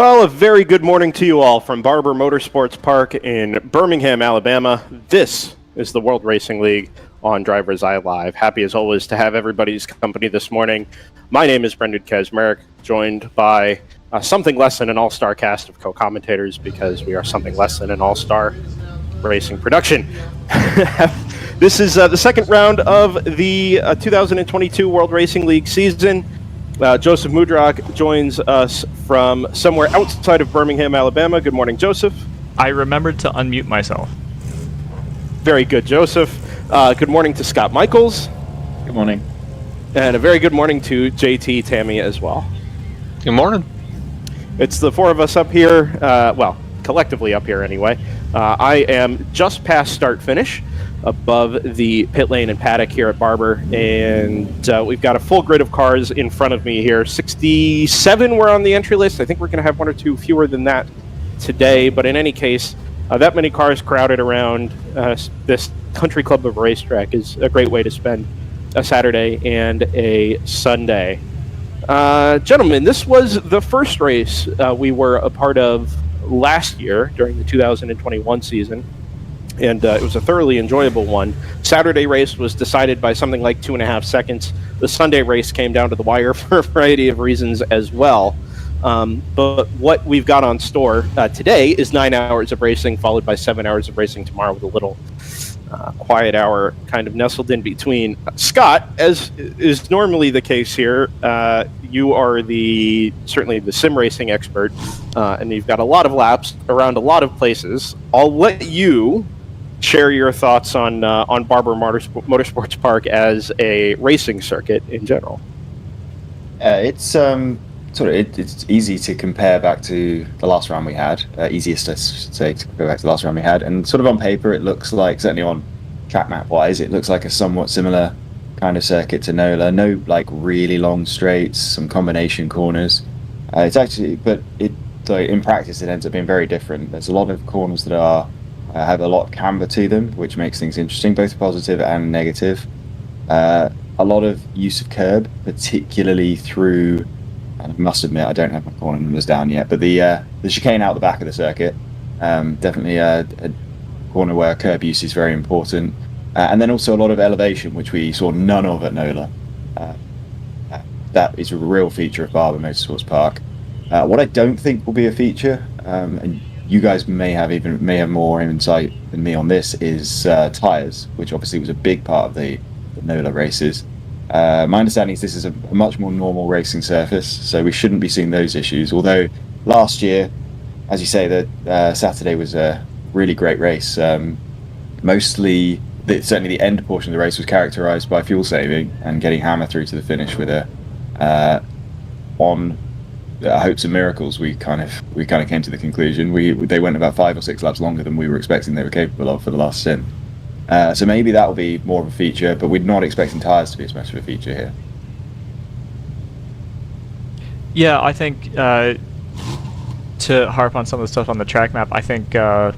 Well, a very good morning to you all from Barber Motorsports Park in Birmingham, Alabama. This is the World Racing League on Driver's Eye Live. Happy as always to have everybody's company this morning. My name is Brendan Kesmerick, joined by something less than an all-star cast of co-commentators because we are something less than an all-star racing production. This is the second round of the 2022 World Racing League season. Joseph Mudrak joins us from somewhere outside of Birmingham, Alabama. Good morning, Joseph. I remembered to unmute myself. Very good, Joseph. Good morning to Scott Michaels. Good morning. And a very good morning to JT Tammy as well. Good morning. It's the four of us up here, well, collectively up here anyway. I am just past start-finish above the pit lane and paddock here at Barber, and we've got a full grid of cars in front of me here. 67 were on the entry list. I think we're going to have one or two fewer than that today, but in any case, that many cars crowded around this country club of a racetrack is a great way to spend a Saturday and a Sunday. Gentlemen, this was the first race we were a part of last year during the 2021 season. And it was a thoroughly enjoyable one. Saturday race was decided by something like 2.5 seconds. The Sunday race came down to the wire for a variety of reasons as well. But what we've got on store today is 9 hours of racing, followed by 7 hours of racing tomorrow with a little quiet hour kind of nestled in between. Scott, as is normally the case here, you are certainly the sim racing expert, and you've got a lot of laps around a lot of places. I'll let you share your thoughts on Barber Motorsports Park as a racing circuit in general. It's it's easy to compare back to the last round we had. Easiest, I should say, to go back to the last round we had. And sort of on paper, it looks like, certainly on track map wise, it looks like a somewhat similar kind of circuit to NOLA. No like really long straights, some combination corners. It's actually, but in practice, it ends up being very different. There's a lot of corners that have a lot of camber to them, which makes things interesting, both positive and negative. A lot of use of curb, particularly through, and I must admit I don't have my corner numbers down yet, but the chicane out the back of the circuit, definitely a corner where curb use is very important. And then also a lot of elevation, which we saw none of at NOLA. That is a real feature of Barber Motorsports Park. What I don't think will be a feature, and you guys may have more insight than me on this, is tyres, which obviously was a big part of the NOLA races. My understanding is this is a much more normal racing surface, so we shouldn't be seeing those issues. Although last year, as you say, the Saturday was a really great race. Mostly, certainly the end portion of the race was characterised by fuel saving and getting hammer through to the finish with on hopes and miracles. We kind of came to the conclusion they went about 5 or 6 laps longer than we were expecting they were capable of for the last stint. So maybe that will be more of a feature, but we're not expecting tyres to be as much of a feature here. Yeah, I think to harp on some of the stuff on the track map, I think when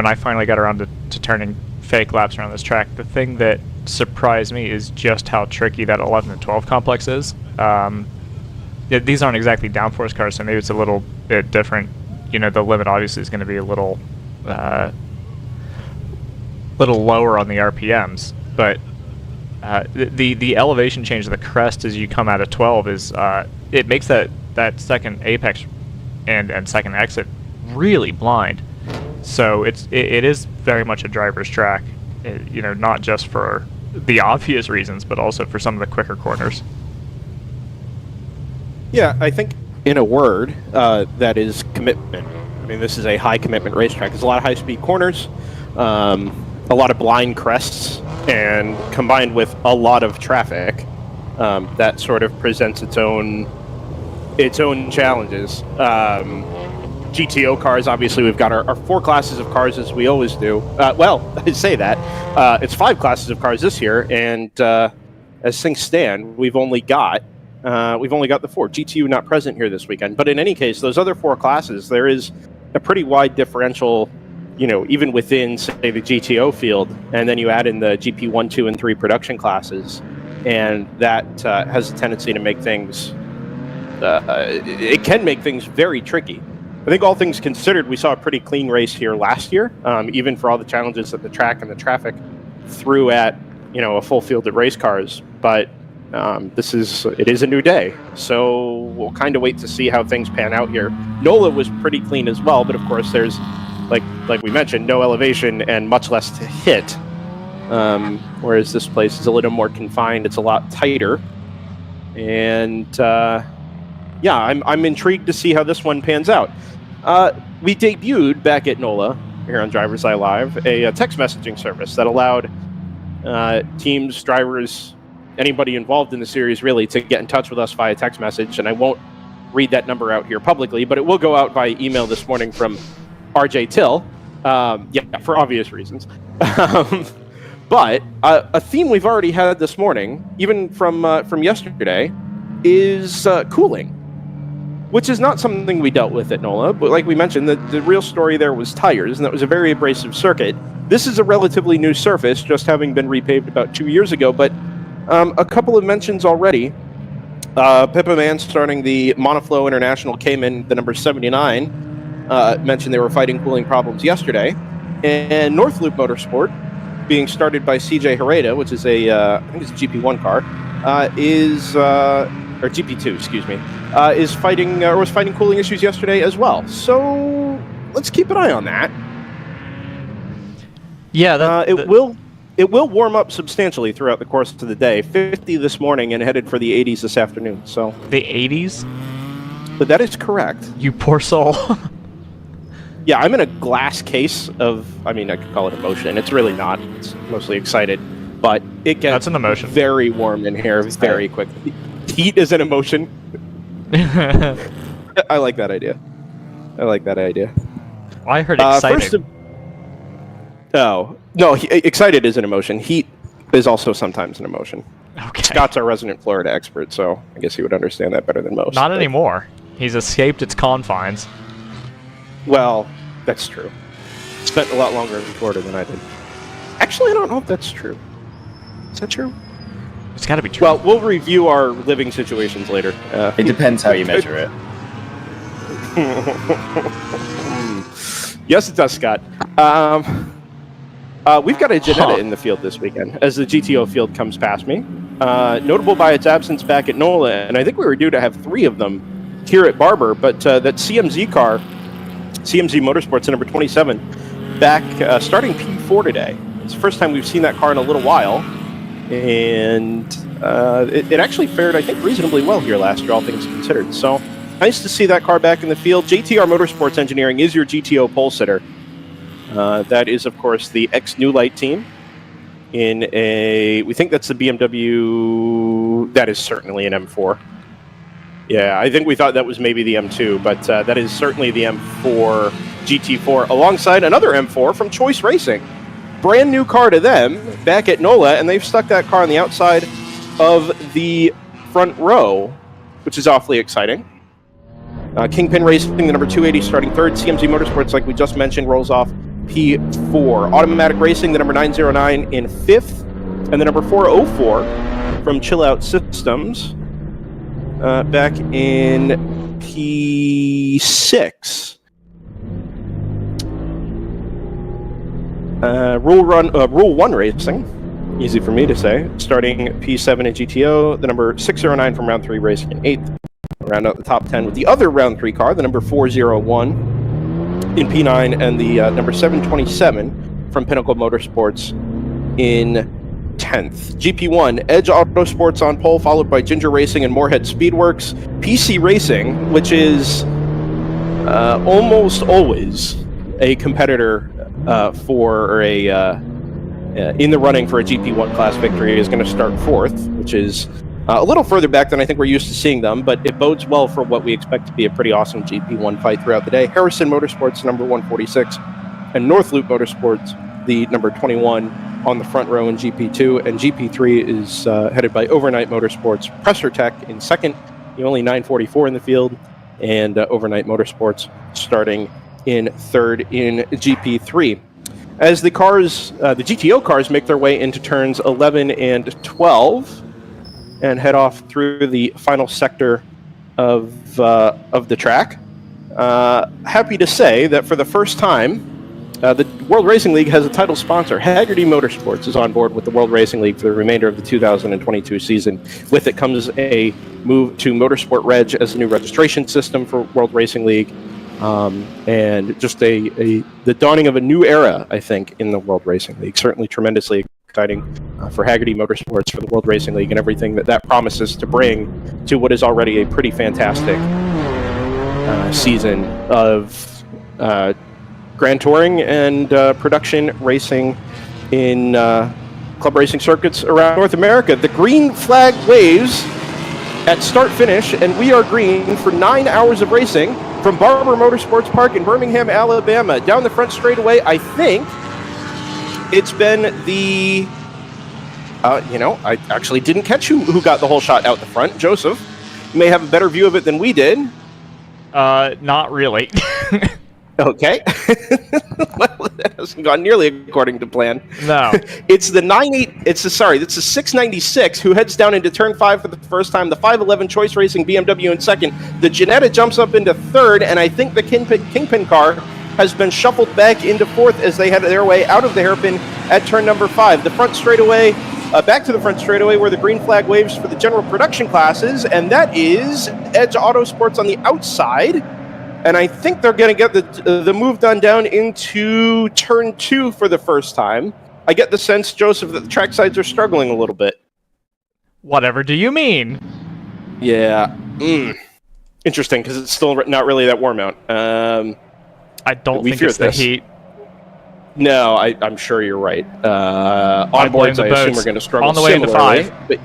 I finally got around to turning fake laps around this track, the thing that surprised me is just how tricky that 11 and 12 complex is. These aren't exactly downforce cars, so maybe it's a little bit different. The limit obviously is going to be a little lower on the RPMs, but the elevation change of the crest as you come out of 12 is it makes that second apex and second exit really blind. So it is very much a driver's track, not just for the obvious reasons, but also for some of the quicker corners. Yeah, I think in a word, that is commitment. I mean, this is a high commitment racetrack. There's a lot of high speed corners, a lot of blind crests, and combined with a lot of traffic, that sort of presents its own challenges. GTO cars, obviously, we've got our 4 classes of cars as we always do. Well, I say that. It's 5 classes of cars this year, and as things stand, we've only got the 4. GTU not present here this weekend. But in any case, those other 4 classes, there is a pretty wide differential, even within, say, the GTO field. And then you add in the GP 1, 2, and 3 production classes. And that has a tendency to make things it can make things very tricky. I think all things considered, we saw a pretty clean race here last year, even for all the challenges that the track and the traffic threw at, a full field of race cars. But it is a new day, so we'll kind of wait to see how things pan out here. NOLA was pretty clean as well, but of course there's, like we mentioned, no elevation and much less to hit. Whereas this place is a little more confined, it's a lot tighter. And I'm intrigued to see how this one pans out. We debuted back at NOLA, here on Driver's Eye Live, a text messaging service that allowed teams, drivers, anybody involved in the series really to get in touch with us via text message. And I won't read that number out here publicly, but it will go out via email this morning from RJ Till, for obvious reasons. But a theme we've already had this morning, even from yesterday, is cooling, which is not something we dealt with at NOLA. But like we mentioned, the real story there was tires, and that was a very abrasive circuit. This is a relatively new surface, just having been repaved about 2 years ago, but a couple of mentions already. Pippa Mann, starting the Monoflow International Cayman, the number 79, mentioned they were fighting cooling problems yesterday. And North Loop Motorsport, being started by CJ Hereda, which is I think it's a GP1 car, or GP2, excuse me, was fighting cooling issues yesterday as well. So let's keep an eye on that. Yeah, it will warm up substantially throughout the course of the day. 50 this morning and headed for the 80s this afternoon. So the 80s? But that is correct. You poor soul. Yeah, I'm in a glass case of, I could call it emotion. It's really not. It's mostly excited. But it gets That's an emotion. Very warm in here very quickly. Heat is an emotion. I like that idea. I heard excited. No, excited is an emotion. Heat is also sometimes an emotion. Okay. Scott's our resident Florida expert, so I guess he would understand that better than most. Not anymore. He's escaped its confines. Well, that's true. Spent a lot longer in Florida than I did. Actually, I don't know if that's true. Is that true? It's got to be true. Well, we'll review our living situations later. It depends how you measure it. Yes, it does, Scott. We've got a Janetta in the field this weekend as the GTO field comes past me. Notable by its absence back at NOLA, and I think we were due to have 3 of them here at Barber, but that CMZ car, CMZ Motorsports, number 27, back starting P4 today. It's the first time we've seen that car in a little while, and it actually fared, I think, reasonably well here last year, all things considered. So nice to see that car back in the field. JTR Motorsports Engineering is your GTO pole sitter. That is, of course, the ex-New Light team we think that's the BMW, that is certainly an M4. Yeah, I think we thought that was maybe the M2, but that is certainly the M4 GT4 alongside another M4 from Choice Racing. Brand new car to them back at NOLA, and they've stuck that car on the outside of the front row, which is awfully exciting. Kingpin Racing, the number 280, starting 3rd. CMZ Motorsports, like we just mentioned, rolls off P4. Automatic Racing, the number 909, in 5th. And the number 404 from Chill Out Systems, back in P6. Rule 1 Racing, easy for me to say, starting P7 in GTO, the number 609 from Round 3 Racing in 8th. Round out the top 10 with the other Round 3 car, the number 401 in P9, and the number 727 from Pinnacle Motorsports in 10th. GP1, Edge Autosports on pole, followed by Ginger Racing and Moorhead Speedworks. PC Racing, which is almost always a competitor in the running for a GP1 class victory, is going to start 4th, which is a little further back than I think we're used to seeing them, but it bodes well for what we expect to be a pretty awesome GP1 fight throughout the day. Harrison Motorsports, number 146, and North Loop Motorsports, the number 21, on the front row in GP2, and GP3 is headed by Overnight Motorsports. Presser Tech in 2nd, the only 944 in the field, and Overnight Motorsports starting in 3rd in GP3. As the GTO cars make their way into turns 11 and 12, and head off through the final sector of the track. Happy to say that for the first time, the World Racing League has a title sponsor. Haggerty Motorsports is on board with the World Racing League for the remainder of the 2022 season. With it comes a move to Motorsport Reg as the new registration system for World Racing League, and just the dawning of a new era, I think, in the World Racing League. Certainly tremendously exciting for Haggerty Motorsports, for the World Racing League, and everything that promises to bring to what is already a pretty fantastic season of Grand Touring and production racing in club racing circuits around North America. The green flag waves at start-finish, and we are green for 9 hours of racing from Barber Motorsports Park in Birmingham, Alabama. Down the front straightaway, I think it's been the... I actually didn't catch who got the whole shot out the front. Joseph, you may have a better view of it than we did. Not really. Okay. Well, that hasn't gone nearly according to plan. No. It's the 696 who heads down into turn 5 for the first time. The 511 Choice Racing BMW in second. The Ginetta jumps up into third, and I think the Kingpin car has been shuffled back into fourth as they head their way out of the hairpin at turn number 5. The front straightaway, back to the front straightaway where the green flag waves for the general production classes, and that is Edge Autosports on the outside. And I think they're going to get the move done down into turn 2 for the first time. I get the sense, Joseph, that the track sides are struggling a little bit. Whatever do you mean? Yeah. Interesting, because it's still not really that warm out. I don't think it's the heat. No, I'm sure you're right. Onboards, I assume, are going to struggle on the way into 5. But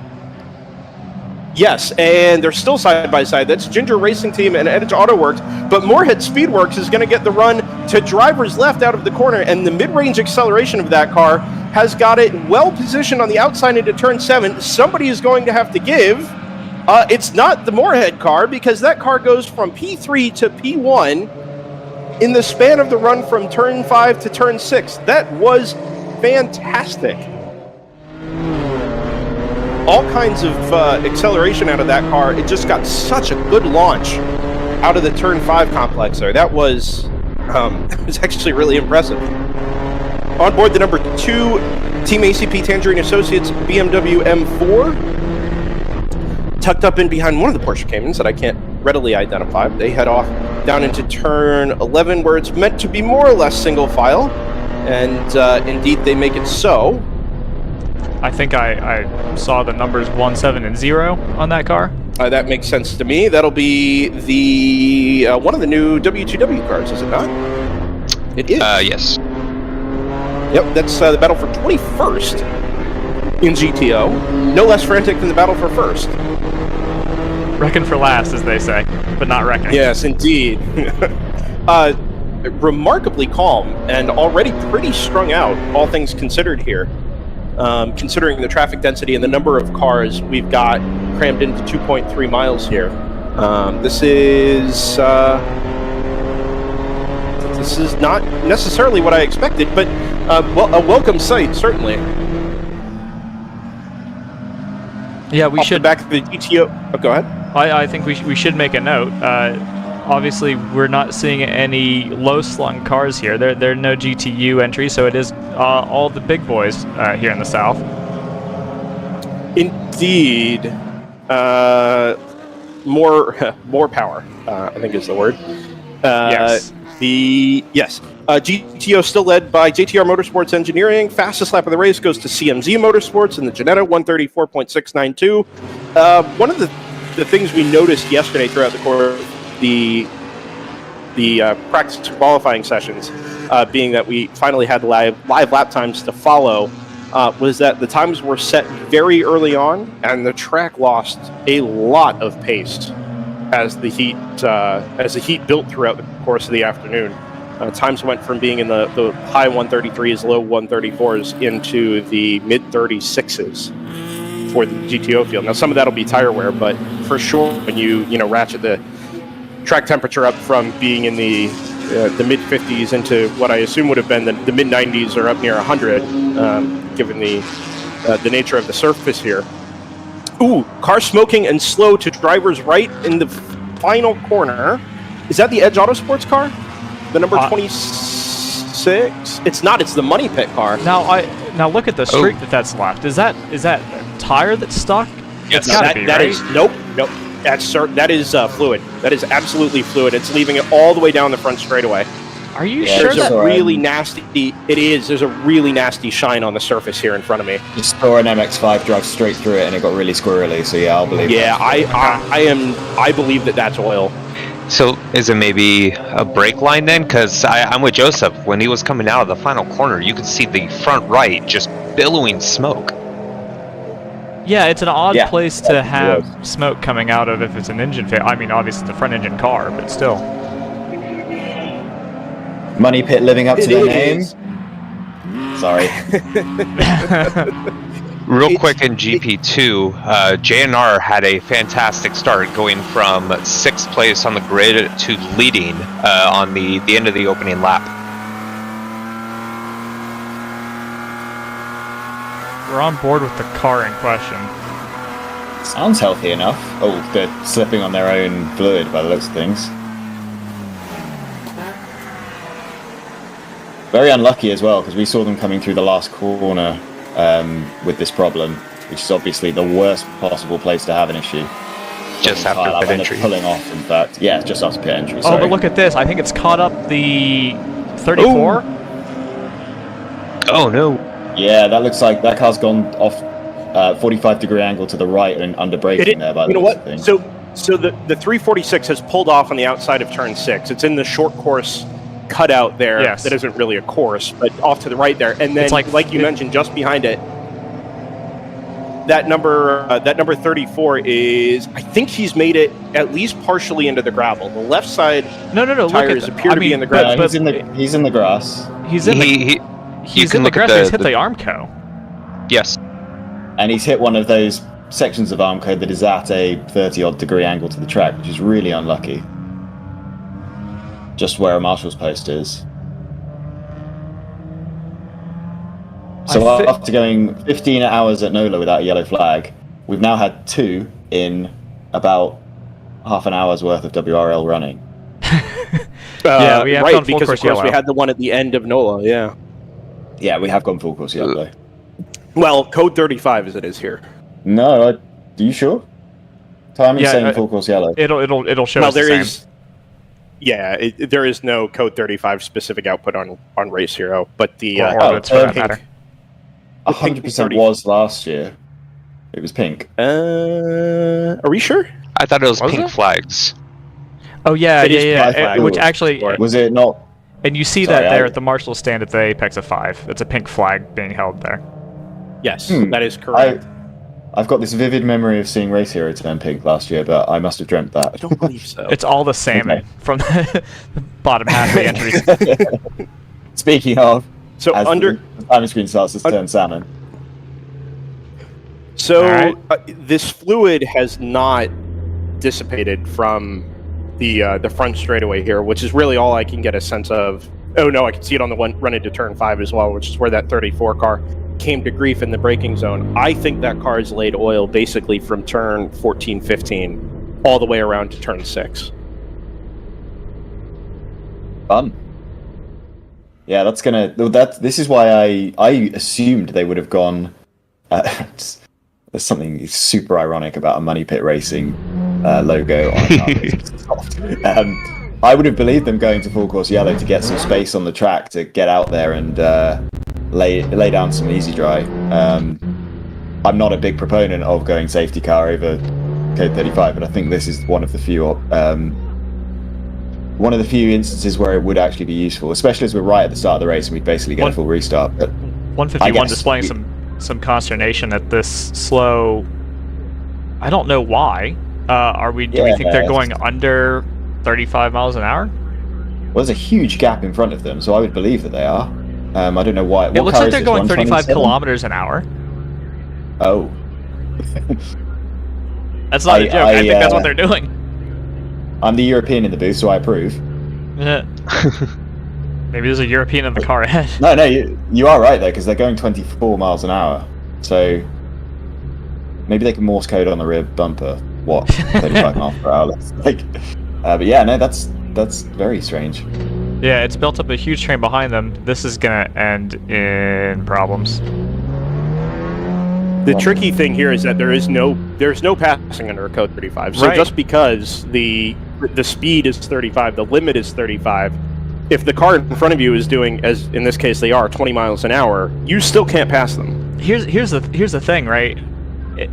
yes, and they're still side by side. That's Ginger Racing Team and Edge Auto Works. But Moorhead Speedworks is going to get the run to driver's left out of the corner, and the mid-range acceleration of that car has got it well positioned on the outside into turn 7. Somebody is going to have to give. It's not the Moorhead car, because that car goes from P3 to P1 in the span of the run from turn 5 to turn 6. That was fantastic. All kinds of acceleration out of that car. It just got such a good launch out of the turn 5 complex there. That was actually really impressive. On board the number 2 Team ACP Tangerine Associates BMW M4, tucked up in behind one of the Porsche Caymans that I can't readily identify. They head off down into turn 11, where it's meant to be more or less single file, and indeed they make it so. I think I saw the numbers 1, 7, and 0 on that car. That makes sense to me. That'll be the one of the new W2W cars, is it not? It is. Yes. Yep, that's the battle for 21st in GTO. No less frantic than the battle for first. Reckon for last, as they say, but not reckon. Yes, indeed. Remarkably calm and already pretty strung out, all things considered here. Considering the traffic density and the number of cars we've got crammed into 2.3 miles here. This is not necessarily what I expected, but a welcome sight, certainly. Yeah, we should. Back of the GTO. Oh, go ahead. I think we should make a note. Obviously, we're not seeing any low-slung cars here. There are no GTU entries, so it is all the big boys here in the South. Indeed. More power, I think is the word. Yes. GTO still led by JTR Motorsports Engineering. Fastest lap of the race goes to CMZ Motorsports in the Ginetta, 134.692. One of the things we noticed yesterday throughout the course of the practice qualifying sessions, being that we finally had live lap times to follow, was that the times were set very early on, and the track lost a lot of pace as the heat built throughout the course of the afternoon. Times went from being in the high 133s, low 134s into the mid 36s for the GTO field. Now, some of that will be tire wear, but for sure, when you ratchet the track temperature up from being in the mid 50s into what I assume would have been the mid 90s or up near 100, given the nature of the surface here. Ooh, car smoking and slow to driver's right in the final corner. Is that the Edge Autosports car? The number 26? It's not. It's the Money Pit car. Now look at the streak that's left. Is that a tire that's stuck? Yes, It's gotta be, that right? is nope. That is fluid. That is absolutely fluid. It's leaving it all the way down the front straightaway. Are you Yeah, sure There's that? a really nasty. It is. There's a really nasty shine on the surface here in front of me. Just saw an MX-5 drive straight through it, and it got really squirrely. So yeah, I'll believe. Yeah, that. I believe that's oil. So is it maybe a brake line then? Because I'm with Joseph. When he was coming out of the final corner, you could see the front right just billowing smoke. Yeah, it's an odd Yeah. place to have Yes. smoke coming out of if it's an engine fail. I mean, obviously it's a front engine car, but still. Money Pit living up to their name. is. Sorry. Real It's- quick in GP2, JNR had a fantastic start, going from 6th place on the grid to leading on the end of the opening lap. We're on board with the car in question. Sounds healthy enough. Oh, they're slipping on their own fluid by the looks of things. Very unlucky as well, because we saw them coming through the last corner with this problem, which is obviously the worst possible place to have an issue. Just after Pile up, pit and they're entry. pulling off, in fact. Yeah, just after pit entry. Oh, Sorry. but look at this. I think it's caught up the 34. Oh no. Yeah, that looks like that car's gone off 45-degree angle to the right and under braking there. By the You know looks what? of things. So the 346 has pulled off on the outside of turn 6. It's in the short course cutout there. Yes. That isn't really a course, but off to the right there. And then, It's like you mentioned, just behind it, that number 34 is. I think he's made it at least partially into the gravel. The left side No. Look tires at appear to be in the grass. He's in the grass, He's in the You he's can in the look at grass. He's hit the Armco. Yes. and he's hit one of those sections of arm code that is at a 30-odd degree angle to the track, which is really unlucky. Just where a marshal's post is. So after going 15 hours at NOLA without a yellow flag, we've now had 2 in about half an hour's worth of WRL running. Yeah, we have right, done full because course of course we yellow. had the one at the end of NOLA. Yeah. Yeah, we have gone full course yellow. Well, code 35 as it is here. No, are you sure? Time is Yeah, saying full course yellow. It'll show Well, us the there same. is. Yeah, there is no code 35 specific output on Race Hero, but the Or orbits for that pink- matter. 100% was last year. It was pink. Are we sure? I thought it was Was pink it? flags. Oh yeah, It is yeah. pink flag. Which actually, Was it not? and you see Sorry, that there I- at the marshal stand at the apex of 5. It's a pink flag being held there. Yes, Hmm. that is correct. I've got this vivid memory of seeing Race Hero turn pink last year, but I must have dreamt I that. don't believe so. It's all the salmon Okay. from the bottom half of the entries. Speaking of, So as under the timer screen starts to turn salmon. so Alright. This fluid has not dissipated from the front straightaway here, which is really all I can get a sense of. Oh no, I can see it on the one run into turn 5 as well, which is where that 34 car came to grief in the braking zone. I think that car has laid oil basically from turn 14, 15, all the way around to turn 6. Fun. Yeah, this is why I assumed they would have gone. There's something super ironic about a Money Pit Racing logo on it. I would have believed them going to full course yellow to get some space on the track to get out there and lay down some easy dry. I'm not a big proponent of going safety car over code 35, but I think this is one of the few instances where it would actually be useful, especially as we're right at the start of the race and we basically get a full restart. But 151 guess displaying some consternation at this slow. I don't know why. Do we think they're going under 35 miles an hour? well, there's a huge gap in front of them, so I would believe that they are. I don't know why. It looks like they're going 35 kilometers an hour. Oh. That's not a joke. I think that's what they're doing. I'm the European in the booth, so I approve. Yeah. Maybe there's a European in the car ahead. No, you are right, though, because they're going 24 miles an hour. So maybe they can Morse code on the rear bumper. what 35 miles per hour looks like. But yeah, no, that's very strange. Yeah, it's built up a huge train behind them. This is gonna end in problems. The tricky thing here is that there's no passing under a code 35. So Right. just because the speed is 35, the limit is 35. If the car in front of you is doing, as in this case they are, 20 miles an hour, you still can't pass them. Here's the thing, right?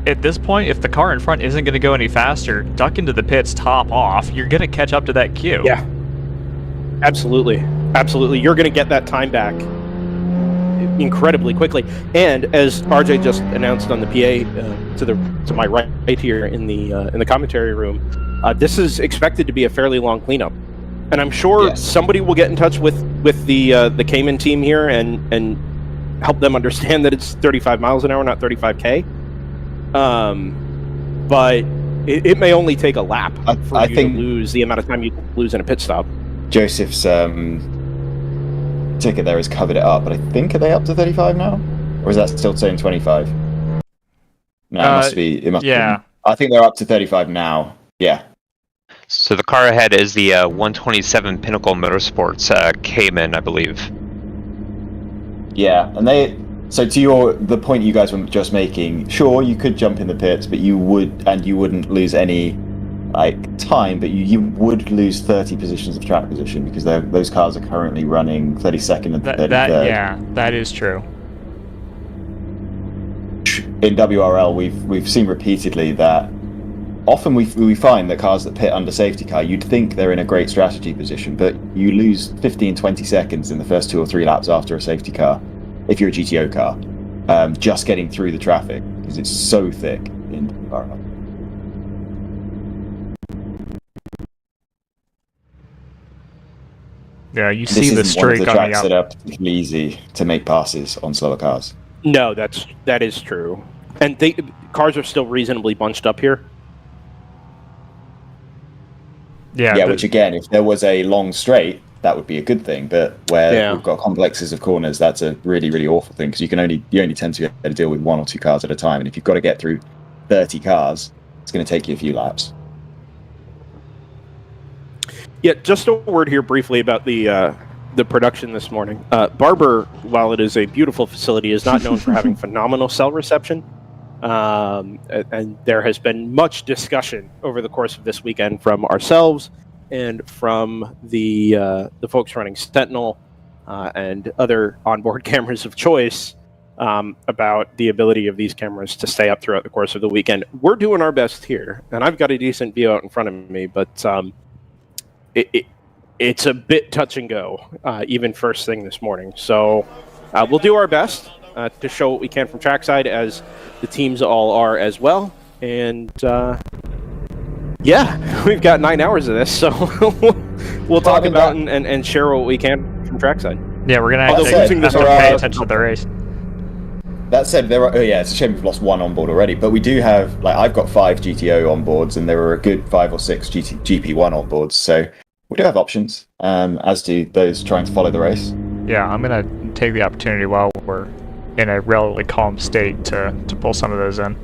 At this point, if the car in front isn't going to go any faster, duck into the pits, top off. You're going to catch up to that queue. Yeah, absolutely, absolutely. You're going to get that time back incredibly quickly. And as RJ just announced on the PA to my right here in the commentary room, this is expected to be a fairly long cleanup. And I'm sure somebody will get in touch with the Cayman team here and help them understand that it's 35 miles an hour, not 35K. But it may only take a lap for you to lose the amount of time you lose in a pit stop. Joseph's ticket there has covered it up, but I think, are they up to 35 now? Or is that still saying 25? No, it must be. It must be. I think they're up to 35 now. Yeah. So the car ahead is the 127 Pinnacle Motorsports Cayman, I believe. Yeah, and so to the point you guys were just making, sure, you could jump in the pits, but you wouldn't lose any time, but you would lose 30 positions of track position because those cars are currently running 32nd and 33rd. Yeah, that is true. In WRL, we've seen repeatedly that often we find that cars that pit under safety car, you'd think they're in a great strategy position, but you lose 15-20 seconds in the first 2 or 3 laps after a safety car, if you're a GTO car, just getting through the traffic, because it's so thick in WRL. Yeah, you see the streak on the tracks that are particularly easy to make passes on slower cars. No, that is true. And cars are still reasonably bunched up here. Yeah, which again, if there was a long straight, that would be a good thing. But where we've got complexes of corners, that's a really, really awful thing because you only tend to be able to deal with 1 or 2 cars at a time. And if you've got to get through 30 cars, it's going to take you a few laps. Yeah, just a word here briefly about the production this morning. Barber, while it is a beautiful facility, is not known for having phenomenal cell reception. And there has been much discussion over the course of this weekend from ourselves and from the folks running Sentinel and other onboard cameras of choice about the ability of these cameras to stay up throughout the course of the weekend. We're doing our best here, and I've got a decent view out in front of me, but it's a bit touch and go, even first thing this morning. So we'll do our best to show what we can from trackside, as the teams all are as well. And we've got 9 hours of this, so we'll talk about and share what we can from trackside. Yeah, we're gonna have to pay attention to the race. That said, it's a shame we've lost 1 onboard already, but we do have, I've got 5 GTO onboards, and there are a good 5 or 6 GP1 onboards, so we do have options, as do those trying to follow the race. Yeah, I'm gonna take the opportunity while we're in a relatively calm state to pull some of those in.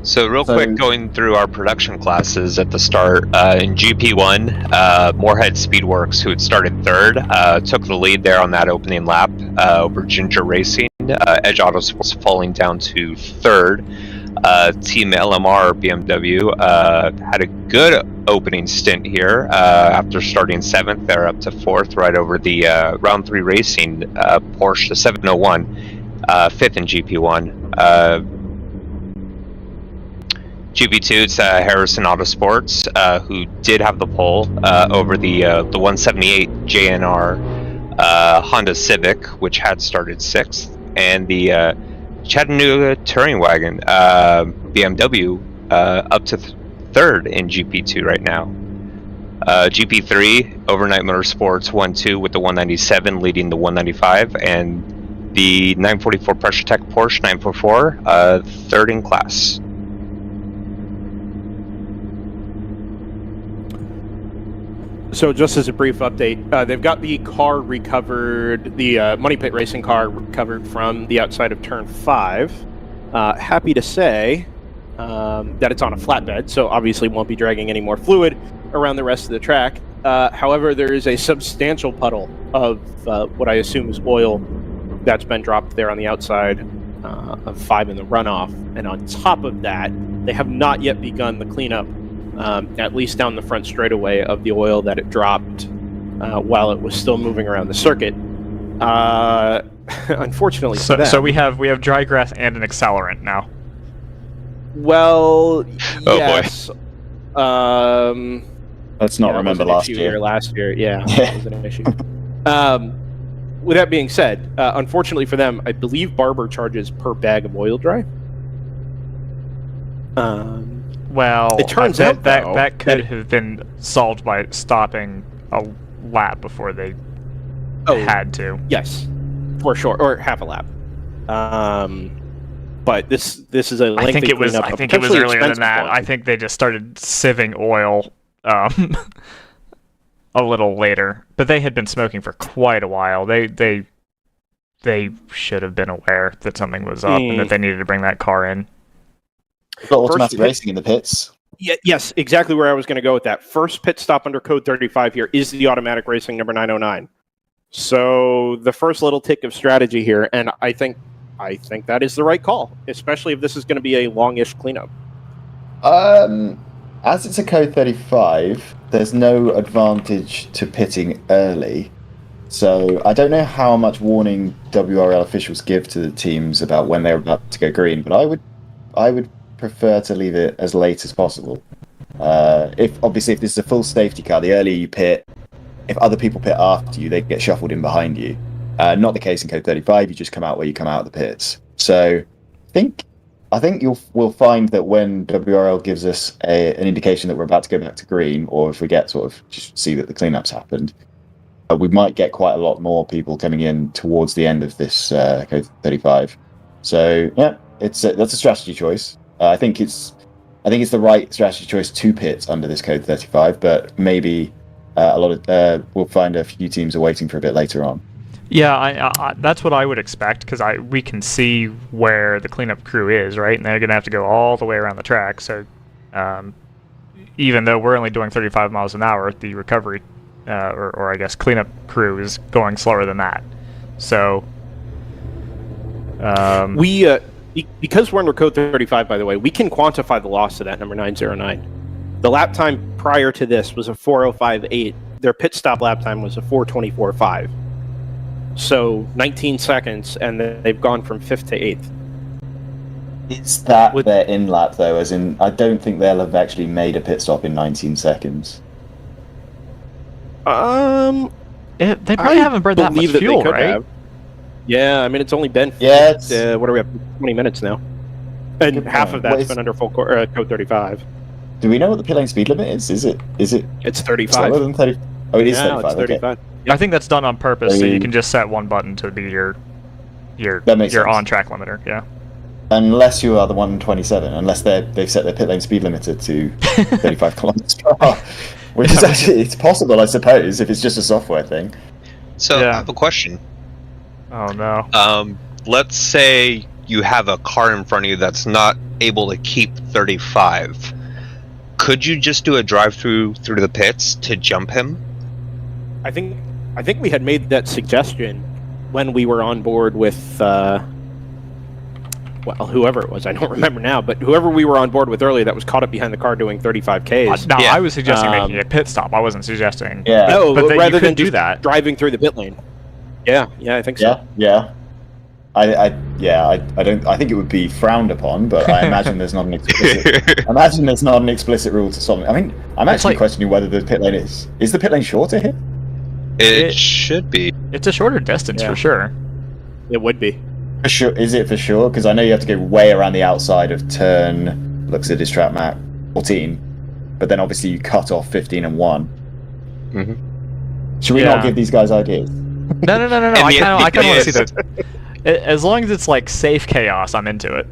So real quick, going through our production classes at the start, in GP1, Moorhead Speedworks, who had started 3rd, took the lead there on that opening lap over Ginger Racing. Edge Autosports falling down to 3rd. Team LMR BMW had a good opening stint here. After starting 7th, they're up to 4th, right over the Round 3 Racing Porsche 701, 5th in GP1. GP2, it's Harrison Autosports, who did have the pole over the 178 JNR Honda Civic, which had started 6th, and the Chattanooga Touring Wagon BMW up to 3rd in GP2 right now. GP3, Overnight Motorsports 1-2 with the 197 leading the 195, and the 944 Pressure Tech Porsche 944 3rd in class. So just as a brief update, they've got the car recovered, the Money Pit Racing car recovered from the outside of Turn 5. Happy to say that it's on a flatbed, so obviously won't be dragging any more fluid around the rest of the track. However, there is a substantial puddle of what I assume is oil that's been dropped there on the outside of 5 in the runoff. And on top of that, they have not yet begun the cleanup, at least down the front straightaway, of the oil that it dropped while it was still moving around the circuit. Unfortunately for them, So we have dry grass and an accelerant now. well, Oh, yes. Let's not Yeah, remember that was last an issue year. Last year, yeah, Yeah. that was an issue. With that being said, unfortunately for them, I believe Barber charges per bag of oil dry. Well, It turns that, out, that though, that could that- have been solved by stopping a lap before they Oh. had to. Yes, for sure, or half a lap. But this is a lengthy I think it was. cleanup, I a think it was potentially earlier than expensive that. one. I think they just started sieving oil a little later, but they had been smoking for quite a while. They should have been aware that something was up and that they needed to bring that car in. We've got automatic pit- racing in the pits. Yes, exactly where I was going to go with that. First pit stop under code 35 here is the automatic racing number 909. So the first little tick of strategy here, and I think that is the right call, especially if this is going to be a longish cleanup. As it's a code 35, there's no advantage to pitting early. So I don't know how much warning WRL officials give to the teams about when they're about to go green, but I would prefer to leave it as late as possible. If this is a full safety car, the earlier you pit, if other people pit after you, they get shuffled in behind you. Not the case in code 35. You just come out where you come out of the pits. So I think we'll find that when WRL gives us an indication that we're about to go back to green, or if we get sort of just see that the cleanup's happened, we might get quite a lot more people coming in towards the end of this code 35. So yeah, that's a strategy choice. I think it's the right strategy choice to pit under this code 35, but maybe we'll find a few teams are waiting for a bit later on. Yeah, I that's what I would expect, because we can see where the cleanup crew is, right? And they're going to have to go all the way around the track. So even though we're only doing 35 miles an hour, the recovery, or I guess cleanup crew is going slower than that. So Because we're under code 35, by the way, we can quantify the loss to that number 909. The lap time prior to this was a 4:05.8. Their pit stop lap time was a 4:24.5. So 19 seconds, and they've gone from 5th to 8th. It's that their in lap though, as in I don't think they'll have actually made a pit stop in 19 seconds. they probably haven't burned that much believe that they fuel, could right? have. Yeah, I mean it's only been what are we up to, 20 minutes now, and Good half point. of that's What is- been under full code 35. Do we know what the pit lane speed limit is? Is it It's 35. slower than 30? Oh, it is Yeah, 35. it's Okay. 35. I think that's done on purpose, so you Um, can just set one button to be your That makes sense. on-track limiter. Yeah. Unless you are the 127, unless they've set their pit lane speed limiter to 35 kilometers per hour, which is actually it's possible, I suppose, if it's just a software thing. So Yeah. I have a question. Oh no. Let's say you have a car in front of you that's not able to keep 35. Could you just do a drive-through through the pits to jump him? I think we had made that suggestion when we were on board with whoever it was. I don't remember now, but whoever we were on board with earlier that was caught up behind the car doing 35 Ks. No, Yeah. I was suggesting making a pit stop. I wasn't suggesting. Yeah. No, but then you rather could than do just that. driving through the pit lane. Yeah, I think so. Yeah. I don't. I think it would be frowned upon, but I imagine there's not an explicit rule to stop it. I mean, I'm It's actually like- questioning whether the pit lane is the pit lane shorter here? It should be. It's a shorter distance Yeah. for sure. It would be. For sure, is it for sure? Because I know you have to go way around the outside of turn. Looks at this track map 14, but then obviously you cut off 15 and 1. Mhm. Should we Yeah. not give these guys ideas? No. And I the- kind of want to yes. see that. As long as it's like safe chaos, I'm into it.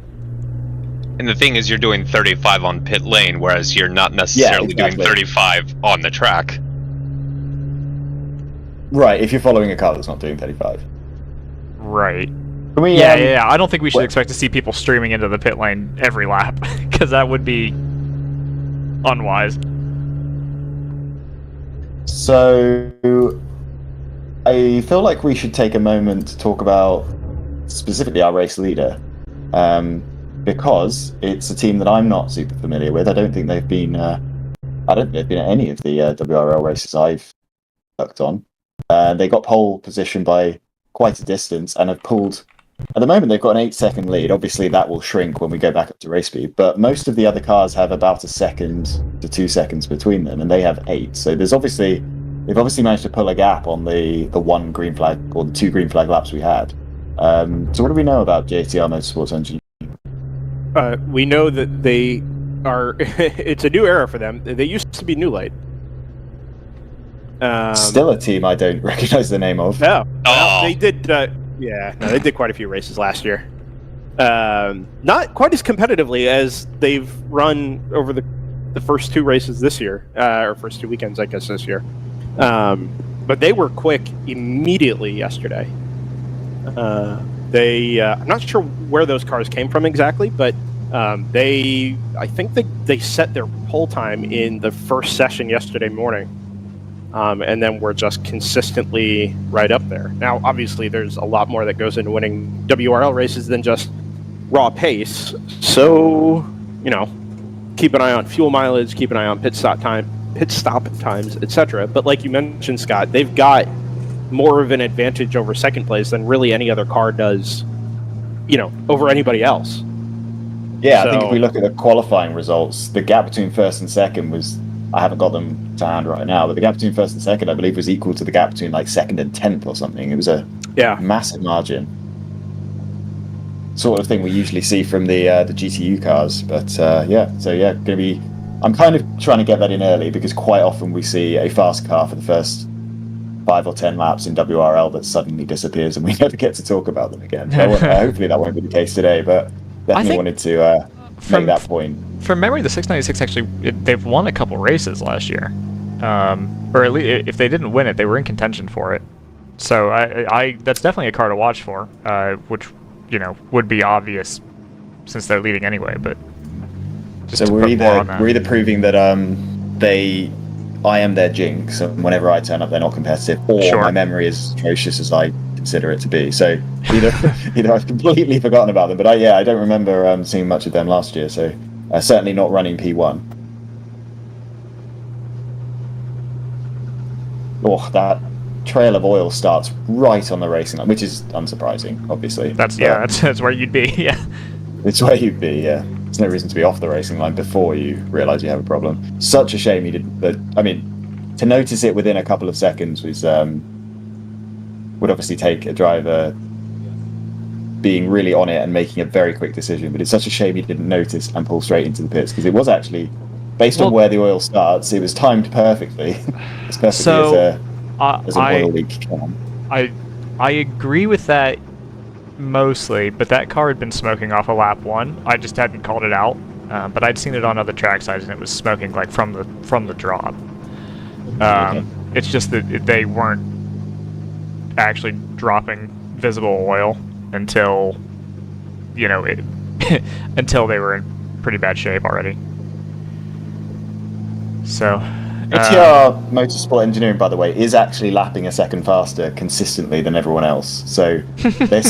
And the thing is, you're doing 35 on pit lane, whereas you're not necessarily exactly. doing 35 on the track. Right, if you're following a car that's not doing 35. Right. Can we, Yeah. I don't think we should expect to see people streaming into the pit lane every lap, because that would be unwise. So, I feel like we should take a moment to talk about specifically our race leader, because it's a team that I'm not super familiar with. I don't think they've been. I don't think they've been at any of the WRL races I've worked on. They got pole position by quite a distance and have pulled. At the moment, they've got an 8-second lead. Obviously, that will shrink when we go back up to race speed. But most of the other cars have about 1 second to 2 seconds between them, and they have 8. So they've obviously managed to pull a gap on the one green flag or the 2 green flag laps we had. So what do we know about JTR Motorsports Engineering? We know that they are. It's a new era for them. They used to be New Light. Still a team I don't recognize the name of. No, they did. They did quite a few races last year. Not quite as competitively as they've run over the first 2 races this year, or first 2 weekends, I guess, this year. But they were quick immediately yesterday. I'm not sure where those cars came from exactly, but I think they set their pole time in the first session yesterday morning. And then we're just consistently right up there. Now, obviously, there's a lot more that goes into winning WRL races than just raw pace. So, keep an eye on fuel mileage, keep an eye on pit stop times, etc. But like you mentioned, Scott, they've got more of an advantage over second place than really any other car does, over anybody else. Yeah, I think if we look at the qualifying results, the gap between first and second was, I haven't got them to hand right now, but the gap between first and second, I believe, was equal to the gap between like second and 10th or something. It was a massive margin. Sort of thing we usually see from the GTU cars. But gonna be. I'm kind of trying to get that in early because quite often we see a fast car for the first 5 or 10 laps in WRL that suddenly disappears and we never get to talk about them again. So hopefully that won't be the case today, but definitely wanted to make that point. From memory, the 696 actually, they've won a couple races last year. Or at least, if they didn't win it, they were in contention for it. So that's definitely a car to watch for, which, would be obvious since they're leading anyway, but... So we're either proving that I am their jinx, and whenever I turn up they're not competitive, or my memory is atrocious as I consider it to be. So either I've completely forgotten about them, but I don't remember seeing much of them last year, so certainly not running P1. Oh, that trail of oil starts right on the racing line, which is unsurprising, obviously. That's where you'd be, yeah. It's where you'd be, yeah. There's no reason to be off the racing line before you realise you have a problem. Such a shame you didn't. But I mean, to notice it within a couple of seconds was would obviously take a driver being really on it and making a very quick decision. But it's such a shame you didn't notice and pull straight into the pits, because it was actually, based on where the oil starts, it was timed perfectly, as perfectly as an oil leak can. I agree with that. Mostly, but that car had been smoking off of lap 1. I just hadn't called it out, but I'd seen it on other track sides, and it was smoking like from the drop. It's just that they weren't actually dropping visible oil until until they were in pretty bad shape already. So. ATR Motorsport Engineering, by the way, is actually lapping a second faster consistently than everyone else. So they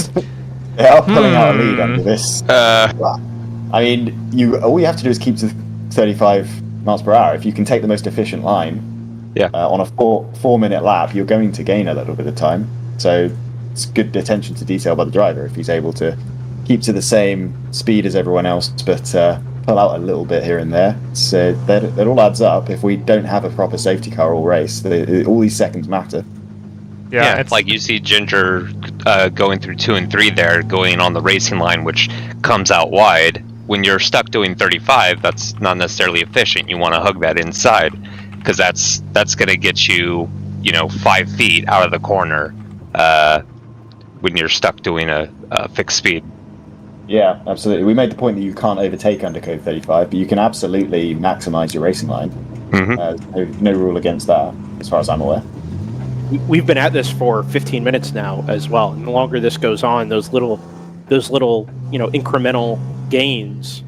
are pulling out a lead under this. I mean, all you have to do is keep to 35 miles per hour. If you can take the most efficient line on a 4-minute lap, you're going to gain a little bit of time. So it's good attention to detail by the driver if he's able to keep to the same speed as everyone else, but pull out a little bit here and there. So that all adds up. If we don't have a proper safety car all race, all these seconds matter. Yeah, it's like you see Ginger going through 2 and 3 there, going on the racing line, which comes out wide. When you're stuck doing 35, that's not necessarily efficient. You want to hug that inside, because that's going to get you, 5 feet out of the corner when you're stuck doing a fixed speed. Yeah, absolutely. We made the point that you can't overtake under code 35, but you can absolutely maximize your racing line. Mm-hmm. No rule against that, as far as I'm aware. we've been at this for 15 minutes now as well. And the longer this goes on, those little incremental gains,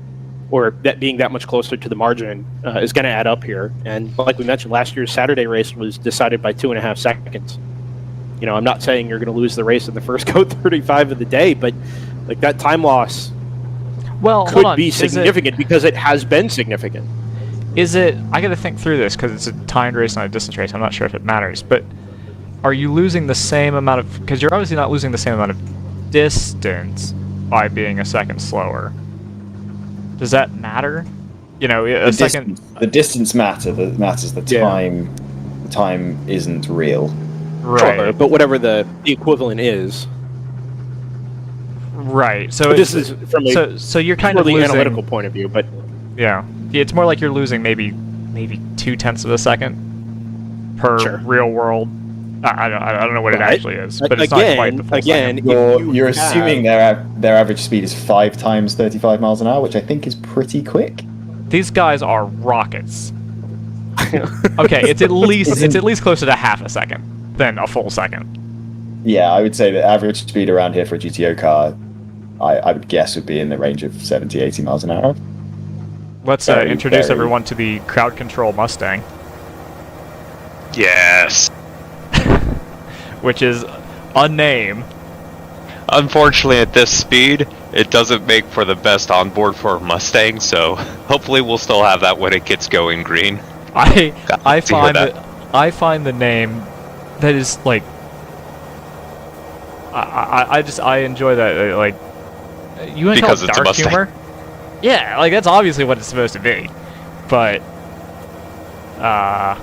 or that being that much closer to the margin, is going to add up here. And like we mentioned, last year's Saturday race was decided by 2.5 seconds. I'm not saying you're going to lose the race in the first code 35 of the day, but like that time loss could be significant because it has been significant. I got to think through this because it's a timed race, not a distance race. I'm not sure if it matters, but are you losing the same amount of, because you're obviously not losing the same amount of distance by being a second slower. Does that matter? The distance matters. The time. The time isn't real. Right. Sure, but whatever the equivalent is. Right. So this is from a so you're kind of losing, analytical point of view, but yeah, it's more like you're losing maybe 0.2 of a second per real world. I don't know what it actually is, but it's not quite the full second. You're assuming their average speed is 5 times 35 miles an hour, which I think is pretty quick. These guys are rockets. Okay, it's at least closer to half a second than a full second. Yeah, I would say the average speed around here for a GTO car, I would guess, would be in the range of 70, 80 miles an hour. Let's introduce everyone to the crowd control Mustang. Yes. Which is a name. Unfortunately, at this speed, it doesn't make for the best onboard for Mustang, so hopefully we'll still have that when it gets going green. I find the name that is like I enjoy that like you want to call it dark humor? Yeah, like that's obviously what it's supposed to be, but I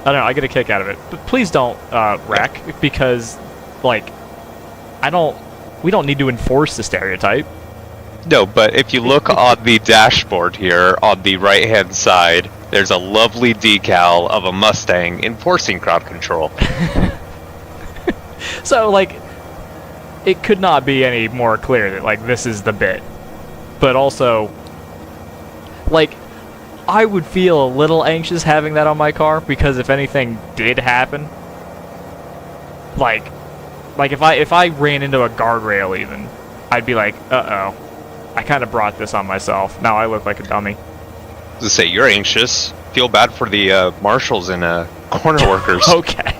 don't know. I get a kick out of it, but please don't wreck because like we don't need to enforce the stereotype. No, but if you look on the dashboard here on the right hand side, there's a lovely decal of a Mustang enforcing crowd control. So like it could not be any more clear that like this is the bit. But also like I would feel a little anxious having that on my car because if anything did happen, like if I ran into a guardrail even, I'd be like, uh-oh, I kind of brought this on myself. Now I look like a dummy. To say you're anxious, feel bad for the marshals and corner workers. Okay.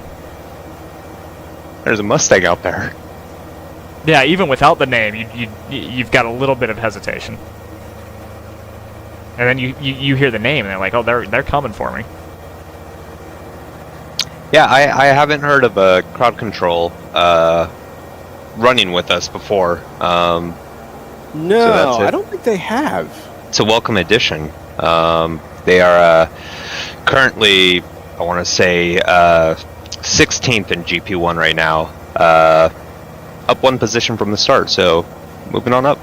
There's a Mustang out there. Yeah, even without the name, you've got a little bit of hesitation. And then you hear the name, and they're like, oh, they're coming for me. Yeah, I haven't heard of a crowd control running with us before. No, so I don't think they have. It's a welcome addition. They are currently, I want to say, 16th in GP1 right now. Up 1 position from the start, so moving on up.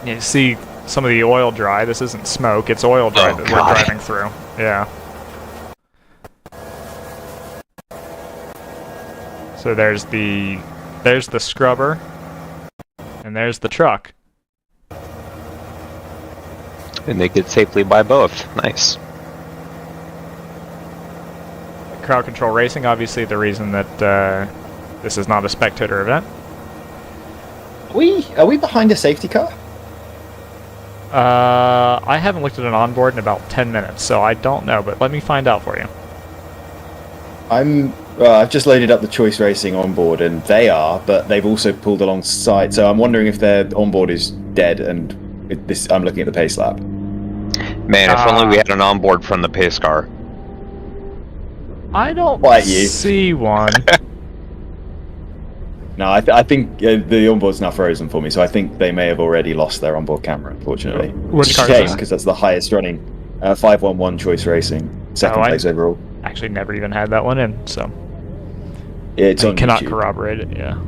You see some of the oil dry. This isn't smoke, it's oil dry that we're driving through. Yeah. So there's the scrubber, and there's the truck. And they get safely by both. Nice. Crowd control racing, obviously the reason that this is not a spectator event. Are we behind a safety car? I haven't looked at an onboard in about 10 minutes, so I don't know, but let me find out for you. I've just loaded up the Choice Racing onboard, and they are, but they've also pulled alongside, so I'm wondering if their onboard is dead, and I'm looking at the pace lap. Man, if only we had an onboard from the pace car. I don't see one. No, I think the onboard's now frozen for me, so I think they may have already lost their onboard camera, unfortunately. Which car is shame, this? because that's the highest running 511 Choice Racing, second place overall. Actually never even had that one in, so Yeah, it's on cannot YouTube. corroborate it, yeah.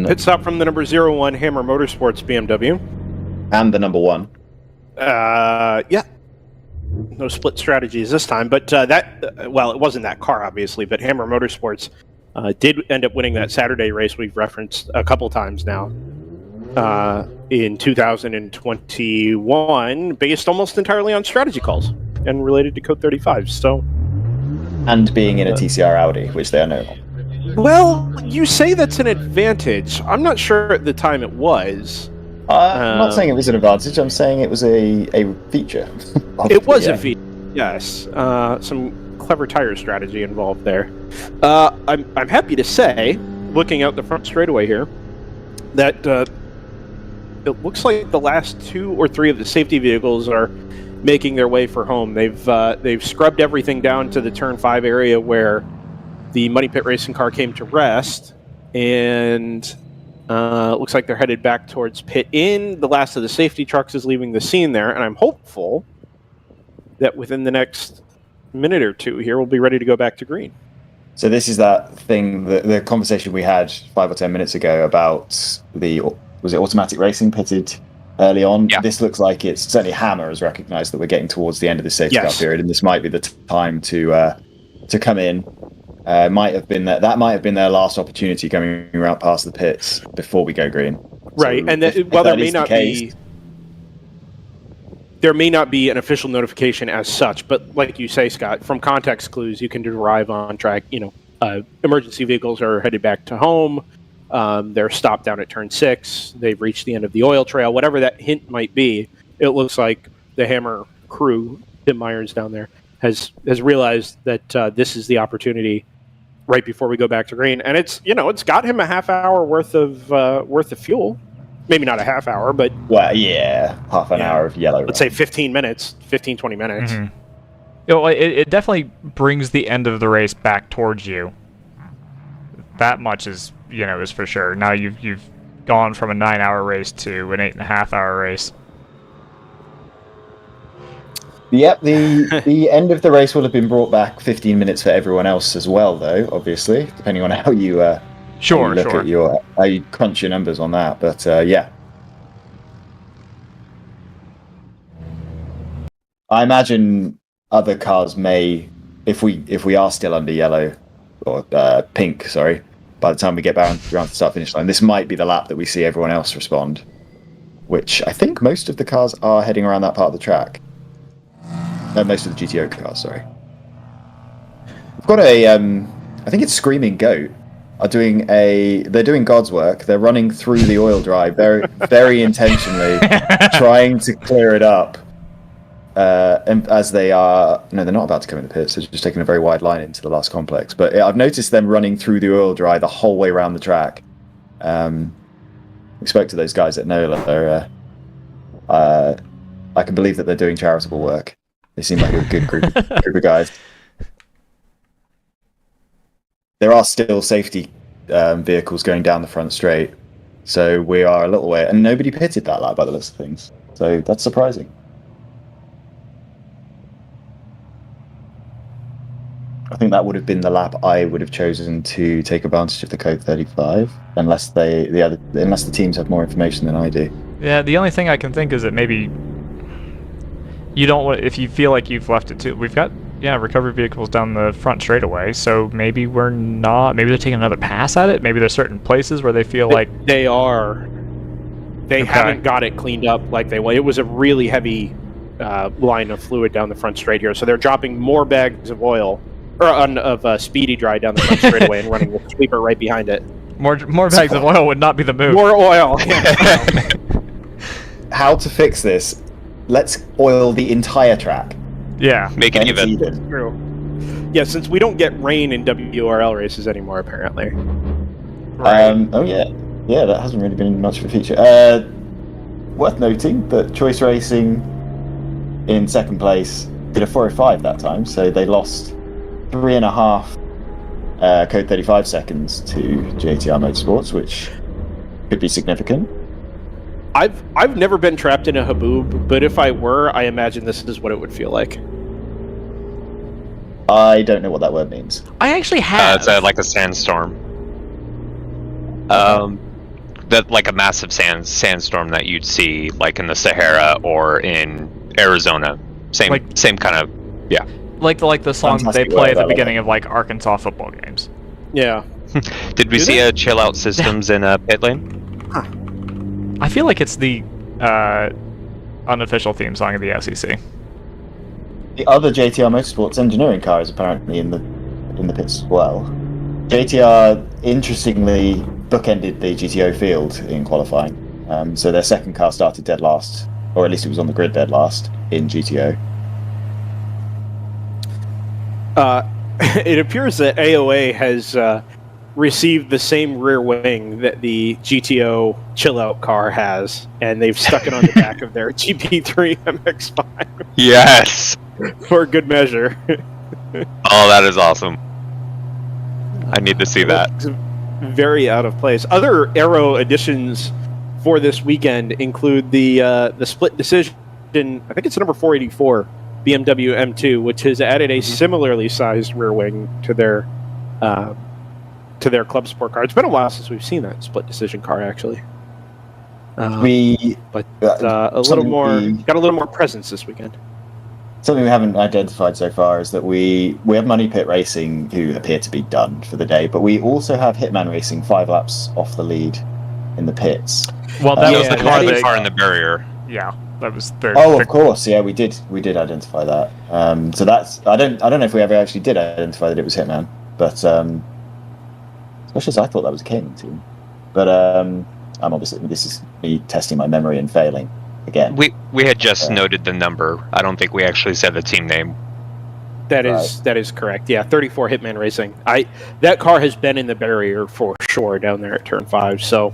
Pit stop from the number 01 Hammer Motorsports BMW. And the number 1. Yeah. No split strategies this time, but it wasn't that car, obviously, but Hammer Motorsports did end up winning that Saturday race we've referenced a couple times now in 2021, based almost entirely on strategy calls and related to Code 35. So and being in a TCR Audi, which they are no longer. Well, you say that's an advantage. I'm not sure at the time it was. I'm not saying it was an advantage. I'm saying it was a feature. It was a feature. Yes, some clever tire strategy involved there. I'm happy to say, looking out the front straightaway here, that it looks like the last 2 or 3 of the safety vehicles are making their way for home. They've scrubbed everything down to the turn 5 area where the Money Pit racing car came to rest, and looks like they're headed back towards pit in. The last of the safety trucks is leaving the scene there, and I'm hopeful that within the next minute or 2 here, we'll be ready to go back to green. So this is that thing, the conversation we had 5 or 10 minutes ago about was it automatic racing pitted early on? Yeah. This looks like it's certainly Hammer has recognised that we're getting towards the end of the safety car period, and this might be the time to come in. That might have been their last opportunity coming around past the pits before we go green. Right, So and if while that is the case, there may not be an official notification as such, but like you say, Scott, from context clues, you can derive on track. Emergency vehicles are headed back to home. They're stopped down at turn 6. They've reached the end of the oil trail. Whatever that hint might be, it looks like the Hammer crew, Tim Myers down there, has realized that this is the opportunity right before we go back to green, and it's got him a half hour worth of fuel. Maybe not a half hour, but half an hour of yellow. Let's say 15 minutes, 20 minutes. Mm-hmm. It definitely brings the end of the race back towards you. That much is for sure. Now you've gone from a 9-hour race to an 8.5-hour race. Yep, the end of the race will have been brought back 15 minutes for everyone else as well, though, obviously, depending on how you at how you crunch your numbers on that. But yeah, I imagine other cars may, if we are still under yellow or pink, sorry, by the time we get around to the start finish line, this might be the lap that we see everyone else respond. Which I think most of the cars are heading around that part of the track. No, most of the GTO cars, sorry. We've got I think it's Screaming Goat. They're doing God's work. They're running through the oil dry very, very intentionally, trying to clear it up. And as they are, no, they're not about to come in the pits. They're just taking a very wide line into the last complex. But I've noticed them running through the oil dry the whole way around the track. We spoke to those guys at NOLA. I can believe that they're doing charitable work. They seem like a good group of guys. There are still safety vehicles going down the front straight, so we are a little way, and nobody pitted that lap by the list of things. So that's surprising. I think that would have been the lap I would have chosen to take advantage of the code 35, unless the teams have more information than I do. Yeah, the only thing I can think is that maybe you don't want, if you feel like you've left it too. We've got recovery vehicles down the front straightaway, so maybe maybe they're taking another pass at it. Maybe there's certain places where they feel like they haven't got it cleaned up like they want. It was a really heavy line of fluid down the front straight here, so they're dropping more bags of oil of speedy dry down the front straightaway and running the sweeper right behind it. More bags of oil would not be the move. More oil. How to fix this? Let's oil the entire track. Yeah, make it even. True. Yeah, since we don't get rain in WRL races anymore, apparently. Right. Yeah, that hasn't really been much of a feature. Worth noting that Choice Racing in second place did a 4:05 that time, so they lost 3.5 code 35 seconds to JTR Motorsports, which could be significant. I've never been trapped in a haboob, but if I were, I imagine this is what it would feel like. I don't know what that word means. I actually have. It's like a sandstorm. That like a massive sandstorm that you'd see like in the Sahara or in Arizona. Same kind of Like the songs they play at the beginning of like Arkansas football games. Yeah. Did we see a chill out systems in a pit lane? I feel like it's the unofficial theme song of the SEC. The other JTR Motorsports engineering car is apparently in the in the pits as well. JTR, interestingly, bookended the GTO field in qualifying. So their second car started dead last, or at least it was on the grid dead last in GTO. It appears that AOA has received the same rear wing that the GTO chill-out car has, and they've stuck it on the back of their GP3 MX-5. Yes. For good measure. Oh, that is awesome. I need to see that. Very out of place. Other aero additions for this weekend include the split decision. I think it's number 484 BMW M2, which has added a similarly sized rear wing to their club sport car. It's been a while since we've seen that split decision car, actually. A little more, got a little more presence this weekend. Something we haven't identified so far is that we have Money Pit Racing, who appear to be done for the day, but we also have Hitman Racing 5 laps off the lead in the pits. Well, that was the car in the barrier. Yeah, that was their. Oh, of course, yeah, we did identify that. So that's I don't know if we ever actually did identify that it was Hitman, but especially as I thought that was a King team. But I'm obviously, this is me testing my memory and failing again. We had just noted the number. I don't think we actually said the team name. That is correct. Yeah, 34 Hitman Racing. That car has been in the barrier for sure down there at turn 5. So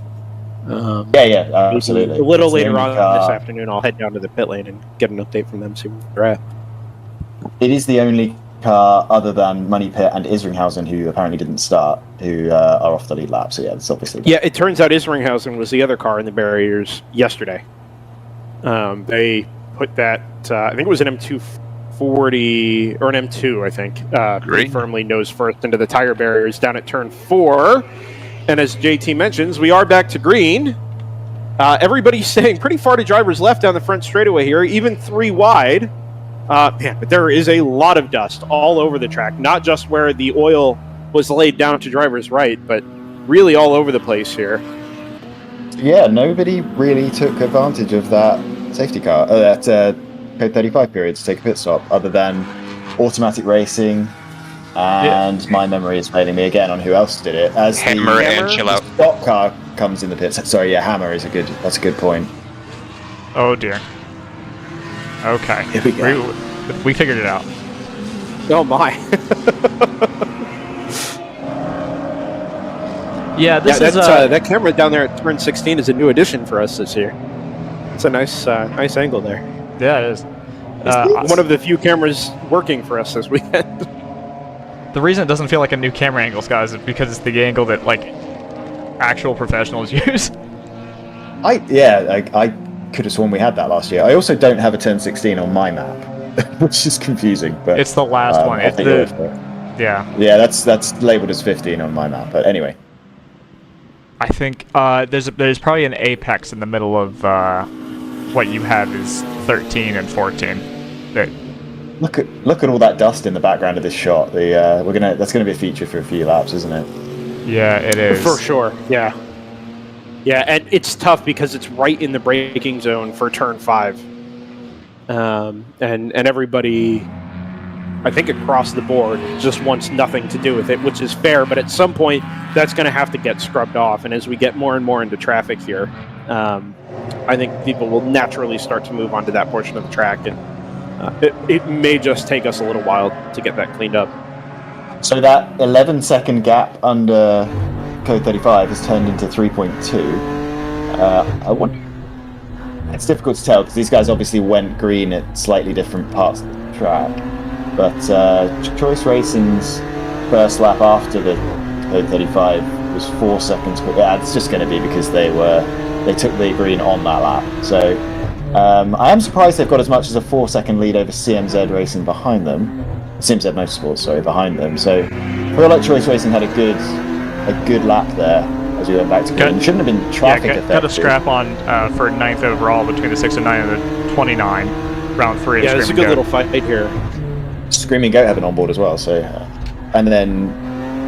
absolutely. A little later on this afternoon, I'll head down to the pit lane and get an update from them, see where they're at. It is the only car other than Money Pit and Isringhausen who apparently didn't start, who are off the lead lap. So yeah, it's obviously. Yeah, it turns out Isringhausen was the other car in the barriers yesterday. They put that, I think it was an M240 or an M2, I think, pretty firmly nose first into the tire barriers down at turn 4. And as JT mentions, we are back to green. Everybody's staying pretty far to drivers left down the front straightaway here, even 3 wide. But there is a lot of dust all over the track, not just where the oil was laid down to drivers right, but really all over the place here. Yeah, nobody really took advantage of that safety car, that code 35 period to take a pit stop, other than Automatic Racing, and my memory is failing me again on who else did it. As Hammer and Chill Out. The stop car comes in the pits. Sorry, yeah, Hammer is that's a good point. Oh dear. Okay. Here we go. We figured it out. Oh my. Yeah, that camera down there at turn 16 is a new addition for us this year. It's a nice angle there. Yeah, it is. One of the few cameras working for us this weekend. The reason it doesn't feel like a new camera angle, guys, is because it's the angle that actual professionals use. I could have sworn we had that last year. I also don't have a turn 16 on my map, which is confusing. But it's the last one. It's yeah, that's labeled as 15 on my map. But anyway, I think there's probably an apex in the middle of what you have is 13 and 14. That look at all that dust in the background of this shot. That's gonna be a feature for a few laps, isn't it? Yeah, it is for sure. Yeah. Yeah, and it's tough because it's right in the braking zone for turn 5. And everybody, I think across the board, just wants nothing to do with it, which is fair, but at some point, that's going to have to get scrubbed off. And as we get more and more into traffic here, I think people will naturally start to move onto that portion of the track, and it may just take us a little while to get that cleaned up. So that 11-second gap under code 35 has turned into 3.2. It's difficult to tell because these guys obviously went green at slightly different parts of the track. But Choice Racing's first lap after the code 35 was 4 seconds. Yeah, it's just going to be because they took the green on that lap. So I am surprised they've got as much as a 4-second lead over CMZ Racing behind them. CMZ Motorsports, sorry, behind them. So I feel like Choice Racing had a good lap there as we went back to green. Shouldn't have been traffic effective. Got a scrap on for 9th overall between the 6 and 9 and the 29, round 3. Yeah, it's a good little fight here. Screaming Goat have an onboard as well. So, and then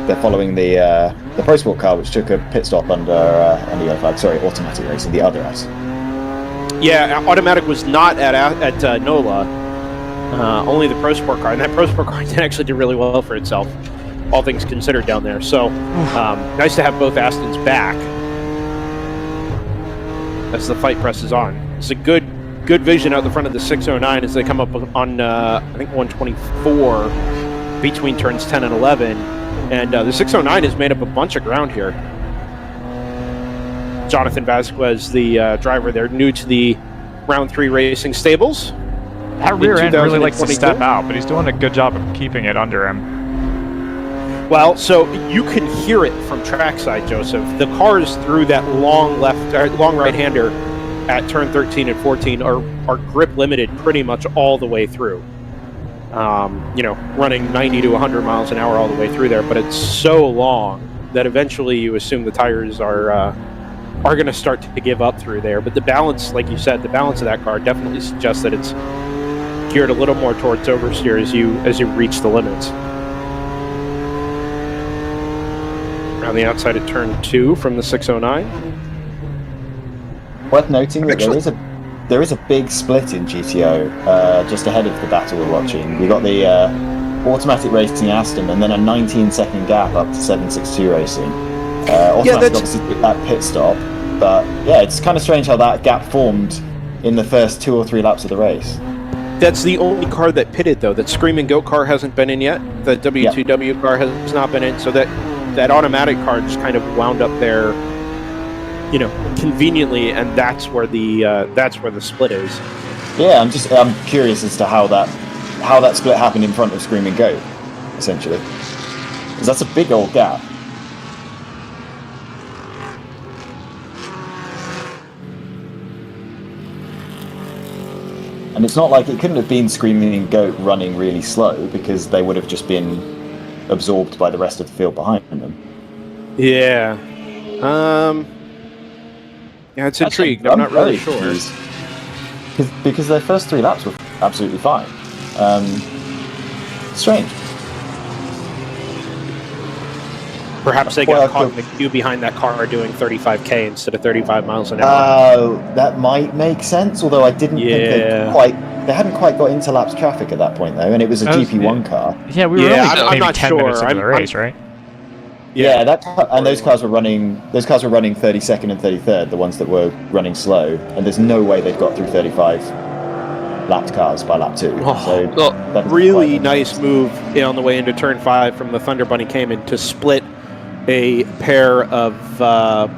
they're following the Pro Sport car, which took a pit stop under yellow flag. Sorry, Automatic Racing, the other S. Yeah, Automatic was not at NOLA. Only the Pro Sport car, and that Pro Sport car did actually do really well for itself. all things considered down there. So nice to have both Astons back as the fight presses on. It's a good vision out the front of the 609 as they come up on I think 124 between turns 10 and 11, and the 609 has made up a bunch of ground here. Jonathan Vasquez, the driver there, new to the Round 3 Racing stables. That rear end really likes to step out, but he's doing a good job of keeping it under him. Well, so you can hear it from trackside, Joseph. The cars through that long right-hander at turn 13 and 14 are grip limited pretty much all the way through. Running 90 to 100 miles an hour all the way through there, but it's so long that eventually you assume the tires are going to start to give up through there. But the balance, like you said, the balance of that car definitely suggests that it's geared a little more towards oversteer as you reach the limits. Around the outside at turn 2 from the 609. Worth noting that there is a big split in GTO just ahead of the battle we're watching. We've got the automatic racing Aston and then a 19-second gap up to 762 racing. Automatic obviously at pit stop, but yeah, it's kind of strange how that gap formed in the first 2 or 3 laps of the race. That's the only car that pitted, though. That Screaming Goat car hasn't been in yet. The W2W car has not been in, so that automatic car just kind of wound up there, conveniently, and that's where the split is. Yeah, I'm curious as to how that split happened in front of Screaming Goat, essentially, because that's a big old gap. And it's not like it couldn't have been Screaming Goat running really slow, because they would have just been absorbed by the rest of the field behind them. Yeah. Yeah, it's intrigued. I'm not really sure. Because their first 3 laps were absolutely fine. Strange. Perhaps they got caught in the queue behind that car doing 35k instead of 35 miles an hour. That might make sense, although I didn't think they hadn't quite got into laps traffic at that point, though, and it was a GP1 car. Yeah, we were only maybe 10 minutes into the race, right? Yeah, those cars were running 32nd and 33rd, the ones that were running slow, and there's no way they've got through 35 lapped cars by lap 2. So really nice move on the way into turn 5 from the Thunder Bunny Cayman to split a pair of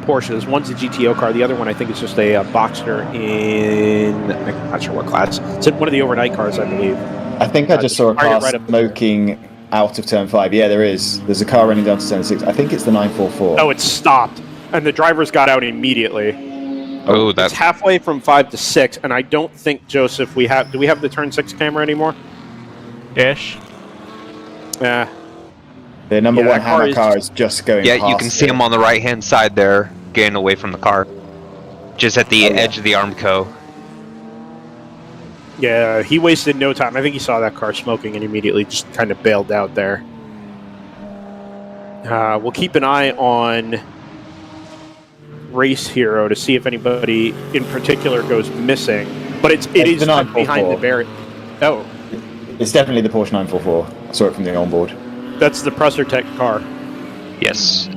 Porsches. One's a GTO car, the other one I think is just a Boxster in, I'm not sure what class. It's one of the overnight cars, I believe. I think I just saw a car smoking out of turn 5. Yeah, there is. There's a car running down to turn 6. I think it's the 944. Oh, it stopped, and the drivers got out immediately. Oh, that's it's halfway from 5 to 6, and I don't think, Joseph, do we have the turn 6 camera anymore? Ish. Yeah. The number 1 Hammer car is just going past. Yeah, you can see him on the right-hand side there, getting away from the car. Just at the edge of the Armco. Yeah, he wasted no time. I think he saw that car smoking and immediately just kind of bailed out there. We'll keep an eye on Race Hero to see if anybody in particular goes missing. But it is tucked behind the barrier. Oh. It's definitely the Porsche 944. I saw it from the onboard. That's the Presser-Tech car. Yes.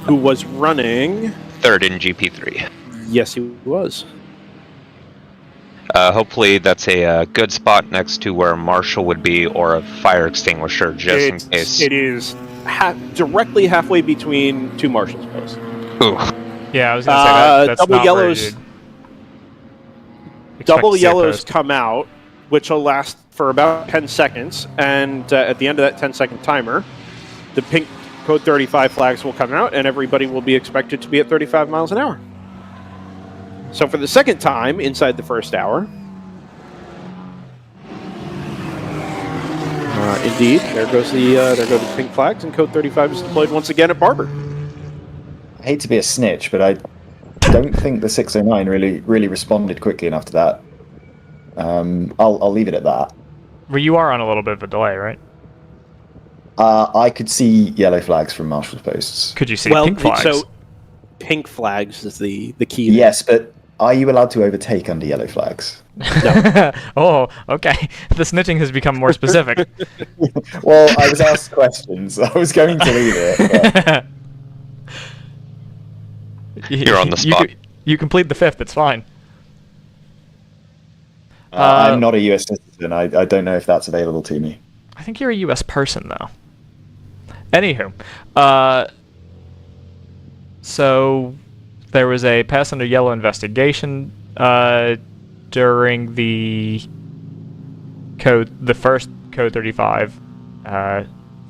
Who was running 3rd in GP3. Yes, he was. Hopefully that's a good spot next to where Marshall would be, or a fire extinguisher, just in case. It is directly halfway between 2 Marshall's posts. Ooh. Yeah, I was going to say that's double not yellows. Double yellows come out, which will last for about 10 seconds, and at the end of that 10-second timer, the pink code 35 flags will come out, and everybody will be expected to be at 35 miles an hour. So for the second time inside the first hour, indeed, there go the pink flags, and code 35 is deployed once again at Barber. I hate to be a snitch, but I don't think the 609 really responded quickly enough to that. I'll leave it at that. Well, you are on a little bit of a delay, right? I could see yellow flags from Marshall's posts. Could you see pink flags? So pink flags is the key. Yes, but Are you allowed to overtake under yellow flags? Oh, okay. The snitching has become more specific. Well, I was asked questions. I was going to leave it. But... You're on the spot. You complete the fifth. It's fine. I'm not a US citizen. I don't know if that's available to me. I think you're a U.S. person, though. Anywho, so there was a pass under yellow investigation during the first code 35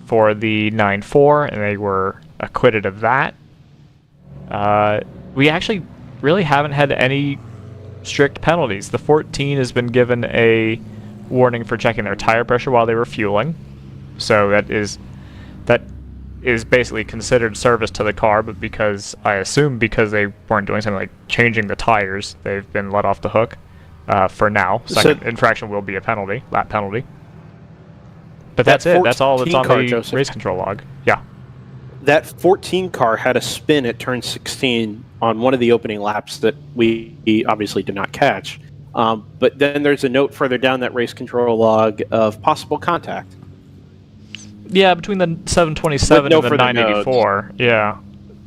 for the 9-4, and they were acquitted of that. We actually really haven't had any strict penalties. The 14 has been given a warning for checking their tire pressure while they were fueling, so that is basically considered service to the car, but I assume because they weren't doing something like changing the tires, they've been let off the hook for now. Second infraction will be a penalty, lap penalty. But that's it. That's all that's on the race control log. Yeah. That 14 car had a spin at turn 16 on one of the opening laps that we obviously did not catch. But then there's a note further down that race control log of possible contact. Yeah, between the 727 and the 984. notes. Yeah.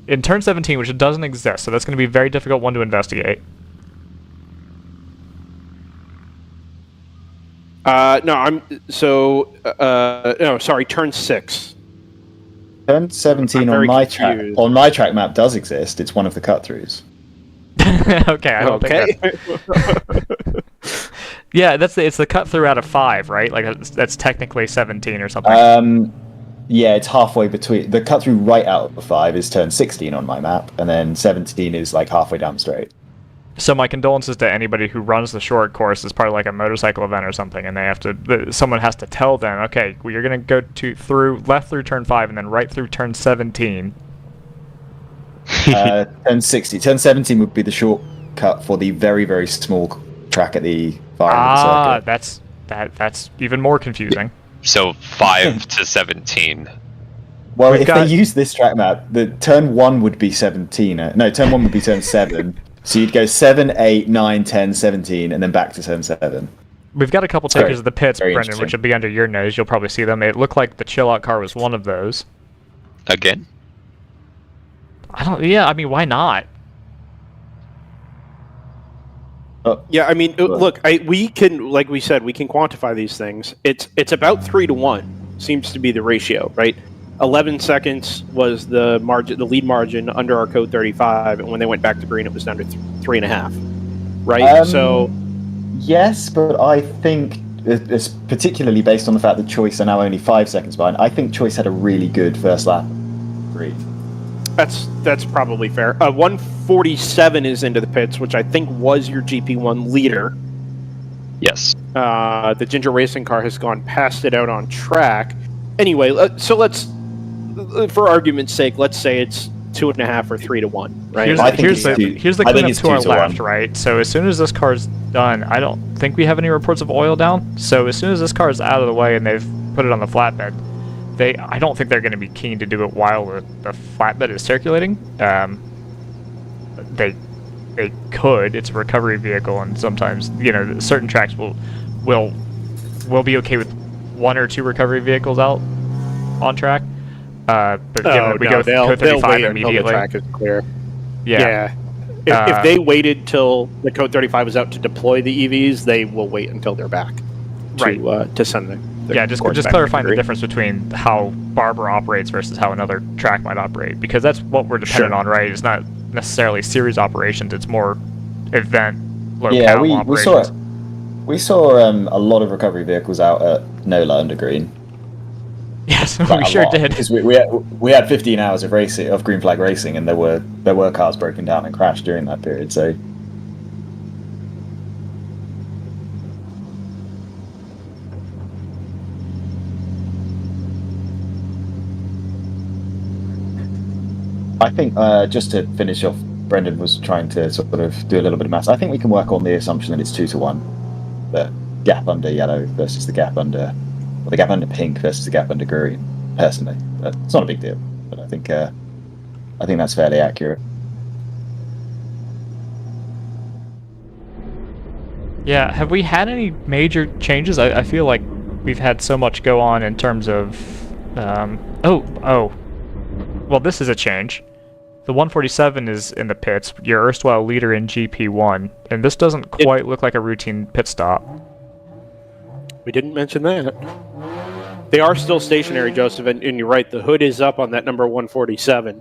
In turn 17, which it doesn't exist, so that's going to be a very difficult one to investigate. No, sorry, turn 6. Turn 17 on my track map does exist. It's one of the cut-throughs. Okay, I don't think that's... Yeah, it's the cut through out of 5, right? Like that's technically 17 or something. Yeah, it's halfway between. The cut through right out of 5 is turn 16 on my map, and then 17 is like halfway down straight. So my condolences to anybody who runs the short course as part of like a motorcycle event or something, and they have to. Someone has to tell them, okay, well, you're gonna go left through turn 5 and then right through turn 17. Turn 60. Turn 17 would be the shortcut for the very, very small track at the far end of the circuit. That's even more confusing. So 5 to 17. Well, if they use this track map, the turn 1 would be 17. No, turn 1 would be turn 7. So you'd go 7, 8, 9, 10, 17, and then back to turn 7. We've got a couple takers of the pits, Brendan, which will be under your nose. You'll probably see them. It looked like the chill out car was one of those. Again? I mean, why not? Yeah, I mean, look, we can, like we said, we can quantify these things. It's about 3 to 1 seems to be the ratio, right? 11 seconds was the lead margin under our code 35, and when they went back to green, it was down to 3.5, right? So, yes, but I think it's particularly based on the fact that Choice are now only 5 seconds behind. I think Choice had a really good first lap. Green. That's probably fair. 147 is into the pits, which I think was your GP1 leader. Yes. The Ginger Racing car has gone past it out on track. Anyway, so let's, for argument's sake, let's say it's 2.5 or 3 to 1, right? Here's the cleanup to our left, right? So as soon as this car's done, I don't think we have any reports of oil down. So as soon as this car's out of the way and they've put it on the flatbed, I don't think they're going to be keen to do it while the flatbed is circulating. They could. It's a recovery vehicle, and sometimes certain tracks will be okay with 1 or 2 recovery vehicles out on track. But we go code 35 immediately. Until the track is clear. Yeah. If they waited till the code 35 is out to deploy the EVs, they will wait until they're back to send them. Just clarifying the difference between how Barber operates versus how another track might operate, because that's what we're dependent on, right? It's not necessarily series operations; it's more event locale operations. We saw a lot of recovery vehicles out at NOLA under green. Yes, we sure did. Because we had 15 hours of racing, of green flag racing, and there were cars broken down and crashed during that period. So. I think, just to finish off, Brendan was trying to sort of do a little bit of maths. I think we can work on the assumption that it's 2 to 1. The gap under yellow versus the gap under pink versus the gap under green, personally. But it's not a big deal, but I think that's fairly accurate. Yeah, have we had any major changes? I feel like we've had so much go on in terms of... Well, this is a change. The 147 is in the pits, your erstwhile leader in GP1, and this doesn't quite look like a routine pit stop. We didn't mention that. They are still stationary, Joseph, and you're right, the hood is up on that number 147.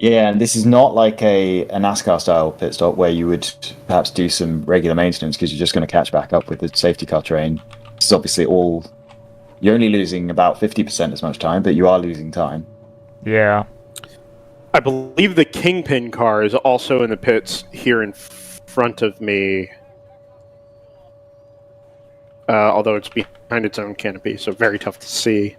Yeah, and this is not like a NASCAR-style pit stop where you would perhaps do some regular maintenance because you're just going to catch back up with the safety car train. This is obviously all... You're only losing about 50% as much time, but you are losing time. Yeah. I believe the Kingpin car is also in the pits here in front of me. Although it's behind its own canopy, so very tough to see.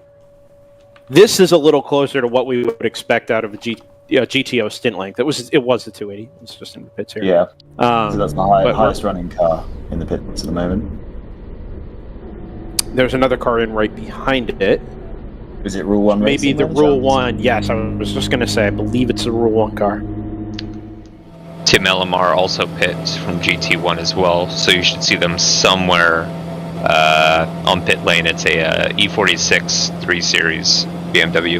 This is a little closer to what we would expect out of a GTO stint length. It was the 280. It's just in the pits here. Yeah. So that's the highest running car in the pits at the moment. There's another car in right behind it. Is it Rule 1 Maybe racing? the Rule 1. Yes, I was just going to say, I believe it's the Rule 1 car. Tim Elamar also pits from GT1 as well, so you should see them somewhere on pit lane. It's a E46 3 Series BMW,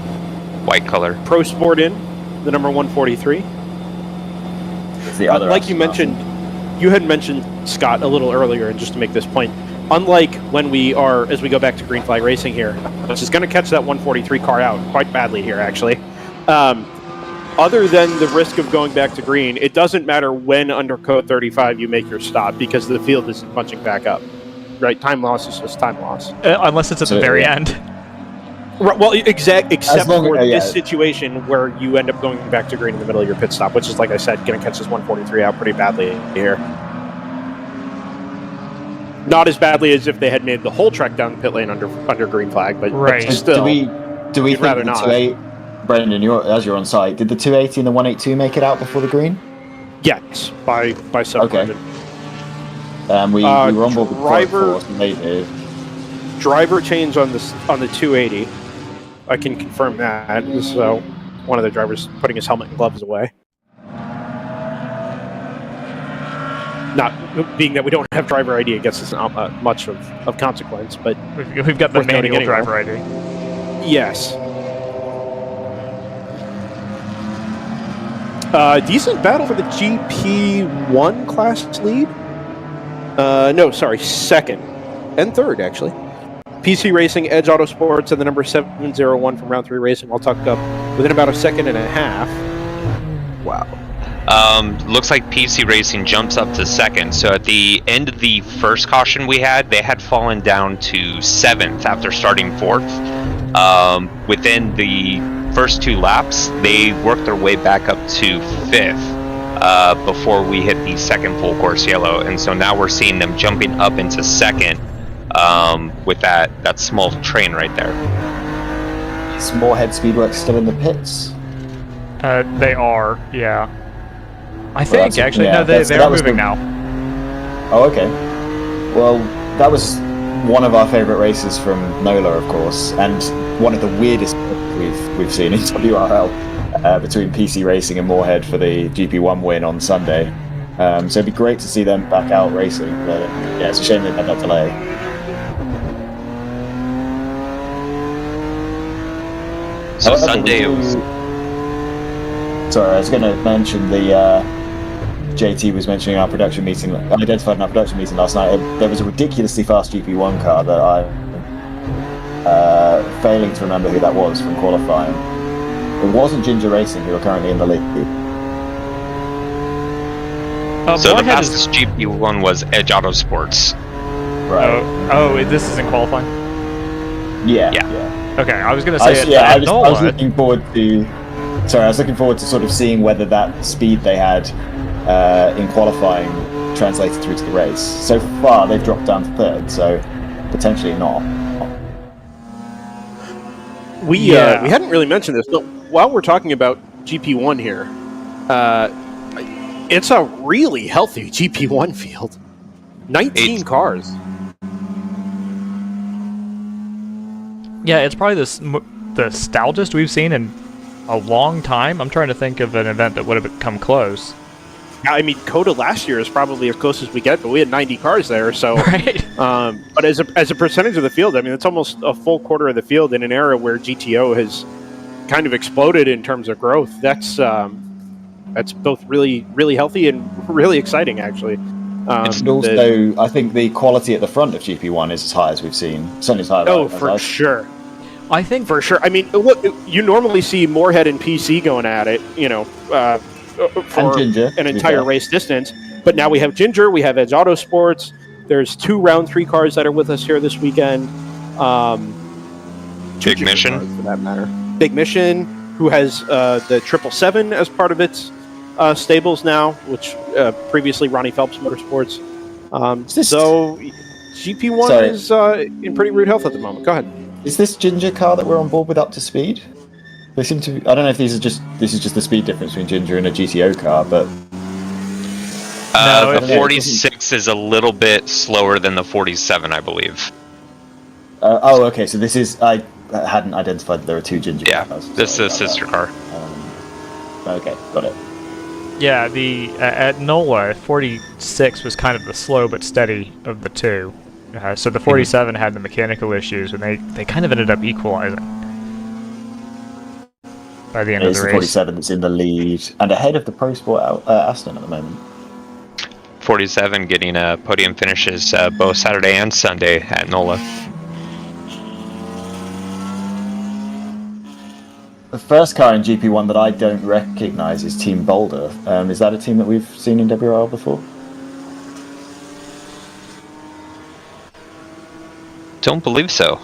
white color. Pro Sport in, the number 143. It's the other like you mentioned, you had mentioned, Scott, a little earlier, and just to make this point, unlike when as we go back to Green Flag Racing here, which is going to catch that 143 car out quite badly here, actually. Other than the risk of going back to green, it doesn't matter when under code 35 you make your stop because the field is punching back up. Right? Time loss is just time loss. Unless it's at the very end. Right, well, except for yeah. this situation where you end up going back to green in the middle of your pit stop, which is, like I said, going to catch this 143 out pretty badly here. Not as badly as if they had made the whole trek down the pit lane under green flag, but still. Do we think rather the not. 280, Brendan, as you're on site, did the 280 and the 182 make it out before the green? Yes, by some margin. We were on board with driver, later. Driver change on the 280. I can confirm that. So one of the drivers putting his helmet and gloves away. Not being that we don't have driver ID, I guess it's not much of consequence, but we've got the manual driver ID. Yes. Decent battle for the GP1 class lead. No, sorry, second and third actually. PC Racing, Edge Autosports, and the number 701 from Round 3 Racing all tucked up within about a second and a half. Wow. Looks like PC Racing jumps up to second. So at the end of the first caution we had, they had fallen down to 7th after starting 4th. Within the first 2 laps, they worked their way back up to 5th before we hit the second full course yellow. And so now we're seeing them jumping up into second with that small train right there. Is Moorhead Speedworks still in the pits? They are, yeah. I think, actually, no, they are moving now. Oh, okay. Well, that was one of our favourite races from NOLA, of course, and one of the weirdest we've seen in WRL between PC Racing and Moorhead for the GP1 win on Sunday. So it'd be great to see them back out racing, but yeah, it's a shame they've had that delay. So Sunday it was... Sorry, I was going to mention the JT was mentioning our production meeting. I identified in our production meeting last night. There was a ridiculously fast GP1 car that I'm failing to remember who that was from qualifying. It wasn't Ginger Racing, who are currently in the lead. So the fastest GP1 was Edge Autosports. Right. Oh, this is in qualifying? Yeah. Okay, I was going to say I was looking forward to... Sorry, I was looking forward to sort of seeing whether that speed they had in qualifying translated through to the race. So far, they've dropped down to 3rd, so potentially not. We hadn't really mentioned this, but while we're talking about GP1 here, it's a really healthy GP1 field. 19 cars. Yeah, it's probably the stoutest we've seen in a long time. I'm trying to think of an event that would have come close. Yeah, I mean, Coda last year is probably as close as we get, but we had 90 cars there. So, Right. But as a percentage of the field, I mean, it's almost a full quarter of the field in an era where GTO has kind of exploded in terms of growth. That's both really, really healthy and really exciting, actually. And also, I think the quality at the front of GP1 is as high as we've seen. Certainly as high as for sure. I think for sure. I mean, look, you normally see Moorhead and PC going at it, for an entire race distance. But now we have Ginger, we have Edge Autosports. There's 2 round 3 cars that are with us here this weekend. Big Mission, cars, for that matter. Big Mission, who has the 777 as part of its stables now, which previously Ronnie Phelps Motorsports. So GP1 is in pretty rude health at the moment. Go ahead. Is this Ginger car that we're on board with up to speed? They seem to. I don't know if this is just the speed difference between Ginger and a GTO car, but the 46 is a little bit slower than the 47, I believe. Okay. So this is. I hadn't identified that there were 2 Ginger cars. This is a sister car. Okay, got it. Yeah, at NOLA, 46 was kind of the slow but steady of the 2. So the 47 had the mechanical issues, and they kind of ended up equalizing by the end of the race. It's the 47 that's in the lead and ahead of the Pro Sport Aston at the moment. 47 getting podium finishes both Saturday and Sunday at NOLA. The first car in GP1 that I don't recognise is Team Boulder. Is that a team that we've seen in WRL before? Don't believe so.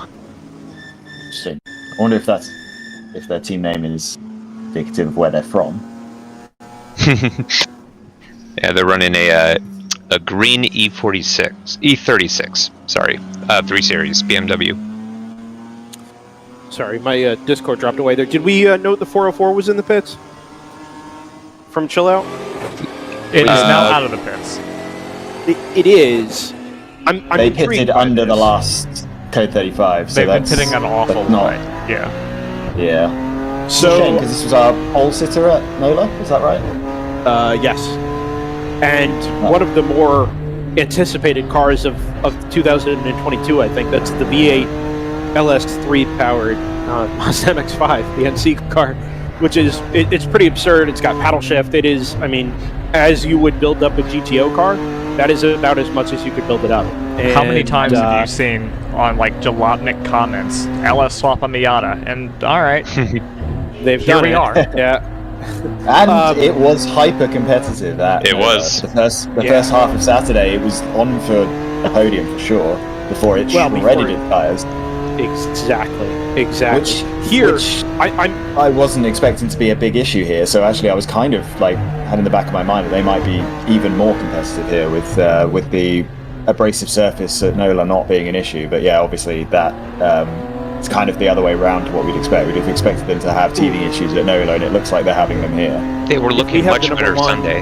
Interesting. I wonder if their team name is indicative of where they're from. Yeah, they're running a green E36, sorry, 3 Series BMW. Sorry, my Discord dropped away there. Did we note the 404 was in the pits from Chill Out? It is now out of the pits. It is. They pitted under the last Code 35. They've been pitting an awful lot. Yeah. Yeah. So because this was our pole sitter at NOLA, is that right? Yes. And one of the more anticipated cars of 2022, I think, that's the V8 LS3 powered Mazda MX-5, the NC car, which is it's pretty absurd. It's got paddle shift. It is, I mean, as you would build up a GTO car, that is about as much as you could build it up. And, how many times have you seen on like Jalopnik comments, LS swap on Miata, and all right, they've here done we it. are. Yeah. And it was hyper competitive. It was the first half of Saturday. It was on for a podium for sure before it shredded its tires. Exactly. Which I wasn't expecting to be a big issue here. So actually, I was kind of like had in the back of my mind that they might be even more competitive here with the abrasive surface at NOLA not being an issue. But yeah, obviously that it's kind of the other way around to what we'd expect. We'd have expected them to have teething issues at NOLA, and it looks like they're having them here. They were looking much better Sunday.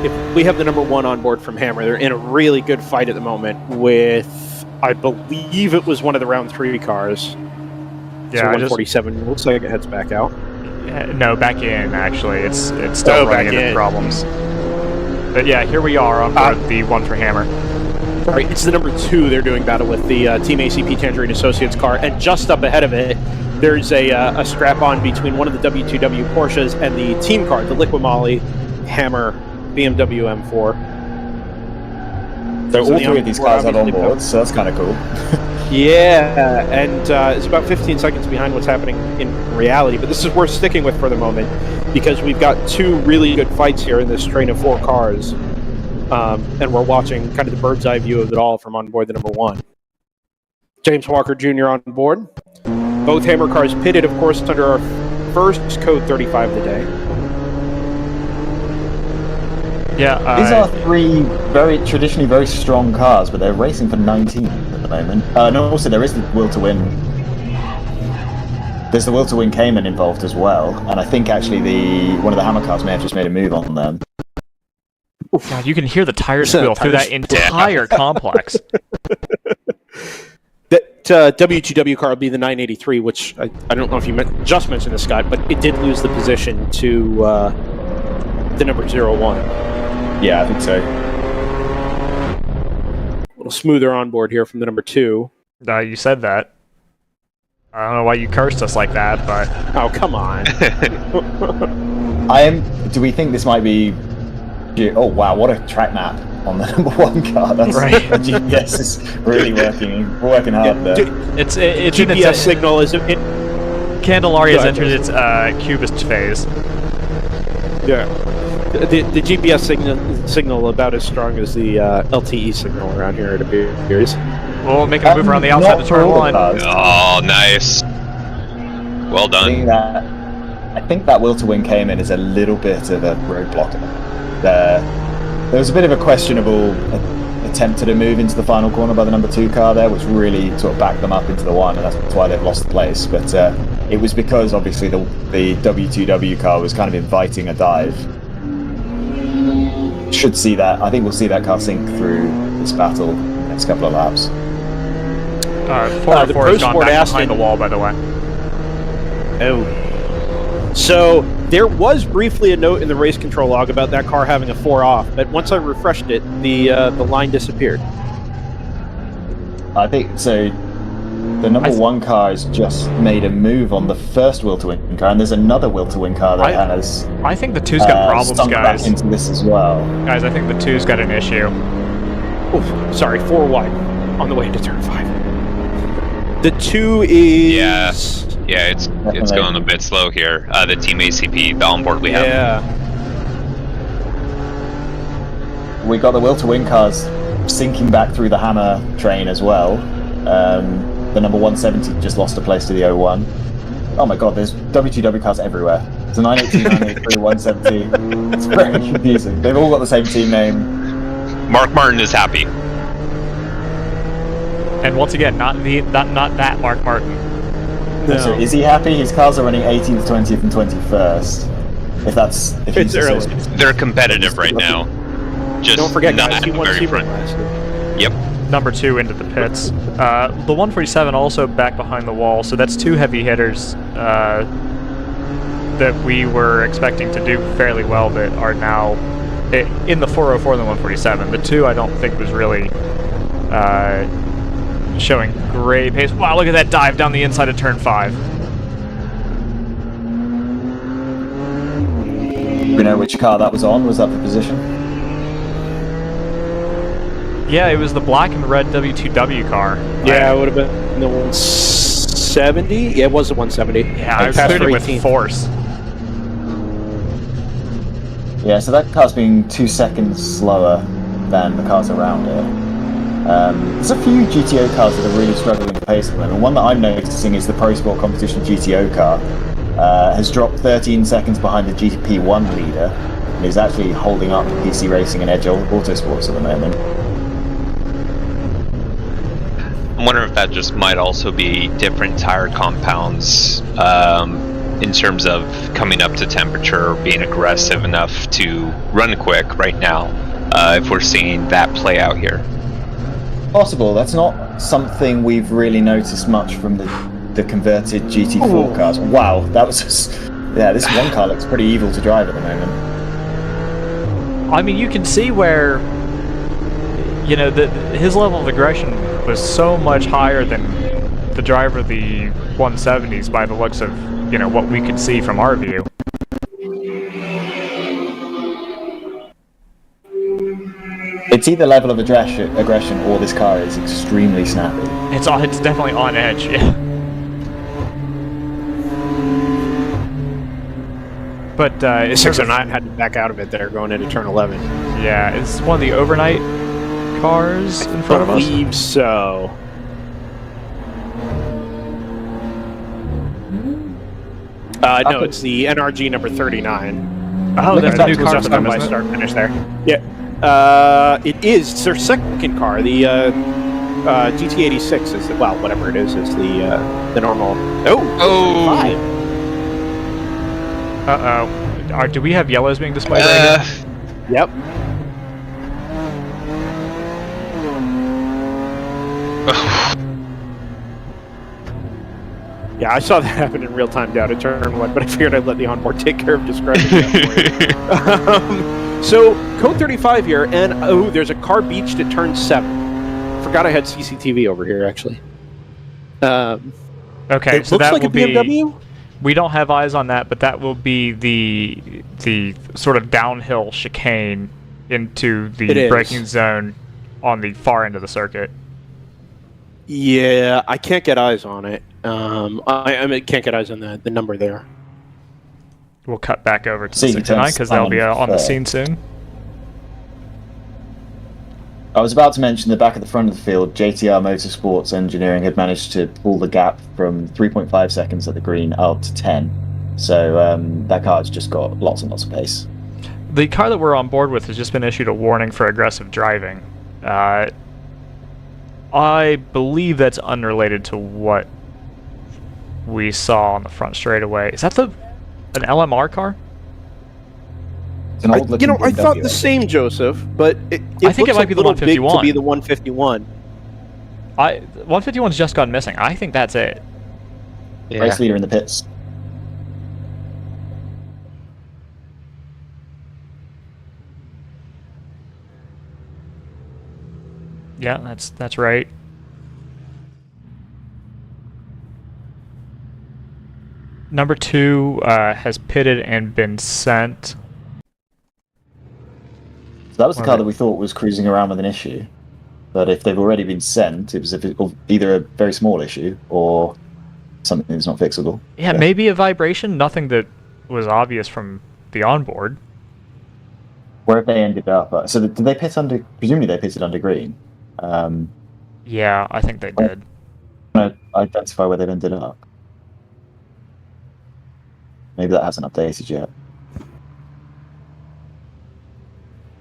If we have the number 1 on board from Hammer, they're in a really good fight at the moment with, I believe it was one of the round 3 cars. Yeah, so 147 looks like it heads back out. No, back in actually. It's still running into problems. But yeah, here we are on board the 1 for Hammer. Right, it's the number 2 they're doing battle with, the Team ACP Tangerine Associates car, and just up ahead of it, there's a strap-on between one of the W2W Porsches and the team car, the Liqui Moly Hammer BMW M4. So all 3 of these cars are on board, so that's kind of cool. Yeah, and it's about 15 seconds behind what's happening in reality, but this is worth sticking with for the moment, because we've got 2 really good fights here in this train of 4 cars. And we're watching kind of the bird's eye view of it all from on board the number 1. James Walker Jr. on board. Both Hammer cars pitted, of course, under our first Code 35 of the day. Yeah, these are 3 traditionally very strong cars, but they're racing for 19 at the moment. And also there is the will to win. There's the will to win Cayman involved as well, and I think actually one of the Hammer cars may have just made a move on them. God, you can hear the tire squeal through that entire complex. That W2W car will be the 983, which I don't know if you just mentioned this, Scott, but it did lose the position to the number 01. Yeah, I think so. A little smoother on board here from the number 2. You said that. I don't know why you cursed us like that, but... Oh, come on. Do we think this might be... Oh, wow, what a track map on the number 1 car. That's right. GPS is really working hard there. It's GPS signal is... Candelaria has entered its cubist phase. Yeah. The GPS signal about as strong as the LTE signal around here, it appears. We'll make a move around the outside of turn 1. Oh, nice. Well done. I think that will to win came in as a little bit of a roadblock. There was a bit of a questionable attempt to move into the final corner by the number 2 car there, which really sort of backed them up into the 1, and that's why they've lost the place. But it was because obviously the W2W car was kind of inviting a dive. Should see that. I think we'll see that car sink through this battle in the next couple of laps. 404 has gone back behind the wall, by the way. Oh. So there was briefly a note in the race control log about that car having a 4 off, but once I refreshed it, the line disappeared. I think so. The number 1 car has just made a move on the first will to win car, and there's another will to win car that has. I think the 2's got problems, guys. Back into this as well. Guys, I think the 2's got an issue. Oof, sorry, 4 wide on the way into turn 5. The 2 is. Yeah, it's going a bit slow here. The Team ACP, the onboard we have. Yeah. We got the will to win cars sinking back through the hammer train as well. The number 170 just lost a place to the 01. Oh my god, there's W2W cars everywhere. It's a 918, 983, 170. It's very confusing. They've all got the same team name. Mark Martin is happy. And once again, not that Mark Martin. No. So is he happy? His cars are running 18th, 20th, and 21st. If it's early. They're competitive right now. Just don't forget, not guys, he won front. last year. Yep. Number 2 into the pits. The 147 also back behind the wall, so that's 2 heavy hitters that we were expecting to do fairly well that are now in the 404 and the 147. The 2 I don't think was really showing great pace. Wow, look at that dive down the inside of turn 5. We know which car that was on? Was that the position? Yeah, it was the black and red W2W car. Yeah, it would have been the 170. Yeah, it was the 170. Yeah, I was shooting with force. Yeah, so that car's being 2 seconds slower than the cars around it. There's a few GTO cars that are really struggling to pace at the moment. One that I'm noticing is the Pro Sport Competition GTO car. Has dropped 13 seconds behind the GP1 leader and is actually holding up PC Racing and Edge Autosports at the moment. I'm wondering if that just might also be different tire compounds in terms of coming up to temperature, being aggressive enough to run quick right now, if we're seeing that play out here. Possible. That's not something we've really noticed much from the converted GT4 cars. Wow, that was just... Yeah, this one car looks pretty evil to drive at the moment. I mean, you can see where, you know, his level of aggression was so much higher than the driver of the 170s by the looks of, you know, what we could see from our view. It's either level of aggression or this car is extremely snappy. It's definitely on edge, yeah. But 609 had to back out of it there going into turn 11. Yeah, it's one of the overnight cars in front of us. I believe so. No, it's the NRG number 39. Oh, that's a new car just for them, by isn't start it? finish there. Yeah. It is. It's their second car. The GT86 is well, whatever it is the normal. Oh. 5. Uh-oh. Do we have yellows being displayed right here? Yep. Yeah, I saw that happen in real time down at turn 1, but I figured I'd let the onboard take care of describing that for you. So, code 35 here, and there's a car beached at turn 7. Forgot I had CCTV over here, actually. Okay, it so looks that like will a BMW? We don't have eyes on that, but that will be the sort of downhill chicane into the braking zone on the far end of the circuit. Yeah, I can't get eyes on it. I can't get eyes on the number there. We'll cut back over to the 69 because they'll be on the scene soon. I was about to mention that back at the front of the field, JTR Motorsports Engineering had managed to pull the gap from 3.5 seconds at the green up to 10. So that car's just got lots and lots of pace. The car that we're on board with has just been issued a warning for aggressive driving. I believe that's unrelated to what we saw on the front straightaway. Is that an LMR car? I thought the same, Joseph, but I think it might be the 151. To be the 151. 151's just gone missing. I think that's it. Yeah. Race leader in the pits. Yeah, that's right. Number 2 has pitted and been sent. So that was the car that we thought was cruising around with an issue. But if they've already been sent, it was either a very small issue or something that's not fixable. Yeah, maybe a vibration. Nothing that was obvious from the onboard. Where have they ended up? So did they pit under... Presumably they pitted under green. Yeah, I think they did. I want to identify where they've ended up. Maybe that hasn't updated yet.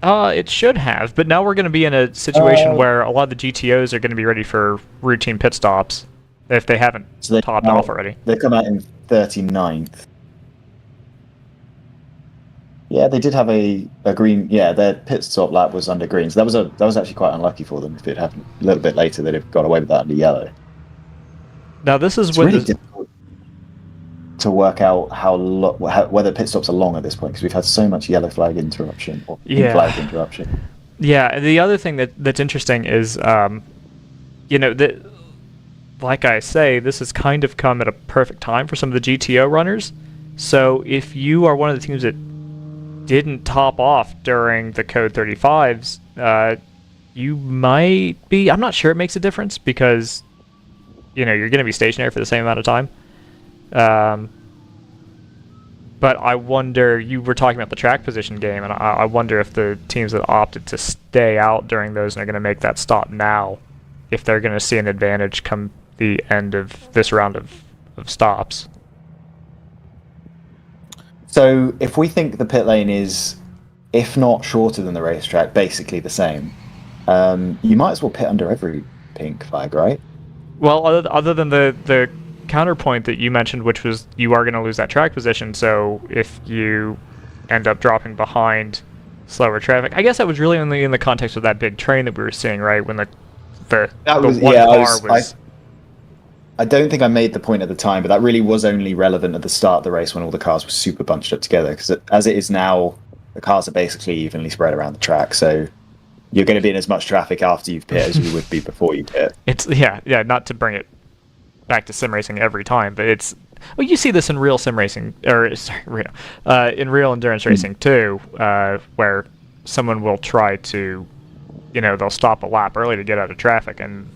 It should have, but now we're going to be in a situation where a lot of the GTOs are going to be ready for routine pit stops if they haven't topped off already. They come out in 39th. Yeah, they did have a green. Yeah, their pit stop lap was under green, so that was actually quite unlucky for them. If it happened a little bit later, they'd have got away with that under yellow. Now this is really difficult to work out whether pit stops are long at this point because we've had so much yellow flag interruption or green flag interruption. Yeah, the other thing that's interesting is, that, like I say, this has kind of come at a perfect time for some of the GTO runners. So if you are one of the teams that didn't top off during the Code 35s, you might be... I'm not sure it makes a difference because, you're going to be stationary for the same amount of time. But I wonder, you were talking about the track position game, and I wonder if the teams that opted to stay out during those and are going to make that stop now, if they're going to see an advantage come the end of this round of stops. So if we think the pit lane is, if not shorter than the racetrack, basically the same, you might as well pit under every pink flag, right? Well, other than the counterpoint that you mentioned, which was you are going to lose that track position, so if you end up dropping behind slower traffic, I guess that was really only in the context of that big train that we were seeing, right? When the one car was... I don't think I made the point at the time, but that really was only relevant at the start of the race when all the cars were super bunched up together, because as it is now, the cars are basically evenly spread around the track, so you're going to be in as much traffic after you've pit as you would be before you pit. It's yeah, not to bring it back to sim racing every time, but it's... Well, you see this in real sim racing, or sorry, in real endurance racing too, where someone will try to, they'll stop a lap early to get out of traffic, and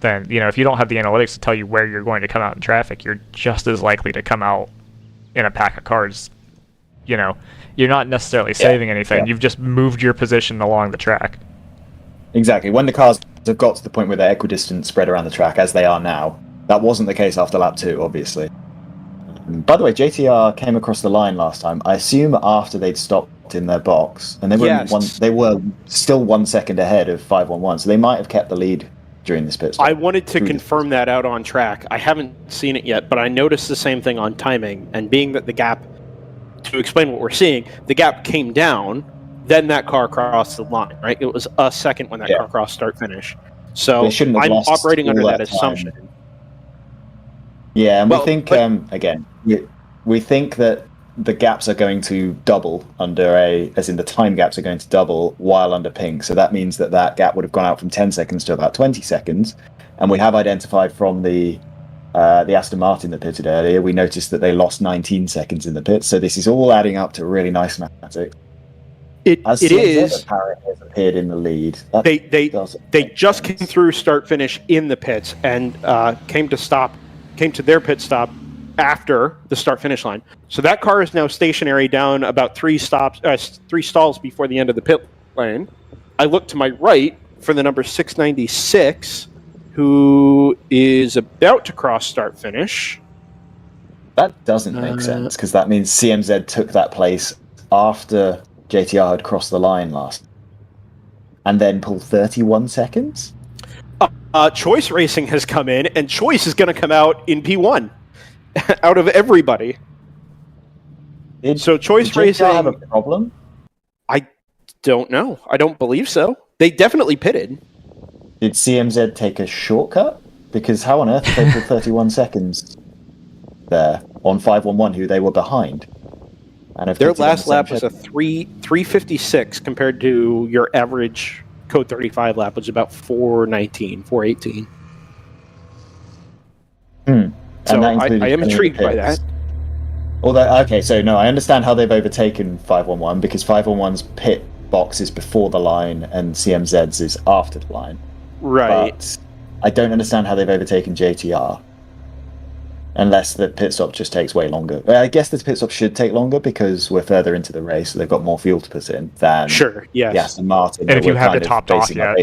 then, if you don't have the analytics to tell you where you're going to come out in traffic, you're just as likely to come out in a pack of cars. You're not necessarily saving anything. Yeah. You've just moved your position along the track. Exactly. When the cars have got to the point where they're equidistant spread around the track, as they are now, that wasn't the case after lap 2, obviously. By the way, JTR came across the line last time, I assume after they'd stopped in their box, and they were still 1 second ahead of 511, so they might have kept the lead during this pit stop. I wanted to confirm that out on track. I haven't seen it yet, but I noticed the same thing on timing, and being that the gap, to explain what we're seeing, the gap came down, then that car crossed the line, right? It was a second when that car crossed start-finish. So I'm operating under that assumption. Yeah, and we think, again, we think that the gaps are going to double as in the time gaps are going to double while under pink. So that means that gap would have gone out from 10 seconds to about 20 seconds. And we have identified from the Aston Martin that pitted earlier, we noticed that they lost 19 seconds in the pit. So this is all adding up to really nice mathematics. It is. Apparently has appeared in the lead. They just came through start finish in the pits and came to their pit stop after the start finish line. So that car is now stationary down about 3 stalls before the end of the pit lane. I look to my right for the number 696, who is about to cross start finish. That doesn't make sense, because that means CMZ took that place after JTR had crossed the line last, and then pulled 31 seconds. Choice Racing has come in, and Choice is going to come out in P1 out of everybody. So Choice Racing have a problem? I don't know. I don't believe so. They definitely pitted. Did CMZ take a shortcut? Because how on earth did they pull 31 seconds there on 511, who they were behind? And their last lap was a 356 compared to your average Code 35 lap, which is about 419, 418. So I am intrigued by that. Okay, so no, I understand how they've overtaken 511, because 511's pit box is before the line and CMZ's is after the line. Right. But I don't understand how they've overtaken JTR. Unless the pit stop just takes way longer. I guess the pit stop should take longer because we're further into the race, so they've got more fuel to put in than the Aston Martin. And if you have it topped off yet.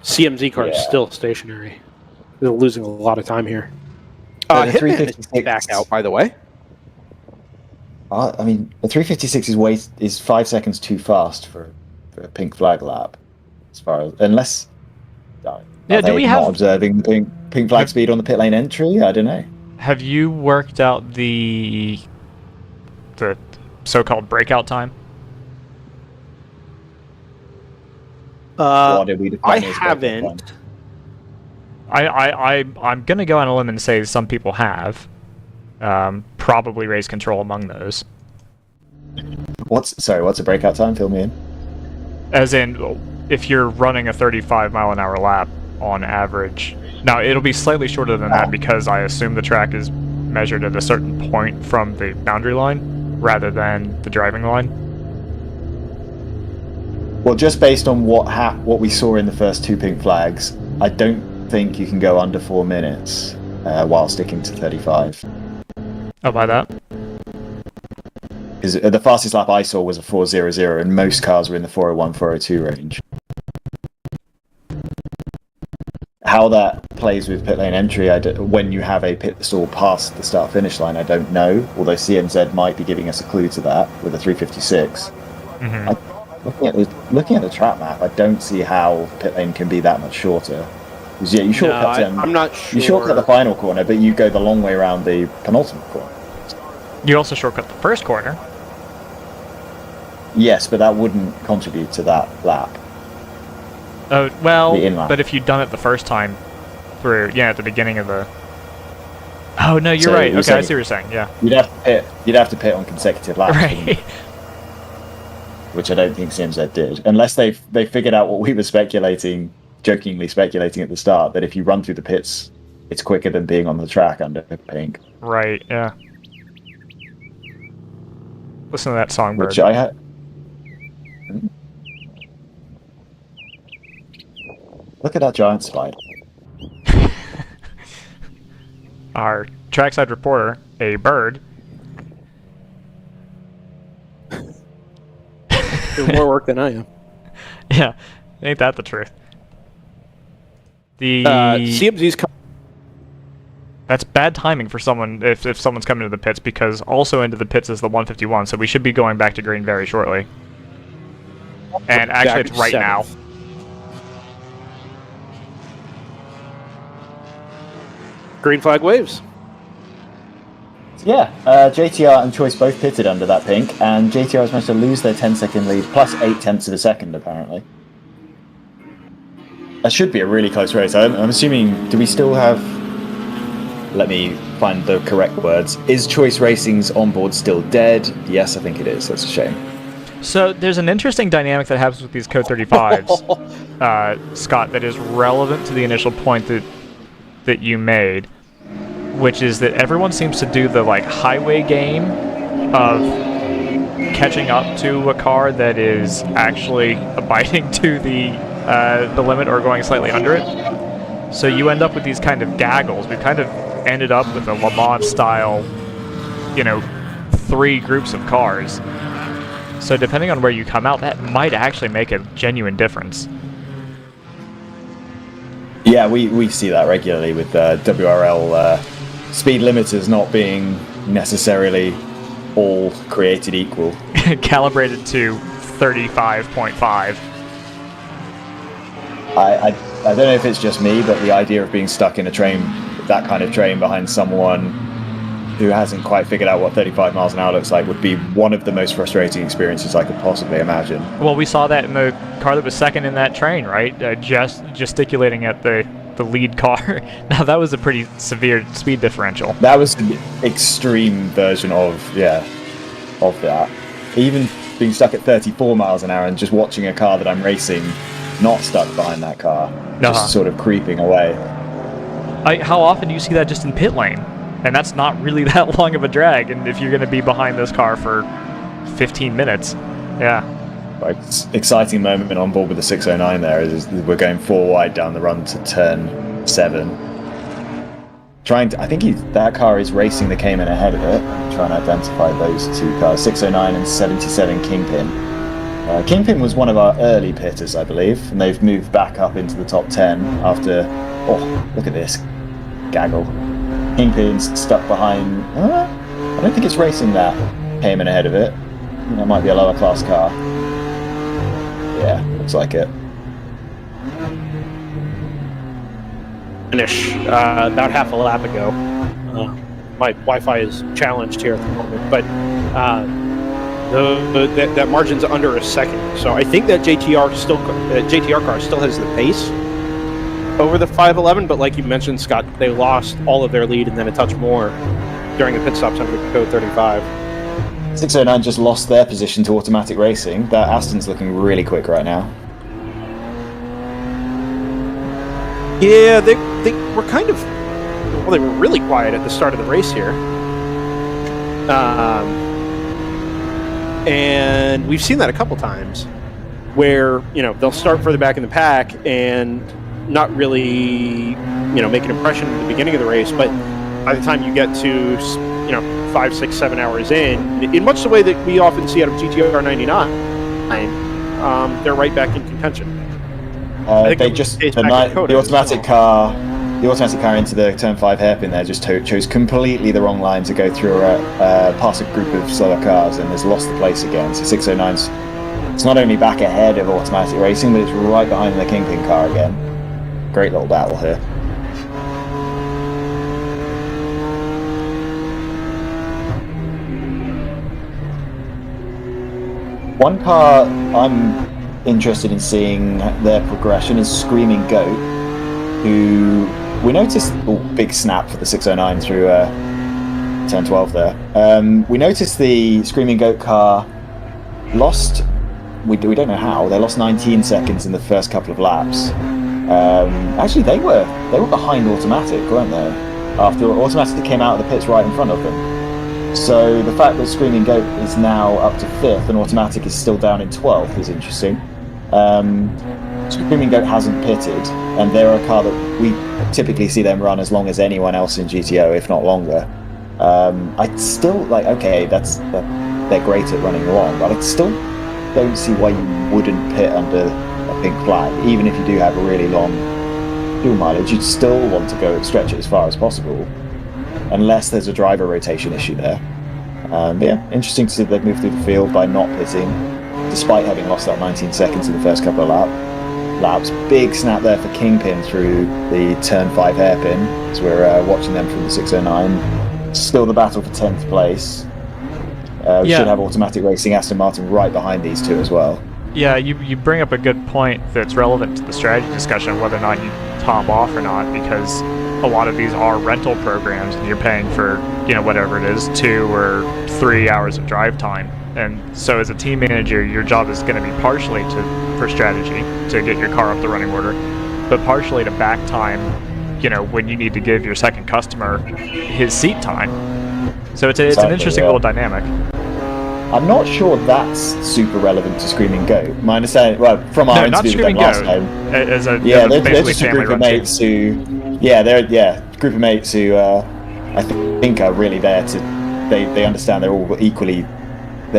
CMZ car is still stationary. They're losing a lot of time here. The Hitman 356 is back out, by the way. I mean, the 356 is 5 seconds too fast for a pink flag lap. As far as unless do we have not observing the pink flag speed on the pit lane entry? I don't know. Have you worked out the so-called breakout time? What did we define I as haven't. I'm gonna go on a limb and say some people have. Probably raise control among those. What's a breakout time? Fill me in. As in, if you're running a 35 mile an hour lap on average. Now, it'll be slightly shorter than that because I assume the track is measured at a certain point from the boundary line rather than the driving line. Well, just based on what we saw in the first 2 pink flags, I don't think you can go under 4 minutes while sticking to 35. I'll buy that. Because the fastest lap I saw was a 4:00, and most cars were in the 4:01, 4:02 range. How that plays with pit lane entry, when you have a pit stall past the start-finish line, I don't know. Although CMZ might be giving us a clue to that with a 356. Looking at the track map, I don't see how pit lane can be that much shorter. Because you shortcut. I'm not sure. You shortcut the final corner, but you go the long way around the penultimate corner. You also shortcut the first corner. Yes, but that wouldn't contribute to that lap. Oh, well, but if you'd done it the first time through, at the beginning of the... Oh, no, you're right. Okay, I see what you're saying, yeah. You'd have to pit on consecutive laps. Right. Which I don't think CMZ did. Unless they figured out what we were jokingly speculating at the start, that if you run through the pits, it's quicker than being on the track under pink. Right, yeah. Listen to that songbird. Which I had... Look at that giant spider. Our trackside reporter, a bird. Doing more work than I am. Yeah, ain't that the truth? The CMZ's that's bad timing for someone if someone's coming to the pits, because also into the pits is the 151, so we should be going back to green very shortly. And actually, it's right now. Green flag waves. Yeah, JTR and Choice both pitted under that pink, and JTR has managed to lose their 10-second lead, plus 0.8 of a second, apparently. That should be a really close race. I'm assuming, do we still have let me find the correct words. Is Choice Racing's onboard still dead? Yes, I think it is. That's a shame. So there's an interesting dynamic that happens with these Code 35s, Scott, that is relevant to the initial point that you made, which is that everyone seems to do the like highway game of catching up to a car that is actually abiding to the limit or going slightly under it. So you end up with these kind of gaggles. We've kind of ended up with a Le Mans style, 3 groups of cars. So depending on where you come out, that might actually make a genuine difference. Yeah, we see that regularly with WRL speed limiters not being necessarily all created equal. Calibrated to 35.5. I don't know if it's just me, but the idea of being stuck in a train, that kind of train behind someone who hasn't quite figured out what 35 miles an hour looks like would be one of the most frustrating experiences I could possibly imagine. Well, we saw that in the car that was second in that train, right? Just gesticulating at the lead car. Now, that was a pretty severe speed differential. That was an extreme version of that. Even being stuck at 34 miles an hour and just watching a car that I'm racing not stuck behind that car, just sort of creeping away. How often do you see that just in pit lane? And that's not really that long of a drag, and if you're going to be behind this car for 15 minutes, yeah. Like, exciting moment on board with the 609 there is we're going 4 wide down the run to turn 7. I think that car is racing the Cayman ahead of it. I'm trying to identify those 2 cars, 609 and 77 Kingpin. Kingpin was one of our early pitters, I believe, and they've moved back up into the top 10 after... Oh, look at this gaggle. Kingpin's stuck behind... I don't think it's racing that Cayman ahead of it. That might be a lower class car. Yeah, looks like it. Finish about half a lap ago. My Wi-Fi is challenged here at the moment, but that margin's under a second. So I think that JTR car still has the pace over the 511, but like you mentioned, Scott, they lost all of their lead and then a touch more during the pit stops under Code 35. 609 just lost their position to automatic racing. That Aston's looking really quick right now. Yeah, they were kind of... Well, they were really quiet at the start of the race here. And we've seen that a couple times where, they'll start further back in the pack and not really, make an impression at the beginning of the race, but by the time you get to, 5, 6, 7 hours in much the way that we often see out of GTR 99, they're right back in contention. The automatic car into the turn 5 hairpin there just chose completely the wrong line to go through past a group of slower cars and has lost the place again. So 609's it's not only back ahead of automatic racing, but it's right behind the Kingpin car again. Great little battle here. One car I'm interested in seeing their progression is Screaming Goat, who we noticed big snap for the 609 through turn 12 there. We noticed the Screaming Goat car lost, we don't know how, they lost 19 seconds in the first couple of laps. Actually, they were behind Automatic, weren't they? After Automatic came out of the pits right in front of them. So the fact that Screaming Goat is now up to 5th and Automatic is still down in 12th is interesting. Screaming Goat hasn't pitted, and they're a car that we typically see them run as long as anyone else in GTO, if not longer. I still, they're great at running long, but I still don't see why you wouldn't pit under a pink flag. Even if you do have a really long fuel mileage, you'd still want to go stretch it as far as possible, unless there's a driver rotation issue there. But yeah, interesting to see they've moved through the field by not pitting, despite having lost that 19 seconds in the first couple of laps. Big snap there for Kingpin through the turn 5 hairpin, as we're watching them from the 609. Still the battle for 10th place. We should have Automatic Racing Aston Martin right behind these two as well. Yeah, you bring up a good point that's relevant to the strategy discussion of whether or not you top off or not, because a lot of these are rental programs and you're paying for, whatever it is, 2 or 3 hours of drive time. And so as a team manager, your job is going to be partially for strategy, to get your car up the running order, but partially to back time, when you need to give your second customer his seat time. So it's an interesting little dynamic. I'm not sure that's super relevant to Screaming Goat. My understanding, from our interview with them last time, they're just a group of mates who, group of mates who I think are really there to. They understand they're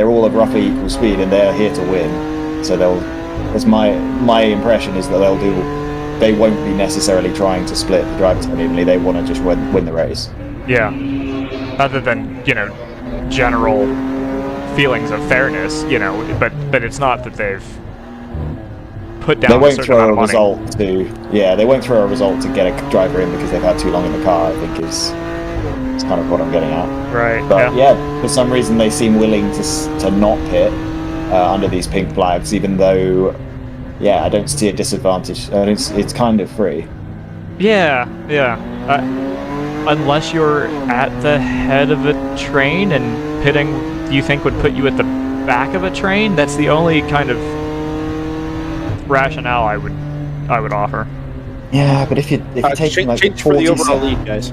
all of roughly equal speed and they're here to win. So that's my impression is that they won't be necessarily trying to split the drivers evenly. They want to just win the race. Yeah. Other than general feelings of fairness, but it's not that they've put down a certain amount of money. They won't throw a result to get a driver in because they've had too long in the car, I think is kind of what I'm getting at. Right. But for some reason they seem willing to not pit under these pink flags, even though I don't see a disadvantage. It's kind of free. Yeah. Unless you're at the head of a train and pitting, you think would put you at the back of a train, that's the only kind of rationale I would offer. Yeah, but if you're taking like change 40 for the overall seconds. lead, guys.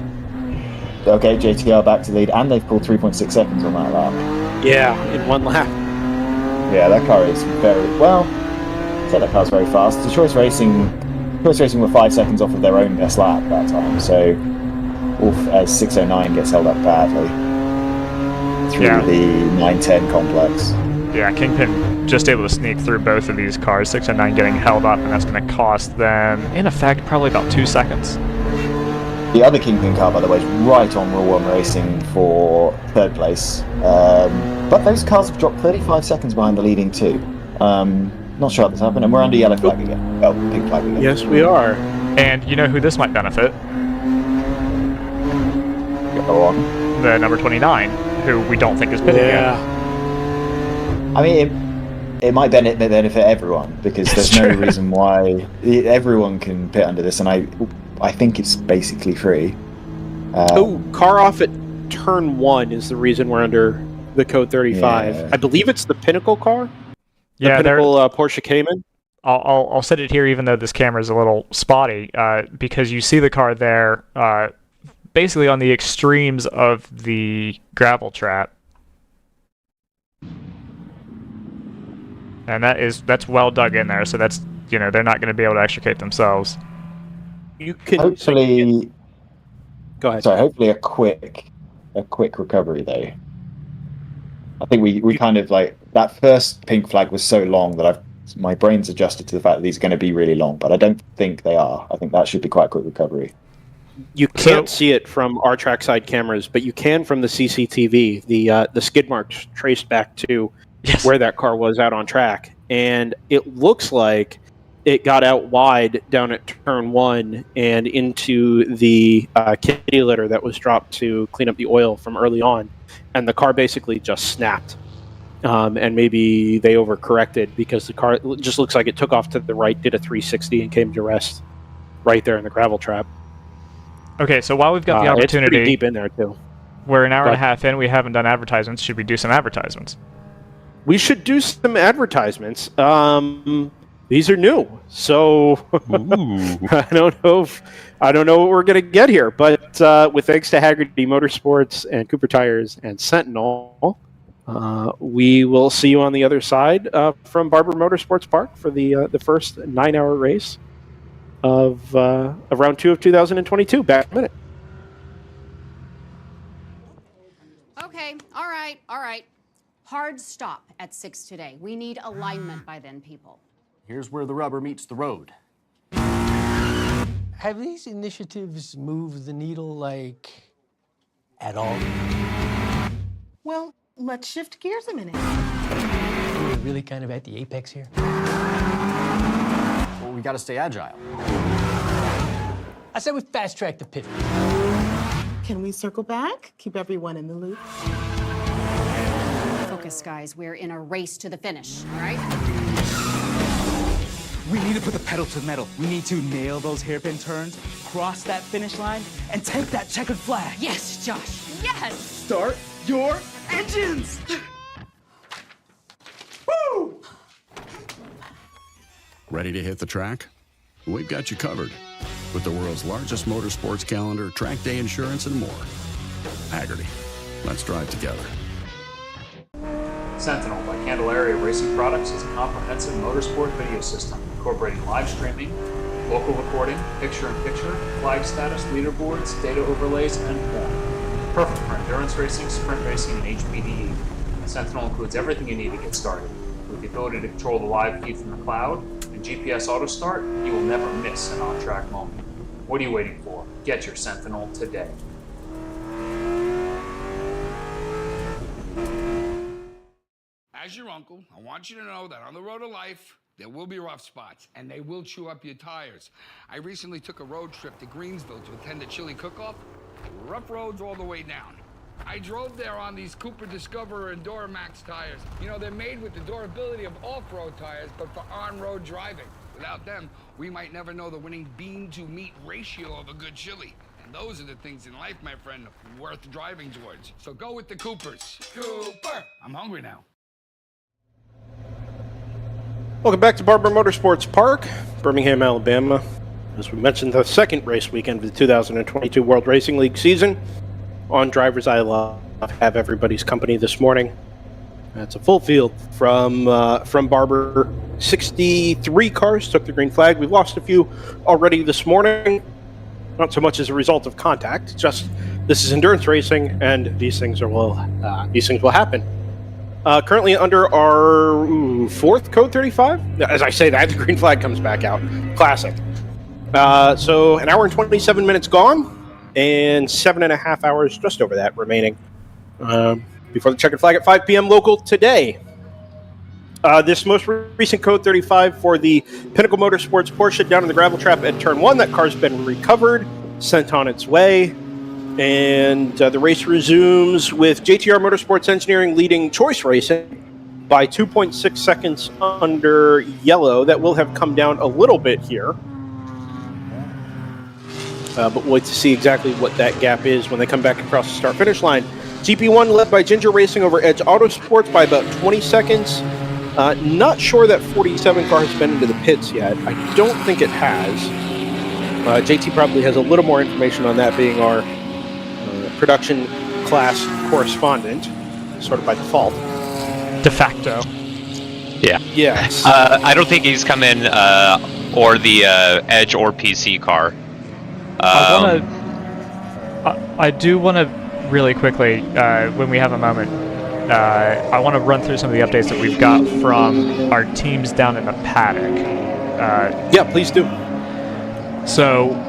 Okay, JTR back to lead, and they've pulled 3.6 seconds on that lap. Yeah, in one lap. Yeah, that car is very well. So that car's very fast. The Choice Racing were 5 seconds off of their own best lap that time. So, as 609 gets held up badly through the 910 complex. Yeah, Kingpin just able to sneak through both of these cars. 609 getting held up, and that's going to cost them, in effect, probably about 2 seconds. The other Kingpin car, by the way, is right on Rule 1 Racing for 3rd place. But those cars have dropped 35 seconds behind the leading 2. Not sure how this happened, and we're under yellow flag again. Oh, pink flag again. Yes, we are. And you know who this might benefit? Go on. The number 29, who we don't think is pitting yet. I mean, it might benefit everyone, because there's no reason why everyone can pit under this, and I think it's basically free. Car off at turn 1 is the reason we're under the code 35. Yeah. I believe it's the Pinnacle car. The Yeah, Pinnacle Porsche Cayman. I'll set it here, even though this camera is a little spotty, because you see the car there, basically on the extremes of the gravel trap, and that's well dug in there. So that's they're not going to be able to extricate themselves. You can hopefully. Go ahead. Sorry, hopefully a quick recovery though. I think we kind of like that first pink flag was so long that my brain's adjusted to the fact that these are going to be really long, but I don't think they are. I think that should be quite a quick recovery. You can't see it from our trackside cameras, but you can from the CCTV. The skid marks traced back to where that car was out on track, and it looks like it got out wide down at turn 1 and into the kitty litter that was dropped to clean up the oil from early on, and the car basically just snapped. And maybe they overcorrected because the car just looks like it took off to the right, did a 360, and came to rest right there in the gravel trap. Okay, so while we've got the opportunity, it's pretty deep in there too. We're an hour and a half in. We haven't done advertisements. Should we do some advertisements? We should do some advertisements. These are new, so I don't know what we're gonna get here. But with thanks to Haggerty Motorsports and Cooper Tires and Sentinel, we will see you on the other side from Barber Motorsports Park for the first 9-hour race of round 2 of 2022. Back in a minute. Okay, all right. Hard stop at 6 today. We need alignment by then, people. Here's where the rubber meets the road. Have these initiatives moved the needle, like, at all? Well, let's shift gears a minute. We're really kind of at the apex here. Well, we gotta stay agile. I said we fast track the pivot. Can we circle back? Keep everyone in the loop. Focus, guys. We're in a race to the finish, all right? We need to put the pedal to the metal. We need to nail those hairpin turns, cross that finish line, and take that checkered flag. Yes, Josh. Yes. Start your engines! Woo! Ready to hit the track? We've got you covered with the world's largest motorsports calendar, track day insurance, and more. Haggerty, let's drive together. Sentinel by Candelaria Racing Products is a comprehensive motorsport video system incorporating live streaming, local recording, picture-in-picture, flag status, leaderboards, data overlays, and more. Perfect for endurance racing, sprint racing, and HPDE. Sentinel includes everything you need to get started. With the ability to control the live feed from the cloud and GPS auto start, you will never miss an on-track moment. What are you waiting for? Get your Sentinel today. As your uncle, I want you to know that on the road of life, there will be rough spots, and they will chew up your tires. I recently took a road trip to Greensville to attend a chili cook-off. Rough roads all the way down. I drove there on these Cooper Discoverer and Duramax tires. You know, they're made with the durability of off-road tires, but for on-road driving. Without them, we might never know the winning bean-to-meat ratio of a good chili. And those are the things in life, my friend, worth driving towards. So go with the Coopers. Cooper! I'm hungry now. Welcome back to Barber Motorsports Park, Birmingham, Alabama. As we mentioned, the second race weekend of the 2022 World Racing League season. On Drivers I Love, have everybody's company this morning. It's a full field from Barber. 63 cars took the green flag. We've lost a few already this morning. Not so much as a result of contact, just this is endurance racing, and these things will happen. Currently under our fourth code 35. As I say that, the green flag comes back out. Classic. So an hour and 27 minutes gone, and 7.5 hours, just over that, remaining before the checkered flag at 5 p.m. local today. This most recent code 35 for the Pinnacle Motorsports Porsche down in the gravel trap at turn 1. That car's been recovered, sent on its way. And the race resumes with JTR Motorsports Engineering leading Choice Racing by 2.6 seconds under yellow. That will have come down a little bit here. But we'll wait to see exactly what that gap is when they come back across the start-finish line. GP1 led by Ginger Racing over Edge Autosports by about 20 seconds. Not sure that 47 car has been into the pits yet. I don't think it has. JT probably has a little more information on that, being our production class correspondent, sort of by default. De facto. Yeah. Yes. I don't think he's come in, or the Edge or PC car. I do want to really quickly, when we have a moment, I want to run through some of the updates that we've got from our teams down in the paddock. Yeah, please do. So,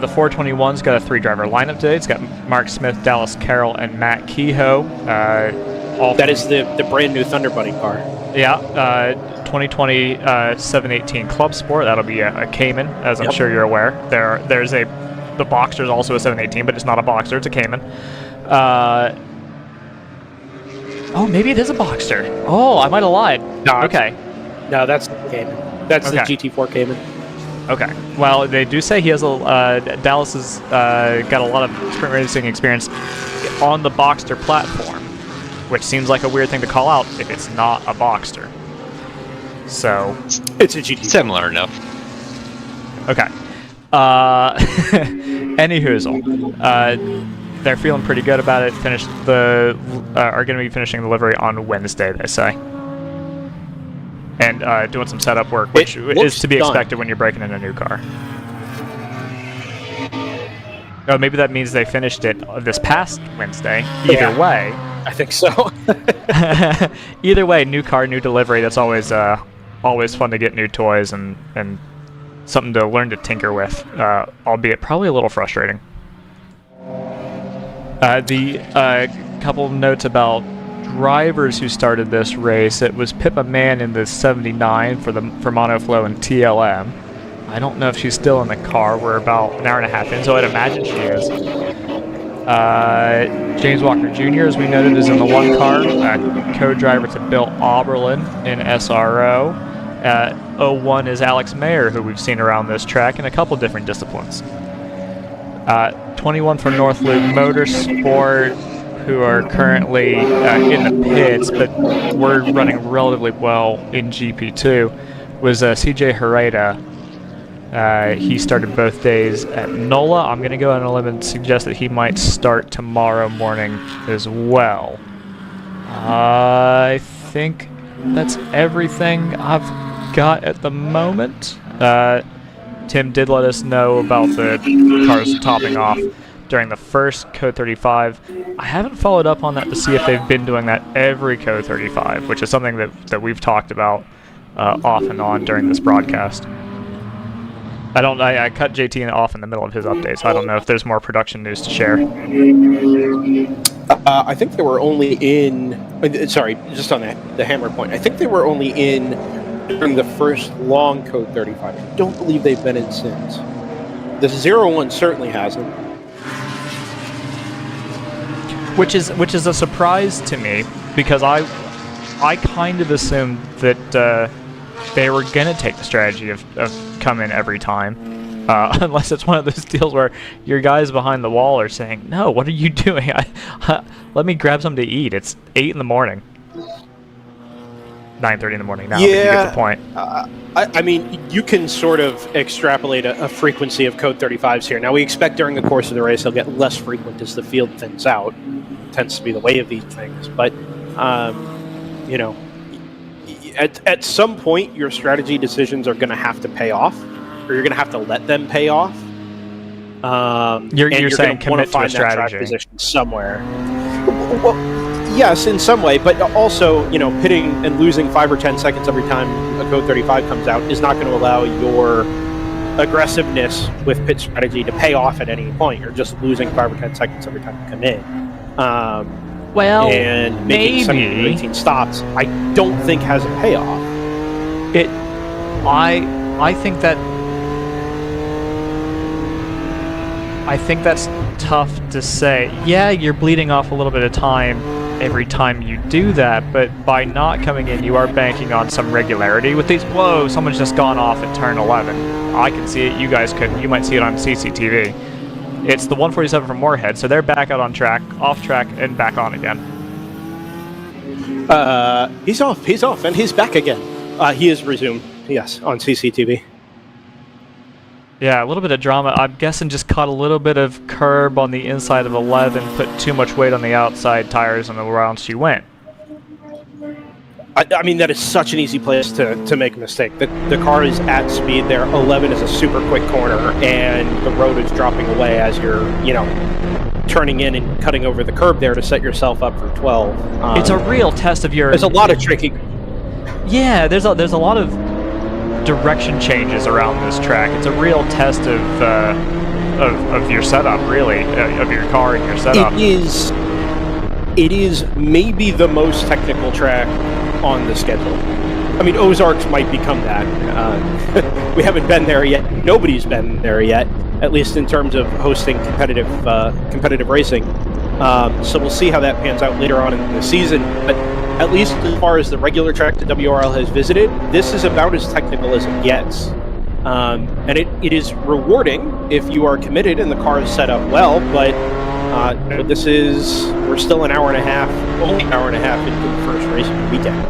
the 421's got a 3-driver lineup today. It's got Mark Smith, Dallas Carroll, and Matt Kehoe. That is the brand new Thunder Bunny car. Yeah, 2020 718 Club Sport. That'll be a Cayman, as I'm sure you're aware. There's the Boxster's also a 718, but it's not a Boxster. It's a Cayman. Oh, maybe it is a Boxster. Oh, I might have lied. No, okay. No, that's the Cayman. That's the GT4 Cayman. Okay. Well, they do say he has Dallas has got a lot of sprint racing experience on the Boxster platform, which seems like a weird thing to call out if it's not a Boxster. So it's a GT. Similar enough. Okay. Anyhoozle. They're feeling pretty good about it. Are going to be finishing the delivery on Wednesday, they say. And doing some setup work, which is to be expected when you're breaking in a new car. Oh, maybe that means they finished it this past Wednesday. Either way. I think so. Either way, new car, new delivery. That's always fun to get new toys and something to learn to tinker with, albeit probably a little frustrating. Couple of notes about drivers who started this race. It was Pippa Mann in the 79 for Monoflow and TLM. I don't know if she's still in the car. We're about an hour and a half in, so I'd imagine she is. James Walker Jr., as we noted, is in the 1 car. Co-driver to Bill Oberlin in SRO. 01 is Alex Mayer, who we've seen around this track in a couple different disciplines. 21 for North Loop Motorsport, who are currently in the pits, but we're running relatively well in GP2, was CJ Herrera. He started both days at NOLA. I'm going to go on a limb and suggest that he might start tomorrow morning as well. I think that's everything I've got at the moment. Tim did let us know about the cars topping off during the first Code 35. I haven't followed up on that to see if they've been doing that every Code 35, which is something that we've talked about off and on during this broadcast. I cut JT off in the middle of his update, so I don't know if there's more production news to share. I think they were only in... Sorry, just on the hammer point. I think they were only in during the first long Code 35. I don't believe they've been in since. The 01 certainly hasn't. Which is a surprise to me, because I kind of assumed that they were going to take the strategy of come in every time. Unless it's one of those deals where your guys behind the wall are saying, no, what are you doing? Let me grab something to eat. It's 8 in the morning. 9:30 in the morning now, but you get the point. I mean, you can sort of extrapolate a frequency of Code 35s here. Now, we expect during the course of the race they'll get less frequent as the field thins out. It tends to be the way of these things. But, you know, at some point, your strategy decisions are going to have to pay off, or you're going to have to let them pay off. You're saying commit to a strategy. Position somewhere. Well, yes, in some way, but also, you know, pitting and losing 5 or 10 seconds every time a Code 35 comes out is not going to allow your aggressiveness with pit strategy to pay off at any point. You're just losing 5 or 10 seconds every time you come in. Well, and making 17 or 18 stops, I don't think has a payoff. I think that's tough to say. Yeah, you're bleeding off a little bit of time every time you do that, but by not coming in, you are banking on some regularity with these. Whoa, someone's just gone off at turn 11. I can see it, you guys couldn't. You might see it on CCTV. It's the 147 from Moorhead, so they're back out on track, off track, and back on again. He's off, and he's back again. He is resumed, yes, on CCTV. Yeah, a little bit of drama. I'm guessing just caught a little bit of curb on the inside of 11, put too much weight on the outside tires, and around she went. I mean, that is such an easy place to make a mistake. The car is at speed there. 11 is a super quick corner, and the road is dropping away as you're, you know, turning in and cutting over the curb there to set yourself up for 12. It's a real test of your... There's a lot of tricky... Yeah, there's a lot of direction changes around this track. It's a real test of your setup, really, of your car and your setup. It is maybe the most technical track on the schedule. I mean, Ozarks might become that. We haven't been there yet. Nobody's been there yet, at least in terms of hosting competitive racing. So we'll see how that pans out later on in the season. But at least as far as the regular track that WRL has visited, this is about as technical as it gets. And it is rewarding if you are committed and the car is set up well, but we're still only an hour and a half into the first race of the weekend.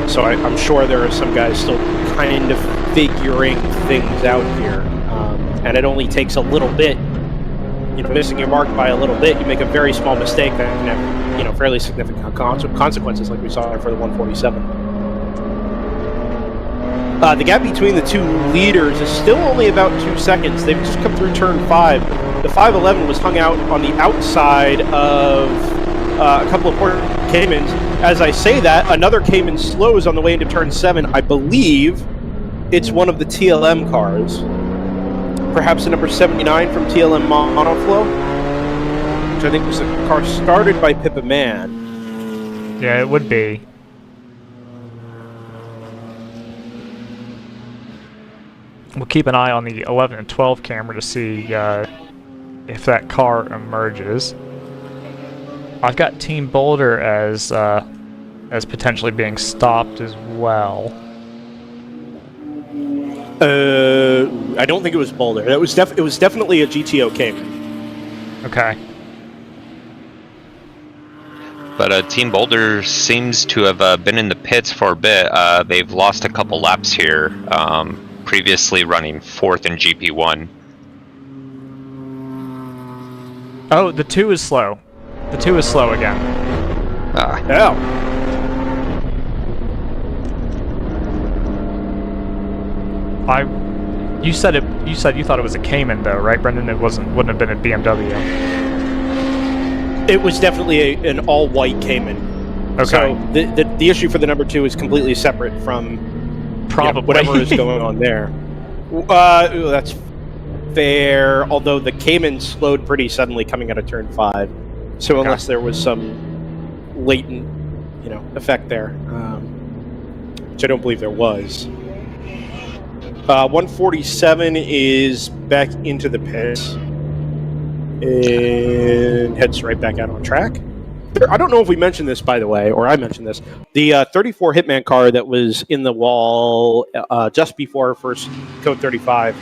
So I'm sure there are some guys still kind of figuring things out here. And it only takes a little bit. You know, missing your mark by a little bit, you make a very small mistake that can have, you know, fairly significant consequences, like we saw for the 147. The gap between the two leaders is still only about 2 seconds. They've just come through turn 5. The 511 was hung out on the outside of a couple of port Caymans. As I say that, another Cayman slows on the way into turn 7. I believe it's one of the TLM cars. Perhaps the number 79 from TLM Monoflow, which I think was a car started by Pippa Mann. Yeah, it would be. We'll keep an eye on the 11 and 12 camera to see if that car emerges. I've got Team Boulder as potentially being stopped as well. I don't think it was Boulder. It was definitely a GTO Cayman. Okay. But Team Boulder seems to have been in the pits for a bit. They've lost a couple laps here, previously running 4th in GP1. Oh, the 2 is slow. The 2 is slow again. Yeah. You said you thought it was a Cayman though, right, Brendan? Wouldn't have been a BMW. It was definitely an all-white Cayman. Okay. So the issue for the number 2 is completely separate from probably whatever is going on there. That's fair. Although the Cayman slowed pretty suddenly coming out of turn 5, so unless there was some latent, effect there, which I don't believe there was. 147 is back into the pits and heads right back out on track. I don't know if we mentioned this, by the way, or I mentioned this. The 34 Hitman car that was in the wall just before first code 35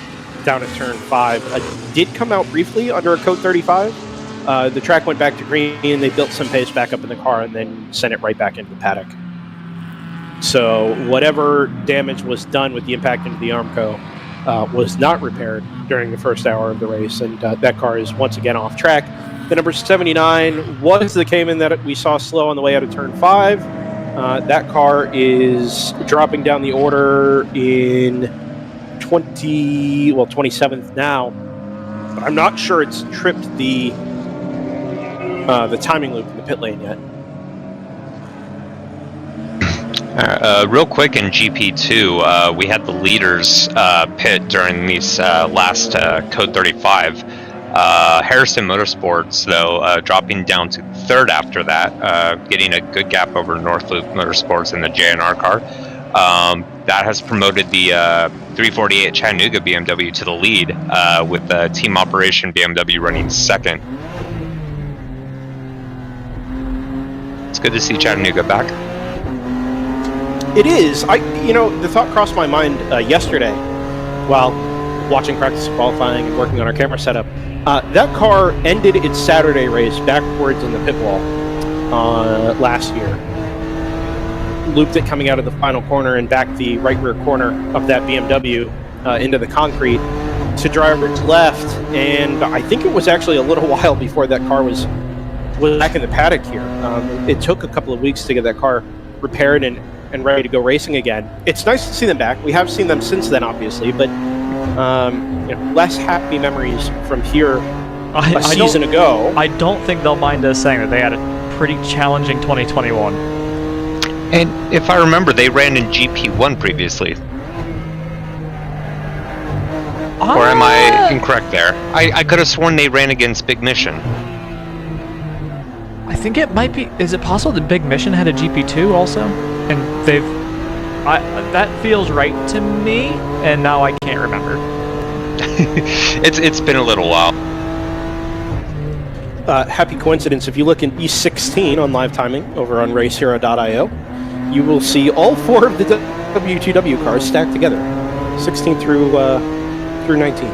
down at turn 5 did come out briefly under a code 35. The track went back to green, and they built some pace back up in the car and then sent it right back into the paddock. So whatever damage was done with the impact into the Armco was not repaired during the first hour of the race, and that car is once again off track. The number 79 was the Cayman that we saw slow on the way out of turn 5. That car is dropping down the order in 27th now, but I'm not sure it's tripped the timing loop in the pit lane yet. Real quick in GP2, we had the leaders pit during these last code 35. Harrison Motorsports, though, dropping down to 3rd after that, getting a good gap over North Loop Motorsports in the JNR car. That has promoted the 348 Chattanooga BMW to the lead, with the team operation BMW running 2nd. It's good to see Chattanooga back. It is. The thought crossed my mind yesterday while watching practice qualifying and working on our camera setup. That car ended its Saturday race backwards in the pit wall last year. Looped it coming out of the final corner and back the right rear corner of that BMW into the concrete to driver's left. And I think it was actually a little while before that car was back in the paddock here. It took a couple of weeks to get that car repaired and ready to go racing again. It's nice to see them back. We have seen them since then, obviously, but less happy memories from here a season ago. I don't think they'll mind us saying that they had a pretty challenging 2021. And if I remember, they ran in GP1 previously. Or am I incorrect there? I could have sworn they ran against Big Mission. I think it might be. Is it possible that Big Mission had a GP2 also? And that feels right to me, and now I can't remember. It's been a little while. Happy coincidence. If you look in E16 on live timing over on racehero.io, you will see all 4 of the W2W cars stacked together, 16 through 19.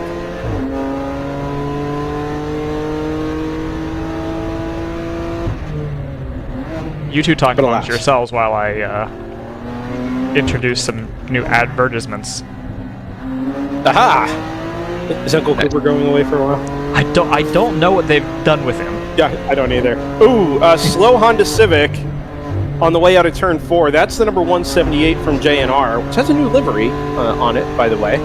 You two talk amongst yourselves while I introduce some new advertisements. Aha! Is Uncle Cooper going away for a while? I don't know what they've done with him. Yeah, I don't either. Ooh, slow Honda Civic on the way out of turn 4. That's the number 178 from JNR, which has a new livery on it, by the way.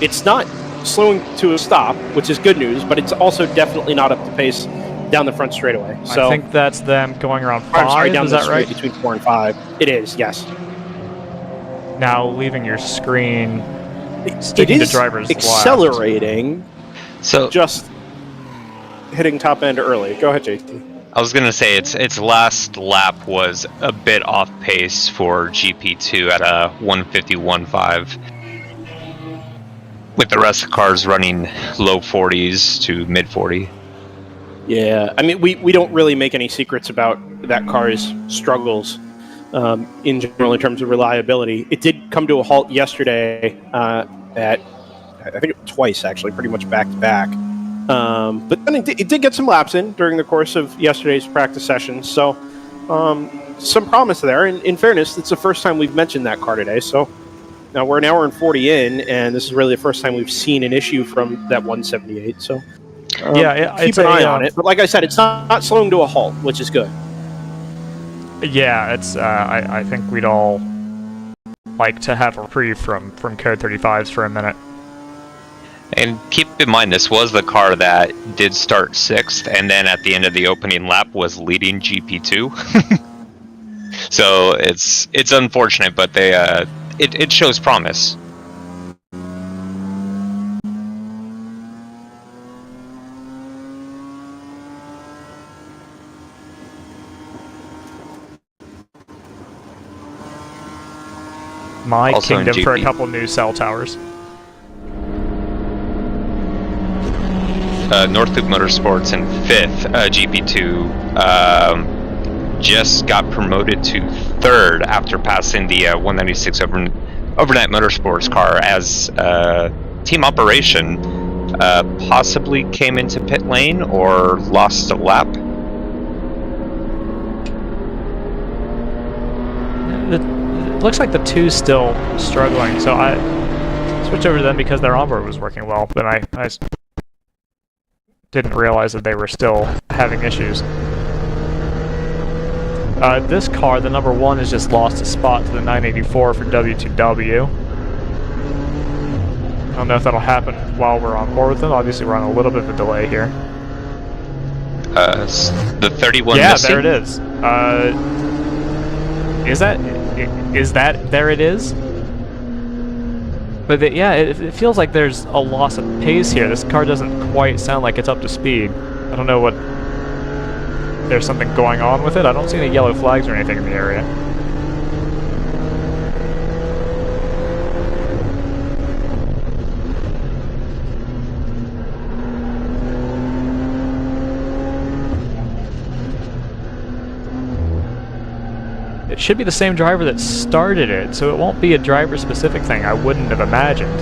It's not slowing to a stop, which is good news, but it's also definitely not up to pace down the front straightaway. So I think that's them going around 5. Sorry, down is the that right? Between 4 and 5. It is, yes. Now leaving your screen, it is to driver's accelerating. Left. So just hitting top end early. Go ahead, JT. I was gonna say its last lap was a bit off pace for GP2 at a 151.5, with the rest of the cars running low 40s to mid 40. Yeah, I mean, we don't really make any secrets about that car's struggles in general in terms of reliability. It did come to a halt yesterday at, I think twice actually, pretty much back to back. But then it did get some laps in during the course of yesterday's practice session. So some promise there. And in fairness, it's the first time we've mentioned that car today. So now we're an hour and 40 in, and this is really the first time we've seen an issue from that 178. So keep an eye on it. But like I said, it's not slowing to a halt, which is good. Yeah, it's. I think we'd all like to have a reprieve from Code 35s for a minute. And keep in mind, this was the car that did start 6th, and then at the end of the opening lap was leading GP2. So it's unfortunate, but it shows promise. My Also kingdom in for a GP. couple new cell towers. North Loop Motorsports in 5th, GP2, just got promoted to 3rd after passing the 196 Overnight Motorsports car as team operation. Possibly came into pit lane or lost a lap. It looks like the two's still struggling, so I switched over to them because their onboard was working well, but I didn't realize that they were still having issues. This car, the number 1, has just lost a spot to the 984 for W2W. I don't know if that'll happen while we're on board with them. Obviously, we're on a little bit of a delay here. The 31 yeah, missing? there it is. Is that there it is? But yeah, it feels like there's a loss of pace here. This car doesn't quite sound like it's up to speed. I don't know what... There's something going on with it. I don't see any yellow flags or anything in the area. It should be the same driver that started it, so it won't be a driver-specific thing, I wouldn't have imagined.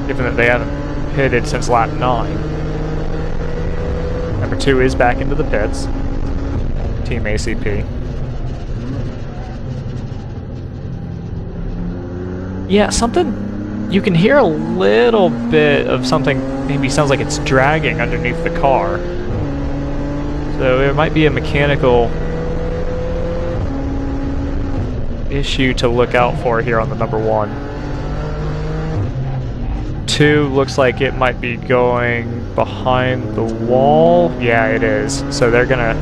Given that they haven't pitted since lap 9. Number 2 is back into the pits. Team ACP. Yeah, something... You can hear a little bit of something, maybe sounds like it's dragging underneath the car. So it might be a mechanical issue to look out for here on the number 1. 2 looks like it might be going behind the wall. Yeah, it is. So they're gonna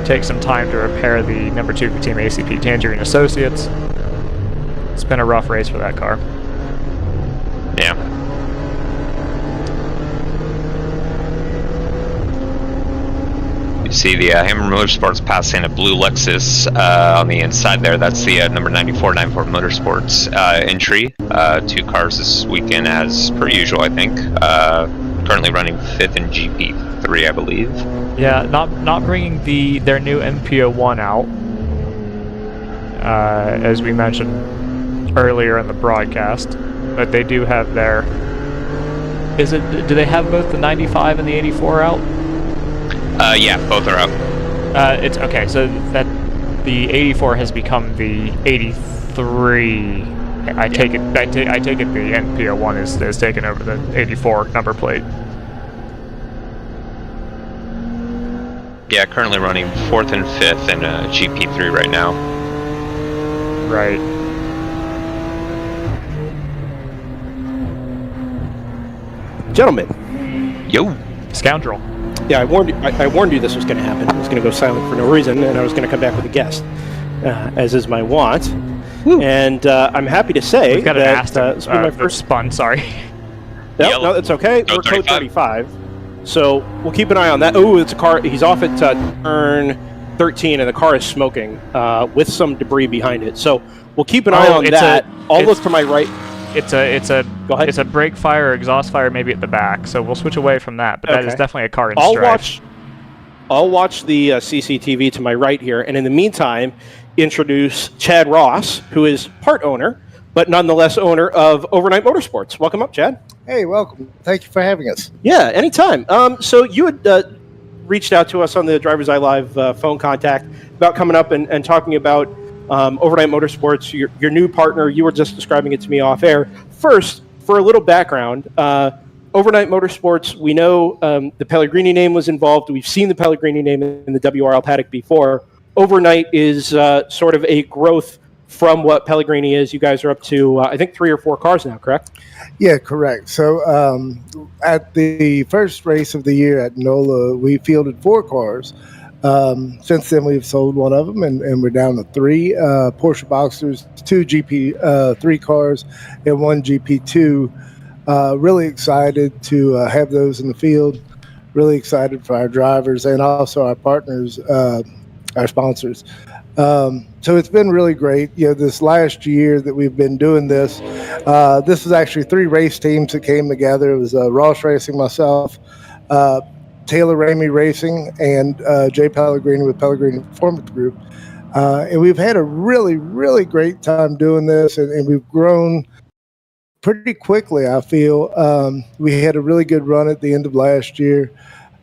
take some time to repair the number 2 for Team ACP, Tangerine Associates. It's been a rough race for that car. Yeah. You see the Hammer Motorsports passing a blue Lexus on the inside there. That's the number 9494 Motorsports entry. 2 cars this weekend as per usual, I think. Currently running 5th in GP3, I believe. Yeah, not bringing their new MPO1 out. As we mentioned earlier in the broadcast. But they do have their... do they have both the 95 and the 84 out? Yeah, both are out. It's okay. So that the 84 has become the 83. I take it. I take it. The NPO1 is taken over the 84 number plate. Yeah, currently running 4th and 5th in GP3 right now. Right. Gentlemen. Yo. Scoundrel. Yeah, I warned you this was going to happen. I was going to go silent for no reason, and I was going to come back with a guest, as is my want. Woo. And I'm happy to say We've got that this will be my first spun. Sorry. No, that's okay. We're code 35, so we'll keep an eye on that. Oh, it's a car. He's off at turn 13, and the car is smoking with some debris behind it. So we'll keep an eye on that. I'll look to my right. It's a brake fire or exhaust fire maybe at the back, so we'll switch away from that. But that is definitely a car in strife. I'll watch the CCTV to my right here, and in the meantime, introduce Chad Ross, who is part owner, but nonetheless owner of Overnight Motorsports. Welcome up, Chad. Hey, welcome. Thank you for having us. Yeah, anytime. So you had reached out to us on the Driver's Eye Live phone contact about coming up and talking about Overnight Motorsports, your new partner. You were just describing it to me off air. First, for a little background, Overnight Motorsports, we know the Pellegrini name was involved. We've seen the Pellegrini name in the WRL paddock before. Overnight is sort of a growth from what Pellegrini is. You guys are up to, I think, 3 or 4 cars now, correct? Yeah, correct. So at the first race of the year at NOLA, we fielded 4 cars. Since then, we've sold one of them, and we're down to 3 Porsche Boxsters, 2 GP3 cars, and 1 GP2. Really excited to have those in the field. Really excited for our drivers and also our partners, our sponsors. So it's been really great. This last year that we've been doing this, this was actually 3 race teams that came together. It was Ross Racing, myself, Taylor Ramey Racing, and Jay Pellegrini with Pellegrini Performance Group. And we've had a really, really great time doing this, and we've grown pretty quickly, I feel. We had a really good run at the end of last year.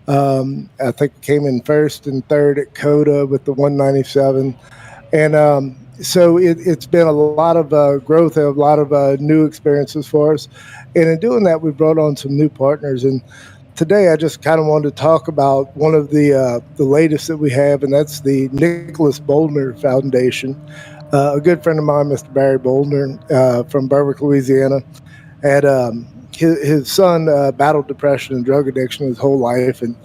I think we came in 1st and 3rd at CODA with the 197. And so it's been a lot of growth and a lot of new experiences for us. And in doing that, we brought on some new partners. And today I just kind of wanted to talk about one of the latest that we have, and that's the Nicholas Boldner Foundation. A good friend of mine, Mr. Barry Boldner from Barber, Louisiana, had his son battled depression and drug addiction his whole life and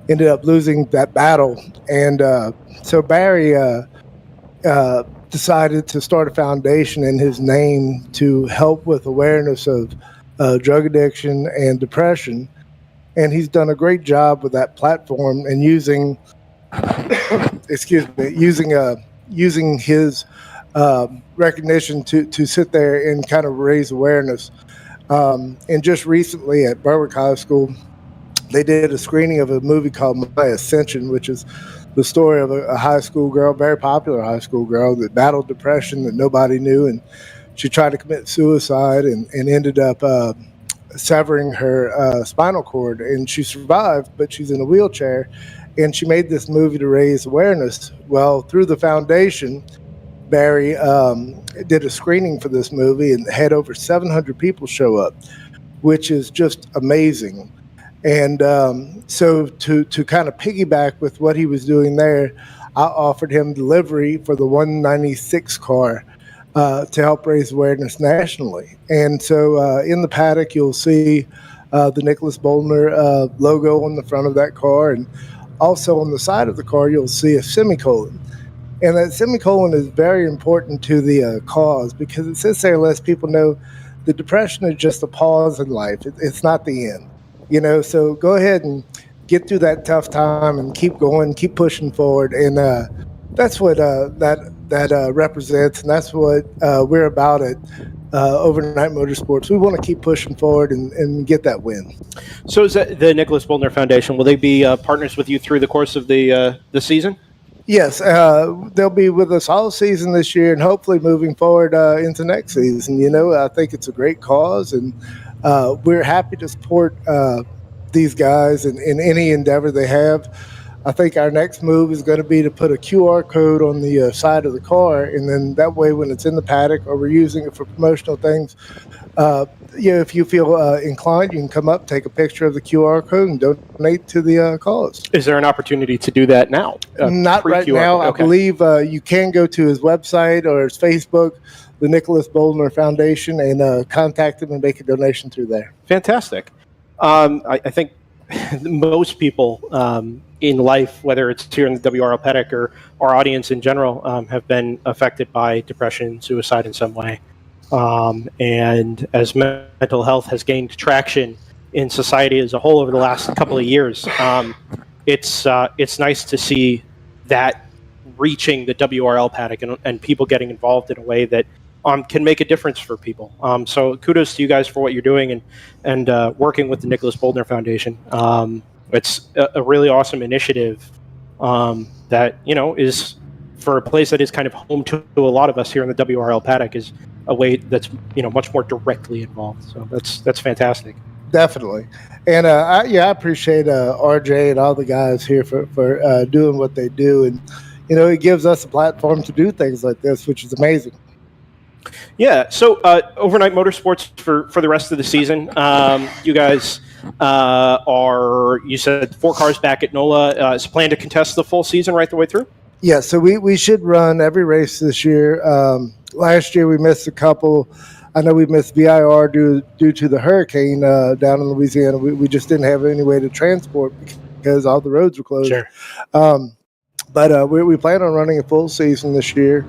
ended up losing that battle. And so Barry decided to start a foundation in his name to help with awareness of drug addiction and depression. And he's done a great job with that platform and using his recognition to sit there and kind of raise awareness. And just recently at Barber High School, they did a screening of a movie called My Ascension, which is the story of a high school girl, very popular high school girl, that battled depression that nobody knew. And she tried to commit suicide and ended up severing her spinal cord. And she survived, but she's in a wheelchair. And she made this movie to raise awareness. Well, through the foundation, Barry did a screening for this movie and had over 700 people show up, which is just amazing. And so to kind of piggyback with what he was doing there, I offered him delivery for the 196 car to help raise awareness nationally. And so in the paddock, you'll see the Nicholas Boldner logo on the front of that car. And also on the side of the car, you'll see a semicolon. And that semicolon is very important to the cause, because it sits there and lets people know that depression is just a pause in life. It's not the end. So go ahead and get through that tough time and keep going, keep pushing forward. And that's what that represents, and that's what we're about at Overnight Motorsports. We want to keep pushing forward and get that win. So is that the Nicholas Boldner Foundation? Will they be partners with you through the course of the season? Yes, they'll be with us all season this year, and hopefully moving forward into next season. I think it's a great cause, and we're happy to support these guys in any endeavor they have. I think our next move is going to be to put a QR code on the side of the car, and then that way when it's in the paddock or we're using it for promotional things, if you feel inclined, you can come up, take a picture of the QR code, and donate to the cause. Is there an opportunity to do that now? Not right now. Okay. I believe you can go to his website or his Facebook, the Nicholas Boldner Foundation, and contact him and make a donation through there. Fantastic. I think most people in life, whether it's here in the WRL paddock or our audience in general, have been affected by depression, suicide in some way. And as mental health has gained traction in society as a whole over the last couple of years, it's nice to see that reaching the WRL paddock and people getting involved in a way that can make a difference for people. So kudos to you guys for what you're doing and working with the Nicholas Boldner Foundation. It's a really awesome initiative that is for a place that is kind of home to a lot of us here in the WRL paddock is a way that's much more directly involved. So that's fantastic. Definitely. And I appreciate RJ and all the guys here for doing what they do. And, it gives us a platform to do things like this, which is amazing. Yeah. So overnight motorsports for the rest of the season. You guys you said 4 cars back at NOLA. Is plan to contest the full season right the way through? Yeah. So we should run every race this year. Last year we missed a couple. I know we missed VIR due to the hurricane down in Louisiana. We just didn't have any way to transport because all the roads were closed. Sure. But we plan on running a full season this year.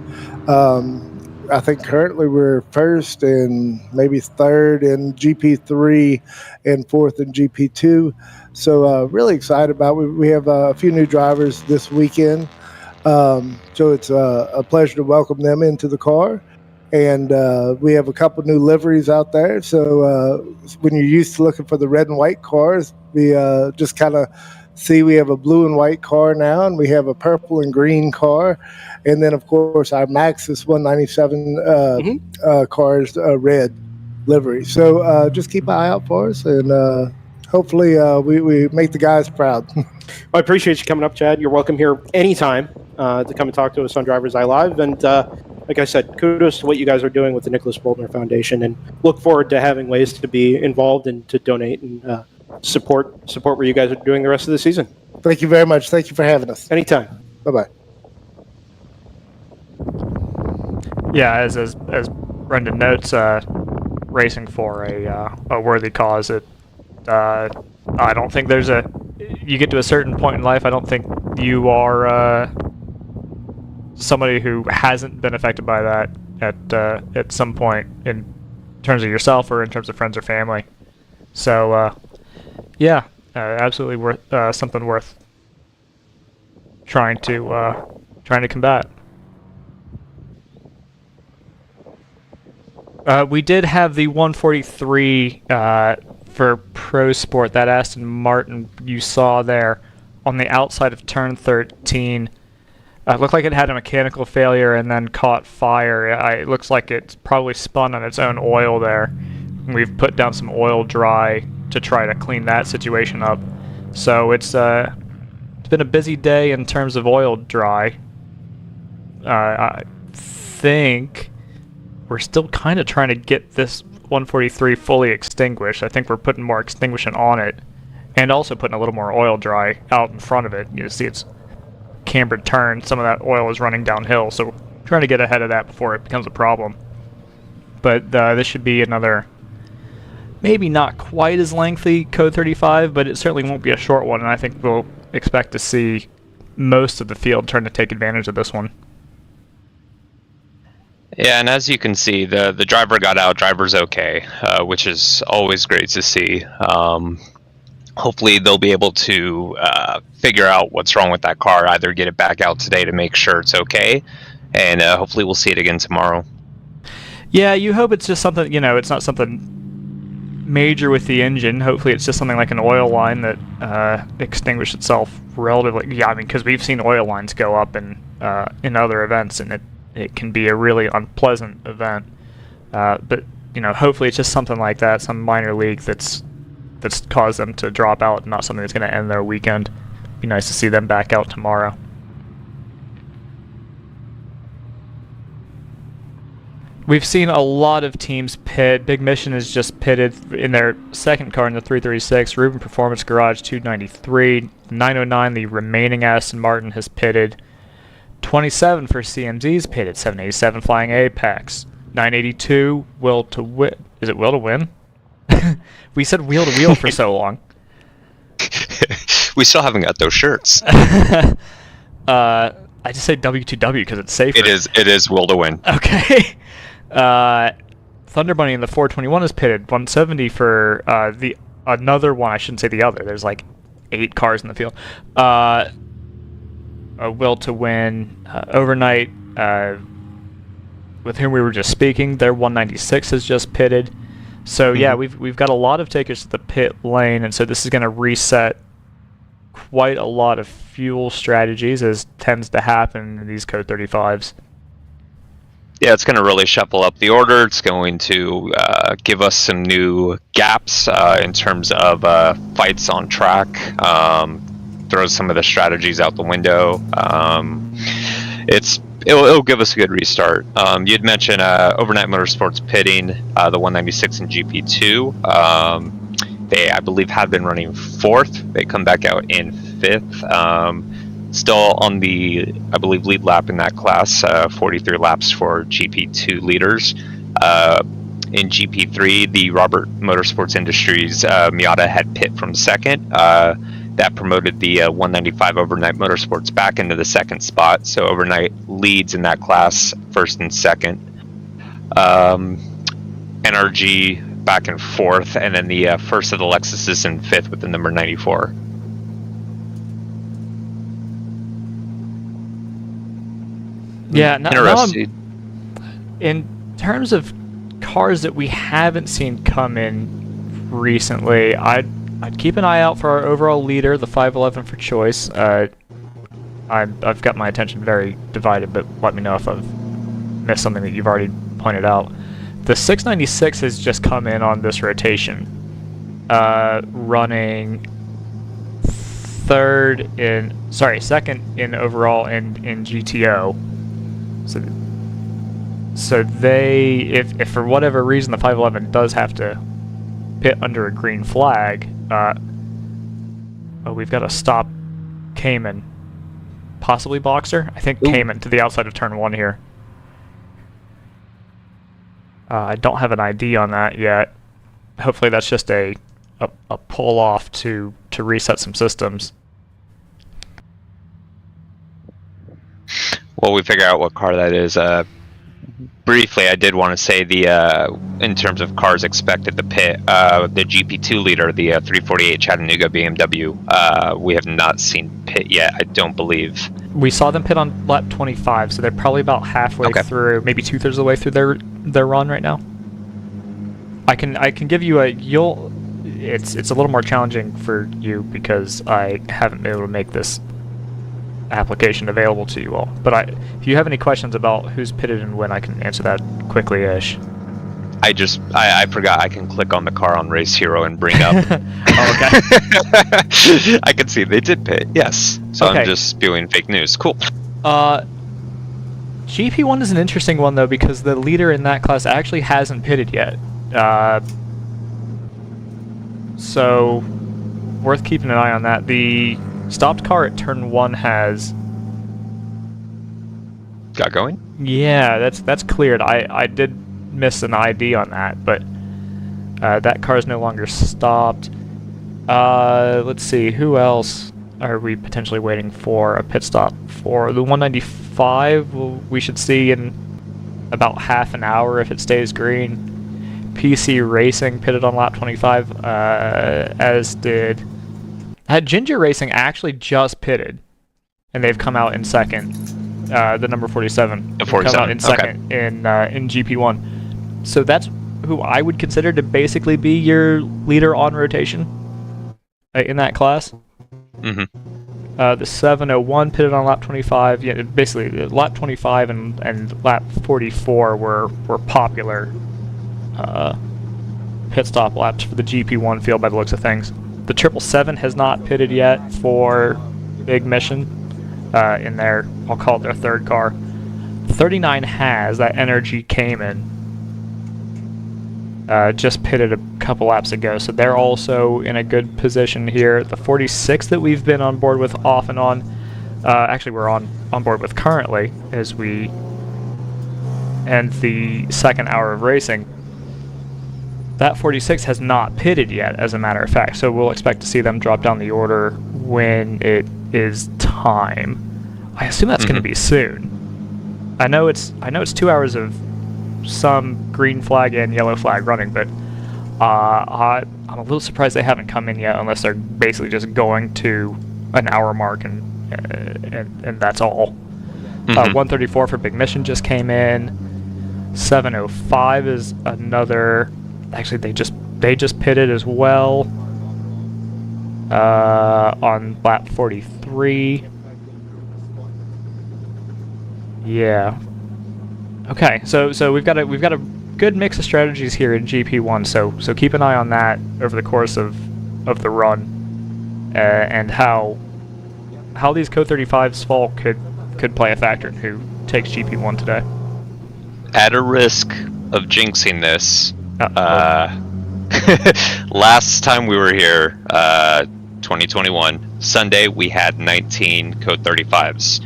I think currently we're first and maybe third in GP3 and fourth in GP2. So really excited about it. We have a few new drivers this weekend. So it's a pleasure to welcome them into the car. And we have a couple new liveries out there. So when you're used to looking for the red and white cars, we just kind of see we have a blue and white car now, and we have a purple and green car. And then, of course, our Maxxis 197 cars, red livery. So just keep an eye out for us, and hopefully we make the guys proud. I appreciate you coming up, Chad. You're welcome here anytime to come and talk to us on Driver's Eye Live. And like I said, kudos to what you guys are doing with the Nicholas Boldner Foundation, and look forward to having ways to be involved and to donate and support what you guys are doing the rest of the season. Thank you very much. Thank you for having us. Anytime. Bye-bye. Yeah, as Brendan notes, racing for a worthy cause. I don't think there's you get to a certain point in life, I don't think you are somebody who hasn't been affected by that at some point in terms of yourself or in terms of friends or family. So yeah, absolutely worth something worth trying to combat. We did have the 143 for Pro Sport, that Aston Martin you saw there on the outside of turn 13. It looked like it had a mechanical failure and then caught fire. It looks like it's probably spun on its own oil there. We've put down some oil dry to try to clean that situation up. So it's been a busy day in terms of oil dry. I think we're still kind of trying to get this 143 fully extinguished. I think we're putting more extinguishant on it and also putting a little more oil dry out in front of it. You see it's cambered turn. Some of that oil is running downhill, so we're trying to get ahead of that before it becomes a problem. But this should be another, maybe not quite as lengthy Code 35, but it certainly won't be a short one, and I think we'll expect to see most of the field trying to take advantage of this one. Yeah, and as you can see, the driver got out, driver's okay, which is always great to see. Hopefully they'll be able to figure out what's wrong with that car, either get it back out today to make sure it's okay, and hopefully we'll see it again tomorrow. Yeah, you hope it's just something, it's not something major with the engine. Hopefully it's just something like an oil line that extinguished itself relatively. Yeah, I mean, because we've seen oil lines go up in other events, and it can be a really unpleasant event. But hopefully it's just something like that, some minor leak that's caused them to drop out, not something that's going to end their weekend. Be nice to see them back out tomorrow. We've seen a lot of teams pit. Big Mission is just pitted in their second car in the 336. Rubin Performance Garage 293. 909, the remaining Aston Martin, has pitted. 27 for CMZ's pitted. 787 Flying Apex. 982 Will to Win. Is it Will to Win? We said wheel to wheel for so long. We still haven't got those shirts. I just say W2W because it's safer. It is Will to Win. Okay. Thunder Bunny in the 421 is pitted. 170 for another one. I shouldn't say the other. There's like 8 cars in the field. A Will to Win. Overnight, with whom we were just speaking, their 196 has just pitted. So yeah, we've got a lot of takers to the pit lane, and so this is going to reset quite a lot of fuel strategies, as tends to happen in these Code 35s. Yeah, it's going to really shuffle up the order. It's going to give us some new gaps in terms of fights on track. Throw some of the strategies out the window. It'll give us a good restart. You'd mentioned Overnight Motorsports pitting the 196 in GP2. They, I believe, have been running 4th. They come back out in 5th. Still on the, I believe, lead lap in that class. 43 laps for GP2 leaders. In GP3, the Robert Motorsports Industries Miata had pit from 2nd. That promoted the 195 Overnight Motorsports back into the 2nd spot. So Overnight leads in that class 1st and 2nd. NRG back in 4th, and then the 1st of the Lexuses in 5th with the number 94. Yeah, interesting. In terms of cars that we haven't seen come in recently, I'd keep an eye out for our overall leader, the 511 for choice. I've got my attention very divided, but let me know if I've missed something that you've already pointed out. The 696 has just come in on this rotation, running second in overall and in GTO. So they, if for whatever reason the 511 does have to pit under a green flag, we've got to stop Cayman, possibly Boxer. I think Cayman to the outside of turn 1 here. I don't have an ID on that yet. Hopefully that's just a pull off to reset some systems. Well, we figure out what car that is. Briefly, I did want to say in terms of cars expected to pit, the GP2 leader, the 348 Chattanooga BMW, we have not seen pit yet, I don't believe. We saw them pit on lap 25, so they're probably about halfway through, maybe 2/3 of the way through their run right now. I can give you it's a little more challenging for you because I haven't been able to make this application available to you all. But if you have any questions about who's pitted and when, I can answer that quickly-ish. I forgot I can click on the car on Race Hero and bring up. Oh, okay. I can see they did pit, yes. So okay. I'm just spewing fake news. Cool. GP1 is an interesting one, though, because the leader in that class actually hasn't pitted yet. So, worth keeping an eye on that. The stopped car at turn 1 has... got going? Yeah, that's cleared. I did miss an ID on that, but that car is no longer stopped. Let's see, who else are we potentially waiting for a pit stop for? The 195 we should see in about half an hour if it stays green. PC Racing pitted on lap 25, as did... Ginger Racing actually just pitted, and they've come out in second. The number 47. The 47. Come out in second in GP1. So that's who I would consider to basically be your leader on rotation in that class. Mm-hmm. The 701 pitted on lap 25. Yeah, basically lap 25 and lap 44 were popular pit stop laps for the GP1 field by the looks of things. The 777 has not pitted yet for Big Mission in their, I'll call it their third car. 39 has, that Energy Cayman, just pitted a couple laps ago, so they're also in a good position here. The 46 that we've been on board with off and on, actually we're on board with currently as we end the second hour of racing. That 46 has not pitted yet, as a matter of fact, so we'll expect to see them drop down the order when it is time. I assume that's going to be soon. I know it's 2 hours of some green flag and yellow flag running, but I'm a little surprised they haven't come in yet, unless they're basically just going to an hour mark and that's all. 134 for Big Mission just came in. 705 is another. Actually, they just pitted as well. on lap 43. Yeah. Okay, so we've got a good mix of strategies here in GP1. So keep an eye on that over the course of the run, and how these Code 35's fall could play a factor in who takes GP1 today. At a risk of jinxing this, last time we were here, 2021 Sunday, we had 19 Code 35s.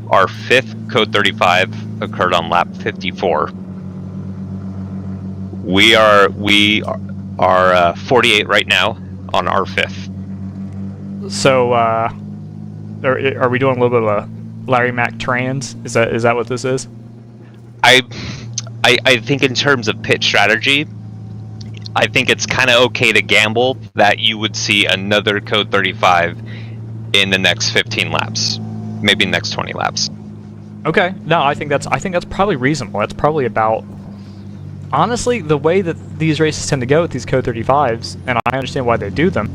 Our 5th Code 35 occurred on lap 54. We are 48 right now on our 5th. So are we doing a little bit of a Larry Mack trans? Is that what this is? I think in terms of pit strategy, I think it's kind of okay to gamble that you would see another Code 35 in the next 15 laps, maybe next 20 laps. Okay, no, I think that's probably reasonable. That's probably about, honestly, the way that these races tend to go with these Code 35s, and I understand why they do them.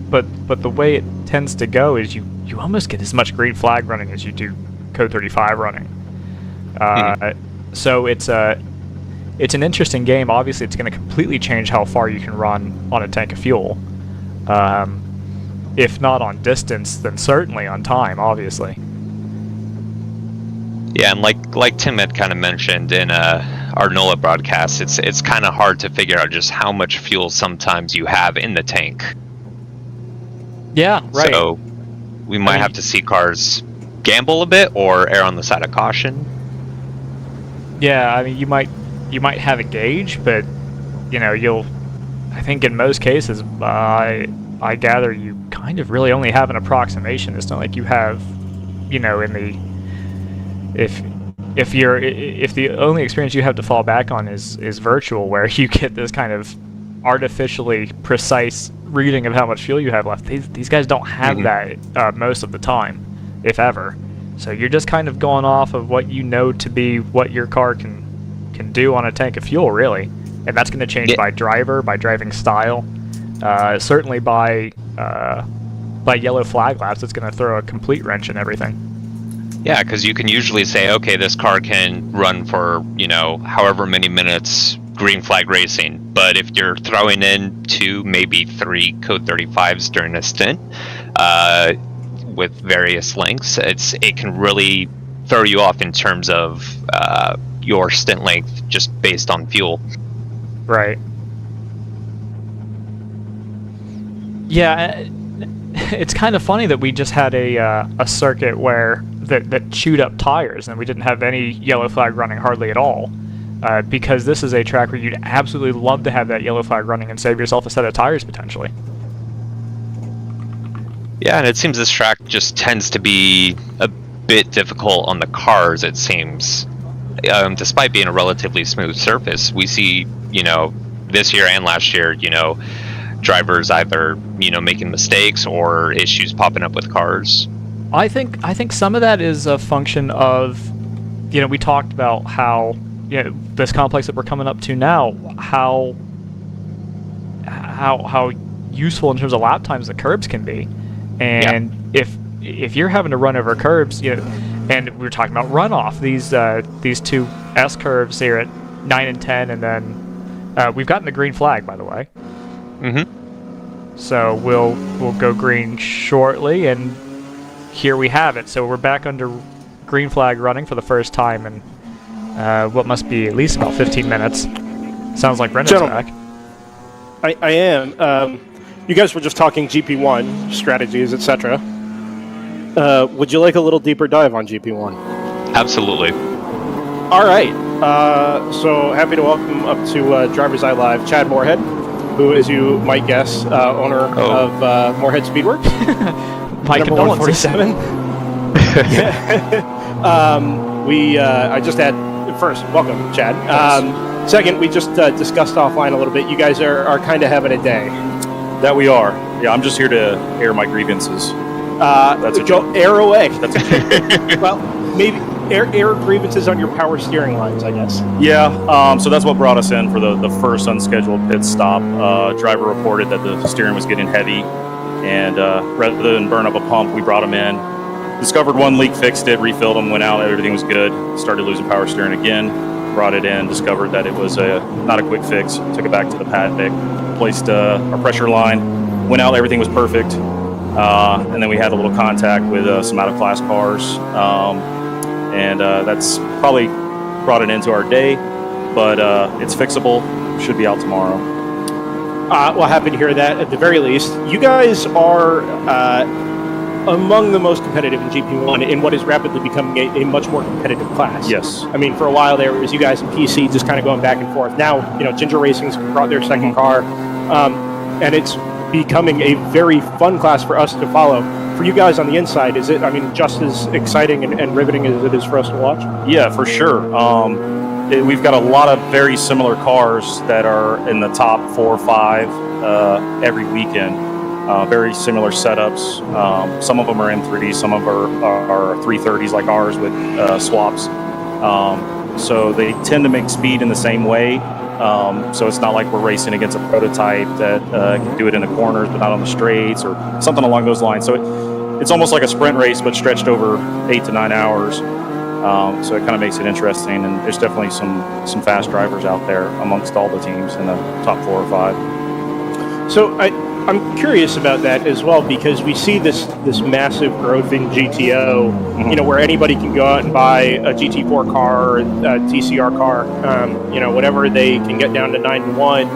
But the way it tends to go is you almost get as much green flag running as you do Code 35 running. So it's an interesting game. Obviously, it's going to completely change how far you can run on a tank of fuel. If not on distance, then certainly on time, obviously. Yeah, and like Tim had kind of mentioned in our NOLA broadcast, it's kind of hard to figure out just how much fuel sometimes you have in the tank. Yeah, right. So we might have to see cars gamble a bit or err on the side of caution. Yeah, I mean, you might have a gauge, but I think in most cases, I gather you kind of really only have an approximation. It's not like you have, in the if the only experience you have to fall back on is virtual, where you get this kind of artificially precise reading of how much fuel you have left. These guys don't have that most of the time, if ever. So you're just kind of going off of what you know to be what your car can do on a tank of fuel, really. And that's going to change by driver, by driving style, certainly by yellow flag laps. It's going to throw a complete wrench in everything. Yeah, because you can usually say, okay, this car can run for, however many minutes green flag racing. But if you're throwing in 2, maybe 3 Code 35s during a stint with various lengths, it can really throw you off in terms of your stint length just based on fuel. Right. Yeah, it's kind of funny that we just had a circuit where that chewed up tires, and we didn't have any yellow flag running hardly at all, because this is a track where you'd absolutely love to have that yellow flag running and save yourself a set of tires potentially. Yeah, and it seems this track just tends to be a bit difficult on the cars, it seems. Despite being a relatively smooth surface, we see, this year and last year, drivers either, making mistakes or issues popping up with cars. I think some of that is a function of, we talked about how, this complex that we're coming up to now, how useful in terms of lap times the curbs can be. And if you're having to run over curbs, and we were talking about runoff, these 2 S curves here at 9 and 10, and then we've gotten the green flag, by the way. So we'll go green shortly, and here we have it. So we're back under green flag running for the first time in what must be at least about 15 minutes. Sounds like Brendan's back. I am. You guys were just talking GP1 strategies, etc. Would you like a little deeper dive on GP1? Absolutely. All right. So happy to welcome up to Driver's Eye Live Chad Moorhead, who, as you might guess, owner of Moorhead Speedworks. My number 147. I just had, first, welcome, Chad. Second, we just discussed offline a little bit. You guys are kind of having a day. That we are. Yeah, I'm just here to air my grievances. That's a joke. Air away. That's a joke. Well, maybe air grievances on your power steering lines, I guess. Yeah, so that's what brought us in for the first unscheduled pit stop. Driver reported that the steering was getting heavy, And rather than burn up a pump, we brought them in, discovered one leak, fixed it, refilled them, went out, everything was good. Started losing power steering again, brought it in, discovered that it was not a quick fix, took it back to the paddock, placed our pressure line, went out, everything was perfect. And then we had a little contact with some out-of-class cars. And that's probably brought it into our day, but it's fixable, should be out tomorrow. Well, happy to hear that at the very least. You guys are among the most competitive in GP1 in what is rapidly becoming a much more competitive class. Yes. I mean, for a while there was you guys and PC just kind of going back and forth. Now, Ginger Racing's brought their second car, and it's becoming a very fun class for us to follow. For you guys on the inside, is it, just as exciting and riveting as it is for us to watch? Yeah, for sure. We've got a lot of very similar cars that are in the top 4 or 5 every weekend. Very similar setups. Some of them are M3s, some of them are 330s like ours with swaps. So they tend to make speed in the same way. So it's not like we're racing against a prototype that can do it in the corners but not on the straights or something along those lines. So it's almost like a sprint race but stretched over 8 to 9 hours. So it kind of makes it interesting, and there's definitely some fast drivers out there amongst all the teams in the top 4 or 5. So I'm curious about that as well, because we see this massive growth in GTO, where anybody can go out and buy a GT4 car or a TCR car, whatever they can get down to 9-1.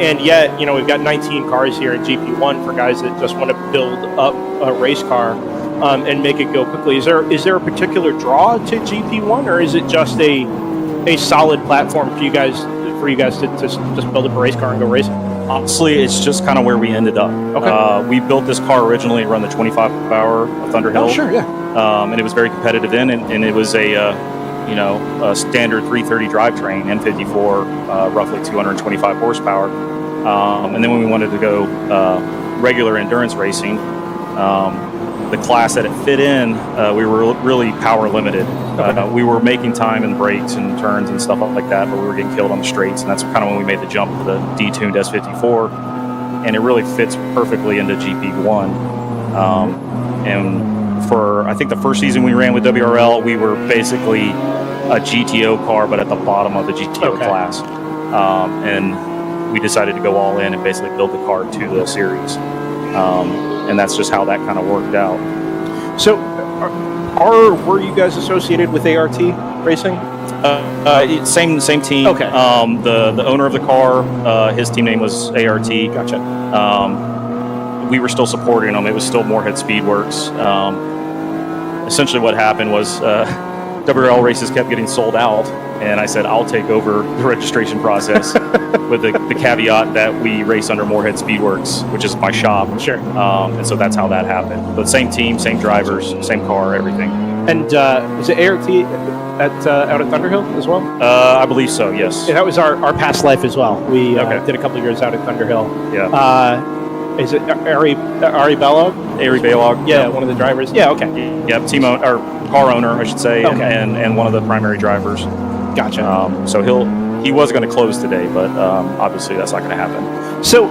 And yet, we've got 19 cars here in GP1 for guys that just want to build up a race car and make it go quickly. Is there a particular draw to GP1, or is it just a solid platform for you guys to just build up a race car and go racing? Honestly, it's just kind of where we ended up. Okay. We built this car originally to run the 25-hour Thunderhill. Oh, sure, yeah. And it was very competitive then, and it was a standard 330 drivetrain, N54, roughly 225 horsepower. And then when we wanted to go regular endurance racing, the class that it fit in, we were really power limited. We were making time in brakes and turns and stuff like that, but we were getting killed on the straights, and that's kind of when we made the jump to the detuned S54, and it really fits perfectly into GP1. And for, I think, the first season we ran with WRL, we were basically a GTO car, but at the bottom of the GTO class. And we decided to go all in and basically build the car to the series. And that's just how that kind of worked out. So, were you guys associated with ART Racing? Same team. Okay. The owner of the car, his team name was ART. Gotcha. We were still supporting them. It was still Moorhead Speedworks. Essentially, what happened was WRL races kept getting sold out, and I said I'll take over the registration process with the caveat that we race under Moorhead Speedworks, which is my shop. Sure. And so that's how that happened. But same team, same drivers, same car, everything. And is it ART out at Thunderhill as well? I believe so, yes. Yeah, that was our past life as well. We did a couple of years out at Thunderhill. Yeah. Is it Ari Bellog? Ari Bellog. Yeah, one of the drivers. Yeah, okay. Yep, team owner, or car owner, I should say, okay. and one of the primary drivers. Gotcha. So he was going to close today, but obviously that's not going to happen. So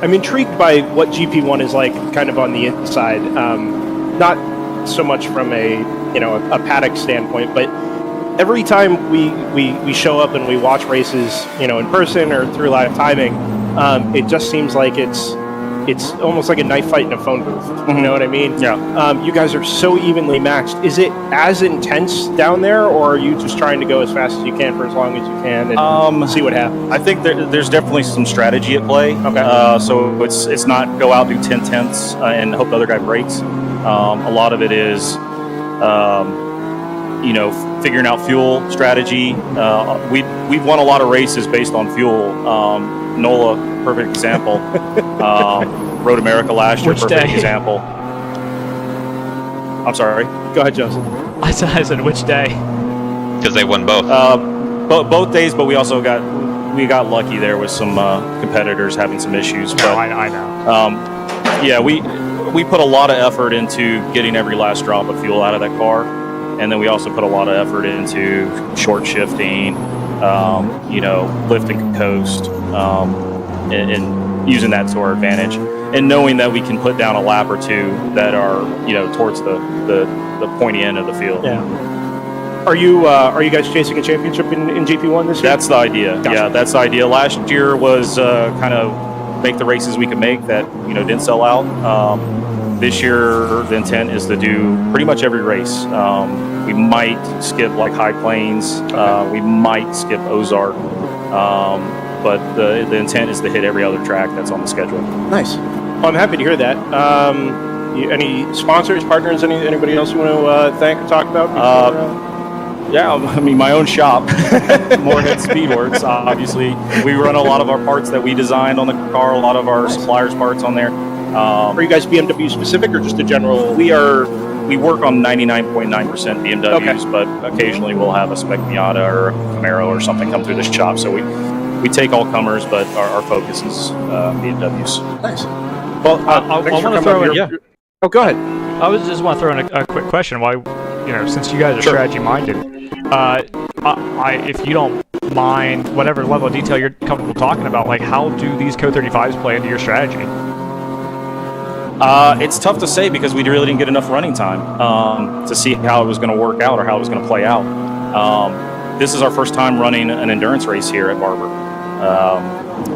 I'm intrigued by what GP1 is like, kind of on the inside. Not so much from a paddock standpoint, but every time we show up and we watch races, in person or through live timing, it just seems like it's almost like a knife fight in a phone booth. You know what I mean? Yeah. You guys are so evenly matched. Is it as intense down there, or are you just trying to go as fast as you can for as long as you can and see what happens? I think there's definitely some strategy at play. Okay. So it's not go out, do 10 tenths and hope the other guy breaks. A lot of it is figuring out fuel strategy. We've won a lot of races based on fuel. NOLA, perfect example. Road America last year, perfect example. I'm sorry. Go ahead, Joseph. I said which day? Because they won both. Both days, but we also got lucky there with some competitors having some issues. But, I know. Yeah, we put a lot of effort into getting every last drop of fuel out of that car. And then we also put a lot of effort into short shifting, lifting coast, and using that to our advantage, and knowing that we can put down a lap or two that are, towards the pointy end of the field. Yeah. Are you guys chasing a championship in GP1 this year? That's the idea. Gotcha. Yeah, that's the idea. Last year was kind of make the races we could make that didn't sell out. This year the intent is to do pretty much every race. We might skip like High Plains. We might skip Ozark. But the intent is to hit every other track that's on the schedule. Nice. Well, I'm happy to hear that. Any sponsors, partners, anybody else you want to thank or talk about? Yeah, I mean, my own shop, Moorhead Speedworks, obviously. We run a lot of our parts that we designed on the car, a lot of our suppliers' parts on there. Are you guys BMW specific or just a general? We work on 99.9% BMWs, but occasionally we'll have a Spec Miata or a Camaro or something come through the shop. So we take all comers, but our focus is BMWs. Nice. Well, I want to throw in. Yeah. Oh, go ahead. I was just want to throw in a quick question. Why, since you guys are strategy minded, if you don't mind, whatever level of detail you're comfortable talking about, like how do these Kehoe 35s play into your strategy? It's tough to say because we really didn't get enough running time to see how it was going to work out or how it was going to play out. This is our first time running an endurance race here at Barber.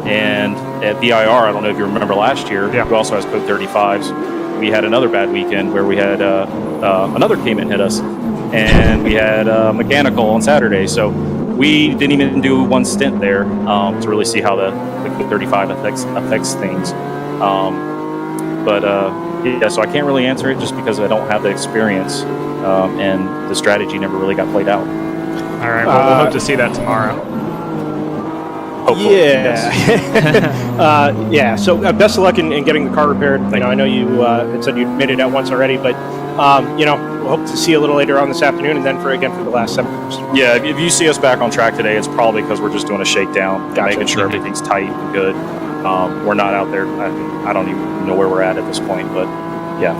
And at VIR, I don't know if you remember last year, who also has Kehoe 35s, we had another bad weekend where we had another came and hit us, and we had mechanical on Saturday. So we didn't even do one stint there to really see how the Kehoe 35 affects things. So I can't really answer it just because I don't have the experience, and the strategy never really got played out. All right, well, we'll hope to see that tomorrow. Hopefully, yeah. Yeah. So best of luck in getting the car repaired. I know you had said you made it out once already, but we'll hope to see you a little later on this afternoon, and then for the last 7 years. Yeah. If you see us back on track today, it's probably because we're just doing a shakedown, making sure everything's tight and good. We're not out there. I don't even know where we're at this point, but yeah.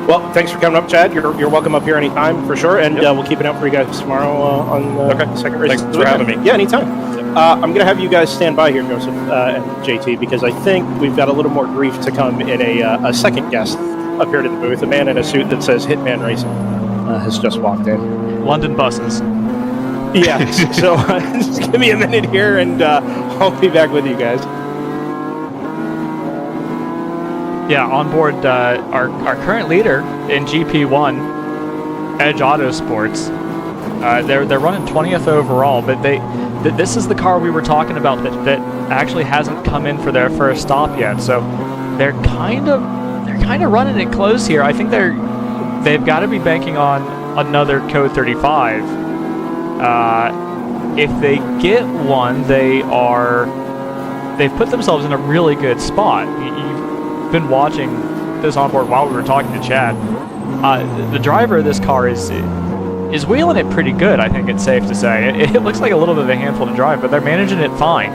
Well, thanks for coming up, Chad. You're welcome up here anytime for sure, and we'll keep an eye out for you guys tomorrow on the second race. Thanks for having me. Yeah, anytime. I'm going to have you guys stand by here, Joseph and JT, because I think we've got a little more grief to come in a second guest up here to the booth. A man in a suit that says Hitman Racing has just walked in. London buses. Yeah, so just give me a minute here, and I'll be back with you guys. Yeah, on board our current leader in GP1, Edge Autosports. They're running 20th overall, but this is the car we were talking about that actually hasn't come in for their first stop yet. So they're kind of running it close here. I think they've got to be banking on another Kehoe 35. If they get one, they've put themselves in a really good spot. You've been watching this onboard while we were talking to Chad. The driver of this car is wheeling it pretty good, I think it's safe to say. It looks like a little bit of a handful to drive, but they're managing it fine.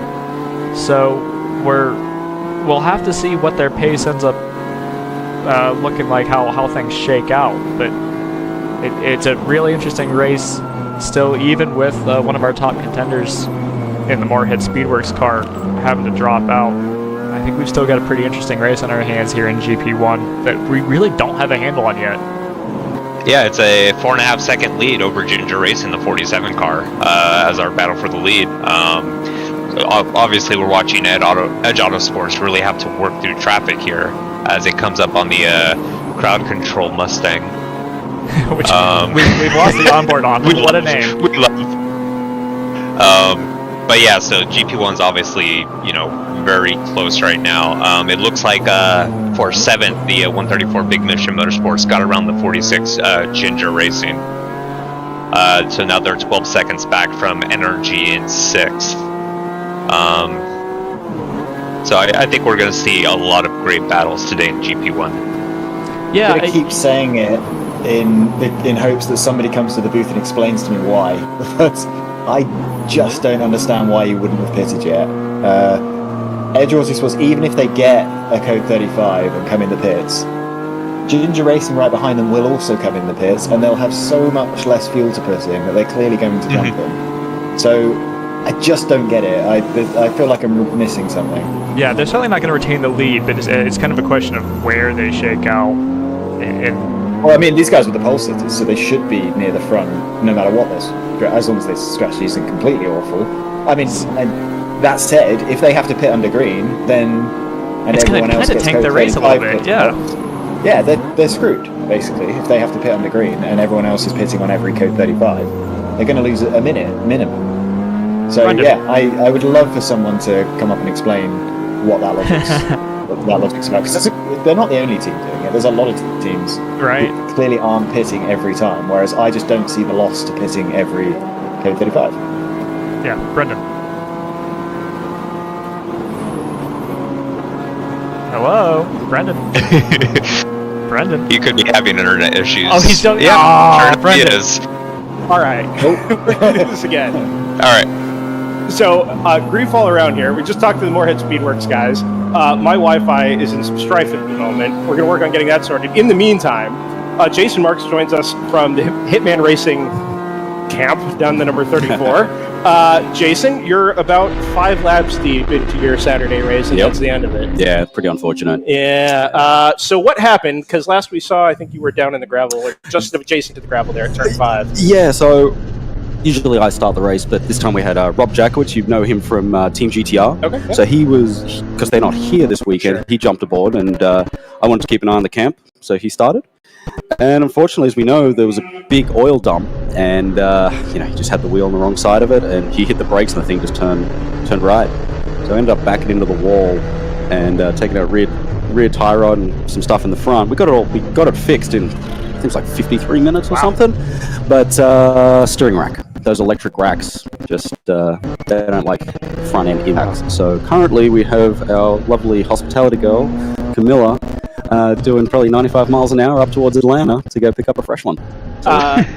So we'll have to see what their pace ends up looking like, how things shake out. But it's a really interesting race still, even with one of our top contenders in the Moorhead Speedworks car having to drop out. I think we've still got a pretty interesting race on our hands here in GP1 that we really don't have a handle on yet. Yeah, it's a 4.5 second lead over Ginger Racing, the 47 car, as our battle for the lead. Obviously, we're watching Edge Autosports really have to work through traffic here as it comes up on the crowd control Mustang. Which we've lost the onboard on. What a name. We love. But yeah, so GP1's obviously, very close right now. It looks like for 7th, the 134 Big Mission Motorsports got around the 46 Ginger Racing. So now they're 12 seconds back from Energy in 6th. So I think we're going to see a lot of great battles today in GP1. Yeah, I keep saying it in hopes that somebody comes to the booth and explains to me why. I just don't understand why you wouldn't have pitted yet. Edge Autosports, even if they get a Kehoe 35 and come in the pits, Ginger Racing right behind them will also come in the pits, and they'll have so much less fuel to put in that they're clearly going to jump them. So I just don't get it. I feel like I'm missing something. Yeah, they're certainly not going to retain the lead, but it's kind of a question of where they shake out. Well, I mean, these guys were the pole sitters, so they should be near the front no matter what this, as long as this strategy isn't completely awful. I mean, that said, if they have to pit under green, then it's everyone else gets tank the race a little bit. Yeah, they're screwed basically if they have to pit under green and everyone else is pitting on every code 35. They're going to lose a minute minimum. So I would love for someone to come up and explain what that logic's about, because they're not the only team doing it. There's a lot of teams who clearly aren't pitting every time, whereas I just don't see the loss to pitting every code 35. Yeah, Brendan. Hello, Brendan. Brendan. He could be having internet issues. Oh, he's still. Yeah, oh, Brendan. He is. All right. We're going to do this again. All right. So, grief all around here. We just talked to the Moorhead Speedworks guys. My Wi-Fi is in some strife at the moment. We're going to work on getting that sorted. In the meantime, Jason Marks joins us from the Hitman Racing camp down the number 34. Jason, you're about 5 laps deep into your Saturday race, and that's the end of it. Yeah, pretty unfortunate. Yeah. So what happened? Because last we saw, I think you were down in the gravel, or just adjacent to the gravel there at turn 5. Yeah, so usually I start the race, but this time we had Rob Jackowicz. You know him from Team GTR. Okay. Yeah. So he was, because they're not here this weekend, he jumped aboard, and I wanted to keep an eye on the camp, so he started. And unfortunately, as we know, there was a big oil dump, and he just had the wheel on the wrong side of it, and he hit the brakes, and the thing just turned right. So I ended up backing into the wall and taking out rear tie rod and some stuff in the front. We got it fixed in, I think it was like 53 minutes or something. But steering rack, those electric racks, just they don't like front end impacts. So currently we have our lovely hospitality girl, Camilla, doing probably 95 miles an hour up towards Atlanta to go pick up a fresh one.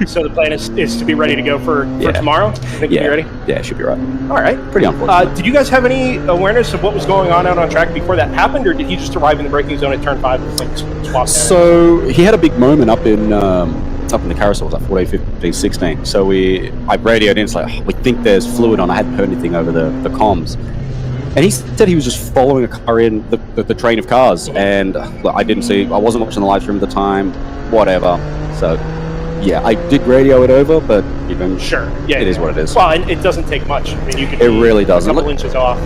So the plan is to be ready to go for tomorrow? Think you'll be ready? Yeah, should be right. All right. Pretty unfortunate. Did you guys have any awareness of what was going on out on track before that happened, or did he just arrive in the braking zone at turn 5 and like swap? So he had a big moment up in the carousel, it was like 14, 15, 16. So I radioed in, it's like, we think there's fluid on. I hadn't heard anything over the comms. And he said he was just following a car in the train of cars, and I wasn't watching the live stream at the time, whatever. So, yeah, I did radio it over, but even it is what it is. Well, and it doesn't take much. I mean, you can. It really doesn't. A couple inches off.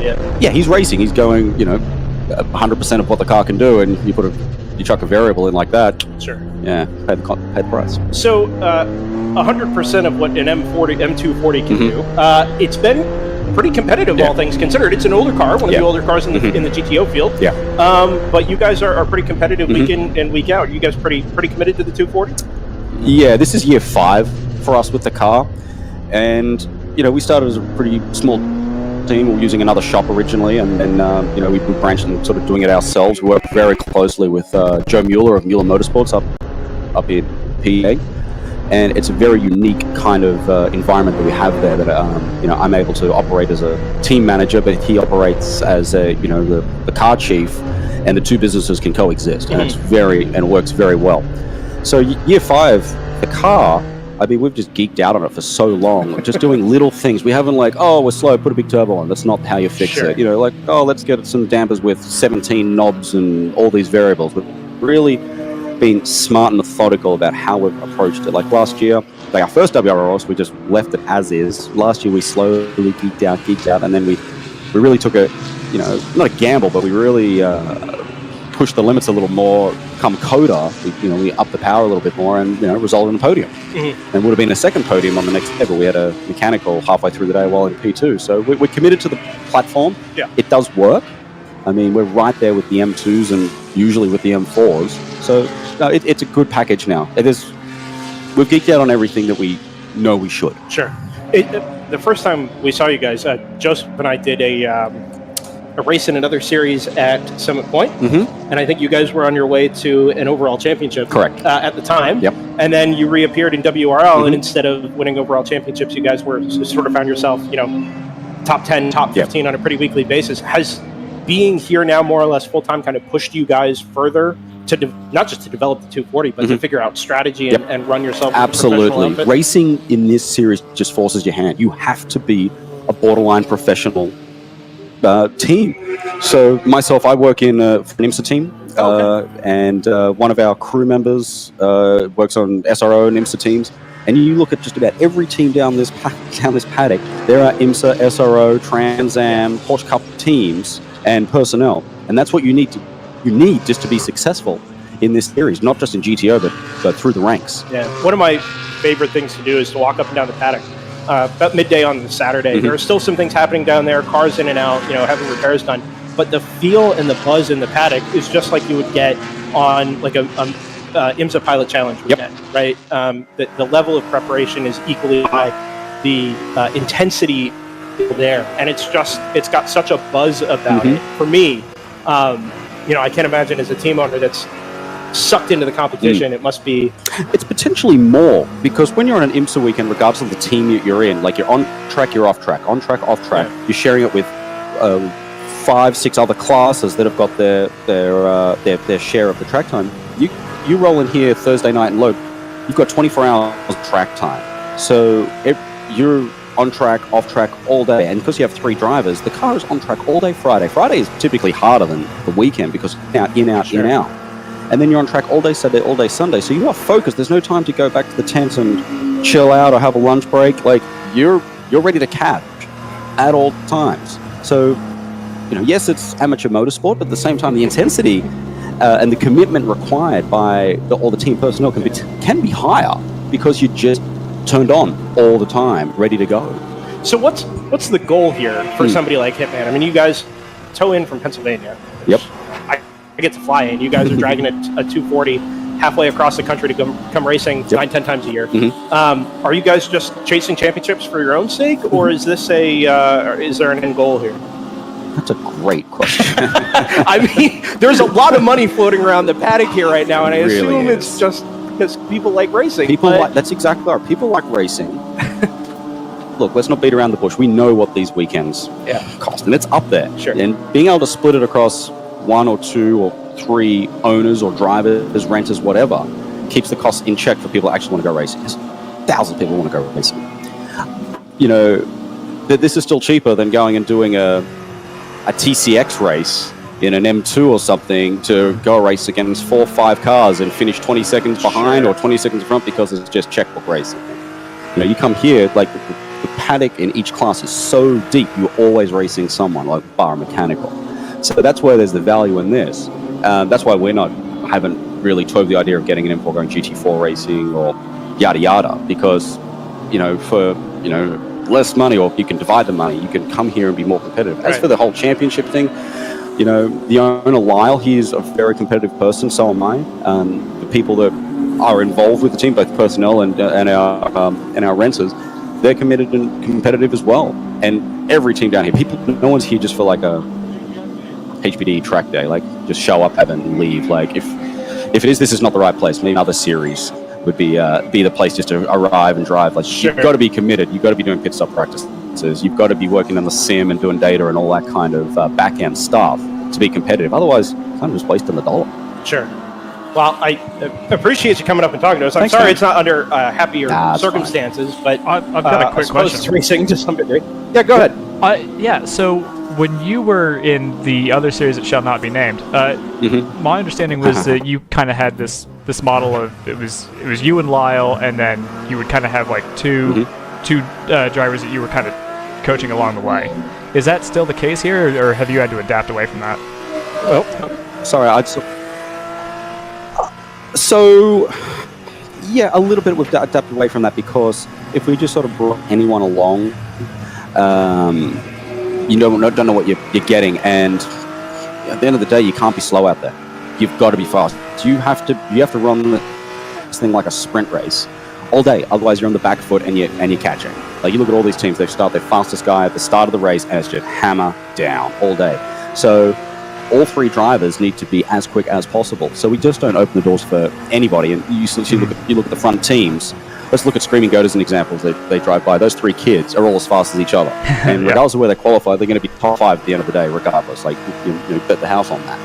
Yeah, he's racing. He's going, 100% of what the car can do, and you chuck a variable in like that. Sure. Yeah, pay the price. So, 100% of what an M240 can do. It's been pretty competitive, all things considered. It's an older car, one of the older cars in the GTO field. Yeah. But you guys are pretty competitive week in and week out. You guys pretty committed to the 240? Yeah, this is year 5 for us with the car, and we started as a pretty small team. We were using another shop originally, and then we branched and sort of doing it ourselves. We worked very closely with Joe Mueller of Mueller Motorsports up in PA. And it's a very unique kind of environment that we have there that, I'm able to operate as a team manager, but he operates as the car chief, and the two businesses can coexist. And it works very well. So year 5, the car, I mean, we've just geeked out on it for so long, just doing little things. We haven't we're slow, put a big turbo on. That's not how you fix it. Let's get some dampers with 17 knobs and all these variables. We've really been smart and methodical about how we've approached it. Like last year, our first WRL, we just left it as is. Last year, we slowly geeked out, and then we really took a, not a gamble, but we really pushed the limits a little more. Come Coda, we upped the power a little bit more, and resulted in a podium. And would have been a second podium on the next day, but we had a mechanical halfway through the day while in P2. So we're committed to the platform. Yeah. It does work. I mean, we're right there with the M2s and usually with the M4s. So it's a good package now. We've geeked out on everything that we know we should. Sure. The first time we saw you guys, Joseph and I did a race in another series at Summit Point, and I think you guys were on your way to an overall championship. Correct. At the time. Yep. And then you reappeared in WRL, and instead of winning overall championships, you guys sort of found yourself, top 10, top 15 on a pretty weekly basis. Has being here now more or less full-time kind of pushed you guys further to not just to develop the 240, but to figure out strategy and run yourself? Absolutely. Racing in this series just forces your hand. You have to be a borderline professional team. So myself, I work in for an IMSA team, and one of our crew members works on SRO and IMSA teams. And you look at just about every team down this paddock, there are IMSA, SRO, Trans Am, Porsche Cup teams and personnel, and that's what you need just to be successful in this series, not just in GTO, but through the ranks. Yeah, one of my favorite things to do is to walk up and down the paddock. About midday on Saturday, there are still some things happening down there, cars in and out, having repairs done. But the feel and the buzz in the paddock is just like you would get on like a IMSA Pilot Challenge weekend, right? The level of preparation is equally high. The intensity is there, and it's got such a buzz about it. For me, I can't imagine as a team owner that's sucked into the competition. It must be. It's potentially more, because when you're on an IMSA weekend, regardless of the team you're in, like you're on track, you're off track, on track, off track. You're sharing it with 5-6 other classes that have got their share of the track time. You roll in here Thursday night and load, you've got 24 hours of track time. So you're on track, off track all day. And because you have 3 drivers, the car is on track all day Friday. Friday is typically harder than the weekend because in, out. And then you're on track all day Saturday, all day Sunday. So you are focused. There's no time to go back to the tent and chill out or have a lunch break. Like you're ready to catch at all times. So, yes, it's amateur motorsport, but at the same time, the intensity and the commitment required by all the team personnel can be higher because you just turned on all the time, ready to go. So what's the goal here for somebody like Hitman? I mean, you guys tow in from Pennsylvania. Yep. I get to fly in. You guys are dragging a 240 halfway across the country to come racing 9-10 times a year. Are you guys just chasing championships for your own sake, or is this is there an end goal here? That's a great question. I mean, there's a lot of money floating around the paddock here right now, and I assume it's just because people like racing. That's exactly right. People like racing. Look, let's not beat around the bush. We know what these weekends cost, and it's up there. Sure. And being able to split it across 1 or 2 or 3 owners or drivers, renters, whatever, keeps the costs in check for people that actually want to go racing. There's thousands of people want to go racing. This is still cheaper than going and doing a TCX race in an M2 or something to go race against 4 or 5 cars and finish 20 seconds behind or 20 seconds in front because it's just checkbook racing. You come here, like the paddock in each class is so deep, you're always racing someone, like bar mechanical. So that's where there's the value in this. That's why haven't really toyed the idea of getting an M4 going GT4 racing or yada yada, because for less money, or you can divide the money, you can come here and be more competitive. As for the whole championship thing, the owner Lyle, he's a very competitive person, so am I. The people that are involved with the team, both personnel and our renters, they're committed and competitive as well. And every team down here, no one's here just for like a HPD track day, like just show up, have it, and leave. Like if it is, this is not the right place. Maybe another series would be the place just to arrive and drive. Like you've got to be committed. You've got to be doing pit stop practices. You've got to be working on the sim and doing data and all that kind of back end stuff to be competitive. Otherwise, kind of just wasting the dollar. Sure. Well, I appreciate you coming up and talking to us. I'm sorry it's not under happier circumstances, but I've got a quick question. It's racing to some degree. Yeah, go ahead. So when you were in the other series that shall not be named, my understanding was that you kind of had this model of it was you and Lyle, and then you would kind of have like two drivers that you were kind of coaching along the way. Is that still the case here, or have you had to adapt away from that? Well, sorry, a little bit we've adapted away from that, because if we just sort of brought anyone along, you don't know what you're getting, and at the end of the day, you can't be slow out there. You've got to be fast. You have to run this thing like a sprint race all day. Otherwise, you're on the back foot and you're catching. Like you look at all these teams, they start their fastest guy at the start of the race, and it's just hammer down all day. So all 3 drivers need to be as quick as possible. So we just don't open the doors for anybody. And you look at the front teams. Let's look at Screaming Goat as an example. They drive by. Those 3 kids are all as fast as each other. And regardless of where they qualify, they're going to be top 5 at the end of the day, regardless. Like, you bet the house on that.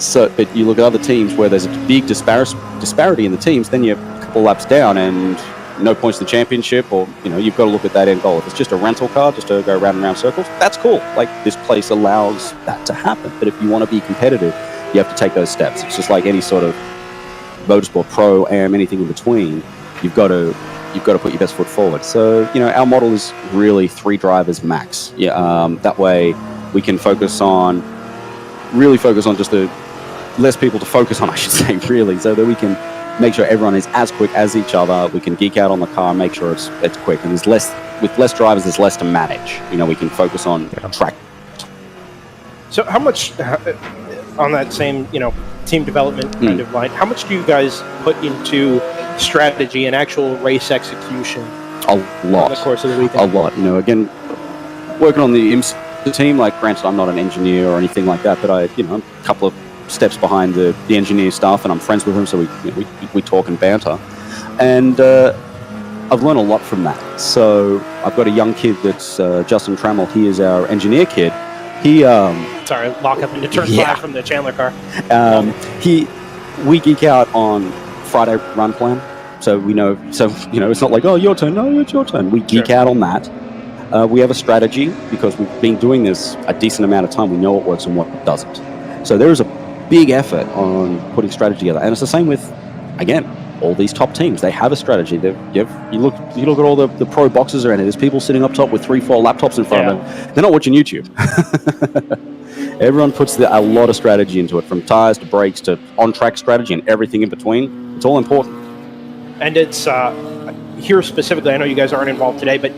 So, but you look at other teams where there's a big disparity in the teams, then you're a couple laps down and no points in the championship, or you've got to look at that end goal. If it's just a rental car, just to go round and round circles, that's cool. Like, this place allows that to happen. But if you want to be competitive, you have to take those steps. It's just like any sort of motorsport, pro, am, anything in between. You've got to put your best foot forward. So our model is really 3 drivers max. That way we can focus on just the less people to focus on, I should say, really, so that we can make sure everyone is as quick as each other. We can geek out on the car and make sure it's quick. And with less drivers, there's less to manage. We can focus on track. So how much, on that same, team development kind of line, how much do you guys put into strategy and actual race execution? A lot. Over the course of the weekend? A lot. Again, working on the IMSA team, like, granted, I'm not an engineer or anything like that, but I'm a couple of steps behind the engineer stuff, and I'm friends with him, so we talk and banter. And I've learned a lot from that. So I've got a young kid that's Justin Trammell. He is our engineer kid. He sorry, lock up into turn 5 from the Chandler car. We geek out on Friday run plan, so we know. So it's not like, oh, your turn. No, it's your turn. We geek out on that. We have a strategy because we've been doing this a decent amount of time. We know what works and what doesn't. So there is a big effort on putting strategy together, and it's the same with, again, all these top teams. They have a strategy. You look at all the pro boxes around it. There's people sitting up top with 3-4 laptops in front of them. They're not watching YouTube. Everyone puts a lot of strategy into it, from tires to brakes to on-track strategy and everything in between. It's all important. And it's here specifically, I know you guys aren't involved today, but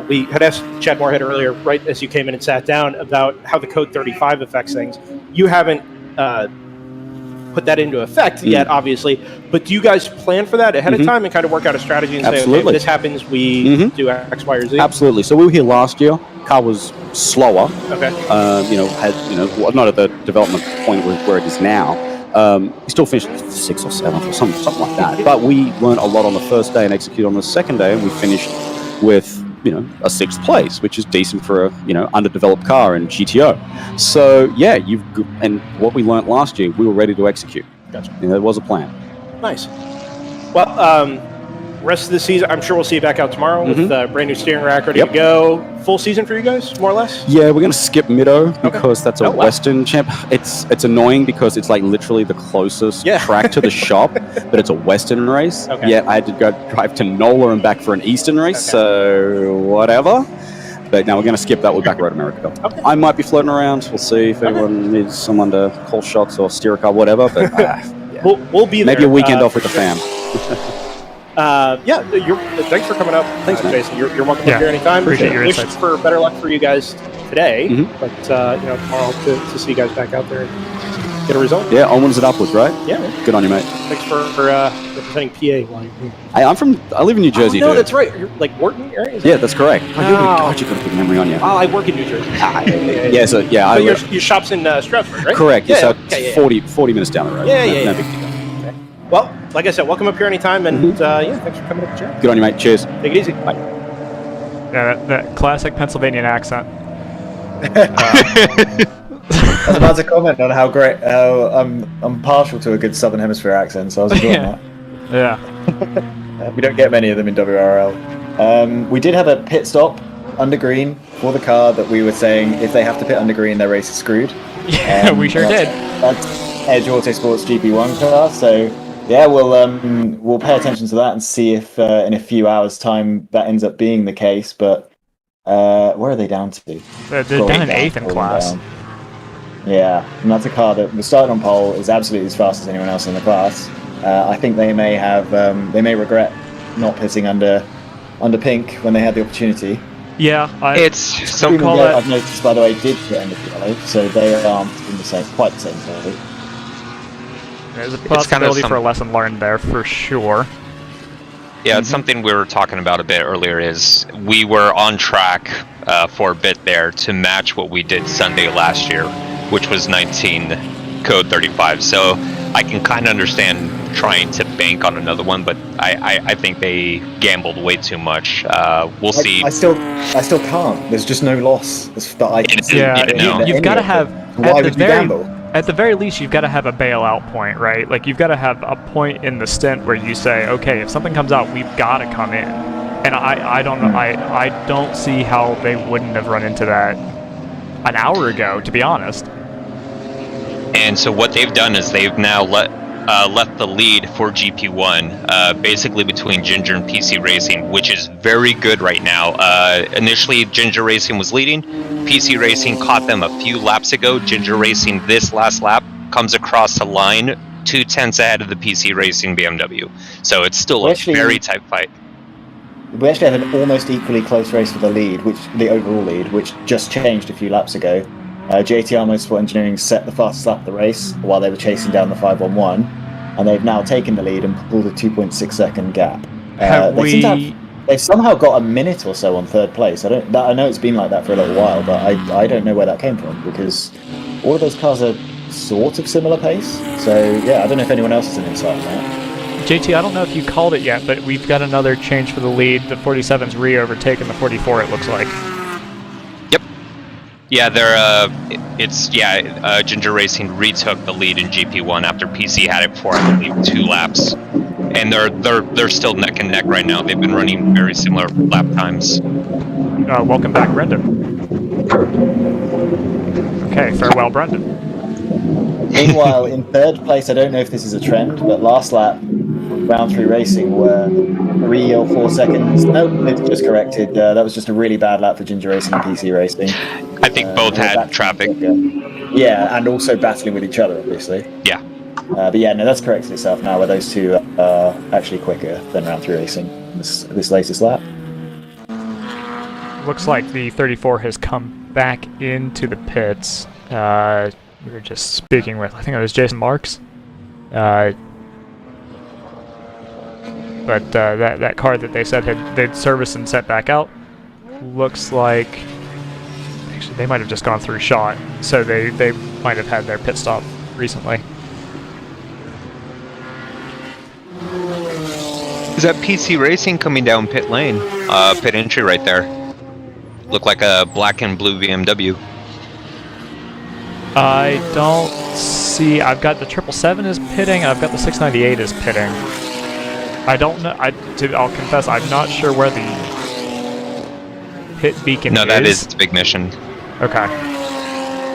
we had asked Chad Moorhead earlier, right as you came in and sat down, about how the Code 35 affects things. You haven't put that into effect yet, obviously, but do you guys plan for that ahead of time and kind of work out a strategy and say, okay, if this happens, we do X, Y, or Z? Absolutely. So we were here last year. Car was slower. Okay. Not at the development point where it is now. We still finished 6th or 7th or something like that. But we learned a lot on the first day and executed on the second day, and we finished with a 6th place, which is decent for a underdeveloped car in GTO. So and what we learned last year, we were ready to execute. Gotcha. There was a plan. Nice. Well, rest of the season, I'm sure we'll see you back out tomorrow with brand new steering rack ready to go. Full season for you guys, more or less? Yeah, we're going to skip Middo because that's a Western champ. It's annoying because it's like literally the closest track to the shop, but it's a Western race. Yeah, I had to go drive to NOLA and back for an Eastern race, so whatever. But now we're going to skip that. We're back Road America. I might be floating around. We'll see if everyone needs someone to call shots or steer a car, whatever. But we'll be there. Maybe a weekend off with the fam. Thanks for coming up. Thanks, man. Jason. You're welcome to here anytime. Appreciate your Wish insights. for better luck for you guys today, but tomorrow to see you guys back out there and get a result. Yeah, onwards and upwards, right? Yeah, man. Good on you, mate. Thanks for representing PA while you're here. I live in New Jersey. No, dude. that's right. You're like Wharton area. Yeah, that's correct. God, you got a good memory on you. Oh, I work in New Jersey. So your shop's in Stratford, right? Correct. Yeah, so 40 minutes down the road. No big deal. Well, like I said, welcome up here anytime, and thanks for coming up, Jared. Good on you, mate. Cheers. Take it easy. Bye. Yeah, that classic Pennsylvanian accent. I was about to comment on how I'm partial to a good Southern Hemisphere accent, so I was enjoying that. Yeah. We don't get many of them in WRL. We did have a pit stop under green for the car that we were saying if they have to pit under green, their race is screwed. Yeah, we sure did. That's Edge Autosports GP1 car, so yeah, we'll pay attention to that and see if in a few hours' time that ends up being the case. But where are they down to? They're down in 8th in class. Down. Yeah, and that's a car that was started on pole, is absolutely as fast as anyone else in the class. I think they may regret not pitting under pink when they had the opportunity. Yeah, I've noticed, by the way, did pit under yellow, so they aren't in quite the same boat. There's a possibility for a lesson learned there, for sure. Yeah, it's something we were talking about a bit earlier, is we were on track for a bit there to match what we did Sunday last year, which was 19 Code 35. So I can kind of understand trying to bank on another one, but I think they gambled way too much. We'll see. I still can't. There's just no loss that I can see. Yeah, you've got to have... Why would you gamble? at the very least, you've got to have a bailout point, right? Like, you've got to have a point in the stint where you say, okay, if something comes out, we've got to come in. And I don't know, I don't see how they wouldn't have run into that an hour ago, to be honest. And so what they've done is they've now left the lead for GP1, basically between Ginger and PC Racing, which is very good right now. Initially, Ginger Racing was leading. PC Racing caught them a few laps ago. Ginger Racing, this last lap, comes across the line 2/10 ahead of the PC Racing BMW. So it's still a very tight fight. We actually had an almost equally close race for the lead, the overall lead, which just changed a few laps ago. JTR Motorsport Engineering set the fastest lap of the race while they were chasing down the 511, and they've now taken the lead and pulled a 2.6 second gap. They've somehow got a minute or so on third place. I know it's been like that for a little while, but I don't know where that came from, because all of those cars are sort of similar pace. So yeah, I don't know if anyone else has an insight on that. JT, I don't know if you called it yet, but we've got another change for the lead. The 47's re-overtaken the 44, it looks like. Yeah, Ginger Racing retook the lead in GP1 after PC had it for, I believe, 2 laps, and they're still neck and neck right now. They've been running very similar lap times. Welcome back, Brendan. Okay, farewell, Brendan. Meanwhile, in third place, I don't know if this is a trend, but last lap, round 3 racing were 3 or 4 seconds. Nope, it's just corrected. That was just a really bad lap for Ginger Racing and PC Racing. I think both had traffic. Yeah, and also battling with each other, obviously. Yeah. But yeah, no, that's corrected itself now, where those two are actually quicker than round 3 racing this latest lap. Looks like the 34 has come back into the pits. We were just speaking with, I think it was Jason Marks. But that car that they said they'd serviced and set back out looks like, actually they might have just gone through shot, so they might have had their pit stop recently. Is that PC Racing coming down pit lane? Pit entry right there. Look like a black and blue BMW. I don't see. I've got the 777 is pitting, and I've got the 698 is pitting. I don't know. I'll confess, I'm not sure where the pit beacon is. No, that is its big mission. Okay.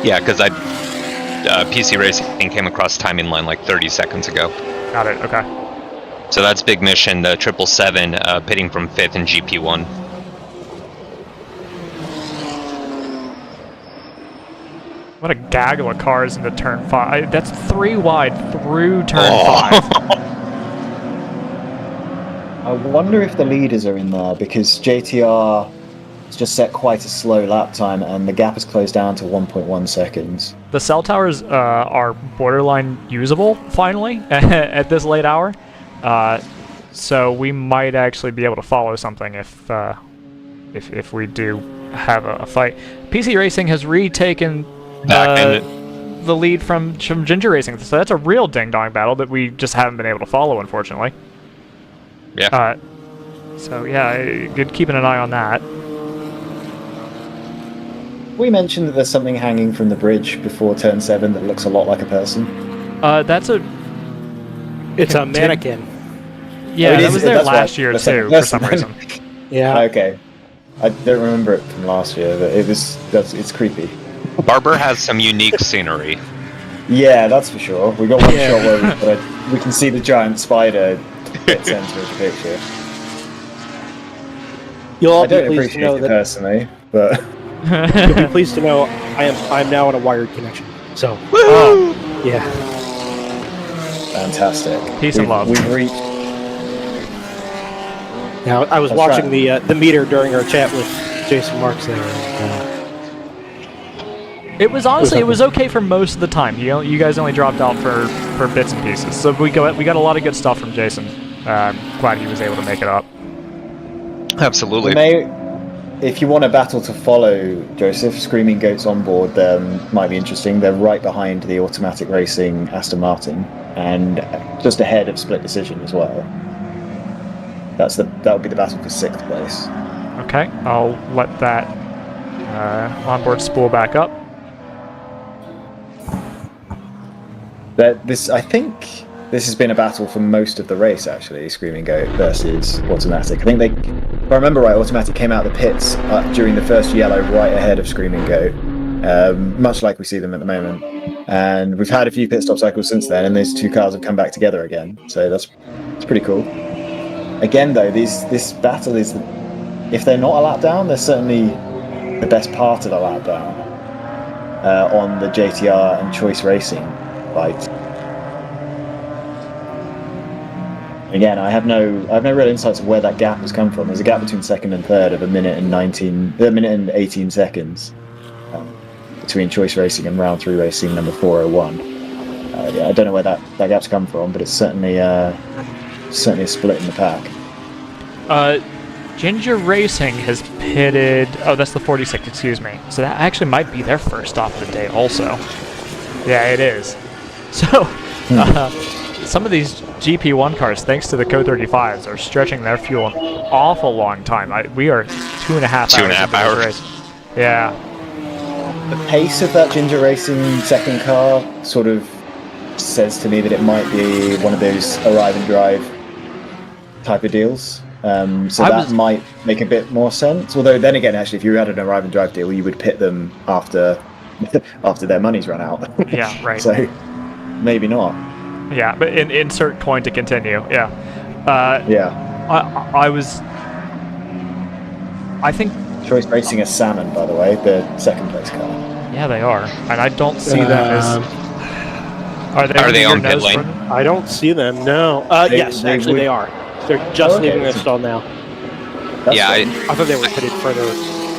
Yeah, because PC Racing came across timing line like 30 seconds ago. Got it. Okay. So that's big mission. The 777 pitting from 5th in GP1. What a gaggle of cars into turn 5. That's 3 wide through turn 5. I wonder if the leaders are in there, because JTR has just set quite a slow lap time and the gap has closed down to 1.1 seconds. The cell towers are borderline usable, finally, at this late hour. So we might actually be able to follow something if we do have a fight. PC Racing has retaken the lead from Ginger Racing, so that's a real ding-dong battle that we just haven't been able to follow, unfortunately. Yeah. So yeah, good keeping an eye on that. We mentioned that there's something hanging from the bridge before turn 7 that looks a lot like a person. It's a mannequin. Yeah, that was there last year too, for some reason. Yeah. Okay. I don't remember it from last year, but it's creepy. Barber has some unique scenery. Yeah, that's for sure. We got one shot where we can see the giant spider get center of the picture. You'll all I don't be pleased to know appreciate it that personally, but you'll be pleased to know I'm now on a wired connection. So, yeah. Fantastic. Peace and love. We've reached. Now, I was watching the meter during our chat with Jason Marks there. It was honestly, it was okay for most of the time. You guys only dropped out for bits and pieces. So we got a lot of good stuff from Jason. Glad he was able to make it up. Absolutely. If you want a battle to follow, Joseph, Screaming Goats on board might be interesting. They're right behind the automatic racing Aston Martin and just ahead of Split Decision as well. That would be the battle for 6th place. Okay, I'll let that onboard spool back up. But I think this has been a battle for most of the race, actually, Screaming Goat versus Automatic. I think if I remember right, Automatic came out of the pits during the first yellow right ahead of Screaming Goat, much like we see them at the moment. And we've had a few pit stop cycles since then, and these two cars have come back together again. So that's pretty cool. Again, though, this battle is, if they're not a lap down, they're certainly the best part of a lap down on the JTR and Choice Racing fight. Again, I have no real insights of where that gap has come from. There's a gap between second and third of a minute and 18 seconds between Choice Racing and Round 3 Racing number 401. Yeah, I don't know where that gap's come from, but it's certainly a split in the pack. Ginger Racing has pitted. Oh, that's the 46. Excuse me. So that actually might be their first stop of the day, also. Yeah, it is. So. Some of these GP1 cars, thanks to the Code 35s, are stretching their fuel an awful long time. We are 2.5 hours. Race. Yeah. The pace of that Ginger Racing second car sort of says to me that it might be one of those arrive and drive type of deals. So that might make a bit more sense. Although then again, actually, if you had an arrive and drive deal, you would pit them after their money's run out. Yeah, right. So maybe not. Yeah, but insert coin to continue. Yeah. I think Choice Racing is Salmon, by the way, the second place car. Yeah, they are, and I don't see them as. Are they on pit lane? I don't see them. No. Yes, actually they are. They're just leaving their stall now. Yeah, I thought they were pitted further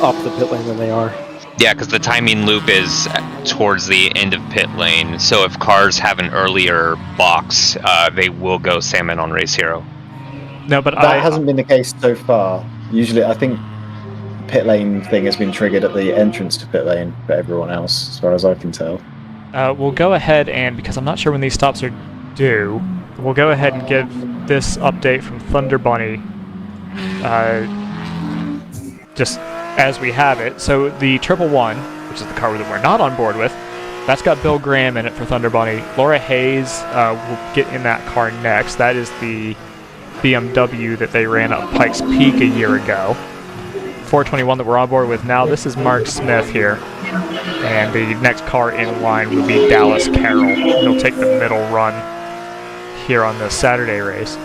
up the pit lane than they are. Yeah, because the timing loop is towards the end of pit lane, so if cars have an earlier box, they will go Salmon on Race Hero. No, but that hasn't been the case so far. Usually, I think pit lane thing has been triggered at the entrance to pit lane for everyone else, as far as I can tell. We'll go ahead and, because I'm not sure when these stops are due, we'll go ahead and give this update from Thunder Bunny just as we have it. So the 111, which is the car that we're not on board with, that's got Bill Graham in it for Thunder Bunny. Laura Hayes will get in that car next. That is the BMW that they ran up Pikes Peak a year ago. 421 that we're on board with now, this is Mark Smith here. And the next car in line will be Dallas Carroll. He'll take the middle run here on the Saturday race.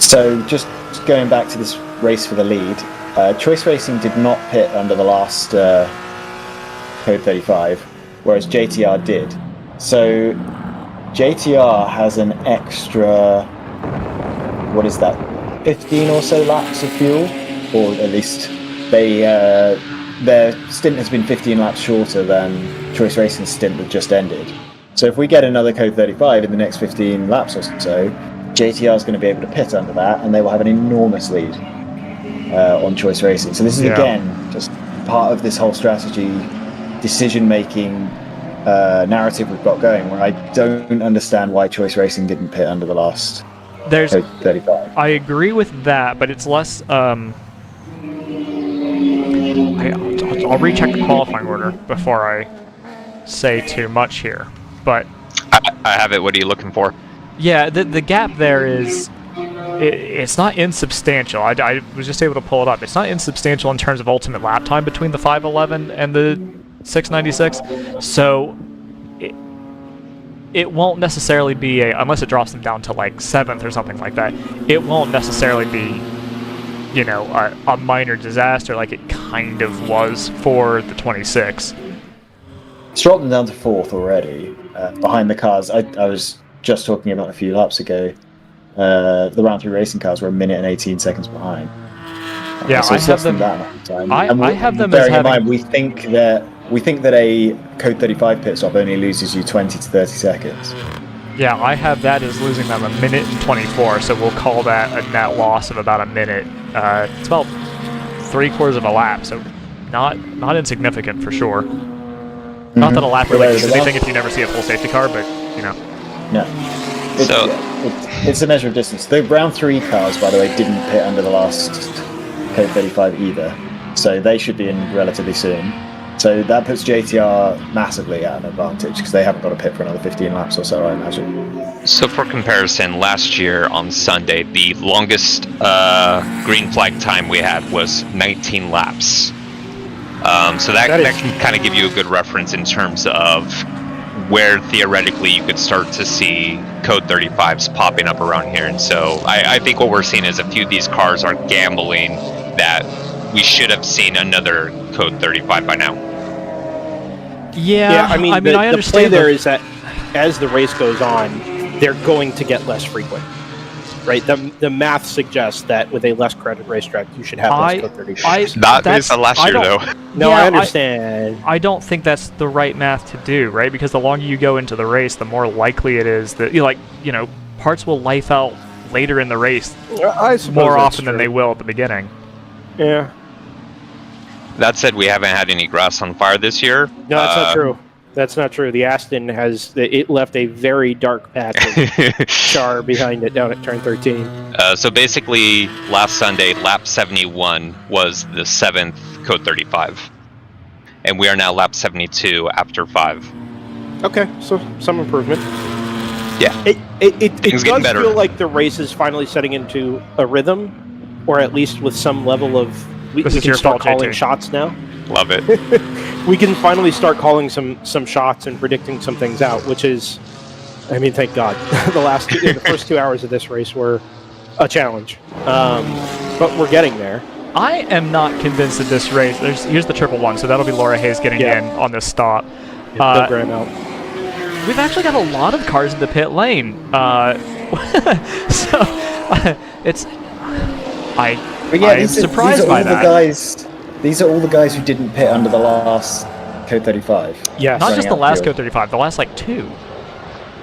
So just going back to this race for the lead, Choice Racing did not pit under the last Code 35, whereas JTR did. So JTR has an extra, what is that, 15 or so laps of fuel, or at least their stint has been 15 laps shorter than Choice Racing's stint that just ended. So if we get another Code 35 in the next 15 laps or so, JTR is going to be able to pit under that, and they will have an enormous lead on Choice Racing. So this is again just part of this whole strategy, decision-making narrative we've got going, where I don't understand why Choice Racing didn't pit under the last Code 35. I agree with that, but it's less. I'll recheck the qualifying order before I say too much here. But I have it. What are you looking for? Yeah, the gap there is, it's not insubstantial. I was just able to pull it up. It's not insubstantial in terms of ultimate lap time between the 511 and the 696. So it won't necessarily be unless it drops them down to like 7th or something like that, it won't necessarily be, you know, a minor disaster like it kind of was for the 26. It's dropped them down to 4th already, behind the cars. I was just talking about a few laps ago. The round 3 racing cars were a minute and 18 seconds behind. Yeah, so I have them. I have them. Bearing in mind, we think that a Code 35 pit stop only loses you 20 to 30 seconds. Yeah, I have that as losing them a minute and 24. So we'll call that a net loss of about a minute. It's about 3/4 of a lap, so not insignificant for sure. Mm-hmm. Not that a lap really means anything if you never see a full safety car, but you know. No. It's a measure of distance. The round 3 cars, by the way, didn't pit under the last Code 35 either, so they should be in relatively soon. So that puts JTR massively at an advantage because they haven't got a pit for another 15 laps or so, I imagine. So for comparison, last year on Sunday, the longest green flag time we had was 19 laps. So that can kind of give you a good reference in terms of where theoretically you could start to see Code 35s popping up around here. And so I think what we're seeing is a few of these cars are gambling that we should have seen another Code 35 by now. Yeah, I mean, the I play understand there is that as the race goes on, they're going to get less frequent, right? The math suggests that with a less crowded racetrack, you should have less Code 35s. Not based on last year, though. No, Yeah, I understand. I don't think that's the right math to do, right? Because the longer you go into the race, the more likely it is that, parts will life out later in the race I suppose more that's often than true. they will at the beginning. Yeah. That said, we haven't had any grass on fire this year. No, that's not true. That's not true. The Aston it left a very dark patch of char behind it down at turn 13. So basically, last Sunday, lap 71 was the 7th Code 35. And we are now lap 72 after 5. Okay, so some improvement. Yeah. It Things does getting better. feel like the race is finally setting into a rhythm, or at least with some level of... We This is can your start fault, calling JT. shots now. Love it. We can finally start calling some shots and predicting some things out, which is, I mean, thank God. The first 2 hours of this race were a challenge, but we're getting there. I am not convinced that this race. Here's the triple one, so that'll be Laura Hayes getting in on this stop. Bill Graham out. We've actually got a lot of cars in the pit lane, so it's. I'm surprised by that. These are all the guys who didn't pit under the last Code 35. Yeah, not just the last field. Code 35, the last like 2.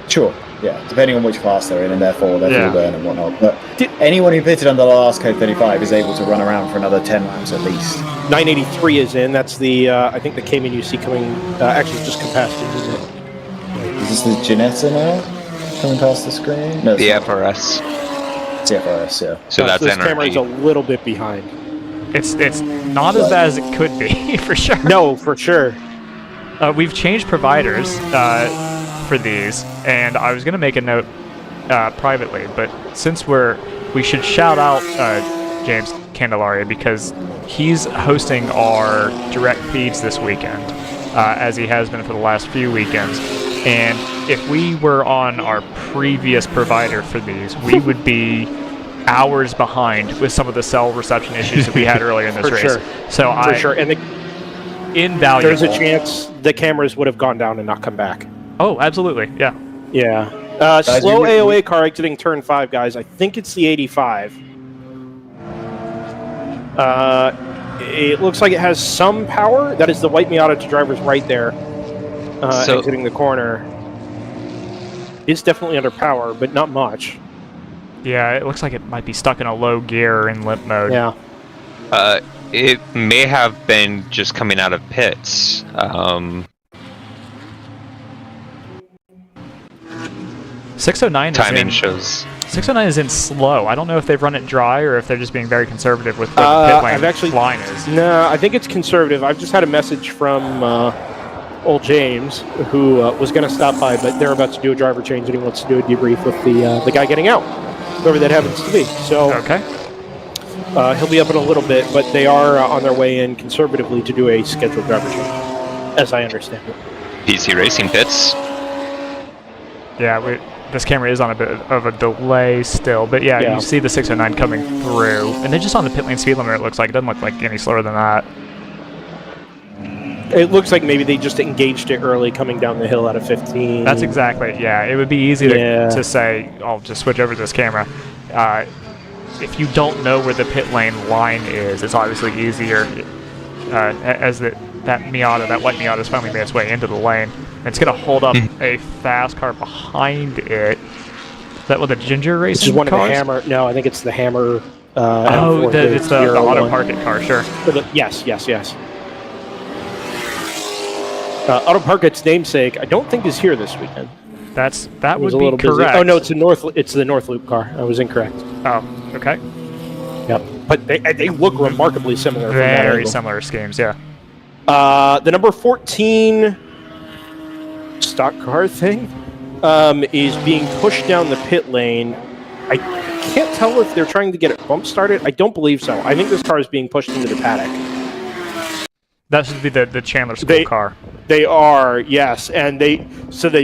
Sure, yeah, depending on which class they're in and therefore their fuel burn and whatnot. But Did- anyone who pitted under the last Code 35 is able to run around for another 10 laps at least. 983 is in. That's the I think the Cayman you see coming. Actually, just come past you, isn't it? Is this the Ginetta now? Coming past the screen? No, The FRS. it's the FRS, yeah. So that's this camera's energy. a little bit behind. It's not as bad as it could be, for sure. No, for sure. We've changed providers for these, and I was going to make a note privately, but since we should shout out James Candelaria because he's hosting our direct feeds this weekend, as he has been for the last few weekends. And if we were on our previous provider for these, we would be hours behind with some of the cell reception issues that we had earlier in this race. Sure. So For sure. And invaluable. there's a chance the cameras would have gone down and not come back. Oh, absolutely. Yeah. Yeah. Slow AOA car exiting turn 5, guys. I think it's the 85. It looks like it has some power. That is the white Miata to driver's right there, exiting the corner. It's definitely under power, but not much. Yeah, it looks like it might be stuck in a low gear or in limp mode. Yeah. It may have been just coming out of pits. 609 timing shows. 609 is in slow. I don't know if they've run it dry or if they're just being very conservative with what the pit lane line is. No, I think it's conservative. I've just had a message from old James, who was going to stop by, but they're about to do a driver change, and he wants to do a debrief with the guy getting out, whoever that happens to be. So okay. He'll be up in a little bit, but they are on their way in conservatively to do a scheduled driver change, as I understand it. PC Racing pits. Yeah, this camera is on a bit of a delay still, but yeah, you see the 609 coming through, and they're just on the pit lane speed limiter. It looks like it doesn't look like any slower than that. It looks like maybe they just engaged it early coming down the hill out of 15. That's exactly, yeah. It would be easy to say, I'll just switch over to this camera. If you don't know where the pit lane line is, it's obviously easier as that Miata, that white Miata, is finally made its way into the lane. And it's going to hold up a fast car behind it. Is that what the Ginger Racing This is one cars? of the Hammer. No, I think it's the Hammer. It's the auto park it car, sure. Yes. Auto Park It's namesake, I don't think is here this weekend. That would be correct. Oh no, it's the North Loop car. I was incorrect. Oh, okay. Yep, but they look remarkably similar. Very similar schemes, yeah. The number 14 stock car thing is being pushed down the pit lane. I can't tell if they're trying to get it bump started. I don't believe so. I think this car is being pushed into the paddock. That should be the Chandler School car. They are, yes, and they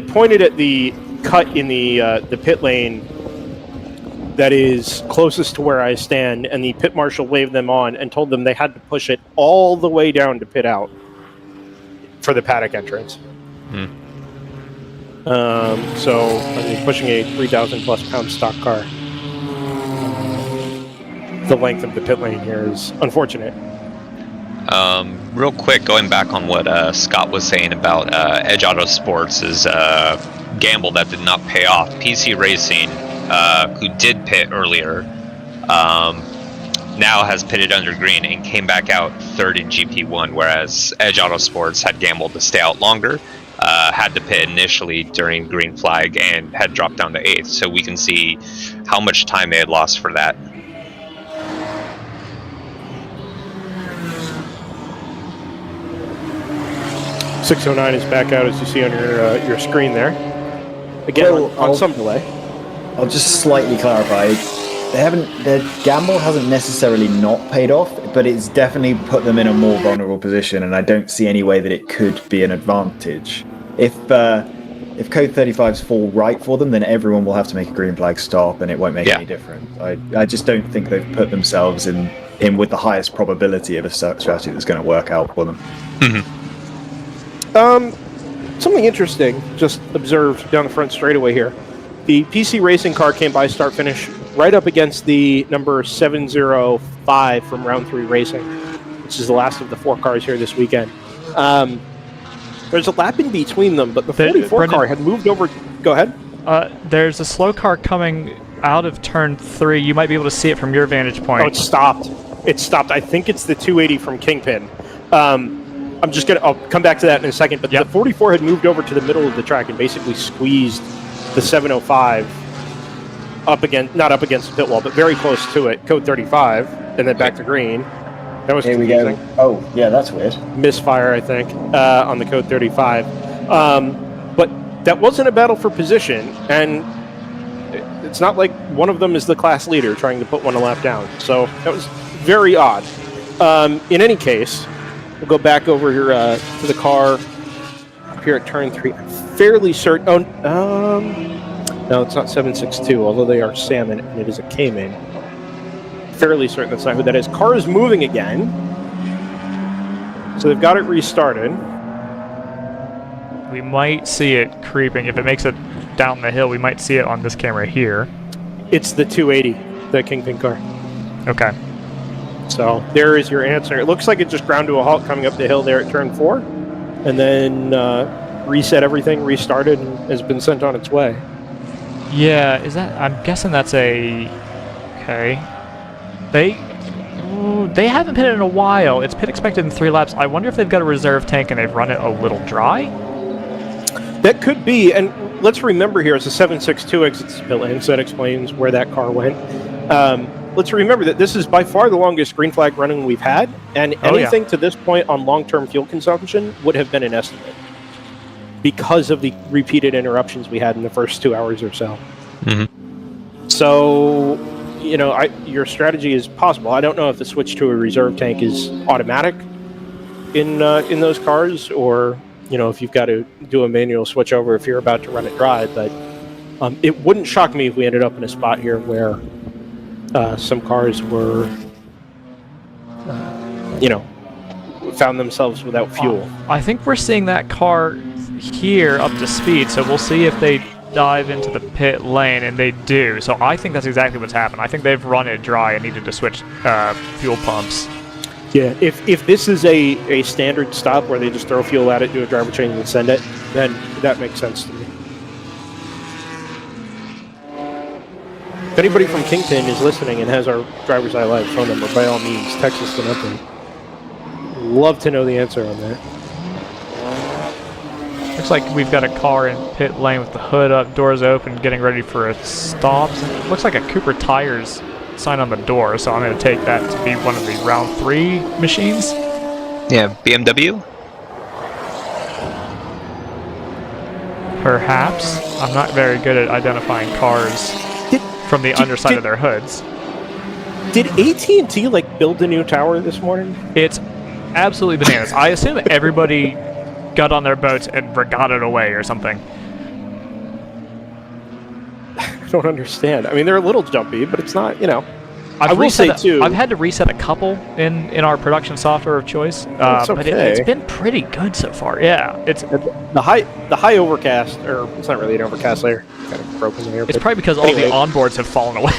pointed at the cut in the pit lane that is closest to where I stand, and the pit marshal waved them on and told them they had to push it all the way down to pit out for the paddock entrance. So I mean, pushing a 3,000 plus pound stock car the length of the pit lane here is unfortunate. Real quick, going back on what Scott was saying about Edge Auto Sports' gamble that did not pay off. PC Racing, who did pit earlier, now has pitted under green and came back out third in GP1, whereas Edge Auto Sports had gambled to stay out longer, had to pit initially during green flag, and had dropped down to 8th. So we can see how much time they had lost for that. .609 is back out, as you see on your screen there. Again, Well, on some delay. I'll just slightly clarify. Their gamble hasn't necessarily not paid off, but it's definitely put them in a more vulnerable position, and I don't see any way that it could be an advantage. If code 35s fall right for them, then everyone will have to make a green flag stop, and it won't make any difference. I just don't think they've put themselves in with the highest probability of a strategy that's going to work out for them. Something interesting just observed down the front straightaway here. The PC Racing car came by start finish right up against the number 705 from round 3 racing, which is the last of the 4 cars here this weekend. There's a lap in between them, but the 44 car had moved over. Go ahead. There's a slow car coming out of turn 3. You might be able to see it from your vantage point. Oh, it stopped. It stopped. I think it's the 280 from Kingpin. I'll come back to that in a second, but the 44 had moved over to the middle of the track and basically squeezed the 705 not up against the pit wall, but very close to it, code 35, and then back to green. That was confusing. We go. Oh, yeah, that's weird. Misfire, I think, on the code 35. But that wasn't a battle for position, and it's not like one of them is the class leader trying to put one a lap down. So that was very odd. In any case, we'll go back over here to the car up here at turn 3. I'm fairly certain. No, it's not 762, although they are Salmon, and it is a Cayman. Fairly certain that's not who that is. Car is moving again. So they've got it restarted. We might see it creeping. If it makes it down the hill, we might see it on this camera here. It's the 280, the Kingpin car. Okay. So there is your answer. It looks like it just ground to a halt coming up the hill there at turn 4, and then reset everything, restarted, and has been sent on its way. Yeah, I'm guessing that's a... Okay. They haven't pitted in a while. It's pit expected in 3 laps. I wonder if they've got a reserve tank and they've run it a little dry? That could be, and let's remember here, it's a 762 exits the pit lane, so that explains where that car went. Let's remember that this is by far the longest green flag running we've had, and anything to this point on long-term fuel consumption would have been an estimate because of the repeated interruptions we had in the first 2 hours or so. So, your strategy is possible. I don't know if the switch to a reserve tank is automatic in those cars, or if you've got to do a manual switch over if you're about to run it dry. But it wouldn't shock me if we ended up in a spot here where some cars were, found themselves without fuel. I think we're seeing that car here up to speed, so we'll see if they dive into the pit lane, and they do. So I think that's exactly what's happened. I think they've run it dry and needed to switch fuel pumps. Yeah, if this is a standard stop where they just throw fuel at it, do a driver change, and send it, then that makes sense to me. If anybody from Kingpin is listening and has our Driver's Eye Live phone number, by all means, text us an update. Love to know the answer on that. Looks like we've got a car in pit lane with the hood up, doors open, getting ready for a stop. Looks like a Cooper Tires sign on the door, so I'm going to take that to be one of the round 3 machines. Yeah, BMW? Perhaps. I'm not very good at identifying cars from the underside of their hoods. Did AT&T like build a new tower this morning? It's absolutely bananas. I assume everybody got on their boats and regatted away or something. I don't understand. I mean, they're a little jumpy, but it's not, I've had to reset a couple in our production software of choice, but it's been pretty good so far. Yeah, it's the high overcast, or it's not really an overcast layer. Kind of broken there. It's probably because all the onboards have fallen away.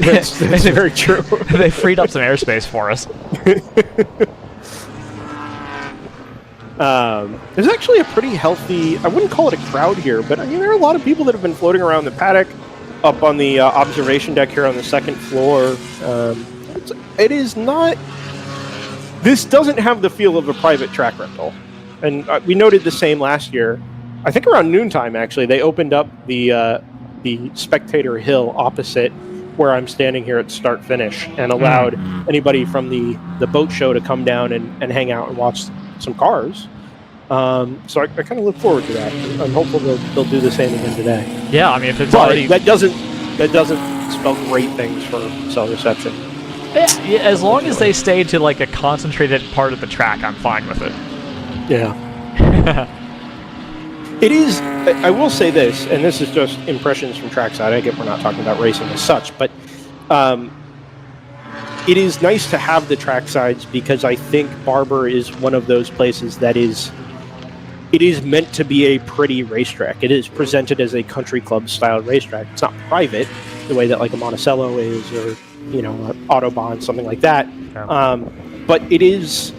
That's very true. They freed up some airspace for us. There's actually a pretty healthy, I wouldn't call it a crowd here, but I mean, there are a lot of people that have been floating around the paddock, up on the observation deck here on the second floor. It is not, this doesn't have the feel of a private track rental. And we noted the same last year. I think around noontime, actually, they opened up the spectator hill opposite where I'm standing here at start finish and allowed anybody from the boat show to come down and hang out and watch some cars. So I kind of look forward to that. I'm hopeful they'll do the same again today. Yeah, I mean, if it's already... That doesn't spell great things for cell reception. Yeah, as long as they stay to like a concentrated part of the track, I'm fine with it. Yeah. It is, I will say this, and this is just impressions from trackside. I get we're not talking about racing as such, but it is nice to have the tracksides because I think Barber is one of those places that is meant to be a pretty racetrack. It is presented as a country club style racetrack. It's not private the way that like a Monticello is, or Autobahn, something like that. Yeah. But it is,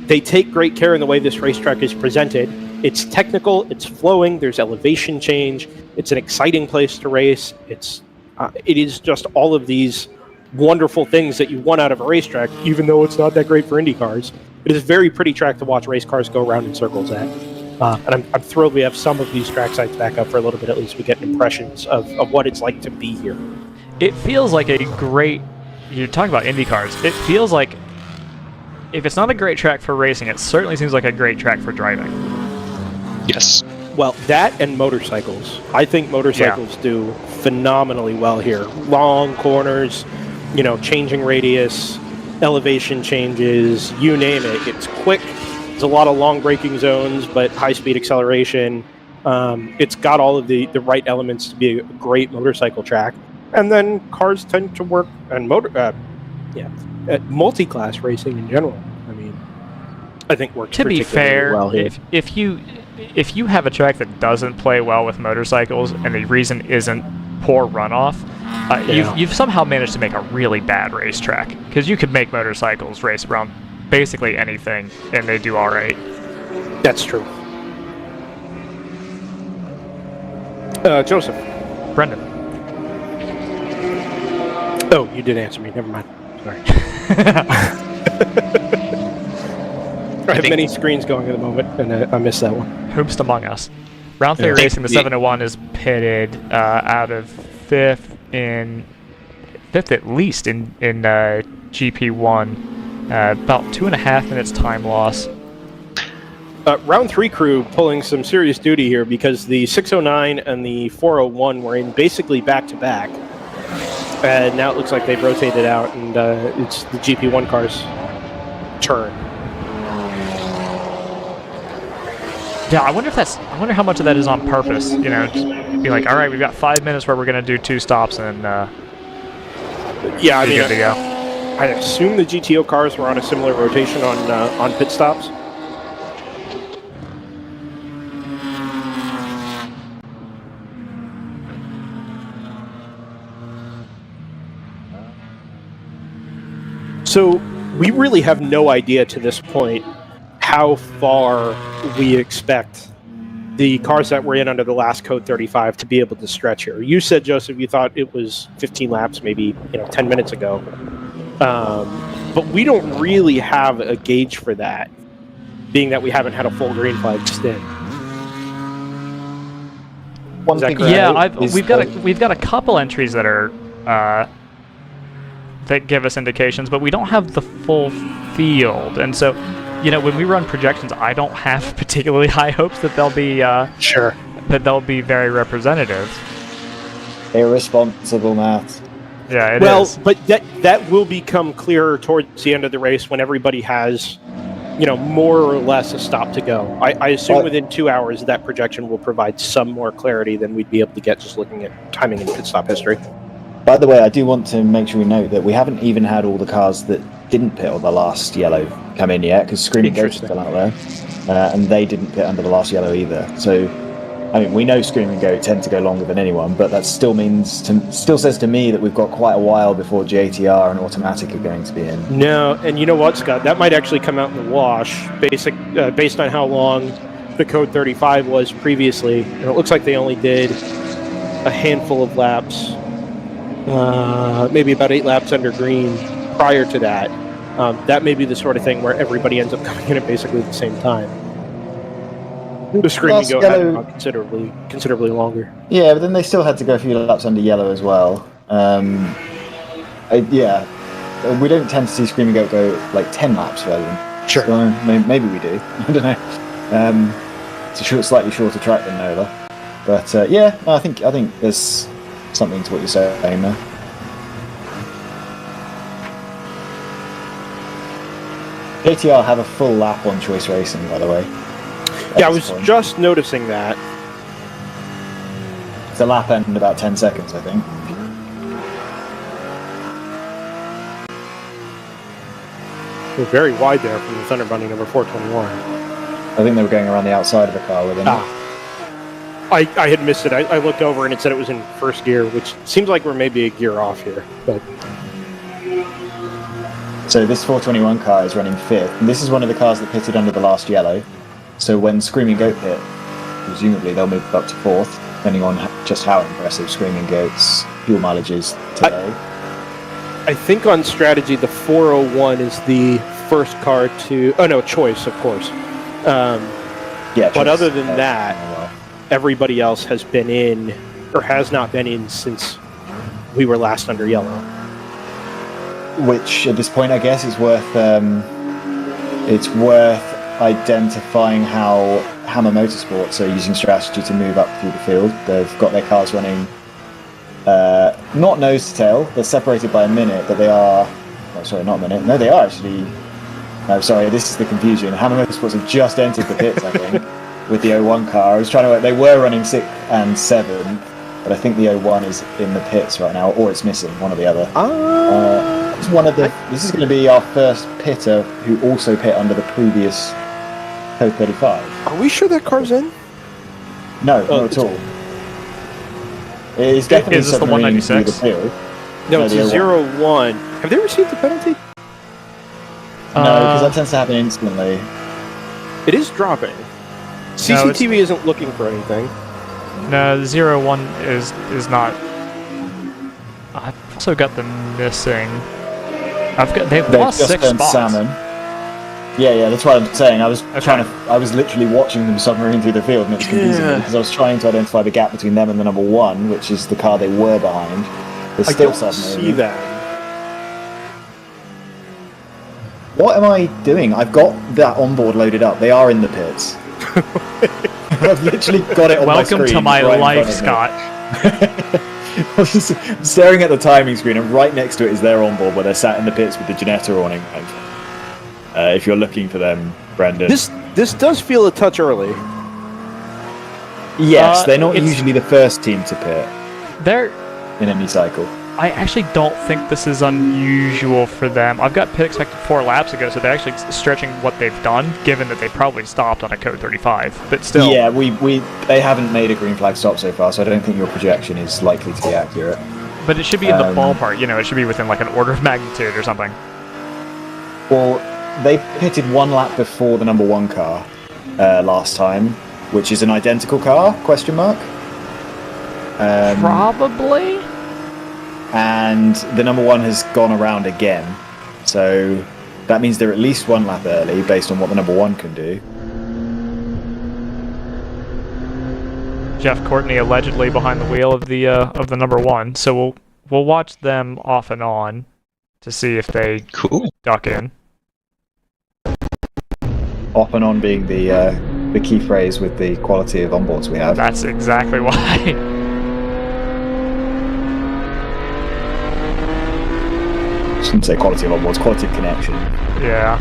they take great care in the way this racetrack is presented. It's technical, it's flowing, there's elevation change, it's an exciting place to race. It is just all of these wonderful things that you want out of a racetrack, even though it's not that great for Indy cars. It is a very pretty track to watch race cars go around in circles at. And I'm thrilled we have some of these track sites back up for a little bit. At least we get impressions of what it's like to be here. It feels like a great... You're talking about Indy cars. It feels like if it's not a great track for racing, it certainly seems like a great track for driving. Yes. Well, that and motorcycles. I think motorcycles do phenomenally well here. Long corners, changing radius, elevation changes, you name it. It's quick. There's a lot of long braking zones, but high-speed acceleration. It's got all of the right elements to be a great motorcycle track. And then cars tend to work, and at multi-class racing in general. I mean, I think works to be fair, well here. If you have a track that doesn't play well with motorcycles, and the reason isn't poor runoff, you've somehow managed to make a really bad racetrack, because you could make motorcycles race around basically anything, and they do all right. That's true. Joseph. Brendan. Oh, you did answer me. Never mind. Sorry. I have many screens going at the moment, and I missed that one. Whomst among us. Round 3 racing, the 701 is pitted out of fifth at least in GP1. About 2.5 minutes time loss. Round 3 crew pulling some serious duty here because the 609 and the 401 were in basically back-to-back. And now it looks like they've rotated out, and it's the GP1 car's turn. Yeah, I wonder how much of that is on purpose. Just be like, all right, we've got 5 minutes where we're going to do 2 stops, and yeah, I mean, good to go. I assume the GTO cars were on a similar rotation on pit stops. So we really have no idea to this point how far we expect the cars that were in under the last Code 35 to be able to stretch here. You said, Joseph, you thought it was 15 laps, maybe 10 minutes ago. But we don't really have a gauge for that, being that we haven't had a full green flag stint. We've got a couple entries that are that give us indications, but we don't have the full field, and so when we run projections, I don't have particularly high hopes that they'll be that they'll be very representative. Irresponsible maths. Yeah, it is. But that will become clearer towards the end of the race when everybody has, more or less a stop to go. I assume within 2 hours that projection will provide some more clarity than we'd be able to get just looking at timing and pit stop history. By the way, I do want to make sure we note that we haven't even had all the cars that didn't pit on the last yellow come in yet, because Screaming Goat's still out there, and they didn't pit under the last yellow either. So, I mean, we know Screaming Goat tend to go longer than anyone, but that still says to me that we've got quite a while before JTR and Automatic are going to be in. No, and you know what, Scott? That might actually come out in the wash, based on how long the Code 35 was previously, and it looks like they only did a handful of laps. Maybe about 8 laps under green prior to that. That may be the sort of thing where everybody ends up coming in at basically the same time. The Screaming Goat had gone considerably longer. Yeah, but then they still had to go a few laps under yellow as well. We don't tend to see Screaming Goat go like 10 laps further than. Sure. So maybe we do. I don't know. It's a slightly shorter track than Nola. But I think there's something to what you're saying there. KTR have a full lap on Choice Racing, by the way. Yeah, I was just noticing that. It's a lap end in about 10 seconds, I think. We're very wide there from the Thunder Bunny number 421. I think they were going around the outside of the car with him. I had missed it. I looked over and it said it was in first gear, which seems like we're maybe a gear off here. But so this 421 car is running 5th, and this is one of the cars that pitted under the last yellow. So when Screaming Goat pit, presumably they'll move up to 4th, depending on just how impressive Screaming Goat's fuel mileage is today. I think on strategy, the 401 is the first car to... Oh, no, Choice, of course. Yeah, but other than that, everybody else has been in, or has not been in since we were last under yellow. Which, at this point, I guess, is worth identifying how Hammer Motorsports are using strategy to move up through the field. They've got their cars running not nose to tail. They're separated by a minute, but they are... Oh, sorry, not a minute. No, they are actually... No, sorry, this is the confusion. Hammer Motorsports have just entered the pits, I think, with the 01 car. I was trying to... They were running 6th and 7th, but I think the 01 is in the pits right now, or it's missing, one or the other. It's one of the... This is going to be our first pitter who also pit under the previous Code 35. Are we sure that car's in? No, not at all. It's definitely is this the 196? No, it's a 01. Have they received the penalty? No, because that tends to happen instantly. It is dropping. CCTV isn't looking for anything. No, the 01 is not. I've also got them missing. They've lost 6 spots. Salmon. Yeah, that's what I'm saying. I was literally watching them submarine through the field, and it's confusing me because I was trying to identify the gap between them and the number 1, which is the car they were behind. They're still submarine. See that. What am I doing? I've got that onboard loaded up. They are in the pits. I've literally got it on my screen. Welcome to my life, Scott. I was just staring at the timing screen, and right next to it is their onboard where they're sat in the pits with the Janetta awning. If you're looking for them, Brendan. This does feel a touch early. Yes, they're not usually the first team to pit. They're in any cycle. I actually don't think this is unusual for them. I've got pit expected 4 laps ago, so they're actually stretching what they've done, given that they probably stopped on a Code 35. But still, yeah, they haven't made a green flag stop so far, so I don't think your projection is likely to be accurate. But it should be in the ballpark. It should be within like an order of magnitude or something. Well, they pitted 1 lap before the number 1 car last time, which is an identical car? Question mark. Probably. And the number 1 has gone around again, so that means they're at least 1 lap early based on what the number 1 can do. Jeff Courtney allegedly behind the wheel of the number 1, so we'll watch them off and on to see if they duck in. Off and on being the the key phrase with the quality of onboards we have. That's exactly why. Shouldn't say quality of onboards, quality of connection. Yeah.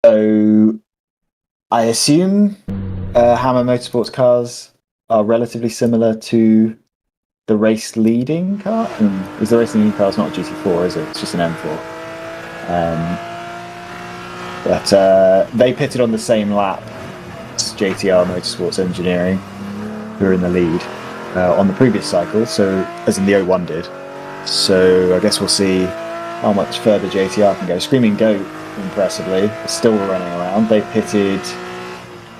So, I assume Hammer Motorsports cars are relatively similar to the race leading car. Is the race leading car? It's not a GT4, is it? It's just an M4. But they pitted on the same lap as JTR Motorsports Engineering, who were in the lead on the previous cycle. So, as in the 01 did. So I guess we'll see how much further JTR can go. Screaming Goat, impressively, is still running around. They pitted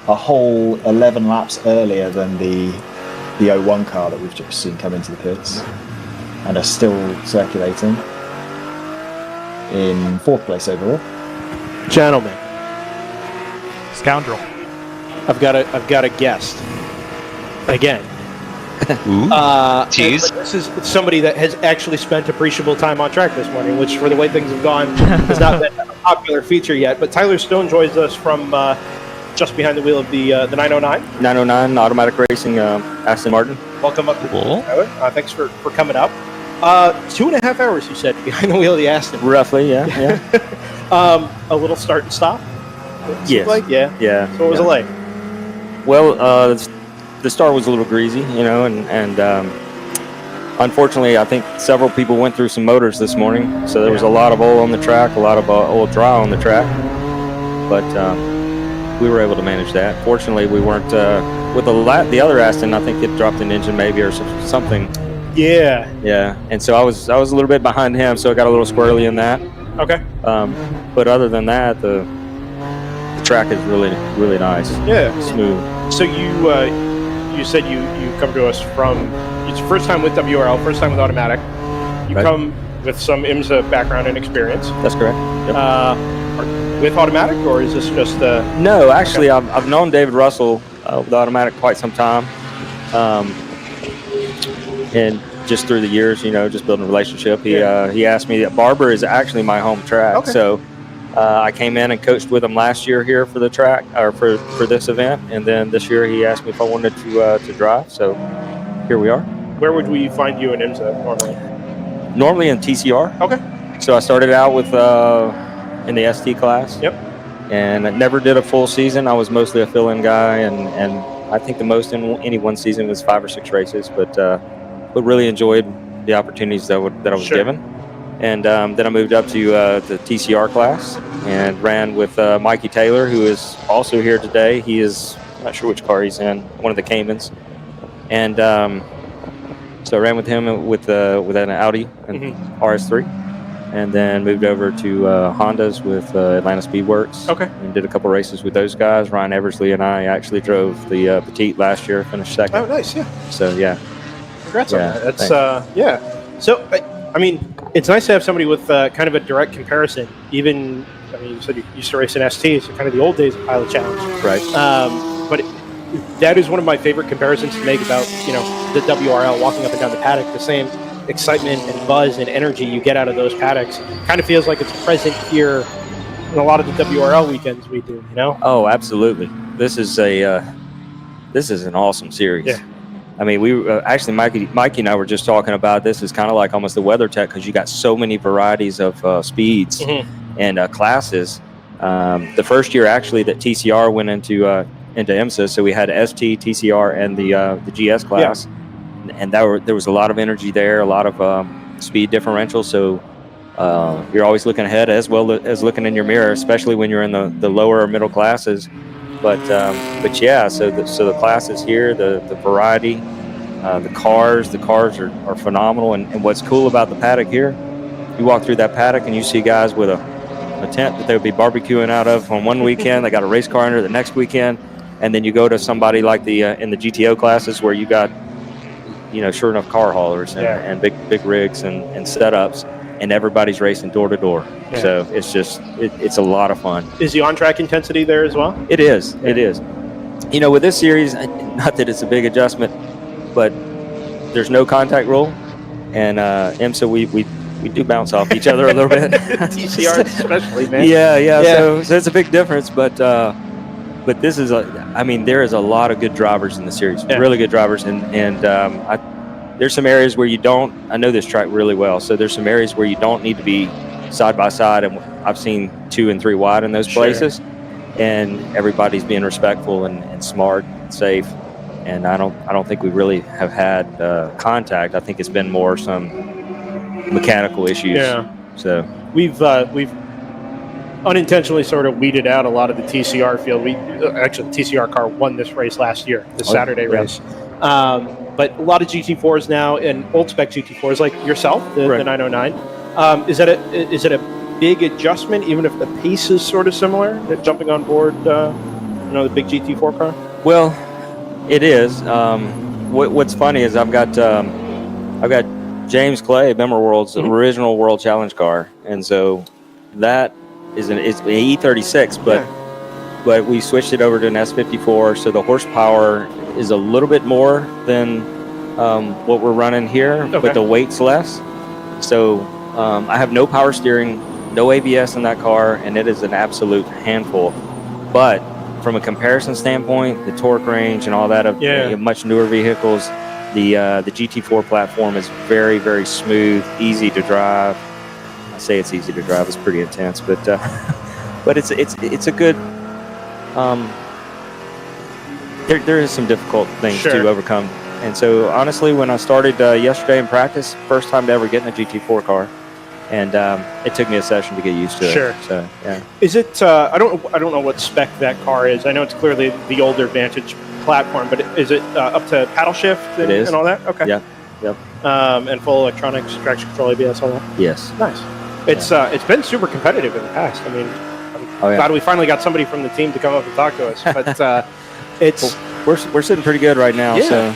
a whole 11 laps earlier than the 01 car that we've just seen come into the pits, and are still circulating in 4th place overall. Gentlemen, Scoundrel. I've got a guest again. Tease. This is somebody that has actually spent appreciable time on track this morning, which, for the way things have gone, has not been a popular feature yet. But Tyler Stone joins us from just behind the wheel of the 909. 909 Automatic Racing, Aston Martin. Welcome up, Cool. Tyler. Thanks for coming up. 2.5 hours, you said, behind the wheel of the Aston. Roughly, yeah. A little start and stop. Yes. Like, yeah. Yeah. So what was it like? Well, the start was a little greasy, and unfortunately, I think several people went through some motors this morning, so there was a lot of oil on the track, a lot of oil dry on the track, but we were able to manage that. Fortunately, we weren't with the other Aston. I think it dropped an engine maybe or something. Yeah. Yeah, and so I was a little bit behind him, so it got a little squirrely in that. Okay. But other than that, the track is really nice. Yeah. Smooth. So you said you come to us from, it's your first time with WRL, first time with Automatic. You Right. come with some IMSA background and experience. That's correct. Yep. With Automatic, or is this just No, actually, okay. I've known David Russell with Automatic quite some time, and just through the years, just building a relationship. He asked me that Barber is actually my home track, Okay. so I came in and coached with him last year here for the track, or for this event, and then this year he asked me if I wanted to drive. So here we are. Where would we find you in IMSA normally? Normally in TCR. Okay. So I started out with in the ST class. Yep. And I never did a full season. I was mostly a fill-in guy, and I think the most in any one season was 5 or 6 races. But really enjoyed the opportunities that I was Sure. given. And then I moved up to the TCR class and ran with Mikey Taylor, who is also here today. He is, I'm not sure which car he's in, one of the Caymans. And so I ran with him with an Audi and RS3. And then moved over to Hondas with Atlanta Speedworks. Okay. And did a couple races with those guys. Ryan Eversley and I actually drove the Petite last year, finished second. Oh, nice, yeah. So, yeah. Congrats on Yeah, that. That's, thanks. yeah. So, I mean, it's nice to have somebody with kind of a direct comparison. Even, I mean, you said you used to race in ST, so kind of the old days of Pilot Challenge. Right. But that is one of my favorite comparisons to make about, the WRL, walking up and down the paddock. The same excitement and buzz and energy you get out of those paddocks kind of feels like it's present here in a lot of the WRL weekends we do, Oh, absolutely. This is an awesome series. Yeah. I mean, we actually, Mikey and I were just talking about this. It's kind of like almost the WeatherTech, because you got so many varieties of speeds and classes. The first year actually that TCR went into IMSA, so we had ST, TCR, and the GS class. Yeah. And there was a lot of energy there, a lot of speed differential. So you're always looking ahead as well as looking in your mirror, especially when you're in the lower or middle classes. But yeah, so the classes here, the variety, the cars are phenomenal. And what's cool about the paddock here, you walk through that paddock and you see guys with a tent that they would be barbecuing out of on one weekend. They got a race car under the next weekend, and then you go to somebody like in the GTO classes where you got sure enough car haulers and big rigs and setups, and everybody's racing door to door. So it's just it's a lot of fun. Is the on-track intensity there as well? It is. Yeah. It is. With this series, not that it's a big adjustment, but there's no contact rule. and IMSA we do bounce off each other a little bit. TCR especially, man. Yeah. So it's a big difference, but this is there is a lot of good drivers in the series, really good drivers, and there's some areas where you don't. I know this track really well, so there's some areas where you don't need to be side by side, and I've seen 2 and 3 wide in those places, and everybody's being respectful and smart and safe. And I don't think we really have had contact. I think it's been more some mechanical issues. Yeah. So we've unintentionally sort of weeded out a lot of the TCR field. Actually, the TCR car won this race last year, the Saturday race. But a lot of GT4s now and old spec GT4s like yourself, the 909. Is it a big adjustment, even if the pace is sort of similar? Jumping on board, the big GT4 car. Well, it is. What's funny is I've got James Clay, Bimmer World's original World Challenge car, and so that it's an E36, but we switched it over to an S54, so the horsepower is a little bit more than what we're running here, but the weight's less. So I have no power steering, no ABS in that car, and it is an absolute handful. But from a comparison standpoint, the torque range and all that of much newer vehicles, the GT4 platform is very, very smooth, easy to drive. I say it's easy to drive; it's pretty intense, but it's a good. There is some difficult things to overcome, and so honestly, when I started yesterday in practice, first time to ever get in a GT4 car, and it took me a session to get used to it. So yeah. Is it? I don't know what spec that car is. I know it's clearly the older Vantage platform, but is it up to paddle shift and all that? Okay. Yeah. Yep. And full electronics, traction control, ABS, all that. Yes. Nice. It's been super competitive in the past. I mean, I'm glad we finally got somebody from the team to come up and talk to us. But it's we're sitting pretty good right now. Yeah. So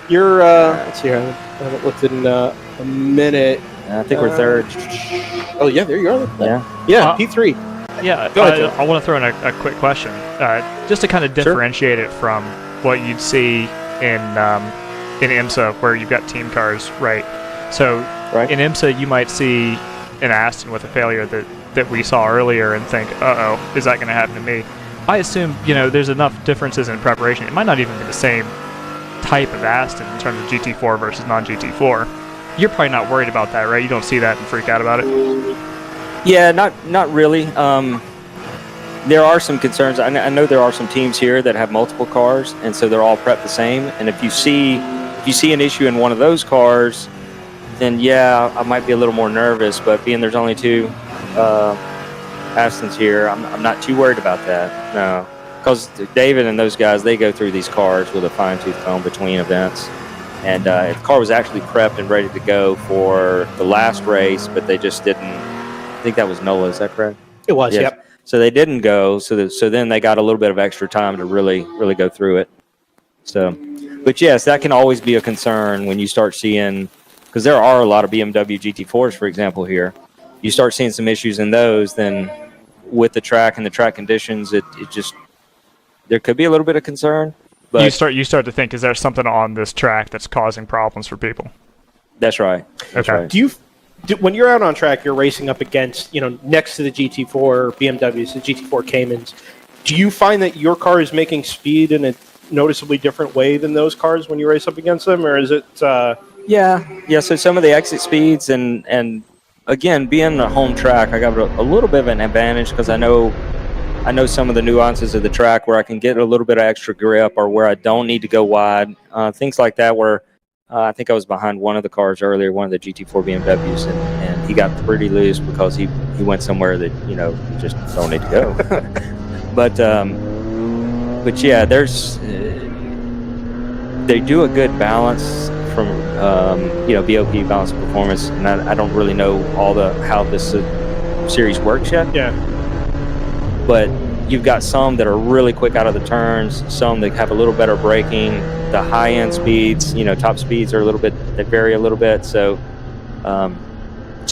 you're let's see here. I haven't looked in a minute. I think we're third. Oh yeah, there you are. Yeah, P3. Yeah, Go ahead, I want to throw in a quick question, just to kind of differentiate it from what you'd see in IMSA, where you've got team cars, right? So in IMSA, you might see an Aston with a failure that we saw earlier and think, uh-oh, is that going to happen to me? I assume, there's enough differences in preparation. It might not even be the same type of Aston in terms of GT4 versus non-GT4. You're probably not worried about that, right? You don't see that and freak out about it? Yeah, not really. There are some concerns. I know there are some teams here that have multiple cars, and so they're all prepped the same. And if you see an issue in one of those cars, then I might be a little more nervous. But being there's only 2 Astons here, I'm not too worried about that. No, because David and those guys, they go through these cars with a fine-tooth comb between events. And the car was actually prepped and ready to go for the last race, but they just didn't. I think that was NOLA. Is that correct? It was. Yes. Yep. So they didn't go. So then they got a little bit of extra time to really go through it. So, but yes, that can always be a concern when you start seeing, because there are a lot of BMW GT4s, for example, here. You start seeing some issues in those, then with the track and the track conditions, it just there could be a little bit of concern. But you start to think, is there something on this track that's causing problems for people? That's right. Okay. Right. When you're out on track, you're racing up against, next to the GT4 BMWs, the GT4 Caymans. Do you find that your car is making speed in a noticeably different way than those cars when you race up against them, or is it? Yeah. So some of the exit speeds and again, being a home track, I got a little bit of an advantage because I know some of the nuances of the track where I can get a little bit of extra grip or where I don't need to go wide, things like that. Where I think I was behind one of the cars earlier, one of the GT4 BMWs, and he got pretty loose because he went somewhere that you just don't need to go. but yeah, they do a good balance from BOP balance of performance, and I don't really know how this series works yet. Yeah. But you've got some that are really quick out of the turns, some that have a little better braking. The high-end speeds, top speeds are they vary a little bit. So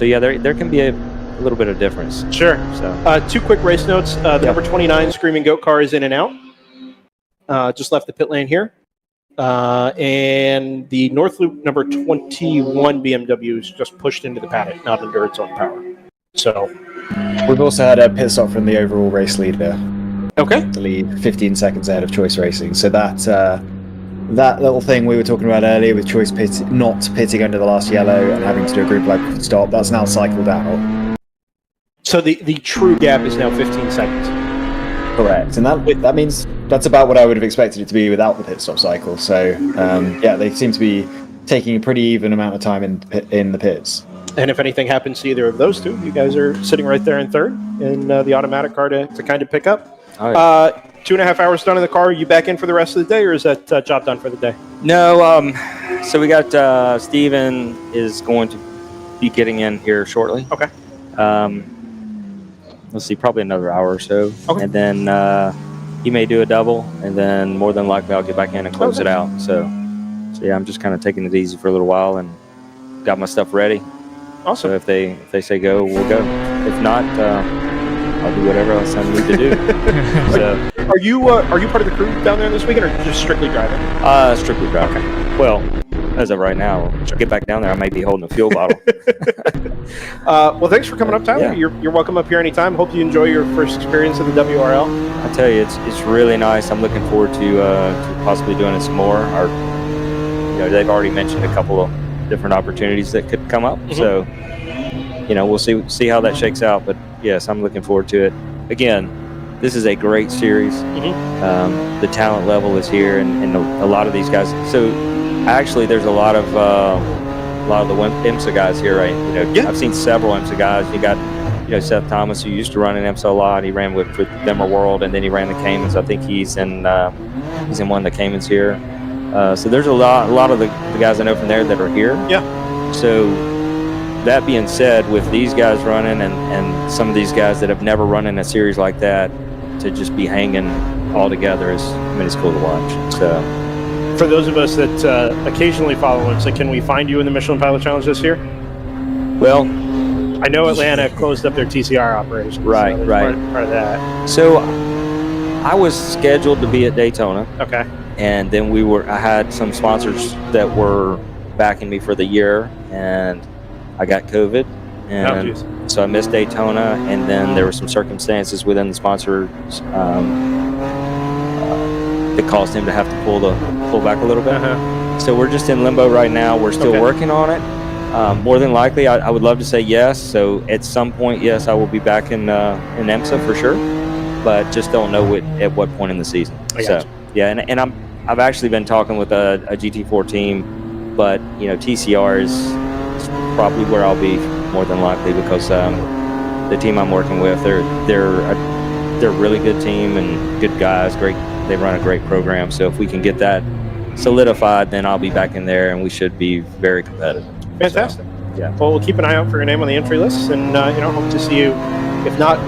yeah, there can be a little bit of difference. Sure. So 2 quick race notes. The number 29 Screaming Goat car is in and out. Just left the pit lane here. And the North Loop number 21 BMW is just pushed into the paddock, not under its own power. So we've also had a pit stop from the overall race leader. Okay. The lead 15 seconds ahead of Choice Racing. So that little thing we were talking about earlier with Choice not pitting under the last yellow and having to do a group like stop, that's now cycled out. So the true gap is now 15 seconds. Correct, and that means that's about what I would have expected it to be without the pit stop cycle. So yeah, they seem to be taking a pretty even amount of time in the pits. And if anything happens to either of those two, you guys are sitting right there in third in the automatic car to kind of pick up. All right. 2.5 hours done in the car. Are you back in for the rest of the day, or is that job done for the day? No, so we got Steven is going to be getting in here shortly. Okay. Let's see, probably another hour or so. Okay. And then he may do a double, and then more than likely I'll get back in and close it out. So yeah, I'm just kind of taking it easy for a little while and got my stuff ready. Awesome. So if they say go, we'll go. If not, I'll do whatever else I need to do. So, are you part of the crew down there this weekend, or just strictly driving? Strictly driving. Okay. Well, as of right now, get back down there, I might be holding a fuel bottle. Well, thanks for coming up, Tyler. Yeah. You're welcome up here anytime. Hope you enjoy your first experience of the WRL. I tell you, it's really nice. I'm looking forward to possibly doing it some more. They've already mentioned a couple of different opportunities that could come up. Mm-hmm. So, we'll see how that shakes out. But yes, I'm looking forward to it. Again, this is a great series. Mm-hmm. The talent level is here, and a lot of these guys. So, actually, there's a lot of the IMSA guys here, right? I've seen several IMSA guys. You got, Seth Thomas, who used to run in IMSA a lot. He ran with Bimmer World, and then he ran the Caymans. I think he's in one of the Caymans here. So there's a lot of the guys I know from there that are here. Yeah. So that being said, with these guys running and some of these guys that have never run in a series like that, to just be hanging all together it's cool to watch. So for those of us that occasionally follow IMSA, can we find you in the Michelin Pilot Challenge this year? Well, I know Atlanta closed up their TCR operations. Right, so right. Part of that. So I was scheduled to be at Daytona. Okay. And then I had some sponsors that were backing me for the year, and I got COVID. And so I missed Daytona, and then there were some circumstances within the sponsors that caused him to have to pull back a little bit. So we're just in limbo right now. We're still working on it. More than likely, I would love to say yes. So at some point, yes, I will be back in IMSA for sure, but just don't know at what point in the season. So yeah, and I've actually been talking with a GT4 team, but TCR is probably where I'll be more than likely, because the team I'm working with, they're a really good team and good guys. Great, they run a great program. So if we can get that solidified, then I'll be back in there, and we should be very competitive. Fantastic. So, yeah. Well, we'll keep an eye out for your name on the entry list, and hope to see you, if not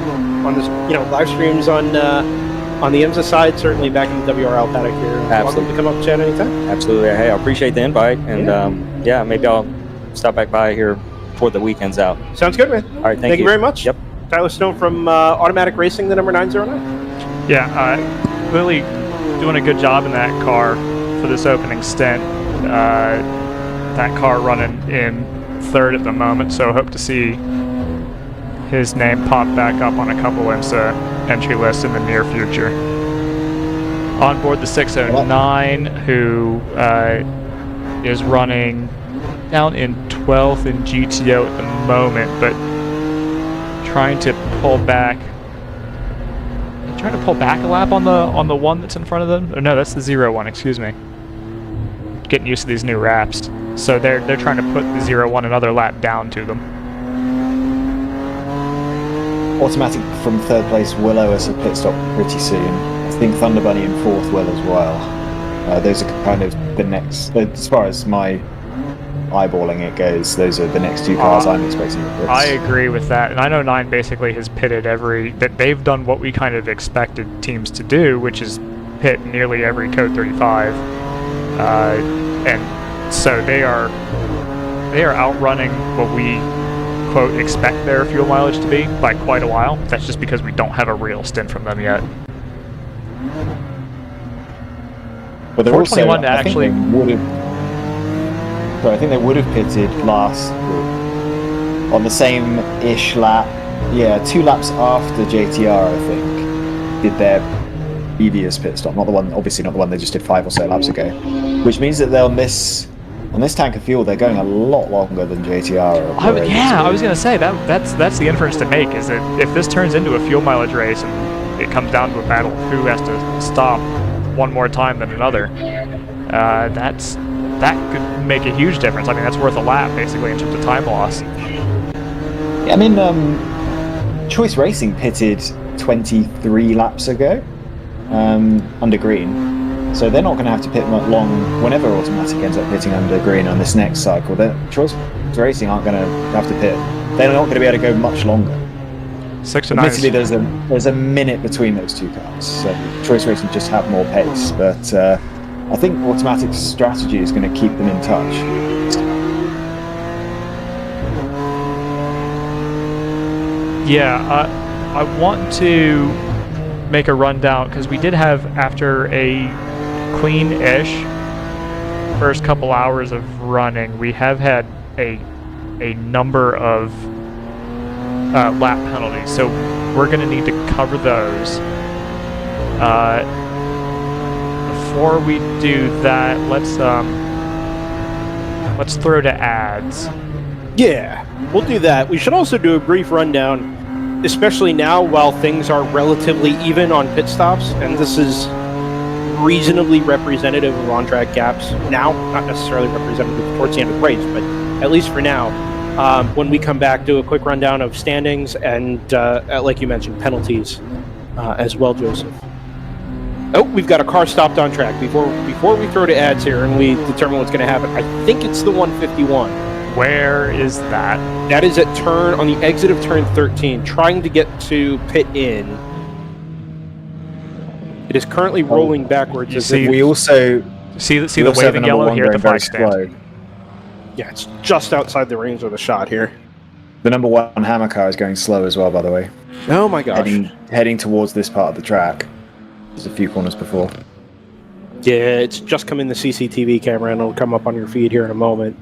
on this, live streams on the IMSA side, certainly back in the WRL paddock here. Absolutely. Welcome to come up and chat anytime. Absolutely. Hey, I appreciate the invite, and maybe I'll stop back by here before the weekend's out. Sounds good, man. All right, thank you very much. Yep. Tyler Stone from Automatic Racing, the number 909. Yeah, really doing a good job in that car for this opening stint. That car running in third at the moment, so hope to see his name pop back up on a couple IMSA entry lists in the near future. On board the 609, who is running down in 12th in GTO at the moment, but trying to pull back a lap on the one that's in front of them. Or no, that's the 01, excuse me. Getting used to these new wraps. So they're trying to put the 01 another lap down to them. Automatic from third place will owe us a pit stop pretty soon. I think Thunder Bunny in fourth will as well. Those are kind of the next, as far as my eyeballing it goes, those are the next two cars I'm expecting to pit. I agree with that, and I know 9 basically has pitted that they've done what we kind of expected teams to do, which is pit nearly every Code 35, and so they are outrunning what we quote expect their fuel mileage to be by quite a while. That's just because we don't have a real stint from them yet. But they're also, 421 actually. I think they would have pitted last on the same-ish lap. Yeah, 2 laps after JTR, I think, did their previous pit stop. Not the one, obviously not the one they just did 5 or so laps ago. Which means that on this tank of fuel, they're going a lot longer than JTR. I was gonna say that's the inference to make, is that if this turns into a fuel mileage race and it comes down to a battle of who has to stop one more time than another, that could make a huge difference. I mean, that's worth a lap basically in terms of time loss. Yeah, I mean, Choice Racing pitted 23 laps ago under green, so they're not going to have to pit long whenever Automatic ends up pitting under green on this next cycle. Choice Racing aren't going to have to pit. They're not going to be able to go much longer. 6 to 9. Admittedly, there's a minute between those 2 cars, so Choice Racing just have more pace, but I think Automatic's strategy is going to keep them in touch. Yeah, I want to make a rundown, because we did have, after a clean-ish first couple hours of running, we have had a number of lap penalties, so we're going to need to cover those. Before we do that, let's throw to ads. Yeah, we'll do that. We should also do a brief rundown, especially now while things are relatively even on pit stops, and this is reasonably representative of on-track gaps now, not necessarily representative towards the end of the race, but at least for now. When we come back, do a quick rundown of standings and, like you mentioned, penalties as well, Joseph. Oh, we've got a car stopped on track. Before we throw to ads here and we determine what's going to happen, I think it's the 151. Where is that? That is on the exit of turn 13, trying to get to pit in. It is currently rolling backwards. We also see the waving yellow here at the flag stand. Yeah, it's just outside the range of the shot here. The number 1 hammer car is going slow as well, by the way. Oh my gosh. Heading towards this part of the track. There's a few corners before. Yeah, it's just come in the CCTV camera and it'll come up on your feed here in a moment.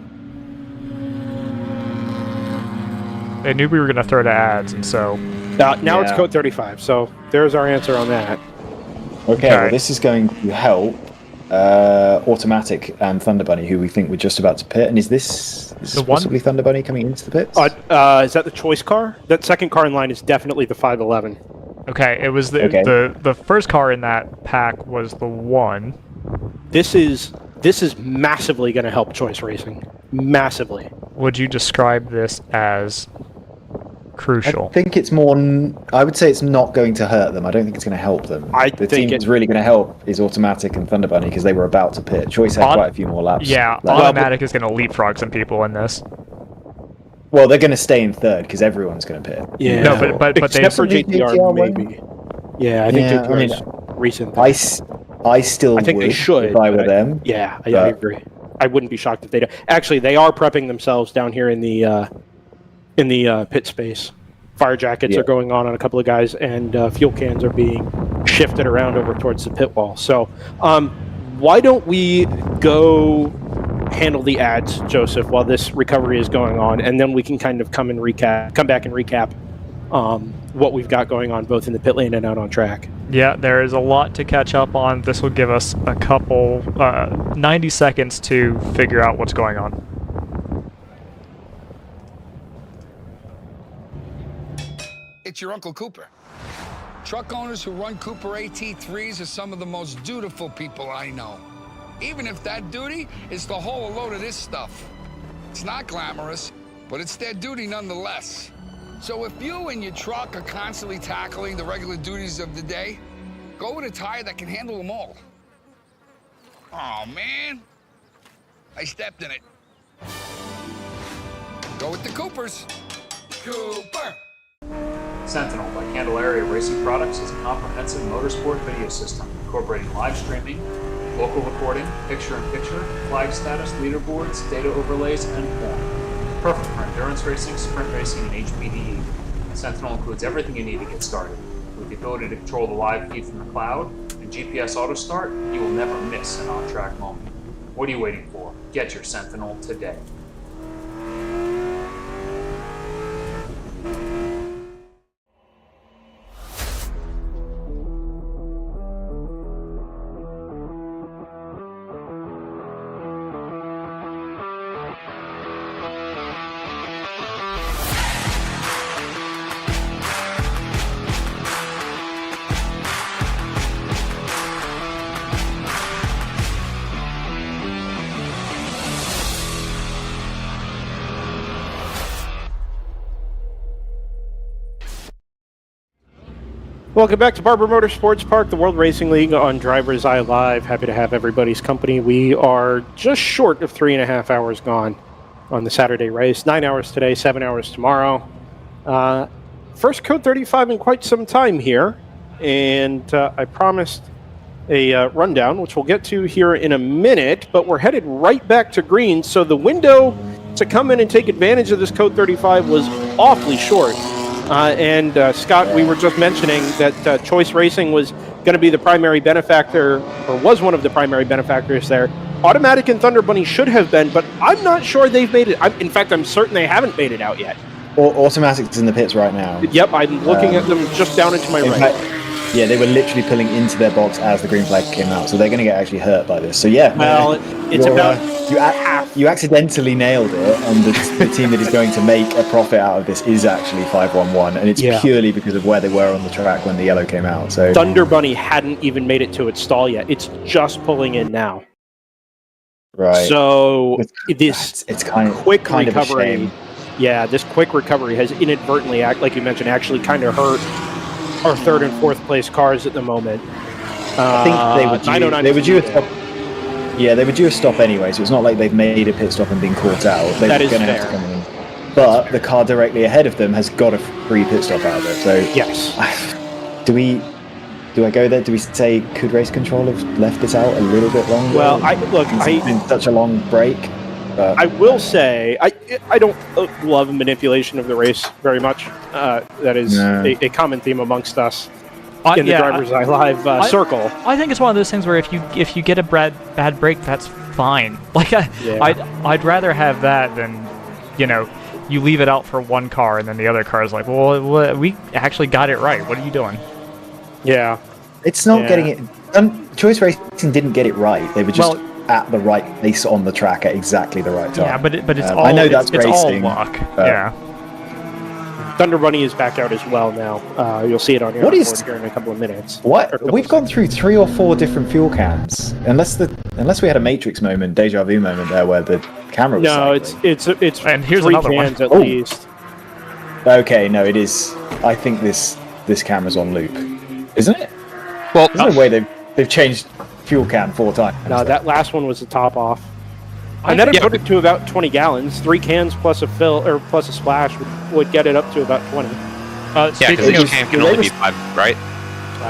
I knew we were going to throw to ads, and so... now it's code 35, so there's our answer on that. Okay, well, this is going to help Automatic and Thunder Bunny, who we think we're just about to pit. And is this possibly Thunder Bunny coming into the pits? Is that the choice car? That second car in line is definitely the 511. Okay, it was the first car in that pack was the 1. This is massively going to help Choice Racing. Massively. Would you describe this as crucial? I think it's more... I would say it's not going to hurt them. I don't think it's going to help them. The team that's really going to help is Automatic and Thunder Bunny, because they were about to pit. Choice had quite a few more laps. Yeah, Automatic is going to leapfrog some people in this. Well, they're going to stay in third because everyone's going to pit. Yeah, no, but except for GTR maybe. Yeah, I think GTR's recent. I still think would they should if I were them. Yeah, I agree. I wouldn't be shocked if they don't. Actually, they are prepping themselves down here in the pit space. Fire jackets are going on a couple of guys, and fuel cans are being shifted around over towards the pit wall. So, why don't we go handle the ads, Joseph, while this recovery is going on, and then we can kind of come back and recap what we've got going on both in the pit lane and out on track. Yeah, there is a lot to catch up on. This will give us a couple 90 seconds to figure out what's going on. It's your Uncle Cooper. Truck owners who run Cooper AT3s are some of the most dutiful people I know. Even if that duty is to haul a load of this stuff. It's not glamorous, but it's their duty nonetheless. So if you and your truck are constantly tackling the regular duties of the day, go with a tire that can handle them all. Oh man, I stepped in it. Go with the Coopers. Cooper. Sentinel by Candelaria Racing Products is a comprehensive motorsport video system incorporating live streaming, local recording, picture-in-picture, flag status, leaderboards, data overlays, and more. Perfect for endurance racing, sprint racing, and HPDE. Sentinel includes everything you need to get started, with the ability to control the live feed from the cloud, and GPS auto start, you will never miss an on-track moment. What are you waiting for? Get your Sentinel today. Welcome back to Barber Motorsports Park, the World Racing League on Driver's Eye Live. Happy to have everybody's company. We are just short of 3.5 hours gone on the Saturday race. 9 hours today, 7 hours tomorrow. First Code 35 in quite some time here, and I promised a rundown, which we'll get to here in a minute, but we're headed right back to green, so the window to come in and take advantage of this Code 35 was awfully short. Scott, we were just mentioning that Choice Racing was going to be the primary benefactor, or was one of the primary benefactors there. Automatic and Thunder Bunny should have been, but I'm not sure they've made it. In fact, I'm certain they haven't made it out yet. Automatic's in the pits right now. Yep, I'm looking at them just down into my right. Fact, yeah, they were literally pulling into their box as the green flag came out, so they're going to get actually hurt by this. So yeah, well, it's about you accidentally nailed it, and the team that is going to make a profit out of this is actually 511, and it's purely because of where they were on the track when the yellow came out. So Thunder Bunny hadn't even made it to its stall yet; it's just pulling in now. Right. So this it's kind of recovery. Of a shame. Yeah, this quick recovery has inadvertently, like you mentioned, actually kind of hurt our third and fourth place cars at the moment. I think they were due a stop. Yeah, they were due a stop anyway, so it's not like they've made a pit stop and been caught out. They're that is going to have to come in. But the car directly ahead of them has got a free pit stop out of it. So yes. Do I go there? Do we say could race control have left this out a little bit longer? Well, it's been such a long break. I will say I don't love manipulation of the race very much. That is a common theme amongst us in the Driver's Eye Live circle. I think it's one of those things where if you get a bad break, that's fine. Like I'd rather have that than you leave it out for one car and then the other car is like, well, we actually got it right. What are you doing? Yeah, it's not getting it. Choice Racing didn't get it right. They were just at the right place on the track at exactly the right time. Yeah, but it's all. I know that's it's racing. all luck. Yeah. Thunder Bunny is back out as well now. You'll see it on your board here in a couple of minutes. What? We've gone through 3 or 4 different fuel cans. Unless we had a Matrix moment, deja vu moment there where the camera was it's and here's 3 another cans one. at least. Okay, no, it is. I think this camera's on loop, isn't it? Well, there's no way they've changed fuel can 4 times. No, that last one was the top off. And then it put it to about 20 gallons. 3 cans plus a fill or plus a splash would get it up to about 20. Each can can only be 5, right?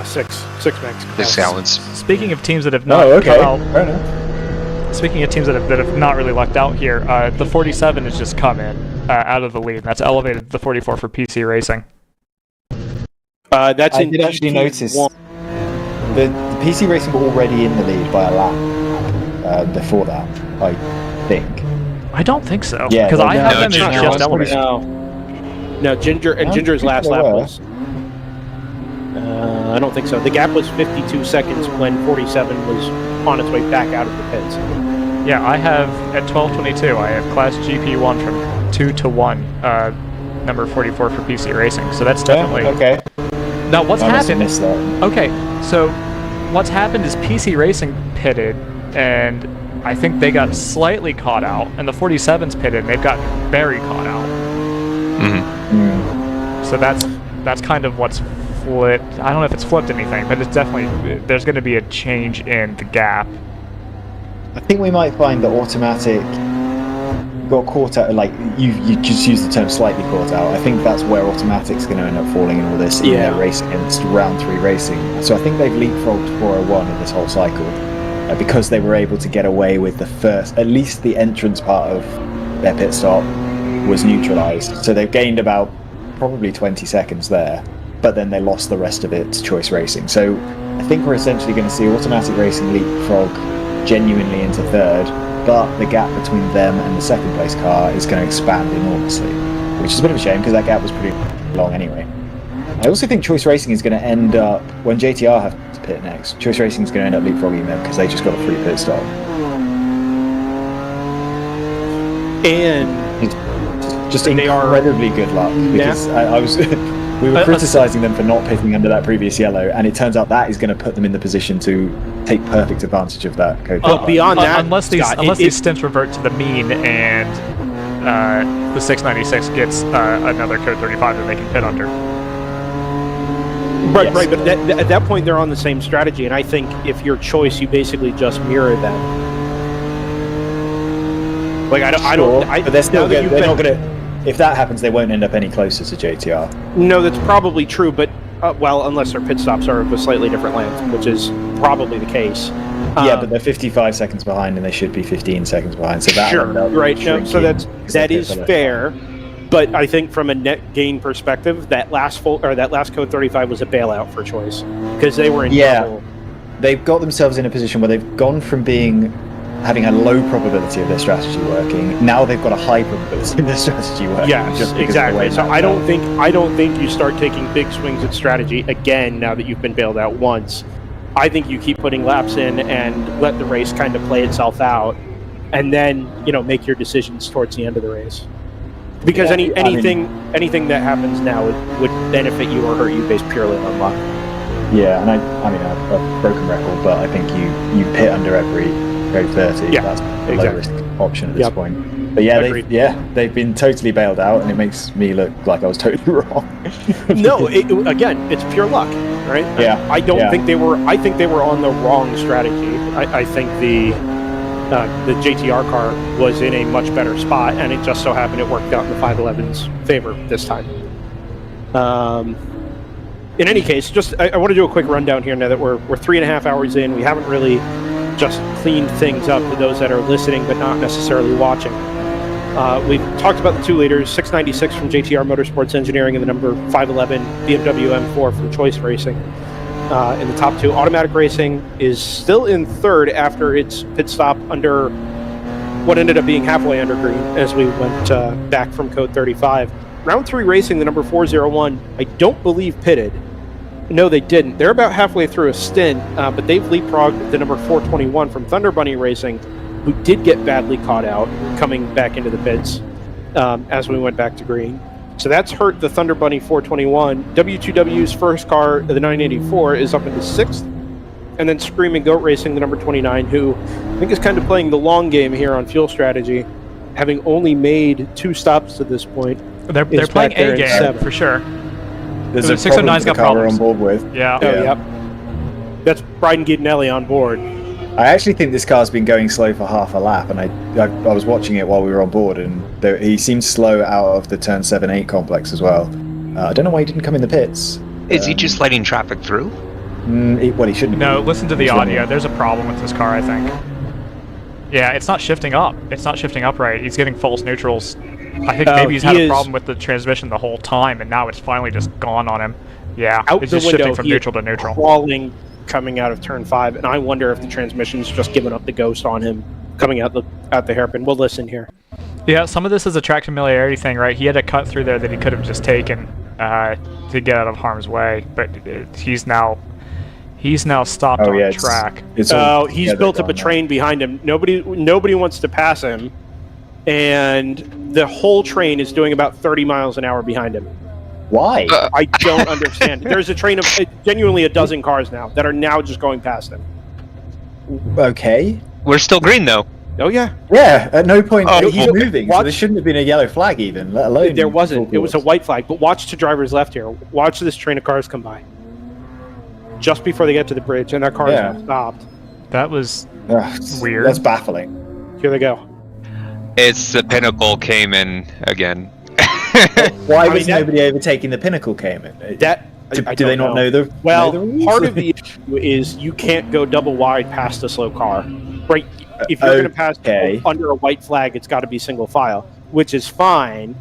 6 max. 6 gallons. Speaking of teams that have not come out, speaking of teams that have not really lucked out here, the 47 has just come in out of the lead. That's elevated the 44 for PC Racing. That's I did actually notice the PC Racing were already in the lead by a lap before that, I think. I don't think so. Yeah, because I have them as Ginger just elevated. No, Ginger's last lap was. I don't think so. The gap was 52 seconds when 47 was on its way back out of the pits. Yeah, I have at 12:22. I have Class GP1 from 2 to 1, number 44 for PC Racing. So that's definitely okay. Now what's happened? Missed that. Okay, so what's happened is PC Racing pitted, and I think they got slightly caught out, and the 47's pitted, and they've got very caught out. So that's kind of what's flipped. I don't know if it's flipped anything, but it's definitely there's going to be a change in the gap. I think we might find that automatic got caught out. Like you just used the term slightly caught out. I think that's where automatic's going to end up falling in all this in their race against round 3 racing. So I think they've leapfrogged 401 in this whole cycle because they were able to get away with the first, at least the entrance part of their pit stop was neutralized. So they've gained about probably 20 seconds there. but then they lost the rest of it to Choice Racing. So I think we're essentially going to see Automatic Racing leapfrog genuinely into third, but the gap between them and the second place car is going to expand enormously, which is a bit of a shame because that gap was pretty long anyway. I also think Choice Racing is going to end up, when JTR have to pit next, Choice Racing is going to end up leapfrogging them because they just got a free pit stop. And it's just incredibly good luck because I was we were criticizing them for not pitting under that previous yellow, and it turns out that is going to put them in the position to take perfect advantage of that code. Beyond that, unless these stints revert to the mean and the 696 gets another code 35 that they can pit under. Right, right, but at that point they're on the same strategy, and I think if you're Choice, you basically just mirror them. Like but they're still good. They're not going to. If that happens, they won't end up any closer to JTR. No, that's probably true, but well, unless their pit stops are of a slightly different length, which is probably the case. Yeah, but they're 55 seconds behind, and they should be 15 seconds behind. So that right. No, so that is fair. But I think from a net gain perspective, that last code 35 was a bailout for Choice because they were in trouble. They've got themselves in a position where they've gone from having a low probability of their strategy working. Now they've got a high probability of their strategy working. Yes, exactly. So I don't think you start taking big swings at strategy again now that you've been bailed out once. I think you keep putting laps in and let the race kind of play itself out, and then make your decisions towards the end of the race. Because anything that happens now would benefit you or hurt you based purely on luck. Yeah, and I mean a broken record, but I think you pit under every code 30. Yeah, that's a low risk option at this point. But they've been totally bailed out, and it makes me look like I was totally wrong. No, again, it's pure luck, right? Yeah, I don't think they were. I think they were on the wrong strategy. I think the JTR car was in a much better spot, and it just so happened it worked out in the 511's favor this time. In any case, I want to do a quick rundown here now that we're 3.5 hours in. We haven't really just cleaned things up for those that are listening but not necessarily watching. We've talked about the 2 leaders, 696 from JTR Motorsports Engineering and the number 511 BMW M4 from Choice Racing. In the top 2, Automatic Racing is still in third after its pit stop under what ended up being halfway under green as we went back from code 35. Round 3 Racing, the number 401, I don't believe pitted. No, they didn't. They're about halfway through a stint, but they've leapfrogged the number 421 from Thunder Bunny Racing, who did get badly caught out coming back into the pits as we went back to green. So that's hurt the Thunder Bunny 421. W2W's first car, the 984, is up into 6th. And then Screaming Goat Racing, the number 29, who I think is kind of playing the long game here on fuel strategy, having only made 2 stops to this point. They're playing A game, for sure. There's a 609's got problems. We're on board with. Yeah. Yep. That's Bryden Guidanelli on board. I actually think this car's been going slow for half a lap, and I was watching it while we were on board, and he seemed slow out of the turn 7-8 complex as well. I don't know why he didn't come in the pits. Is he just letting traffic through? He shouldn't. No, listen to the audio. There's a problem with this car, I think. Yeah, it's not shifting up. It's not shifting up right. He's getting false neutrals. I think maybe he's had a problem with the transmission the whole time, and now it's finally just gone on him. Yeah, it's just shifting from neutral to neutral. Crawling coming out of turn 5, and I wonder if the transmission's just giving up the ghost on him coming out the hairpin. We'll listen here. Yeah, some of this is a track familiarity thing, right? He had a cut through there that he could have just taken to get out of harm's way, but he's now stopped on track. He's built up a train behind him. Nobody wants to pass him, and the whole train is doing about 30 miles an hour behind him. Why? I don't understand. There's a train of genuinely a dozen cars now that are now just going past him. Okay. We're still green, though. Oh, yeah. Yeah, at no point he's moving, so there shouldn't have been a yellow flag even, let alone... There wasn't. It was a white flag, but watch to driver's left here. Watch this train of cars come by. Just before they get to the bridge, and their cars have stopped. That was weird. That's baffling. Here they go. It's the Pinnacle came in again. Why was nobody overtaking the Pinnacle came in? Do they not know the... Well, rules? part of the issue is you can't go double wide past a slow car. Right? If you're going to pass under a white flag, it's got to be single file, which is fine.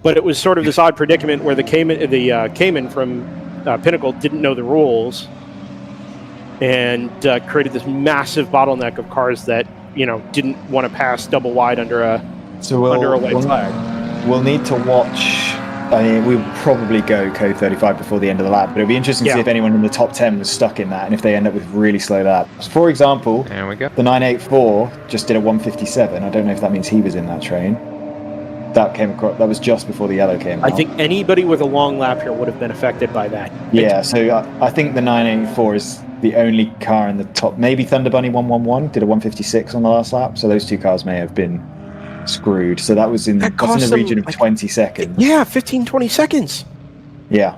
But it was sort of this odd predicament where the Cayman from Pinnacle didn't know the rules and created this massive bottleneck of cars that didn't want to pass double wide under a white flag. We'll need to watch. I mean, we'll probably go code 35 before the end of the lap, but it'll be interesting to see if anyone in the top 10 was stuck in that and if they end up with really slow laps. For example, there we go. The 984 just did a 157. I don't know if that means he was in that train. That came across. That was just before the yellow came out. I think anybody with a long lap here would have been affected by that. Yeah, so I think the 984 is the only car in the top. Maybe Thunder Bunny 111 did a 156 on the last lap, so those two cars may have been screwed. So that was in the region of 20 seconds. Yeah, 15, 20 seconds. Yeah.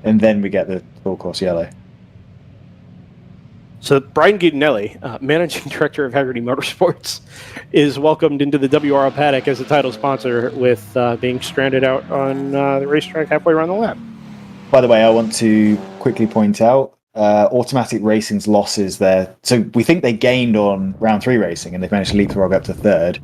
And then we get the full course yellow. So Brian Guidanelli, Managing Director of Haggerty Motorsports, is welcomed into the WRL paddock as a title sponsor with being stranded out on the racetrack halfway around the lap. By the way, I want to quickly point out Automatic Racing's losses there. So we think they gained on round 3 racing and they've managed to leapfrog up to 3rd.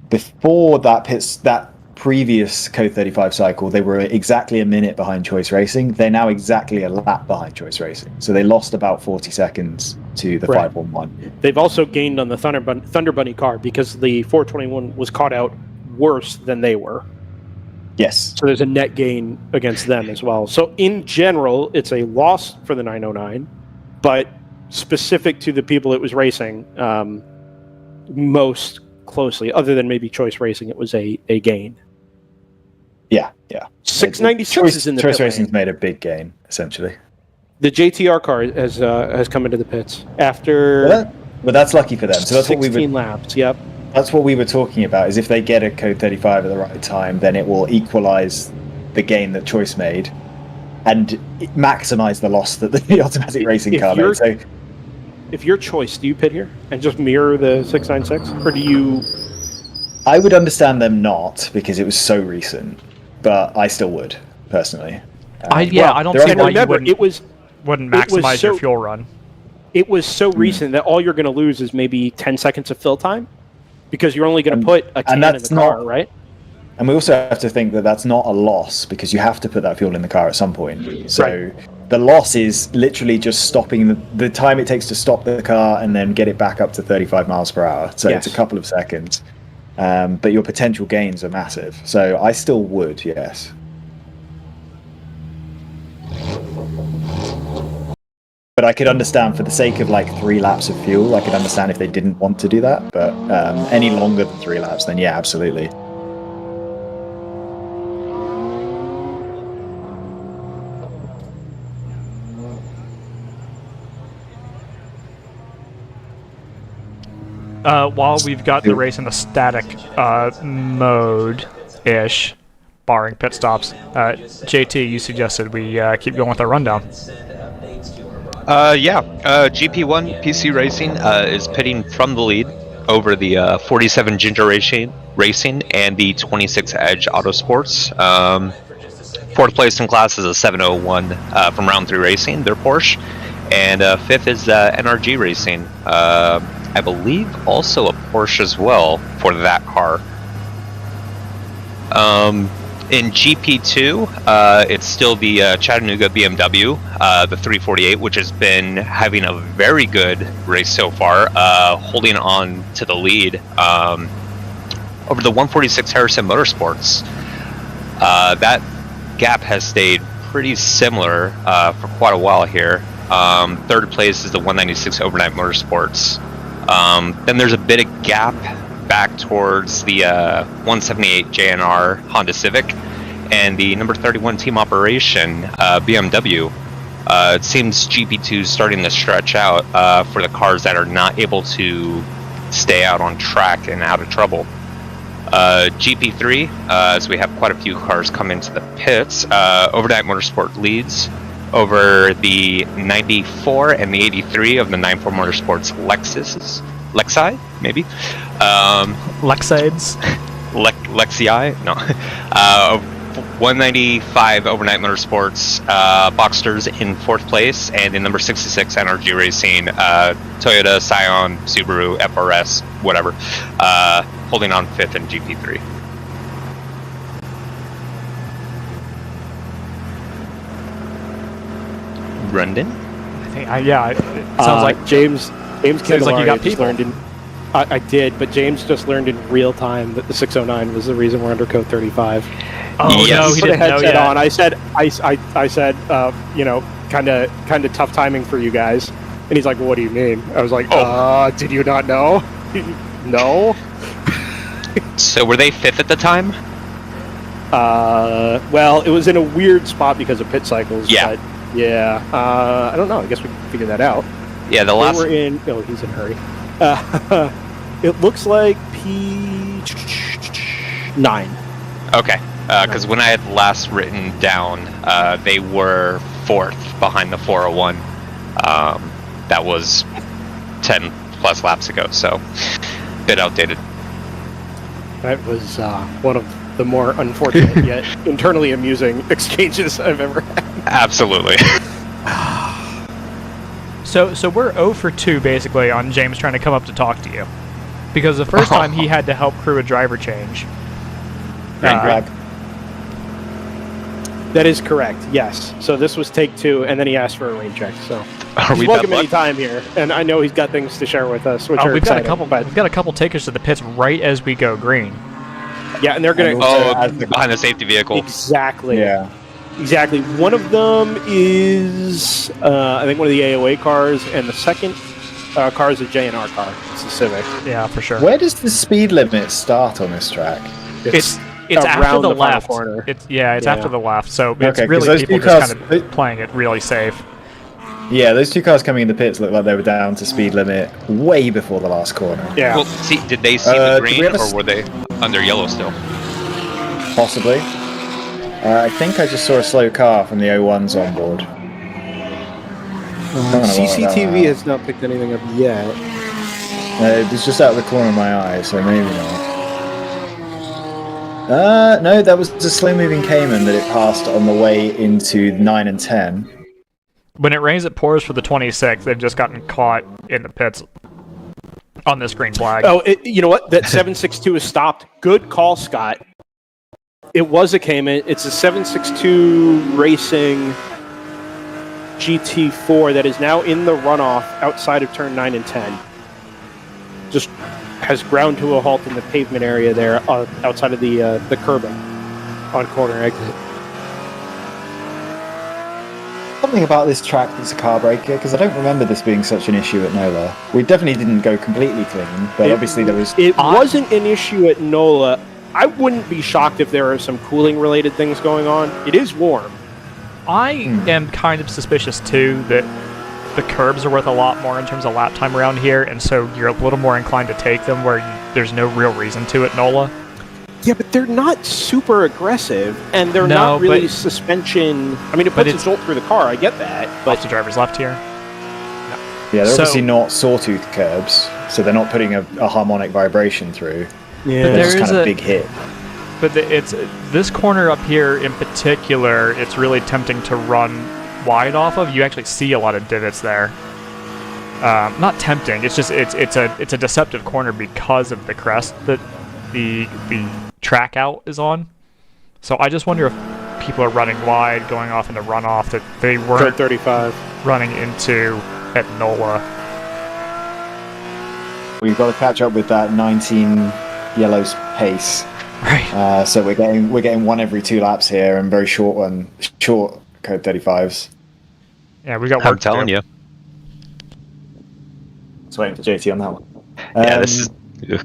Before that previous Code 35 cycle, they were exactly a minute behind Choice Racing. They're now exactly a lap behind Choice Racing. So they lost about 40 seconds to the 511. They've also gained on the Thunder Bunny car because the 421 was caught out worse than they were. Yes. So there's a net gain against them as well. So in general, it's a loss for the 909, but specific to the people it was racing most closely, other than maybe Choice Racing, it was a gain. Yeah. 696 is in the Choice pit lane. Racing's made a big gain, essentially. The JTR car has come into the pits after. But that's lucky for them. So that's 16 laps. Yep. That's what we were talking about. Is if they get a Code 35 at the right time, then it will equalize the gain that Choice made, and maximize the loss that the Automatic Racing car made. So, if you're Choice, do you pit here and just mirror the 696, or do you? I would understand them not because it was so recent, but I still would personally. I don't see why you wouldn't maximize your fuel run. It was so recent that all you're going to lose is maybe 10 seconds of fill time because you're only going to put a can in the car, right? And we also have to think that that's not a loss because you have to put that fuel in the car at some point. So the loss is literally just stopping the time it takes to stop the car and then get it back up to 35 miles per hour. So it's a couple of seconds. But your potential gains are massive. So I still would, yes. But I could understand for the sake of like 3 laps of fuel, I could understand if they didn't want to do that. But any longer than 3 laps, then yeah, absolutely. While we've got the race in the static mode-ish, barring pit stops, JT, you suggested we keep going with our rundown. GP1 PC Racing is pitting from the lead over the 47 Ginger Racing and the 26 Edge Autosports. 4th place in class is a 701 from round 3 racing, their Porsche, and 5th is NRG Racing. I believe also a Porsche as well for that car. In GP2, it's still the Chattanooga BMW, the 348, which has been having a very good race so far, holding on to the lead over the 146 Harrison Motorsports. That gap has stayed pretty similar for quite a while here. 3rd place is the 196 Overnight Motorsports. Then there's a bit of gap back towards the 178 JNR Honda Civic and the number 31 Team Operation BMW. It seems GP2 is starting to stretch out for the cars that are not able to stay out on track and out of trouble. GP3, as we have quite a few cars come into the pits, Overnight Motorsport leads over the 94 and the 83 of the 94 Motorsports Lexi, maybe? Lexides? Lexi? No. 195 Overnight Motorsports Boxsters in 4th place, and in number 66 NRG Racing, Toyota, Scion, Subaru, FRS, whatever, holding on 5th in GP3. Rundin? I think, yeah, it sounds like James seems like you got just people. learned in. I did, but James just learned in real time that the 609 was the reason we're under code 35. Oh no, he Put a didn't know headset yet. on. I said, kind of tough timing for you guys. And he's like, "What do you mean?" I was like, "Did you not know?" No. So were they 5th at the time? Well, it was in a weird spot because of pit cycles. Yeah. But yeah. I don't know. I guess we can figure that out. Yeah, the They last. were in. Oh, he's in a hurry. It looks like P9. Okay, because when I had last written down, they were 4th behind the 401. That was 10 plus laps ago, so a bit outdated. That was one of the more unfortunate yet internally amusing exchanges I've ever had. Absolutely. So we're 0 for 2 basically on James trying to come up to talk to you, because the first time he had to help crew a driver change. That is correct. Yes. So this was take 2, and then he asked for a rain check. So Are he's we welcome bad luck? anytime here, and I know he's got things to share with us, which are We've got exciting. we've got a couple takers to the pits right as we go green. Yeah, and they're gonna. Behind the safety vehicle. Exactly. Yeah. Exactly. One of them is, I think, one of the AOA cars, and the second car is a JNR car. It's a Civic. Yeah, for sure. Where does the speed limit start on this track? It's after around the the final left. corner. It's after the left. So it's Okay, 'cause really those people two just cars- kind of playing it really safe. Yeah, those two cars coming in the pits look like they were down to speed limit way before the last corner. Yeah. Well, see, did they see the did we green, have a or were they under yellow still? Possibly. I think I just saw a slow car from the 01s on board. CCTV has not picked anything up yet. It was just out of the corner of my eye, so maybe not. No, that was a slow-moving Cayman that it passed on the way into 9 and 10. When it rains, it pours for the 26. They've just gotten caught in the pits on this green flag. Oh, you know what? That 762 is stopped. Good call, Scott. It was a Cayman. It's a 762 Racing GT4 that is now in the runoff outside of turn 9 and 10. Just has ground to a halt in the pavement area there outside of the curbing on corner exit. Something about this track that's a car breaker, because I don't remember this being such an issue at NOLA. We definitely didn't go completely clean, but obviously there was... It wasn't an issue at NOLA. I wouldn't be shocked if there are some cooling-related things going on. It is warm. I am kind of suspicious, too, that the curbs are worth a lot more in terms of lap time around here, and so you're a little more inclined to take them where there's no real reason to at NOLA. Yeah, but they're not super aggressive, and they're No, not really but- suspension... I mean, it puts a jolt through the car, I get that. But Off the driver's left here. Yeah, they're So- obviously not sawtooth curbs, so they're not putting a harmonic vibration through. Yeah, They're just there kind is of a- big hit. But it's this corner up here in particular, it's really tempting to run wide off of. You actually see a lot of divots there. Not tempting. It's just it's a deceptive corner because of the crest that the track out is on. So I just wonder if people are running wide, going off into runoff that they weren't 35 running into at NOLA. We've got to catch up with that 19 yellows pace. Right. So we're getting one every 2 laps here, and very short code 35s. Yeah, we got I'm work to telling do. you. Just waiting for JT on that one. Yeah, this is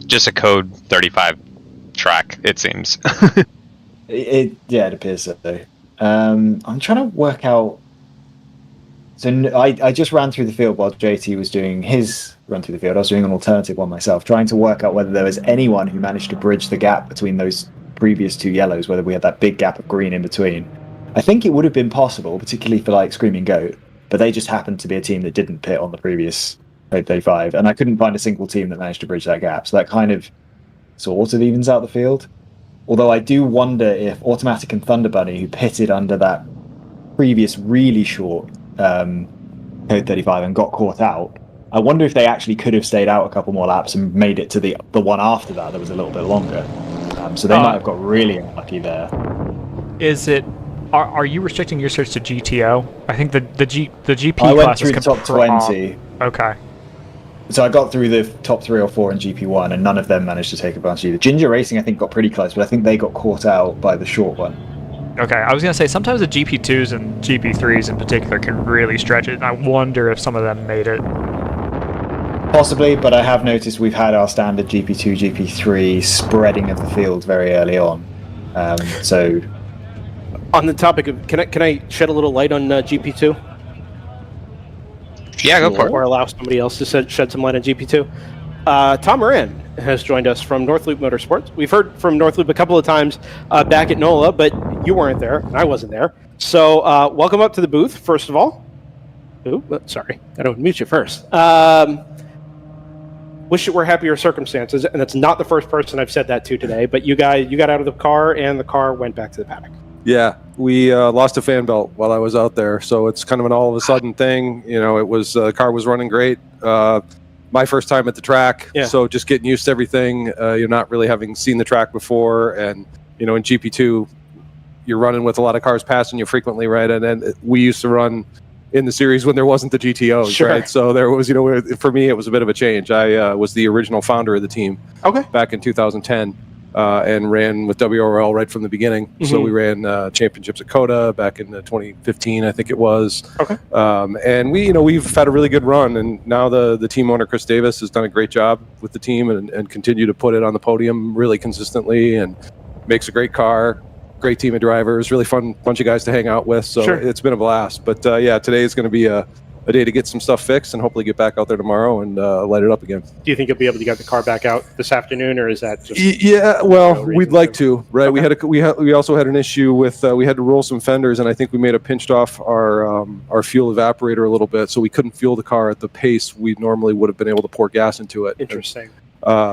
just a code 35 track, it seems. It appears so. I'm trying to work out. So I just ran through the field while JT was doing his run through the field. I was doing an alternative one myself, trying to work out whether there was anyone who managed to bridge the gap between those previous 2 yellows, whether we had that big gap of green in between. I think it would have been possible, particularly for like Screaming Goat, but they just happened to be a team that didn't pit on the previous code 35, and I couldn't find a single team that managed to bridge that gap. So that kind of sort of evens out the field. Although I do wonder if Automatic and Thunder Bunny, who pitted under that previous really short code 35 and got caught out, I wonder if they actually could have stayed out a couple more laps and made it to the one after that was a little bit longer. So they might have got really unlucky there. Is it Are you restricting your search to GTO? I think the GP I went class through is the top 20. Okay. So I got through the top 3 or 4 in GP1, and none of them managed to take advantage either. Ginger Racing, I think, got pretty close, but I think they got caught out by the short one. Okay, I was going to say, sometimes the GP2s and GP3s in particular can really stretch it, and I wonder if some of them made it. Possibly, but I have noticed we've had our standard GP2, GP3 spreading of the field very early on. So, on the topic of, can I shed a little light on GP2? Yeah, go for it. Or allow somebody else to shed some light on GP2. Tom Moran has joined us from Northloop Motorsports. We've heard from Northloop a couple of times back at NOLA, but you weren't there, and I wasn't there. So welcome up to the booth, first of all. Ooh, sorry, I don't mute you first. Wish it were happier circumstances, and that's not the first person I've said that to today, but you got out of the car, and the car went back to the paddock. Yeah, we lost a fan belt while I was out there, so it's kind of an all-of-a-sudden thing. You know, it was the car was running great. My first time at the track, so just getting used to everything. You're not really having seen the track before, and you know, in GP2, you're running with a lot of cars passing you frequently, right? And then we used to run in the series when there wasn't the GTOs, right? So there was, you know, for me, it was a bit of a change. I was the original founder of the team back in 2010 and ran with WRL right from the beginning. So we ran championships at COTA back in 2015, I think it was. And we, you know, we've had a really good run, and now the team owner, Chris Davis, has done a great job with the team and continue to put it on the podium really consistently and makes a great car. Great team of drivers, really fun bunch of guys to hang out with. So it's been a blast. But yeah, today is going to be a day to get some stuff fixed and hopefully get back out there tomorrow and light it up again. Do you think you'll be able to get the car back out this afternoon, or is that just? Yeah, well, we'd like to, right? We also had an issue with we had to roll some fenders, and I think we may have pinched off our fuel evaporator a little bit, so we couldn't fuel the car at the pace we normally would have been able to pour gas into it. Interesting.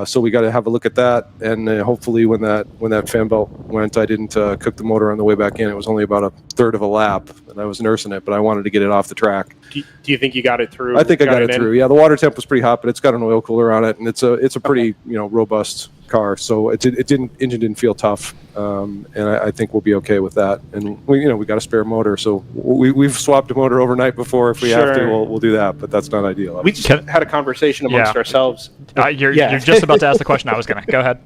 So we got to have a look at that, and hopefully when that fan belt went, I didn't cook the motor on the way back in. It was only about a third of a lap, and I was nursing it, but I wanted to get it off the track. Do you think you got it through? I think I got it through. Yeah, the water temp was pretty hot, but it's got an oil cooler on it, and it's a pretty robust car. So engine didn't feel tough, and I think we'll be okay with that. And we got a spare motor, so we've swapped a motor overnight before. If we have to, we'll do that, but that's not ideal. We just had a conversation amongst ourselves. You're just about to ask the question I was going to. Go ahead.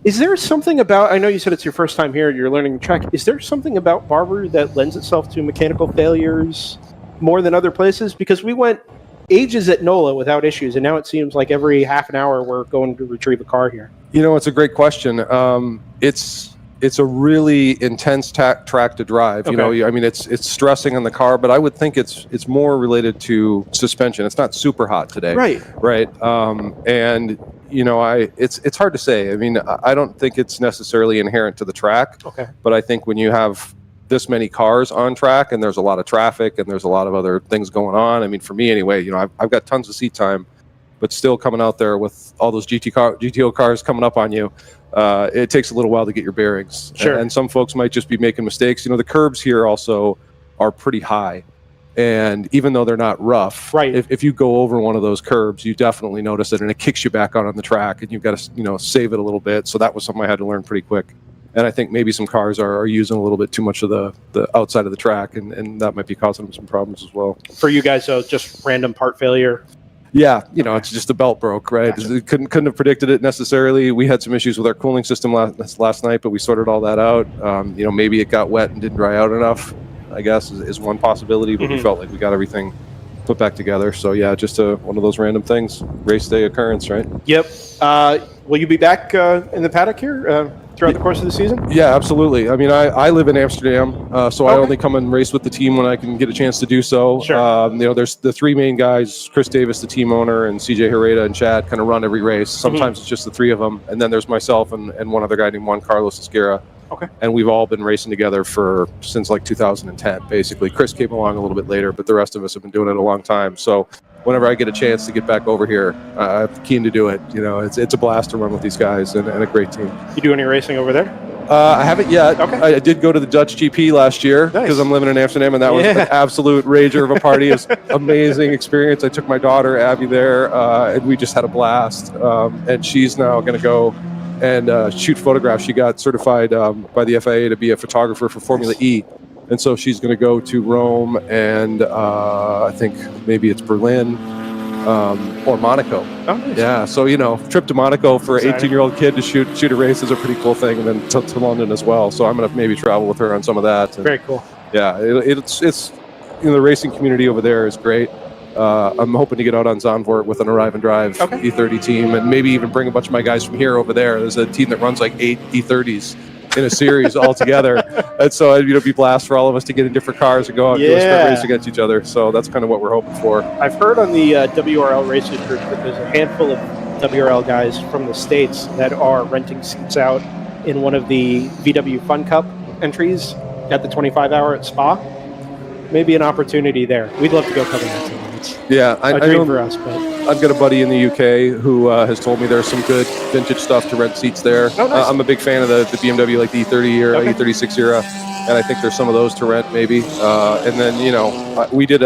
Is there something about, I know you said it's your first time here, you're learning the track. Is there something about Barber that lends itself to mechanical failures more than other places? Because we went ages at NOLA without issues, and now it seems like every half an hour we're going to retrieve a car here. It's a great question. It's a really intense track to drive. It's stressing on the car, but I would think it's more related to suspension. It's not super hot today, right? And it's hard to say. I mean, I don't think it's necessarily inherent to the track. But I think when you have this many cars on track and there's a lot of traffic and there's a lot of other things going on. I mean, for me anyway, I've got tons of seat time, but still coming out there with all those GTO cars coming up on you, it takes a little while to get your bearings. And some folks might just be making mistakes. The curbs here also are pretty high. And even though they're not rough, if you go over one of those curbs, you definitely notice it, and it kicks you back out on the track, and you've got to save it a little bit. So that was something I had to learn pretty quick. And I think maybe some cars are using a little bit too much of the outside of the track, and that might be causing them some problems as well. For you guys, though, just random part failure? Yeah, it's just the belt broke, right? Gotcha. Couldn't have predicted it necessarily. We had some issues with our cooling system last night, but we sorted all that out. Maybe it got wet and didn't dry out enough, I guess, is one possibility, but we felt like we got everything put back together. So, yeah, just one of those random things, race day occurrence, right? Yep. Will you be back in the paddock here throughout the course of the season? Yeah, absolutely. I mean, I live in Amsterdam, so I only come and race with the team when I can get a chance to do so. There's the three main guys, Chris Davis, the team owner, and CJ Herrera and Chad kind of run every race. Sometimes it's just the three of them. And then there's myself and one other guy named Juan Carlos Esguerra. And we've all been racing together since like 2010, basically. Chris came along a little bit later, but the rest of us have been doing it a long time. So whenever I get a chance to get back over here, I'm keen to do it. It's a blast to run with these guys and a great team. You do any racing over there? I haven't yet. I did go to the Dutch GP last year because I'm living in Amsterdam, and that was an absolute rager of a party. It was an amazing experience. I took my daughter, Abby, there, and we just had a blast. And she's now going to go and shoot photographs. She got certified by the FIA to be a photographer for Formula E. and so she's going to go to Rome and I think maybe it's Berlin or Monaco. Oh, nice. Yeah, so trip to Monaco for an 18-year-old kid to shoot a race is a pretty cool thing, and then to London as well. So I'm going to maybe travel with her on some of that. And, very cool. Yeah, it's the racing community over there is great. I'm hoping to get out on Zandvoort with an Arrive and Drive E30 team, and maybe even bring a bunch of my guys from here over there. There's a team that runs like 8 E30s in a series all together, and so it'd be a blast for all of us to get in different cars and go out and do a sprint race against each other. So that's kind of what we're hoping for. I've heard on the WRL races group that there's a handful of WRL guys from the States that are renting seats out in one of the VW Fun Cup entries at the 25-hour at Spa. Maybe an opportunity there. We'd love to go cover that too. Yeah, a dream for us. But I've got a buddy in the UK who has told me there's some good vintage stuff to rent seats there. Oh, nice. I'm a big fan of the BMW, like the E30 era, E36 era, and I think there's some of those to rent maybe. And then we did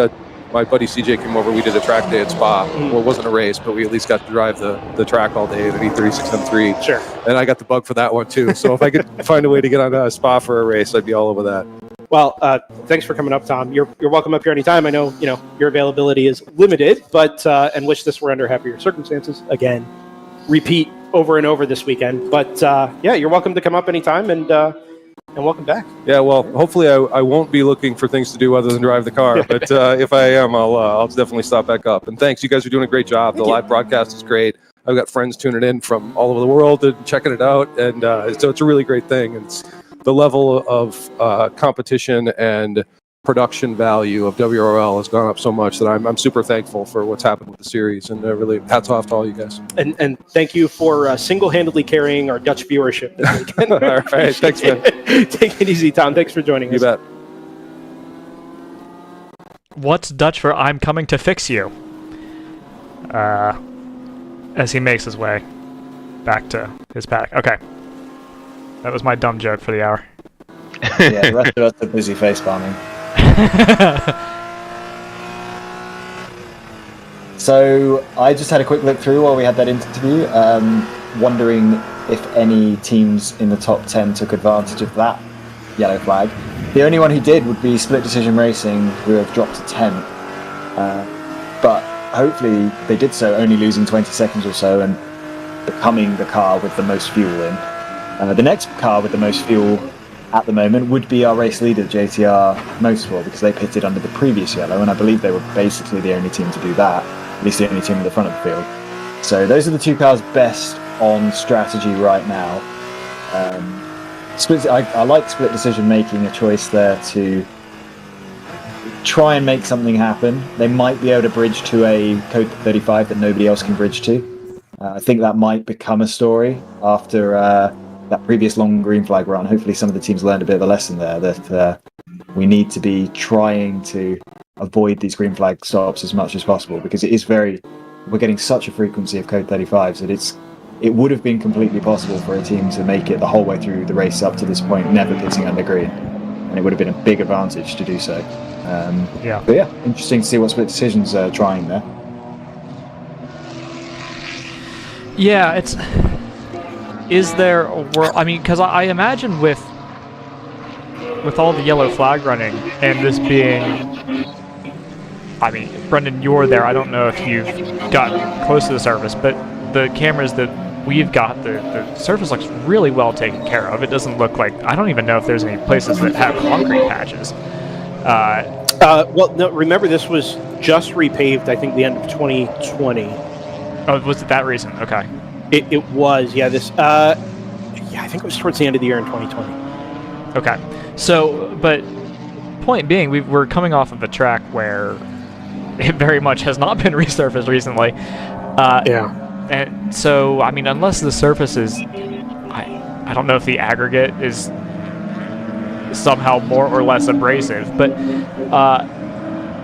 my buddy CJ came over. We did a track day at Spa. Well, it wasn't a race, but we at least got to drive the track all day at an E36 M3. Sure. And I got the bug for that one too. So if I could find a way to get on Spa for a race, I'd be all over that. Well, thanks for coming up, Tom. You're welcome up here anytime. I know your availability is limited, but and wish this were under happier circumstances. Again, repeat over and over this weekend. But yeah, you're welcome to come up anytime, and welcome back. Yeah, well, hopefully I won't be looking for things to do other than drive the car. But if I am, I'll definitely stop back up. And thanks, you guys are doing a great job. The live broadcast is great. I've got friends tuning in from all over the world and checking it out, and so it's a really great thing. And it's the level of competition and production value of WRL has gone up so much that I'm super thankful for what's happened with the series, and really hats off to all you guys. And thank you for single-handedly carrying our Dutch viewership this weekend. All right, thanks, man. Take it easy, Tom. Thanks for joining us. You bet. What's Dutch for "I'm coming to fix you"? As he makes his way back to his paddock. Okay. That was my dumb joke for the hour. Yeah, the rest of us are busy face palming. So I just had a quick look through while we had that interview, wondering if any teams in the top 10 took advantage of that yellow flag. The only one who did would be Split Decision Racing, who have dropped to 10th. But hopefully they did so only losing 20 seconds or so and becoming the car with the most fuel in. The next car with the most fuel at the moment would be our race leader, JTR Motorsport, because they pitted under the previous yellow, and I believe they were basically the only team to do that, at least the only team in the front of the field. So those are the two cars best on strategy right now. I like Split Decision making a choice there to try and make something happen. They might be able to bridge to a Code 35 that nobody else can bridge to. I think that might become a story after that previous long green flag run. Hopefully some of the teams learned a bit of a lesson there, that we need to be trying to avoid these green flag stops as much as possible, because we're getting such a frequency of Code 35s that it would have been completely possible for a team to make it the whole way through the race up to this point, never pitting under green, and it would have been a big advantage to do so. But yeah, interesting to see what Split Decision's trying there. Yeah, because I imagine with all the yellow flag running and this being, Brendan, you're there. I don't know if you've gotten close to the surface, but the cameras that we've got, the surface looks really well taken care of. It doesn't look like, I don't even know if there's any places that have concrete patches. Well, no, remember this was just repaved, I think, the end of 2020. Oh, was it that recent? Okay. It was, yeah. I think it was towards the end of the year in 2020. Okay. So, but point being, we're coming off of a track where it very much has not been resurfaced recently. And so, unless the surface is, I don't know if the aggregate is somehow more or less abrasive, but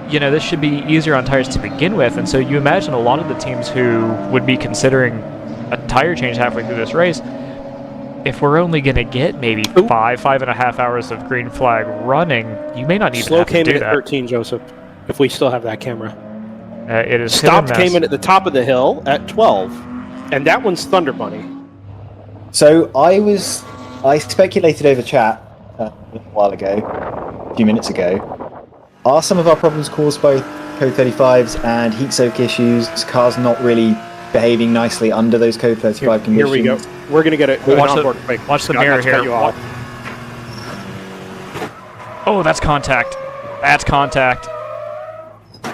this should be easier on tires to begin with. And so you imagine a lot of the teams who would be considering a tire change halfway through this race, if we're only going to get maybe 5.5 hours of green flag running, you may not even Slow have to came do in that. at 13, Joseph, if we still have that camera. It is Stopped came in at the top of the hill at 12, and that one's Thunder Bunny. So I speculated over chat a little while ago few minutes ago. Are some of our problems caused by Code 35s and heat soak issues? Cars not really behaving nicely under those Code 35 conditions? Here we go. We're going to get it. Watch the mirror here. Oh, that's contact. That's contact.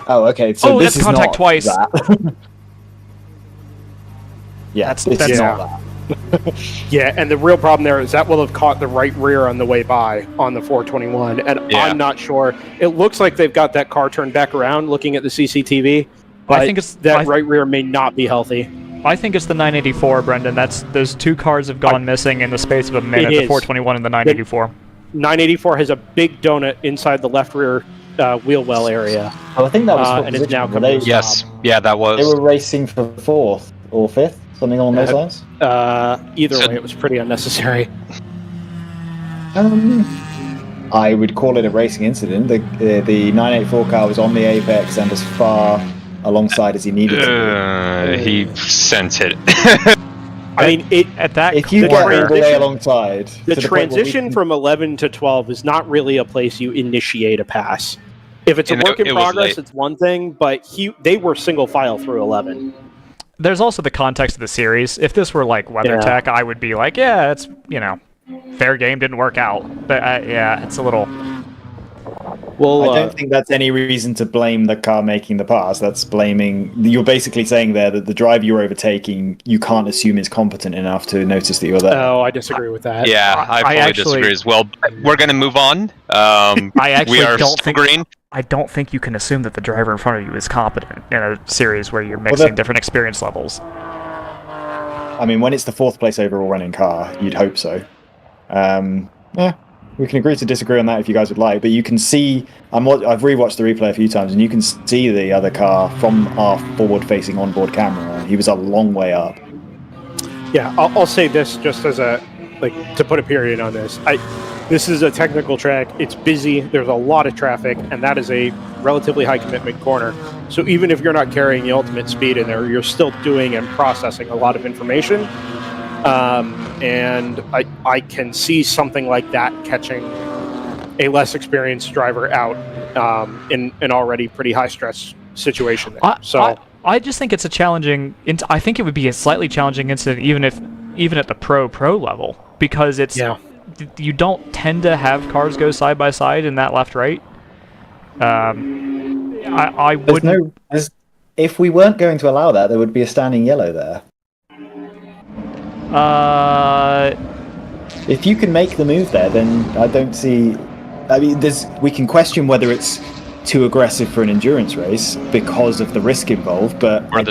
Oh, okay. So this that's is contact not twice. That. Yeah, that's not that. Yeah, and the real problem there is that will have caught the right rear on the way by on the 421, and I'm not sure. It looks like they've got that car turned back around looking at the CCTV, but I think right rear may not be healthy. I think it's the 984, Brendan. Those two cars have gone missing in the space of a minute, the 421 and the 984. 984 has a big donut inside the left rear wheel well area. Oh, I think that was and it's now coming. Yes, yeah, that was. They were racing for 4th or 5th, something along those lines. Either way, it was pretty unnecessary. I would call it a racing incident. The 984 car was on the apex and as far alongside as he needed to be. He sent it. I mean, if you get all the way alongside, the transition from 11 to 12 is not really a place you initiate a pass. If it's a work in progress, it's one thing, but they were single file through 11. There's also the context of the series. If this were like WeatherTech, I would be like, yeah, it's, fair game, didn't work out. But yeah, it's a little... Well, I don't think that's any reason to blame the car making the pass. That's blaming... You're basically saying there that the driver you're overtaking, you can't assume is competent enough to notice that you're there. Oh, I disagree with that. Yeah, I fully disagree as well. We're going to move on. I actually we are don't think... green. I don't think you can assume that the driver in front of you is competent in a series where you're mixing different experience levels. I mean, when it's the 4th place overall running car, you'd hope so. Yeah, we can agree to disagree on that if you guys would like, but you can see... I've rewatched the replay a few times, and you can see the other car from our forward-facing onboard camera. He was a long way up. Yeah, I'll say this just as to put a period on this. This is a technical track. It's busy. There's a lot of traffic, and that is a relatively high commitment corner. So even if you're not carrying the ultimate speed in there, you're still doing and processing a lot of information. And I can see something like that catching a less experienced driver out in an already pretty high stress situation there. I just think it's a challenging... I think it would be a slightly challenging incident even at the pro level, because it's... Yeah. You don't tend to have cars go side by side in that left-right. I wouldn't... If we weren't going to allow that, there would be a standing yellow there. If you can make the move there, then I don't see... I mean, we can question whether it's too aggressive for an endurance race because of the risk involved, but I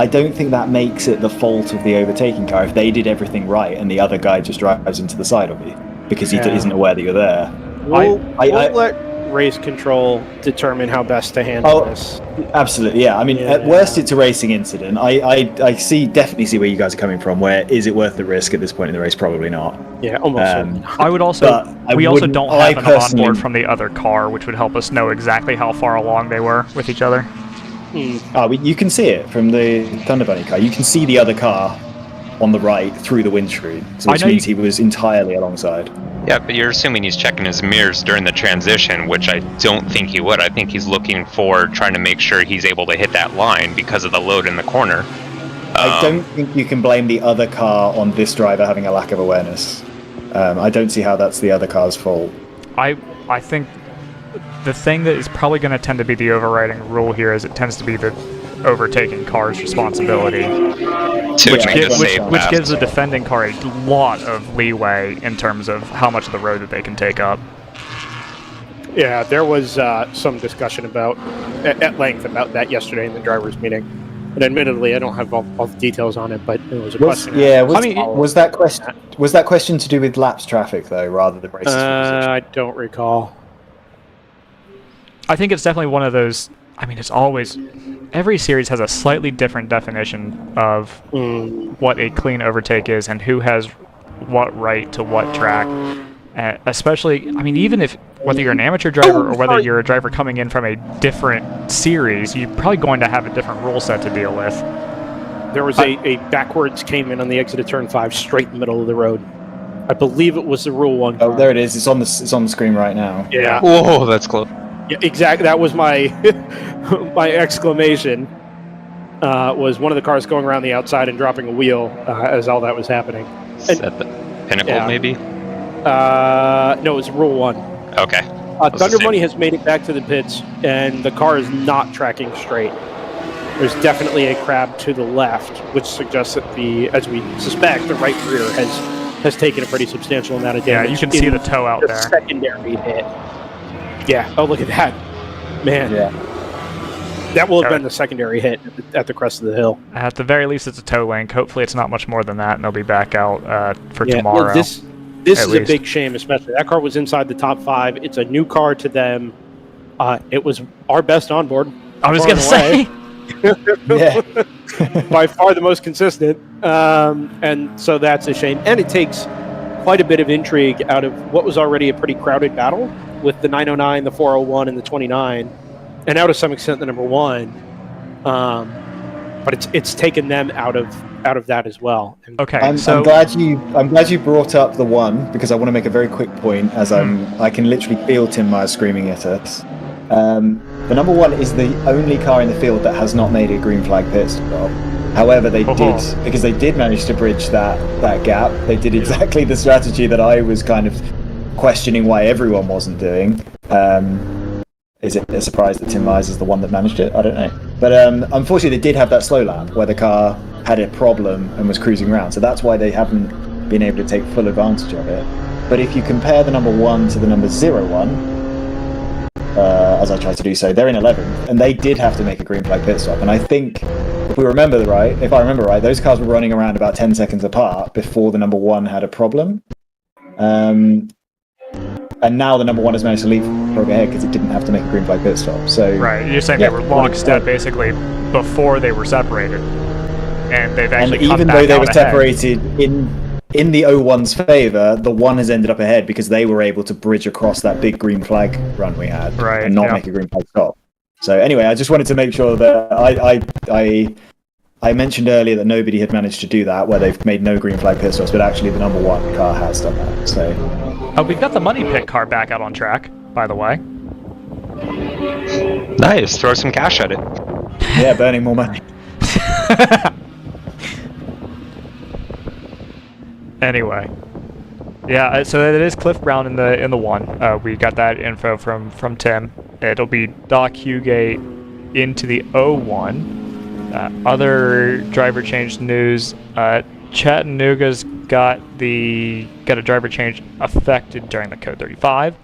don't think that makes it the fault of the overtaking car if they did everything right and the other guy just drives into the side of you because he isn't aware that you're there. We'll let race control determine how best to handle this. Absolutely, yeah. I mean, at worst, it's a racing incident. I definitely see where you guys are coming from. Where is it worth the risk at this point in the race? Probably not. Yeah, almost. I would also. We also don't have an onboard from the other car, which would help us know exactly how far along they were with each other. You can see it from the Thunder Bunny car. You can see the other car on the right through the windscreen, which means he was entirely alongside. Yeah, but you're assuming he's checking his mirrors during the transition, which I don't think he would. I think he's looking for trying to make sure he's able to hit that line because of the load in the corner. I don't think you can blame the other car on this driver having a lack of awareness. I don't see how that's the other car's fault. I think the thing that is probably going to tend to be the overriding rule here is it tends to be the overtaking car's responsibility, which gives the defending car a lot of leeway in terms of how much of the road that they can take up. Yeah, there was some discussion at length about that yesterday in the drivers' meeting. And admittedly, I don't have all the details on it, but it was a question. Yeah, was that question to do with laps traffic though, rather than races? I don't recall. I think it's definitely one of those. I mean, it's always... Every series has a slightly different definition of what a clean overtake is and who has what right to what track. Especially, I mean, even if... Whether you're an amateur driver or whether you're a driver coming in from a different series, you're probably going to have a different rule set to deal with. There was a backwards came in on the exit of turn 5, straight in the middle of the road. I believe it was the Rule 1 car. Oh, there it is. It's on the screen right now. Yeah. Whoa, that's close. Yeah, exactly. That was my my exclamation. Was one of the cars going around the outside and dropping a wheel as all that was happening. Is that the Pinnacle, maybe? No, it was Rule 1. Okay. Thunder Money has made it back to the pits, and the car is not tracking straight. There's definitely a crab to the left, which suggests that as we suspect, the right rear has taken a pretty substantial amount of damage. Yeah, you can see the toe out there. Secondary hit. Yeah. Oh, look at that, man. Yeah. That will have been the secondary hit at the crest of the hill. At the very least, it's a toe link. Hopefully, it's not much more than that, and they'll be back out for tomorrow. Well, this is a big shame, especially. That car was inside the top 5. It's a new car to them. It was our best onboard. I was going to say. Yeah. By far the most consistent. And so that's a shame. And it takes quite a bit of intrigue out of what was already a pretty crowded battle with the 909, the 401, and the 29. And now to some extent the number 1. But it's taken them out of that as well. And okay, I'm glad you brought up the 1 because I want to make a very quick point as I can literally feel Tim Myers screaming at us. The number 1 is the only car in the field that has not made a green flag pit stop. However, they did, because they did manage to bridge that gap. They did exactly the strategy that I was kind of questioning why everyone wasn't doing. Is it a surprise that Tim Myers is the one that managed it? I don't know. But unfortunately, they did have that slow lap where the car had a problem and was cruising around. So that's why they haven't been able to take full advantage of it. But if you compare the number 1 to the number 01, as I tried to do so, they're in 11th, and they did have to make a green flag pit stop. And I think, if I remember right, those cars were running around about 10 seconds apart before the number 1 had a problem. And now the number 1 has managed to leapfrog ahead because it didn't have to make a green flag pit stop. So right, you're saying they were lockstep basically before they were separated, and they've actually come even back though they out were ahead. separated in the 01's favor, the 1 has ended up ahead because they were able to bridge across that big green flag run we had and not make a green flag stop. So anyway, I just wanted to make sure that I mentioned earlier that nobody had managed to do that, where they've made no green flag pit stops, but actually the number 1 car has done that. So. We've got the money pit car back out on track, by the way. Nice. Throw some cash at it. Yeah, burning more money. Anyway, yeah. So it is Cliff Brown in the 1. We got that info from Tim. It'll be Doc Hugate into the 01. Other driver change news. Chattanooga's got a driver change affected during the Code 35.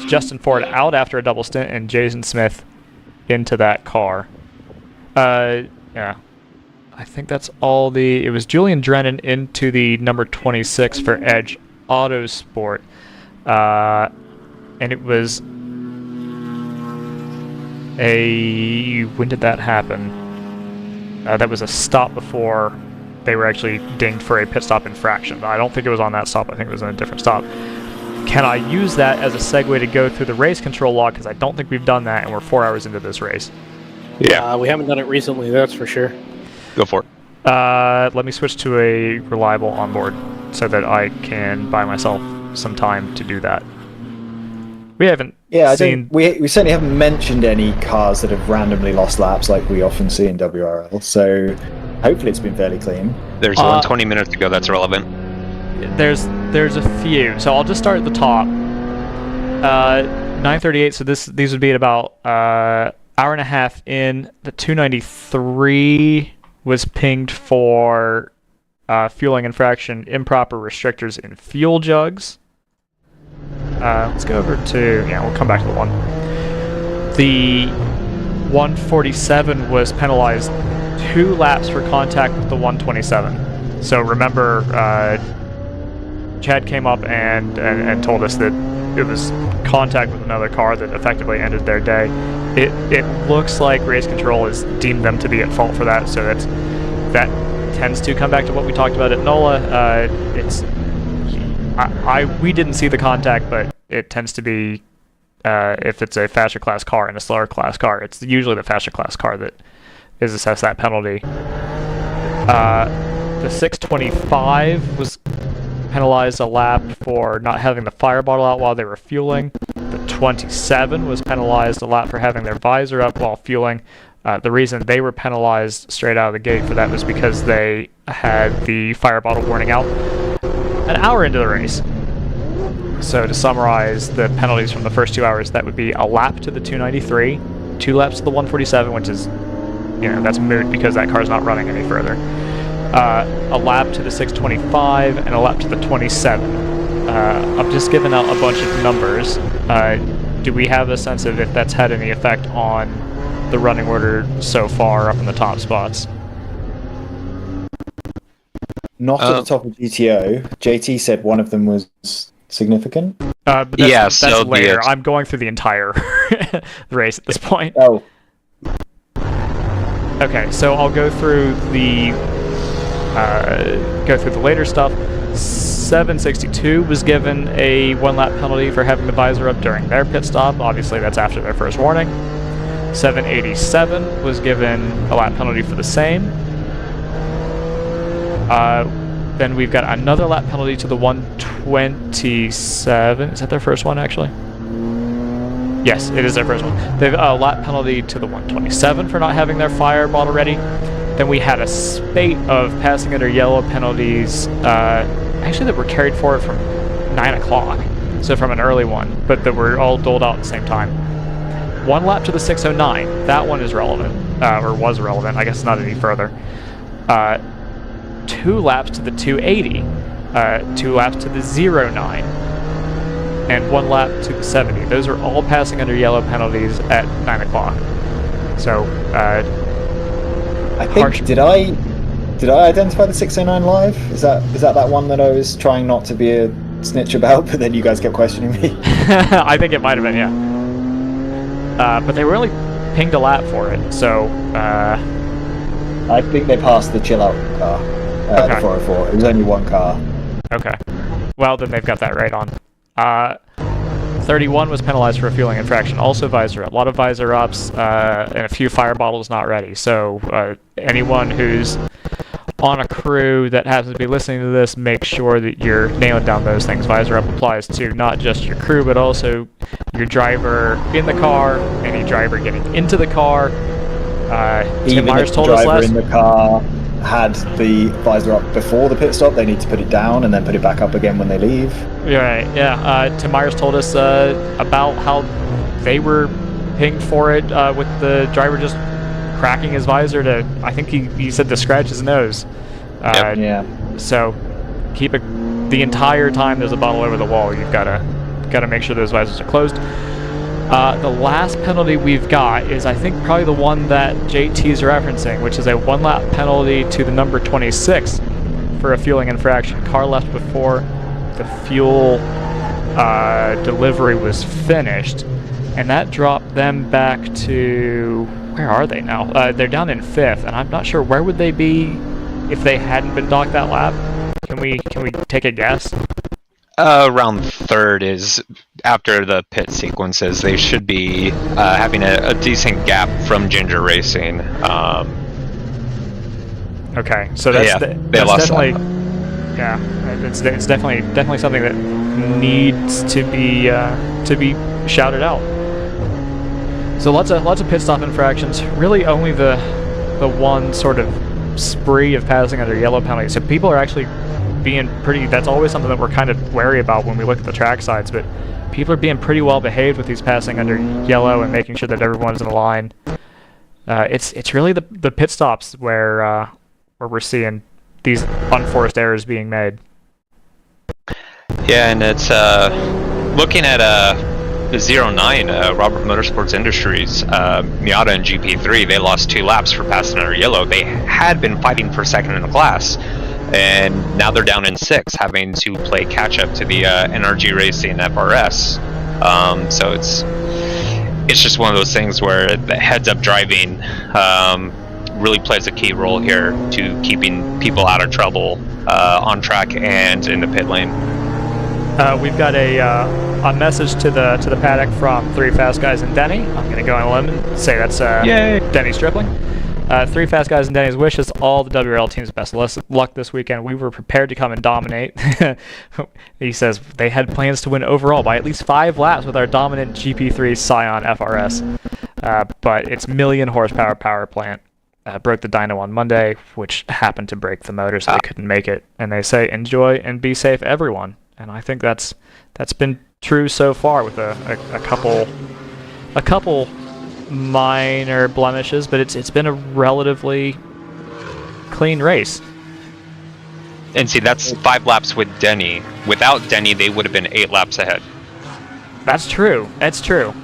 Justin Ford out after a double stint, and Jason Smith into that car. Yeah, I think that's all it was Julian Drennan into the number 26 for Edge Autosport. And it was when did that happen? That was a stop before they were actually dinged for a pit stop infraction. I don't think it was on that stop. I think it was on a different stop. Can I use that as a segue to go through the race control log? Because I don't think we've done that, and we're 4 hours into this race. Yeah, we haven't done it recently, that's for sure. Go for it. Let me switch to a reliable onboard so that I can buy myself some time to do that. We haven't seen... We certainly haven't mentioned any cars that have randomly lost laps like we often see in WRL, so hopefully it's been fairly clean. There's 120 minutes to go that's relevant. There's a few, so I'll just start at the top. 9:38, so these would be at about hour and a half in. The 293 was pinged for fueling infraction, improper restrictors in fuel jugs. Let's go over to, we'll come back to the 1. The 147 was penalized 2 laps for contact with the 127. So remember, Chad came up and told us that it was contact with another car that effectively ended their day. It looks like race control has deemed them to be at fault for that, so that tends to come back to what we talked about at NOLA. We didn't see the contact, but it tends to be if it's a faster class car and a slower class car, it's usually the faster class car that is assessed that penalty. The 625 was penalized a lap for not having the fire bottle out while they were fueling. The 27 was penalized a lap for having their visor up while fueling. The reason they were penalized straight out of the gate for that was because they had the fire bottle warning out an hour into the race. So to summarize the penalties from the first 2 hours, that would be a lap to the 293, 2 laps to the 147, which is, that's moot because that car's not running any further. A lap to the 625 and a lap to the 27. I'm just giving out a bunch of numbers. Do we have a sense of if that's had any effect on the running order so far up in the top spots? Not at the top of GTO. JT said one of them was significant. But that's later. I'm going through the entire race at this point. Oh. Okay, so I'll go through the later stuff. 762 was given a 1-lap penalty for having the visor up during their pit stop. Obviously, that's after their first warning. 787 was given a lap penalty for the same. Then we've got another lap penalty to the 127. Is that their first one, actually? Yes, it is their first one. They've a lap penalty to the 127 for not having their fire bottle ready. Then we had a spate of passing under yellow penalties, actually that were carried forward from 9 o'clock, so from an early one, but that were all doled out at the same time. 1 lap to the 609, that one is relevant, or was relevant, I guess not any further. 2 laps to the 280, 2 laps to the 09, and 1 lap to the 70. Those are all passing under yellow penalties at 9 o'clock. So, I think, did I identify the 609 live? Is that one that I was trying not to be a snitch about, but then you guys kept questioning me? I think it might have been, yeah. But they really pinged a lap for it, so... I think they passed the chill out car, the 404. It was only 1 car. Okay. Well, then they've got that right on. 31 was penalized for a fueling infraction, also visor up. A lot of visor ups, and a few fire bottles not ready. So anyone who's on a crew that happens to be listening to this, make sure that you're nailing down those things. Visor up applies to not just your crew, but also your driver in the car, any driver getting into the car. Tim Myers told us last... Even if the driver in the car had the visor up before the pit stop, they need to put it down and then put it back up again when they leave. Right, yeah. Tim Myers told us about how they were pinged for it with the driver just cracking his visor to, I think he said, to scratch his nose. Yeah. So keep it the entire time there's a bottle over the wall. You've got to make sure those visors are closed. The last penalty we've got is, I think, probably the one that JT's referencing, which is a 1-lap penalty to the number 26 for a fueling infraction. Car left before the fuel delivery was finished, and that dropped them back to... Where are they now? They're down in 5th, and I'm not sure where would they be if they hadn't been docked that lap. Can we take a guess? Around 3rd is after the pit sequences. They should be having a decent gap from Ginger Racing. Okay, so that's definitely it's definitely something that needs to be shouted out. So lots of pit stop infractions. Really, only the one sort of spree of passing under yellow penalties. So people are actually being pretty... That's always something that we're kind of wary about when we look at the track sides, but people are being pretty well behaved with these passing under yellow and making sure that everyone's in a line. It's really the pit stops where we're seeing these unforced errors being made. Yeah, and it's looking at the 09 Robert Motorsports Industries Miata and GP3. They lost 2 laps for passing under yellow. They had been fighting for second in the class, and now they're down in 6, having to play catch up to the NRG Racing FRS. So it's just one of those things where the heads-up driving really plays a key role here to keeping people out of trouble on track and in the pit lane. We've got a message to the paddock from 3 Fast Guys and Denny. I'm going to go on a limb and say that's Denny Stripling. Three Fast Guys and Denny's wishes all the WRL teams best luck this weekend. We were prepared to come and dominate. He says they had plans to win overall by at least 5 laps with our dominant GP3 Scion FRS. But its million horsepower power plant broke the dyno on Monday, which happened to break the motor, so they couldn't make it. And they say, enjoy and be safe, everyone. And I think that's been true so far with a couple minor blemishes, but it's been a relatively clean race. And see, that's 5 laps with Denny. Without Denny, they would have been 8 laps ahead. That's true. That's true.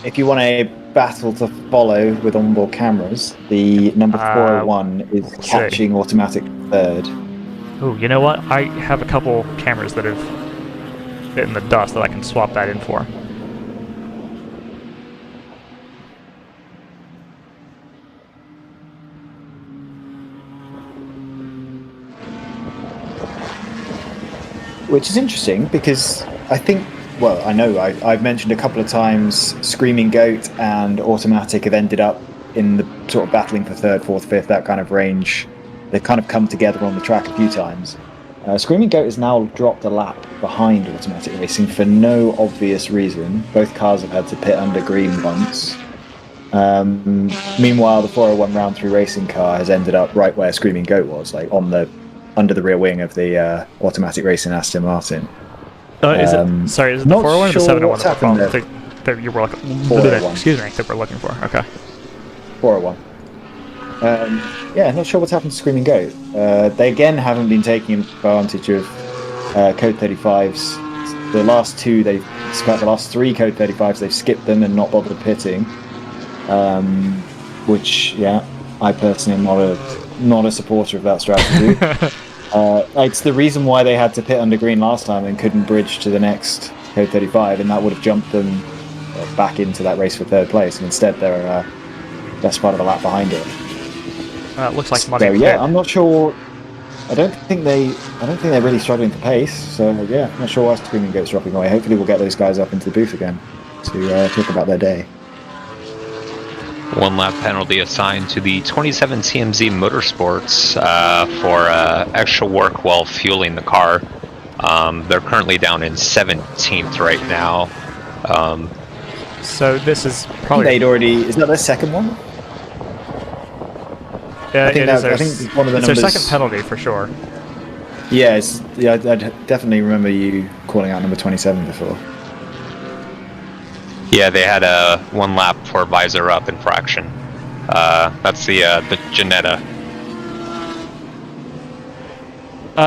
If you want a battle to follow with onboard cameras, the number 401 is catching automatic third. Ooh, you know what? I have a couple cameras that have bit in the dust that I can swap that in for. Which is interesting because I think, well, I know I've mentioned a couple of times Screaming Goat and Automatic have ended up in the sort of battling for third, fourth, fifth, that kind of range. They've kind of come together on the track a few times. Screaming Goat has now dropped a lap behind Automatic Racing for no obvious reason. Both cars have had to pit under green once. Meanwhile, the 401 round 3 racing car has ended up right where Screaming Goat was, like under the rear wing of the Automatic Racing Aston Martin. Is it? Sorry, is it the 401 or the 701? That you were looking. 401. Excuse me, that we're looking for. Okay. 401. Yeah, not sure what's happened to Screaming Goat. They again haven't been taking advantage of Code 35s. The last 3 Code 35s, they've skipped them and not bothered pitting. Which, yeah, I personally am not a supporter of that strategy. It's the reason why they had to pit under green last time and couldn't bridge to the next Code 35, and that would have jumped them back into that race for third place. And instead, they're best part of a lap behind it. Looks like money. So yeah, I'm not sure. I don't think they're really struggling for pace. So yeah, I'm not sure why Screaming Goat's dropping away. Hopefully, we'll get those guys up into the booth again to talk about their day. 1 lap penalty assigned to the 27 CMZ Motorsports for extra work while fueling the car. They're currently down in 17th right now. So this is probably... They'd already... Is that their second one? Yeah, I think one of the it's numbers... their second penalty for sure. Yeah, I definitely remember you calling out number 27 before. Yeah, they had a 1 lap for visor up infraction. That's the Janetta.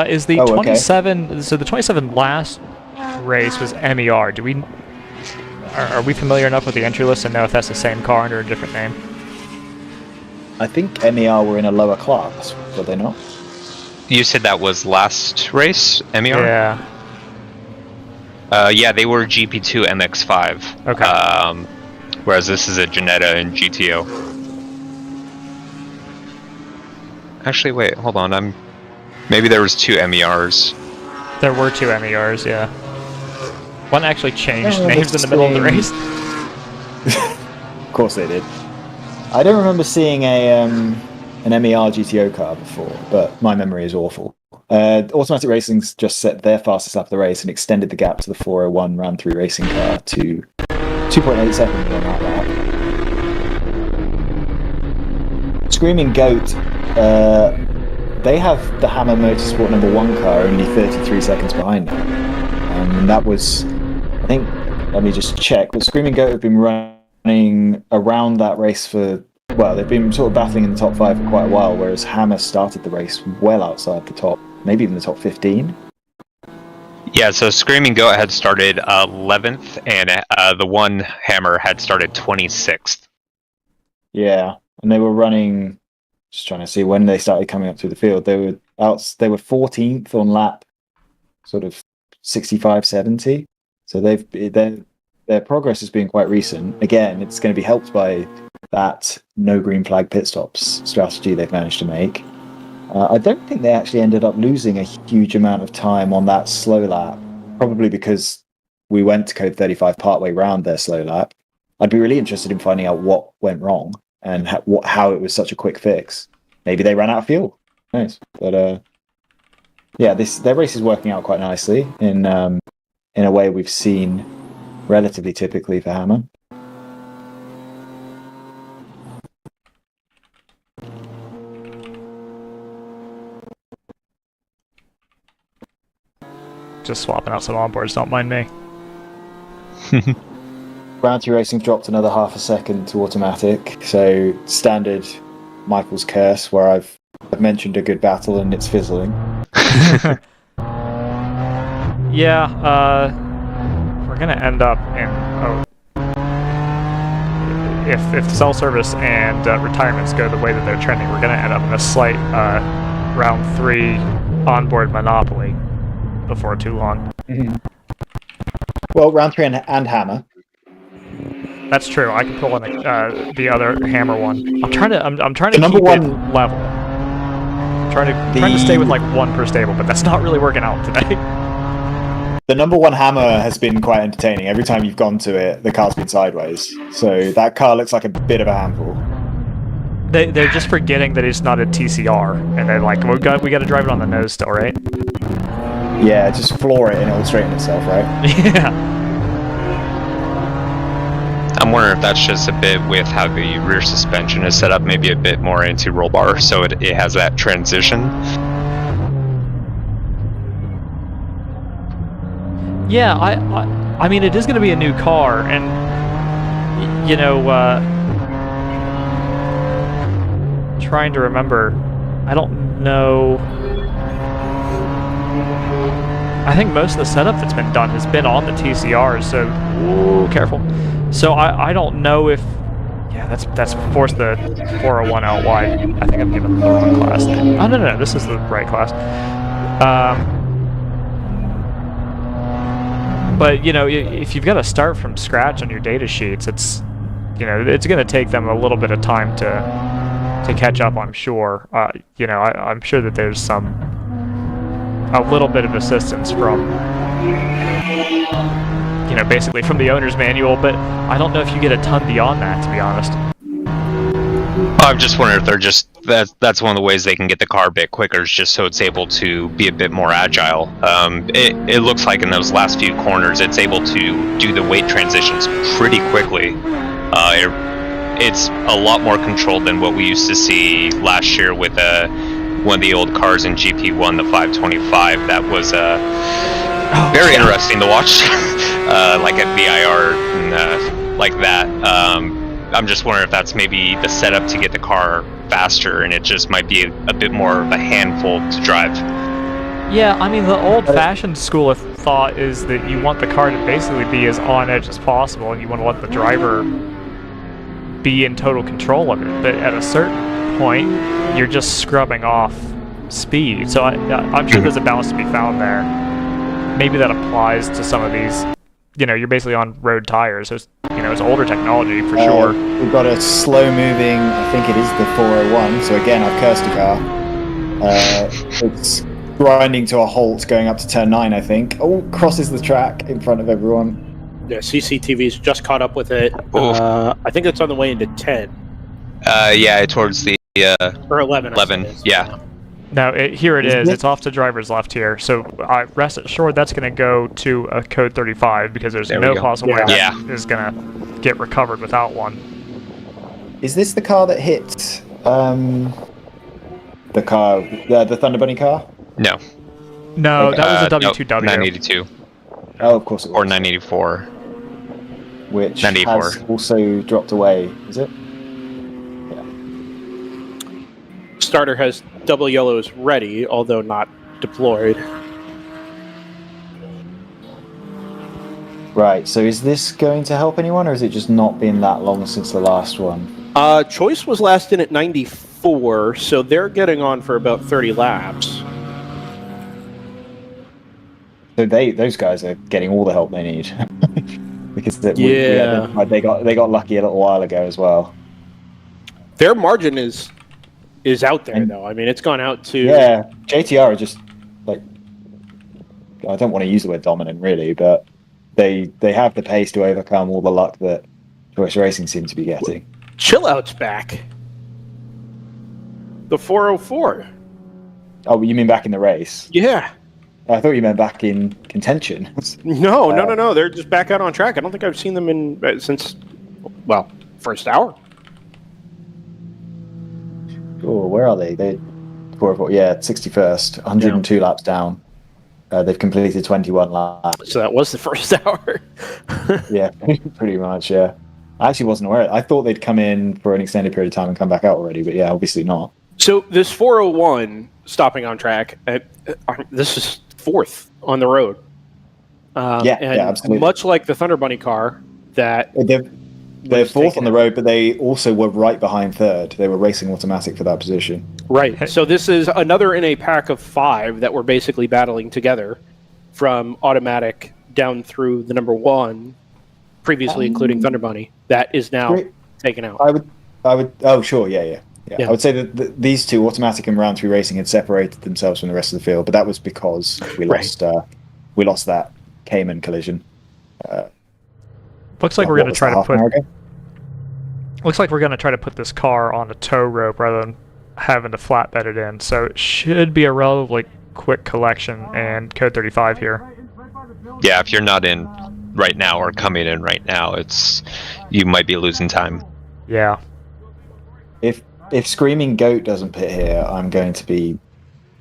Is the 27? Okay. So the 27 last race was MER. Are we familiar enough with the entry list to know if that's the same car under a different name? I think MER were in a lower class, were they not? You said that was last race, MER? Yeah. Yeah, they were GP2 MX5. Okay. Whereas this is a Janetta and GTO. Actually, wait, hold on. Maybe there was 2 MERs. There were 2 MERs, yeah. One actually changed names in the middle of the race. Of course they did. I don't remember seeing an MER GTO car before, but my memory is awful. Automatic Racing's just set their fastest lap of the race and extended the gap to the 401 round 3 racing car to 2.8 seconds on that lap. Screaming Goat, they have the Hammer Motorsport number 1 car only 33 seconds behind them. And that was, I think, let me just check, but Screaming Goat have been running around that race for, well, they've been sort of battling in the top 5 for quite a while, whereas Hammer started the race well outside the top, maybe even the top 15. Yeah, so Screaming Goat had started 11th, and the one Hammer had started 26th. Yeah, and they were running, just trying to see when they started coming up through the field. They were 14th on lap sort of 65, 70. So their progress has been quite recent. Again, it's going to be helped by that no green flag pit stops strategy they've managed to make. I don't think they actually ended up losing a huge amount of time on that slow lap, probably because we went to Code 35 partway round their slow lap. I'd be really interested in finding out what went wrong. and how it was such a quick fix. Maybe they ran out of fuel. Who knows? But yeah, their race is working out quite nicely in a way we've seen relatively typically for Hammer. Just swapping out some onboards, don't mind me. Round 2 racing dropped another half a second to automatic, so standard Michael's curse, where I've mentioned a good battle and it's fizzling. Yeah, we're gonna end up in if cell service and retirements go the way that they're trending, we're gonna end up in a slight round 3 onboard monopoly before too long. Well, round 3 and Hammer. That's true. I can pull in the other Hammer one. I'm trying to number keep one it level. I'm trying to stay with like 1 per stable, but that's not really working out today. The number 1 Hammer has been quite entertaining. Every time you've gone to it, the car's been sideways. So that car looks like a bit of a handful. They're just forgetting that it's not a TCR, and they're like, we got to drive it on the nose still, right? Yeah, just floor it and it'll straighten itself, right? Yeah. I'm wondering if that's just a bit with how the rear suspension is set up, maybe a bit more into roll bar, so it has that transition. Yeah, I mean, it is going to be a new car, and you know, trying to remember, I don't know. I think most of the setup that's been done has been on the TCRs, so ooh, careful. So I don't know if, yeah, that's forced the 401 out wide. I think I'm giving the wrong class name. Oh no, this is the right class. But you know, if you've got to start from scratch on your data sheets, it's, you know, it's going to take them a little bit of time to catch up. I'm sure. You know, I'm sure that there's a little bit of assistance from, you know, basically from the owner's manual, but I don't know if you get a ton beyond that, to be honest. I'm just wondering if they're just that's one of the ways they can get the car a bit quicker, is just so it's able to be a bit more agile. It looks like in those last few corners it's able to do the weight transitions pretty quickly. It's a lot more controlled than what we used to see last year with one of the old cars in GP1, the 525. That was very interesting to watch, like at VIR and like that. I'm just wondering if that's maybe the setup to get the car faster, and it just might be a bit more of a handful to drive. Yeah, I mean, the old-fashioned school of thought is that you want the car to basically be as on edge as possible, and you want to let the driver be in total control of it. But at a certain point, you're just scrubbing off speed. So I'm sure there's a balance to be found there. Maybe that applies to some of these. You know, you're basically on road tires, so it's, you know, it's older technology for sure. We've got a slow-moving, I think it is the 401. So again, I've cursed a car. It's grinding to a halt going up to turn 9, I think. Oh, crosses the track in front of everyone. Yeah, CCTV's just caught up with it. I think it's on the way into 10. Yeah, towards the or 11. 11. Yeah. No, here it is. It's off to driver's left here. So rest assured that's going to go to a code 35 because there's no possible way that is going to get recovered without one. Is this the car that hit the Thunder Bunny car? No. No, that was a W2W. No, 982. Oh, of course it was. Or 984. Which 984. has also dropped away, is it? Starter has double yellows ready, although not deployed. Right, so is this going to help anyone, or is it just not been that long since the last one? Choice was last in at 94, so they're getting on for about 30 laps. So those guys are getting all the help they need. Because they got lucky a little while ago as well. Their margin is out there, though. I mean, it's gone out to... Yeah, JTR are just, like... I don't want to use the word dominant, really, but they have the pace to overcome all the luck that Choice Racing seems to be getting. Chill Out's back. The 404. Oh, you mean back in the race? Yeah. I thought you meant back in contention. No. They're just back out on track. I don't think I've seen them since, first hour. Oh, where are they? They 404. Yeah, 61st. 102 laps down. They've completed 21 laps. So that was the first hour. Yeah, pretty much. Yeah. I actually wasn't aware. I thought they'd come in for an extended period of time and come back out already, but yeah, obviously not. So this 401 stopping on track, this is fourth on the road. Yeah, absolutely. Much like the Thunder Bunny car, that they're fourth on the road, but they also were right behind third. They were racing automatic for that position. Right. So this is another in a pack of 5 that were basically battling together from automatic down through the number 1, previously including Thunder Bunny, that is now taken out. I would. Oh, sure. Yeah. I would say that these two, automatic and round 3 racing, had separated themselves from the rest of the field, but that was because we lost that Cayman collision. Looks like we're going to try to put. Looks like we're going to try to put this car on a tow rope rather than having to flatbed it in. So it should be a relatively quick collection and code 35 here. Yeah, if you're not in right now or coming in right now, you might be losing time. Yeah. If Screaming Goat doesn't pit here, I'm going to be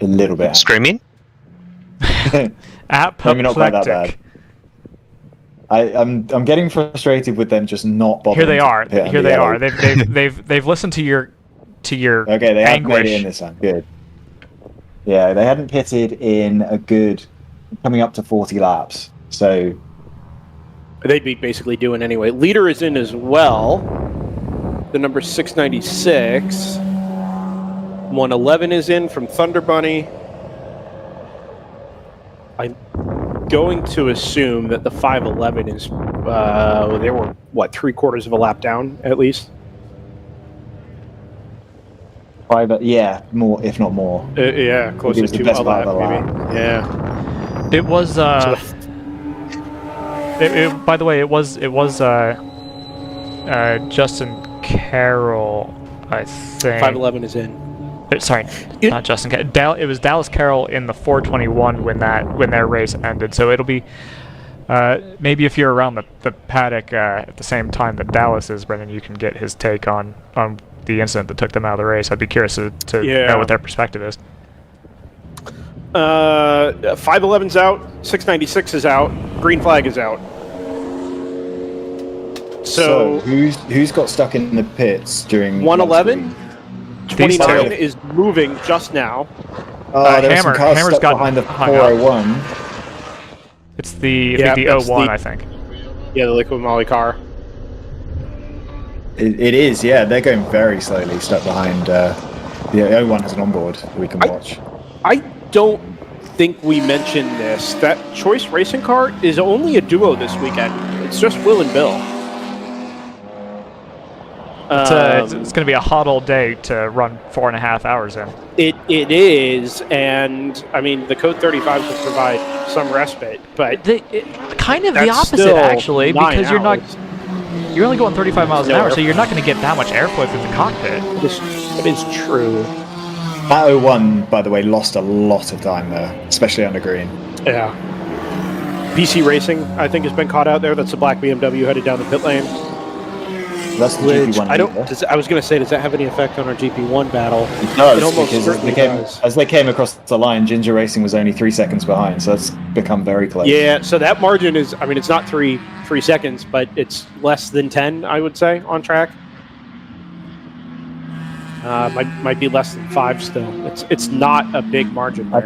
a little bit screaming. Maybe not quite that bad. I'm getting frustrated with them just not bothering. Here they are. Here they are. They've listened to your okay. They have anguish. made it in this time. Good. Yeah, they hadn't pitted in a good coming up to 40 laps. So they'd be basically doing anyway. Leader is in as well. The number 696. 111 is in from Thunder Bunny. I'm going to assume that the 511 is, they were, 3/4 of a lap down, at least? Yeah, more, if not more. Yeah, closer to a lap, maybe. Yeah. It was, by the way, it was Justin Carroll, I think. 511 is in. Sorry, not Justin Carroll. It was Dallas Carroll in the 421 when their race ended. So it'll be maybe if you're around the paddock at the same time that Dallas is, Brendan, you can get his take on the incident that took them out of the race. I'd be curious to know what their perspective is. 511's out. 696 is out. Green flag is out. So who's got stuck in the pits during 111? 29 is moving just now. There's some cars stuck behind the 401. It's the 01, I think. Yeah, the Liquid Molly car. It is, yeah. They're going very slowly, stuck behind. The 01 has an onboard that we can watch. I don't think we mentioned this. That Choice Racing car is only a duo this weekend. It's just Will and Bill. It's going to be a hot old day to run 4.5 hours in. It is, and I mean the code 35 could provide some respite, but kind of the opposite actually, because you're only going 35 miles an hour, so you're not going to get that much airflow through the cockpit. It is true. That 01, by the way, lost a lot of time there, especially under green. Yeah. PC Racing, I think, has been caught out there. That's a black BMW headed down the pit lane. That's the GP1. I was going to say, does that have any effect on our GP1 battle? It does, because as they came across the line, Ginger Racing was only 3 seconds behind, so that's become very close. Yeah, so that margin is, I mean, it's not three seconds, but it's less than 10, I would say, on track. Might be less than 5 still. It's not a big margin there.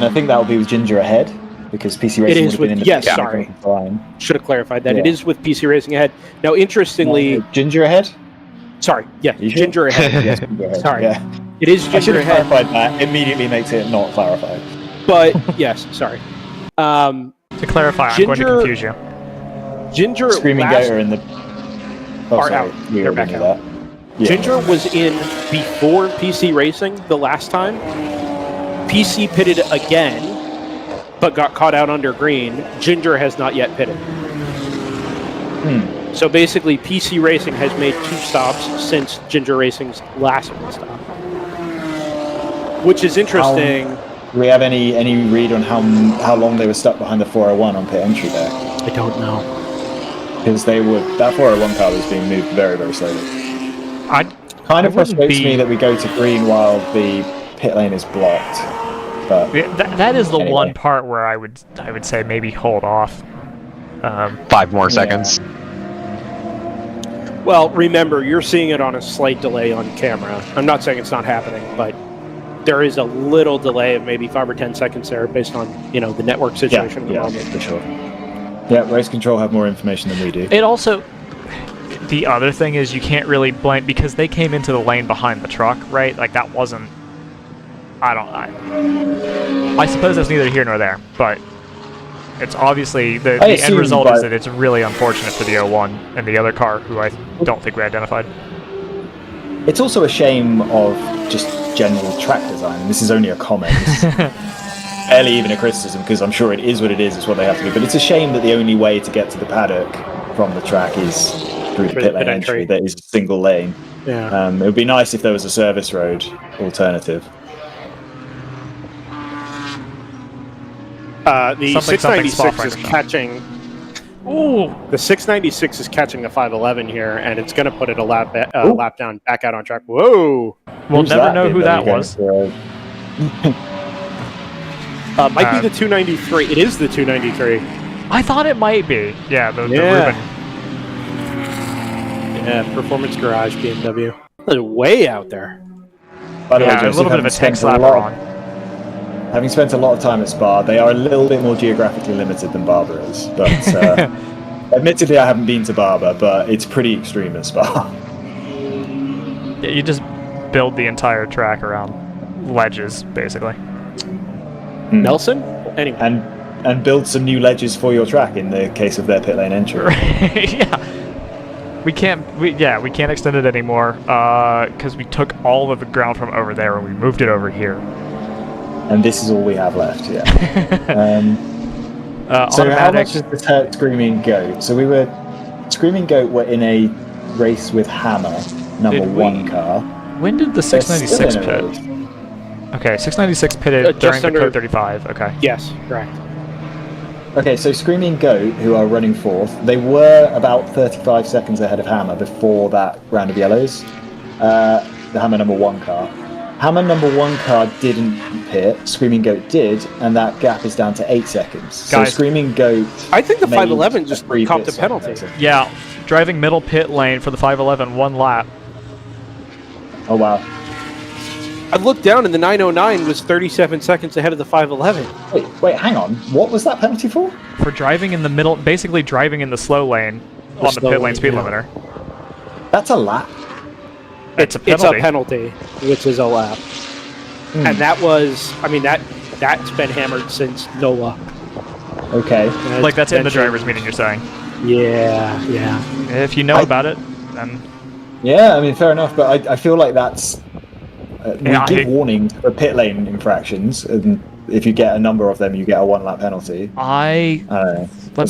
I think that will be with Ginger ahead, because PC Racing would have been in the line. Should have clarified that. Yeah. It is with PC Racing ahead. Now, interestingly... Ginger ahead? Sorry, yeah, Ginger ahead. Yes. Ginger ahead. Sorry. Yeah. It is Ginger ahead. Clarified that. Immediately makes it not clarified. But, yes, sorry. To clarify, I'm going to confuse you. Ginger... Screaming Goat are in the... are out. They're back out. Yeah. Ginger was in before PC Racing the last time. PC pitted again, but got caught out under green. Ginger has not yet pitted. So basically, PC Racing has made 2 stops since Ginger Racing's last one stop, which is interesting. Do we have any read on how long they were stuck behind the 401 on pit entry there? I don't know. Because that 401 car was being moved very, very slowly. Kind of frustrates me that we go to green while the pit lane is blocked. But that is the one part where I would say maybe hold off. 5 more seconds. Well, remember, you're seeing it on a slight delay on camera. I'm not saying it's not happening, but there is a little delay of maybe 5 or 10 seconds there based on, the network situation at the moment. For sure. Yeah, race control have more information than we do. It also, the other thing is you can't really blame, because they came into the lane behind the truck, right? Like that wasn't, I suppose that's neither here nor there, but it's obviously, the end result is that it's really unfortunate for the 01 and the other car, who I don't think we identified. It's also a shame of just general track design. This is only a comment. Barely even a criticism, because I'm sure it is what it is, it's what they have to do. But it's a shame that the only way to get to the paddock from the track is through the pit lane entry. That is a single lane. Yeah. It would be nice if there was a service road alternative. The 696 is catching. Ooh, the 696 is catching the 511 here, and it's going to put it a lap down, back out on track. Whoa! We'll never know who that was. Might be the 293. It is the 293. I thought it might be. Yeah, the Ruben. Yeah, Performance Garage BMW. They're way out there. By the way, a little bit of a tech slapper on. Having spent a lot of time at Spa, they are a little bit more geographically limited than Barber is. But admittedly, I haven't been to Barber, but it's pretty extreme at Spa. Yeah, you just build the entire track around ledges, basically. Nelson? Anyway. And build some new ledges for your track in the case of their pit lane entry. Yeah. We can't extend it anymore because we took all of the ground from over there and we moved it over here. And this is all we have left, yeah. So how much does this hurt Screaming Goat? So Screaming Goat were in a race with Hammer, number 1 car. When did the 696 pit? Okay, 696 pitted during the Code 35, okay. Yes, correct. Okay, so Screaming Goat, who are running 4th, they were about 35 seconds ahead of Hammer before that round of yellows. The Hammer number 1 car. Hammer number 1 car didn't pit, Screaming Goat did, and that gap is down to 8 seconds. Guys, so Screaming Goat... I think the 511 just copped a penalty. Yeah, driving middle pit lane for the 511, 1 lap. Oh, wow. I looked down and the 909 was 37 seconds ahead of the 511. Wait, hang on. What was that penalty for? For driving in the middle, basically driving in the slow lane on the pit lane speed limiter. That's a lap. It's a penalty, which is a lap. And that was, that's been hammered since NOLA. Okay. Like that's in the driver's meeting, you're saying? Yeah. If you know about it, then... Yeah, fair enough, but I feel like that's... we give warnings for pit lane infractions, and if you get a number of them, you get a 1 lap penalty. Let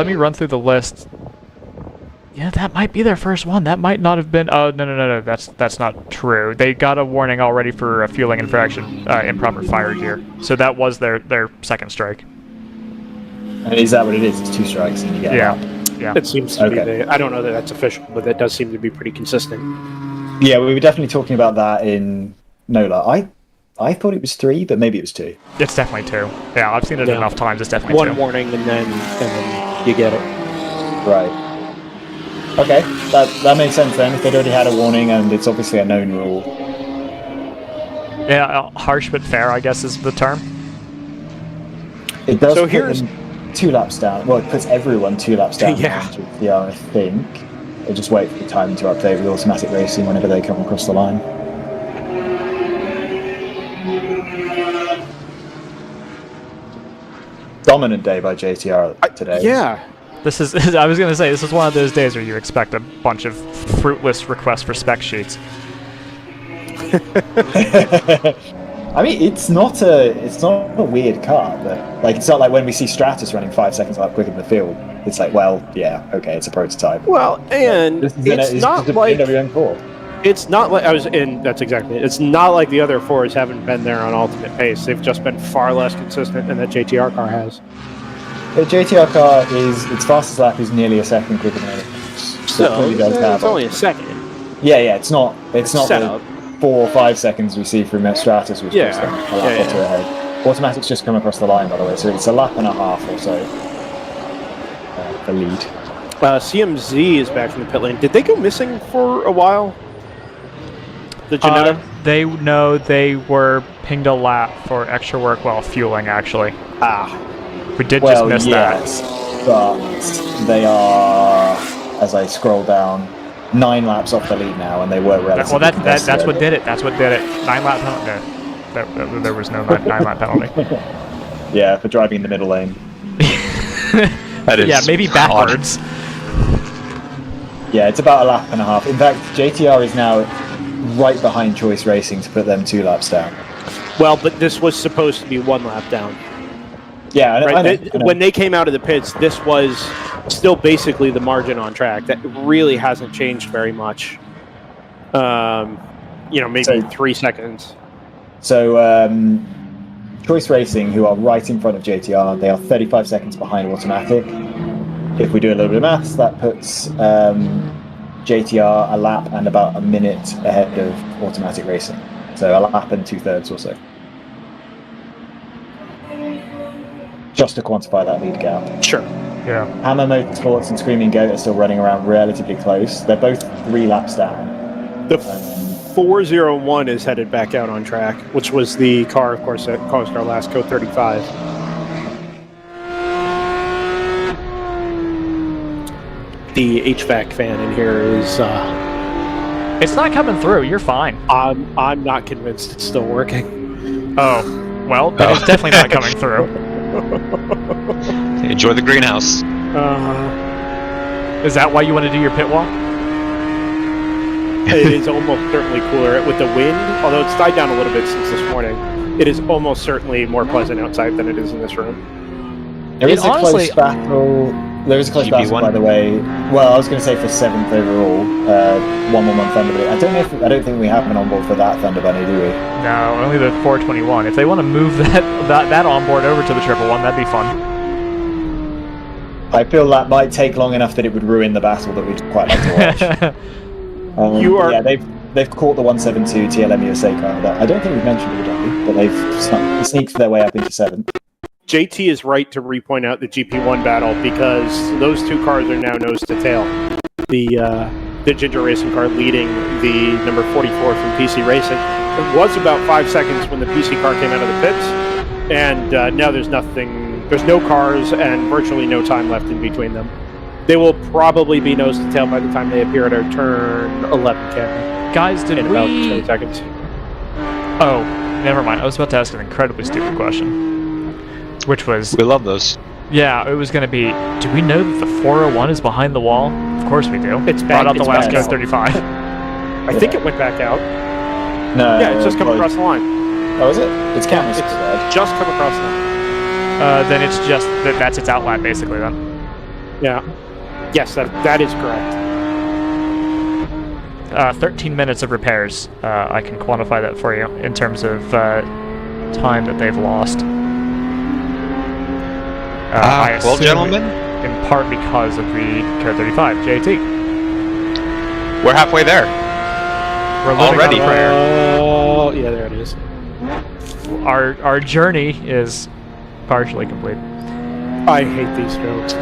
me run through the list. Yeah, that might be their first one. That might not have been... Oh, no. That's not true. They got a warning already for a fueling infraction, improper fire gear. So that was their second strike. And is that what it is? It's 2 strikes and you get a lap? Yeah. It seems to be. I don't know that that's official, but that does seem to be pretty consistent. Yeah, we were definitely talking about that in NOLA. I thought it was 3, but maybe it was 2. It's definitely 2. Yeah, I've seen it enough times. It's definitely 2. 1 warning and then you get it. Right. Okay, that makes sense then. If they'd already had a warning and it's obviously a known rule. Yeah, harsh but fair, I guess, is the term. It does put them 2 laps down. Well, it puts everyone 2 laps down. Yeah, I think. They'll just wait for the time to update with automatic racing whenever they come across the line. Dominant day by JTR today. Yeah. This is, I was going to say, this is one of those days where you expect a bunch of fruitless requests for spec sheets. It's not a weird car, but it's not like when we see Stratus running 5 seconds lap quicker than the field. it's like, well, yeah, okay, it's a prototype. Well, and it's not like NWM4. It's not like that's exactly it. It's not like the other fours haven't been there on ultimate pace. They've just been far less consistent than that JTR car has. The JTR car its fastest lap is nearly a second quicker than anything. So it's only a second. Yeah, it's not the setup. 4 or 5 seconds we see from Stratus, which is a lap or two ahead. Automatic's just come across the line, by the way, so it's a lap and a half or so for lead. CMZ is back from the pit lane. Did they go missing for a while? The Genetic? They were pinged a lap for extra work while fueling, actually. We did just miss that. But they are, as I scroll down, 9 laps off the lead now, and they were relatively that's what did it. That's what did it. 9 lap penalty. There was no 9 lap penalty. Yeah, for driving in the middle lane. That is maybe backwards. Yeah, it's about a lap and a half. In fact, JTR is now right behind Choice Racing to put them 2 laps down. Well, but this was supposed to be 1 lap down. Yeah, I know. When they came out of the pits, this was still basically the margin on track. That really hasn't changed very much. Maybe 3 seconds. So, Choice Racing, who are right in front of JTR, they are 35 seconds behind Automatic. If we do a little bit of maths, that puts JTR a lap and about a minute ahead of Automatic Racing. So a lap and 2/3 or so. Just to quantify that lead gap. Sure. Yeah. Hammer Motorsports and Screaming Goat are still running around relatively close. They're both 3 laps down. The 401 is headed back out on track, which was the car, of course, that caused our last Code 35. The HVAC fan in here is... It's not coming through. You're fine. I'm not convinced it's still working. Oh, well, then it's definitely not coming through. Enjoy the greenhouse. Is that why you want to do your pit walk? It is almost certainly cooler with the wind, although it's died down a little bit since this morning. It is almost certainly more pleasant outside than it is in this room. There is a close battle. There is a close battle, by the way. Well, I was going to say for 7th overall, 111 Thunderbird. I don't think we have an onboard for that Thunder Bunny, do we? No, only the 421. If they want to move that onboard over to the 111, that'd be fun. I feel that might take long enough that it would ruin the battle that we'd quite like to watch. Yeah, they've caught the 172 TLM USA car. I don't think we've mentioned it already, but they've sneaked their way up into 7th. JT is right to repoint out the GP1 battle because those 2 cars are now nose to tail. The Ginger Racing car leading the number 44 from PC Racing. It was about 5 seconds when the PC car came out of the pits, and now there's nothing. There's no cars and virtually no time left in between them. They will probably be nose to tail by the time they appear at our turn 11 camera. Guys, did in about 20 seconds. Oh, never mind. I was about to ask an incredibly stupid question, which was... We love those. Yeah, it was going to be, do we know that the 401 is behind the wall? Of course we do. It's brought out the last Code 35. I think it went back out. No. Yeah, it's just come across the line. Oh, is it? It's cameras. It's just come across the line. Then it's just that's its outlet, basically, then. Yeah. Yes, that is correct. 13 minutes of repairs. I can quantify that for you in terms of time that they've lost. Well, gentlemen, in part because of the Code 35 JT. We're halfway there. We're already. Oh, yeah, there it is. Our journey is partially complete. I hate these jokes.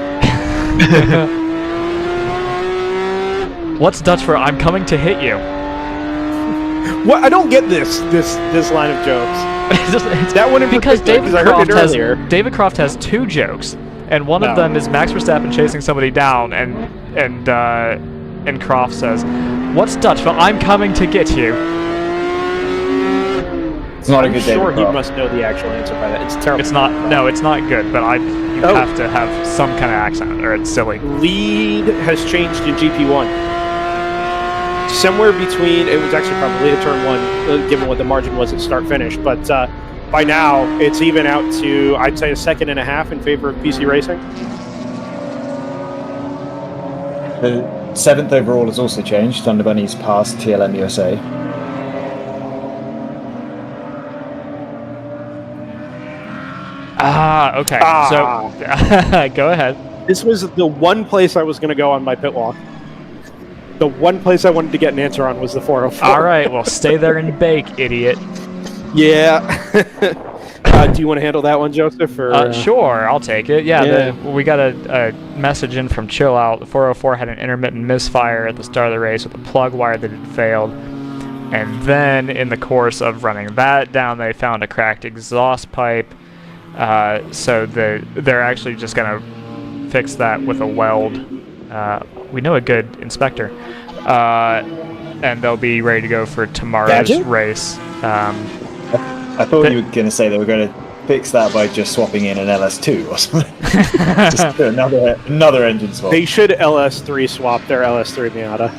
What's Dutch for "I'm coming to hit you"? What? I don't get this line of jokes. That one in because David Croft has 2 jokes, and one of them is Max Verstappen chasing somebody down, and Croft says, "What's Dutch for I'm coming to get you"? It's not a good I'm sure he must know the actual answer by that. It's terrible. It's not. No, it's not good. But you have to have some kind of accent, or it's silly. Lead has changed in GP1. Somewhere between, it was actually probably a turn 1, given what the margin was at start finish. But by now, it's even out to, I'd say, a 1.5 seconds in favor of PC Racing. The 7th overall has also changed. Thunder Bunny's passed TLM USA. Okay. So, go ahead. This was the one place I was going to go on my pit walk. The one place I wanted to get an answer on was the 404. All right, well, stay there and bake, idiot. Yeah. Do you want to handle that one, Joseph? Or, Sure, I'll take it. Yeah. We got a message in from Chill Out. The 404 had an intermittent misfire at the start of the race with a plug wire that had failed. And then, in the course of running that down, they found a cracked exhaust pipe. So they're actually just going to fix that with a weld. We know a good inspector. And they'll be ready to go for tomorrow's race. I thought you were going to say they were going to fix that by just swapping in an LS2 or something. Just another engine swap. They should LS3 swap their LS3 Miata.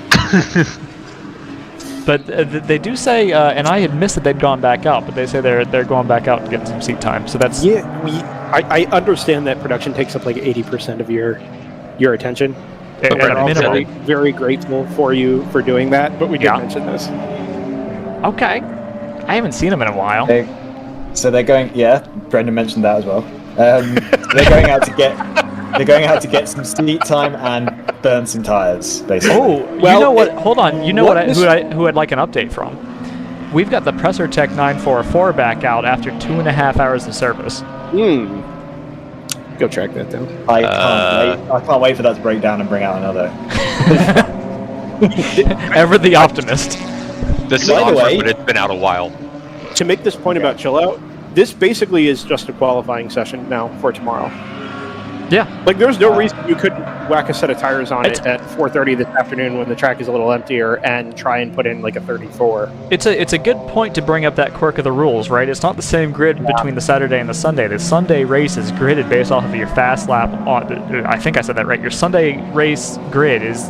But they do say, and I had missed that they'd gone back out, but they say they're going back out to get some seat time. So that's I understand that production takes up like 80% of your attention. At we're a also minimum. very grateful for you for doing that, but we did mention this. Okay. I haven't seen them in a while. So they're going. Yeah, Brendan mentioned that as well. They're going out to get. They're going out to get some seat time and burn some tires, basically. Oh, well, you know what? Hold on. You know who I'd like an update from? We've got the Presser Tech 944 back out after 2.5 hours of service. Go track that down. I can't wait for that to break down and bring out another. Ever the optimist. This is awesome, but it's been out a while. To make this point about Chill Out, this basically is just a qualifying session now for tomorrow. Yeah. Like, there's no reason you couldn't whack a set of tires on it at 4:30 this afternoon when the track is a little emptier and try and put in like a 34. It's a good point to bring up that quirk of the rules, right? It's not the same grid between the Saturday and the Sunday. The Sunday race is gridded based off of your fast lap. I think I said that right. Your Sunday race grid is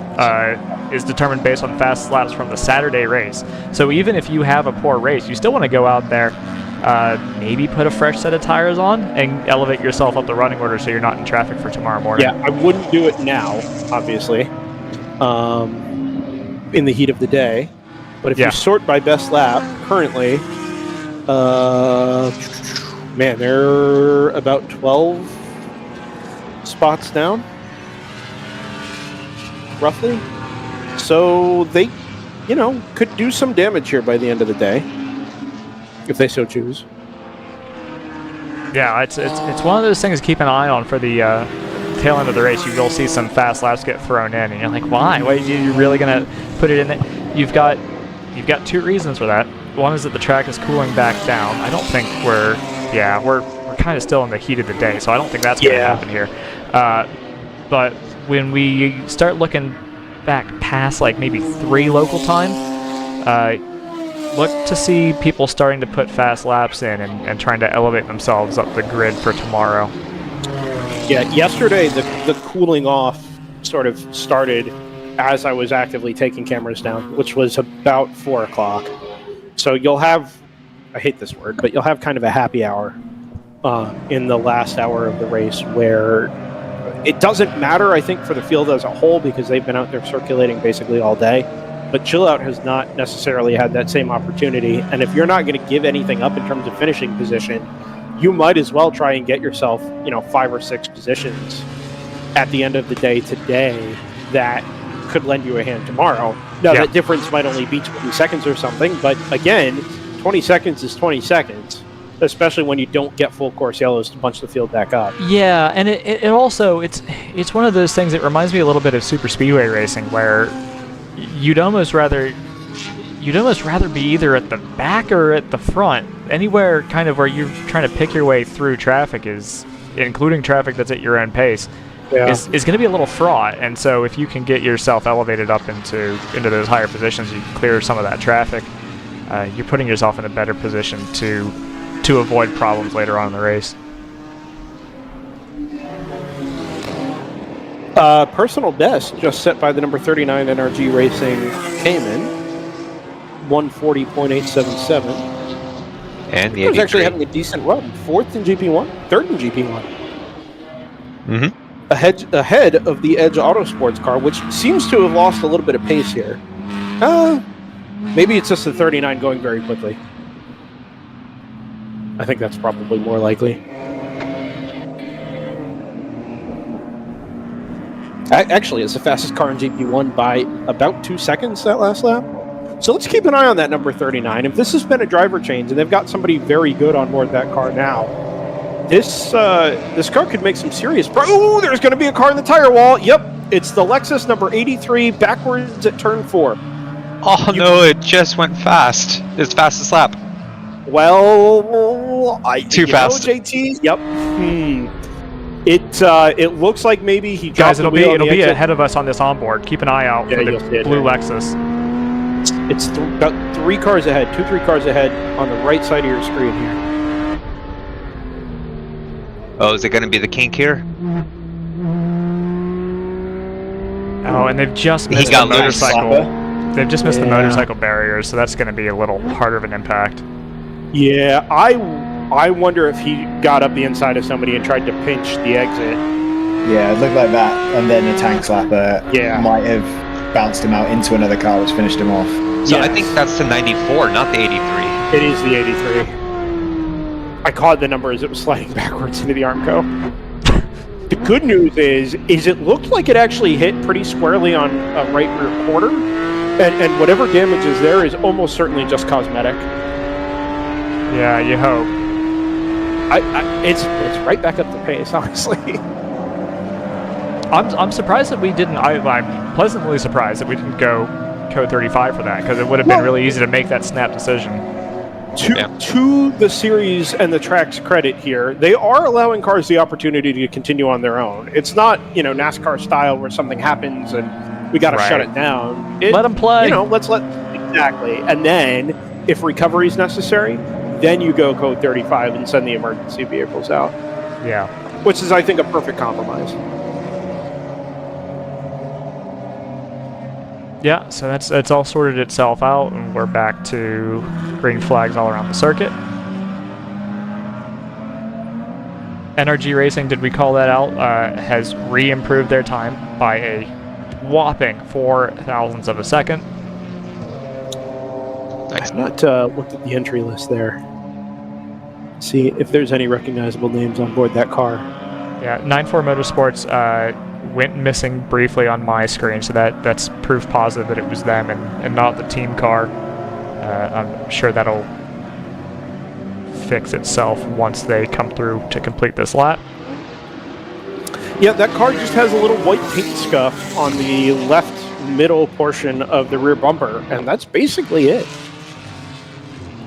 determined based on fast laps from the Saturday race. So even if you have a poor race, you still want to go out there, maybe put a fresh set of tires on and elevate yourself up the running order so you're not in traffic for tomorrow morning. Yeah, I wouldn't do it now, obviously, in the heat of the day. But if you sort by best lap, currently, man, they're about 12 spots down, roughly. So they, could do some damage here by the end of the day, if they so choose. Yeah, it's one of those things to keep an eye on for the tail end of the race. You will see some fast laps get thrown in, and you're like, why? Why are you really gonna put it in there? You've got two reasons for that. One is that the track is cooling back down. I don't think we're kind of still in the heat of the day, so I don't think that's going to happen here. But when we start looking back past like maybe 3 local time, look to see people starting to put fast laps in and trying to elevate themselves up the grid for tomorrow. Yeah, yesterday the cooling off sort of started as I was actively taking cameras down, which was about 4 o'clock. So you'll have, I hate this word, but you'll have kind of a happy hour in the last hour of the race where it doesn't matter, I think, for the field as a whole because they've been out there circulating basically all day. But Chill Out has not necessarily had that same opportunity. And if you're not going to give anything up in terms of finishing position, you might as well try and get yourself, 5 or 6 positions at the end of the day today that could lend you a hand tomorrow. Now, that difference might only be 20 seconds or something, but again, 20 seconds is 20 seconds, especially when you don't get full course yellows to bunch the field back up. Yeah, and it also, it's one of those things that reminds me a little bit of super speedway racing where you'd almost rather be either at the back or at the front. Anywhere kind of where you're trying to pick your way through traffic is, including traffic that's at your own pace, is going to be a little fraught. And so if you can get yourself elevated up into those higher positions, you can clear some of that traffic. You're putting yourself in a better position to avoid problems later on in the race. Personal best just set by the number 39 NRG Racing Cayman, 140.877. And the he was actually having a decent run. 4th in GP1, 3rd in GP1. ahead of the Edge Autosports car, which seems to have lost a little bit of pace here. Maybe it's just the 39 going very quickly. I think that's probably more likely. Actually, it's the fastest car in GP1 by about 2 seconds that last lap. So let's keep an eye on that number 39. If this has been a driver change and they've got somebody very good on board that car now, this car could make some serious... Oh, there's going to be a car in the tire wall. Yep, it's the Lexus number 83 backwards at turn 4. Oh, no, it just went fast. It's fastest lap. Well, Too fast. JT? Yep. It looks like maybe he Guys, dropped it'll be ahead of us on this onboard. Keep an eye out for the blue Lexus. It's about 3 cars ahead, 2-3 cars ahead on the right side of your screen here. Oh, is it going to be the kink here? Oh, and they've just missed the motorcycle. They've just missed the motorcycle barriers, so that's going to be a little harder of an impact. Yeah, I wonder if he got up the inside of somebody and tried to pinch the exit. Yeah, it looked like that, and then the tank slapper might have bounced him out into another car, which finished him off. So I think that's the 94, not the 83. It is the 83. I caught the number as it was sliding backwards into the Armco. The good news is it looked like it actually hit pretty squarely on a right rear quarter, and whatever damage is there is almost certainly just cosmetic. Yeah, you hope. It's right back up the pace, honestly. I'm surprised that we didn't. I'm pleasantly surprised that we didn't go code 35 for that, because it would have been really easy to make that snap decision. To the series and the track's credit here, they are allowing cars the opportunity to continue on their own. It's not, NASCAR style where something happens and we got to shut it down. Let them play. Exactly. And then, if recovery is necessary, then you go code 35 and send the emergency vehicles out. Yeah. Which is, I think, a perfect compromise. Yeah, so it's all sorted itself out, and we're back to green flags all around the circuit. NRG Racing, did we call that out, has re-improved their time by a whopping 4 thousandths of a second. I've not looked at the entry list there. See if there's any recognizable names on board that car. Yeah, 94 Motorsports went missing briefly on my screen, so that's proof positive that it was them and not the team car. I'm sure that'll fix itself once they come through to complete this lap. Yeah, that car just has a little white paint scuff on the left middle portion of the rear bumper, and that's basically it.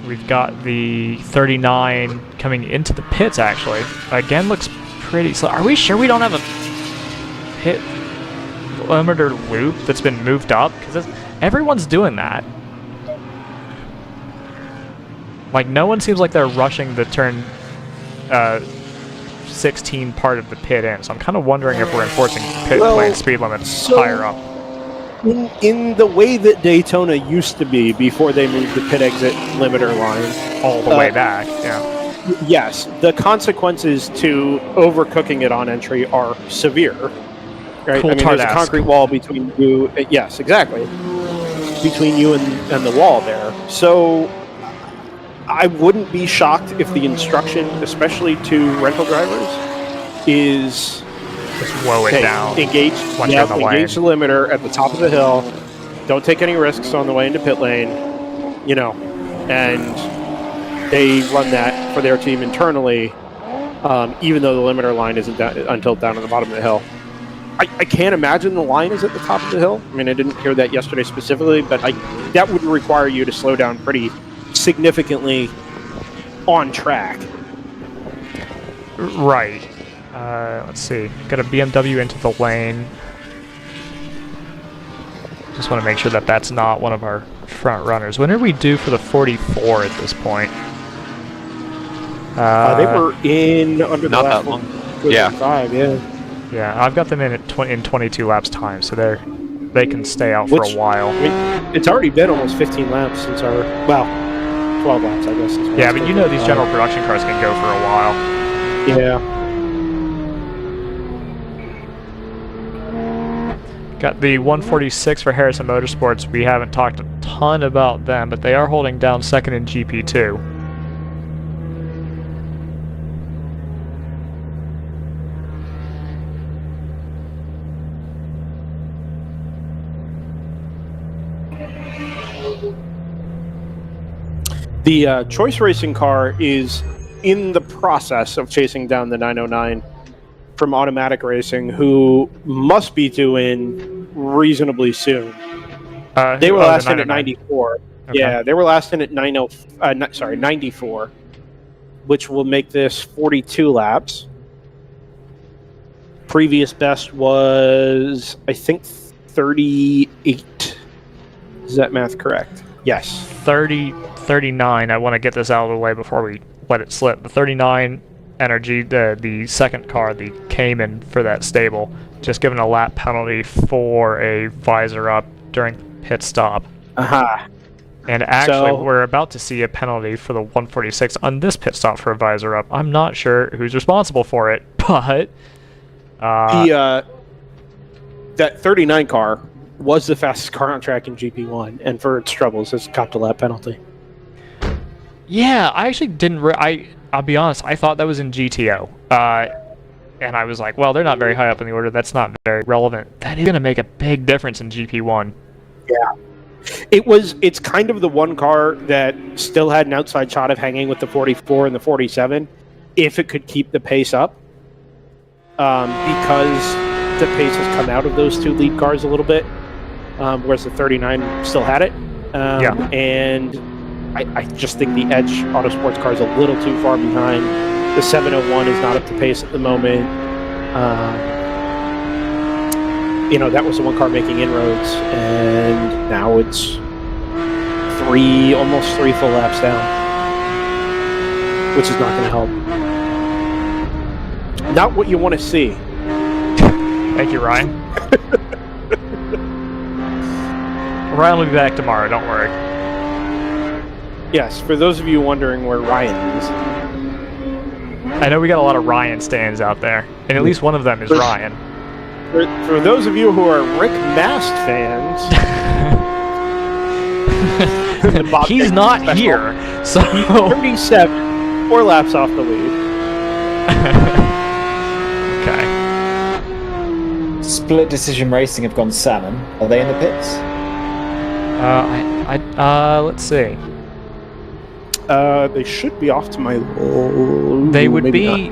We've got the 39 coming into the pits, actually. Again, looks pretty slow. Are we sure we don't have a pit limiter loop that's been moved up? Because everyone's doing that. Like, no one seems like they're rushing the turn 16 part of the pit in. So I'm kind of wondering if we're enforcing pit lane speed limits higher up. In the way that Daytona used to be before they moved the pit exit limiter line. All the way back, yeah. Yes, the consequences to overcooking it on entry are severe. Right? Cool, I mean, there's a concrete wall between you. Yes, exactly. Between you and the wall there. So I wouldn't be shocked if the instruction, especially to rental drivers, is just slow it down. Engage the limiter at the top of the hill. Don't take any risks on the way into pit lane. And they run that for their team internally, even though the limiter line isn't down, until down at the bottom of the hill. I can't imagine the line is at the top of the hill. I mean, I didn't hear that yesterday specifically, but that would require you to slow down pretty significantly on track. Right. Let's see. Got a BMW into the lane. Just want to make sure that that's not one of our front runners. When are we due for the 44 at this point? They were in under the last long. 5, yeah. Yeah, I've got them in in 22 laps time, so they can stay out for a while. I mean, it's already been almost 15 laps since 12 laps, I guess. Yeah, but these general production cars can go for a while. Yeah. Got the 146 for Harrison Motorsports. We haven't talked a ton about them, but they are holding down second in GP2. The Choice Racing car is in the process of chasing down the 909 from Automatic Racing, who must be doing reasonably soon. They were last in at 94. Okay. Yeah, they were last in at 94, which will make this 42 laps. Previous best was, I think, 38. Is that math correct? Yes. 39. I want to get this out of the way before we let it slip. The 39 Energy, the second car, the Cayman for that stable, just given a lap penalty for a visor up during pit stop. And actually, we're about to see a penalty for the 146 on this pit stop for a visor up. I'm not sure who's responsible for it, but that 39 car was the fastest car on track in GP1, and for its troubles, has copped a lap penalty. Yeah, I actually didn't. I'll be honest. I thought that was in GTO, and I was like, "Well, they're not very high up in the order. That's not very relevant." That is going to make a big difference in GP1. Yeah, It's kind of the one car that still had an outside shot of hanging with the 44 and the 47, if it could keep the pace up, because the pace has come out of those two lead cars a little bit, whereas the 39 still had it. And I just think the Edge Autosports car is a little too far behind. The 701 is not up to pace at the moment. That was the one car making inroads, and now it's almost three full laps down, which is not going to help. Not what you want to see. Thank you, Ryan. Ryan will be back tomorrow, don't worry. Yes, for those of you wondering where Ryan is. I know we got a lot of Ryan stands out there, and at least one of them is Ryan. For those of you who are Rick Mast fans... He's not here, so... 37, 4 laps off the lead. Okay. Split Decision Racing have gone salmon. Are they in the pits? Let's see. They should be off to my. They would be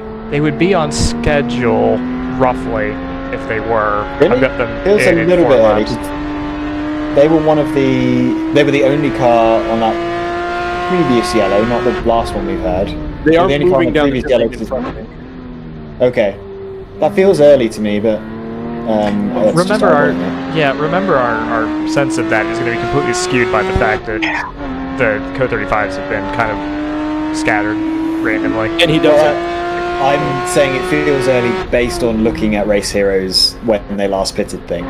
on schedule roughly if they were. Really? I've got them Feels a little bit early. They were They were the only car on that previous yellow, not the last one we've had. They are the only car on moving the down previous the yellow. in front of me. Okay, that feels early to me, but. Remember our sense of that is going to be completely skewed by the fact that the Co-35s have been kind of scattered randomly. And he does that. I'm saying it feels early based on looking at Race Heroes when they last pitted thing.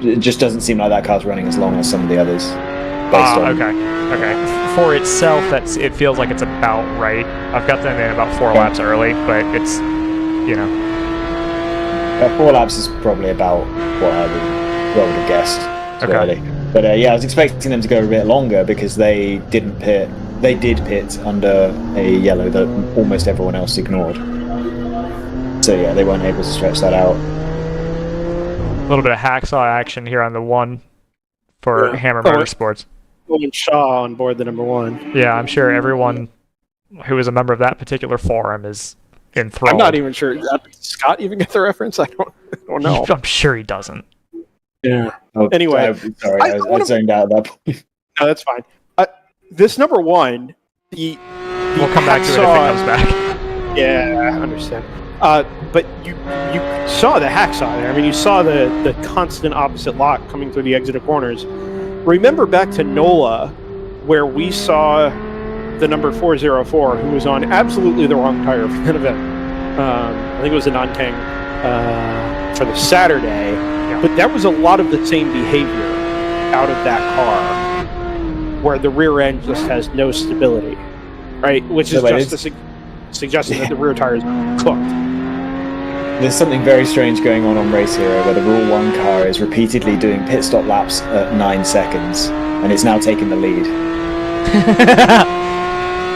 It just doesn't seem like that car's running as long as some of the others. Okay. For itself, it feels like it's about right. I've got them in about 4 laps early, but it's, 4 laps is probably about what I would have guessed. Early. But I was expecting them to go a bit longer because they didn't pit. They did pit under a yellow that almost everyone else ignored. So yeah, they weren't able to stretch that out. A little bit of hacksaw action here on the one for Hammer Motorsports. Shaw on board the number 1. Yeah, I'm sure everyone who is a member of that particular forum is enthralled. I'm not even sure. Does Scott even get the reference? I don't know. I'm sure he doesn't. Yeah. Oh, anyway, sorry, I zoned out at that point. No, that's fine. This number 1, we'll come back to it if it comes back. Yeah, I understand. But you saw the hacksaw there. I mean, you saw the constant opposite lock coming through the exit of corners. Remember back to NOLA, where we saw the number 404, who was on absolutely the wrong tire for that event. I think it was a non-tang for the Saturday. Yeah. But that was a lot of the same behavior out of that car, where the rear end just has no stability, right? Which is suggesting that the rear tire is cooked. There's something very strange going on Race Hero where the Rule 1 car is repeatedly doing pit stop laps at 9 seconds, and it's now taking the lead.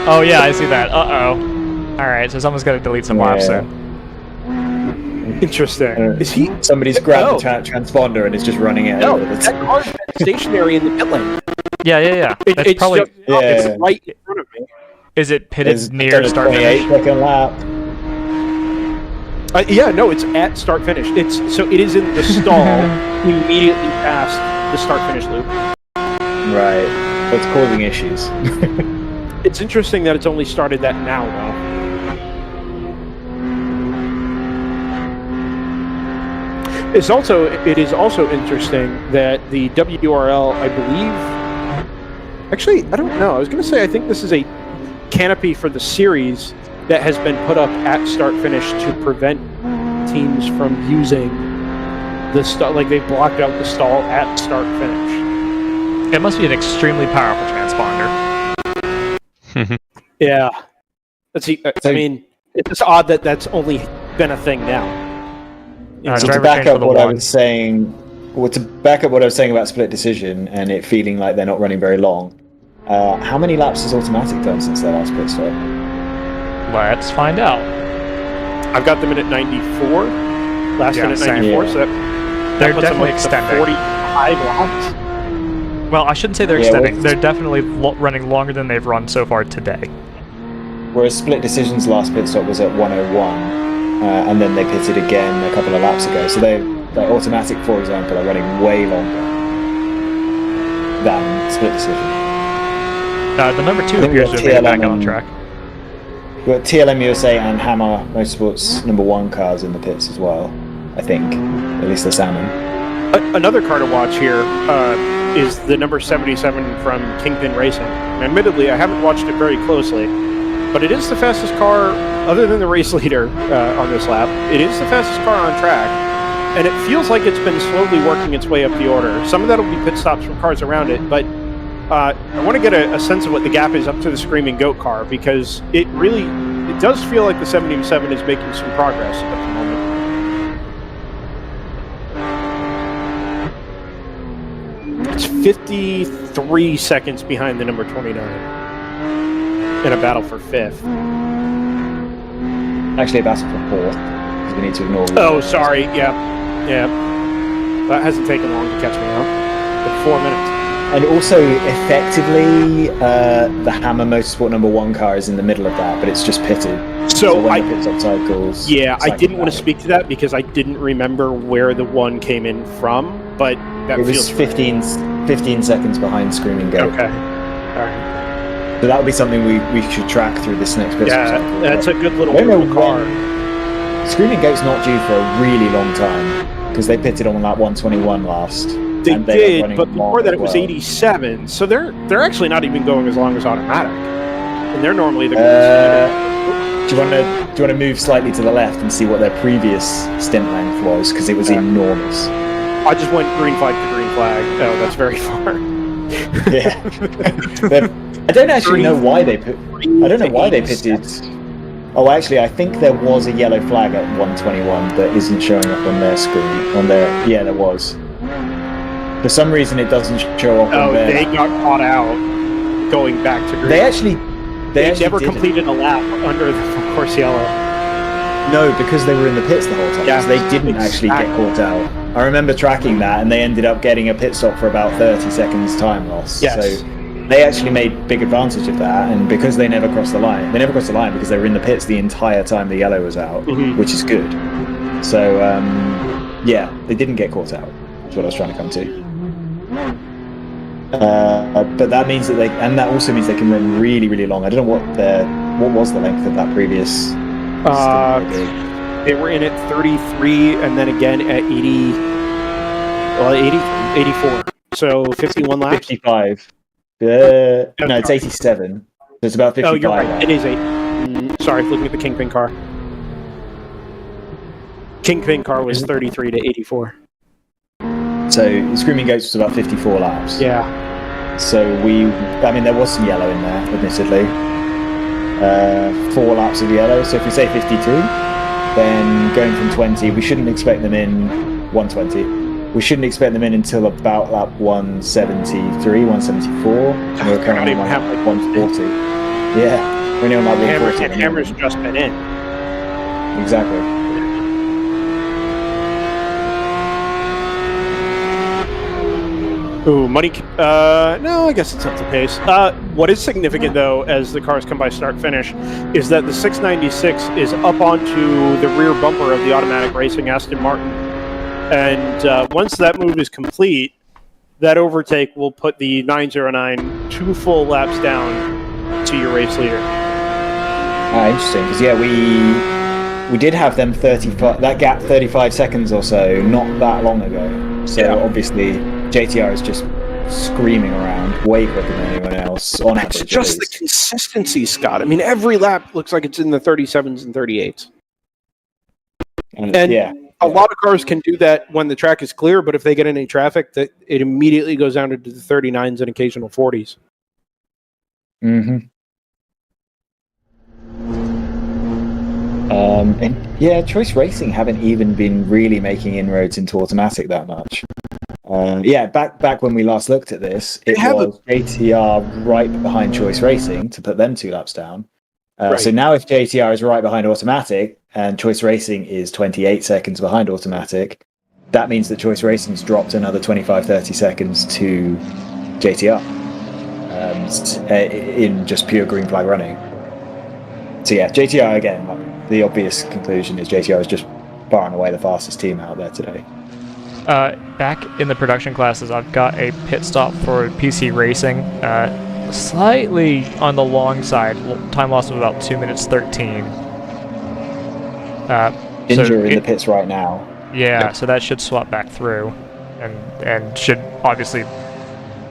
Oh yeah, I see that. Uh-oh. Alright, so someone's got to delete some laps then. Interesting. Is he? Somebody's grabbed the transponder and is just running it over. That car's been stationary in the pit lane. Yeah. That's It's probably... just, it's right in front of me. Is it pitted near start 28 finish? second lap. Yeah, no, it's at start finish. It is in the stall immediately past the start finish loop. Right. That's causing issues. It's interesting that it's only started that now, though. It is also interesting that the WRL, I believe... Actually, I don't know. I was going to say I think this is a canopy for the series that has been put up at start finish to prevent teams from using the stall. Like, they've blocked out the stall at start finish. It must be an extremely powerful transponder. Yeah. Let's see. I mean, it's just odd that that's only been a thing now. So to back up what I was saying, about split decision and it feeling like they're not running very long, how many laps has automatic done since their last pit stop? Let's find out. I've got them in at 94. Last in at 94, so they're puts definitely them up to extending. 45 laps. Well, I shouldn't say they're extending. They're definitely running longer than they've run so far today. Whereas Split Decision's last pit stop was at 101, and then they pitted again a couple of laps ago. So their automatic, for example, are running way longer than Split Decision. The number 2 appears to have been back on track. We've got TLM USA and Hammer Motorsports number 1 cars in the pits as well, I think. At least they're sounding. Another car to watch here is the number 77 from Kingpin Racing. And admittedly, I haven't watched it very closely, but it is the fastest car, other than the race leader on this lap, it is the fastest car on track, and it feels like it's been slowly working its way up the order. Some of that will be pit stops from cars around it, but I want to get a sense of what the gap is up to the Screaming Goat car, because it does feel like the 77 is making some progress at the moment. It's 53 seconds behind the number 29 in a battle for 5th. Actually, a battle for 4th, because we need to ignore... Oh, sorry, yeah. That hasn't taken long to catch me out. But 4 minutes. And also, effectively, the Hammer Motorsport number 1 car is in the middle of that, but it's just pitted. So when the pit stop cycles... Yeah, I didn't want to speak to that because I didn't remember where the 1 came in from, but that feels... It was 15 seconds behind Screaming Goat. Okay. Alright. So that would be something we should track through this next pit stop cycle. That's a good little car. Screaming Goat's not due for a really long time, because they pitted on lap 121 last. They did, but before that it was 87, so they're actually not even going as long as automatic, and they're normally the. Do you want to move slightly to the left and see what their previous stint length was, because it was enormous. I just went green flag to green flag. Oh, that's very far. Yeah, I don't actually know why they put. I don't know why they pitted. Oh, actually, I think there was a yellow flag at 121 that isn't showing up on their screen. Yeah, there was. For some reason, it doesn't show up on there. Oh, they got caught out going back to green. They actually never completed a lap under the full course yellow. No, because they were in the pits the whole time. Yeah, they didn't actually get caught out. I remember tracking that, and they ended up getting a pit stop for about 30 seconds time loss. Yes. So they actually made big advantage of that, and because they never crossed the line, because they were in the pits the entire time the yellow was out, which is good. So, yeah, they didn't get caught out. That's what I was trying to come to. But that means that also means they can run really, really long. I don't know what was the length of that previous. They were in at 33, and then again at 84. So 51 laps. 55. No, it's 87. So it's about 55. Oh, you're right. laps. It is 8. Sorry, looking at the Kingpin car. Kingpin car was 33 to 84. So Screaming Goats was about 54 laps. Yeah. So there was some yellow in there, admittedly. 4 laps of yellow. So if we say 52, Then going from 20, we shouldn't expect them in 120. We shouldn't expect them in until about lap 173, 174. We're currently on like 140. Yeah, we're only on like 140. And Hammer's just been in. Exactly. Ooh, money. No, I guess it's up to pace. What is significant, though, as the cars come by start-finish, is that the 696 is up onto the rear bumper of the automatic racing Aston Martin. And once that move is complete, that overtake will put the 909 2 full laps down to your race leader. Interesting, because we did have them 35, that gap 35 seconds or so not that long ago. So obviously JTR is just screaming around way quicker than anyone else on average. It's just the consistency, Scott. I mean, every lap looks like it's in the 37s and 38s. And a lot of cars can do that when the track is clear, but if they get any traffic, that it immediately goes down to the 39s and occasional 40s. Mm-hmm. And Choice Racing haven't even been really making inroads into automatic that much. Back when we last looked at this, it was JTR right behind Choice Racing to put them 2 laps down. So now if JTR is right behind automatic and Choice Racing is 28 seconds behind automatic, that means that Choice Racing's dropped another 25-30 seconds to JTR in just pure green flag running. So yeah, JTR again, the obvious conclusion is JTR is just far and away the fastest team out there today. Back in the production classes, I've got a pit stop for PC Racing. Slightly on the long side, time loss of about 2 minutes 13. Ginger in the pits right now. Yeah, so that should swap back through, and should obviously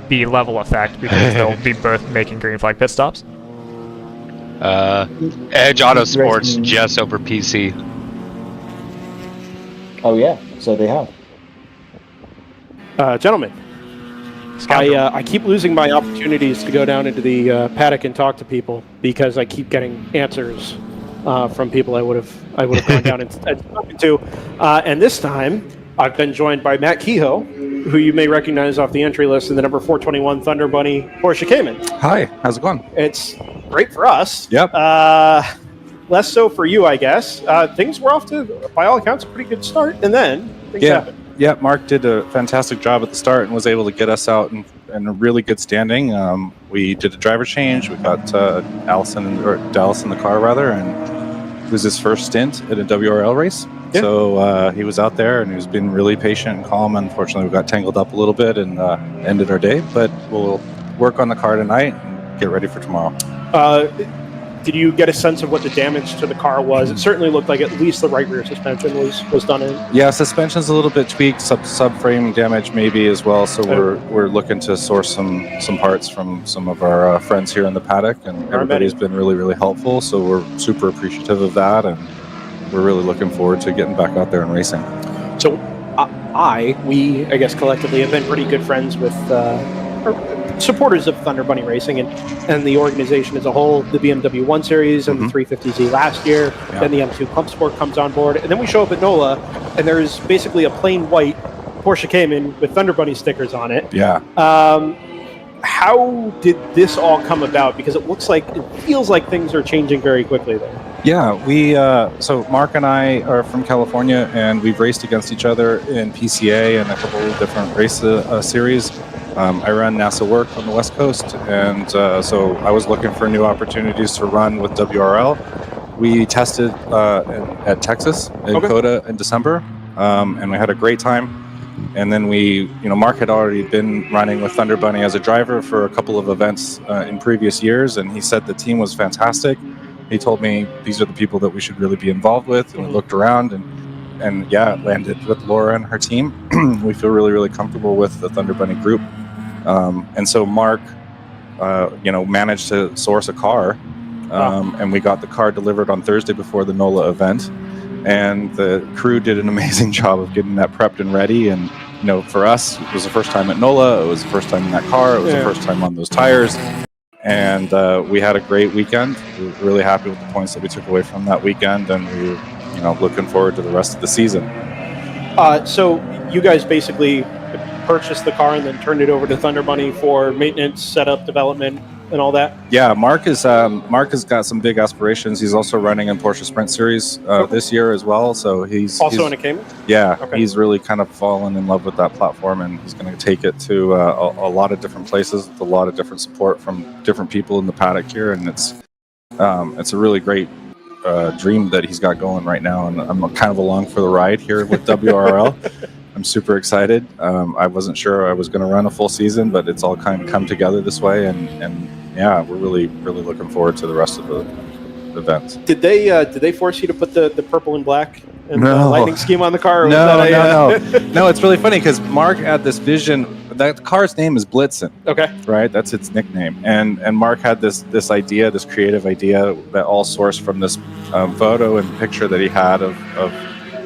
be level effect because they'll be both making green flag pit stops. Edge Autosports just over PC. Oh yeah, so they have. Gentlemen, I keep losing my opportunities to go down into the paddock and talk to people because I keep getting answers from people I would have gone down and spoken to. And this time, I've been joined by Matt Kehoe, who you may recognize off the entry list in the number 421 Thunder Bunny Porsche Cayman. Hi, how's it going? It's great for us. Yep. Less so for you, I guess. Things were off to, by all accounts, a pretty good start, and then things happened. Yeah, Mark did a fantastic job at the start and was able to get us out in a really good standing. We did a driver change. We got Dallas in the car, rather, and it was his first stint at a WRL race. Yeah. So he was out there and he's been really patient and calm. Unfortunately, we got tangled up a little bit and ended our day, but we'll work on the car tonight and get ready for tomorrow. Did you get a sense of what the damage to the car was? It certainly looked like at least the right rear suspension was done in. Yeah, suspension's a little bit tweaked, subframe damage maybe as well. So we're looking to source some parts from some of our friends here in the paddock, and everybody's been really, really helpful. So we're super appreciative of that, and we're really looking forward to getting back out there and racing. So we, I guess collectively, have been pretty good friends with supporters of Thunder Bunny Racing and the organization as a whole. The BMW 1 Series and the 350Z last year, then the M2 Pump Sport comes on board, and then we show up at NOLA, and there's basically a plain white Porsche Cayman with Thunder Bunny stickers on it. Yeah. How did this all come about? Because it feels like things are changing very quickly there. Yeah, we so Mark and I are from California, and we've raced against each other in PCA and a couple of different race series. I run NASA Work on the West Coast, and so I was looking for new opportunities to run with WRL. We tested at Texas in Coda in December, and we had a great time. And then Mark had already been running with Thunder Bunny as a driver for a couple of events in previous years, and he said the team was fantastic. He told me these are the people that we should really be involved with, and we looked around and landed with Laura and her team. We feel really, really comfortable with the Thunder Bunny group. And so Mark, managed to source a car, and we got the car delivered on Thursday before the NOLA event. And the crew did an amazing job of getting that prepped and ready. And, for us, it was the first time at NOLA. It was the first time in that car. It was the first time on those tires. And we had a great weekend. We were really happy with the points that we took away from that weekend. And we looking forward to the rest of the season. So you guys basically purchased the car and then turned it over to Thunder Bunny for maintenance, setup, development, and all that? Yeah, Mark has got some big aspirations. He's also running in Porsche Sprint Series this year as well. So he's in a Cayman? Yeah, Okay. He's really kind of fallen in love with that platform, and he's going to take it to a lot of different places with a lot of different support from different people in the paddock here, and it's a really great dream that he's got going right now, and I'm kind of along for the ride here with WRL. I'm super excited. I wasn't sure I was going to run a full season, but it's all kind of come together this way, and yeah, we're really looking forward to the rest of the events. Did they force you to put the purple and black and No. lightning scheme on the car? Or was No, that no. It's really funny because Mark had this vision. That car's name is Blitzen. Okay. Right? That's its nickname. And Mark had this idea, this creative idea that all sourced from this photo and picture that he had of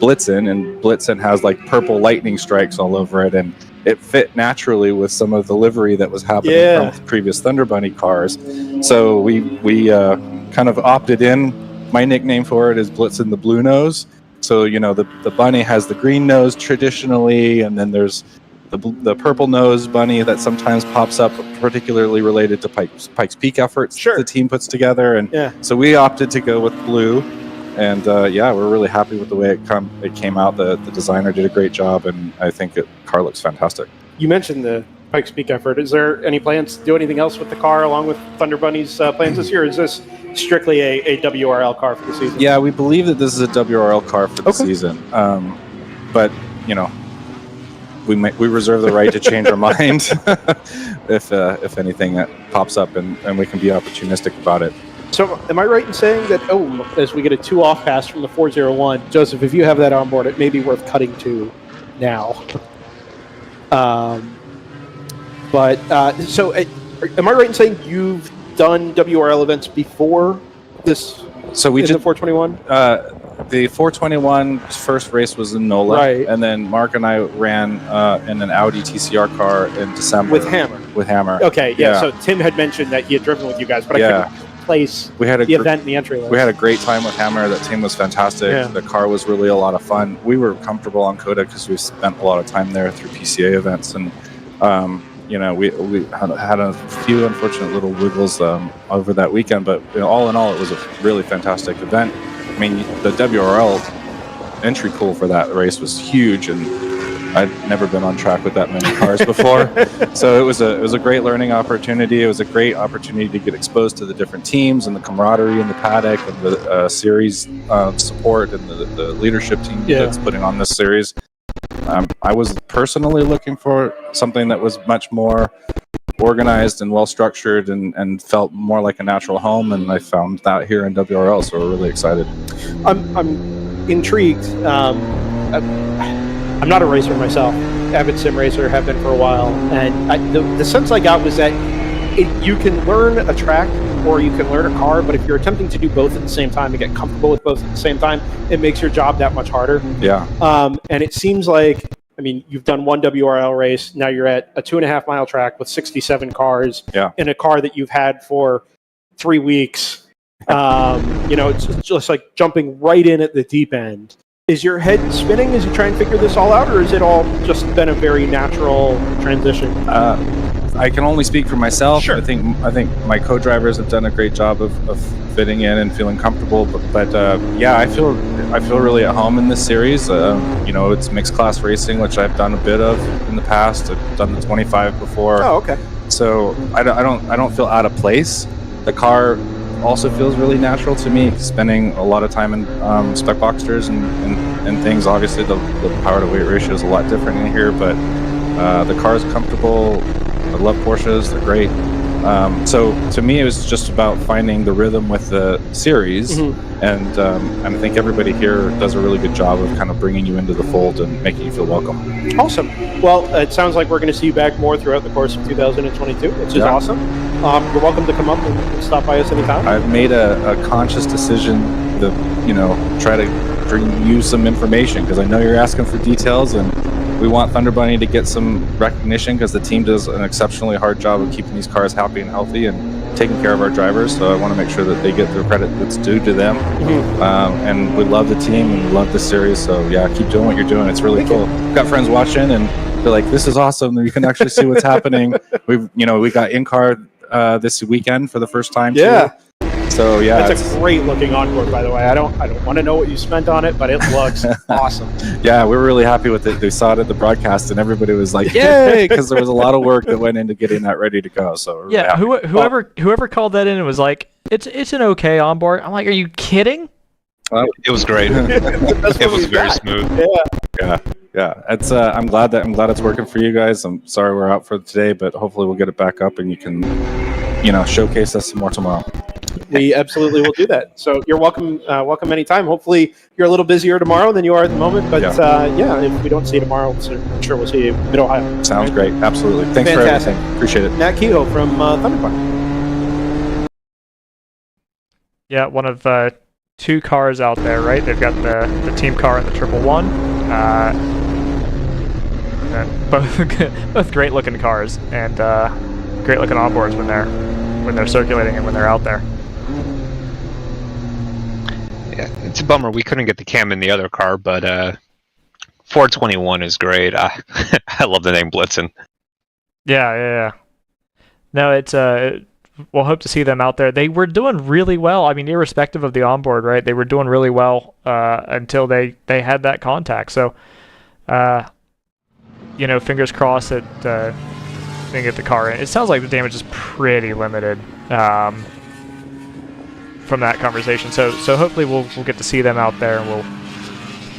Blitzen. And Blitzen has like purple lightning strikes all over it. And it fit naturally with some of the livery that was happening from previous Thunder Bunny cars. So we kind of opted in. My nickname for it is Blitzen the Blue Nose. So, the bunny has the green nose traditionally, and then there's the purple nose bunny that sometimes pops up, particularly related to Pikes Peak efforts the team puts together. And so we opted to go with blue. And we're really happy with the way it came out. The designer did a great job, and I think the car looks fantastic. You mentioned the Pikes Peak effort. Is there any plans to do anything else with the car along with Thunder Bunny's plans this year? Or is this strictly a WRL car for the season? Yeah, we believe that this is a WRL car for the season. But, we reserve the right to change our mind if anything that pops up, and we can be opportunistic about it. So am I right in saying that, as we get a 2-off pass from the 401, Joseph, if you have that on board, it may be worth cutting to now. So am I right in saying you've done WRL events before this? So we did did the 421? The 421 first race was in NOLA, Right. And then Mark and I ran in an Audi TCR car in December. With Hammer? Okay, yeah. So Tim had mentioned that he had driven with you guys, but I couldn't place the event in the entry list. We had a great time with Hammer. That team was fantastic. Yeah. The car was really a lot of fun. We were comfortable on COTA because we spent a lot of time there through PCA events, and we had a few unfortunate little wiggles over that weekend, but all in all, it was a really fantastic event. I mean, the WRL entry pool for that race was huge, and I'd never been on track with that many cars before. So it was a great learning opportunity. It was a great opportunity to get exposed to the different teams and the camaraderie in the paddock and the series support and the leadership team that's putting on this series. I was personally looking for something that was much more organized and well structured and felt more like a natural home, and I found that here in WRL, so we're really excited. I'm intrigued. I'm not a racer myself. Avid sim racer, have been for a while, and the sense I got was that you can learn a track or you can learn a car, but if you're attempting to do both at the same time and get comfortable with both at the same time, it makes your job that much harder. Yeah. And it seems like, you've done one WRL race, now you're at a 2.5-mile track with 67 cars in a car that you've had for 3 weeks. It's just like jumping right in at the deep end. Is your head spinning as you try and figure this all out, or has it all just been a very natural transition? I can only speak for myself. Sure. I think my co-drivers have done a great job of fitting in and feeling comfortable. But I feel really at home in this series. It's mixed class racing, which I've done a bit of in the past. I've done the 25 before. Oh, okay. So I don't feel out of place. The car also feels really natural to me, spending a lot of time in spec boxsters and things. Obviously the power to weight ratio is a lot different in here, but the car is comfortable. I love Porsches, they're great. So to me it was just about finding the rhythm with the series, and I think everybody here does a really good job of kind of bringing you into the fold and making you feel welcome. Awesome. Well, it sounds like we're going to see you back more throughout the course of 2022, which is awesome. You're welcome to come up and stop by us anytime. I've made a conscious decision to, try to bring you some information, because I know you're asking for details, and we want Thunder Bunny to get some recognition because the team does an exceptionally hard job of keeping these cars happy and healthy, and taking care of our drivers, so I want to make sure that they get the credit that's due to them. And we love the team and we love the series, so yeah, keep doing what you're doing. It's really cool. We've got friends watching and they're like, this is awesome. You can actually see what's happening. We got in-car this weekend for the first time too. So yeah, that's a great looking onboard, by the way. I don't want to know what you spent on it, but it looks awesome. Yeah, we were really happy with it. They saw it at the broadcast, and everybody was like, "Yay!" Because there was a lot of work that went into getting that ready to go. So yeah, whoever called that in and was like, "It's an okay onboard." I'm like, "Are you kidding?" It was great. It was very smooth. Yeah. It's I'm glad it's working for you guys. I'm sorry we're out for today, but hopefully we'll get it back up and you can, showcase us some more tomorrow. We absolutely will do that. So you're welcome anytime. Hopefully you're a little busier tomorrow than you are at the moment, but if we don't see you tomorrow, I'm sure we'll see you Mid-Ohio. Sounds great. Absolutely. Thanks for everything. Appreciate it. Matt Kehoe from Thundercloud. Yeah, one of two cars out there, right? They've got the team car and the 111. Both great looking cars and great looking onboards when they're circulating and when they're out there. Yeah, it's a bummer we couldn't get the cam in the other car, but 421 is great. I love the name Blitzen. Yeah. No, it's we'll hope to see them out there. They were doing really well. I mean, irrespective of the onboard, right? They were doing really well until they had that contact. So, fingers crossed that they can get the car in. It sounds like the damage is pretty limited from that conversation. So hopefully we'll get to see them out there, and we'll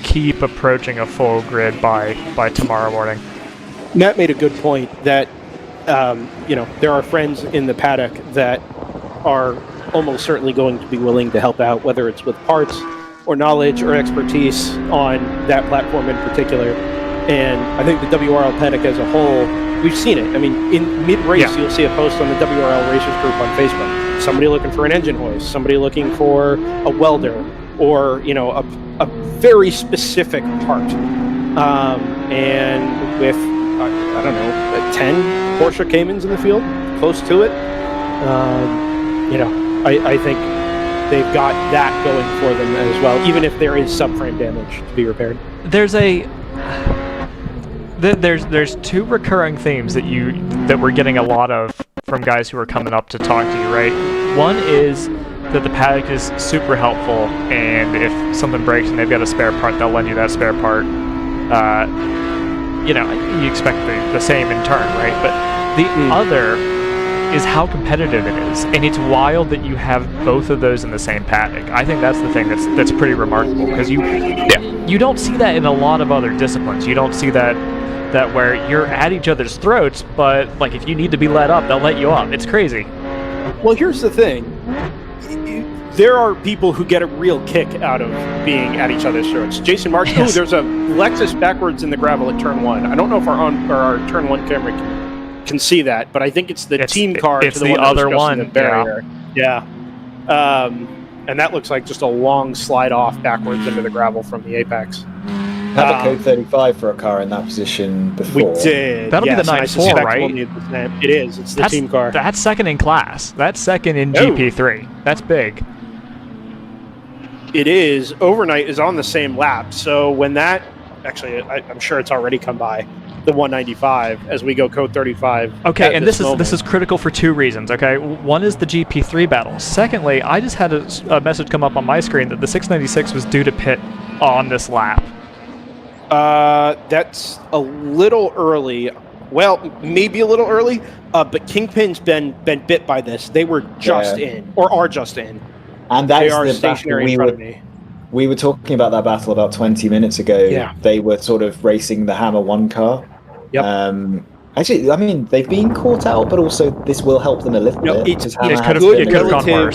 keep approaching a full grid by tomorrow morning. Matt made a good point that there are friends in the paddock that are almost certainly going to be willing to help out, whether it's with parts or knowledge or expertise on that platform in particular. And I think the WRL paddock as a whole, we've seen it. I mean, in mid-race, you'll see a post on the WRL Racers group on Facebook. Somebody looking for an engine hoist, somebody looking for a welder, or a very specific part. And with I don't know, 10 Porsche Caymans in the field, close to it. I think they've got that going for them as well, even if there is subframe damage to be repaired. There's two recurring themes that we're getting a lot of from guys who are coming up to talk to you, right? One is that the paddock is super helpful, and if something breaks and they've got a spare part, they'll lend you that spare part. You expect the same in turn, right? But the other is how competitive it is, and it's wild that you have both of those in the same paddock. I think that's the thing that's pretty remarkable, because you don't see that in a lot of other disciplines. You don't see that where you're at each other's throats, but like if you need to be let up, they'll let you up. It's crazy. Well, here's the thing. There are people who get a real kick out of being at each other's throats. Jason Marks, there's a Lexus backwards in the gravel at turn 1. I don't know if our turn 1 camera can see that, but I think it's the team car it's to the one other one. The barrier. Yeah. And that looks like just a long slide off backwards into the gravel from the apex. Had a code 35 for a car in that position before. We did. That'll be the 9.4, right? It is. It's the team car. That's second in class. That's second in GP3. That's big. It is. Overnight is on the same lap. So when that, actually, I'm sure it's already come by, the 195 as we go code 35. Okay, and this is critical for two reasons, okay? One is the GP3 battle. Secondly, I just had a message come up on my screen that the 696 was due to pit on this lap. That's a little early. Well, maybe a little early, but Kingpin's been bit by this. They were just in, or are just in. And that they is are the stationary in front of me. We were talking about that battle about 20 minutes ago. Yeah. They were sort of racing the Hammer 1 car. Yep. Actually, I mean, they've been caught out, but also this will help them a little bit. It's good relative.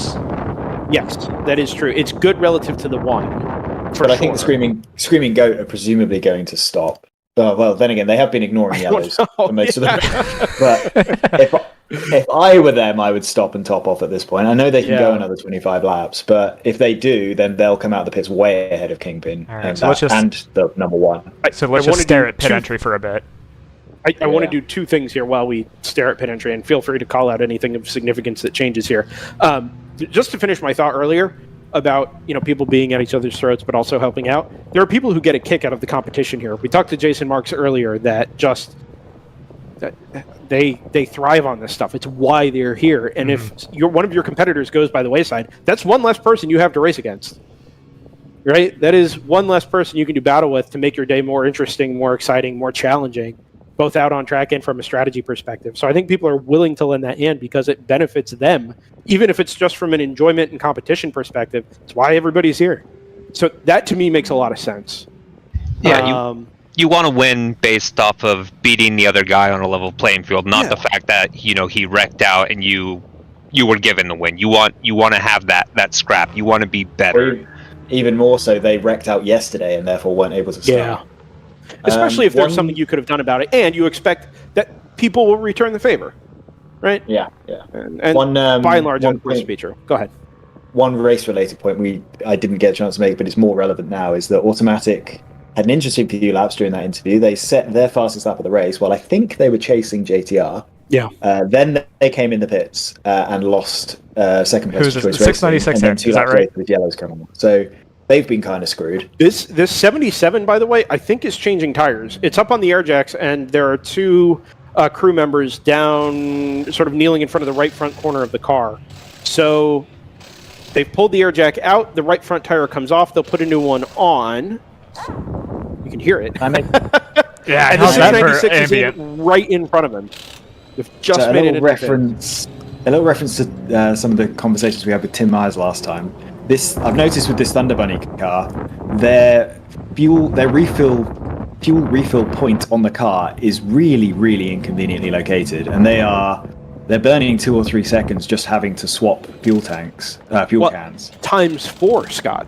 Yes, that is true. It's good relative to the 1. But I think the Screaming Goat are presumably going to stop. Well, then again, they have been ignoring yellows for most of them. But if I were them, I would stop and top off at this point. I know they can go another 25 laps, but if they do, then they'll come out of the pits way ahead of Kingpin and the number 1. So let's just stare at pit entry for a bit. I want to do two things here while we stare at pit entry, and feel free to call out anything of significance that changes here. Just to finish my thought earlier about people being at each other's throats, but also helping out. There are people who get a kick out of the competition here. We talked to Jason Marks earlier that they thrive on this stuff. It's why they're here. And if one of your competitors goes by the wayside, that's one less person you have to race against. Right? That is one less person you can do battle with to make your day more interesting, more exciting, more challenging, both out on track and from a strategy perspective. So I think people are willing to lend that hand because it benefits them, even if it's just from an enjoyment and competition perspective. It's why everybody's here. So that to me makes a lot of sense. Yeah, you want to win based off of beating the other guy on a level playing field, not the fact that he wrecked out and you were given the win. You want to have that scrap. You want to be better. Even more so, they wrecked out yesterday and therefore weren't able to start. Yeah. Especially if there's something you could have done about it, and you expect that people will return the favor, right? Yeah. And by and large, on the feature. Go ahead. One race-related point I didn't get a chance to make, but it's more relevant now, is that Automatic had an interesting few laps during that interview. They set their fastest lap of the race while I think they were chasing JTR. Yeah. Then they came in the pits and lost second place. Who's 696 in? Is that right? With yellows coming on. So they've been kind of screwed. This 77, by the way, I think is changing tires. It's up on the air jacks, and there are two crew members down, sort of kneeling in front of the right front corner of the car. So they've pulled the air jack out. The right front tire comes off. They'll put a new one on. You can hear it. Yeah, and the 696 is right in front of him. They've just made it a little reference to some of the conversations we had with Tim Myers last time. I've noticed with this Thunder Bunny car, their fuel refill point on the car is really, really inconveniently located, and they're burning 2 or 3 seconds just having to swap fuel cans. Times 4, Scott.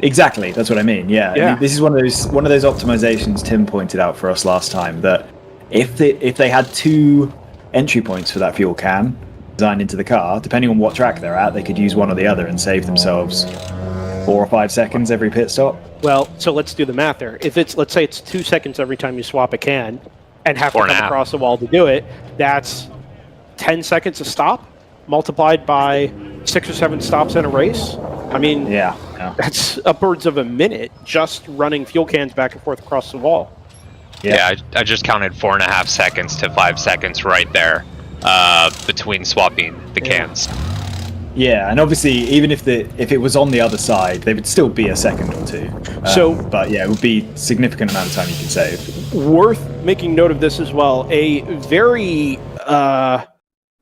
Exactly, that's what I mean. Yeah. I mean, this is one of those optimizations Tim pointed out for us last time, that if they had 2 entry points for that fuel can designed into the car, depending on what track they're at, they could use one or the other and save themselves 4 or 5 seconds every pit stop. Well, so let's do the math there. If let's say it's 2 seconds every time you swap a can, and have to come across the wall to do it, that's 10 seconds a stop multiplied by 6 or 7 stops in a race. I mean, that's upwards of a minute just running fuel cans back and forth across the wall. Yeah, I just counted 4.5 seconds to 5 seconds right there between swapping the cans. Yeah, and obviously, even if it was on the other side, they would still be a second or 2. But yeah, it would be a significant amount of time you can save. Worth making note of this as well. A very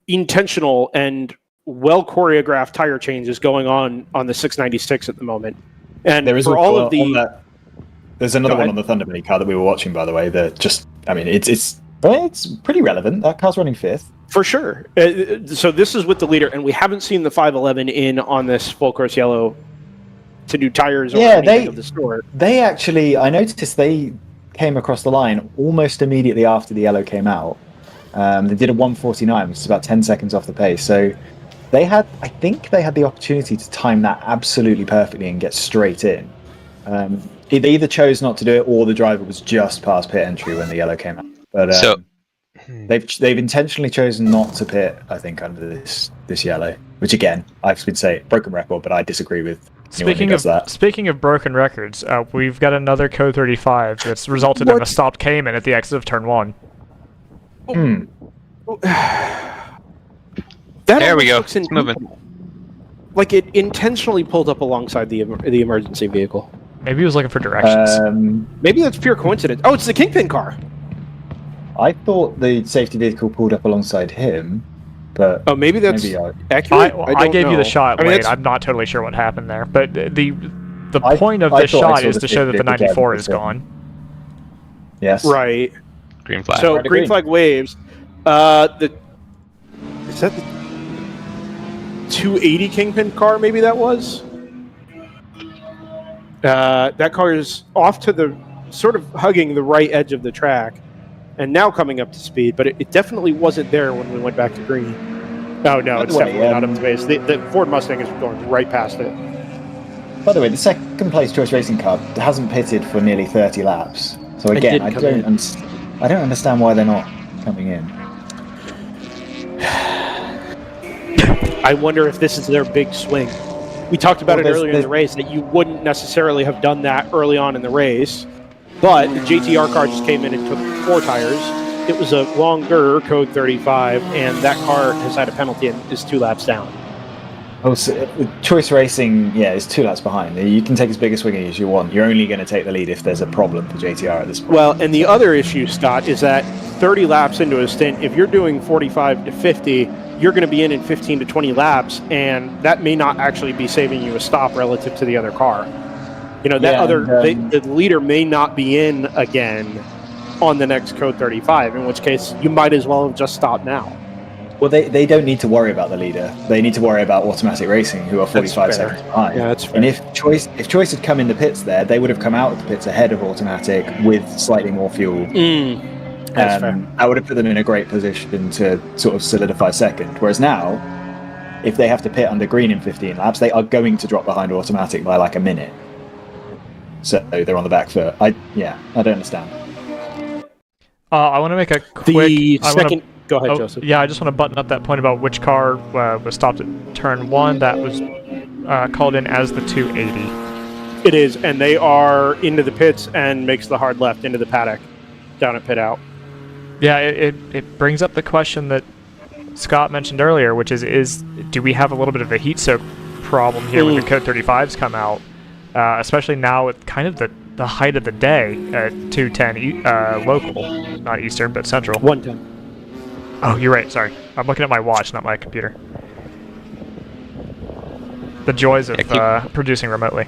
intentional and well choreographed tire change is going on the 696 at the moment. And there is for all of the there's another one on the Thunder Bunny car that we were watching, by the way. That it's pretty relevant. That car's running 5th. For sure. So this is with the leader, and we haven't seen the 511 in on this full course yellow to do tires or anything of the sort. They actually, I noticed they came across the line almost immediately after the yellow came out. They did a 149, which is about 10 seconds off the pace. So I think they had the opportunity to time that absolutely perfectly and get straight in. They either chose not to do it, or the driver was just past pit entry when the yellow came out. But they've intentionally chosen not to pit, I think, under this yellow. Which again, I've been saying broken record, but I disagree with anyone who does that. Speaking of broken records, we've got another Code 35 that's resulted in a stopped Cayman at the exit of turn 1. There we go. It's moving. Like it intentionally pulled up alongside the emergency vehicle. Maybe he was looking for directions. Maybe that's pure coincidence. Oh, it's the Kingpin car. I thought the safety vehicle pulled up alongside him, but maybe that's accurate. I gave you the shot late. I'm not totally sure what happened there, but the point of this shot is to show that the 94 is gone. Yes. Right. Green flag. So green flag waves. Is that the 280 Kingpin car? Maybe that was. That car is off to the sort of hugging the right edge of the track, and now coming up to speed. But it definitely wasn't there when we went back to green. Oh no, it's definitely not up to pace. The Ford Mustang is going right past it. By the way, the second place Choice Racing car hasn't pitted for nearly 30 laps. So again, I don't understand. I don't understand why they're not coming in. I wonder if this is their big swing. We talked about it earlier in the race that you wouldn't necessarily have done that early on in the race, but the JTR car just came in and took 4 tires. It was a longer code 35, and that car has had a penalty and is 2 laps down. Oh, so Choice Racing, is 2 laps behind. You can take as big a swing as you want. You're only going to take the lead if there's a problem for JTR at this point. Well, and the other issue, Scott, is that 30 laps into a stint, if you're doing 45 to 50, you're going to be in 15 to 20 laps, and that may not actually be saving you a stop relative to the other car. You know, that the leader may not be in again on the next code 35, in which case you might as well have just stopped now. Well, they don't need to worry about the leader. They need to worry about Automatic Racing, who are 45 seconds behind. Yeah, that's fair. And if Choice had come in the pits there, they would have come out of the pits ahead of Automatic with slightly more fuel. That's fair. That would have put them in a great position to sort of solidify second. Whereas now, if they have to pit under green in 15 laps, they are going to drop behind Automatic by like a minute. So they're on the back foot. I don't understand. I want to make a quick... Go ahead, Joseph. Yeah, I just want to button up that point about which car was stopped at turn 1. That was called in as the 280. It is, and they are into the pits and makes the hard left into the paddock down at pit out. Yeah, it brings up the question that Scott mentioned earlier, which is do we have a little bit of a heat soak problem here when the Code 35s come out, especially now at kind of the height of the day at 2:10 local, not Eastern, but Central. 1:10. Oh, you're right. Sorry. I'm looking at my watch, not my computer. The joys of producing remotely.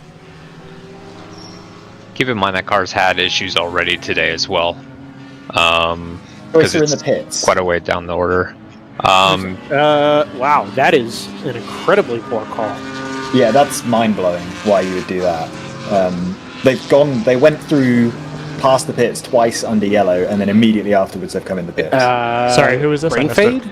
Keep in mind that car's had issues already today as well. Because it's in the pits. Quite a way down the order. Wow, that is an incredibly poor call. Yeah, that's mind-blowing why you would do that. They went through past the pits twice under yellow, and then immediately afterwards they've come in the pits. Sorry, who is this? Brain fade?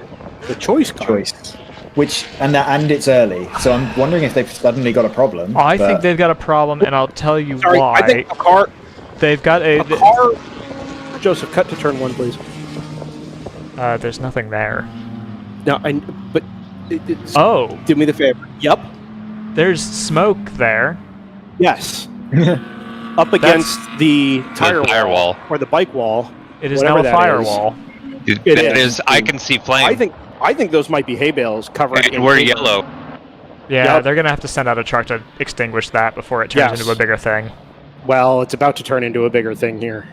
The Choice car. Choice. Which, and it's early, so I'm wondering if they've suddenly got a problem. I think they've got a problem, and I'll tell you why. I think a car... They've got a car... Joseph, cut to turn 1, please. There's nothing there. No, but... Do me the favor. Yep. There's smoke there. Yes. Up against the tire wall or the bike wall. It is now a firewall. It is. I can see flame. I think those might be hay bales covered. And we're yellow. Yeah, they're gonna have to send out a truck to extinguish that before it turns into a bigger thing. Well, it's about to turn into a bigger thing here.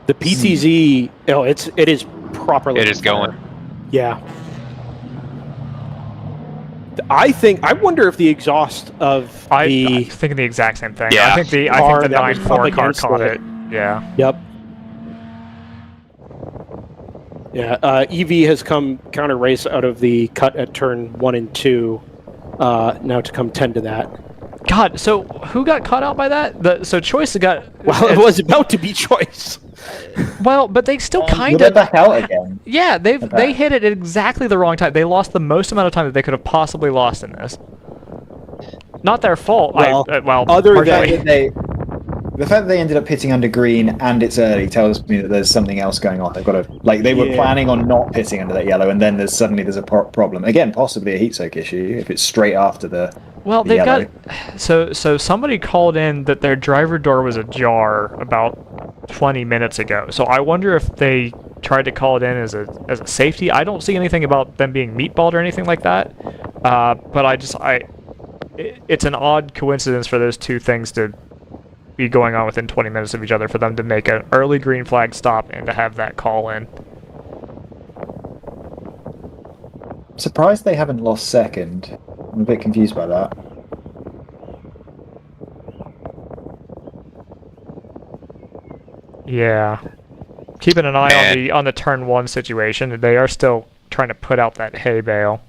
The PTZ. Oh, it is properly. It is going. Yeah. I wonder if the exhaust of I'm thinking the exact same thing. Yeah. I think the 9.4 car caught it. Yeah. Yep. Yeah. EV has come counter race out of the cut at turn 1 and 2. Now to come 10 to that. God, so who got caught out by that? So Choice got... Well, it was about to be Choice. Well, but they still kind of... They're back out again. Yeah, they hit it at exactly the wrong time. They lost the most amount of time that they could have possibly lost in this. Not their fault. The fact that they ended up pitting under green and it's early tells me that there's something else going on. They've got to... they were planning on not pitting under that yellow, and then there's a problem. Again, possibly a heat soak issue if it's straight after the... Well, they've got... So somebody called in that their driver door was ajar about 20 minutes ago. So I wonder if they tried to call it in as a safety. I don't see anything about them being meatballed or anything like that. But it's an odd coincidence for those two things to be going on within 20 minutes of each other, for them to make an early green flag stop and to have that call in. Surprised they haven't lost second. I'm a bit confused by that. Yeah. Keeping an eye on the turn 1 situation. They are still trying to put out that hay bale.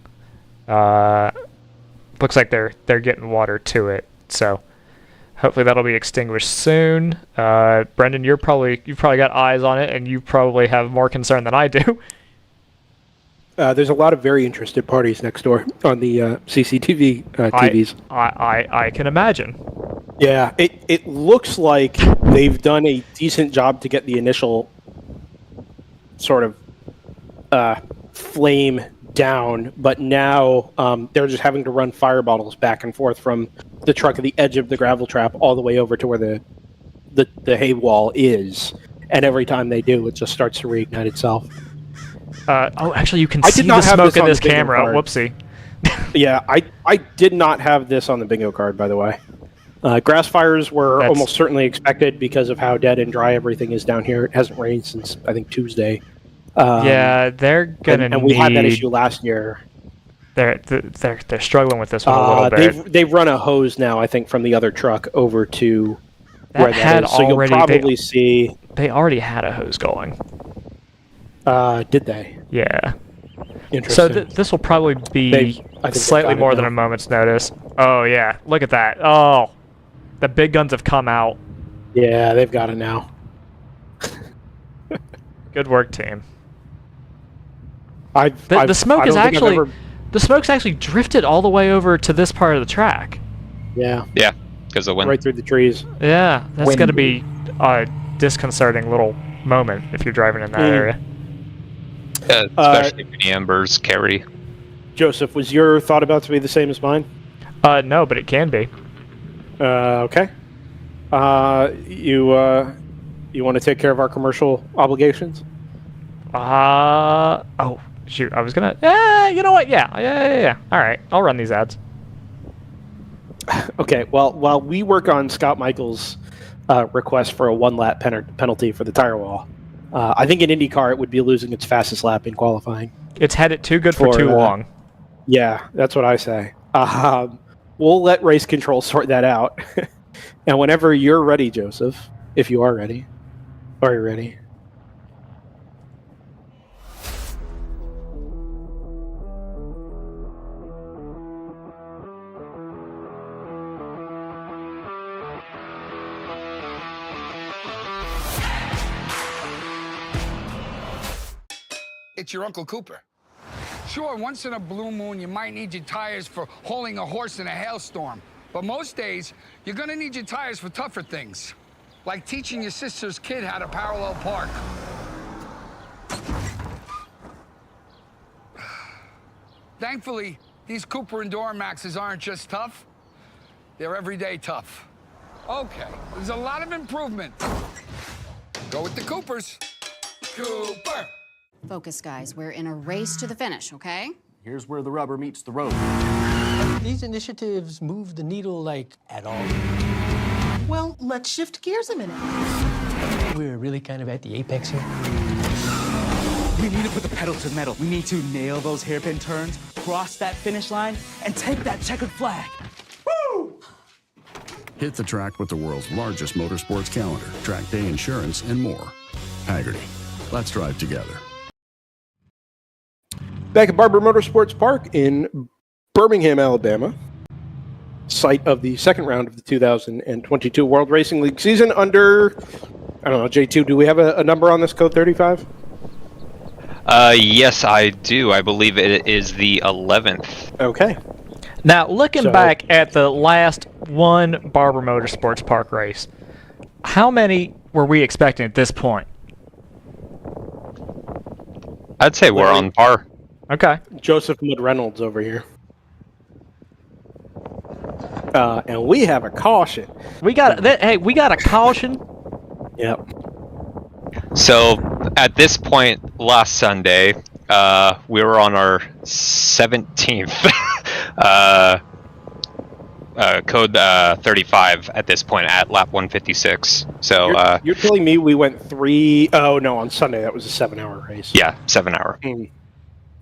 Looks like they're getting water to it. So hopefully that'll be extinguished soon. Brendan, you've probably got eyes on it, and you probably have more concern than I do. There's a lot of very interested parties next door on the CCTV TVs. I can imagine. Yeah, it looks like they've done a decent job to get the initial sort of flame down, but now they're just having to run fire bottles back and forth from the truck at the edge of the gravel trap all the way over to where the hay wall is, and every time they do, it just starts to reignite itself. Oh, actually, you can see the smoke in this camera. Whoopsie. Yeah, I did not have this on the bingo card, by the way. Grass fires were almost certainly expected because of how dead and dry everything is down here. It hasn't rained since, I think, Tuesday. Yeah, they're gonna and we had that issue last year. They're struggling with this one a little bit. They've run a hose now, I think, from the other truck over to where that is. So you'll probably see... They already had a hose going. Did they? Yeah. Interesting. So this will probably be slightly more than a moment's notice. Oh, yeah. Look at that. Oh, the big guns have come out. Yeah, they've got it now. Good work, team. The smoke's actually drifted all the way over to this part of the track. Yeah. Yeah, because of wind. Right through the trees. Yeah, that's going to be a disconcerting little moment if you're driving in that area. Yeah, especially when the embers carry. Joseph, was your thought about to be the same as mine? No, but it can be. Okay. You want to take care of our commercial obligations? Oh, shoot. I was going to... you know what? Yeah. All right. I'll run these ads. Okay. Well, while we work on Scott Michaels' request for a one-lap penalty for the tire wall, I think in IndyCar it would be losing its fastest lap in qualifying. It's had it too good for too long. Yeah, that's what I say. We'll let race control sort that out. And whenever you're ready, Joseph, if you are ready, are you ready? It's your Uncle Cooper. Sure, once in a blue moon, you might need your tires for hauling a horse in a hailstorm. But most days, you're gonna need your tires for tougher things, like teaching your sister's kid how to parallel park. Thankfully, these Cooper Enduro Maxes aren't just tough, they're everyday tough. Okay, there's a lot of improvement. Go with the Coopers. Cooper! Focus, guys. We're in a race to the finish, okay? Here's where the rubber meets the road. These initiatives move the needle, like, at all. Well, let's shift gears a minute. We're really kind of at the apex here. We need to put the pedal to the metal. We need to nail those hairpin turns, cross that finish line, and take that checkered flag. Woo! Hit the track with the world's largest motorsports calendar, track day insurance, and more. Haggerty. Let's drive together. Back at Barber Motorsports Park in Birmingham, Alabama, site of the second round of the 2022 World Racing League season under, I don't know, J2, do we have a number on this code 35? Yes, I do. I believe it is the 11th. Okay. Now, looking back at the last one Barber Motorsports Park race, how many were we expecting at this point? I'd say we're on par. Okay. Joseph Mudd Reynolds over here. And we have a caution. We got a caution. Yep. So at this point last Sunday, we were on our 17th code 35 at this point at lap 156. So you're telling me we went on Sunday that was a 7-hour race. Yeah, 7 hour.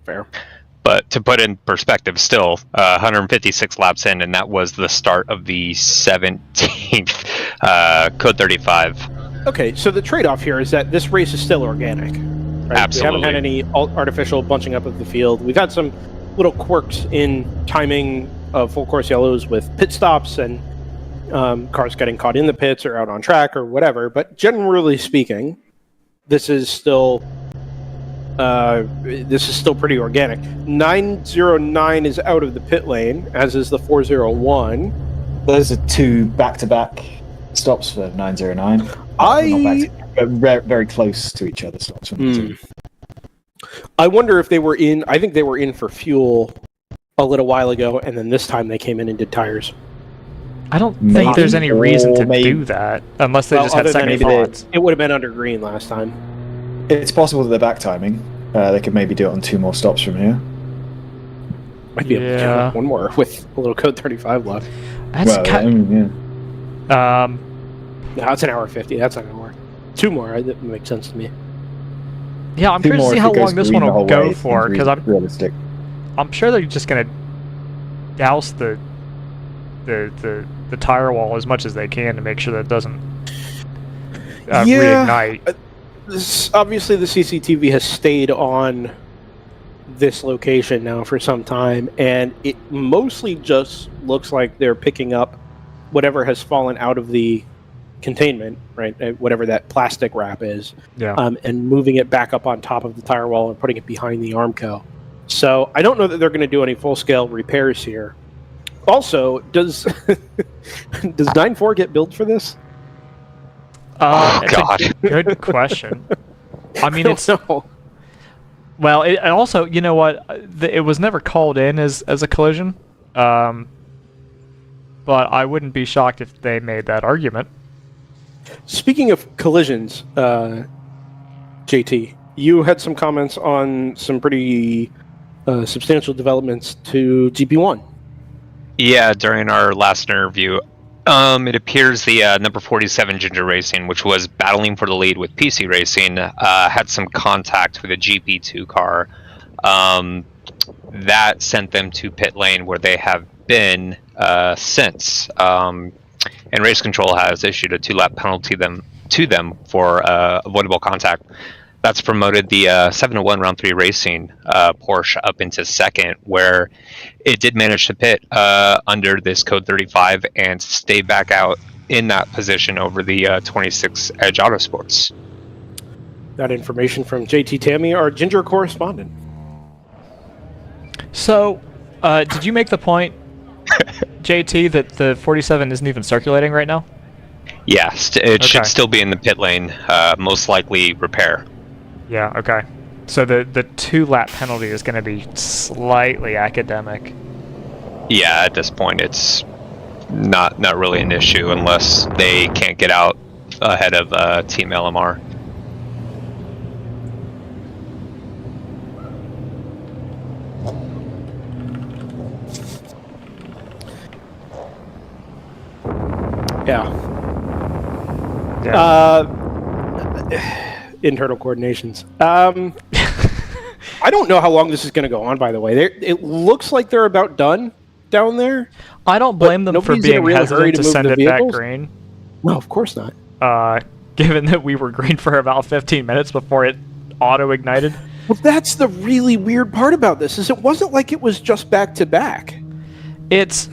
Fair. But to put in perspective, still 156 laps in, and that was the start of the 17th code 35. Okay, so the trade-off here is that this race is still organic. Right? Absolutely. We haven't had any artificial bunching up of the field. We've had some little quirks in timing of full course yellows with pit stops and cars getting caught in the pits or out on track or whatever. But generally speaking, this is still pretty organic. 909 is out of the pit lane, as is the 401. Those are 2 back-to-back stops for 909. Very close to each other stops. I wonder if they were in. I think they were in for fuel a little while ago, and then this time they came in and did tires. I don't think there's any reason to do that unless they just had second thoughts. It would have been under green last time. It's possible that they're back timing. They could maybe do it on 2 more stops from here. Might be able to get one more with a little code 35 left. That's No, it's an hour 50. That's not gonna work. 2 more. That makes sense to me. Yeah, I'm curious to see how long this one will go for, because I'm sure they're just gonna douse the tire wall as much as they can to make sure that it doesn't reignite. Obviously, the CCTV has stayed on this location now for some time, and it mostly just looks like they're picking up whatever has fallen out of the containment, right? Whatever that plastic wrap is, and moving it back up on top of the tire wall and putting it behind the Armco. So I don't know that they're going to do any full-scale repairs here. Also, does 9.4 get billed for this? God, good question. I mean, it's well. And also, you know what? It was never called in as a collision, but I wouldn't be shocked if they made that argument. Speaking of collisions, JT, you had some comments on some pretty substantial developments to GP1. Yeah, during our last interview, it appears the number 47 Ginger Racing, which was battling for the lead with PC Racing, had some contact with a GP2 car. That sent them to pit lane, where they have been since. And Race Control has issued a 2-lap penalty to them for avoidable contact. That's promoted the 7-1 round 3 racing Porsche up into second, where it did manage to pit under this code 35 and stay back out in that position over the 26 Edge Autosports. That information from JT Tammy, our Ginger correspondent. So, did you make the point, JT, that the 47 isn't even circulating right now? Yes, it should still be in the pit lane, most likely repair. Yeah, okay. So the 2-lap penalty is going to be slightly academic. Yeah, at this point it's not really an issue unless they can't get out ahead of Team LMR. Yeah. Internal coordinations. I don't know how long this is going to go on, by the way. It looks like they're about done down there. I don't blame them for being hesitant to send it back green. No, of course not. Given that we were green for about 15 minutes before it auto-ignited. Well, that's the really weird part about this, is it wasn't like it was just back-to-back. It's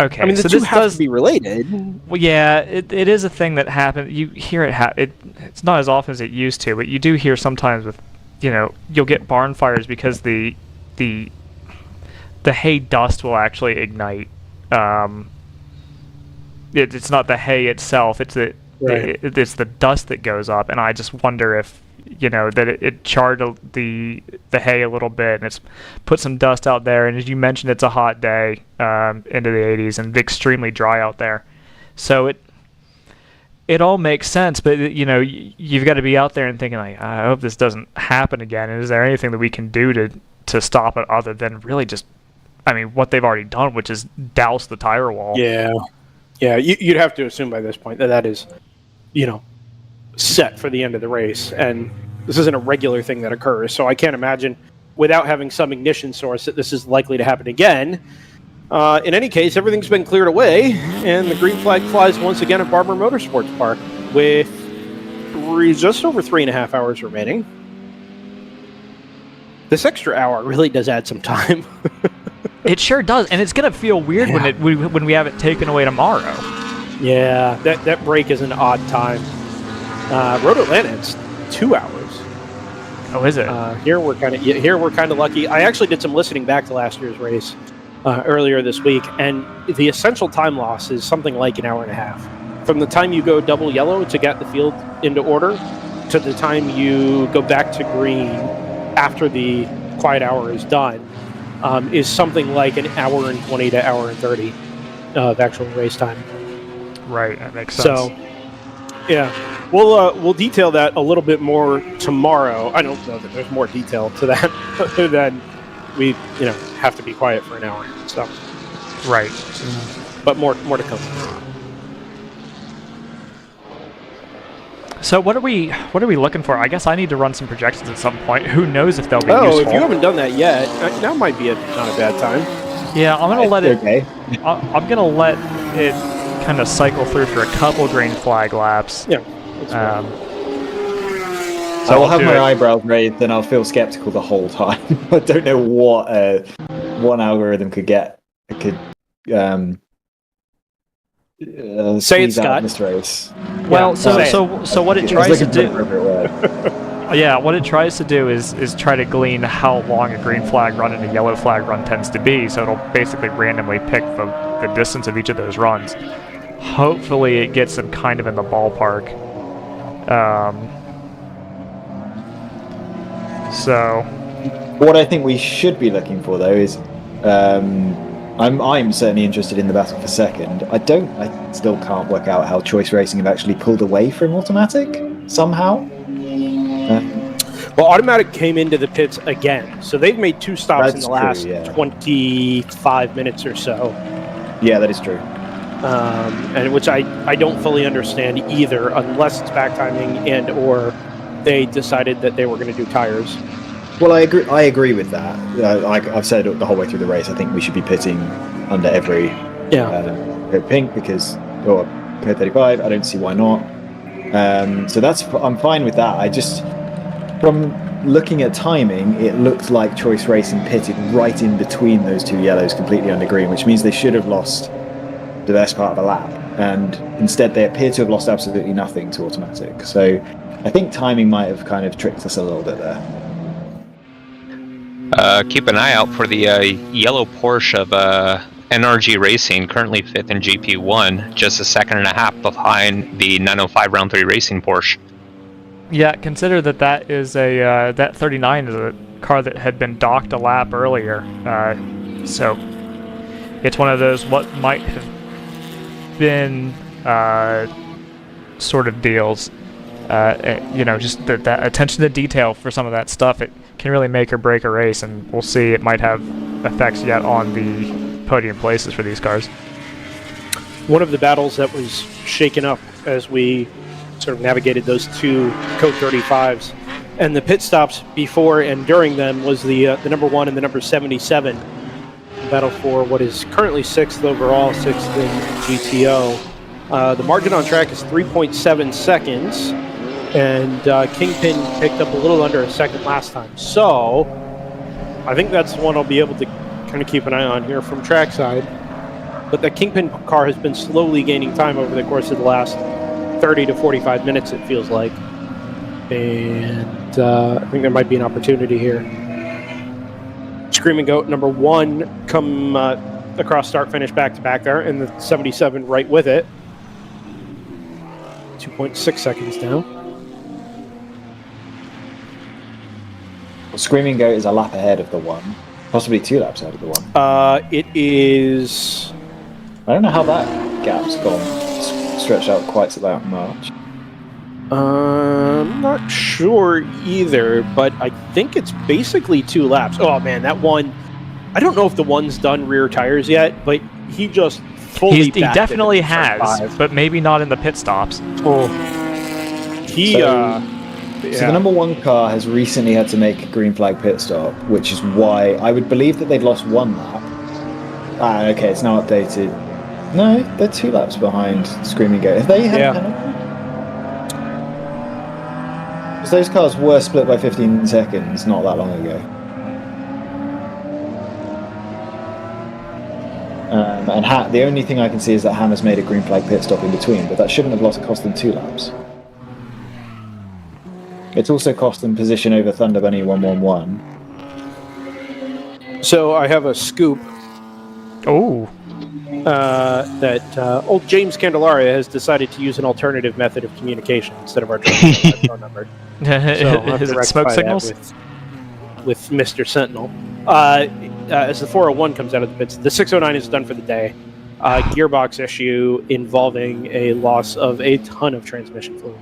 okay. I mean, the so two this have does to be related. Well, yeah, it is a thing that happens. You hear it. It's not as often as it used to, but you do hear sometimes with, you'll get barn fires because the hay dust will actually ignite. It's not the hay itself. It's it's the dust that goes up, and I just wonder if that it charred the hay a little bit, and it's put some dust out there. And as you mentioned, it's a hot day into the 80s and extremely dry out there, so it all makes sense. But you've got to be out there and thinking like, I hope this doesn't happen again. And is there anything that we can do to stop it other than really just, what they've already done, which is douse the tire wall? Yeah. You'd have to assume by this point that is, set for the end of the race, and this isn't a regular thing that occurs, so I can't imagine, without having some ignition source, that this is likely to happen again. In any case, everything's been cleared away, and the green flag flies once again at Barber Motorsports Park, with just over 3.5 hours remaining. This extra hour really does add some time. It sure does, and it's going to feel weird when we have it taken away tomorrow. Yeah, that break is an odd time. Road Atlanta, it's 2 hours. Oh, is it? Here we're kind of lucky. I actually did some listening back to last year's race earlier this week, and the essential time loss is something like an hour and a half. From the time you go double yellow to get the field into order to the time you go back to green after the quiet hour is done is something like an hour and 20 to hour and 30 of actual race time. Right, that makes sense. So, yeah, we'll detail that a little bit more tomorrow. I don't know that there's more detail to that other than we, have to be quiet for an hour. So, right, but more to come. So what are we looking for? I guess I need to run some projections at some point. Who knows if they'll be useful? If you haven't done that yet, now might be not a bad time. Yeah, I'm gonna let it. Okay. I'm gonna let it kind of cycle through for a couple green flag laps. Yeah. So I'll have my eyebrows raised, and I'll feel skeptical the whole time. I don't know what one algorithm could get. It could say it, Scott. This race. Well, so what it tries to do. Yeah, what it tries to do is try to glean how long a green flag run and a yellow flag run tends to be. So it'll basically randomly pick the distance of each of those runs. Hopefully, it gets them kind of in the ballpark. So, what I think we should be looking for, though, is I'm certainly interested in the battle for second. I still can't work out how Choice Racing have actually pulled away from automatic somehow. Well, automatic came into the pits again, so they've made 2 stops in the last 25 minutes or so. Yeah, that is true. And which I don't fully understand either, unless it's back timing and or they decided that they were going to do tires. Well, I agree with that. I've said the whole way through the race, I think we should be pitting under every pink or code 35. I don't see why not. So I'm fine with that. I just, from looking at timing, it looked like Choice Racing pitted right in between those 2 yellows, completely under green, which means they should have lost the best part of a lap, and instead they appear to have lost absolutely nothing to automatic. So I think timing might have kind of tricked us a little bit there. Keep an eye out for the yellow Porsche of NRG Racing, currently 5th in GP1, just a second and a half behind the 905 Round 3 Racing Porsche. Yeah, consider that is that 39 is a car that had been docked a lap earlier. So it's one of those what might have been sort of deals. Just that attention to detail for some of that stuff. It can really make or break a race, and we'll see. It might have effects yet on the podium places for these cars. One of the battles that was shaken up as we sort of navigated those 2 code 35s and the pit stops before and during them was the number 1 and the number 77 battle for what is currently 6th overall, 6th in GTO. The margin on track is 3.7 seconds, and Kingpin picked up a little under a second last time. So I think that's the one I'll be able to kind of keep an eye on here from trackside. But the Kingpin car has been slowly gaining time over the course of the last 30 to 45 minutes, it feels like. And I think there might be an opportunity here. Screaming Goat number 1 come across start finish back to back there, and the 77 right with it. 2.6 seconds down. Well, Screaming Goat is a lap ahead of the 1, possibly 2 laps ahead of the 1. It is. I don't know how that gap's gone stretched out quite so that much. I'm not sure either, but I think it's basically 2 laps. Oh man, that one. I don't know if the one's done rear tires yet, but he just fully. He definitely has, but maybe not in the pit stops. Oh, So the number 1 car has recently had to make a green flag pit stop, which is why I would believe that they've lost 1 lap. Okay, it's now updated. No, they're 2 laps behind Screaming Goat. Have they had a penalty? Because those cars were split by 15 seconds not that long ago. And the only thing I can see is that Hammer's made a green flag pit stop in between, but that shouldn't have cost them 2 laps. It's also cost them position over Thunder Bunny 111. So I have a scoop Oh. That old James Candelaria has decided to use an alternative method of communication instead of our phone number. So I'll have Is to it smoke rectify that signals? with Mr. Sentinel. As the 401 comes out of the pits, the 609 is done for the day. Gearbox issue involving a loss of a ton of transmission fluid.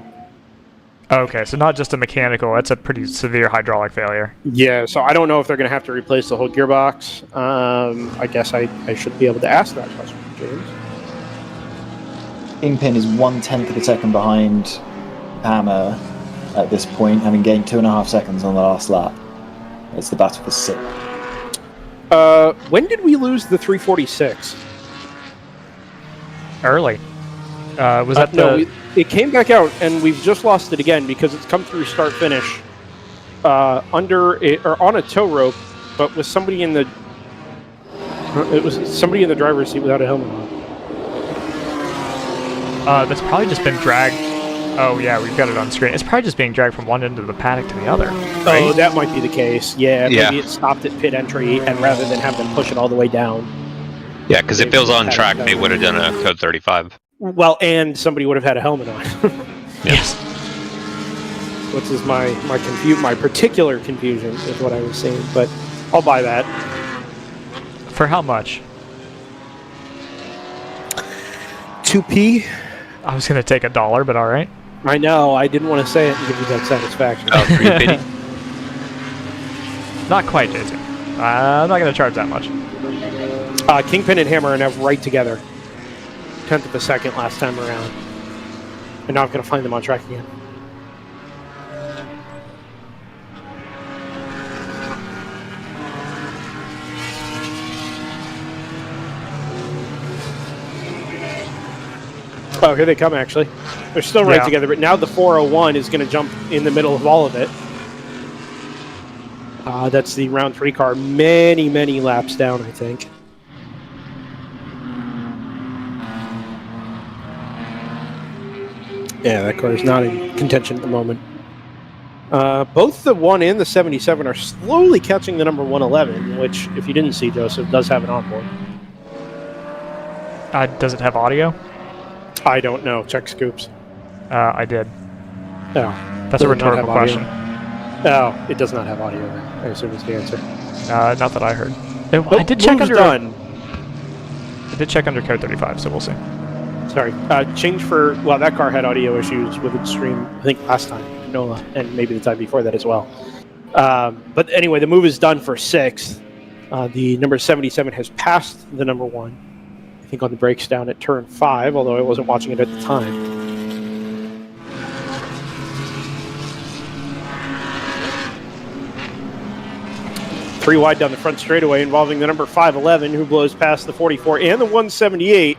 Okay, so not just a mechanical, that's a pretty severe hydraulic failure. Yeah, so I don't know if they're going to have to replace the whole gearbox. I guess I should be able to ask that question, James. Kingpin is 1/10 of a second behind Hammer at this point, having gained 2.5 seconds on the last lap. It's the battle for 6th. When did we lose the 346? Early. Was that no? It came back out, and we've just lost it again because it's come through start finish under it, or on a tow rope, but with somebody in the. It was somebody in the driver's seat without a helmet on. That's probably just been dragged. Oh yeah, we've got it on screen. It's probably just being dragged from one end of the paddock to the other. Right? Oh, that might be the case. Yeah, maybe it stopped at pit entry, and rather than have them push it all the way down. Yeah, because if it was on track, they would have done a code 35. Well, and somebody would have had a helmet on. Yes. Which is my particular confusion with what I was saying, but I'll buy that. For how much? 2p. I was going to take $1, but all right. I know. I didn't want to say it and give you that satisfaction. Oh, 350? Not quite, JT. I'm not going to charge that much. Kingpin and Hammer are now right together. 10th of a second last time around. And now I'm going to find them on track again. Oh, here they come, actually. They're still right together, but now the 401 is going to jump in the middle of all of it. That's the round 3 car. Many, many laps down, I think. Yeah, that car is not in contention at the moment. Both the 1 and the 77 are slowly catching the number 111, which, if you didn't see, Joseph, does have an onboard. Does it have audio? I don't know. Check Scoops. I did. No. That's a rhetorical question. No, it does not have audio. I assume is the answer. Not that I heard. I did check under. Done. I did check under code 35, so we'll see. Sorry. Change for... Well, that car had audio issues with its stream, I think, last time. NOLA, and maybe the time before that as well. But anyway, the move is done for 6th. The number 77 has passed the number 1. I think on the brakes down at turn 5, although I wasn't watching it at the time. Three wide down the front straightaway involving the number 511 who blows past the 44 and the 178.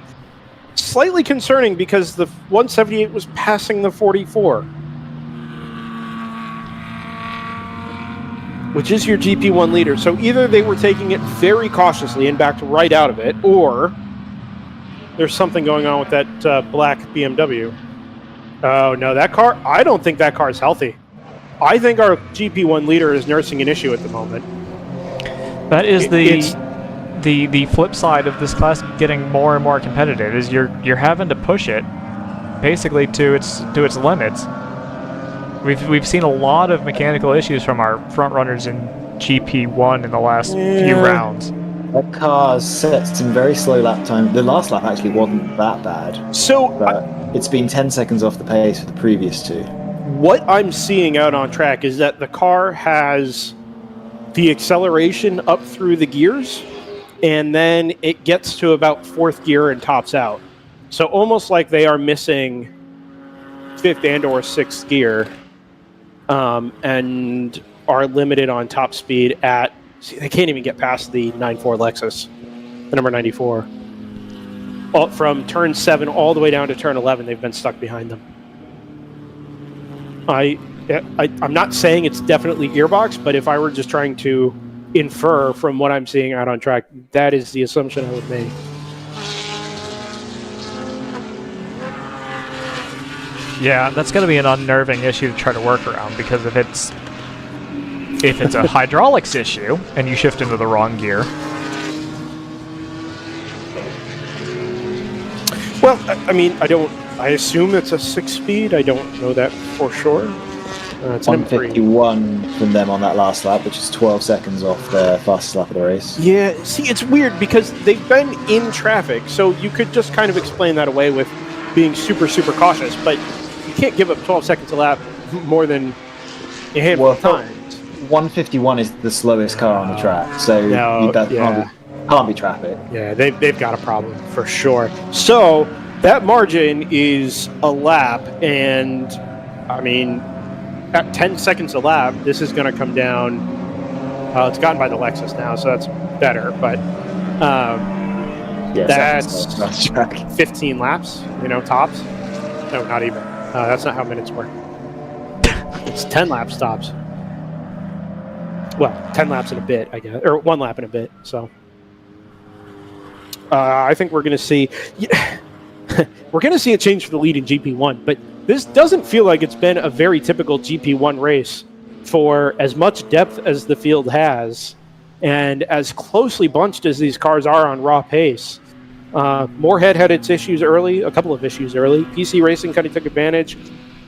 Slightly concerning because the 178 was passing the 44. Which is your GP1 leader. So either they were taking it very cautiously and backed right out of it, or there's something going on with that black BMW. Oh, no, that car, I don't think that car is healthy. I think our GP1 leader is nursing an issue at the moment. That is the flip side of this class getting more and more competitive, is you're having to push it basically to its limits. We've seen a lot of mechanical issues from our front runners in GP1 in the last few rounds. That car set some very slow lap time. The last lap actually wasn't that bad. So it's been 10 seconds off the pace for the previous 2. What I'm seeing out on track is that the car has the acceleration up through the gears, and then it gets to about 4th gear and tops out. So almost like they are missing 5th and or 6th gear, and are limited on top speed at... See, they can't even get past the 94 Lexus, the number 94. From turn 7 all the way down to turn 11, they've been stuck behind them. I'm not saying it's definitely gearbox, but if I were just trying to infer from what I'm seeing out on track, that is the assumption I would make. Yeah, that's going to be an unnerving issue to try to work around, because if it's a hydraulics issue and you shift into the wrong gear, Well, I mean, I assume it's a 6-speed. I don't know that for sure. It's an M3. 151 from them on that last lap, which is 12 seconds off the fastest lap of the race. Yeah, see, it's weird because they've been in traffic, so you could just kind of explain that away with being super, super cautious, but you can't give up 12 seconds a lap more than a handful of times. 151 is the slowest car on the track, so that can't be traffic. Yeah, they've got a problem for sure. So that margin is a lap, and I mean, at 10 seconds a lap, this is going to come down. It's gotten by the Lexus now, so that's better, but that's 15 laps, tops. No, not even. That's not how minutes work. It's 10 laps tops. Well, 10 laps in a bit, I guess, or 1 lap in a bit. So, I think we're going to see, we're going to see a change for the lead in GP1. But this doesn't feel like it's been a very typical GP1 race for as much depth as the field has, and as closely bunched as these cars are on raw pace. Moorhead had its issues early, a couple of issues early. PC Racing kind of took advantage.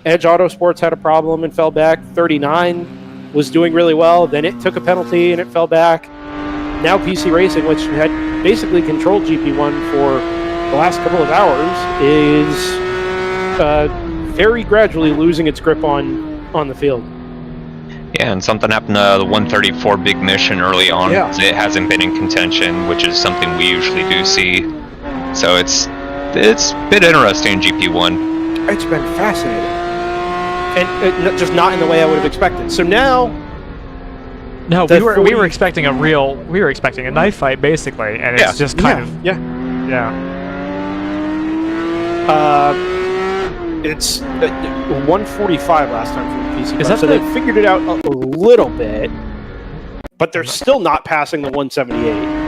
Edge Autosports had a problem and fell back. 39 was doing really well. Then it took a penalty and it fell back. Now PC Racing, which had basically controlled GP1 for the last couple of hours, is very gradually losing its grip on the field. Yeah, and something happened to the 134 Big Mission early on. Yeah. It hasn't been in contention, which is something we usually do see. So it's a bit interesting in GP1. It's been fascinating. And just not in the way I would have expected. So now... No, we were expecting a knife fight, basically, and it's just kind of... Yeah. It's 145 last time from the PC. So they figured it out a little bit, but they're still not passing the 178.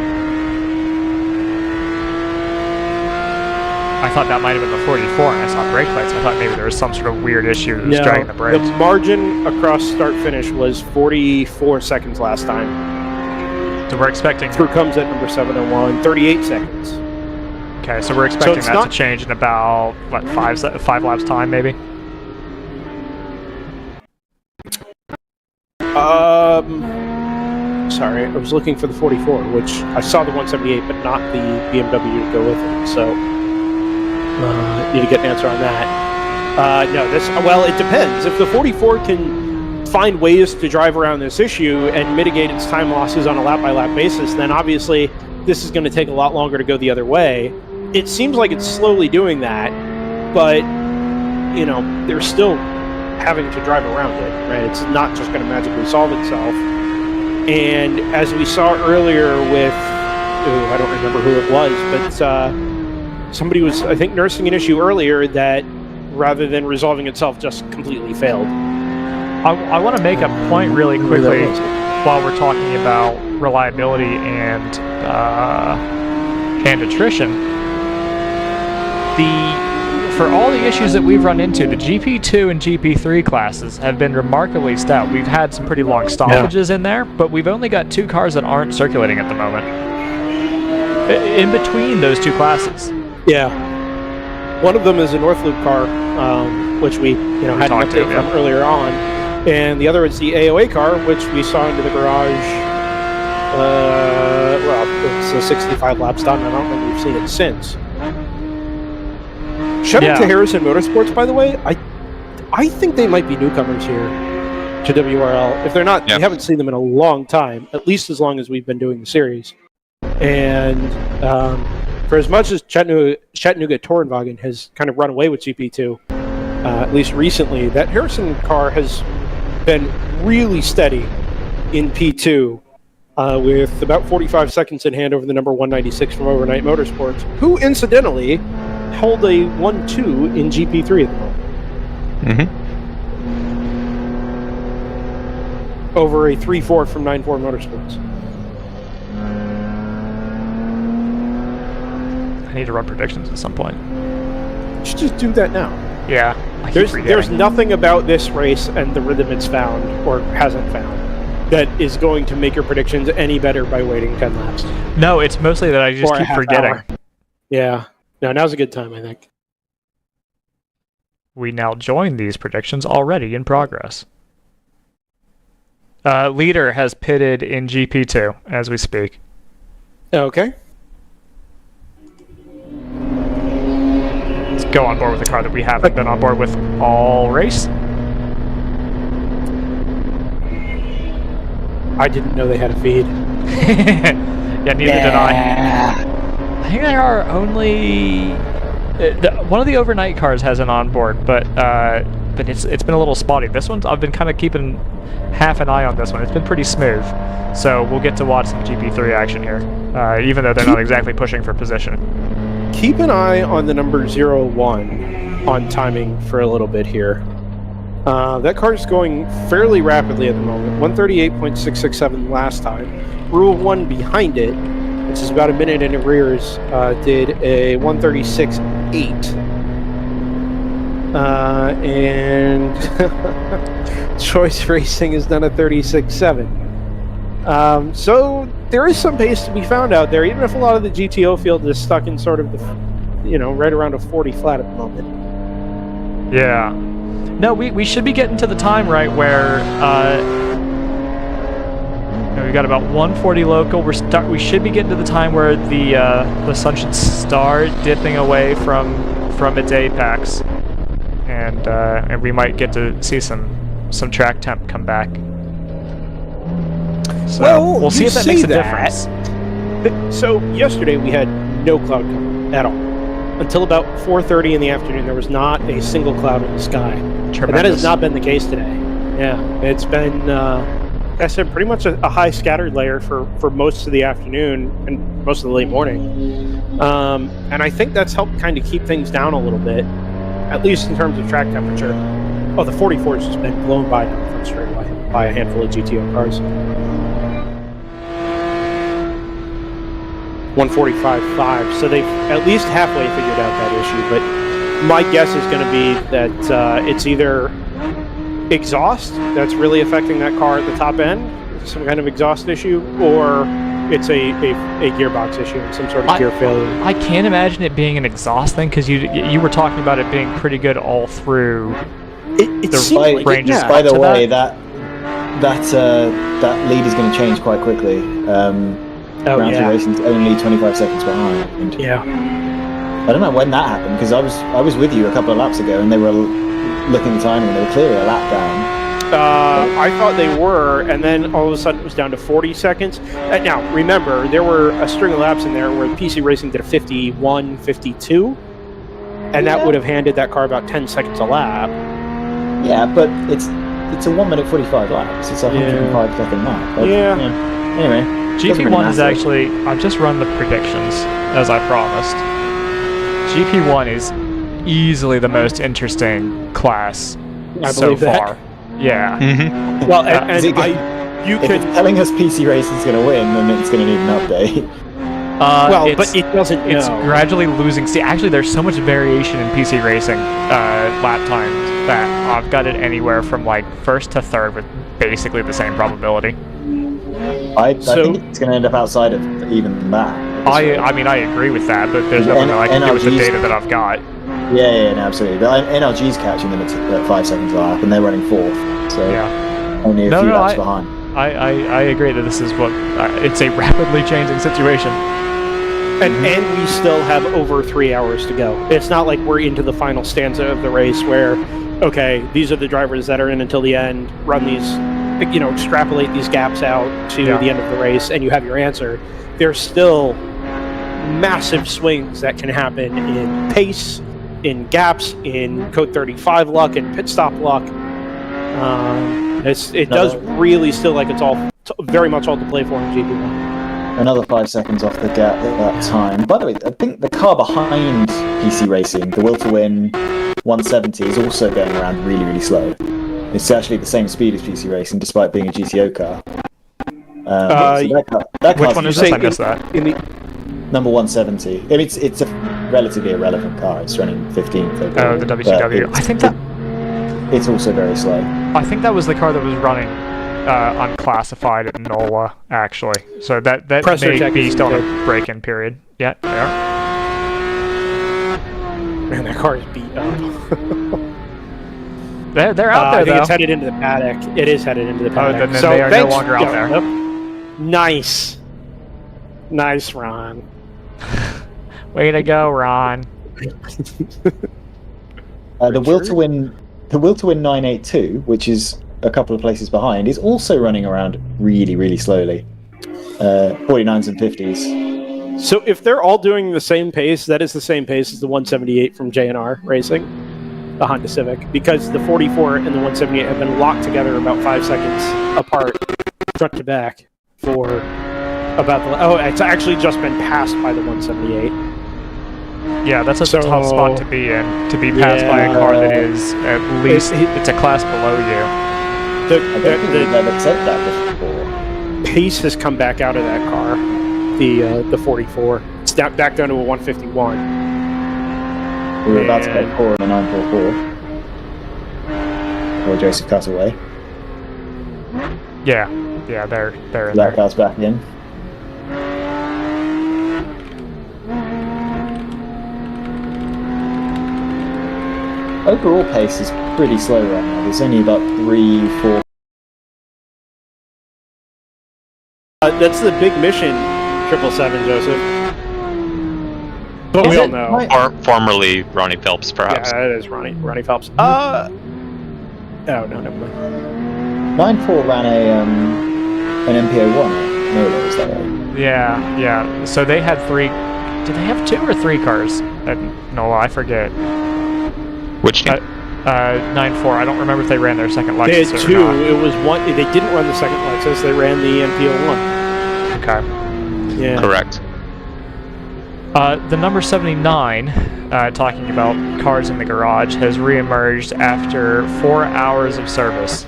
I thought that might have been the 44, and I saw brake lights. I thought maybe there was some sort of weird issue that was dragging the brakes. The margin across start-finish was 44 seconds last time. So we're expecting... Through comes at number 701, 38 seconds. Okay, so we're expecting that to change in about, what, five laps time, maybe? Sorry, I was looking for the 44, which I saw the 178, but not the BMW to go with it, so... need to get an answer on that. Well, it depends. If the 44 can find ways to drive around this issue and mitigate its time losses on a lap-by-lap basis, then obviously this is going to take a lot longer to go the other way. It seems like it's slowly doing that, but, they're still having to drive around it, right? It's not just going to magically solve itself. And as we saw earlier with, I don't remember who it was, but somebody was, I think, nursing an issue earlier that, rather than resolving itself, just completely failed. I want to make a point really quickly while we're talking about reliability and attrition. For all the issues that we've run into, the GP2 and GP3 classes have been remarkably stout. We've had some pretty long stoppages in there, but we've only got 2 cars that aren't circulating at the moment. In between those 2 classes. Yeah. One of them is a North Loop car, which we had an update from earlier on. And the other is the AOA car, which we saw into the garage. It's a 65 laps done. I don't think we've seen it since. Shout out to Harrison Motorsports, by the way. I think they might be newcomers here to WRL. If they're not, we haven't seen them in a long time, at least as long as we've been doing the series. And for as much as Chattanooga Tourenwagen has kind of run away with GP2, at least recently, that Harrison car has been really steady in P2 with about 45 seconds in hand over the number 196 from Overnight Motorsports, who incidentally hold a 1-2 in GP3 at the moment. Over a 3-4 from 9-4 Motorsports. I need to run predictions at some point. You should just do that now. Yeah. There's nothing about this race and the rhythm it's found, or hasn't found, that is going to make your predictions any better by waiting 10 laps. No, it's mostly that I just keep forgetting. Yeah. No, now's a good time, I think. We now join these predictions already in progress. Leader has pitted in GP2 as we speak. Okay. Let's go on board with a car that we haven't been on board with all race. I didn't know they had a feed. Yeah, neither did I. I think there are only... one of the overnight cars has an onboard, but it's been a little spotty. This one's, I've been kind of keeping half an eye on this one. It's been pretty smooth. So we'll get to watch some GP3 action here, even though they're not exactly pushing for position. Keep an eye on the number 01 on timing for a little bit here. That car is going fairly rapidly at the moment. 138.667 last time. Rule 1 behind it, which is about a minute in arrears, did a 136.8. And Choice Racing has done a 36.7. So there is some pace to be found out there, even if a lot of the GTO field is stuck in sort of the, right around a 40 flat at the moment. Yeah. No, we should be getting to the time right where we got about 140 local. We should be getting to the time where the sun should start dipping away from its apex, and we might get to see some track temp come back. So we'll see if that makes a difference. So yesterday we had no cloud cover at all. Until about 4:30 in the afternoon, there was not a single cloud in the sky. Tremendous. And that has not been the case today. Yeah, it's been, like I said, pretty much a high scattered layer for most of the afternoon and most of the late morning. And I think that's helped kind of keep things down a little bit, at least in terms of track temperature. Oh, the 44 has just been blown by down the front straightaway by a handful of GTO cars. 145.5, so they've at least halfway figured out that issue, but my guess is going to be that it's either exhaust that's really affecting that car at the top end, some kind of exhaust issue, or it's a gearbox issue and some sort of gear failure. I can't imagine it being an exhaust thing, because you were talking about it being pretty good all through the ranges. Yeah. By the way, that lead is going to change quite quickly. Round 2 Racing's only 25 seconds behind. Yeah. I don't know when that happened, because I was with you a couple of laps ago, and they were looking at the timing, and they were clearly a lap down. I thought they were, and then all of a sudden it was down to 40 seconds. Now, remember, there were a string of laps in there where PC Racing did a 51, 52, and that would have handed that car about 10 seconds a lap. Yeah, but it's a 1 minute 45 laps. It's a 105 second lap. Anyway. GP1 is actually, I've just run the predictions, as I promised. GP1 is easily the most interesting class so far. Yeah. Mm-hmm. Well, if it's telling us PC Racing's going to win, then it's going to need an update. But it doesn't. It's gradually losing. See, actually, there's so much variation in PC Racing lap times that I've got it anywhere from like first to third with basically the same probability. I think it's going to end up outside of even that. I mean, I agree with that, but there's nothing I can do with the data that I've got. Yeah, no, absolutely. But NLG's catching them at 5 seconds a lap, and they're running fourth. So only a few laps behind. I agree that this is it's a rapidly changing situation. And we still have over 3 hours to go. It's not like we're into the final stanza of the race where, okay, these are the drivers that are in until the end, run these, extrapolate these gaps out to the end of the race, and you have your answer. There's still massive swings that can happen in pace, in gaps, in code 35 luck, and pit stop luck. It does really still like it's all very much all to play for in GP1. Another 5 seconds off the gap at that time. By the way, I think the car behind PC Racing, the Will to Win 170, is also going around really, really slow. It's actually the same speed as PC Racing, despite being a GTO car. Which one is this? I missed that. Number 170. I mean, it's a relatively irrelevant car. It's running 15th. Oh, the WCW. I think that it's also very slow. I think that was the car that was running unclassified at NOLA, actually. So that may be still in a break-in period. Yeah, they are. Man, that car is beat up. They're out there, I think though. it's headed into the paddock. It is headed into the paddock. then so they are no thanks, longer out there. Yep. Nice. Nice, Ron. Way to go, Ron. The will to win 982, which is a couple of places behind, is also running around really, really slowly. 49s and 50s. So if they're all doing the same pace, that is the same pace as the 178 from JNR Racing, the Honda Civic, because the 44 and the 178 have been locked together about 5 seconds apart, front to back, for about the... Oh, it's actually just been passed by the 178. Yeah, that's a tough spot to be in. To be passed by a car that is at least it's a class below you. I don't think we've ever said that before. Pace has come back out of that car, the 44. It's back down to a 151. We were about to get core in a 944. Or Joseph Castaway. Yeah, they're in that there. car's back in. Overall pace is pretty slow right now. There's only about 3-4. That's the big mission, 777, Joseph. But we all know. Or formerly Ronnie Phelps, perhaps. Yeah, it is Ronnie Phelps. Oh, no, never mind. 9-4 ran an MPO1. No, that was that right? Yeah. So they had 3. Did they have 2 or 3 cars? No, I forget. Which team? 9-4. I don't remember if they ran their second They Lexus had or 2. not. It was one. They didn't run the second Lexus. They ran the MPO1. Okay. Yeah. Correct. The number 79, talking about cars in the garage, has reemerged after 4 hours of service.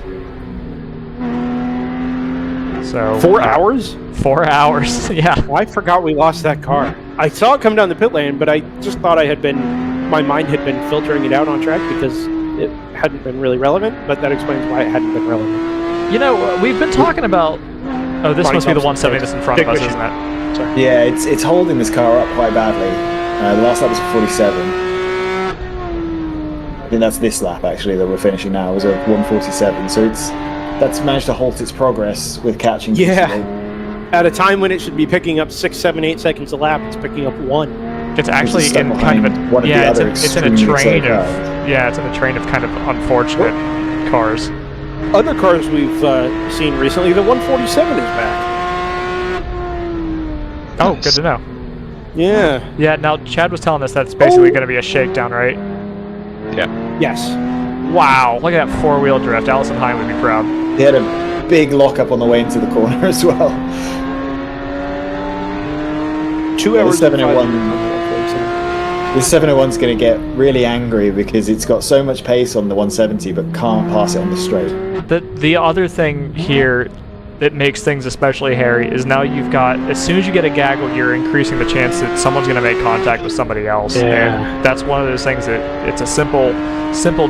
So 4 hours? 4 hours, yeah. Well, I forgot we lost that car. I saw it come down the pit lane, but I just thought my mind had been filtering it out on track because it hadn't been really relevant, but that explains why it hadn't been relevant. You know, we've been talking about... Oh, this Ronnie must be the Phelps 170 that's in front of us, Big isn't it? Sorry. Yeah, it's holding this car up quite badly. The last lap was a 47. I think that's this lap actually that we're finishing now. It was a 147. So that's managed to halt its progress with catching. Yeah. At a time when it should be picking up 6, 7, 8 seconds a lap, it's picking up 1. It's actually in kind of a it's in a train of it's in a train of kind of unfortunate cars. Other cars we've seen recently, the 147 is back. Oh, good to know. Yeah. Yeah. Now Chad was telling us that's basically going to be a shakedown, right? Yeah. Yes. Wow! Look at that 4-wheel drift. Allison Hine would be proud. They had a big lockup on the way into the corner as well. 2 hours. 701. The 701's going to get really angry because it's got so much pace on the 170 but can't pass it on the straight. The other thing here that makes things especially hairy is now you've got, as soon as you get a gaggle, you're increasing the chance that someone's going to make contact with somebody else. Yeah. And that's one of those things that it's a simple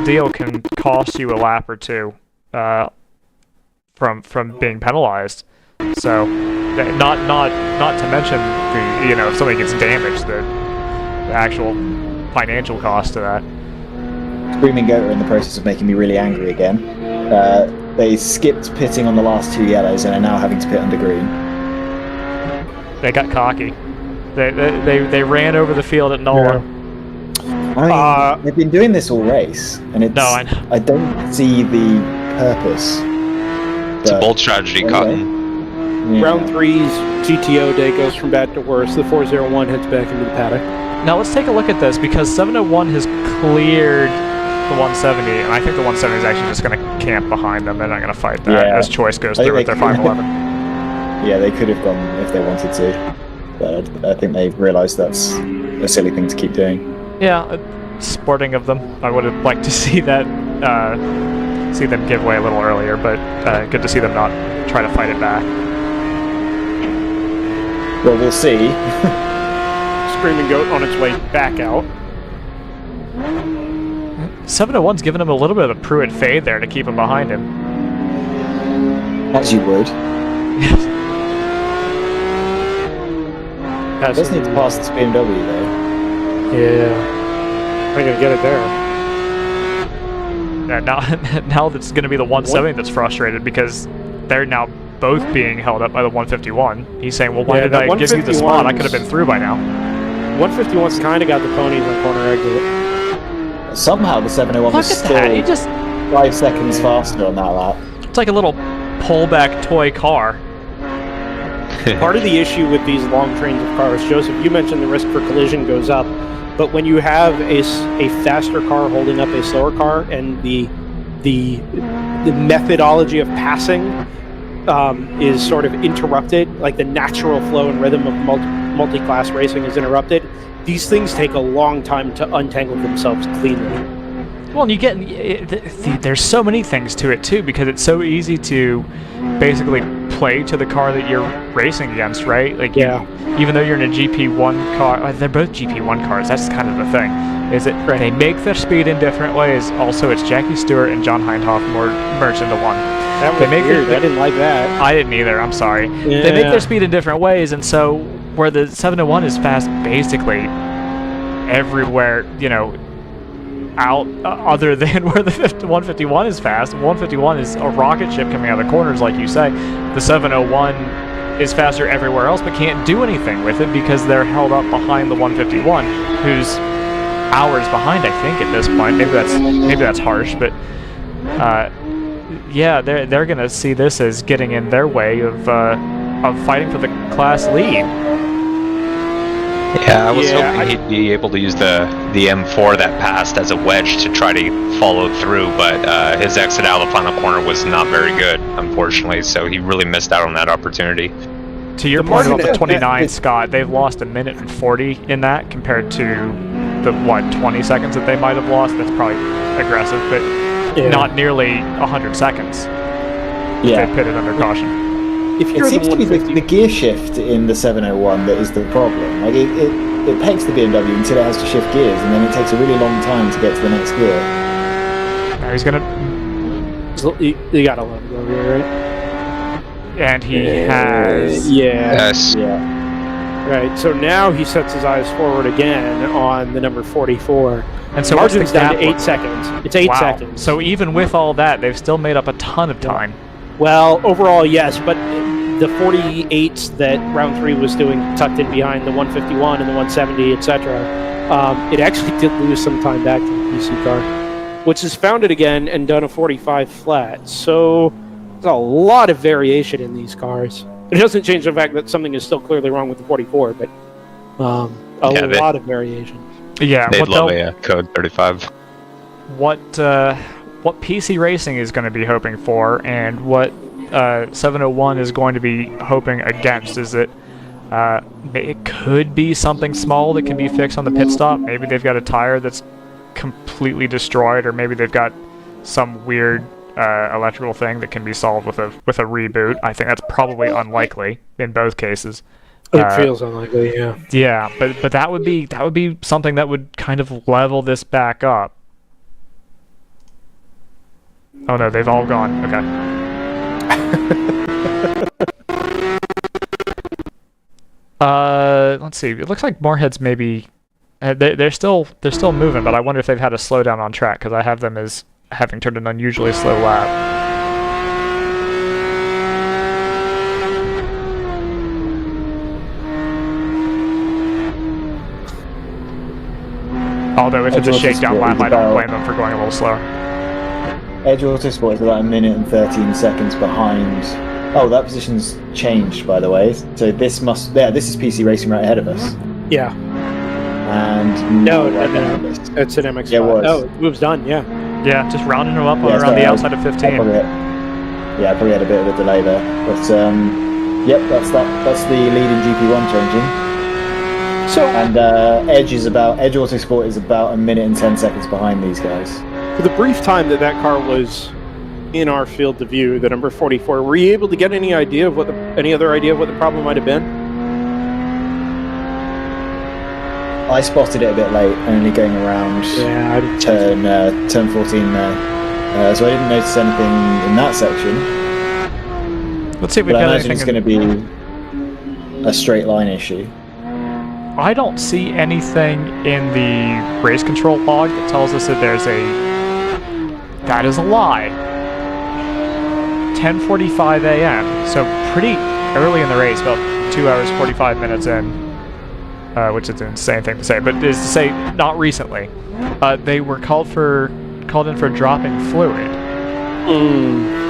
deal can cost you a lap or two from being penalized. So not to mention if somebody gets damaged, the actual financial cost of that. Screaming Goat are in the process of making me really angry again. They skipped pitting on the last 2 yellows and are now having to pit under green. They got cocky. They ran over the field at NOLA. I mean, they've been doing this all race, and it's. No, I know. I don't see the purpose. It's a bold strategy, Cotton. Yeah. Round 3's GTO day goes from bad to worse. The 401 heads back into the paddock. Now let's take a look at this because 701 has cleared the 170, and I think the 170 is actually just going to camp behind them. They're not going to fight that as Choice goes through with their 511. Yeah, they could have gone if they wanted to, but I think they've realised that's a silly thing to keep doing. Yeah, sporting of them. I would have liked to see that, see them give way a little earlier, but good to see them not try to fight it back. Well, we'll see. Screaming Goat on its way back out. 701's giving him a little bit of a Pruitt fade there to keep him behind him. As you would. Does need to pass this BMW though. Yeah. I'm gonna get it there. Yeah, now that's going to be the 170 that's frustrated because they're now both being held up by the 151. He's saying, well, why did I give you the spot? I could have been through by now. 151's kind of got the ponies on corner exit. Somehow the 701 was still that. It just 5 seconds faster on that lap. It's like a little pullback toy car. Part of the issue with these long trains of cars, Joseph, you mentioned the risk for collision goes up, but when you have a faster car holding up a slower car, and the methodology of passing is sort of interrupted, like the natural flow and rhythm of multi-class racing is interrupted, these things take a long time to untangle themselves cleanly. Well, and you get there's so many things to it too, because it's so easy to basically play to the car that you're racing against, right? Like, even though you're in a GP1 car, they're both GP1 cars. That's kind of the thing. Is it they make their speed in different ways? Also, it's Jackie Stewart and John Hindhoff merged into one. That was weird. I didn't like that. I didn't either. I'm sorry. Yeah. They make their speed in different ways, and so where the 701 is fast, basically everywhere, out other than where the 151 is fast. 151 is a rocket ship coming out of the corners, like you say. The 701 is faster everywhere else, but can't do anything with it because they're held up behind the 151, who's hours behind, I think, at this point. Maybe that's harsh, but yeah, they're gonna see this as getting in their way of fighting for the class lead. Yeah, I was hoping he'd be able to use the M4 that passed as a wedge to try to follow through, but his exit out of the final corner was not very good, unfortunately, so he really missed out on that opportunity. To your point about the 29, Scott, they've lost 1 minute and 40 in that compared to the, 20 seconds that they might have lost? That's probably aggressive, but not nearly 100 seconds. Yeah. They pitted under caution. It seems to be the gear shift in the 701 that is the problem. Like it pecks the BMW until it has to shift gears, and then it takes a really long time to get to the next gear. Now he's gonna. You gotta let him go here, right? And he has. Yes. Yeah. Right. So now he sets his eyes forward again on the number 44. And so margin's down to 8 seconds. It's 8 seconds. So even with all that, they've still made up a ton of time. Well, overall, yes, but the 48s that round 3 was doing tucked in behind the 151 and the 170, etc., it actually did lose some time back to the PC car, which has found it again and done a 45 flat. So there's a lot of variation in these cars. It doesn't change the fact that something is still clearly wrong with the 44, but a lot of variation. Yeah, they'd love a code 35. What PC Racing is going to be hoping for, and what 701 is going to be hoping against, is that it could be something small that can be fixed on the pit stop. Maybe they've got a tire that's completely destroyed, or maybe they've got some weird electrical thing that can be solved with a reboot. I think that's probably unlikely in both cases. It feels unlikely, yeah. Yeah, but that would be something that would kind of level this back up. Oh no, they've all gone. Okay. Let's see. It looks like Moorhead's maybe they're still moving, but I wonder if they've had a slowdown on track, because I have them as having turned an unusually slow lap. Although if it's a shakedown lap, I don't blame them for going a little slower. Edge Autosport is about 1 minute and 13 seconds behind. Oh, that position's changed, by the way. So this is PC Racing right ahead of us. Yeah. And no, it's an MX5. Yeah, it was. Oh, move's done. Yeah. Yeah, just rounding them up around the outside of 15. I probably had a bit of a delay there, but yep, that's the lead in GP1 changing. So and Edge Autosport is about 1 minute and 10 seconds behind these guys. For the brief time that car was in our field of view, the number 44, were you able to get any other idea of what the problem might have been? I spotted it a bit late, only going around turn 14 there, so I didn't notice anything in that section. Let's see if we but got I imagine anything. It's going to be a straight line issue. I don't see anything in the race control log that tells us that there's a... That is a lie. 10:45 a.m. So pretty early in the race, about 2 hours 45 minutes in, which is an insane thing to say, but is to say not recently. They were called in for dropping fluid.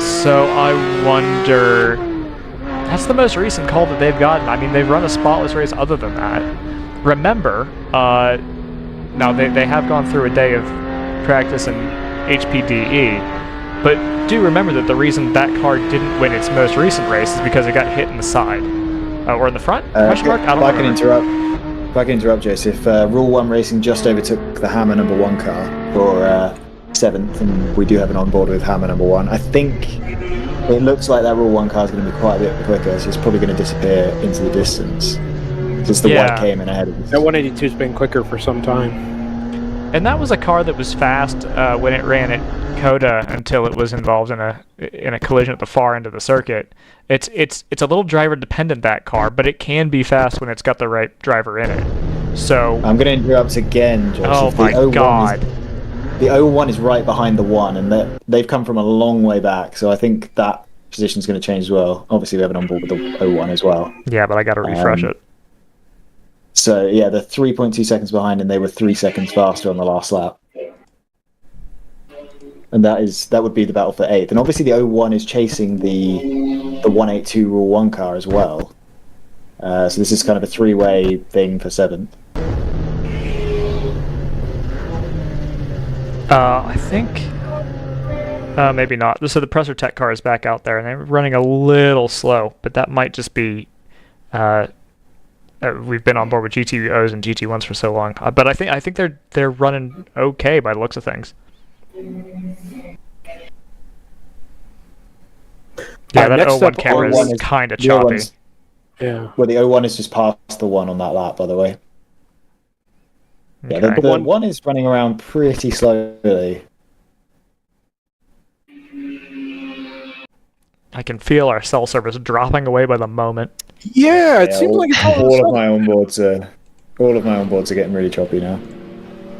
So I wonder. That's the most recent call that they've gotten. I mean, they've run a spotless race other than that. Remember, now they have gone through a day of practice in HPDE, but do remember that the reason that car didn't win its most recent race is because it got hit in the side. Or in the front? Question mark? I don't know. If I can interrupt, Joseph, Rule 1 Racing just overtook the Hammer number 1 car for 7th, and we do have an onboard with Hammer number 1. I think it looks like that Rule 1 car is going to be quite a bit quicker, so it's probably going to disappear into the distance. Just the white came in ahead of us. That 182's been quicker for some time. And that was a car that was fast when it ran at Coda until it was involved in a collision at the far end of the circuit. It's a little driver dependent, that car, but it can be fast when it's got the right driver in it. So I'm going to interrupt again, Joseph. Oh my God. The 01 is right behind the 1, and they've come from a long way back, so I think that position's going to change as well. Obviously, we have an onboard with the 01 as well. Yeah, but I got to refresh it. So, yeah, they're 3.2 seconds behind, and they were 3 seconds faster on the last lap. And that would be the battle for 8th. And obviously the 01 is chasing the 182 Rule 1 car as well. So this is kind of a 3-way thing for 7th. I think maybe not. So the Presser Tech car is back out there, and they're running a little slow, but that might just be we've been on board with GTOs and GT1s for so long. But I think they're running okay by the looks of things. Yeah, that 01 camera is kind of choppy. Yeah. Well, the 01 is just past the 1 on that lap, by the way. Okay. Yeah, the 1 is running around pretty slowly. I can feel our cell service dropping away by the moment. Yeah, it seems like it's all of my onboards are getting really choppy now.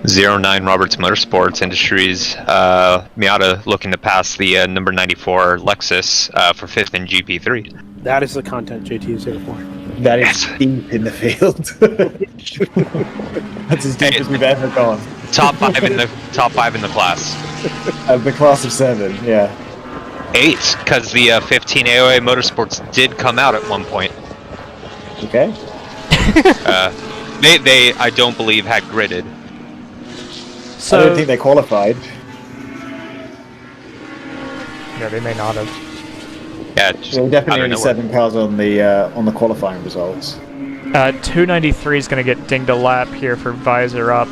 09 Roberts Motorsports Industries, Miata looking to pass the number 94 Lexus for 5th in GP3. That is the content JT is here for. That is deep in the field. That's as deep as we've ever gone. Top 5 in the class. Of the class of 7, yeah. 8, because the 15 AOA Motorsports did come out at one point. Okay. They I don't believe had gridded. So, I don't think they qualified. Yeah, they may not have. Yeah, there were definitely only 7 cars on the qualifying results. 293 is going to get dinged a lap here for Visor Up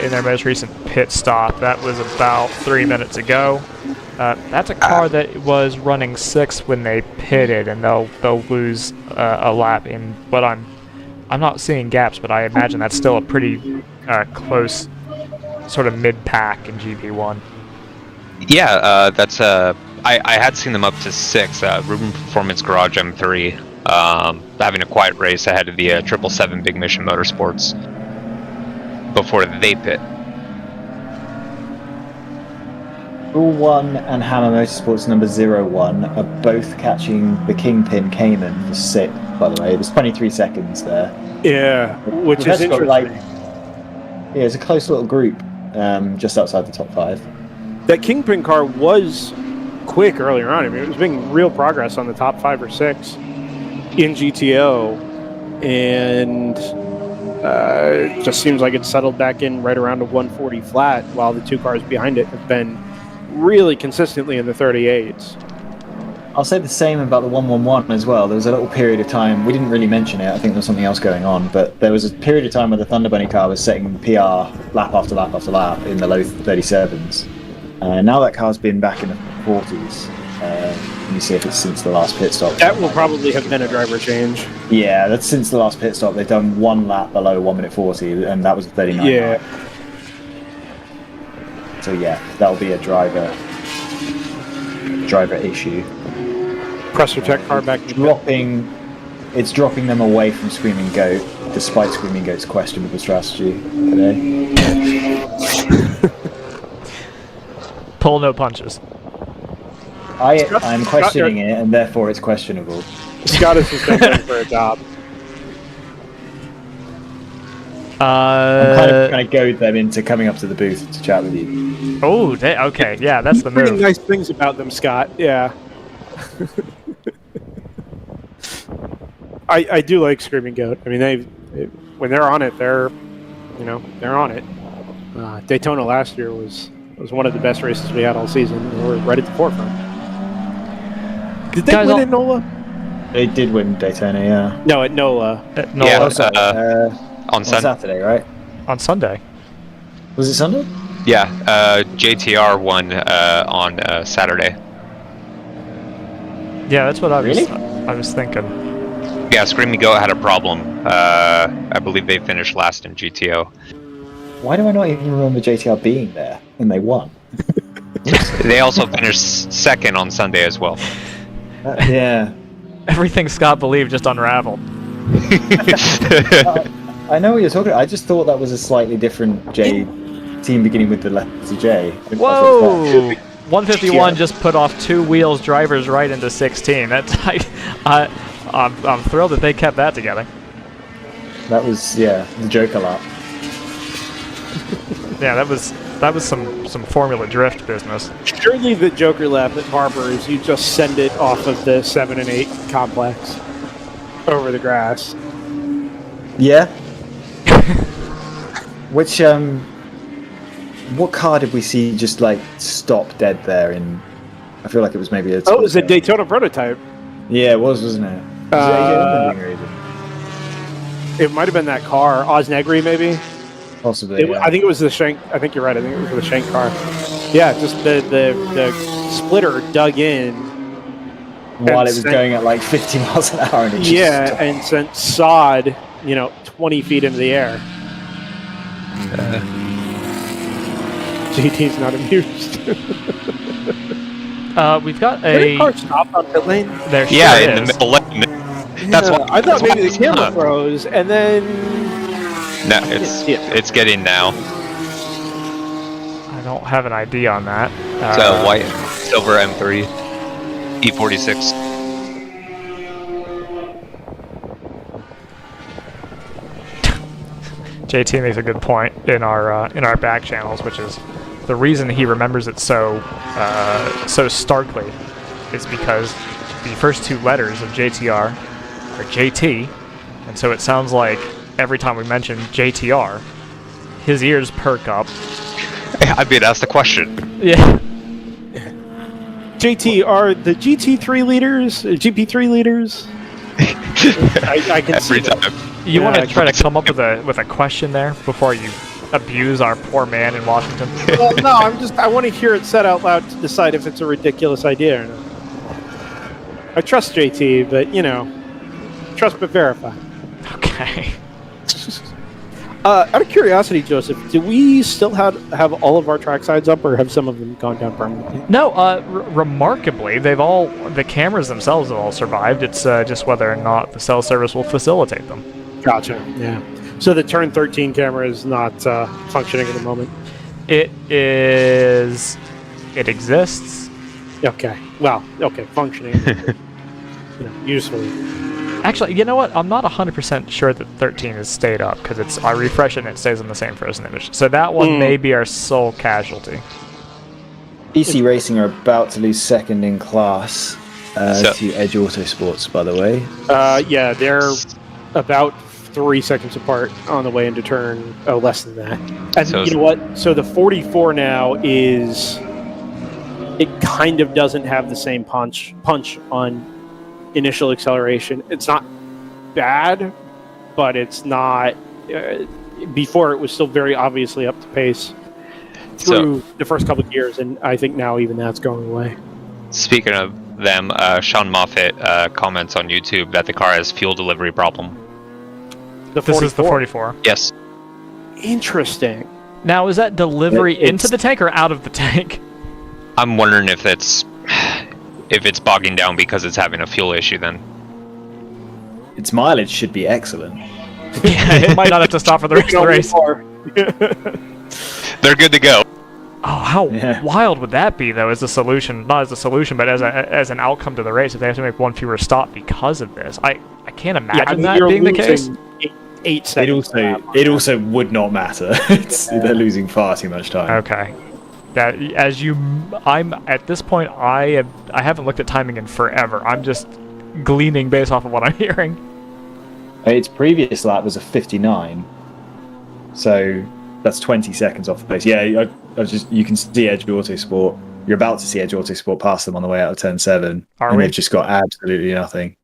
in their most recent pit stop. That was about 3 minutes ago. That's a car that was running 6th when they pitted, and they'll lose a lap in what I'm not seeing gaps, but I imagine that's still a pretty close sort of mid-pack in GP1. Yeah, that's I had seen them up to 6. Ruben Performance Garage M3, having a quiet race ahead of the 777 Big Mission Motorsports before they pit. Rule 1 and Hammer Motorsports number 01 are both catching the Kingpin Cayman for 6th, by the way. There's 23 seconds there. Yeah, which is interesting. Yeah, it's a close little group just outside the top 5. That Kingpin car was quick earlier on. I mean, it was making real progress on the top 5 or 6 in GTO, and it just seems like it's settled back in right around a 140 flat, while the 2 cars behind it have been really consistently in the 38s. I'll say the same about the 111 as well. There was a little period of time, we didn't really mention it, I think there was something else going on, but there was a period of time where the Thunder Bunny car was setting PR lap after lap after lap in the low 37s. Now that car's been back in the 40s. Let me see if it's since the last pit stop. That will probably have been a driver change. Yeah, that's since the last pit stop. They've done 1 lap below 1 minute 40, and that was 39. Yeah. So yeah, that'll be a driver issue. Presser Tech car back dropping. It's dropping them away from Screaming Goat. despite Screaming Goat's questionable strategy today. Pull no punches. I'm questioning it, and therefore it's questionable. Scott is just going for a job. I'm kind of trying to goad them into coming up to the booth to chat with you. Oh, okay, yeah, that's the Pretty move. nice things about them, Scott. Yeah. I do like Screaming Goat. I mean, when they're on it, they're on it. Daytona last year was one of the best races we had all season. They were right at the forefront. Did they win at NOLA? They did win Daytona, yeah. No, at NOLA. Yeah, on Saturday, right? On Sunday. Was it Sunday? Yeah, JTR won on Saturday. Yeah, that's what I was. Really? I was thinking. Yeah, Screaming Goat had a problem. I believe they finished last in GTO. Why do I not even remember JTR being there when they won? They also finished second on Sunday as well. Yeah. Everything Scott believed just unraveled. I know what you're talking about. I just thought that was a slightly different team beginning with the letter J. Whoa! 151 just put off 2 wheels drivers right into 16. That's I'm thrilled that they kept that together. That was the Joker lap. Yeah, that was some Formula Drift business. Surely the Joker lap at Barber is you just send it off of the 7 and 8 complex over the grass. Yeah. Which what car did we see just like stop dead there in? I feel like it was maybe a. Oh, it was a Daytona prototype. Yeah, it was, wasn't it? It might have been that car, Osnegri maybe. Possibly. Yeah. I think it was the Shank. I think you're right. I think it was the Shank car. Yeah, just the splitter dug in while it was going at like 50 miles an hour. And it just and sent sod, 20 feet into the air. JT's not amused. We've got Did a car stop on pit lane? There in the middle lane. That's why I thought maybe the camera froze, and then no, it's getting now. I don't have an ID on that. It's a white silver M3 E46. JT makes a good point in our back channels, which is the reason he remembers it so starkly is because the first 2 letters of JTR are JT, and so it sounds like every time we mention JTR, his ears perk up. I mean, that's the question. Yeah. JT, are the GT3 leaders, GP3 leaders? I can every see time. that. You want to try to come up with a question there before you abuse our poor man in Washington? Well, no, I want to hear it said out loud to decide if it's a ridiculous idea or not. I trust JT, but trust but verify. Okay. Out of curiosity, Joseph, do we still have all of our track sides up, or have some of them gone down permanently? No, remarkably, the cameras themselves have all survived. It's just whether or not the cell service will facilitate them. Gotcha. Yeah. So the turn 13 camera is not functioning at the moment. It is. It exists. Okay. Well. Okay. Functioning. Usefully. Actually, you know what? I'm not 100% sure that 13 has stayed up because I refresh it and it stays on the same frozen image. So that one may be our sole casualty. EC Racing are about to lose second in class to Edge Autosports, by the way. Yeah, they're about 3 seconds apart on the way into turn. Oh, less than that. And you know what? So the 44 now is. It kind of doesn't have the same punch on initial acceleration. It's not bad, but it's not. Before it was still very obviously up to pace through the first couple of years, and I think now even that's going away. Speaking of them, Sean Moffitt comments on YouTube that the car has fuel delivery problem. This is the 44. Yes. Interesting. Now, is that delivery into the tank or out of the tank? I'm wondering if it's bogging down because it's having a fuel issue then. Its mileage should be excellent. Yeah, it might not have to stop for the rest of the race. They're good to go. Oh, how wild would that be, though, as a solution? Not as a solution, but as an outcome to the race, if they have to make one fewer stop because of this. I can't imagine that being the case. 8 seconds. It also would not matter. They're losing far too much time. Okay. I'm at this point. I haven't looked at timing in forever. I'm just gleaning based off of what I'm hearing. Its previous lap was a 59, so that's 20 seconds off the pace. Yeah, you can see Edge Autosport. You're about to see Edge Autosport pass them on the way out of turn 7, and they've just got absolutely nothing.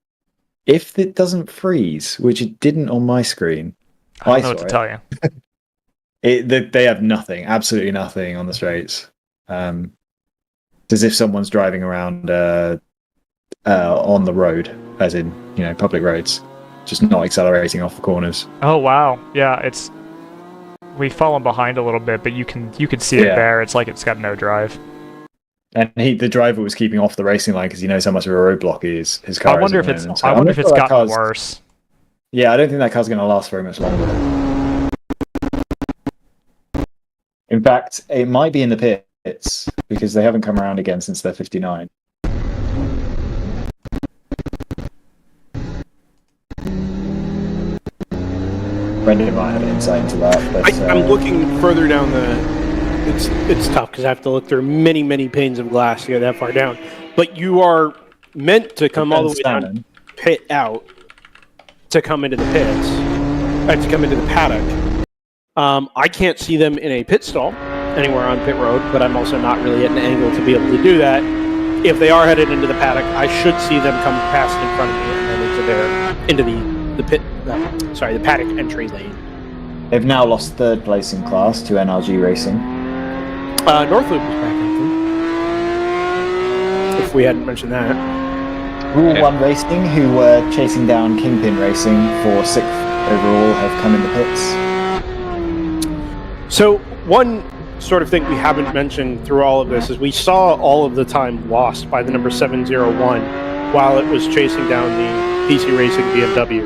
If it doesn't freeze, which it didn't on my screen, I don't know what to tell you. They have nothing, absolutely nothing on the straights. It's as if someone's driving around on the road, as in public roads, just not accelerating off the corners. Oh wow, yeah, we've fallen behind a little bit, but you can see it there. It's like it's got no drive. And the driver was keeping off the racing line because he knows how much of a roadblock his car is. I wonder if it's gotten worse. Yeah, I don't think that car's going to last very much longer. In fact, it might be in the pits because they haven't come around again since they're 59. Brendan might have an insight into that. But, I'm looking further down the. It's tough because I have to look through many panes of glass to get that far down. But you are meant to come all the way down, pit out, to come into the pits, to come into the paddock. I can't see them in a pit stall anywhere on pit road, but I'm also not really at an angle to be able to do that. If they are headed into the paddock, I should see them come past in front of me and then into the pit. The paddock entry lane. They've now lost third place in class to NRG Racing. Northloop was back, I think. If we hadn't mentioned that. Rule 1 Racing, who were chasing down Kingpin Racing for 6th overall, have come in the pits. So, one sort of thing we haven't mentioned through all of this is we saw all of the time lost by the number 701 while it was chasing down the PC Racing BMW.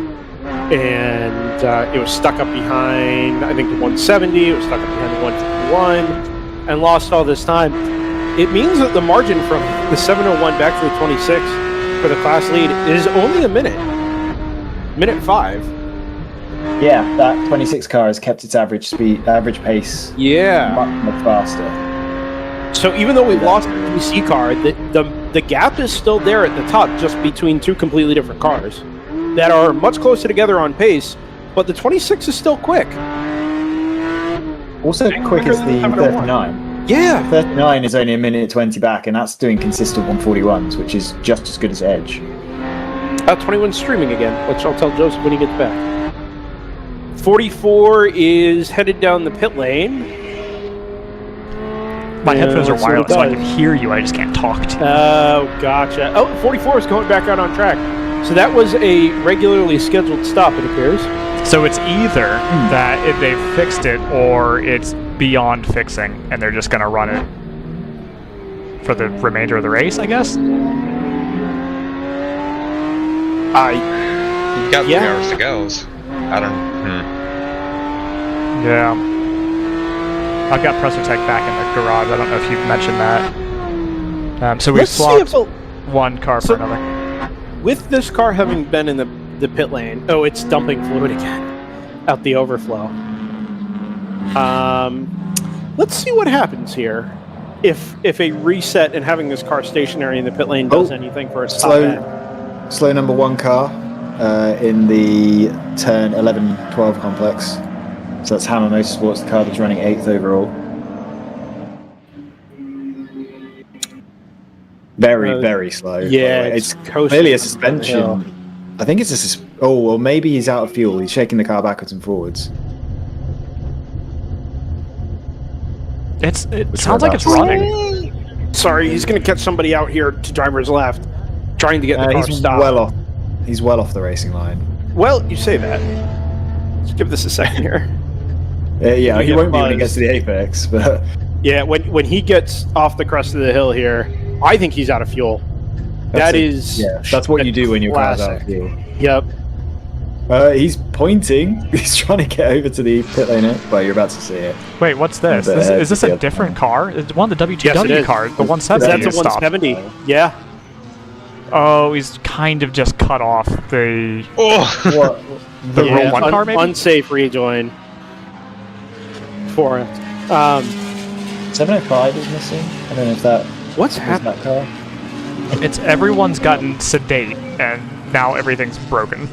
And it was stuck up behind, I think, the 170, it was stuck up behind the 151. And lost all this time. It means that the margin from the 701 back to the 26 for the class lead is only a minute. Minute 5. Yeah, that 26 car has kept its average pace much faster. So even though we've lost the PC car, the gap is still there at the top, just between two completely different cars that are much closer together on pace, but the 26 is still quick. Also quick as the 39. Yeah. 39 is only a minute 20 back, and that's doing consistent 141s, which is just as good as Edge. 21's streaming again, which I'll tell Joseph when he gets back. 44 is headed down the pit lane. My headphones are wireless, so I can hear you, I just can't talk to you. Oh, gotcha. Oh, 44 is going back out on track. So that was a regularly scheduled stop, it appears. So it's either that if they've fixed it or it's beyond fixing and they're just going to run it for the remainder of the race, I guess? You've got 3 hours to go. I don't... Yeah. I've got Presser Tech back in the garage. I don't know if you've mentioned that. So we've swapped one car for another. With this car having been in the pit lane, it's dumping fluid again out the overflow. Let's see what happens here. If a reset and having this car stationary in the pit lane does anything for its top end. Slow number 1 car in the turn 11-12 complex. So that's Hammer Motorsports, the car that's running 8th overall. Very slow. Yeah, it's clearly a suspension. I think it's well, maybe he's out of fuel. He's shaking the car backwards and forwards. It sounds like it's running. Sorry, he's going to catch somebody out here to driver's left, trying to get the car stopped. He's well off the racing line. Well, you say that. Let's give this a second here. Yeah, he won't be when he gets to the apex, but yeah, when he gets off the crest of the hill here, I think he's out of fuel. That's what you do when your car's out of fuel. Yep. He's pointing. He's trying to get over to the pit lane. Well, you're about to see it. Wait, what's this? Is this a different car? It's one of the WTW cars, the 170. That's a 170. Yeah. Oh, he's kind of just cut off the the Rule 1 car, maybe? Unsafe rejoin for it. 705 is missing. I don't know if that. What's happening? That car. It's everyone's gotten sedate, and now everything's broken.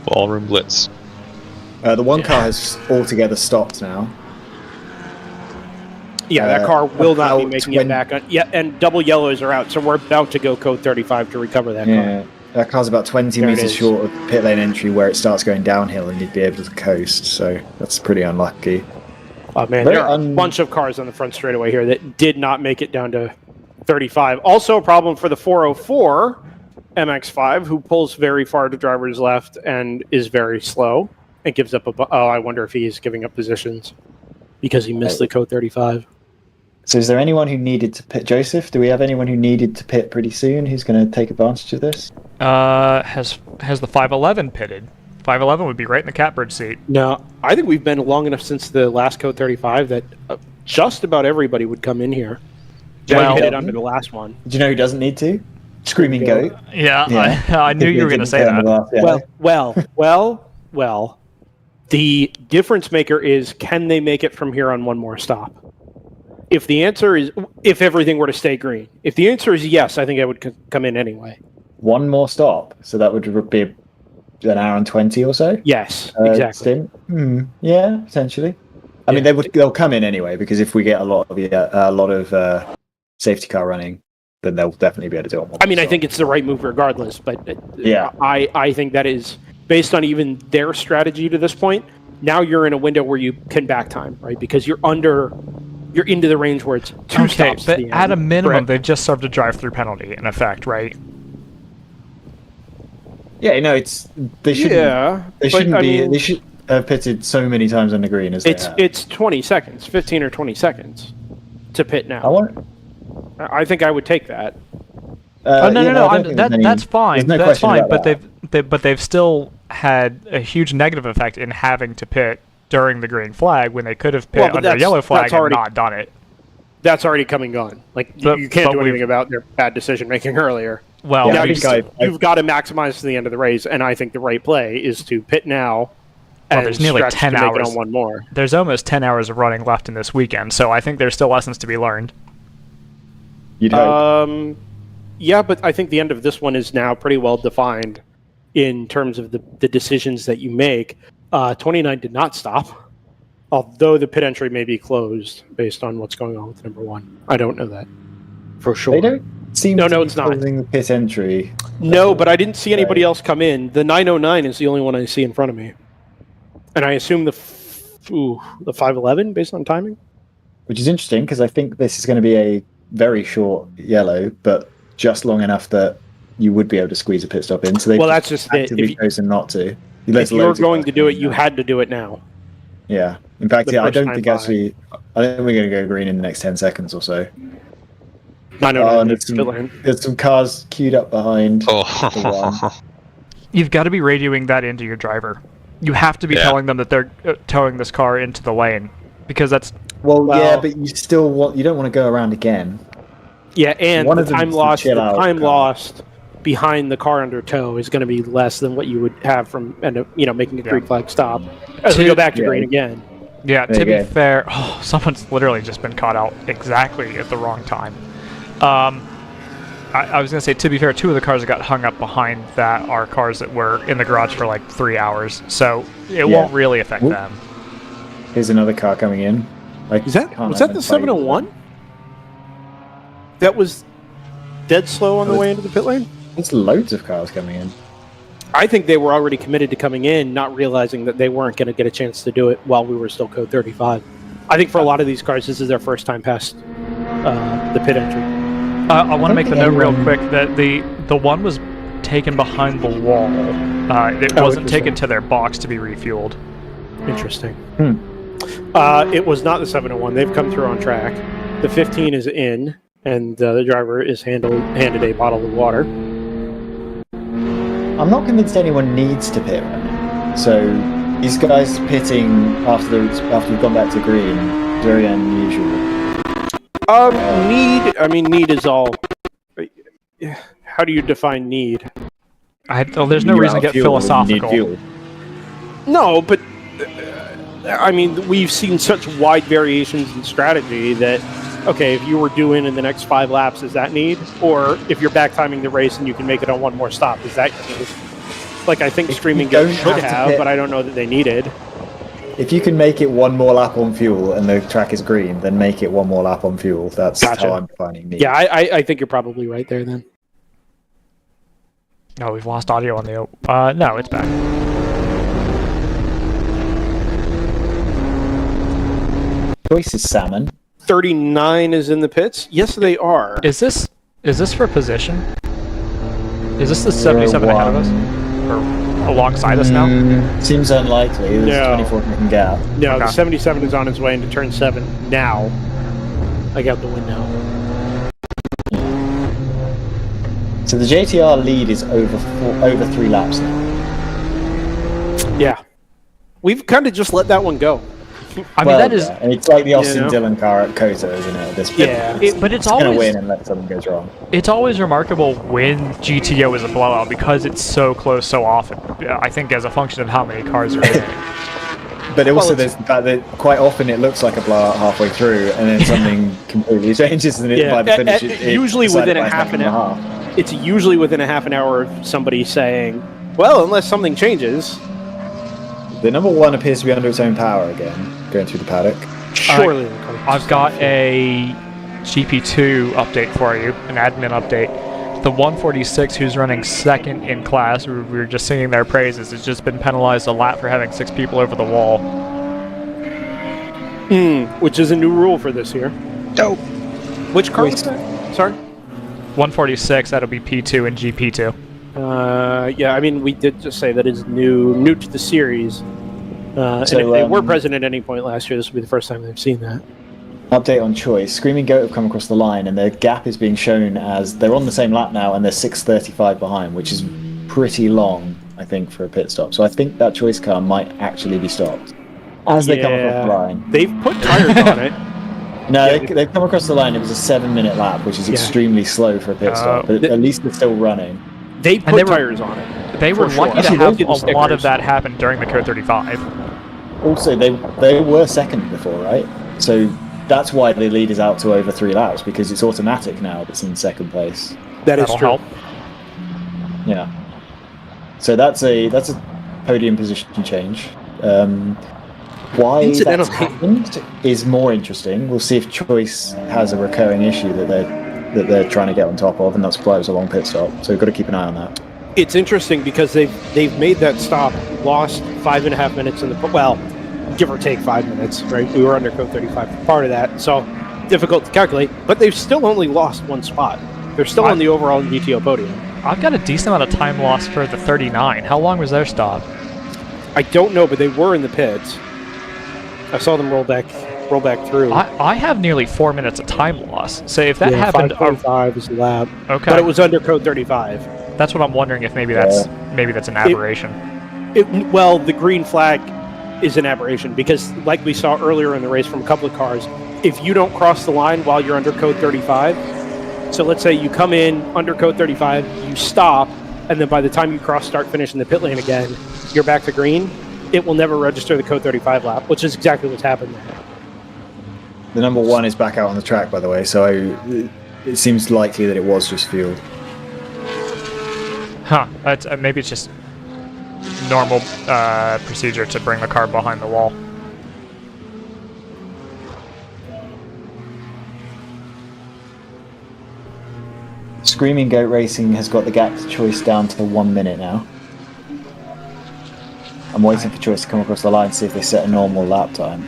Ballroom Blitz. The one car has altogether stopped now. Yeah, that car will not be making it back. Yeah, and double yellows are out, so we're about to go code 35 to recover that car. That car's about 20 meters short of pit lane entry where it starts going downhill and you'd be able to coast, so that's pretty unlucky. Oh man, there are a bunch of cars on the front straightaway here that did not make it down to 35. Also a problem for the 404 MX-5, who pulls very far to driver's left and is very slow and gives up I wonder if he's giving up positions because he missed the code 35. So is there anyone who needed to pit? Joseph, do we have anyone who needed to pit pretty soon who's going to take advantage of this? Has the 511 pitted? 511 would be right in the catbird seat. No, I think we've been long enough since the last code 35 that just about everybody would come in here. Well, hit it under the last one. Do you know who doesn't need to? Screaming Goat. Yeah. I knew you were going to say that. Well. The difference maker is, can they make it from here on one more stop? If the answer is, if everything were to stay green. If the answer is yes, I think I would come in anyway. One more stop, so that would be an hour and 20 or so? Yes, exactly. Yeah, potentially. I mean, they'll come in anyway, because if we get a lot of safety car running, then they'll definitely be able to do it. I mean, I think it's the right move regardless, but I think that is, based on even their strategy to this point, now you're in a window where you can back time, right? Because you're into the range where it's two stops. But at a minimum, they've just served a drive-through penalty in effect, right? Yeah, no, they should have pitted so many times on the green as it's 20 seconds, 15 or 20 seconds to pit now. I think I would take that. That's fine. No, that's fine. But But they've still had a huge negative effect in having to pit during the green flag when they could have pit under a yellow flag and not done it. That's already come and gone. Like you can't do anything about their bad decision making earlier. Well, now you've got to maximize to the end of the race, and I think the right play is to pit now. And there's nearly 10 hours on one more. There's almost 10 hours of running left in this weekend, so I think there's still lessons to be learned. Yeah, but I think the end of this one is now pretty well defined in terms of the decisions that you make. 29 did not stop, although the pit entry may be closed based on what's going on with number one. I don't know that for sure. They don't seem to be it's not closing the pit entry. No, but I didn't see anybody else come in. The 909 is the only one I see in front of me, and I assume the 511 based on timing. Which is interesting because I think this is going to be a very short yellow, but just long enough that you would be able to squeeze a pit stop in. So they've that's just actively chosen not to. If you're going to do it, you had to do it now. Yeah. In fact, I don't think we're going to go green in the next 10 seconds or so. There's some cars queued up behind. You've got to be radioing that into your driver. You have to be telling them that they're towing this car into the lane, because that's... Well, but you don't want to go around again. Yeah, and the time lost behind the car under tow is going to be less than what you would have from making a green flag stop as we go back to green again. Yeah, to be fair, someone's literally just been caught out exactly at the wrong time. I was going to say, to be fair, two of the cars that got hung up behind that are cars that were in the garage for like 3 hours, so it won't really affect them. Here's another car coming in. Was that the 701? That was dead slow on the way into the pit lane? There's loads of cars coming in. I think they were already committed to coming in, not realizing that they weren't going to get a chance to do it while we were still code 35. I think for a lot of these cars, this is their first time past the pit entry. I want to make the note real quick that the one was taken behind the wall. It wasn't taken to their box to be refueled. Interesting. It was not the 701. They've come through on track. The 15 is in, and the driver is handed a bottle of water. I'm not convinced anyone needs to pit right now. So these guys pitting after we've gone back to green, very unusual. Need is all. How do you define need? There's no reason to get philosophical. No, but we've seen such wide variations in strategy that, okay, if you were doing in the next 5 laps, is that need? Or if you're back timing the race and you can make it on one more stop, is that your need? Like, I think Screaming Goat should have, but I don't know that they needed. If you can make it one more lap on fuel and the track is green, then make it one more lap on fuel. That's how I'm defining need. Yeah, I think you're probably right there then. No, we've lost audio on the... no, it's back. Choice is salmon. 39 is in the pits? Yes, they are. Is this for position? Is this the 77 ahead of us? Or alongside us now? Seems unlikely. There's a 24-second gap. No, the 77 is on its way into turn 7 now. I got the win now. So the JTR lead is over 3 laps now. Yeah. We've kind of just let that one go. And it's like the Austin Dillon car at Coda, isn't it? At this point, but it's always always going to win unless something goes wrong. It's always remarkable when GTO is a blowout because it's so close so often. I think as a function of how many cars are in it. But also there's the fact that quite often it looks like a blowout halfway through, and then something completely changes, and by the finish, usually within a half an hour. It's usually within a half an hour of somebody saying, "Well, unless something changes." The number 1 appears to be under its own power again, going through the paddock. Surely. I've got a GP2 update for you, an admin update. The 146 who's running second in class, we were just singing their praises, has just been penalized a lap for having 6 people over the wall. Which is a new rule for this year. Dope. Which car was that? Sorry? 146, that'll be P2 and GP2. Yeah, we did just say that is new to the series. And if they were present at any point last year, this will be the first time they've seen that. Update on Choice. Screaming Goat have come across the line, and their gap is being shown as they're on the same lap now, and they're 6:35 behind, which is pretty long, I think, for a pit stop. So I think that Choice car might actually be stopped as they come across the line. They've put tires on it. No, they've come across the line. It was a 7-minute lap, which is extremely slow for a pit stop, but at least they're still running. They put tires on it. They were lucky to have a lot of that happen during the Code 35. Also, they were second before, right? So that's why the lead is out to over 3 laps, because it's automatic now that's in second place. That'll true. Help. Yeah. So that's a podium position change. Why that's happened is more interesting. We'll see if Choice has a recurring issue that they're trying to get on top of, and that's why it was a long pit stop. So we've got to keep an eye on that. It's interesting because they've made that stop, lost 5.5 minutes in the give or take 5 minutes, right? We were under code 35 for part of that, so difficult to calculate. But they've still only lost 1 spot. They're still on the overall GTO podium. I've got a decent amount of time lost for the 39. How long was their stop? I don't know, but they were in the pits. I saw them roll back through. I have nearly 4 minutes of time loss. So if that happened, 5.5 is the lap. Okay, but it was under code 35. That's what I'm wondering if maybe that's an aberration. Well, the green flag is an aberration because, like we saw earlier in the race from a couple of cars, if you don't cross the line while you're under code 35, so let's say you come in under code 35, you stop, and then by the time you cross start finish in the pit lane again, you're back to green. It will never register the code 35 lap, which is exactly what's happened there. The number 1 is back out on the track, by the way, so it seems likely that it was just fueled. Huh. Maybe it's just normal procedure to bring the car behind the wall. Screaming Goat Racing has got the gap to Choice down to 1 minute now. I'm waiting for Choice to come across the line to see if they set a normal lap time.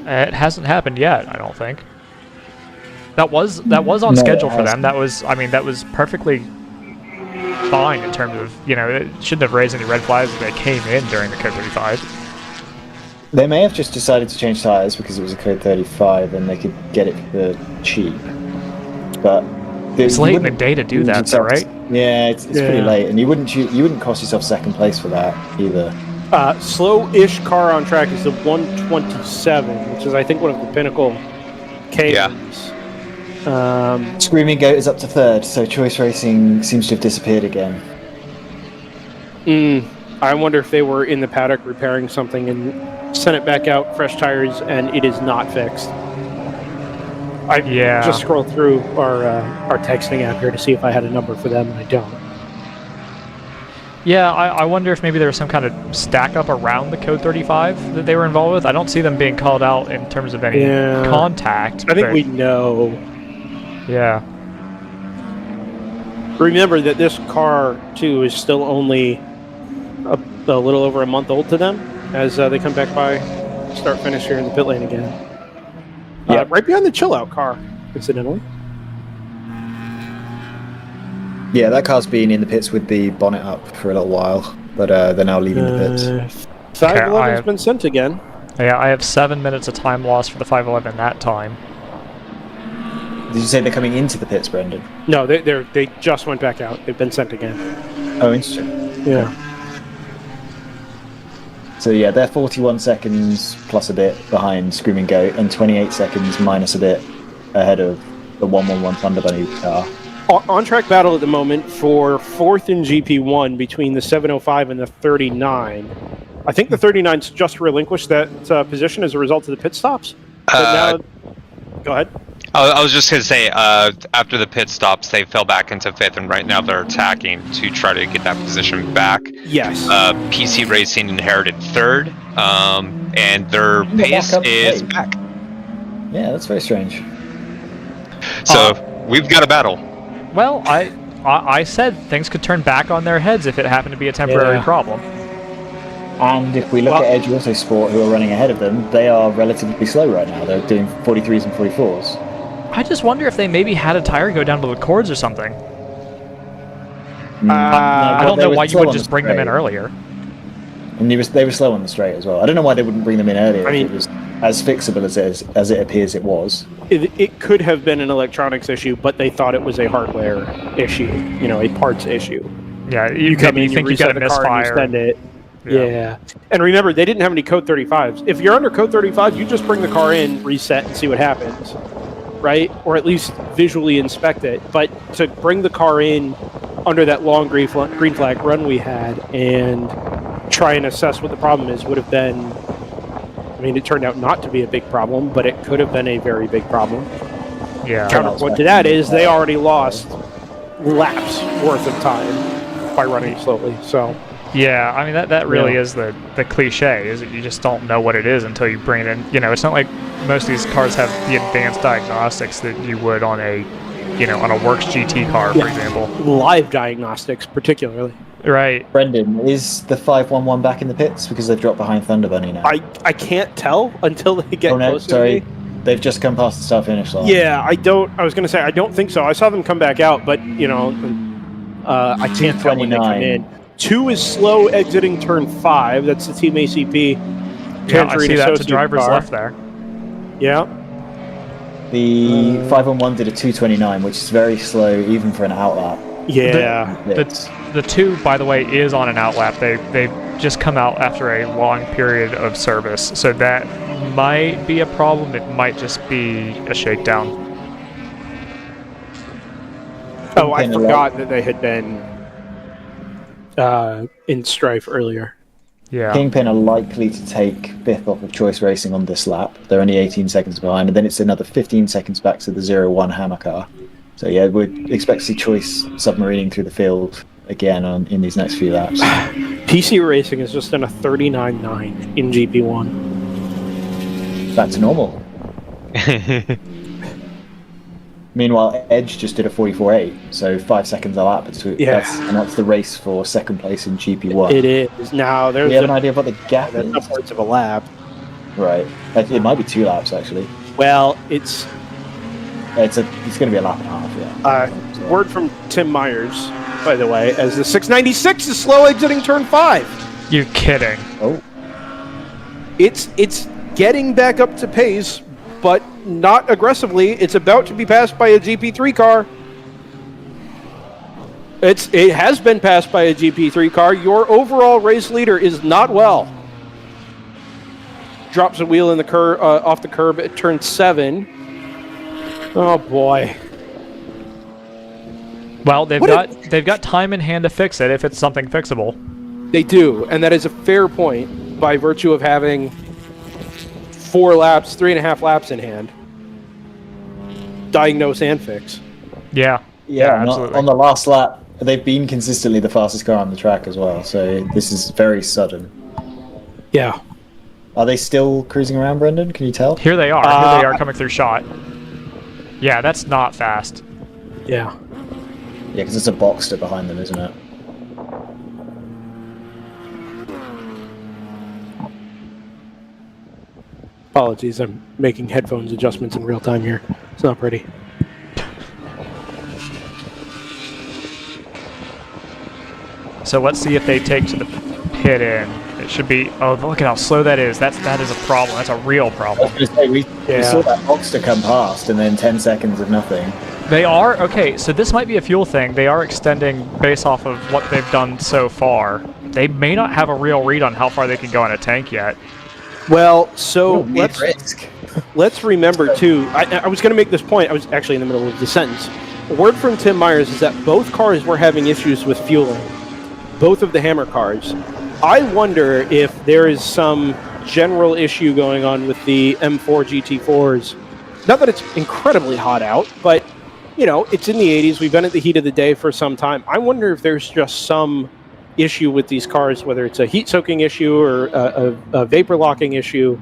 It hasn't happened yet, I don't think. That was on schedule for them. That was perfectly fine in terms of, it shouldn't have raised any red flags if they came in during the Code 35. They may have just decided to change tyres because it was a code 35 and they could get it for cheap. But it's late in the day to do that, though, right? Yeah, it's pretty late, and you wouldn't cost yourself second place for that either. Slow-ish car on track is the 127, which is I think one of the pinnacle K-ones. Screaming Goat is up to third, so Choice Racing seems to have disappeared again. I wonder if they were in the paddock repairing something and sent it back out, fresh tires, and it is not fixed. I just scrolled through our texting app here to see if I had a number for them, and I don't. Yeah, I wonder if maybe there was some kind of stack up around the code 35 that they were involved with. I don't see them being called out in terms of any contact. I think we know. Yeah. Remember that this car, too, is still only a little over a month old to them as they come back by start-finish here in the pit lane again. Right behind the chill-out car, incidentally. Yeah, that car's been in the pits with the bonnet up for a little while, but they're now leaving the pits. 511's been sent again. Yeah, I have 7 minutes of time lost for the 511 that time. Did you say they're coming into the pits, Brendan? No, they just went back out. They've been sent again. Oh, interesting. Yeah. So yeah, they're 41 seconds plus a bit behind Screaming Goat and 28 seconds minus a bit ahead of the 111 Thunder Bunny car. On-track battle at the moment for 4th in GP1 between the 705 and the 39. I think the 39's just relinquished that position as a result of the pit stops. But now, go ahead. I was just going to say, after the pit stops, they fell back into 5th, and right now they're attacking to try to get that position back. Yes. PC Racing inherited 3rd, and their pace is back. Yeah, that's very strange. So, we've got a battle. Well, I said things could turn back on their heads if it happened to be a temporary problem. And if we look at Edge Autosport, who are running ahead of them, they are relatively slow right now. They're doing 43s and 44s. I just wonder if they maybe had a tire go down to the cords or something. I don't know why you wouldn't just bring them in earlier. And they were slow on the straight as well. I don't know why they wouldn't bring them in earlier. I mean, if it was as fixable as it appears it was. It could have been an electronics issue, but they thought it was a hardware issue, a parts issue. Yeah, you think you got a misfire. Send it. Yeah. And remember, they didn't have any code 35s. If you're under code 35s, you just bring the car in, reset, and see what happens. Right? Or at least visually inspect it. But to bring the car in under that long green flag run we had and try and assess what the problem is would have been, I mean, it turned out not to be a big problem, but it could have been a very big problem. Yeah. Counterpoint to that is they already lost laps worth of time by running slowly. So. Yeah, I mean, that really is the cliche, is that you just don't know what it is until you bring it in. It's not like most of these cars have the advanced diagnostics that you would on a, on a Works GT car, for example. Live diagnostics, particularly. Right. Brendan, is the 511 back in the pits because they've dropped behind Thunder Bunny now? I can't tell until they get closer to me. They've just come past the start-finish line. Yeah, I was going to say, I don't think so. I saw them come back out, but, I can't tell when they come in. 2 is slow exiting turn 5. That's the Team ACP. Yeah, I see that to driver's left there. Yeah. The 511 did a 229, which is very slow even for an outlap. Yeah. The 2, by the way, is on an outlap. They've just come out after a long period of service, so that might be a problem. It might just be a shakedown. Oh, I forgot that they had been in strife earlier. Yeah. Kingpin are likely to take 5th off of Choice Racing on this lap. They're only 18 seconds behind, and then it's another 15 seconds back to the 01 Hammer car. So yeah, we'd expect to see Choice submarining through the field again in these next few laps. PC Racing has just done a 39.9 in GP1. Back to normal. Meanwhile, Edge just did a 44.8, so 5 seconds a lap. That's the race for second place in GP1. It is. Now, there's Do you have an idea of what the gap is? Upwards of a lap. Right. It might be 2 laps, actually. Well, it's going to be a lap and a half, yeah. Word from Tim Myers, by the way, as the 696 is slow exiting turn 5. You're kidding. Oh. It's getting back up to pace, but not aggressively. It's about to be passed by a GP3 car. It has been passed by a GP3 car. Your overall race leader is not well. Drops a wheel in the off the curb at turn 7. Oh boy. Well, they've got time in hand to fix it if it's something fixable. They do, and that is a fair point by virtue of having 3.5 laps in hand. Diagnose and fix. Yeah. Yeah, absolutely. on the last lap, they've been consistently the fastest car on the track as well, so this is very sudden. Yeah. Are they still cruising around, Brendan? Can you tell? Here they are. Here they are coming through shot. Yeah, that's not fast. Yeah. Yeah, because it's a Boxster behind them, isn't it? Apologies, I'm making headphones adjustments in real time here. It's not pretty. So let's see if they take to the pit in. It should be. Oh, look at how slow that is. That is a problem. That's a real problem. I was going to say, we saw that Boxster come past, and then 10 seconds of nothing. They are? Okay, so this might be a fuel thing. They are extending based off of what they've done so far. They may not have a real read on how far they can go in a tank yet. Well, so let's remember, too, I was going to make this point. I was actually in the middle of the sentence. A word from Tim Myers is that both cars were having issues with fueling. Both of the Hammer cars. I wonder if there is some general issue going on with the M4 GT4s. Not that it's incredibly hot out, but, you know, it's in the 80s. We've been at the heat of the day for some time. I wonder if there's just some issue with these cars, whether it's a heat-soaking issue or a vapor locking issue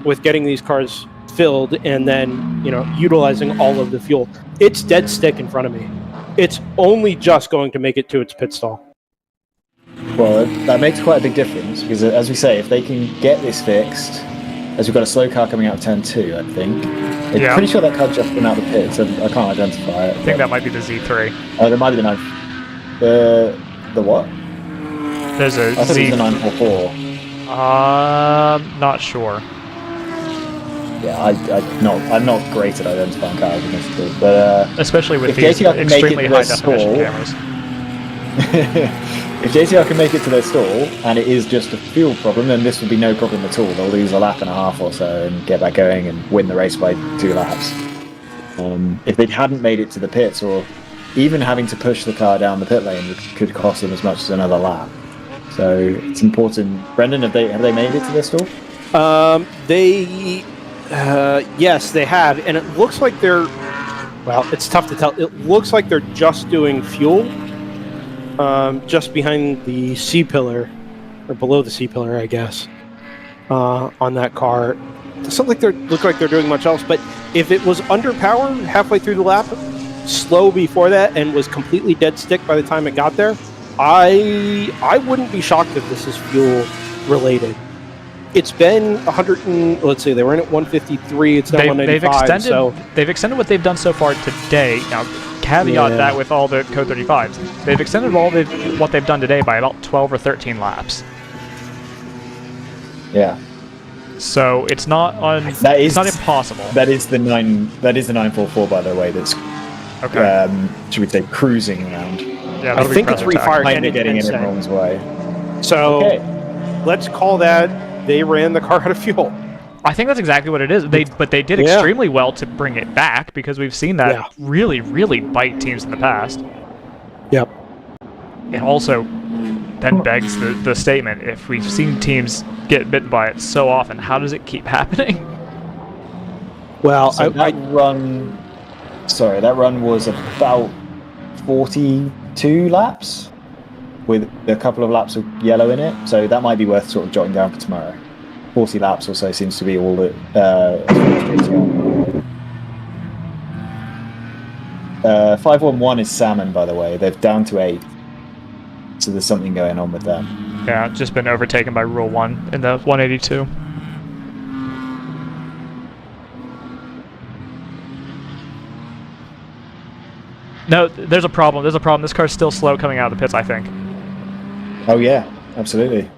with getting these cars filled and then, you know, utilizing all of the fuel. It's dead stick in front of me. It's only just going to make it to its pit stall. Well, that makes quite a big difference because, as we say, if they can get this fixed, as we've got a slow car coming out of turn 2, I think. I'm pretty sure that car just went out of the pit, so I can't identify it. I think that might be the Z3. Oh, there might be the 9... The what? There's a I thought it was the 944. Not sure. Yeah, I'm not great at identifying cars, admittedly, but especially with if these JTR can make extremely it to high their definition stall, cameras. If JTR can make it to their stall and it is just a fuel problem, then this would be no problem at all. They'll lose a lap and a half or so and get back going and win the race by 2 laps. If they hadn't made it to the pits, or even having to push the car down the pit lane, could cost them as much as another lap. So it's important. Brendan, have they made it to their stall? Yes, they have, and it looks like they're. Well, it's tough to tell. It looks like they're just doing fuel, just behind the C-pillar, or below the C-pillar, I guess, on that car. It doesn't look like they're doing much else, but if it was under power halfway through the lap, slow before that, and was completely dead stick by the time it got there, I wouldn't be shocked if this is fuel related. It's been 100 and, let's see, they were in at 153, it's now 195. They've extended what they've done so far today. Now, caveat that with all the Code 35s. They've extended what they've done today by about 12 or 13 laps. Yeah. So it's not it's not impossible. That is the 944, by the way. That's okay. Should we say cruising around? Yeah, I think it's refired. Kind of getting in the wrong way. So let's call that they ran the car out of fuel. I think that's exactly what it is. But they did extremely well to bring it back, because we've seen that really, really bite teams in the past. Yep. It also then begs the statement, if we've seen teams get bitten by it so often, how does it keep happening? Well, so that run was about 42 laps with a couple of laps of yellow in it, so that might be worth sort of jotting down for tomorrow. 40 laps or so seems to be all that 511 is Salmon, by the way. They're down to 8, so there's something going on with them. Yeah, just been overtaken by Rule 1 in the 182. No, there's a problem. This car's still slow coming out of the pits, I think. Oh yeah, absolutely.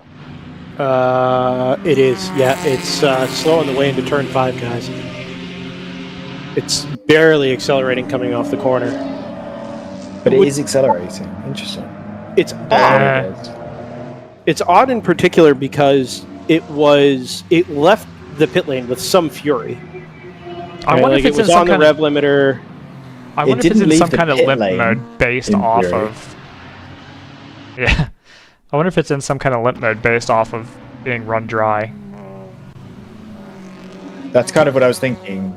It is. Yeah, it's slow on the way into turn 5, guys. It's barely accelerating coming off the corner. But it is accelerating. Interesting. It's odd. It's odd in particular because it left the pit lane with some fury. I wonder if it was on the rev limiter. I wonder if it's in some kind of limp mode based off of. Yeah. I wonder if it's in some kind of limp mode based off of being run dry. That's kind of what I was thinking.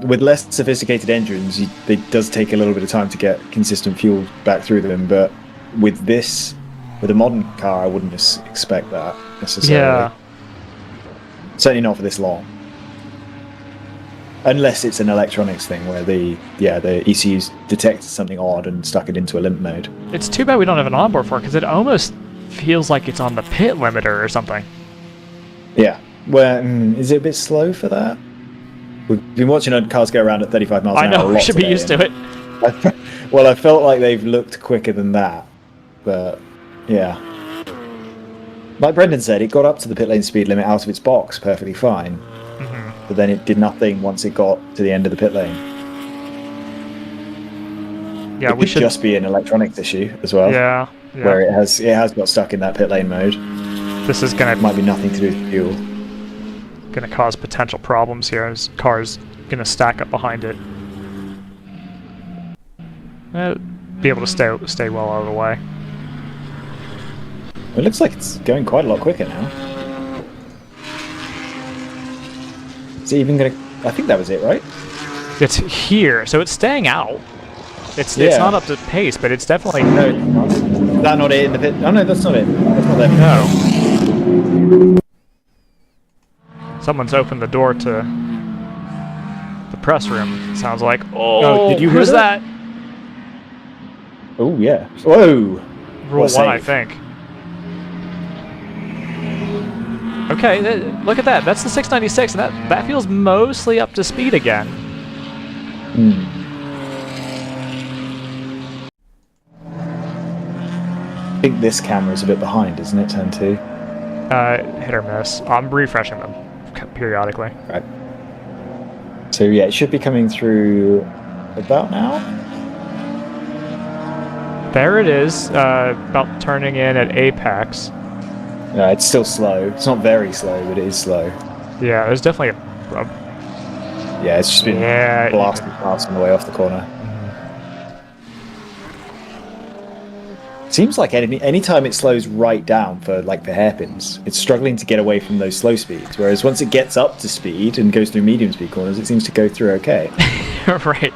With less sophisticated engines, it does take a little bit of time to get consistent fuel back through them. But with a modern car, I wouldn't expect that necessarily. Yeah. Certainly not for this long. Unless it's an electronics thing where the ECUs detected something odd and stuck it into a limp mode. It's too bad we don't have an onboard for it, because it almost feels like it's on the pit limiter or something. Yeah. Well, is it a bit slow for that? We've been watching cars go around at 35 miles an hour. I know, we should be used to it. Well, I felt like they've looked quicker than that. But, yeah. Like Brendan said, it got up to the pit lane speed limit out of its box perfectly fine. But then it did nothing once it got to the end of the pit lane. Yeah, it could just be an electronics issue as well. Yeah. Where it has got stuck in that pit lane mode. This is gonna might be nothing to do with fuel. Gonna cause potential problems here as cars gonna stack up behind it. Be able to stay well out of the way. It looks like it's going quite a lot quicker now. Is it even gonna? I think that was it, right? It's here, so it's staying out. It's not up to pace, but it's definitely. No, it's not. Is that not it in the pit? Oh no, that's not it. That's not there. No. Someone's opened the door to the press room. Sounds like. Oh, did you hear who's that? Oh yeah. Whoa. Rule 1, I think. Okay, look at that. That's the 696, and that feels mostly up to speed again. I think this camera's a bit behind, isn't it? Turn 2. Hit or miss. I'm refreshing them periodically. Right. So yeah, it should be coming through about now. There it is. About turning in at apex. No, it's still slow. It's not very slow, but it is slow. Yeah, there's definitely a yeah, it's just been blasting past on the way off the corner. Seems like any time it slows right down for like the hairpins, it's struggling to get away from those slow speeds. Whereas once it gets up to speed and goes through medium speed corners, it seems to go through okay. Right.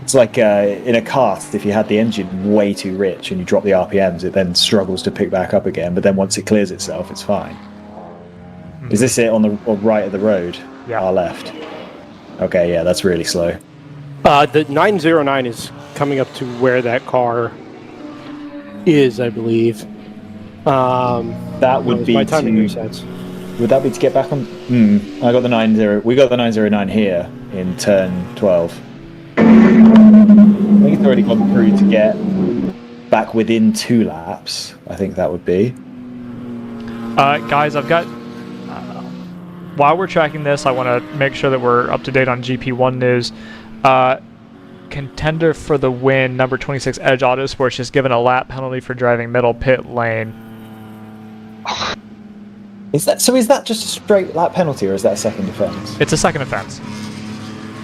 It's like in a kart, if you had the engine way too rich and you drop the RPMs, it then struggles to pick back up again. But then once it clears itself, it's fine. Is this it on the right of the road? Yeah. Our left. Okay, yeah, that's really slow. The 909 is coming up to where that car is, I believe. That would be my timing resets. Would that be to get back on? I got the 90. We got the 909 here in turn 12. I think it's already gone through to get back within 2 laps. I think that would be. Guys, I've got. While we're tracking this, I want to make sure that we're up to date on GP1 news. Contender for the win, number 26 Edge Autosports, just given a lap penalty for driving middle pit lane. Is that just a straight lap penalty, or is that a second offence? It's a second offence.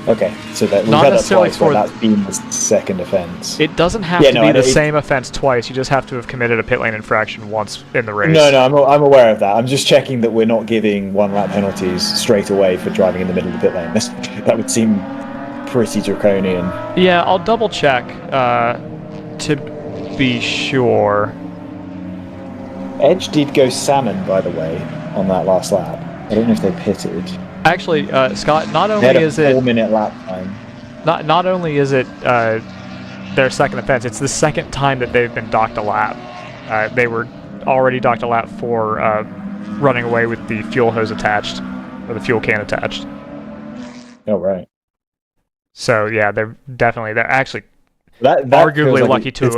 Okay, so that we've Not had that necessarily twice where that's been the second offence. It doesn't have to be the same offence twice. You just have to have committed a pit lane infraction once in the race. No, I'm aware of that. I'm just checking that we're not giving 1 lap penalties straight away for driving in the middle of the pit lane. That would seem pretty draconian. Yeah, I'll double check to be sure. Edge did go salmon, by the way, on that last lap. I don't know if they pitted. Actually, Scott, not only they had is a it 4-minute lap time. Not only is it their second offense, it's the second time that they've been docked a lap. They were already docked a lap for running away with the fuel hose attached, or the fuel can attached. Oh, right. So yeah, they're actually that arguably like lucky to.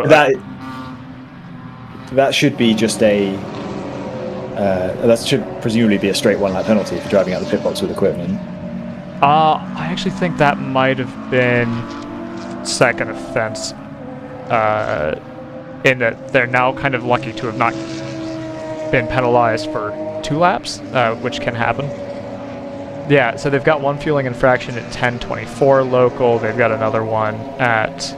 That should be just a That should presumably be a straight 1 lap penalty for driving out the pit box with equipment. I actually think that might have been second offense, in that they're now kind of lucky to have not been penalized for 2 laps, which can happen. Yeah, so they've got one fueling infraction at 10:24 local, they've got another one at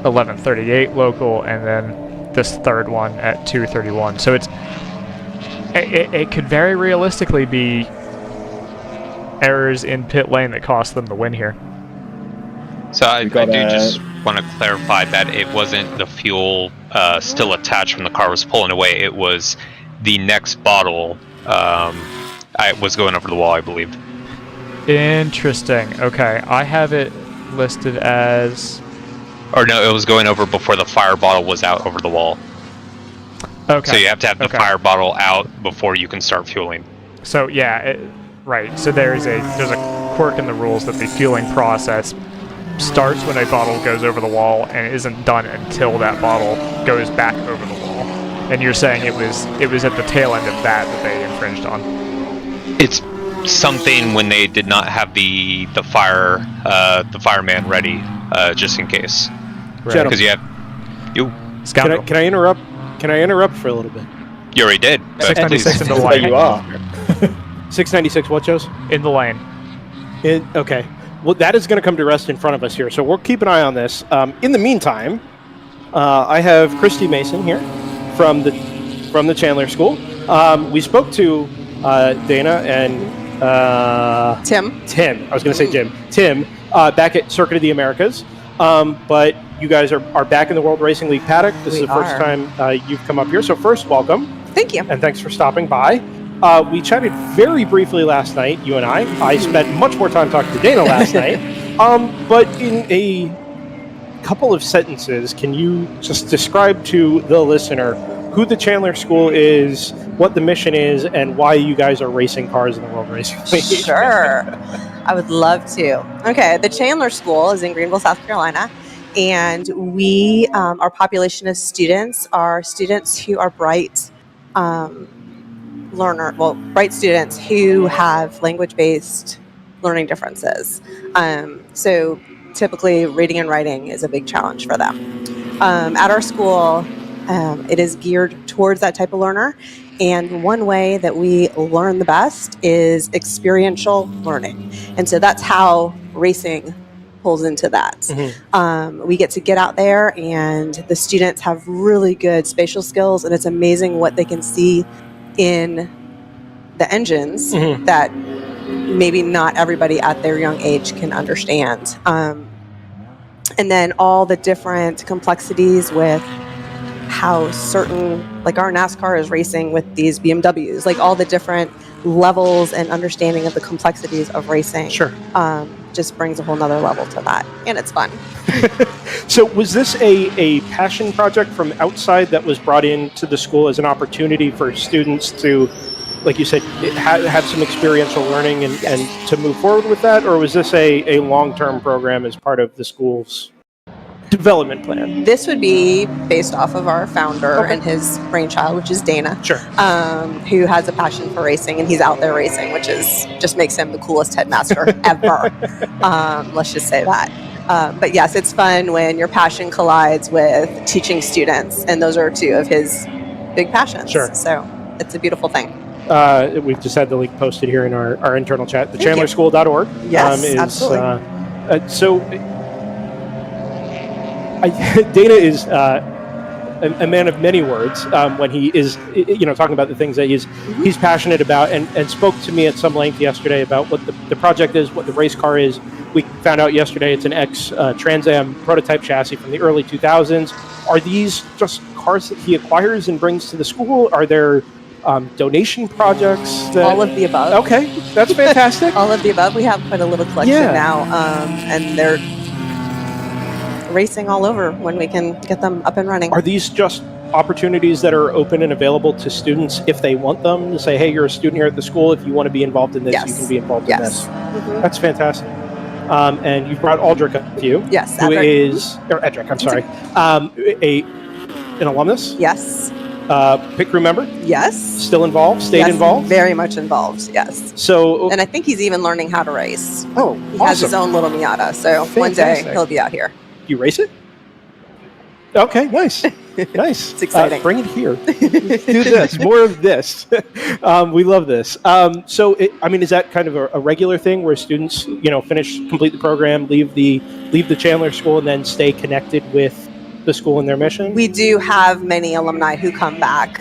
11:38 local, and then this third one at 2:31. So it could very realistically be errors in pit lane that cost them the win here. So I do just want to clarify that it wasn't the fuel still attached when the car was pulling away. It was the next bottle I was going over the wall, I believe. Interesting. Okay, I have it listed as... Or no, it was going over before the fire bottle was out over the wall. Okay. So you have to have the fire bottle out before you can start fueling. So yeah, right. So there's a quirk in the rules that the fueling process starts when a bottle goes over the wall and isn't done until that bottle goes back over the wall. And you're saying it was at the tail end of that they infringed on. It's something when they did not have the fireman ready, just in case. Right. Because you have Scoundrel. Can I interrupt? Can I interrupt for a little bit? You already did. 696 in the lane. There you are. 696 what, Joes? In the lane. Okay. Well, that is going to come to rest in front of us here, so we'll keep an eye on this. In the meantime, I have Christy Mason here from the Chandler School. We spoke to Dana and Tim. I was going to say Jim. Tim, back at Circuit of the Americas. But you guys are back in the World Racing League paddock. This is the first time you've come up here. So first, welcome. Thank you. And thanks for stopping by. We chatted very briefly last night, you and I. I spent much more time talking to Dana last night. But in a couple of sentences, can you just describe to the listener who the Chandler School is, what the mission is, and why you guys are racing cars in the World Racing League? Sure. I would love to. Okay, the Chandler School is in Greenville, South Carolina, and we, our population of students are students who are bright bright students who have language-based learning differences. So typically reading and writing is a big challenge for them. At our school, it is geared towards that type of learner. And one way that we learn the best is experiential learning. And so that's how racing pulls into that. Mm-hmm. We get to get out there, and the students have really good spatial skills, and it's amazing what they can see in the engines mm-hmm. that maybe not everybody at their young age can understand. And then all the different complexities with how certain, like our NASCAR is racing with these BMWs, like all the different levels and understanding of the complexities of racing. Sure. Just brings a whole nother level to that, and it's fun. So was this a passion project from outside that was brought into the school as an opportunity for students to, like you said, have some experiential learning and to move forward with that? Or was this a long-term program as part of the school's development plan? This would be based off of our founder and his brainchild, which is Dana. Sure. Who has a passion for racing, and he's out there racing, which is just makes him the coolest headmaster ever. Let's just say that. But yes, it's fun when your passion collides with teaching students, and those are two of his big passions. Sure. So it's a beautiful thing. We've just had the link posted here in our internal chat. The ChandlerSchool.org. Yes, absolutely. So Dana is a man of many words when he is, talking about the things that he's passionate about, and spoke to me at some length yesterday about what the project is, what the race car is. We found out yesterday it's an Trans Am prototype chassis from the early 2000s. Are these just cars that he acquires and brings to the school? Are there donation projects? All of the above. Okay, that's fantastic. All of the above. We have quite a little collection now, and they're racing all over when we can get them up and running. Are these just opportunities that are open and available to students if they want them? To say, hey, you're a student here at the school. If you want to be involved in this, you can be involved in this. Mm-hmm. That's fantastic. And you've brought Aldrich up with you. Yes, who is, or Edric, I'm sorry, an alumnus? Yes. pit crew member? Yes. Still involved? Stayed Yes, involved? Very much involved, yes. So, and I think he's even learning how to race. Oh, He has his own little Miata, so one day Fantastic. he'll be out here. Do you race it? Okay, nice. Nice. It's exciting. Bring it here. Let's do this. More of this. We love this. Is that kind of a regular thing where students, complete the program, leave the Chandler School, and then stay connected with the school and their mission? We do have many alumni who come back.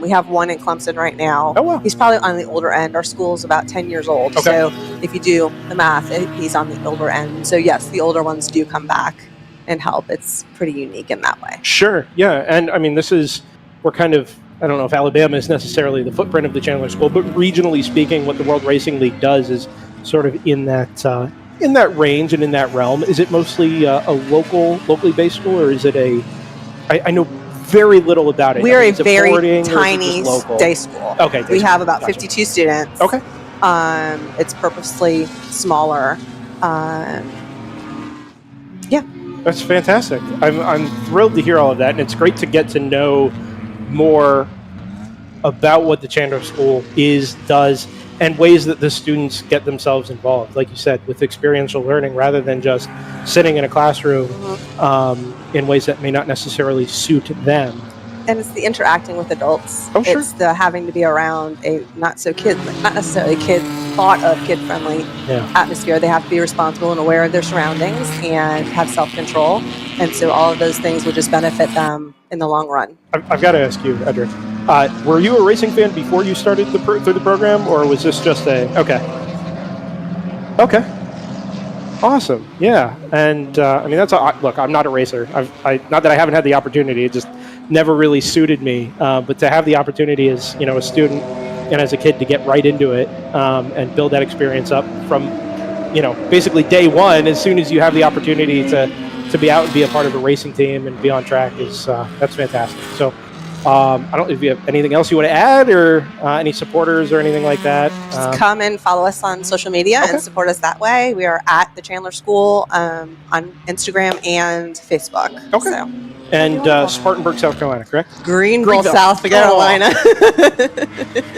We have one in Clemson right now. Oh, wow. He's probably on the older end. Our school's about 10 years old. Okay. So if you do the math, he's on the older end. So yes, the older ones do come back and help. It's pretty unique in that way. Sure, yeah. And we're kind of, I don't know if Alabama is necessarily the footprint of the Chandler School, but regionally speaking, what the World Racing League does is sort of in that range and in that realm. Is it mostly a locally based school, or is it I know very little about it. We are a is it very boarding, or is it tiny just local? day school. Okay. We have about 52 students. Okay. It's purposely smaller. Yeah. That's fantastic. I'm thrilled to hear all of that, and it's great to get to know more about what the Chandler School does, and ways that the students get themselves involved, like you said, with experiential learning rather than just sitting in a classroom in ways that may not necessarily suit them. And it's the interacting with adults. Oh, sure. It's the having to be around a not necessarily thought of kid-friendly atmosphere. They have to be responsible and aware of their surroundings and have self-control. And so all of those things will just benefit them in the long run. I've got to ask you, Edric, were you a racing fan before you started through the program, or was this just okay? Awesome. Yeah. And look, I'm not a racer. Not that I haven't had the opportunity. It just never really suited me. But to have the opportunity as, a student and as a kid to get right into it and build that experience up from, basically day one, as soon as you have the opportunity to be out and be a part of a racing team and be on track that's fantastic. So I don't know if you have anything else you want to add, or any supporters or anything like that. Just come and follow us on social media and support us that way. We are at the Chandler School on Instagram and Facebook. Okay. So. And Spartanburg, South Carolina, correct? Greenville, South Carolina.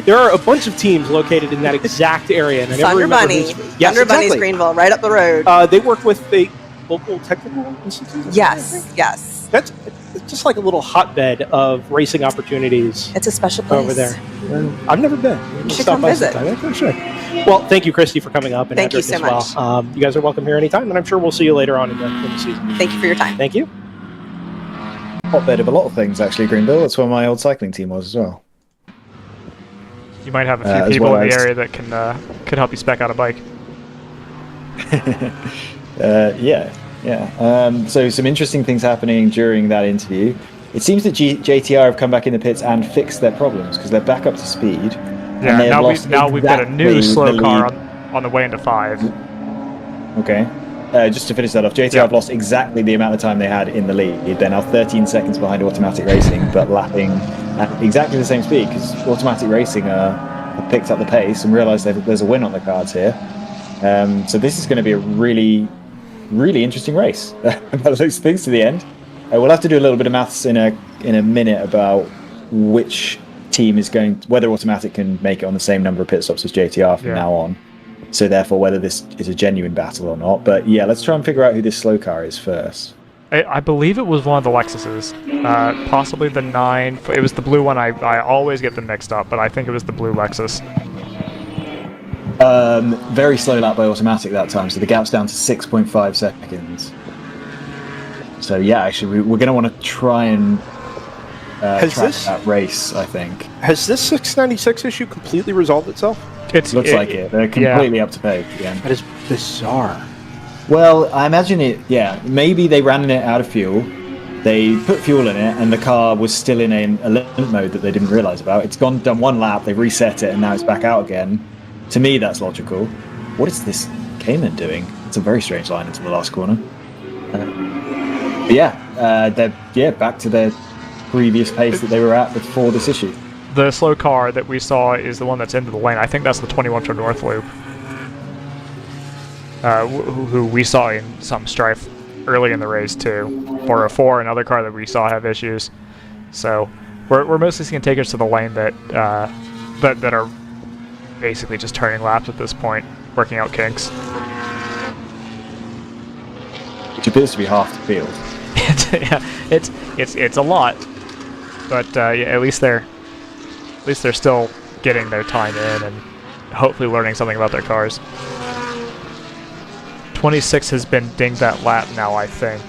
There are a bunch of teams located in that exact area. And Thunder Bunny. Yes, Thunder Bunny's exactly. Greenville, right up the road. They work with the local technical institute? Yes. That's just like a little hotbed of racing opportunities. It's a special place. Over there. I've never been. You should come visit. Sure. Well, thank you, Christy, for coming up. And thank you Edric so as well. much. You guys are welcome here anytime, and I'm sure we'll see you later on in the season. Thank you for your time. Thank you. Hotbed of a lot of things, actually, Greenville. That's where my old cycling team was as well. You might have a few people in the area that could help you spec out a bike. So some interesting things happening during that interview. It seems that JTR have come back in the pits and fixed their problems because they're back up to speed. Yeah, now we've got a new slow car on the way into 5. Okay. Just to finish that off, JTR have lost exactly the amount of time they had in the lead. They're now 13 seconds behind Automatic Racing, but lapping at exactly the same speed because Automatic Racing have picked up the pace and realised there's a win on the cards here. So this is going to be a really, really interesting race. About those things to the end. We'll have to do a little bit of maths in a minute about which team is whether Automatic can make it on the same number of pit stops as JTR from now on. So therefore, whether this is a genuine battle or not. But yeah, let's try and figure out who this slow car is first. I believe it was one of the Lexuses, possibly the 9. It was the blue one. I always get them mixed up, but I think it was the blue Lexus. Very slow lap by Automatic that time, so the gap's down to 6.5 seconds. So yeah, actually, we're going to want to try and track that race, I think. Has this 696 issue completely resolved itself? Looks like it. They're completely up to page again. That is bizarre. Well, I imagine it, maybe they ran it out of fuel, they put fuel in it, and the car was still in a limp mode that they didn't realise about. It's done one lap, they've reset it, and now it's back out again. To me, that's logical. What is this Cayman doing? It's a very strange line into the last corner. They're back to their previous pace that they were at before this issue. The slow car that we saw is the one that's into the lane. I think that's the 21 for North Loop. Who we saw in some strife early in the race too. 404, another car that we saw have issues. So We're mostly going to take us to the lane that that are basically just turning laps at this point, working out kinks. Which appears to be half the field. Yeah, it's a lot, but yeah, at least they're still getting their time in and hopefully learning something about their cars. 26 has been dinged that lap now, I think,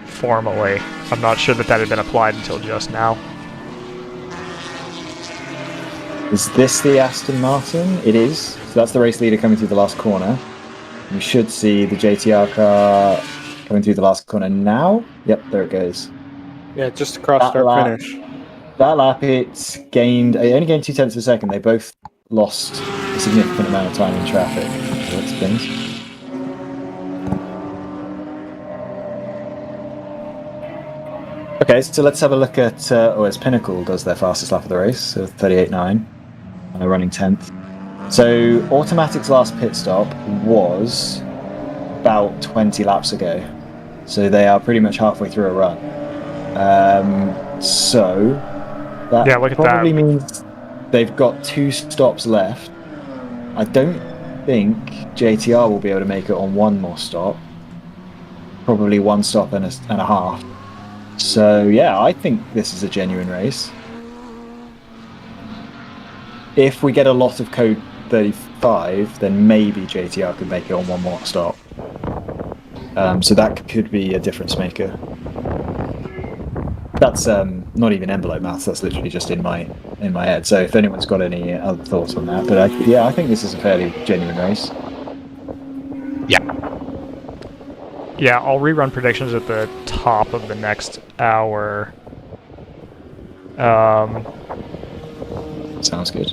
formally. I'm not sure that had been applied until just now. Is this the Aston Martin? It is. So that's the race leader coming through the last corner. We should see the JTR car coming through the last corner now. Yep, there it goes. Yeah, just across start finish. That lap, it only gained 0.2 of a second. They both lost a significant amount of time in traffic. So that explains. Okay, so let's have a look at, as Pinnacle does their fastest lap of the race, so 38.9, running 10th. So Automatic's last pit stop was about 20 laps ago. So they are pretty much halfway through a run. So that probably means they've got 2 stops left. I don't think JTR will be able to make it on one more stop. Probably 1 stop and a half. So yeah, I think this is a genuine race. If we get a lot of code 35, then maybe JTR could make it on 1 more stop. So that could be a difference maker. That's not even envelope maths. That's literally just in my head. So if anyone's got any other thoughts on that, but I think this is a fairly genuine race. Yeah, I'll rerun predictions at the top of the next hour. Sounds good.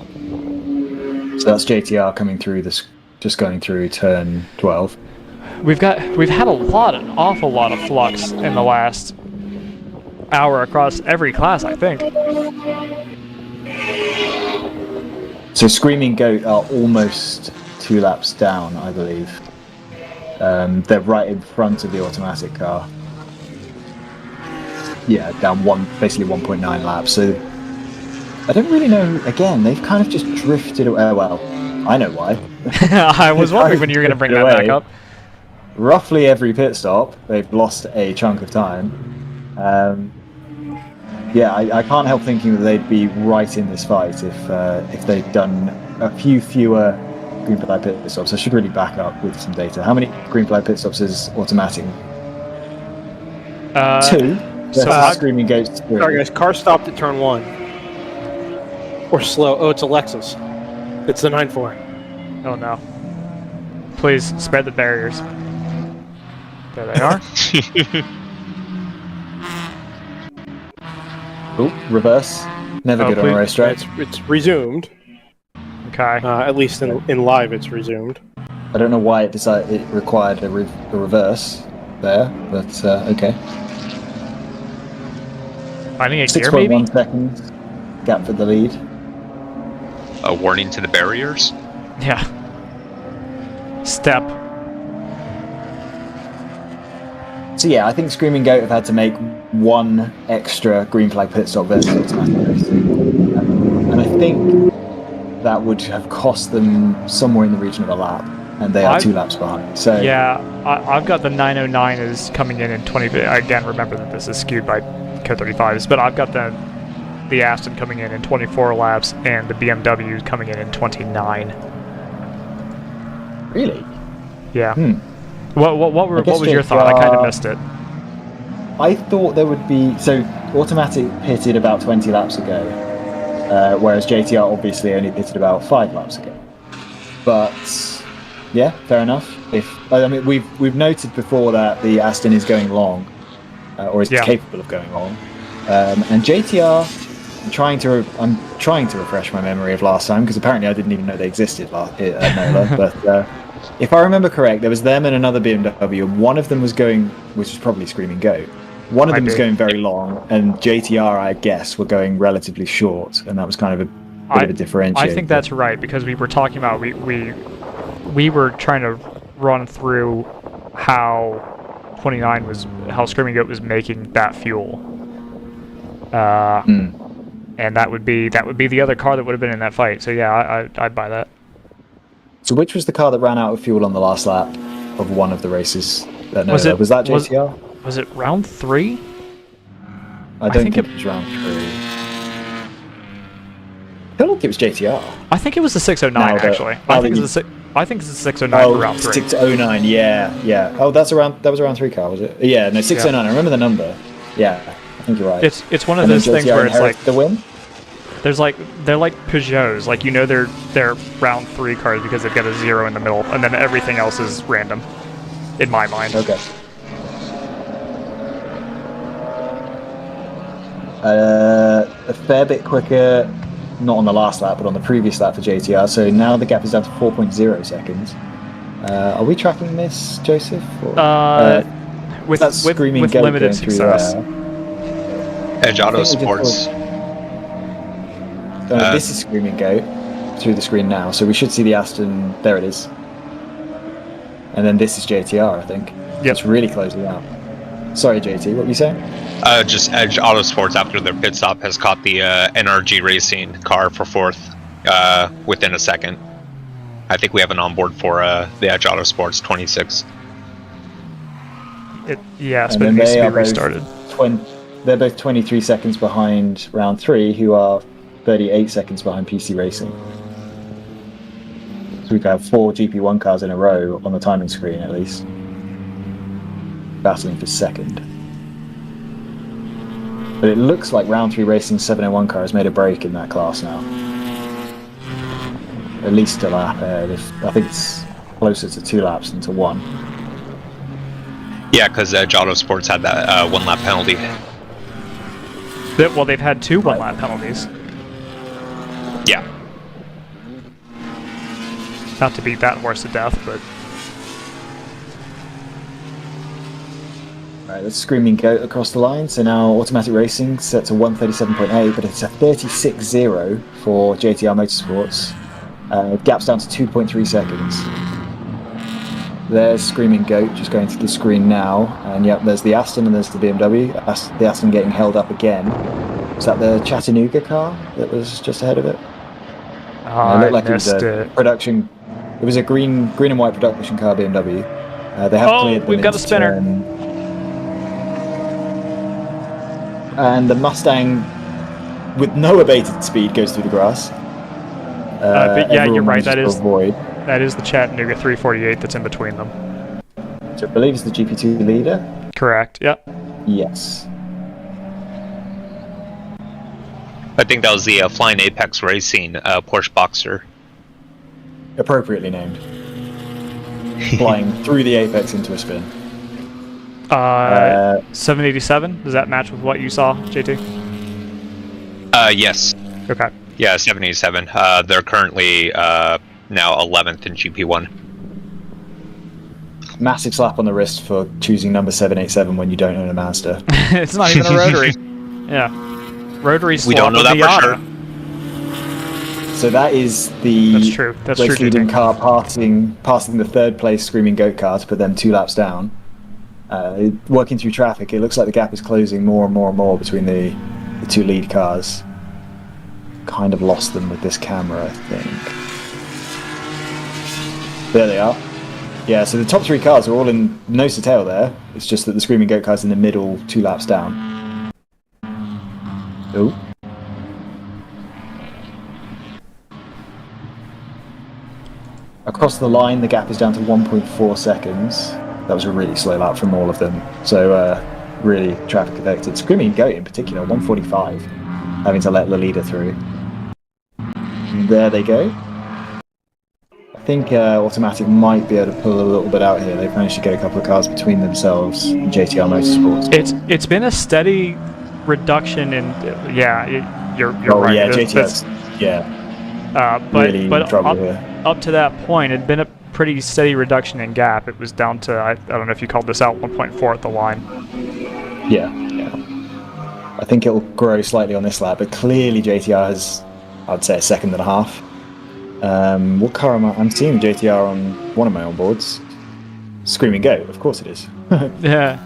So that's JTR coming through just going through turn 12. We've had an awful lot of flux in the last hour across every class, I think. So Screaming Goat are almost 2 laps down, I believe. They're right in front of the Automatic car. Yeah, down basically 1.9 laps. So I don't really know. Again, they've kind of just drifted away. Well, I know why. I was wondering when you were going to bring that back up. Roughly every pit stop, they've lost a chunk of time. Yeah, I can't help thinking that they'd be right in this fight if they'd done a few fewer green flag pit stops. I should really back up with some data. How many green flag pit stops is Automatic? 2. So Screaming Goats 3. Sorry guys, car stopped at turn 1. Or slow. Oh, it's a Lexus. It's the 9.4. Oh no. Please, spare the barriers. There they are. Oh, reverse. Never good on a racetrack. It's resumed. Okay. At least in live, it's resumed. I don't know why it required a reverse there, but okay. Finding a gear, maybe? 6.1 seconds gap for the lead. A warning to the barriers? Yeah. Step. So yeah, I think Screaming Goat have had to make 1 extra green flag pit stop versus Automatic racing. And I think that would have cost them somewhere in the region of a lap, and they are 2 laps behind. So yeah, I've got the 909 is coming in 20. Again, remember that this is skewed by K35s, but I've got the Aston coming in 24 laps and the BMW coming in 29. Really? Yeah. What was your thought? I kind of missed it. I thought there would be... So, Automatic pitted about 20 laps ago, whereas JTR obviously only pitted about 5 laps ago. But, yeah, fair enough. I mean, we've noted before that the Aston is going long, or is capable of going long. And JTR, I'm trying to refresh my memory of last time, because apparently I didn't even know they existed at NOLA, but... if I remember correct, there was them and another BMW, and one of them was going, which was probably Screaming Goat. One of them was going very long, and JTR, I guess, were going relatively short, and that was kind of a bit of a differentiator. I think that's right, because we were talking about, we were trying to run through how Screaming Goat was making that fuel. And that would be the other car that would have been in that fight. So yeah, I'd buy that. So which was the car that ran out of fuel on the last lap of one of the races? Was that JTR? Was it round 3? I don't think it was round 3. I don't think it was JTR. I think it was the 609 actually. I think it's the 609 for round 3. 609, yeah. Oh, that was a round 3 car, was it? Yeah, no, 609. Yeah. I remember the number. Yeah, I think you're right. It's one of those things where it's like the win. They're like Peugeots, like they're round 3 cars because they've got a 0 in the middle, and then everything else is random, in my mind. Okay. A fair bit quicker, not on the last lap, but on the previous lap for JTR. So now the gap is down to 4.0 seconds. Are we tracking this, Joseph? Or, with limited success. Edge Auto Sports. This is Screaming Goat through the screen now, so we should see the Aston. There it is. And then this is JTR, I think. Yep. It's really closing out. Sorry, JT, what were you saying? Just Edge Auto Sports, after their pit stop, has caught the NRG Racing car for 4th within a second. I think we have an onboard for the Edge Auto Sports 26. Yes, but it needs to be restarted. They're both 23 seconds behind round 3, who are 38 seconds behind PC Racing. So we could have 4 GP1 cars in a row on the timing screen at least, battling for second. But it looks like round 3 Racing 701 car has made a break in that class now. At least a lap ahead. I think it's closer to 2 laps than to 1. Yeah, because Edge Auto Sports had that 1 lap penalty. Well, they've had 2 1-lap penalties. Yeah. Not to beat that horse to death, but... Right, that's Screaming Goat across the line. So now Automatic Racing set to 137.8, but it's a 36.0 for JTR Motorsports. Gap's down to 2.3 seconds. There's Screaming Goat just going to the screen now, and yep, there's the Aston and there's the BMW. The Aston getting held up again. Is that the Chattanooga car that was just ahead of it? It looked like it was a production. It was a green and white production car BMW. They have cleared them. We've got a spinner. And the Mustang, with no abated speed, goes through the grass. But yeah, you're right. That is the Chattanooga 348 that's in between them. So I believe it's the GP2 leader. Correct. Yep. Yes. I think that was the Flying Apex Racing Porsche Boxer. Appropriately named. Flying through the Apex into a spin. 787? Does that match with what you saw, JT? Yes. Okay. Yeah, 787. They're currently now 11th in GP1. Massive slap on the wrist for choosing number 787 when you don't own a Mazda. It's not even a rotary. Yeah. Rotaries. We don't know that for sure. So that is the That's true. race leading car passing the 3rd place Screaming Goat car to put them 2 laps down. Working through traffic, it looks like the gap is closing more and more between the 2 lead cars. Kind of lost them with this camera, I think. There they are. Yeah, so the top 3 cars are all in nose to tail there. It's just that the Screaming Goat car's in the middle, 2 laps down. Oh. Across the line, the gap is down to 1.4 seconds. That was a really slow lap from all of them. So, really traffic affected. Screaming Goat in particular, 145, having to let the leader through. And there they go. I think Automatic might be able to pull a little bit out here. They've managed to get a couple of cars between themselves and JTR Motorsports. It's been a steady reduction in you're right. Yeah, JTR's really but trouble here. Up to that point, it'd been a pretty steady reduction in gap. It was down to I don't know if you called this out 1.4 at the line. Yeah. I think it'll grow slightly on this lap, but clearly JTR has, I'd say, a second and a half. What car am I? I'm seeing JTR on one of my onboards. Screaming Goat, of course it is. Yeah.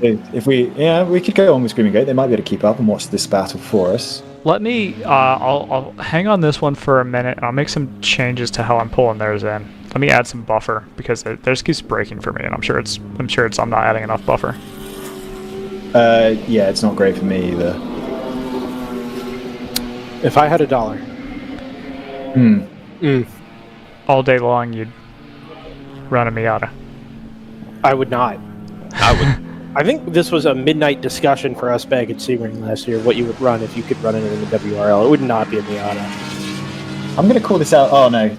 If we could go on with Screaming Goat. They might be able to keep up and watch this battle for us. Let me. I'll hang on this one for a minute. I'll make some changes to how I'm pulling theirs in. Let me add some buffer because theirs keeps breaking for me, and I'm sure it's. I'm not adding enough buffer. Yeah, it's not great for me either. If I had $1. All day long, you'd run a Miata. I would not. I would. I think this was a midnight discussion for us back at Sebring last year, what you would run if you could run it in the WRL. It would not be a Miata. I'm going to call this out. Oh, no.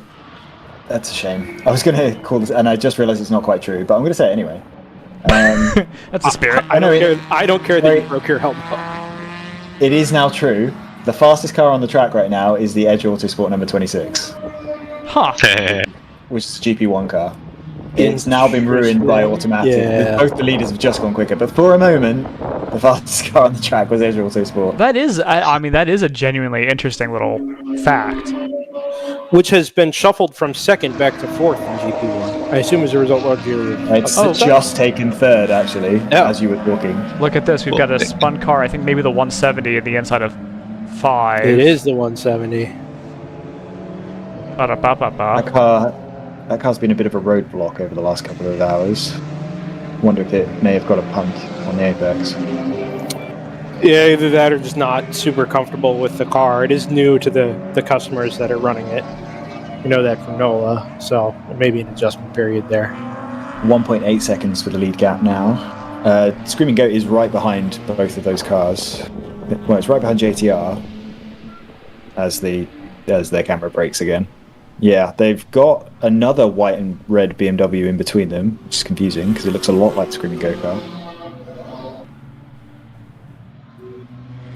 That's a shame. I was going to call this, and I just realized it's not quite true, but I'm going to say it anyway. That's the spirit. I don't care that you broke your helmet. It is now true. The fastest car on the track right now is the Edge Autosport number 26. Huh. Which is a GP1 car. It's now been ruined by automatic. Yeah. Both the leaders have just gone quicker, but for a moment, the fastest car on the track was Edge Autosport. That is, I mean, that is a genuinely interesting little fact. Which has been shuffled from second back to fourth in GP1. I assume as a result of your... It's just taken third, actually, as you were talking. Look at this. We've got a spun car. I think maybe the 170 at the inside of 5. It is the 170. That car's been a bit of a roadblock over the last couple of hours. Wonder if it may have got a punt on the apex. Yeah, either that or just not super comfortable with the car. It is new to the customers that are running it. We know that from NOLA, so there may be an adjustment period there. 1.8 seconds for the lead gap now. Screaming Goat is right behind both of those cars. Well, it's right behind JTR as their camera breaks again. Yeah, they've got another white and red BMW in between them, which is confusing because it looks a lot like the Screaming Goat car.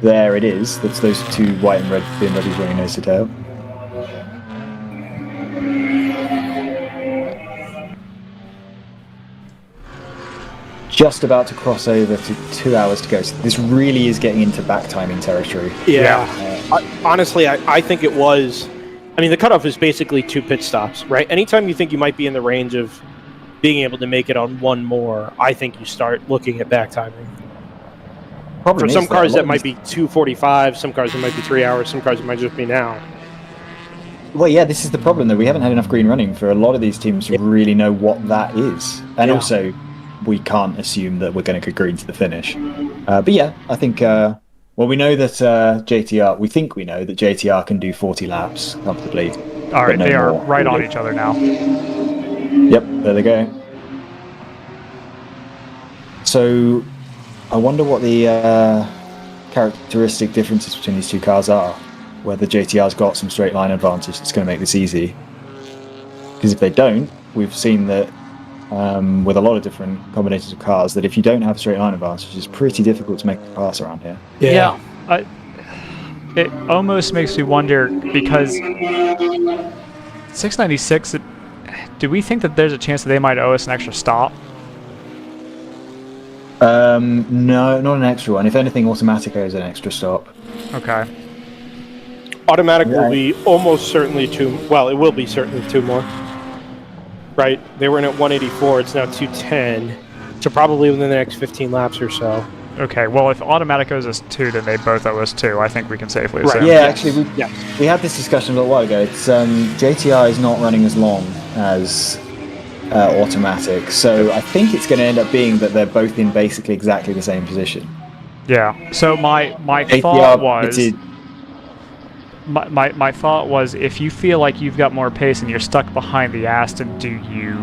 There it is. That's those two white and red BMWs running nose to tail. Just about to cross over to 2 hours to go. So this really is getting into back timing territory. Yeah. Honestly, I think it was... I mean, the cutoff is basically 2 pit stops, right? Anytime you think you might be in the range of being able to make it on one more, I think you start looking at back timing. For some cars that might be 2:45, some cars that might be 3 hours, some cars that might just be now. Well, yeah, this is the problem, though. We haven't had enough green running for a lot of these teams to really know what that is. And also, we can't assume that we're going to go green to the finish. But yeah, I think... well, we know that JTR... We think we know that JTR can do 40 laps comfortably. All right, they are right on each other now. Yep, there they go. So, I wonder what the characteristic differences between these two cars are. Whether JTR's got some straight line advantage that's going to make this easy. Because if they don't, we've seen that with a lot of different combinations of cars, that if you don't have a straight line advantage, it's pretty difficult to make a pass around here. Yeah. It almost makes me wonder, because 696, do we think that there's a chance that they might owe us an extra stop? No, not an extra one. If anything, Automatic owes an extra stop. Okay. Automatic will be almost certainly 2... Well, it will be certainly 2 more. Right? They were in at 184. It's now 210. So probably within the next 15 laps or so. Okay, well, if Automatic owes us 2, then they both owe us 2. I think we can safely assume. Yeah, actually, we had this discussion a little while ago. It's JTR is not running as long as Automatic, so I think it's going to end up being that they're both in basically exactly the same position. Yeah. So my thought was... My thought was, if you feel like you've got more pace and you're stuck behind the Aston, do you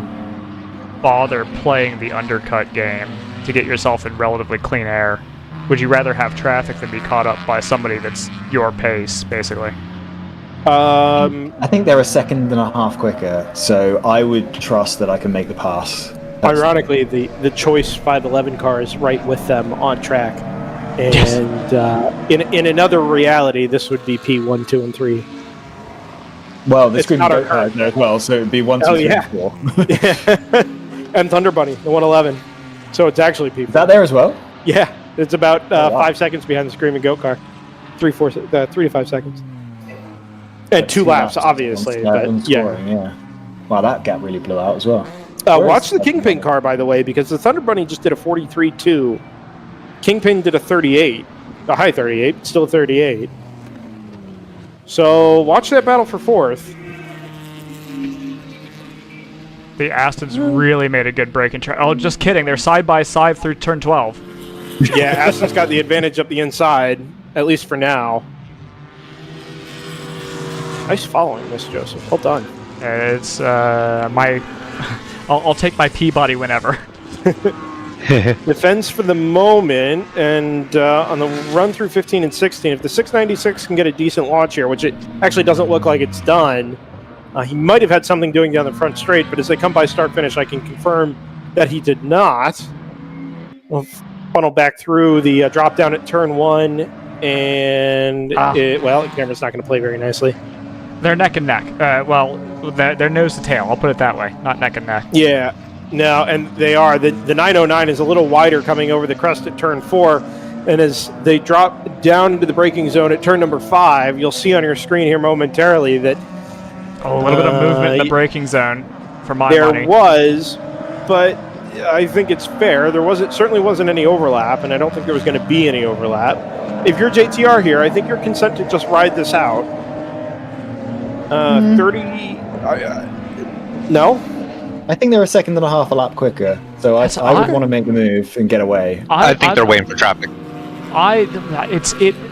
bother playing the undercut game to get yourself in relatively clean air? Would you rather have traffic than be caught up by somebody that's your pace, basically? I think they're a second and a half quicker, so I would trust that I can make the pass. Ironically, the Choice 511 car is right with them on track. And in another reality, this would be P1, 2, and 3. Well, the Screaming Goat car there as well, so it would be 1, 2, 3, 4. And Thunder Bunny, the 111. So it's actually P4. Is that there as well? Yeah, it's about 5 seconds behind the Screaming Goat car. 3 to 5 seconds. And 2 laps, obviously. But yeah. Wow, that gap really blew out as well. Watch the Kingpin car, by the way, because the Thunder Bunny just did a 43.2 Kingpin did a 38, a high 38, still a 38. So watch that battle for fourth. The Astons really made a good break in track. Oh, just kidding. They're side by side through turn 12. Yeah, Aston's got the advantage up the inside, at least for now. Nice following, Miss Joseph. Well done. It's my... I'll take my Peabody whenever. Defense for the moment, and on the run through 15 and 16, if the 696 can get a decent launch here, which it actually doesn't look like it's done, he might have had something doing down the front straight, but as they come by start-finish, I can confirm that he did not. We'll funnel back through the drop-down at turn 1, and, the camera's not going to play very nicely. They're neck and neck. They're nose to tail. I'll put it that way, not neck and neck. Yeah, no, and they are. The 909 is a little wider coming over the crest at turn 4, and as they drop down into the braking zone at turn number 5, you'll see on your screen here momentarily that a little bit of movement in the braking zone for my money. There was, but I think it's fair. There certainly wasn't any overlap, and I don't think there was going to be any overlap. If you're JTR here, I think you're content to just ride this out. 30... no? I think they're a second and a half a lap quicker, so I would want to make the move and get away. I think they're waiting for traffic.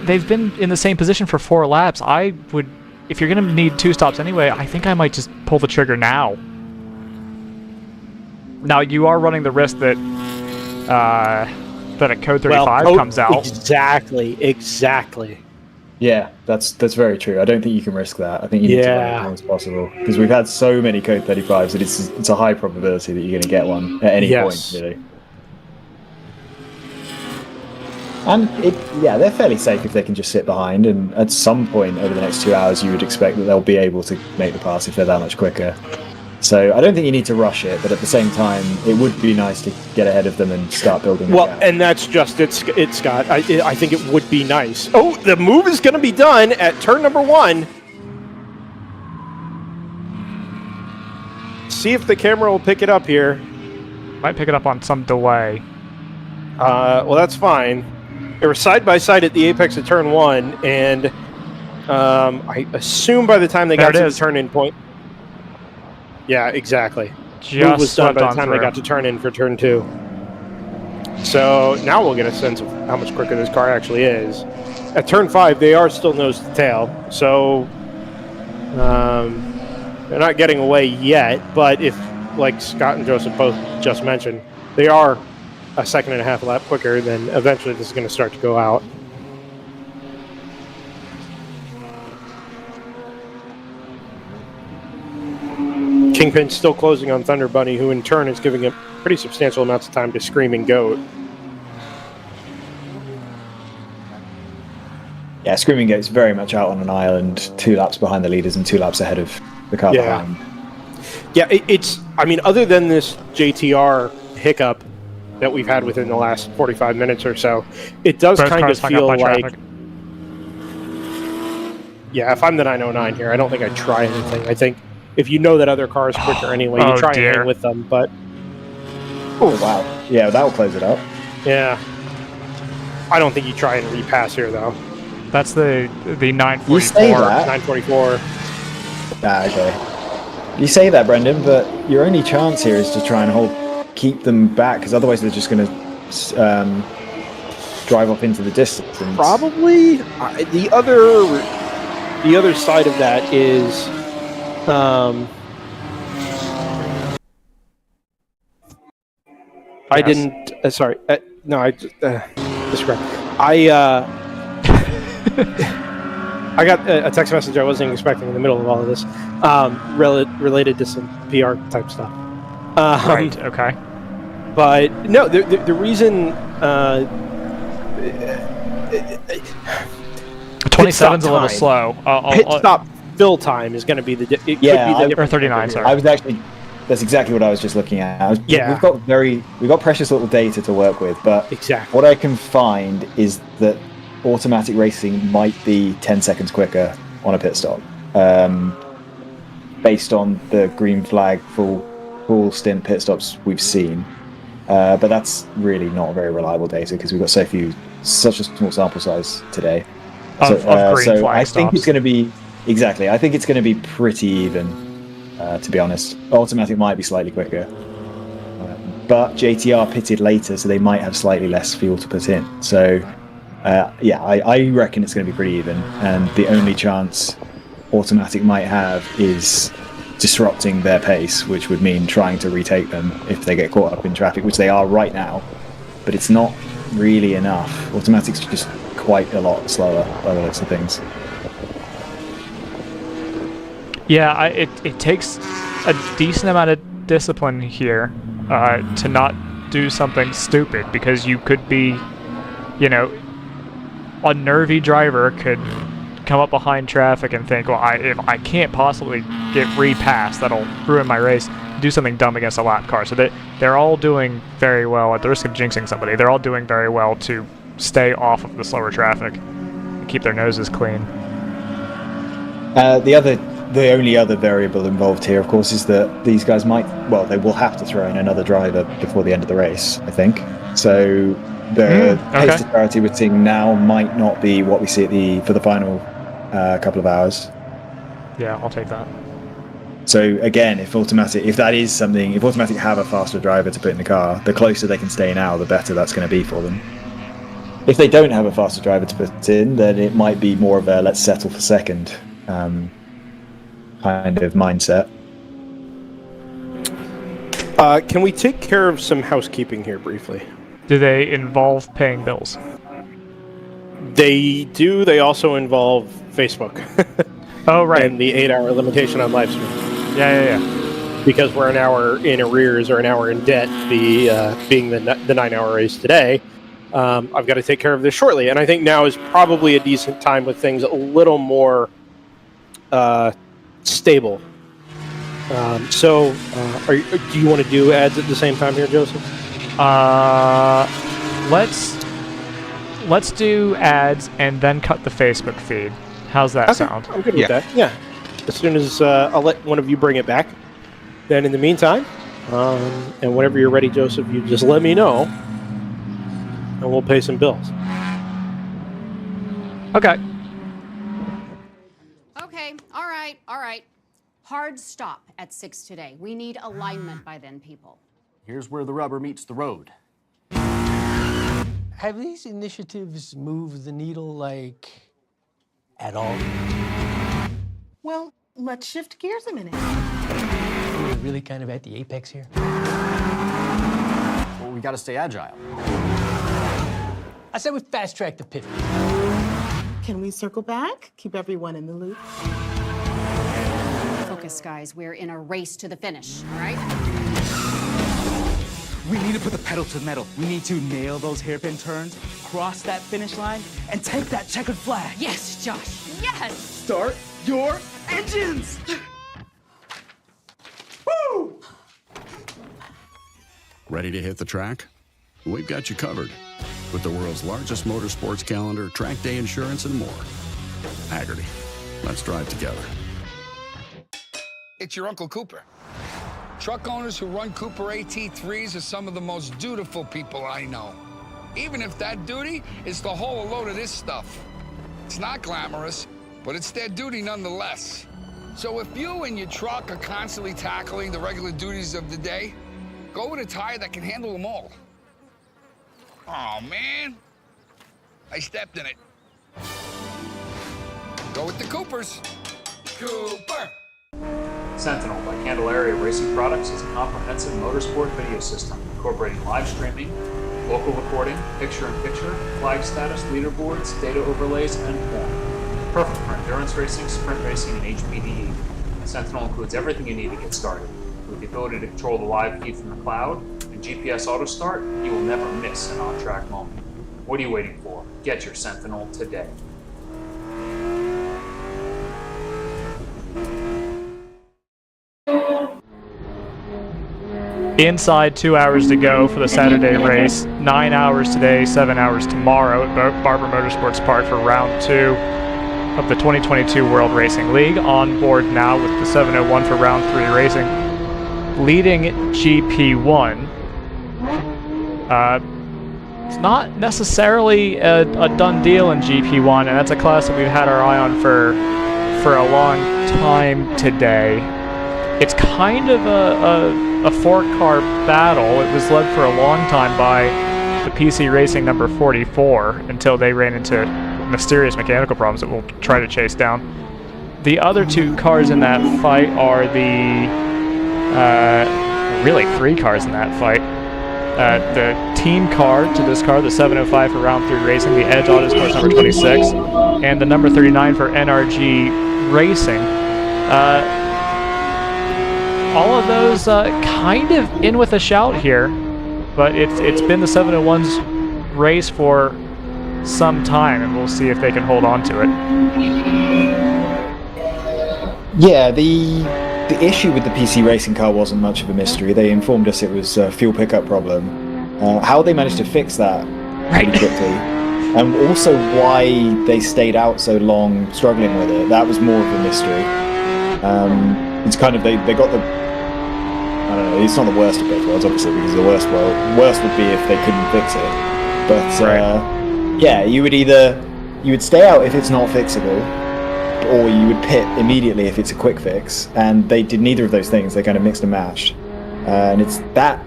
They've been in the same position for 4 laps. I would... If you're going to need 2 stops anyway, I think I might just pull the trigger now. Now, you are running the risk that a code 35 comes out. Exactly. Yeah, that's very true. I don't think you can risk that. I think you need to run as long as possible. Because we've had so many code 35s that it's a high probability that you're going to get one at any point, really. And they're fairly safe if they can just sit behind, and at some point over the next 2 hours you would expect that they'll be able to make the pass if they're that much quicker. So I don't think you need to rush it, but at the same time it would be nice to get ahead of them and start building Well, and that's just it, Scott. I think it would be nice. Oh, the move is going to be done at turn number 1. See if the camera will pick it up here. Might pick it up on some delay. Well, that's fine. They were side by side at the apex of turn 1, and I assume by the time they got to the turn-in point. Yeah, exactly. Move was done by the time they got to turn in for turn 2. So now we'll get a sense of how much quicker this car actually is. At turn 5, they are still nose to tail, so they're not getting away yet. But if, like Scott and Joseph both just mentioned, they are a second and a half lap quicker, then eventually this is going to start to go out. Kingpin's still closing on Thunder Bunny, who in turn is giving him pretty substantial amounts of time to Screaming Goat. Yeah, Screaming Goat's very much out on an island, 2 laps behind the leaders and 2 laps ahead of the car behind. Yeah, I mean, other than this JTR hiccup that we've had within the last 45 minutes or so, it does kind of feel like... Yeah, if I'm the 909 here, I don't think I'd try anything. I think if you know that other car is quicker anyway, you try and hang with them, but... Oh, wow. Yeah, that'll close it up. Yeah. I don't think you try and repass here, though. That's the 944. You say that. 944. Ah, okay. You say that, Brendan, but your only chance here is to try and keep them back, because otherwise they're just going to drive off into the distance. Probably. The other side of that is... I didn't. Sorry. No, I just. I got a text message I wasn't expecting in the middle of all of this, related to some PR type stuff. Right. Okay. But no, the reason. 27's a little slow. Pit stop fill time is going to be the. Or 39. Sorry. I was actually. That's exactly what I was just looking at. We've got precious little data to work with, but what I can find is that automatic racing might be 10 seconds quicker on a pit stop, based on the green flag full stint pit stops we've seen. But that's really not very reliable data because we've got such a small sample size today. Of green so flag I think stops. it's going to be I think it's going to be pretty even, to be honest. Automatic might be slightly quicker, but JTR pitted later, so they might have slightly less fuel to put in. So I reckon it's going to be pretty even, and the only chance Automatic might have is disrupting their pace, which would mean trying to retake them if they get caught up in traffic, which they are right now. But it's not really enough. Automatic's just quite a lot slower by the looks of things. Yeah, it takes a decent amount of discipline here to not do something stupid, because you could be, a nervy driver could come up behind traffic and think, well, if I can't possibly get repassed, that'll ruin my race, do something dumb against a lap car. So they're all doing very well, at the risk of jinxing somebody, they're all doing very well to stay off of the slower traffic and keep their noses clean. The only other variable involved here, of course, is that these guys they will have to throw in another driver before the end of the race, I think. So the pace disparity we're seeing now might not be what we see for the final couple of hours. Yeah, I'll take that. So again, if Automatic have a faster driver to put in the car, the closer they can stay now, the better that's going to be for them. If they don't have a faster driver to put in, then it might be more of a let's settle for second kind of mindset. Can we take care of some housekeeping here briefly? Do they involve paying bills? They do. They also involve Facebook. Oh, right. And the 8-hour limitation on live stream. Yeah. Because we're an hour in arrears or an hour in debt, being the 9-hour race today. I've got to take care of this shortly. And I think now is probably a decent time with things a little more stable. Do you want to do ads at the same time here, Joseph? Let's do ads and then cut the Facebook feed. How's that sound? I'm good with that. Yeah. As soon as I'll let one of you bring it back. Then in the meantime, and whenever you're ready, Joseph, you just let me know, and we'll pay some bills. Okay. Okay. All right. Hard stop at 6 today. We need alignment by then, people. Here's where the rubber meets the road. Have these initiatives moved the needle, at all? Well, let's shift gears a minute. We're really kind of at the apex here. Well, we gotta stay agile. I said we fast track the pivot. Can we circle back? Keep everyone in the loop. Focus, guys. We're in a race to the finish, all right? We need to put the pedal to the metal. We need to nail those hairpin turns, cross that finish line, and take that checkered flag. Yes, Josh. Yes! Start your engines! Woo! Ready to hit the track? We've got you covered with the world's largest motorsports calendar, track day insurance, and more. Haggerty. Let's drive together. It's your Uncle Cooper. Truck owners who run Cooper AT3s are some of the most dutiful people I know. Even if that duty is to haul a load of this stuff. It's not glamorous, but it's their duty nonetheless. So if you and your truck are constantly tackling the regular duties of the day, go with a tire that can handle them all. Oh, man. I stepped in it. Go with the Coopers. Cooper. Sentinel by Candelaria Racing Products is a comprehensive motorsport video system incorporating live streaming, local recording, picture-in-picture, flag status, leaderboards, data overlays, and more. Perfect for endurance racing, sprint racing, and HPDE. Sentinel includes everything you need to get started. With the ability to control the live feed from the cloud and GPS auto start, you will never miss an on-track moment. What are you waiting for? Get your Sentinel today. Inside 2 hours to go for the Saturday race. 9 hours today, 7 hours tomorrow at Barber Motorsports Park for round 2 of the 2022 World Racing League. On board now with the 701 for round 3 racing. Leading GP1 It's not necessarily a done deal in GP1, and that's a class that we've had our eye on for a long time today. It's kind of a four-car battle. It was led for a long time by the PC Racing number 44 until they ran into mysterious mechanical problems that we'll try to chase down. The other two cars in that fight are really three cars in that fight. The team car to this car, the 705 for Round 3 Racing, the Edge Autos course number 26, and the number 39 for NRG Racing. All of those kind of in with a shout here, but it's been the 701's race for some time, and we'll see if they can hold on to it. Yeah, the issue with the PC racing car wasn't much of a mystery. They informed us it was a fuel pickup problem. How they managed to fix that pretty quickly, and also why they stayed out so long struggling with it, that was more of a mystery. It's kind of, they got the, I don't know, it's not the worst of both worlds, obviously, because the worst would be if they couldn't fix it. But yeah, you would stay out if it's not fixable, or you would pit immediately if it's a quick fix, and they did neither of those things. They kind of mixed and matched, and it's that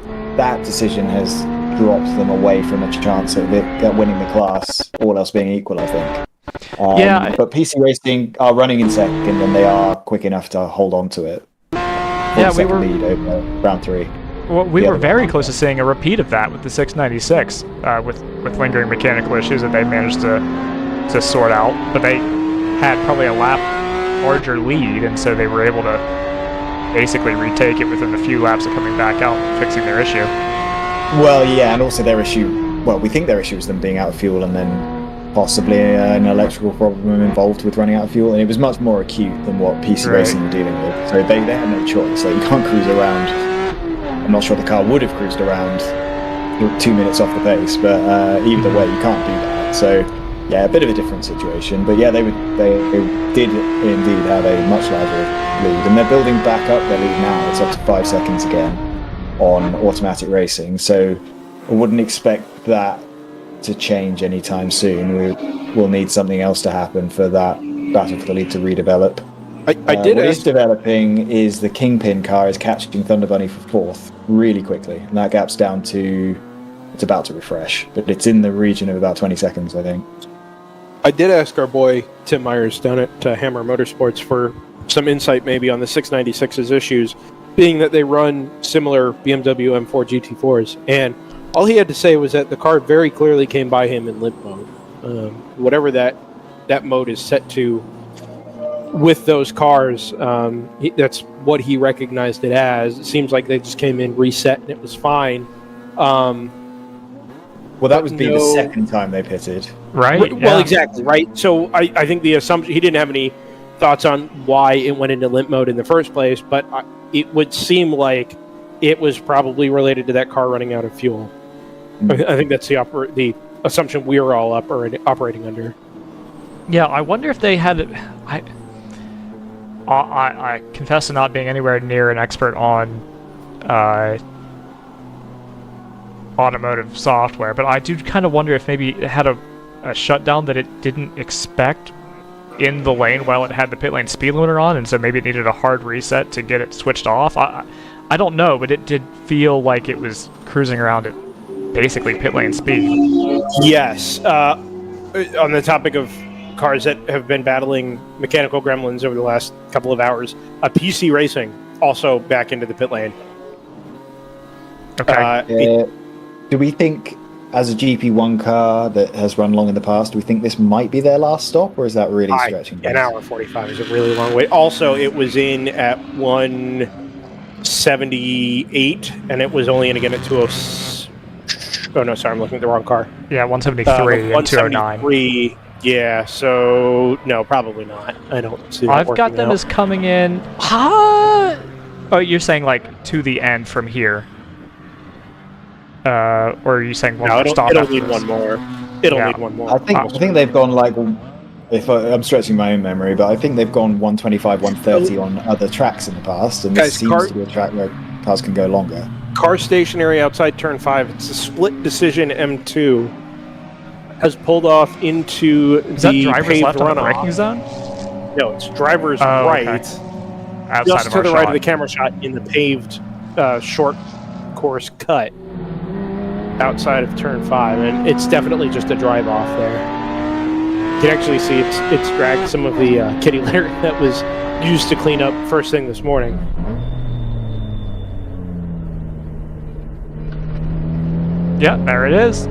decision has dropped them away from a chance at winning the class, all else being equal, I think. But PC Racing are running in second, and they are quick enough to hold on to it. Yeah, we were lead over Round 3. Well, we were very close to seeing a repeat of that with the 696, with lingering mechanical issues that they managed to sort out, but they had probably a lap larger lead, and so they were able to basically retake it within a few laps of coming back out and fixing their issue. Well, yeah, and also their issue, well, we think their issue was them being out of fuel and then possibly an electrical problem involved with running out of fuel, and it was much more acute than what PC Racing were dealing with, so they had no choice. Like, you can't cruise around. I'm not sure the car would have cruised around 2 minutes off the pace, but either way, you can't do that. So, yeah, a bit of a different situation, but yeah, they did indeed have a much larger lead, and they're building back up their lead now. It's up to 5 seconds again on automatic racing, so I wouldn't expect that to change anytime soon. We'll need something else to happen for that battle for the lead to redevelop. What is developing is the Kingpin car is catching Thunder Bunny for fourth really quickly, and that gap's down to, it's about to refresh, but it's in the region of about 20 seconds, I think. I did ask our boy Tim Myers down at Hammer Motorsports for some insight maybe on the 696's issues, being that they run similar BMW M4 GT4s, and all he had to say was that the car very clearly came by him in limp mode. Whatever that mode is set to with those cars, that's what he recognized it as. It seems like they just came in, reset, and it was fine. Well, that would be the second time they pitted. Right? Well, exactly, right? So I think the assumption, he didn't have any thoughts on why it went into limp mode in the first place, but it would seem like it was probably related to that car running out of fuel. I think that's the assumption we were all operating under. Yeah, I wonder if they had... I confess to not being anywhere near an expert on automotive software, but I do kind of wonder if maybe it had a shutdown that it didn't expect in the lane while it had the pit lane speed limiter on, and so maybe it needed a hard reset to get it switched off. I don't know, but it did feel like it was cruising around at basically pit lane speed. Yes. On the topic of cars that have been battling mechanical gremlins over the last couple of hours, PC Racing also back into the pit lane. Okay. Do we think, as a GP1 car that has run long in the past, do we think this might be their last stop, or is that really stretching? An hour 45 is a really long way. Also, it was in at 178, and it was only in again at 206. Oh, no, sorry, I'm looking at the wrong car. Yeah, 173 and 209. Yeah, so no, probably not. I don't see that I've got them out as coming in. Oh, you're saying like to the end from here? Or are you saying one more stop? It'll need one more. It'll need one more. I think they've gone like, I'm stretching my own memory, but I think they've gone 125, 130 on other tracks in the past, and this seems to be a track where cars can go longer. Car stationary outside turn 5. It's a split decision M2. Has pulled off into Is that the driver's paved left on the runoff. braking zone? No, it's driver's Oh, right. okay. Outside Just of to our the right shot. of the camera shot in the paved short course cut outside of turn 5, and it's definitely just a drive off there. You can actually see it's dragged some of the kitty litter that was used to clean up first thing this morning. Yeah, there it is.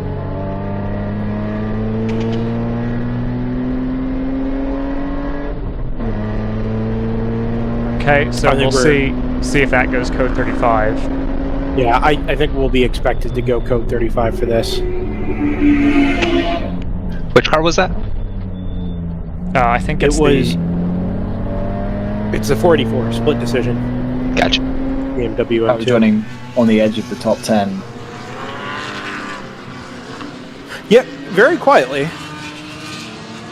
Okay, so I think we'll see if that goes code 35. Yeah, I think we'll be expected to go code 35 for this. Which car was that? I think it's It's the 484 split decision. Gotcha. BMW I was M2. running on the edge of the top 10. Yeah, very quietly.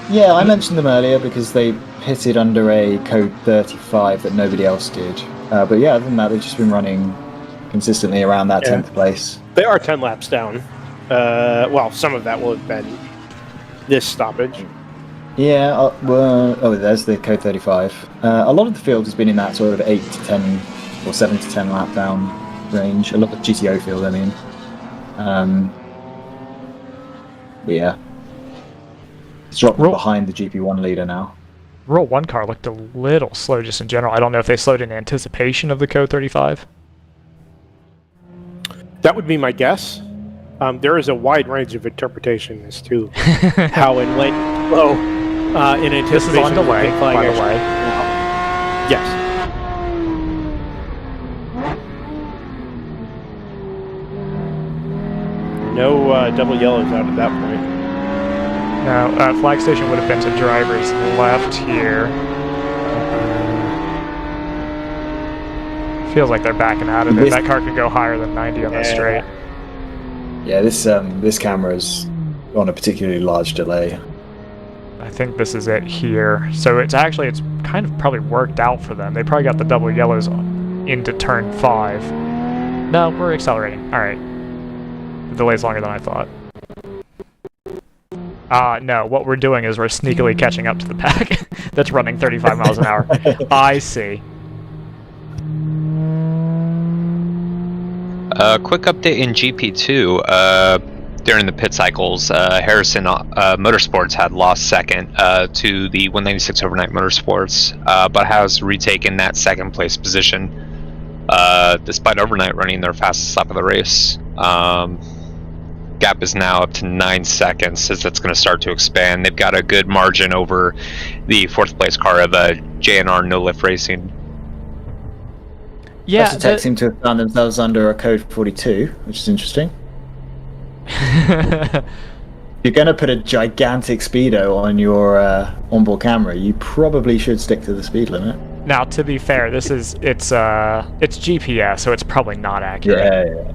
Yeah, I mentioned them earlier because they pitted under a code 35 that nobody else did. But yeah, other than that, they've just been running consistently around that 10th place. They are 10 laps down. Well, some of that will have been this stoppage. Yeah, there's the code 35. A lot of the field has been in that sort of 8 to 10 or 7 to 10 lap down range. A lot of GTO field, I mean. But yeah. It's dropping behind the GP1 leader now. Rule 1 car looked a little slow just in general. I don't know if they slowed in anticipation of the code 35. That would be my guess. There is a wide range of interpretation as to how and when slow in anticipation. This is on delay, by the way. Yes. No double yellows out at that point. No, flag station would have been to driver's left here. Feels like they're backing out of it. That car could go higher than 90 on the straight. Yeah, this camera's on a particularly large delay. I think this is it here. So it's kind of probably worked out for them. They probably got the double yellows into turn 5. No, we're accelerating. All right. The delay's longer than I thought. No, what we're doing is we're sneakily catching up to the pack that's running 35 miles an hour. I see. Quick update in GP2. During the pit cycles, Harrison Motorsports had lost second to the 196 Overnight Motorsports, but has retaken that second place position despite Overnight running their fastest lap of the race. Gap is now up to 9 seconds as it's going to start to expand. They've got a good margin over the 4th place car of JNR No Lift Racing. Yeah, Tech seem to have found themselves under a code 42, which is interesting. You're going to put a gigantic speedo on your onboard camera. You probably should stick to the speed limit. Now, to be fair, it's GPS, so it's probably not accurate. Yeah.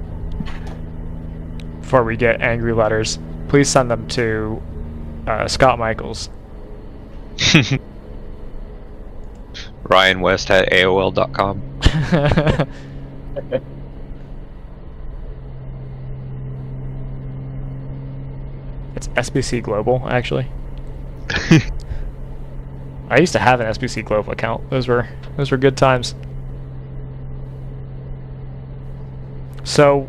Before we get angry letters, please send them to Scott Michaels. Ryan West at AOL.com. It's SBC Global, actually. I used to have an SBC Global account. Those were good times. So,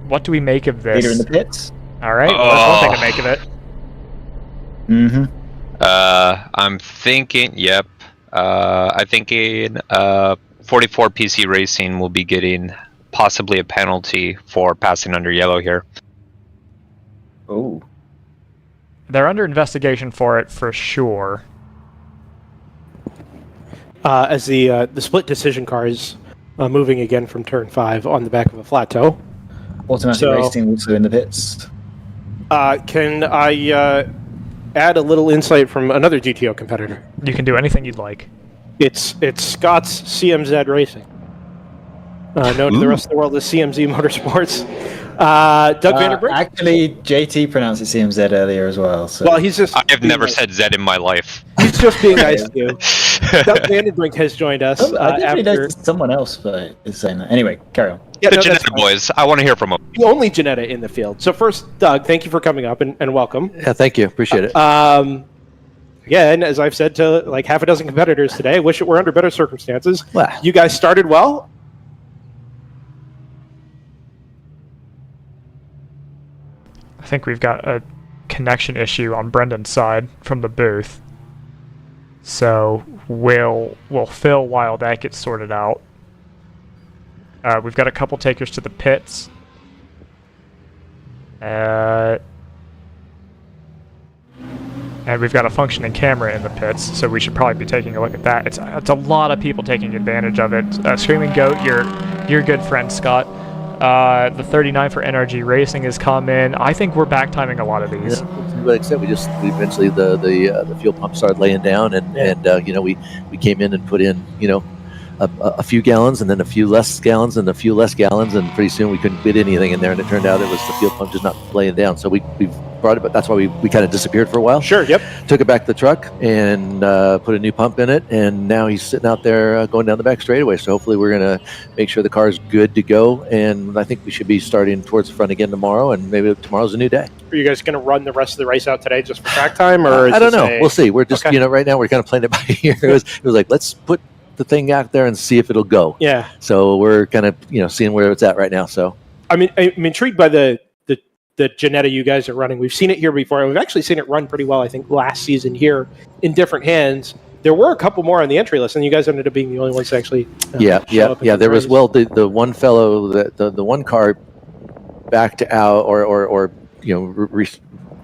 what do we make of this? Leader in the pits. All right, well, that's one thing to make of it. Mm-hmm. I'm thinking, yep. I'm thinking 44 PC Racing will be getting possibly a penalty for passing under yellow here. Oh. They're under investigation for it for sure. As the split decision car is moving again from turn 5 on the back of a flat toe. Automatic racing also in the pits. Can I add a little insight from another GTO competitor? You can do anything you'd like. It's Scott's CMZ Racing. Known to the rest of the world as CMZ Motorsports. Doug Vanderbrink? Actually, JT pronounced it CMZ earlier as well. So. Well, he's just... I've never said Z in my life. He's just being nice to you. Doug Vandenbrink has joined us. I definitely after noticed someone else is saying that. Anyway, carry on. Yeah, the no, that's Janetta boys. I want to hear from them. the only Janetta in the field. So first, Doug, thank you for coming up and welcome. Yeah, thank you. Appreciate it. Again, as I've said to like half a dozen competitors today, I wish it were under better circumstances. Well. You guys started well. I think we've got a connection issue on Brendan's side from the booth. So we'll fill while that gets sorted out. We've got a couple takers to the pits. And we've got a functioning camera in the pits, so we should probably be taking a look at that. It's a lot of people taking advantage of it. Screaming Goat, your good friend Scott. The 39 for NRG Racing has come in. I think we're back timing a lot of these. Yeah, like I said, we eventually the fuel pump started laying down, and we came in and put in a few gallons, and then a few less gallons, and a few less gallons, and pretty soon we couldn't fit anything in there, and it turned out it was the fuel pump just not laying down. So we've brought it, but that's why we kind of disappeared for a while. Sure, yep. Took it back to the truck and put a new pump in it, and now he's sitting out there going down the back straightaway. So hopefully we're going to make sure the car is good to go, and I think we should be starting towards the front again tomorrow, and maybe tomorrow's a new day. Are you guys going to run the rest of the race out today just for track time, or I don't know. We'll see. We're just right now we're kind of playing it by ear. It was like, let's put the thing out there and see if it'll go. Yeah. So we're kind of seeing where it's at right now. So I'm intrigued by the Janetta you guys are running. We've seen it here before, and we've actually seen it run pretty well, I think, last season here in different hands. There were a couple more on the entry list, and you guys ended up being the only ones to actually yeah. There was the one fellow that the one car backed out or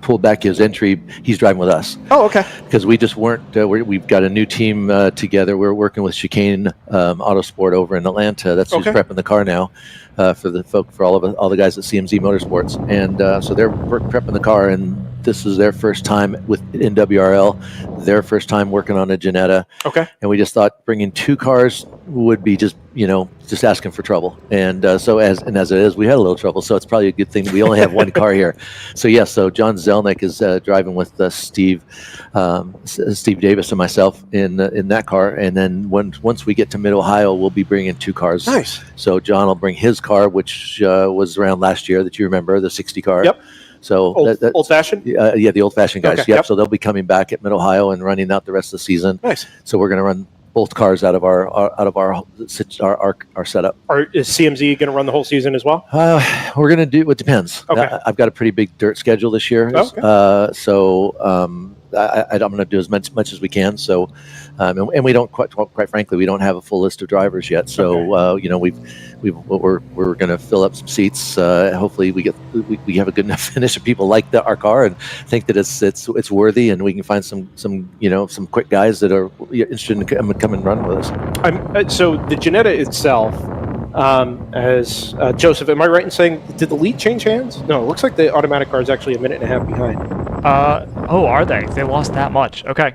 pulled back his entry. He's driving with us. Oh, okay. Because we just weren't. We've got a new team together. We're working with Chicane Autosport over in Atlanta. That's who's prepping the car now for all the guys at CMZ Motorsports, and so they're prepping the car. And this is their first time in WRL, their first time working on a Janetta. Okay. And we just thought bringing two cars would be just asking for trouble. And so as it is, we had a little trouble. So it's probably a good thing we only have one car here. So so John Zelnick is driving with Steve Davis and myself in that car. And then once we get to Mid Ohio, we'll be bringing two cars. Nice. So John will bring his car, which was around last year that you remember, the 60 car. Yep. So old-fashioned? Yeah, the old-fashioned guys. Okay, yep. So they'll be coming back at Mid-Ohio and running out the rest of the season. Nice. So we're going to run both cars out of our setup. Is CMZ going to run the whole season as well? We're going to do. It depends. Okay. I've got a pretty big dirt schedule this year. Okay. I'm going to do as much as we can. So, and we don't quite frankly, we don't have a full list of drivers yet. So, we're going to fill up some seats. Hopefully, we have a good enough finish, and people like our car and think that it's worthy, and we can find some quick guys that are interested in come and run with us. So the Janetta itself, as Joseph, am I right in saying, did the lead change hands? No, it looks like the automatic car is actually a minute and a half behind. Are they? They lost that much. Okay.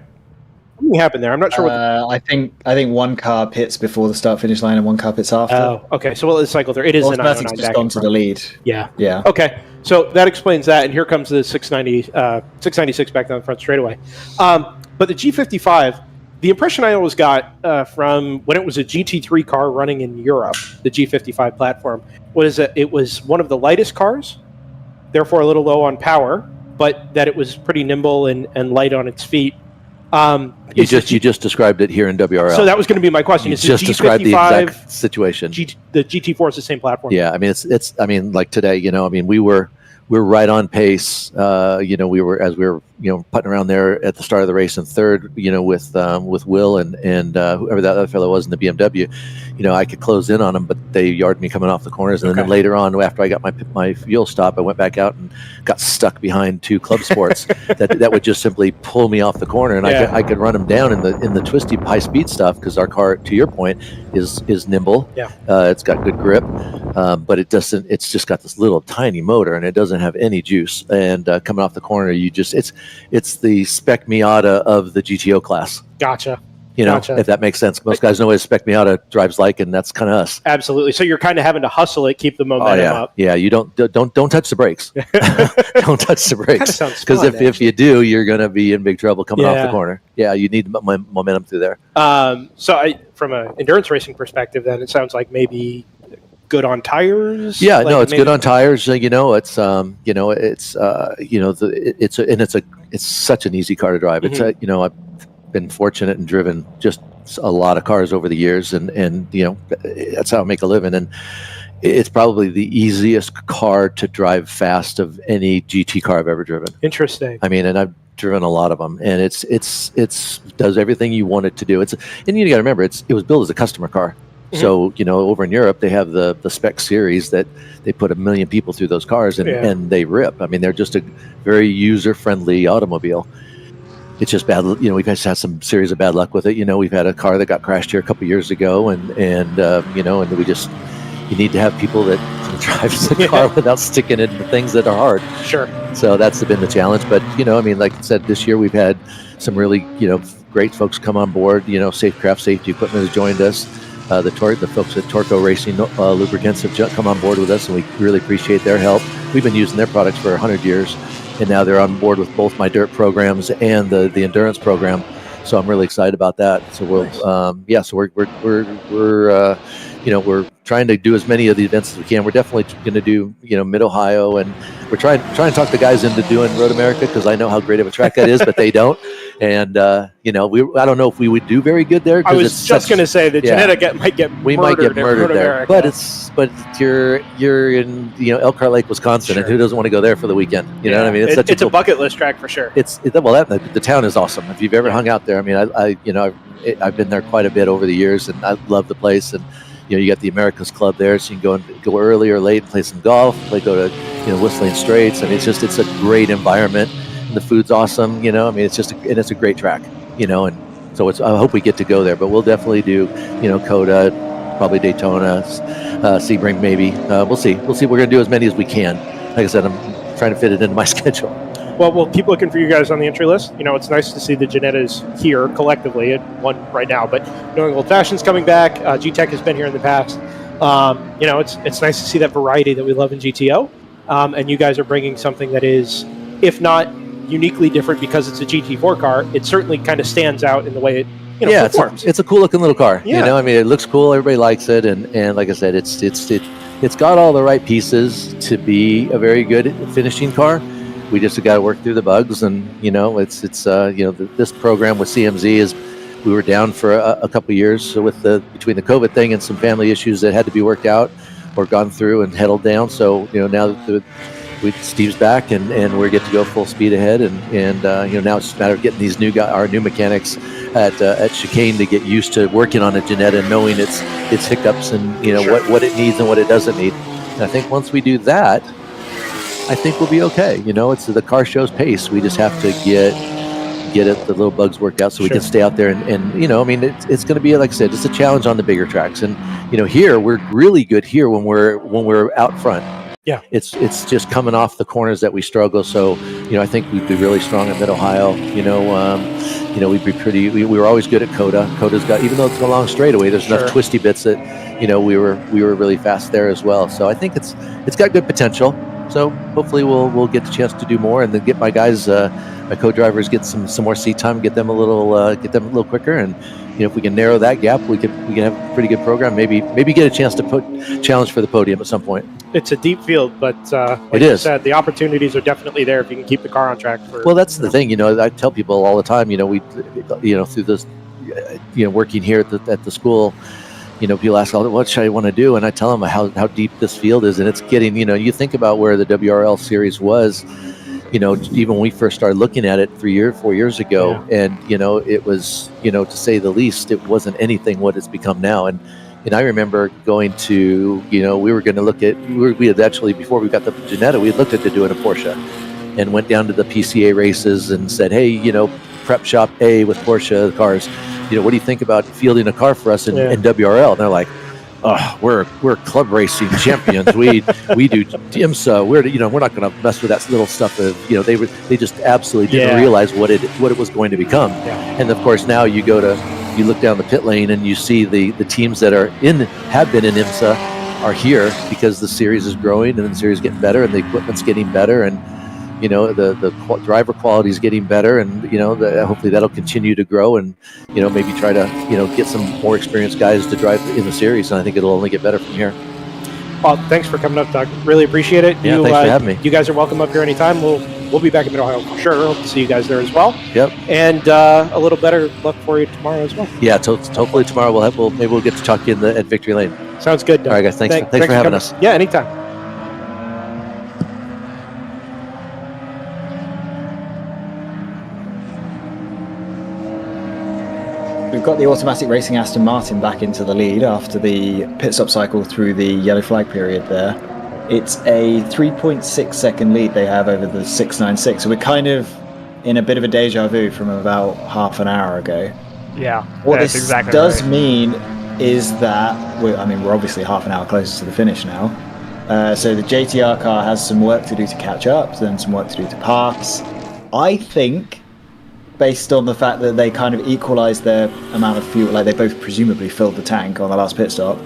Something happened there. I'm not sure what. I think one car pits before the start finish line and one car pits after. Oh, okay. So let's cycle through. It is an automatic's just gone to the lead. Yeah. Yeah. Okay. So that explains that. And here comes the 696 back down the front straightaway. But the G55, the impression I always got from when it was a GT3 car running in Europe, the G55 platform, was that it was one of the lightest cars, therefore a little low on power, but that it was pretty nimble and light on its feet. You just described it here in WRL. So that was going to be my question. You Is just the described the exact situation. The GT4 is the same platform. Yeah, I mean it's like today, we're right on pace. We were putting around there at the start of the race in third, with Will and whoever that other fellow was in the BMW. I could close in on them, but they yarded me coming off the corners. And then later on, after I got my fuel stop, I went back out and got stuck behind two Club Sports that would just simply pull me off the corner, and I could run them down in the twisty high speed stuff, because our car, to your point, is nimble. Yeah. It's got good grip, but it doesn't. It's just got this little tiny motor, and it doesn't have any juice. And coming off the corner, it's the Spec Miata of the GTO class. Gotcha. You know, Gotcha. if that makes sense. Most guys know what Spec Miata drives like, and that's kind of us. Absolutely. So you're kind of having to hustle it, keep the momentum up. Yeah. You don't touch the brakes. Don't touch the brakes. sounds Because fun, if you do, you're going to be in big trouble coming off the Yeah. corner. Yeah, you need momentum through there. So from an endurance racing perspective, then it sounds like maybe good on tires. Yeah, Like no, it's maybe- good on tires. It's it's such an easy car to drive. It's I've been fortunate and driven just a lot of cars over the years, and that's how I make a living. And it's probably the easiest car to drive fast of any GT car I've ever driven. Interesting. I mean, and I've driven a lot of them, and it's does everything you want it to do. And you got to remember, it was built as a customer car. So, over in Europe, they have the spec series that they put 1 million people through those cars, and they rip. I mean, they're just a very user-friendly automobile. It's just bad. We've had some series of bad luck with it. We've had a car that got crashed here a couple years ago, and you need to have people that drive the car without sticking into things that are hard. Sure. So that's been the challenge. But, like I said, this year we've had some really, great folks come on board. Safecraft Safety Equipment has joined us. The folks at Torco Racing Lubricants have come on board with us, and we really appreciate their help. We've been using their products for 100 years, and now they're on board with both my dirt programs and the endurance program. So I'm really excited about that. So we're trying to do as many of the events as we can. We're definitely going to do Mid Ohio, and we're trying to talk the guys into doing Road America, because I know how great of a track that is, but they don't. And I don't know if we would do very good there. I was just going to say that Janetta might get murdered there, America. but you're in Elkhart Lake, Wisconsin, and who doesn't want to go there for the weekend? You know what I mean? It's a bucket list track for sure. The town is awesome. If you've ever hung out there, I mean, I've been there quite a bit over the years, and I love the place. And you got the Americas Club there, so you can go early or late and play some golf. Go to Whistling Straits. I mean, it's a great environment. And the food's awesome. I mean, it's a great track. And so I hope we get to go there. But we'll definitely do Coda, probably Daytona, Sebring maybe. We'll see. We're going to do as many as we can. Like I said, I'm trying to fit it into my schedule. Well, we'll keep looking for you guys on the entry list. It's nice to see the Janettas here collectively at one right now. But knowing Old Fashioned's coming back, G-Tech has been here in the past. It's nice to see that variety that we love in GTO. And you guys are bringing something that is, if not uniquely different because it's a GT4 car, it certainly kind of stands out in the way it performs. It's a cool looking little car. Yeah. I mean, it looks cool. Everybody likes it, and like I said, it's got all the right pieces to be a very good finishing car. We just got to work through the bugs, and this program with CMZ is, we were down for a couple of years with between the COVID thing and some family issues that had to be worked out or gone through and headed down. So now that Steve's back, and we get to go full speed ahead, and now it's just a matter of getting these our new mechanics at Chicane to get used to working on a Janetta and knowing its hiccups and what it needs and what it doesn't need. And I think once we do that, I think we'll be okay. It's the car show's pace. We just have to get the little bugs worked out so we can stay out there and I mean, it's going to be, like I said, it's a challenge on the bigger tracks. And here we're really good here when we're out front. Yeah, it's just coming off the corners that we struggle. So I think we'd be really strong at Mid Ohio. We'd be pretty. We were always good at Coda. Coda's got, even though it's a long straightaway, there's enough twisty bits that we were really fast there as well. So I think it's got good potential. So hopefully we'll get the chance to do more, and then get my guys, my co-drivers, get some more seat time, get them a little quicker, and if we can narrow that gap, we can have a pretty good program. Maybe get a chance to challenge for the podium at some point. It's a deep field, but like you said, the opportunities are definitely there if you can keep the car on track. Well, that's the thing. I tell people all the time. We through this, working here at the school. People ask, what should I want to do? And I tell them how deep this field is. And it's getting, you think about where the WRL series was, even when we first started looking at it 4 years ago. Yeah. And, it was, to say the least, it wasn't anything what it's become now. And I remember going to, we were going to look at, we had actually, before we got the Janetta, we had looked at doing a Porsche, and went down to the PCA races and said, hey, prep shop A with Porsche cars. What do you think about fielding a car for us in WRL? And they're like, oh, we're club racing champions. we do IMSA. We're not going to mess with that little stuff. They just absolutely didn't realize what it was going to become. Yeah. And of course now you go to you look down the pit lane and you see the teams that have been in IMSA are here because the series is growing and the series is getting better and the equipment's getting better and the driver quality is getting better and hopefully that'll continue to grow and maybe try to get some more experienced guys to drive in the series, and I think it'll only get better from here. Well, thanks for coming up, Doug. Really appreciate it. Yeah, thanks for having me. You guys are welcome up here anytime. We'll be back in Mid-Ohio for sure. Hope to see you guys there as well. Yep. And a little better luck for you tomorrow as well. Yeah, hopefully tomorrow maybe we'll get to talk you at Victory Lane. Sounds good, Doug. All right, guys. Thanks for having us. Yeah, anytime. We've got the automatic racing Aston Martin back into the lead after the pit stop cycle through the yellow flag period there. It's a 3.6 second lead they have over the 696. So we're kind of in a bit of a deja vu from about half an hour ago. Yeah, what that's this exactly does right. mean is that we're obviously half an hour closer to the finish now. So the JTR car has some work to do to catch up, then some work to do to pass. I think, based on the fact that they kind of equalised their amount of fuel, like they both presumably filled the tank on the last pit stop,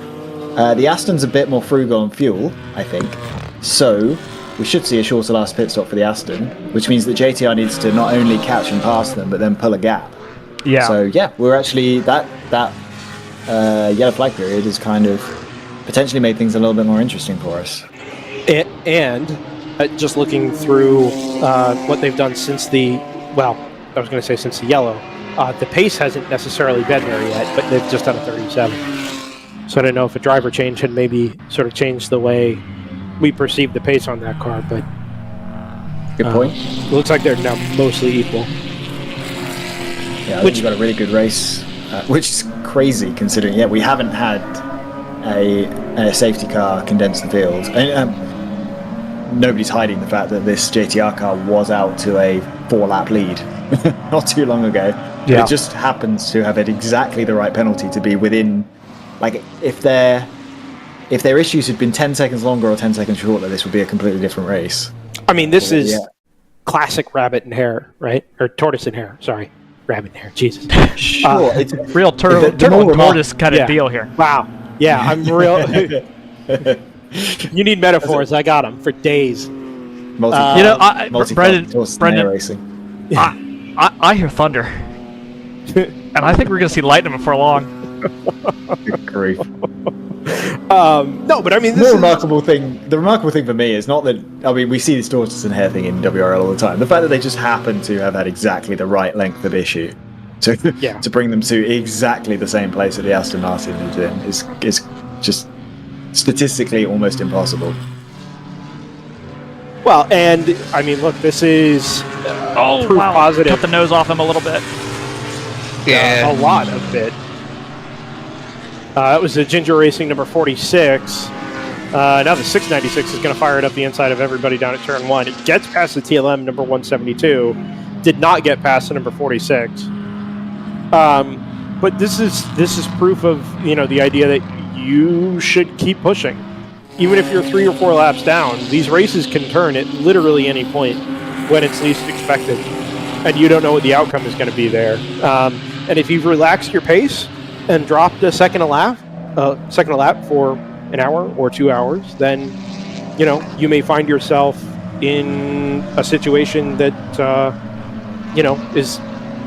the Aston's a bit more frugal on fuel, I think. So we should see a shorter last pit stop for the Aston, which means that JTR needs to not only catch and pass them, but then pull a gap. Yeah. So yeah, we're actually that yellow flag period has kind of potentially made things a little bit more interesting for us. And just looking through what they've done since the yellow, the pace hasn't necessarily been there yet, but they've just done a 37. So I don't know if a driver change had maybe sort of changed the way we perceive the pace on that car, but good point. It looks like they're now mostly equal. Yeah, I think we've got a really good race, which is crazy considering, we haven't had a safety car condense the field. Nobody's hiding the fact that this JTR car was out to a 4-lap lead not too long ago. Yeah. It just happens to have had exactly the right penalty to be within, like, if their issues had been 10 seconds longer or 10 seconds shorter, this would be a completely different race. I mean, this is classic rabbit and hare, right? Or tortoise and hare, sorry. Rabbit and hare, Jesus. Sure, it's real turtle and tortoise kind of deal here. Wow. Yeah, I'm real. You need metaphors. I got them for days. Brendan, I hear thunder, and I think we're going to see lightning before long. Good grief. No, but I mean, the remarkable thing for me is not that, we see this tortoise and hare thing in WRL all the time. The fact that they just happen to have had exactly the right length of issue to bring them to exactly the same place that the Aston Martin is in is just statistically almost impossible. Well, and I mean, look, this is proof positive. Cut the nose off him a little bit. Yeah, a lot of it. It was a Ginger Racing number 46. Now the 696 is going to fire it up the inside of everybody down at turn 1. It gets past the TLM number 172. Did not get past the number 46. But this is proof of the idea that you should keep pushing, even if you're 3 or 4 laps down. These races can turn at literally any point when it's least expected, and you don't know what the outcome is going to be there. And if you've relaxed your pace and dropped a second a lap for an hour or 2 hours, then you may find yourself in a situation that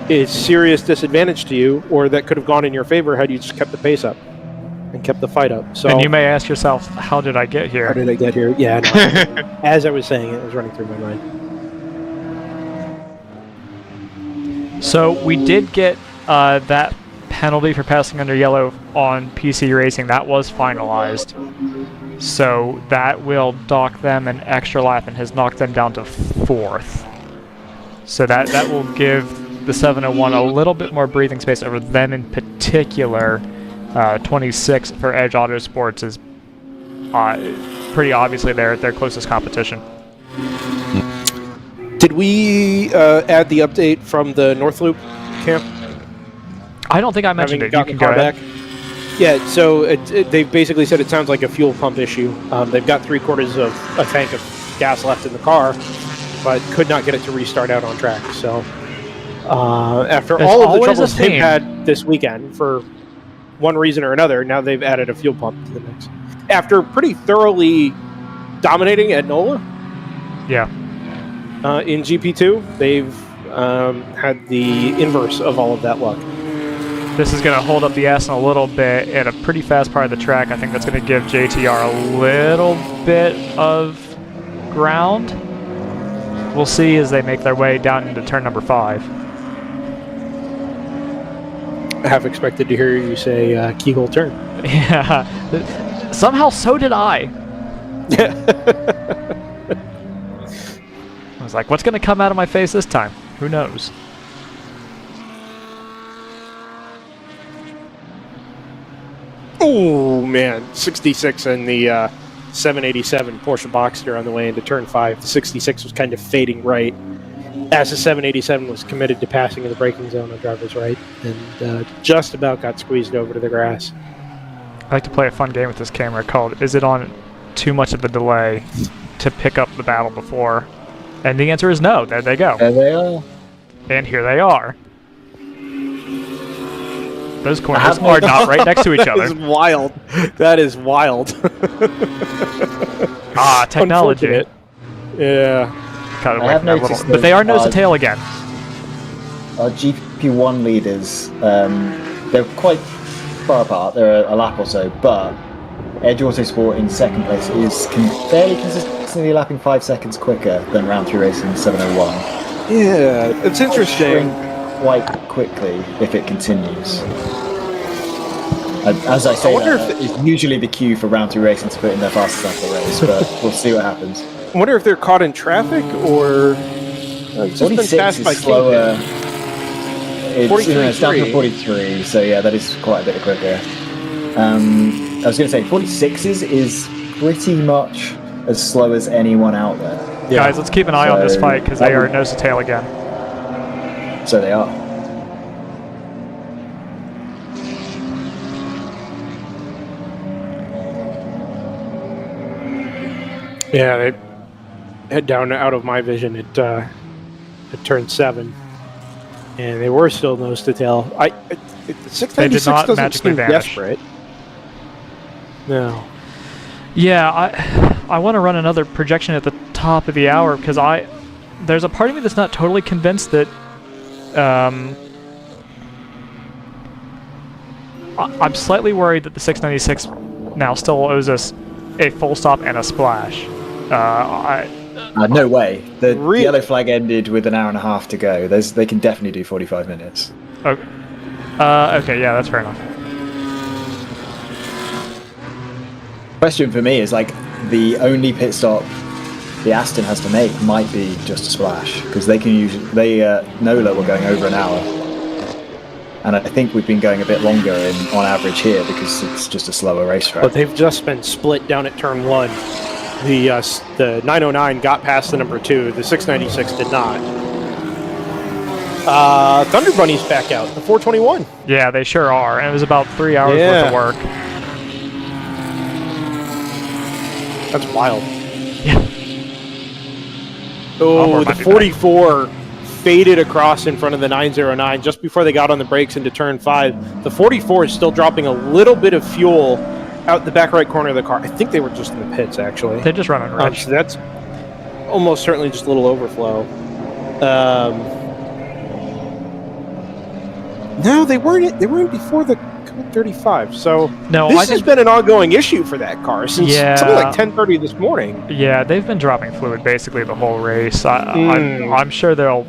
is serious disadvantage to you, or that could have gone in your favor had you just kept the pace up and kept the fight up. So, and you may ask yourself, how did I get here? How did I get here? Yeah. No, as I was saying it was running through my mind. So we did get that penalty for passing under yellow on PC Racing. That was finalized. So that will dock them an extra lap and has knocked them down to 4th. So that will give the 701 a little bit more breathing space over them in particular. 26 for Edge Autosports is pretty obviously their closest competition. Did we add the update from the North Loop camp? I don't think I mentioned it. You can go ahead. Yeah, so they've basically said it sounds like a fuel pump issue. They've got 3/4 of a tank of gas left in the car, but could not get it to restart out on track. So After It's all of the always a troubles they've theme. had this weekend for one reason or another, now they've added a fuel pump to the mix. After pretty thoroughly dominating at NOLA, Yeah. in GP2, they've had the inverse of all of that luck. This is going to hold up the Aston a little bit at a pretty fast part of the track. I think that's going to give JTR a little bit of ground. We'll see as they make their way down into turn number 5. I have expected to hear you say keyhole turn. Yeah. Somehow so did I. I was like, what's going to come out of my face this time? Who knows? Oh man, 66 and the 787 Porsche Boxster on the way into turn 5. The 66 was kind of fading right as the 787 was committed to passing in the braking zone on driver's right, and just about got squeezed over to the grass. I like to play a fun game with this camera called Is It On Too Much of a Delay to pick up the battle before? And the answer is no. There they go. There they are. And here they are. Those corners are not right next to each other. That is wild. That is wild. Technology. Unfortunate. Yeah. Kind of I have that noticed little, but they are nose to tail again. Our GP1 leaders, they're quite far apart. They're a lap or so, but Edge Autosport in second place is fairly consistently lapping 5 seconds quicker than Round 3 Racing 701. Yeah, it's interesting. Quite quickly if it continues. As I say, that is usually the cue for Round 3 Racing to put in their fastest lap of the race, but we'll see what happens. I wonder if they're caught in traffic or it's just been 46 passed by is slower. It's down to 43. 43, so yeah, that is quite a bit quicker. I was going to say 46s is pretty much as slow as anyone out there. Yeah. Guys, let's keep an eye on this fight because they are nose to tail again. So they are. Yeah, they head down out of my vision at turn 7, and they were still nose to tail. The 696 doesn't magically seem vanish. desperate. No. Yeah, I want to run another projection at the top of the hour because there's a part of me that's not totally convinced that I'm slightly worried that the 696 now still owes us a full stop and a splash. No way. The yellow flag ended with an hour and a half to go. They can definitely do 45 minutes. Okay, okay, yeah, that's fair enough. Question for me is the only pit stop the Aston has to make might be just a splash because they can usually NOLA were going over an hour, and I think we've been going a bit longer on average here because it's just a slower racetrack. But they've just been split down at turn 1. The 909 got past the number 2. The 696 did not. Thunder Bunny's back out. The 421. Yeah, they sure are, and it was about 3 hours worth of work. That's wild. Yeah. Oh, the 44 faded across in front of the 909 just before they got on the brakes into turn 5. The 44 is still dropping a little bit of fuel out the back right corner of the car. I think they were just in the pits, actually. They're just running rich. So that's almost certainly just a little overflow. No, they weren't before the 35. So this has been an ongoing issue for that car since something like 10:30 this morning. Yeah, they've been dropping fluid basically the whole race. I'm sure there'll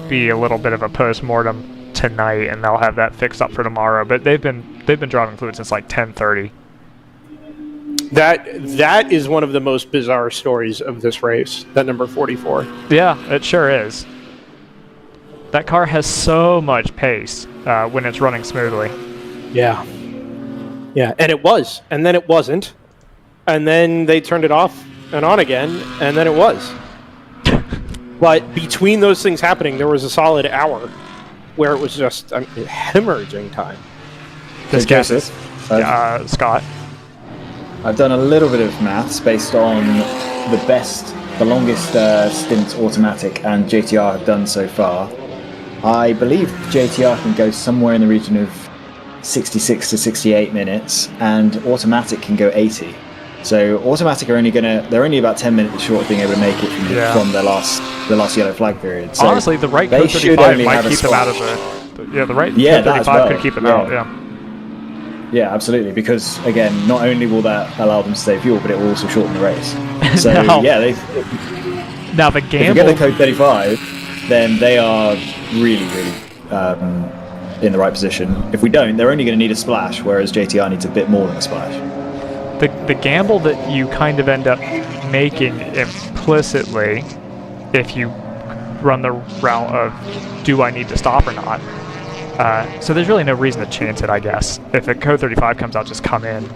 be a little bit of a post-mortem tonight, and they'll have that fixed up for tomorrow. But they've been dropping fluid since like 10:30. That is one of the most bizarre stories of this race. That number 44. Yeah, it sure is. That car has so much pace when it's running smoothly. Yeah. Yeah, and it was, and then it wasn't, and then they turned it off and on again, and then it was. But between those things happening, there was a solid hour where it was just hemorrhaging time. This Joseph, Scott. I've done a little bit of maths based on the longest stints automatic and JTR have done so far. I believe JTR can go somewhere in the region of 66 to 68 minutes, and automatic can go 80. So automatic are they're only about 10 minutes short of being able to make it from the last yellow flag period. So honestly, the right they code should 35 only might have a keep them out of splash. the right Yeah, code 35 could keep them out. Yeah, absolutely. Because again, not only will that allow them to save fuel, but it will also shorten the race. So Now the if we gamble. get the code 35, then they are really in the right position. If we don't, they're only going to need a splash, whereas JTR needs a bit more than a splash. The gamble that you kind of end up making implicitly, if you run the route of do I need to stop or not. So there's really no reason to chance it, I guess. If a code 35 comes out, just come in.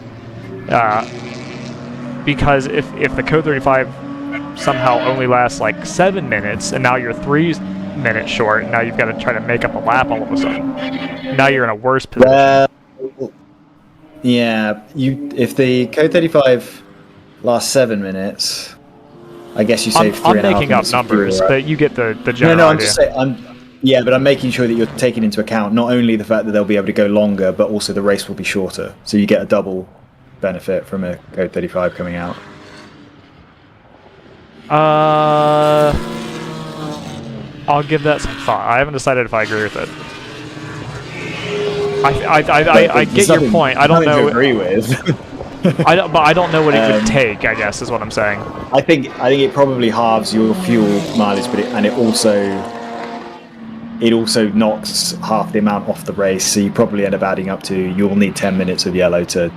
Because if the code 35 somehow only lasts like 7 minutes, and now you're 3 minutes short, now you've got to try to make up a lap all of a sudden. Now you're in a worse position. Yeah, if the code 35 lasts 7 minutes, I guess you save 3.5 I'm making up minutes numbers, fuel, right? but you get the general No, I'm idea. just saying, but I'm making sure that you're taking into account not only the fact that they'll be able to go longer, but also the race will be shorter. So you get a double benefit from a code 35 coming out. I'll give that some thought. I haven't decided if I agree with it. I get your point. I don't know. To agree with. but I don't know what it could take, I guess, is what I'm saying. I think it probably halves your fuel mileage, but it also knocks half the amount off the race. So you probably end up adding up to you'll need 10 minutes of yellow to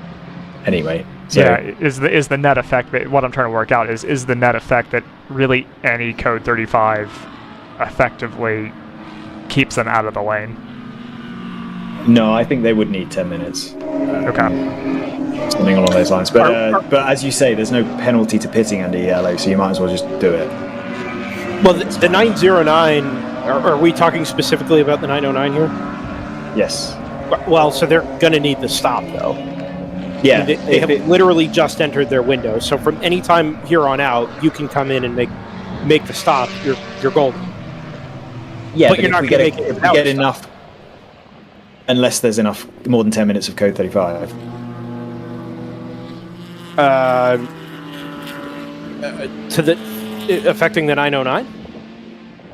anyway. So, yeah, is the net effect that what I'm trying to work out is the net effect that really any code 35 effectively keeps them out of the lane. No, I think they would need 10 minutes. Okay. Something along those lines. But as you say, there's no penalty to pitting under yellow, so you might as well just do it. Well, the 909, are we talking specifically about the 909 here? Yes. Well, so they're going to need the stop, though. Yeah. They have literally just entered their window, so from any time here on out, you can come in and make the stop. You're golden. Yeah, but you're not going to make it if we get enough, unless there's enough, more than 10 minutes of code 35. Affecting the 909?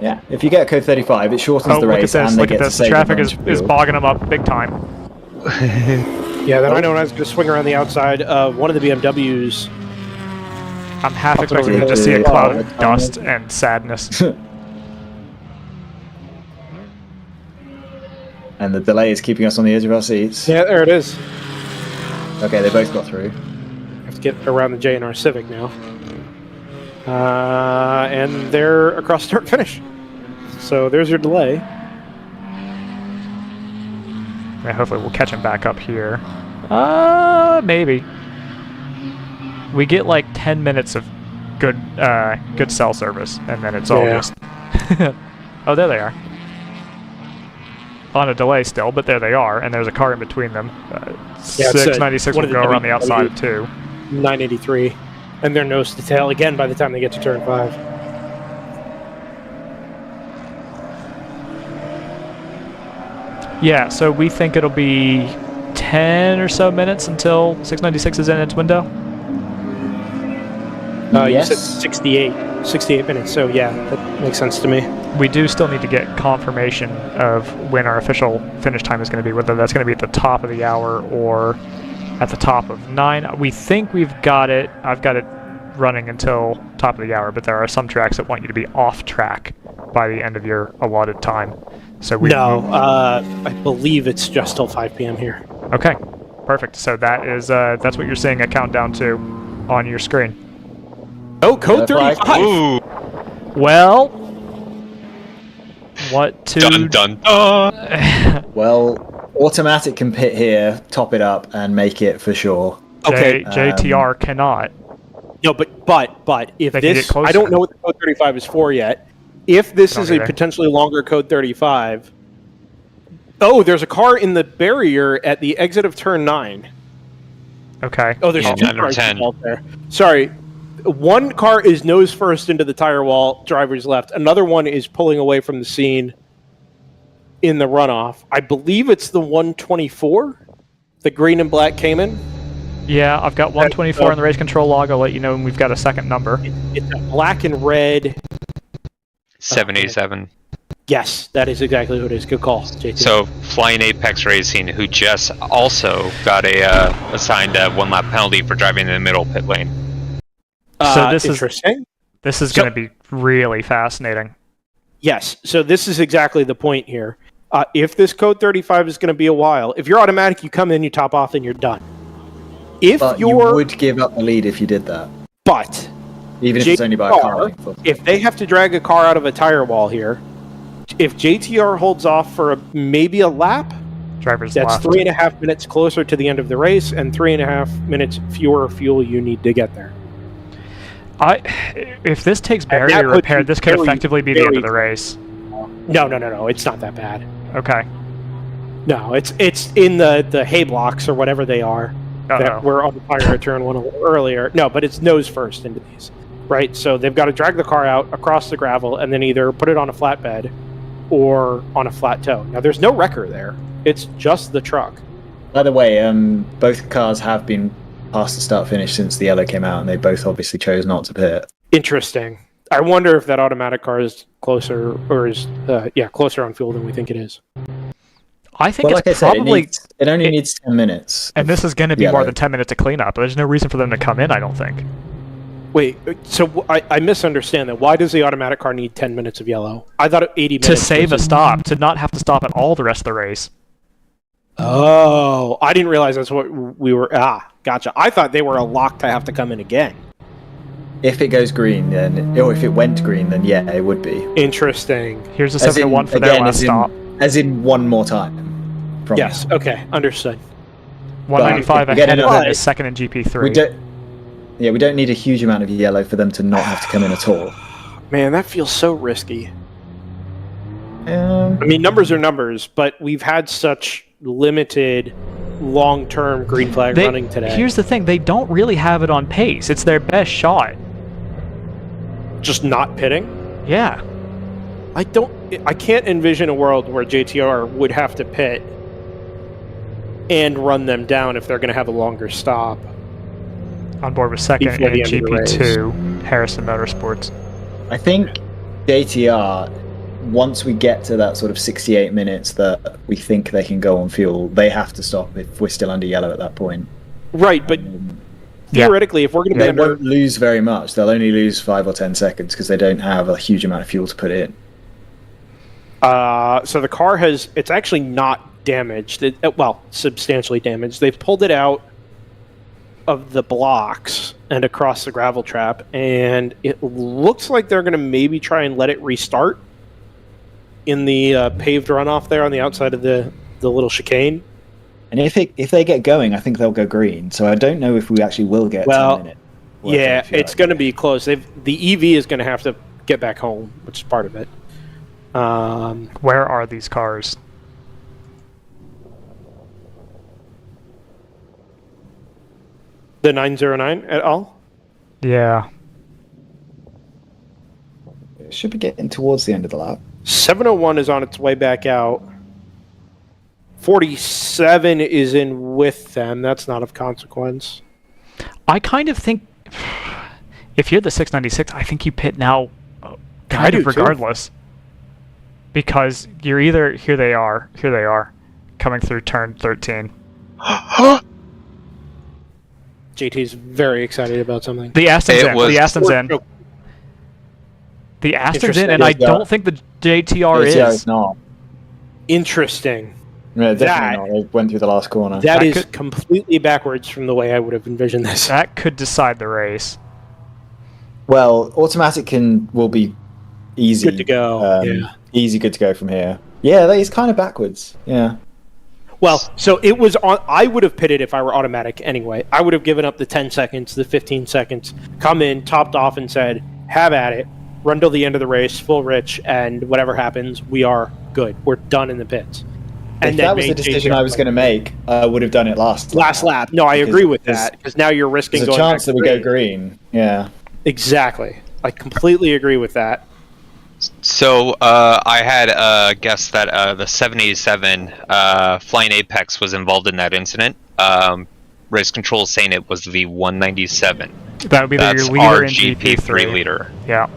Yeah, if you get code 35, it shortens the race, and they get to save The traffic a bunch of is fuel. bogging them up big time. Yeah, the 909 is going to swing around the outside of one of the BMWs. I'm half expecting to just see a cloud of dust and sadness. And the delay is keeping us on the edge of our seats. Yeah, there it is. Okay, they both got through. Have to get around the J&R Civic now. And they're across start finish. So there's your delay. Yeah, hopefully we'll catch him back up here. Maybe. We get like 10 minutes of good cell service, and then it's all just... Oh, there they are. On a delay still, but there they are, and there's a car in between them. 696 will go around the outside too. 983. And they're nose to tail again by the time they get to turn 5. Yeah, so we think it'll be 10 or so minutes until 696 is in its window. You said 68 minutes, so yeah, that makes sense to me. We do still need to get confirmation of when our official finish time is going to be, whether that's going to be at the top of the hour or at the top of 9. We think we've got it. I've got it running until top of the hour, but there are some tracks that want you to be off track by the end of your allotted time. So I believe it's just till 5 p.m. here. Okay, perfect. So that is that's what you're seeing a countdown to on your screen. Oh, code 35. Ooh. Well, what to... Dun. Well, automatic can pit here, top it up, and make it for sure. Okay. JTR cannot. No, but if They can this... get closer. I don't know what the code 35 is for yet. If this Don't is a either. potentially longer code 35... Oh, there's a car in the barrier at the exit of turn 9. Okay. Oh, there's Yeah, 2 9 or cars 10. involved there. Sorry. One car is nose first into the tire wall, driver's left. Another one is pulling away from the scene in the runoff. I believe it's the 124, the green and black Cayman. Yeah, I've got 124 in the race control log. I'll let you know when we've got a second number. It's a black and red. 787. Yes, that is exactly what it is. Good call, JT. So, Flying Apex Racing, who just also got assigned a 1 lap penalty for driving in the middle pit lane. So this interesting. This is going to be really fascinating. Yes, so this is exactly the point here. If this code 35 is going to be a while, if you're automatic, you come in, you top off, and you're done. But you would give up the lead if you did that. But even if it's only by a car. If they have to drag a car out of a tire wall here, if JTR holds off for maybe a lap, that's left. 3.5 minutes closer to the end of the race, and 3.5 minutes fewer fuel you need to get there. If this takes barrier repair, this could effectively be the end of the race. No. It's not that bad. Okay. No, it's in the hay blocks or whatever they are that were on the fire turn one earlier. No, but it's nose first into these, right? So they've got to drag the car out across the gravel and then either put it on a flatbed or on a flat toe. Now, there's no wrecker there. It's just the truck. By the way, both cars have been past the start finish since the yellow came out, and they both obviously chose not to pit. Interesting. I wonder if that automatic car is closer, or is closer on fuel than we think it is. I think like it's I said, probably it only needs 10 minutes. And this is going to be more than 10 minutes to clean up. There's no reason for them to come in, I don't think. Wait, so I misunderstand that. Why does the automatic car need 10 minutes of yellow? I thought 80 minutes. To save a stop, to not have to stop at all the rest of the race. Oh, I didn't realize that's what we were. Gotcha. I thought they were a lock to have to come in again. If it goes green, then, or if it went green, then yeah, it would be. Interesting. Here's a 701 for their last stop. As in one more time. Yes, okay, understood. 195 ahead of them is second in GP3. We don't need a huge amount of yellow for them to not have to come in at all. Man, that feels so risky. I mean, numbers are numbers, but we've had such limited long-term green flag running today. Here's the thing, they don't really have it on pace. It's their best shot. Just not pitting? Yeah. I can't envision a world where JTR would have to pit and run them down if they're going to have a longer stop. On board with second in GP2, Harrison Motorsports. I think JTR, once we get to that sort of 68 minutes that we think they can go on fuel, they have to stop if we're still under yellow at that point. Right, but theoretically, if we're going to be they won't lose very much. They'll only lose 5 or 10 seconds because they don't have a huge amount of fuel to put in. So the car it's actually not damaged. Substantially damaged. They've pulled it out of the blocks and across the gravel trap, and it looks like they're going to maybe try and let it restart in the paved runoff there on the outside of the little chicane. And if they get going, I think they'll go green. So I don't know if we actually will get 10 minutes. Yeah, it's going to be close. The EV is going to have to get back home, which is part of it. Where are these cars? The 909 at all? Yeah. It should be getting towards the end of the lap. 701 is on its way back out. 47 is in with them. That's not of consequence. I kind of think if you're the 696, I think you pit now kind of regardless. Too. Because you're either here they are, coming through turn 13. JT's very excited about something. The Aston's in. The Aston's in, and I don't think the JTR is. Not. Interesting. No, definitely not. They went through the last corner. That is completely backwards from the way I would have envisioned this. That could decide the race. Well, automatic will be easy. Good to go. Easy, good to go from here. Yeah, that is kind of backwards. Yeah. Well, so it was on. I would have pitted if I were automatic anyway. I would have given up the 10 seconds, the 15 seconds, come in, topped off, and said, have at it, run till the end of the race, full rich, and whatever happens, we are good. We're done in the pits. And if that was the decision I was going to make, I would have done it last lap. No, I agree with that, because now you're risking going. There's a chance that we go green. Yeah. Exactly. I completely agree with that. So I had guessed that the 787 Flying Apex was involved in that incident. Race control is saying it was the 197. That would be That's your leader our in GP3 leader. Yeah.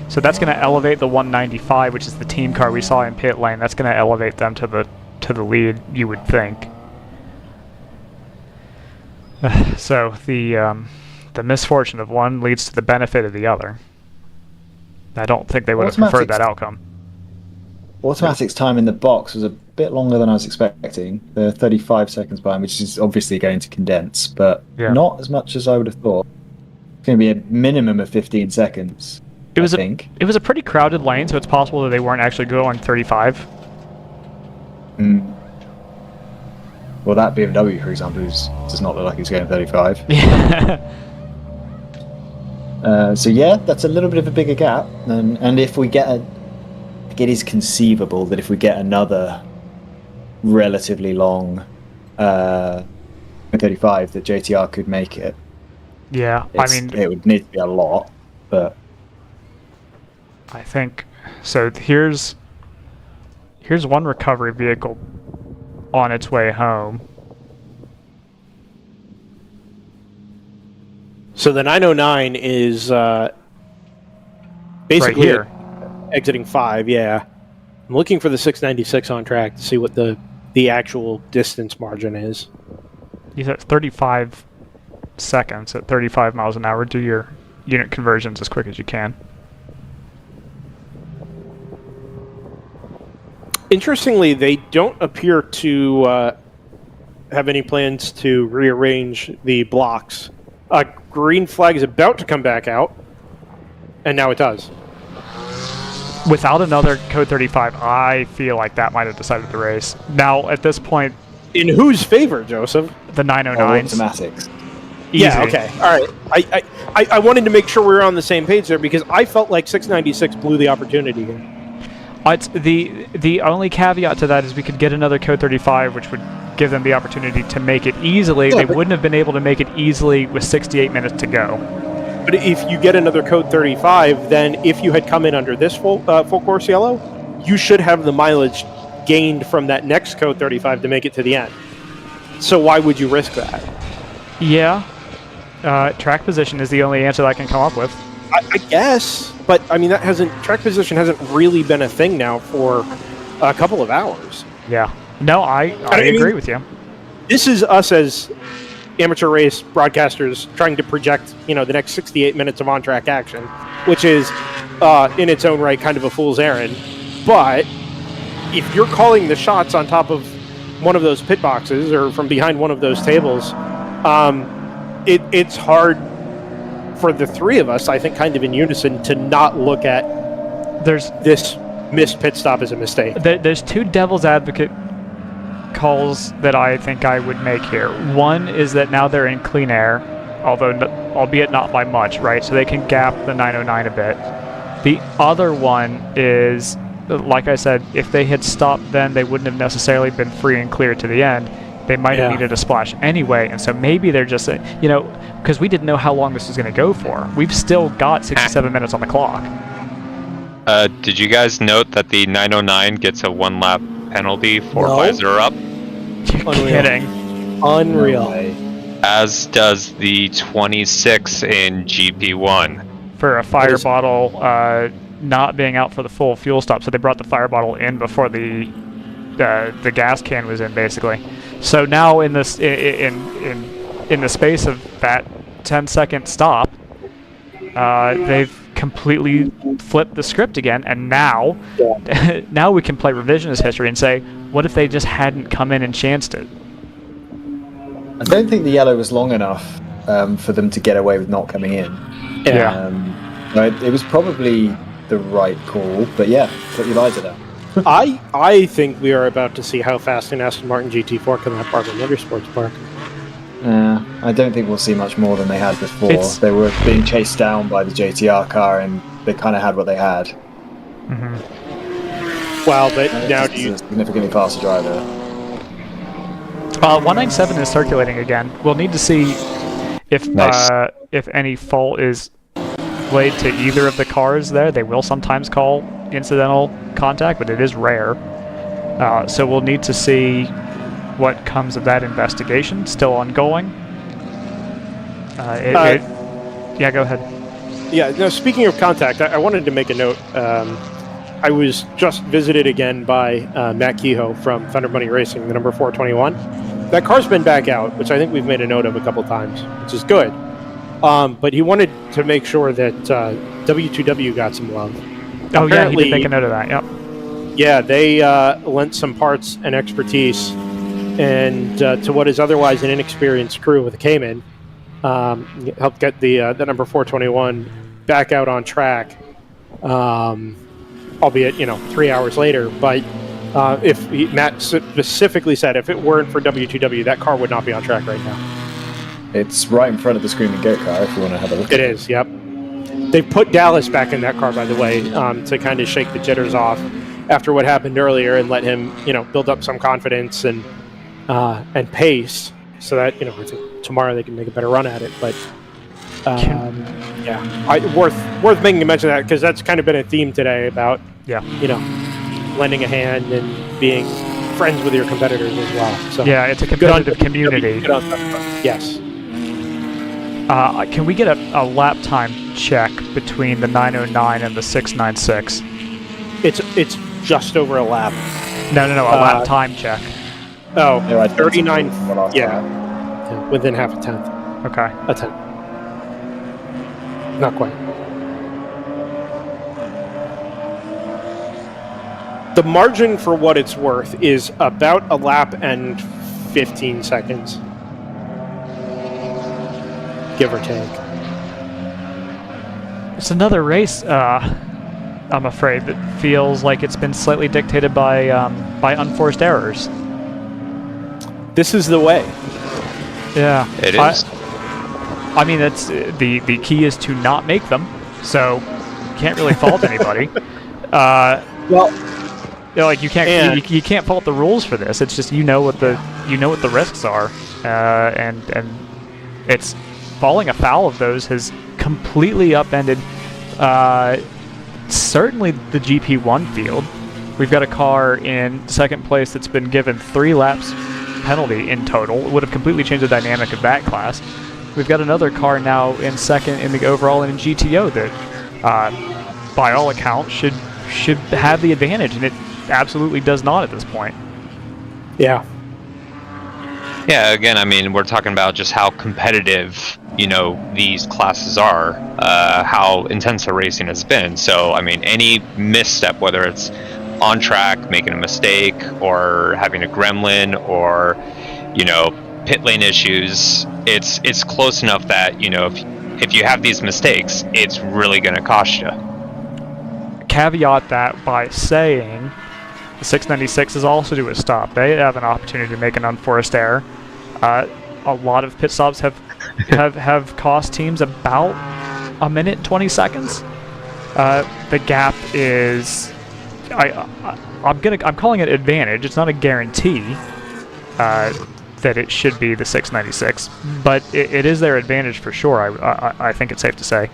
So that's going to elevate the 195, which is the team car we saw in pit lane. That's going to elevate them to the lead, you would think. So the misfortune of one leads to the benefit of the other. I don't think they would have preferred that outcome. Automatic's time in the box was a bit longer than I was expecting. The 35 seconds behind, which is obviously going to condense, but not as much as I would have thought. It's going to be a minimum of 15 seconds. It was a pretty crowded lane, so it's possible that they weren't actually going 35. Well, that BMW, for example, does not look like it's going 35. So yeah, that's a little bit of a bigger gap, and if we get it is conceivable that if we get another relatively long 35, that JTR could make it. Yeah, I mean, it would need to be a lot, but I think so. Here's one recovery vehicle on its way home. So the 909 is basically right here. Exiting 5, yeah. I'm looking for the 696 on track to see what the actual distance margin is. He's at 35 seconds at 35 miles an hour. Do your unit conversions as quick as you can. Interestingly, they don't appear to have any plans to rearrange the blocks. Green flag is about to come back out, and now it does. Without another code 35, I feel like that might have decided the race. Now, at this point... In whose favor, Joseph? The 909s. Automatics. Yeah, okay. All right. I wanted to make sure we were on the same page there, because I felt like 696 blew the opportunity here. It's the only caveat to that is we could get another code 35, which would give them the opportunity to make it easily. Yeah, they wouldn't have been able to make it easily with 68 minutes to go. But if you get another code 35, then if you had come in under this full course yellow, you should have the mileage gained from that next code 35 to make it to the end. So why would you risk that? Yeah. Track position is the only answer that I can come up with. I guess, but I mean track position hasn't really been a thing now for a couple of hours. Yeah. No, I agree with you. This is us as amateur race broadcasters trying to project, the next 68 minutes of on-track action, which is in its own right kind of a fool's errand. But if you're calling the shots on top of one of those pit boxes or from behind one of those tables, it's hard for the three of us, I think, kind of in unison, to not look at this missed pit stop as a mistake. There's two devil's advocate calls that I think I would make here. One is that now they're in clean air, albeit not by much, right? So they can gap the 909 a bit. The other one is, like I said, if they had stopped then, they wouldn't have necessarily been free and clear to the end. They might have needed a splash anyway, and so maybe they're just, because we didn't know how long this was going to go for. We've still got 67 minutes on the clock. Did you guys note that the 909 gets a 1-lap penalty for visor up? You're kidding. Unreal. As does the 26 in GP1. For a fire bottle not being out for the full fuel stop, so they brought the fire bottle in before the gas can was in, basically. So now in this in the space of that 10-second stop, they've completely flipped the script again, and now now we can play revisionist history and say, what if they just hadn't come in and chanced it? I don't think the yellow was long enough for them to get away with not coming in. It was probably the right call, but yeah, put your visor down. I think we are about to see how fast an Aston Martin GT4 can at Barber Motorsports Park. I don't think we'll see much more than they had before. They were being chased down by the JTR car, and they kind of had what they had. Well, but now do you... a significantly faster driver. 197 is circulating again. We'll need to see if any fault is blade to either of the cars there. They will sometimes call incidental contact, but it is rare. So we'll need to see what comes of that investigation. Still ongoing. Yeah, go ahead. Yeah, no, speaking of contact, I wanted to make a note. I was just visited again by Matt Kehoe from Thunder Bunny Racing, the number 421. That car's been back out, which I think we've made a note of a couple times, which is good. But he wanted to make sure that W2W got some love. Oh, yeah, he did make a note of that, yep. Yeah, they lent some parts and expertise and to what is otherwise an inexperienced crew with a Cayman, helped get the number 421 back out on track, albeit 3 hours later. But Matt specifically said if it weren't for W2W, that car would not be on track right now. It's right in front of the Screaming Goat car if you want to have a look. It is, yep. They put Dallas back in that car, by the way, to kind of shake the jitters off after what happened earlier and let him, build up some confidence and pace, so that I think tomorrow they can make a better run at it. But worth making a mention of that, because that's kind of been a theme today about lending a hand and being friends with your competitors as well. So yeah, it's a competitive community. Yes. Can we get a lap time check between the 909 and the 696? It's just over a lap. No, a lap time check. Oh, 39. Yeah, within half a tenth. Okay. A tenth. Not quite. The margin, for what it's worth, is about a lap and 15 seconds. Give or take. It's another race, I'm afraid, that feels like it's been slightly dictated by unforced errors. This is the way. Yeah. It is. I mean, that's the key is to not make them, so you can't really fault anybody. Well, you can't fault the rules for this. It's just what the risks are, and it's falling afoul of those has completely upended certainly the GP1 field. We've got a car in second place that's been given 3 laps penalty in total. It would have completely changed the dynamic of that class. We've got another car now in second in the overall and in GTO that, by all accounts, should have the advantage, and it absolutely does not at this point. Yeah. Yeah, again, I mean, we're talking about just how competitive, these classes are, how intense the racing has been. So, I mean, any misstep, whether it's on track, making a mistake, or having a gremlin, or, pit lane issues, it's close enough that, if you have these mistakes, it's really going to cost you. Caveat that by saying the 696 is also to a stop. They have an opportunity to make an unforced error. A lot of pit stops have cost teams about a minute 20 seconds. The gap is I'm calling it advantage. It's not a guarantee that it should be the 696, but it is their advantage for sure. I think it's safe to say.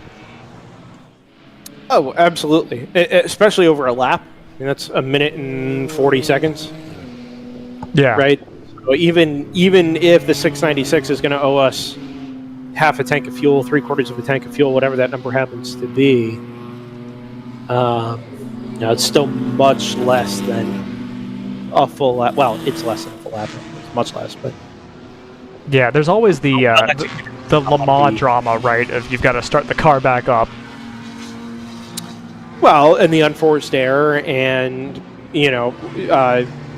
Oh, absolutely, especially over a lap. I mean, that's a minute and 40 seconds. Yeah. Right. So even if the 696 is going to owe us half a tank of fuel, 3/4 of a tank of fuel, whatever that number happens to be, it's still much less than a full lap. Well, it's less than a full lap. It's much less, but yeah, there's always the Le Mans drama, right? Of you've got to start the car back up. Well, and the unforced error, and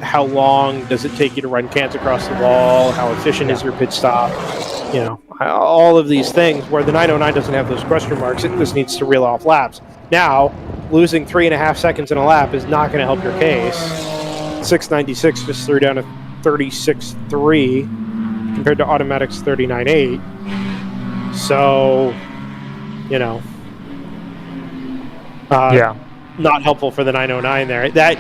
how long does it take you to run cans across the wall? How efficient is your pit stop? All of these things. Where the 909 doesn't have those question marks, it just needs to reel off laps. Now, losing 3.5 seconds in a lap is not going to help your case. 696 just threw down a 36.3 compared to Automatic's 39.8. So, not helpful for the 909 there. That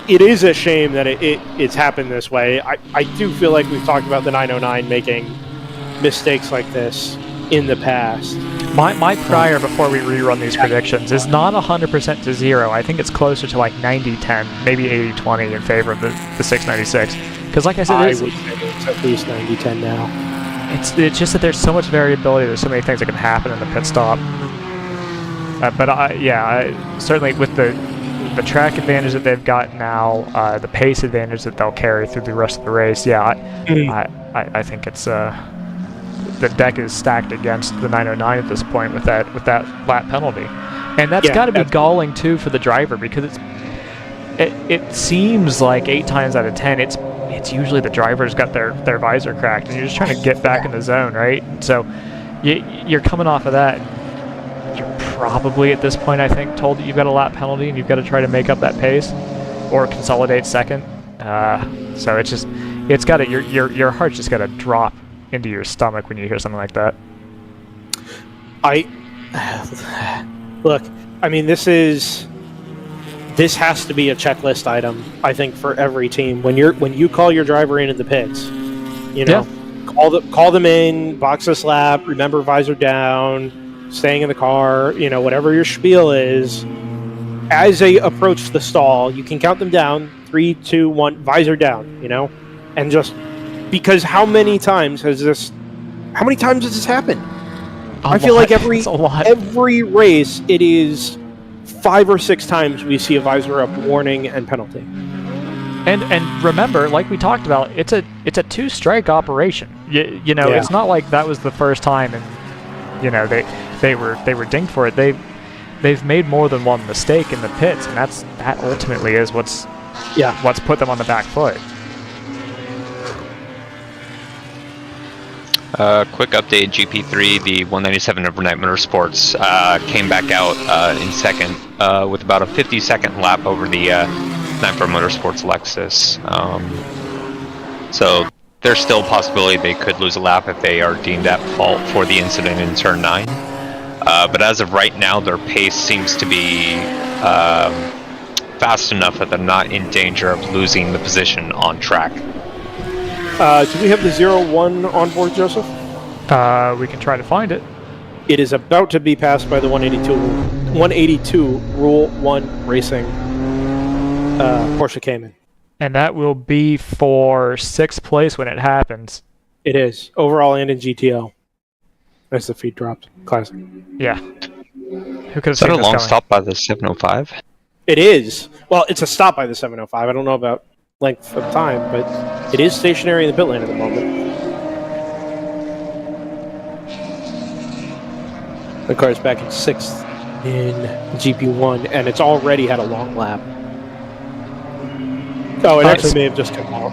it is a shame that it's happened this way. I do feel like we've talked about the 909 making mistakes like this in the past. My prior, before we rerun these predictions, is not 100% to 0. I think it's closer to like 90-10, maybe 80-20 in favor of the 696. Because like I said, I would say it's at least 90-10 now. It's just that there's so much variability. There's so many things that can happen in the pit stop. But certainly with the track advantage that they've got now, the pace advantage that they'll carry through the rest of the race, I think it's the deck is stacked against the 909 at this point with that lap penalty, and that's got to be galling too for the driver, because it seems like 8 times out of 10 it's usually the driver's got their visor cracked and you're just trying to get back in the zone, right? So you're coming off of that. You're probably at this point, I think, told that you've got a lap penalty and you've got to try to make up that pace or consolidate second. So it's got to your heart's just got to drop into your stomach when you hear something like that. Look, I mean, this has to be a checklist item, I think, for every team. When you call your driver into the pits, you know, call them in, box this lap, remember visor down, staying in the car, you know, whatever your spiel is. As they approach the stall, you can count them down, 3, 2, 1, visor down, you know, and just because how many times has this happened? I feel like every race it is 5 or 6 times we see a visor up warning and penalty. And remember, like we talked about, it's a 2-strike operation. You know, it's not like that was the first time and you know they were dinged for it. They've made more than one mistake in the pits, and that ultimately is what's put them on the back foot. Quick update, GP3, the 197 Overnight Motorsports came back out in second with about a 50-second lap over the 94 Motorsports Lexus. So there's still a possibility they could lose a lap if they are deemed at fault for the incident in turn 9. But as of right now, their pace seems to be fast enough that they're not in danger of losing the position on track. Do we have the 0-1 on board, Joseph? We can try to find it. It is about to be passed by the 182 Rule 1 Racing Porsche Cayman. And that will be for 6th place when it happens. It is. Overall and in GTO. As the feed dropped. Classic. Yeah. Who could have Is that seen a this long coming? stop by the 705? It is. Well, it's a stop by the 705. I don't know about length of time, but it is stationary in the pit lane at the moment. The car is back in 6th in GP1, and it's already had a long lap. Oh, it actually may have just come out.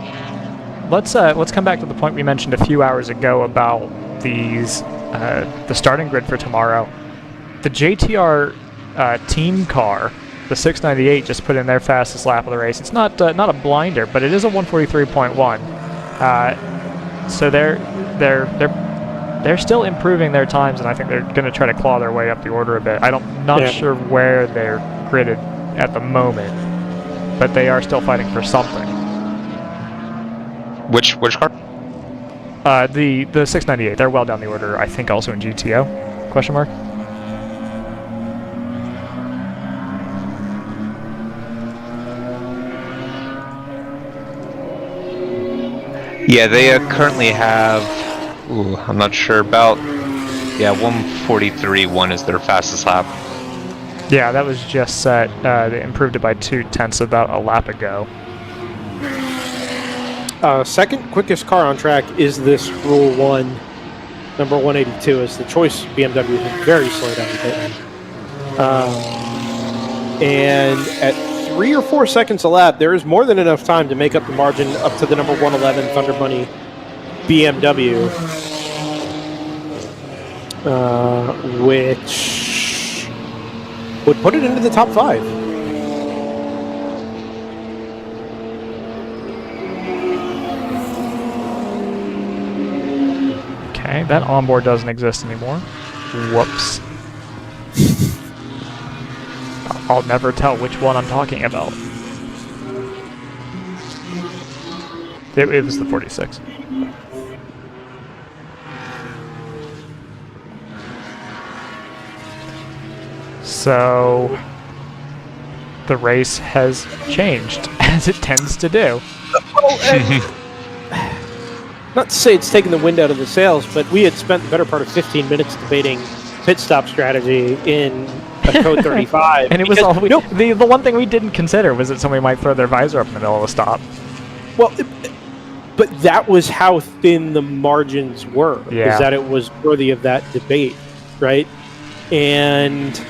Let's come back to the point we mentioned a few hours ago about these the starting grid for tomorrow. The JTR team car, the 698, just put in their fastest lap of the race. It's not a blinder, but it is a 143.1. So they're still improving their times, and I think they're going to try to claw their way up the order a bit. Not sure where they're gridded at the moment, but they are still fighting for something. Which car? The 698. They're well down the order. I think also in GTO? Question mark. Yeah, they currently have. I'm not sure about. Yeah, 143.1 is their fastest lap. Yeah, that was just set. They improved it by 0.2 about a lap ago. Second quickest car on track is this Rule 1, number 182, as the choice BMW has very slow down the pit lane. And at 3 or 4 seconds a lap, there is more than enough time to make up the margin up to the number 111 Thunder Bunny BMW, which would put it into the top 5. Okay, that onboard doesn't exist anymore. Whoops. I'll never tell which one I'm talking about. It was the 46. So the race has changed, as it tends to do. Not to say it's taken the wind out of the sails, but we had spent the better part of 15 minutes debating pit stop strategy in a Code 35. And it was all the one thing we didn't consider was that somebody might throw their visor up in the middle of a stop. Well, but that was how thin the margins were. Yeah. Is that it was worthy of that debate, right? And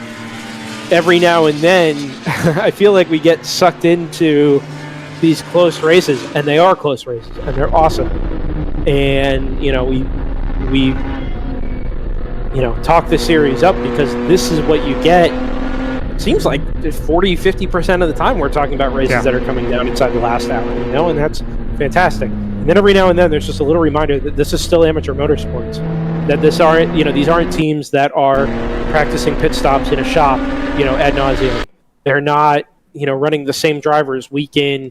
every now and then, I feel like we get sucked into these close races, and they are close races, and they're awesome. And we talk the series up because this is what you get. It seems like 40-50% of the time we're talking about races that are coming down inside the last hour, and that's fantastic. And then every now and then there's just a little reminder that this is still amateur motorsports, that these aren't teams that are practicing pit stops in a shop, ad nauseum. They're not, running the same drivers week in,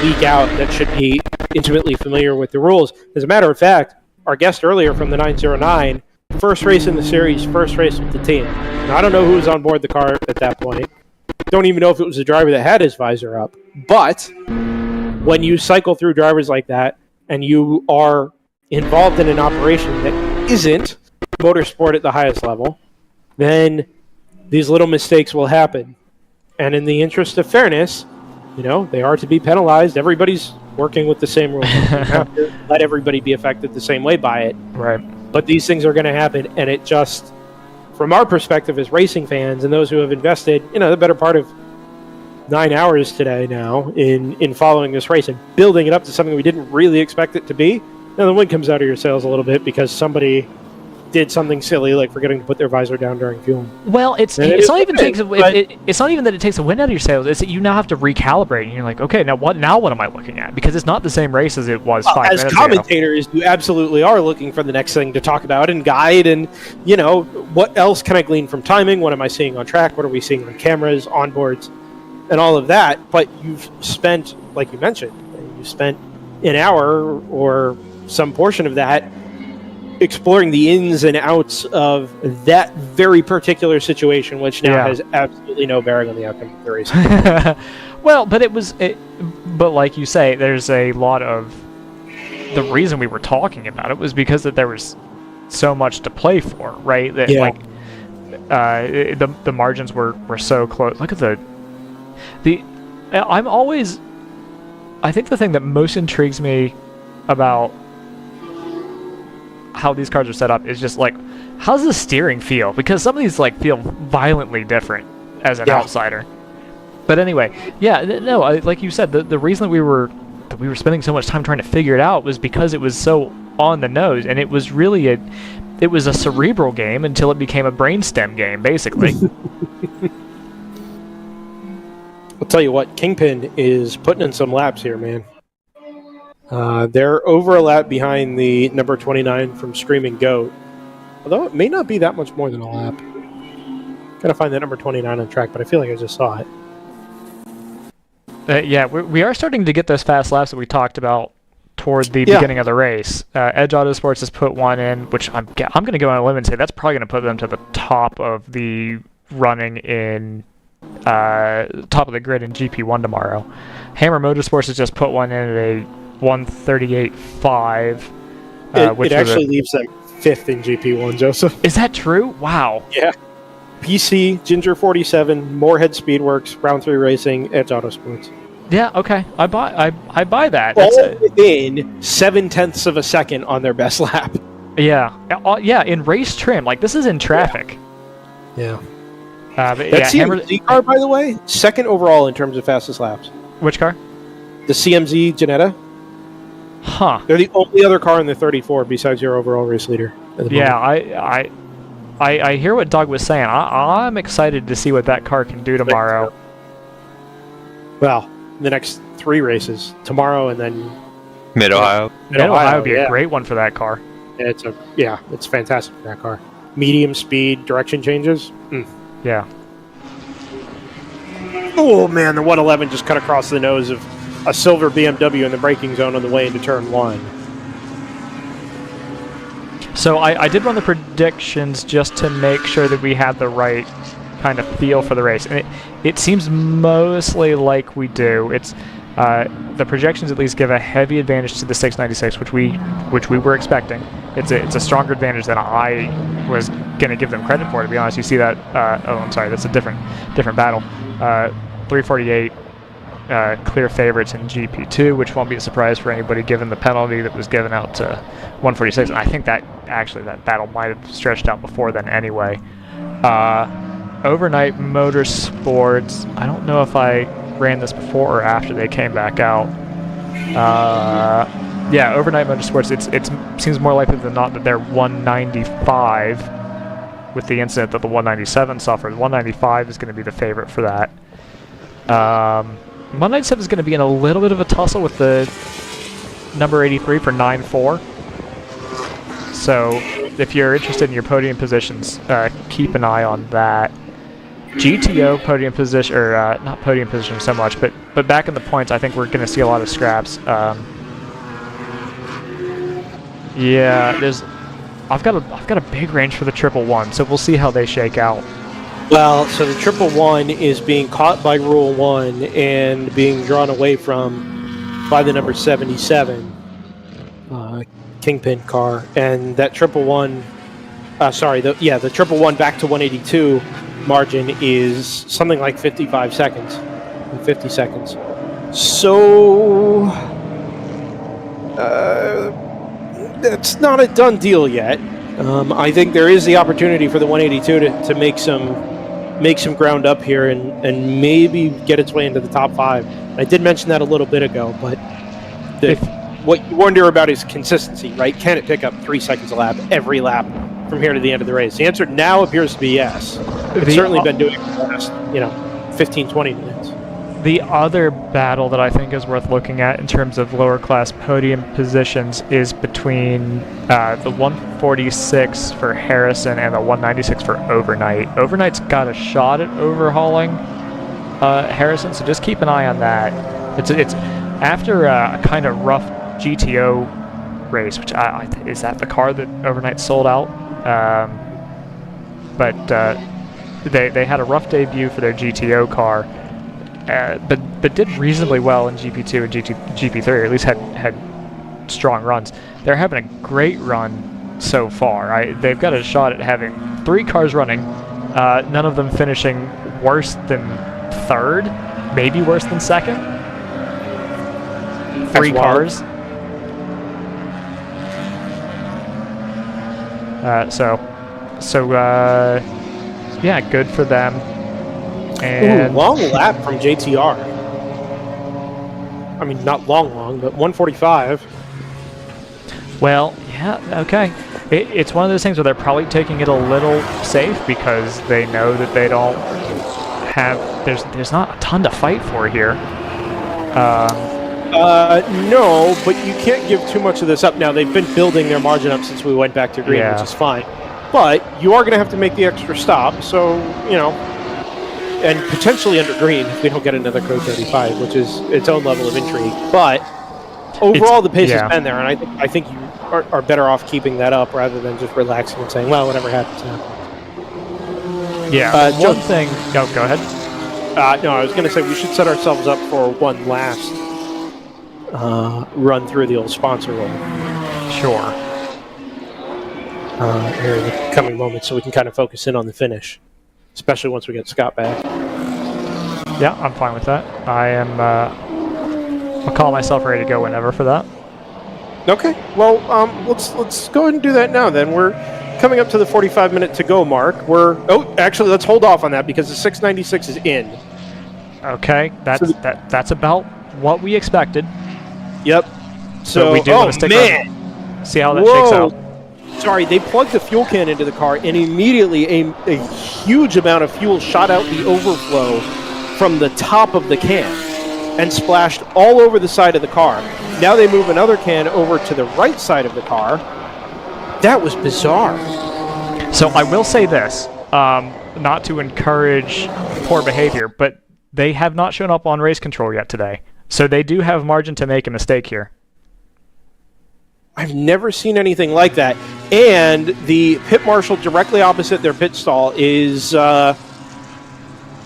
week out that should be intimately familiar with the rules. As a matter of fact, our guest earlier from the 909, first race in the series, first race with the team. Now, I don't know who was on board the car at that point. Don't even know if it was the driver that had his visor up. But when you cycle through drivers like that and you are involved in an operation that isn't motorsport at the highest level, then these little mistakes will happen. And in the interest of fairness, they are to be penalized. Everybody's working with the same rules. You have to let everybody be affected the same way by it. Right. But these things are going to happen, and it just, from our perspective as racing fans and those who have invested, the better part of 9 hours today now in following this race and building it up to something we didn't really expect it to be. Now the wind comes out of your sails a little bit because somebody did something silly like forgetting to put their visor down during fueling. Well, it's not even that it takes the wind out of your sails. It's that you now have to recalibrate, and you're like, okay, now what am I looking at? Because it's not the same race as it was 5 minutes ago. As commentators, you absolutely are looking for the next thing to talk about and guide, and what else can I glean from timing? What am I seeing on track? What are we seeing on cameras, onboards, and all of that? But you've spent, like you mentioned, an hour or some portion of that exploring the ins and outs of that very particular situation, which now has absolutely no bearing on the outcome of the race. Well, but like you say, there's a lot of the reason we were talking about it was because that there was so much to play for, right? That the margins were so close. Look at I think the thing that most intrigues me about how these cars are set up is just like, how's the steering feel? Because some of these feel violently different as an outsider. But anyway, like you said, the reason that we were spending so much time trying to figure it out was because it was so on the nose, and it was really it was a cerebral game until it became a brainstem game, basically. I'll tell you what, Kingpin is putting in some laps here, man. They're over a lap behind the number 29 from Screaming Goat, although it may not be that much more than a lap. Gotta find that number 29 on track, but I feel like I just saw it. We are starting to get those fast laps that we talked about toward the beginning of the race. Edge Autosports has put one in, which I'm going to go on a limb and say that's probably going to put them to the top of the running in top of the grid in GP1 tomorrow. Hammer Motorsports has just put one in at a 138.5. It actually leaves them 5th in GP1, Joseph. Is that true? Wow. Yeah. PC, Ginger 47, Moorhead Speedworks, Round 3 Racing, Edge Autosports. Yeah, okay. I buy that. All within 0.7 of a second on their best lap. Yeah, in race trim. Like, this is in traffic. Yeah. That CMZ car, by the way, 2nd overall in terms of fastest laps. Which car? The CMZ Janetta. Huh. They're the only other car in the 34 besides your overall race leader. Yeah, I hear what Doug was saying. I'm excited to see what that car can do tomorrow. Well, the next 3 races, tomorrow and then Mid-Ohio. Mid-Ohio would be a great one for that car. It's fantastic for that car. Medium speed, direction changes. Yeah. Oh man, the 111 just cut across the nose of a silver BMW in the braking zone on the way into turn 1. So I did run the predictions just to make sure that we had the right kind of feel for the race. And it seems mostly like we do. It's the projections at least give a heavy advantage to the 696, which we were expecting. It's a stronger advantage than I was going to give them credit for, to be honest. You see that? Oh, I'm sorry, that's a different battle. 348 clear favorites in GP2, which won't be a surprise for anybody given the penalty that was given out to 146. And I think that actually that battle might have stretched out before then anyway. Overnight Motorsports, I don't know if I ran this before or after they came back out. Yeah, Overnight Motorsports, it seems more likely than not that they're 195 with the incident that the 197 suffered. 195 is going to be the favorite for that. 197 is going to be in a little bit of a tussle with the number 83 for 9-4. So if you're interested in your podium positions, keep an eye on that. GTO podium position, or not podium position so much, but back in the points, I think we're going to see a lot of scraps. Yeah, I've got a big range for the 111, so we'll see how they shake out. Well, so the 111 is being caught by Rule 1 and being drawn away from by the number 77 Kingpin car, and that 111, the 111 back to 182 margin is something like 55 seconds, 50 seconds. So that's not a done deal yet. I think there is the opportunity for the 182 to make some ground up here and maybe get its way into the top 5. I did mention that a little bit ago, but what you wonder about is consistency, right? Can it pick up 3 seconds a lap every lap from here to the end of the race? The answer now appears to be yes. It's certainly been doing it for the last, 15, 20 minutes. The other battle that I think is worth looking at in terms of lower class podium positions is between the 146 for Harrison and the 196 for Overnight. Overnight's got a shot at overhauling Harrison, so just keep an eye on that. It's after a kind of rough GTO race, which is that the car that Overnight sold out? But they had a rough debut for their GTO car. But did reasonably well in GP2 and GP3, or at least had strong runs. They're having a great run so far. They've got a shot at having 3 cars running, none of them finishing worse than 3rd, maybe worse than 2nd. 3 cars. Yeah, good for them. And long lap from JTR. I mean, not long, but 145. Well, yeah, okay. It's one of those things where they're probably taking it a little safe because they know that they don't have... There's not a ton to fight for here. No, but you can't give too much of this up. Now, they've been building their margin up since we went back to green, which is fine. But you are going to have to make the extra stop, so, and potentially under green if we don't get another Code 35, which is its own level of intrigue. But overall, the pace has been there, and I think you are better off keeping that up rather than just relaxing and saying, well, whatever happens, happens. Yeah, one thing... go ahead. No, I was going to say we should set ourselves up for one last run through the old sponsor roll. Sure. Here in the coming moments, so we can kind of focus in on the finish, especially once we get Scott back. Yeah, I'm fine with that. I am. I'll call myself ready to go whenever for that. Okay. Well, let's go ahead and do that now. Then we're coming up to the 45-minute to go mark. Actually, let's hold off on that because the 696 is in. Okay, that's about what we expected. Yep. So we do want to stick around, see how that shakes out. Sorry, they plugged the fuel can into the car, and immediately a huge amount of fuel shot out the overflow from the top of the can and splashed all over the side of the car. Now they move another can over to the right side of the car. That was bizarre. So I will say this, not to encourage poor behavior, but they have not shown up on race control yet today. So they do have margin to make a mistake here. I've never seen anything like that. And the pit marshal directly opposite their pit stall is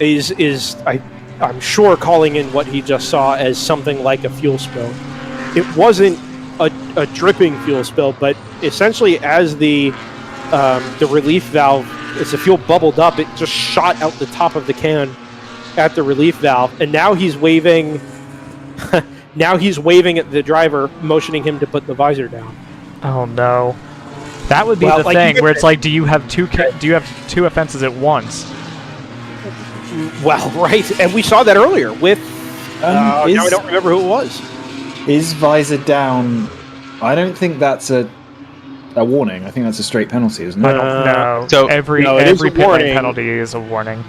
I'm sure calling in what he just saw as something like a fuel spill. It wasn't a dripping fuel spill, but essentially as the relief valve, as the fuel bubbled up, it just shot out the top of the can at the relief valve, and now he's waving. Now he's waving at the driver, motioning him to put the visor down. Oh no, that would be the thing where it's like, do you have two offenses at once? Well, right, and we saw that earlier with. Now I don't remember who it was. Is visor down? I don't think that's a warning. I think that's a straight penalty, isn't it? No. So every pit lane penalty is a warning.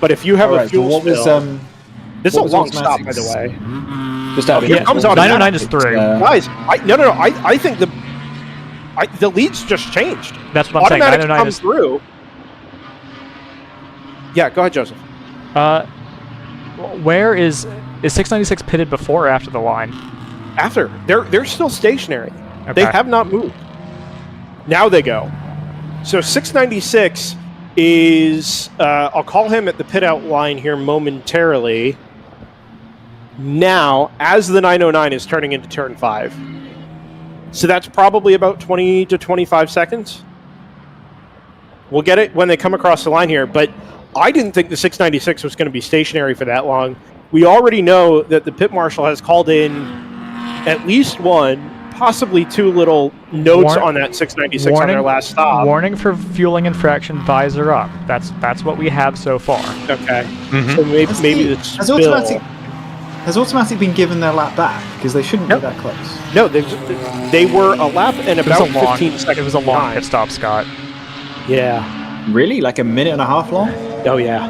But if you have a fuel spill, this is a long stop, by the way. Just out of Here comes on 909 is 3. Guys, I think the leads just changed. That's what I'm saying. Automatic 909 comes is through. Yeah, go ahead, Joseph. Where is 696 pitted before or after the line? After. They're still stationary. Okay. They have not moved. Now they go. So 696 is I'll call him at the pit out line here momentarily. Now, as the 909 is turning into turn 5. So that's probably about 20 to 25 seconds. We'll get it when they come across the line here, but I didn't think the 696 was going to be stationary for that long. We already know that the pit marshal has called in at least one, possibly 2 little notes on that 696 on their last stop. Warning for fueling infraction, visor up. That's what we have so far. Okay. So maybe the spill. Has automatic been given their lap back? Because they shouldn't be that close. No, they were a lap and about 15 seconds. It was a long pit stop, Scott. Yeah. Really? Like a minute and a half long? Oh, yeah.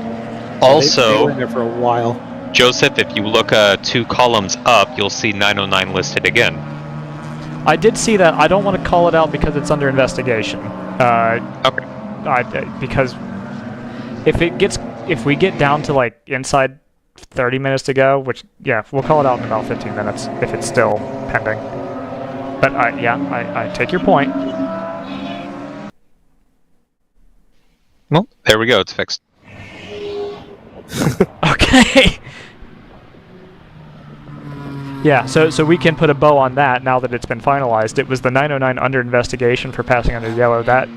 Also, they were in there for a while. Joseph, if you look 2 columns up, you'll see 909 listed again. I did see that. I don't want to call it out because it's under investigation. Okay. Because if we get down to like inside 30 minutes to go, which we'll call it out in about 15 minutes if it's still pending. But I take your point. Well, there we go. It's fixed. Okay. Yeah, so we can put a bow on that now that it's been finalized. It was the 909 under investigation for passing under yellow. That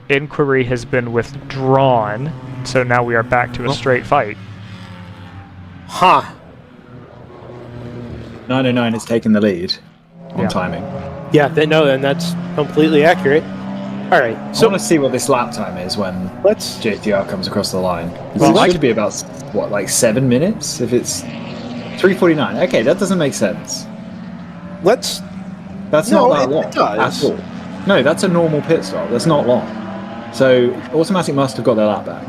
inquiry has been withdrawn, so now we are back to a straight fight. Huh. 909 has taken the lead on timing. Yeah, and that's completely accurate. All right, so I want to see what this lap time is when JTR comes across the line. It should be about, what, like 7 minutes? If it's 3:49. Okay, that doesn't make sense. That's not that long at all. No, that's a normal pit stop. That's not long. So automatic must have got their lap back.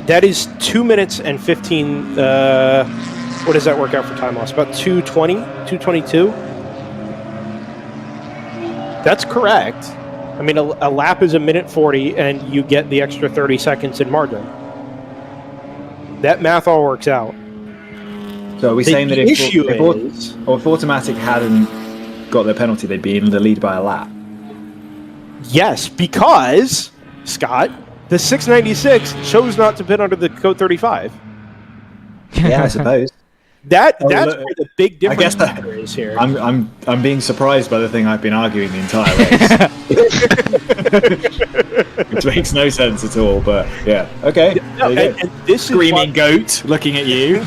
That is 2 minutes and 15. What does that work out for time loss? About 2:20, 2:22. That's correct. I mean, a lap is a minute 40, and you get the extra 30 seconds in margin. That math all works out. So are we saying that if automatic hadn't got their penalty, they'd be in the lead by a lap? Yes, because, Scott, the 696 chose not to pit under the code 35. Yeah, I suppose. That's where the big difference is here. I'm being surprised by the thing I've been arguing the entire race. Which makes no sense at all, but yeah. Okay. And this Screaming goat looking at you.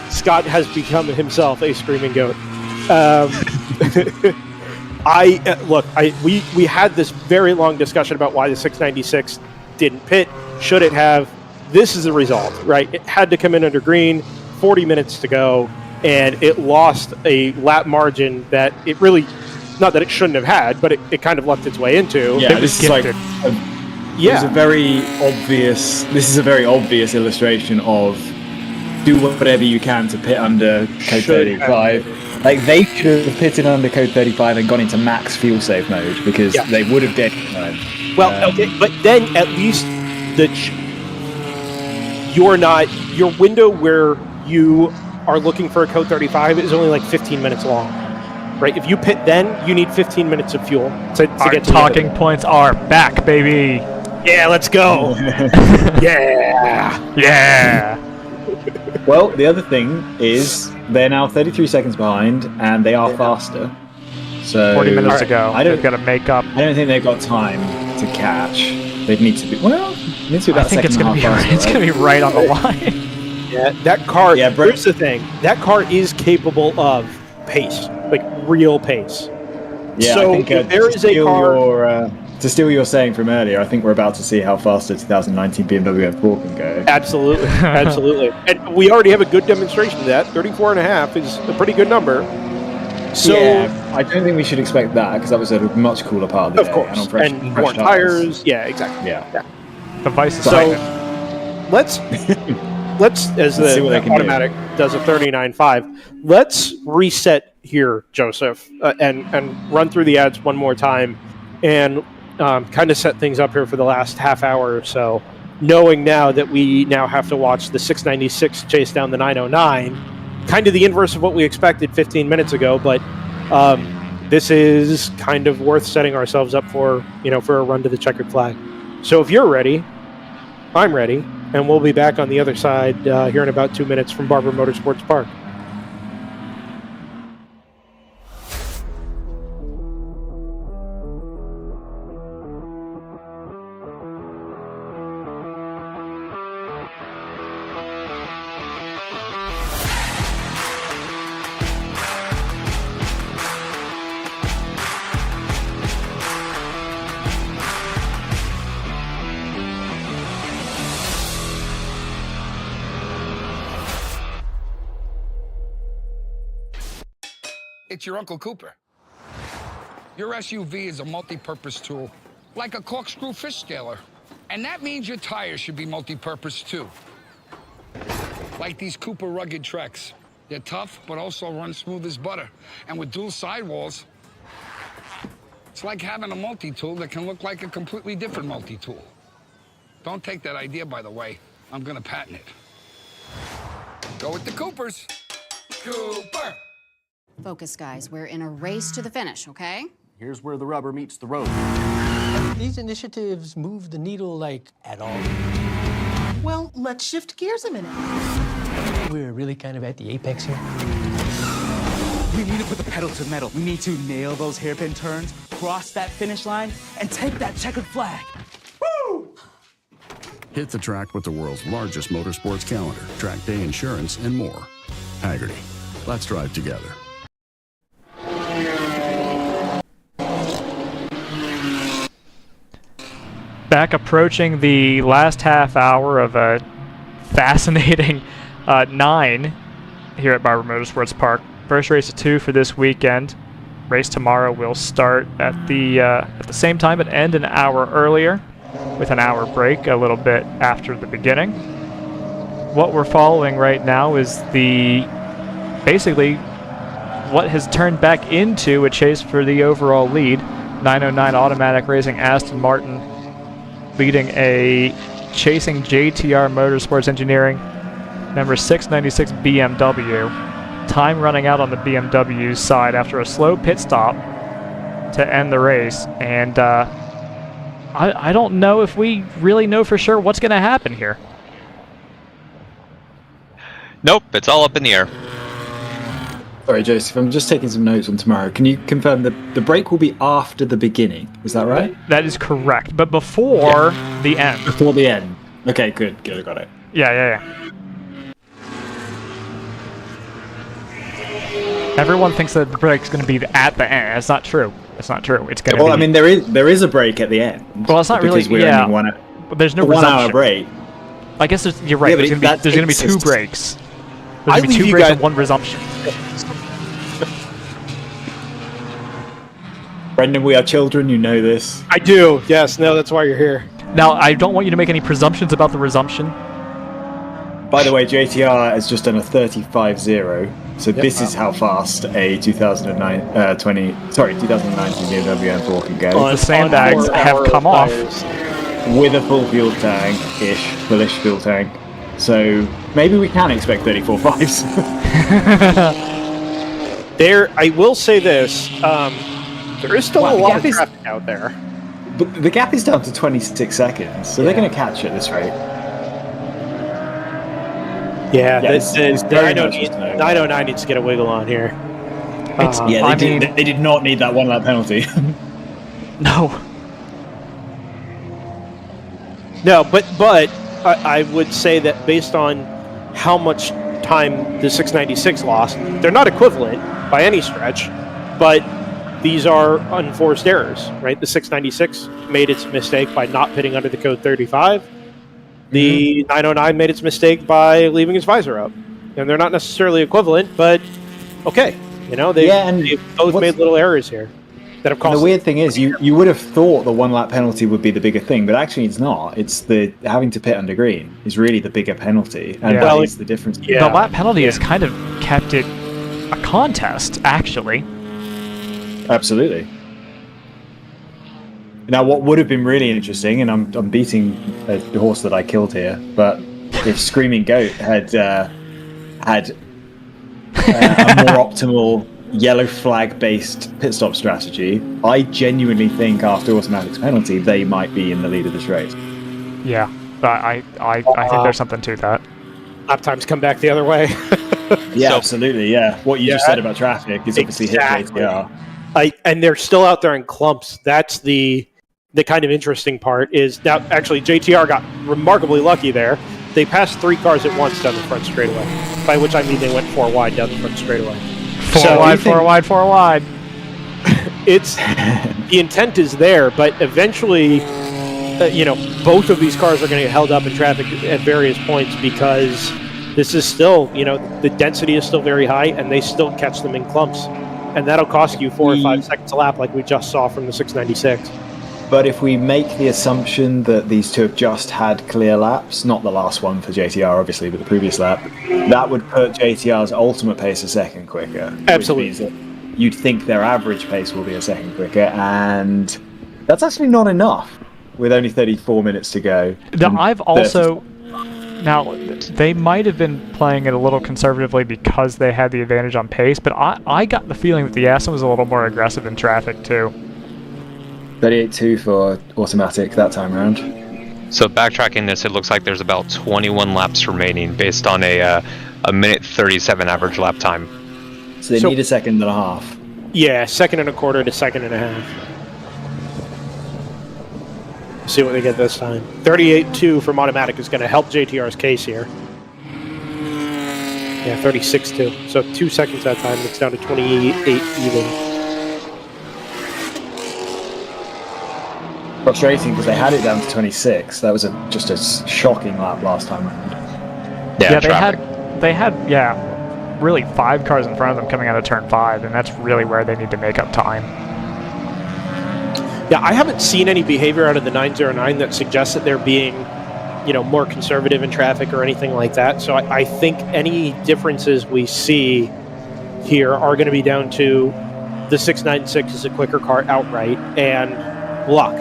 Scott has become himself a screaming goat. We had this very long discussion about why the 696 didn't pit. Should it have? This is the result, right? It had to come in under green, 40 minutes to go, and it lost a lap margin that it really, not that it shouldn't have had, but it kind of lucked its way into. Yeah, this is like this is a very obvious illustration of do whatever you can to pit under code 35. Like they could have pitted under code 35 and gone into max fuel save mode because they would have gained time. Well, okay, but then at least your window where you are looking for a code 35 is only like 15 minutes long, right? If you pit then, you need 15 minutes of fuel to get to talking points are back, baby. Yeah, let's go. Yeah. Yeah. Well, the other thing is they're now 33 seconds behind, and they are faster. So 40 minutes to go. They've got to make up. I don't think they've got time to catch. They need to be. Well, it needs to be about I think it's going to be. It's going to be right on the line. Yeah, that car. Yeah, here's the thing. That car is capable of pace, like real pace. Yeah, so I think if there is a car. To steal your saying from earlier, I think we're about to see how fast the 2019 BMW M4 can go. Absolutely, absolutely. And we already have a good demonstration of that. 34.5 is a pretty good number. So yeah, I don't think we should expect that because that was a much cooler part of the day. Of course, and more tires. Yeah, exactly. Yeah. The vice is so let's as the automatic does a 39.5. Let's reset here, Joseph, and run through the ads one more time, and kind of set things up here for the last half hour or so, knowing now that we now have to watch the 696 chase down the 909, kind of the inverse of what we expected 15 minutes ago, but this is kind of worth setting ourselves up for, for a run to the checkered flag. So if you're ready, I'm ready, and we'll be back on the other side here in about 2 minutes from Barber Motorsports Park. It's your Uncle Cooper. Your SUV is a multi-purpose tool, like a corkscrew fish scaler. And that means your tires should be multi-purpose too. Like these Cooper rugged Treks. They're tough, but also run smooth as butter. And with dual sidewalls, it's like having a multi-tool that can look like a completely different multi-tool. Don't take that idea, by the way. I'm gonna patent it. Go with the Coopers. Cooper! Focus, guys. We're in a race to the finish, okay? Here's where the rubber meets the road. These initiatives move the needle, like, at all? Well, let's shift gears a minute. We're really kind of at the apex here. We need to put the pedal to the metal. We need to nail those hairpin turns, cross that finish line, and take that checkered flag. Woo! Hit the track with the world's largest motorsports calendar, track day insurance, and more. Haggerty. Let's drive together. Back approaching the last half hour of a fascinating 9 here at Barber Motorsports Park. First race of 2 for this weekend. Race tomorrow will start at the same time but end an hour earlier, with an hour break a little bit after the beginning. What we're following right now is basically what has turned back into a chase for the overall lead. 909 Automatic Racing Aston Martin leading a chasing JTR Motorsports Engineering number 696 BMW. Time running out on the BMW side after a slow pit stop to end the race, and I don't know if we really know for sure what's going to happen here. Nope, it's all up in the air. Sorry, Joseph, I'm just taking some notes on tomorrow. Can you confirm that the break will be after the beginning? Is that right? That is correct, but before the end. Before the end. Okay, good, I got it. Yeah. Everyone thinks that the break's going to be at the end. That's not true. It's not true. It's going to be... Well, I mean, there is a break at the end. Well, it's not really... Because we're only but there's no 1 hour break. I guess you're right. Yeah, there's going to be 2 breaks. There's going to be 2 breaks and 1 resumption. Brendan, we are children, you know this. I do, yes. No, that's why you're here. Now, I don't want you to make any presumptions about the resumption. By the way, JTR has just done a 35.0, so this is how fast a 2019 BMW M4 can go. The sandbags have come off. With a full fuel tank-ish, fullish fuel tank. So maybe we can expect 34.5s. I will say this, there is still a lot of traffic out there. But the gap is down to 26 seconds, so they're going to catch at this rate. Yeah, it's the very 909 needs to get a wiggle on here. They did not need that 1 lap penalty. No. No, but I would say that based on how much time the 696 lost, they're not equivalent by any stretch, but these are unforced errors, right? The 696 made its mistake by not pitting under the code 35. The 909 made its mistake by leaving its visor up. And they're not necessarily equivalent, but okay. You know, they've both made little errors here that have caused. The weird thing is, you would have thought the 1 lap penalty would be the bigger thing, but actually it's not. It's the having to pit under green is really the bigger penalty, and that is the difference. The lap penalty has kind of kept it a contest, actually. Absolutely. Now, what would have been really interesting, and I'm beating a horse that I killed here, but if Screaming Goat had a more optimal yellow flag based pit stop strategy, I genuinely think after automatic's penalty they might be in the lead of this race. Yeah, but I think there's something to that. Lap times come back the other way. Yeah, absolutely. Yeah, what you just said about traffic is obviously hit JTR. And they're still out there in clumps. That's the kind of interesting part. Is now actually JTR got remarkably lucky there. They passed 3 cars at once down the front straightaway, by which I mean they went 4 wide down the front straightaway. 4 wide. It's the intent is there, but eventually, both of these cars are going to get held up in traffic at various points because this is still, the density is still very high, and they still catch them in clumps, and that'll cost you 4 or 5 seconds a lap, like we just saw from the 696. But if we make the assumption that these two have just had clear laps, not the last one for JTR, obviously, but the previous lap, that would put JTR's ultimate pace a second quicker. Absolutely. You'd think their average pace will be a second quicker, and that's actually not enough with only 34 minutes to go. I've also... Now, they might have been playing it a little conservatively because they had the advantage on pace, but I got the feeling that the Aston was a little more aggressive in traffic, too. 38.2 for automatic that time around. So backtracking this, it looks like there's about 21 laps remaining based on a minute 37 average lap time. So they need a second and a half. Yeah, second and a quarter to second and a half. See what they get this time. 38.2 from automatic is going to help JTR's case here. Yeah, 36.2. So 2 seconds that time. It's down to 28 even. Frustrating because they had it down to 26. That was just a shocking lap last time around. Yeah, they had really 5 cars in front of them coming out of turn 5, and that's really where they need to make up time. Yeah, I haven't seen any behavior out of the 909 that suggests that they're being, more conservative in traffic or anything like that. So I think any differences we see here are going to be down to the 696 is a quicker car outright and luck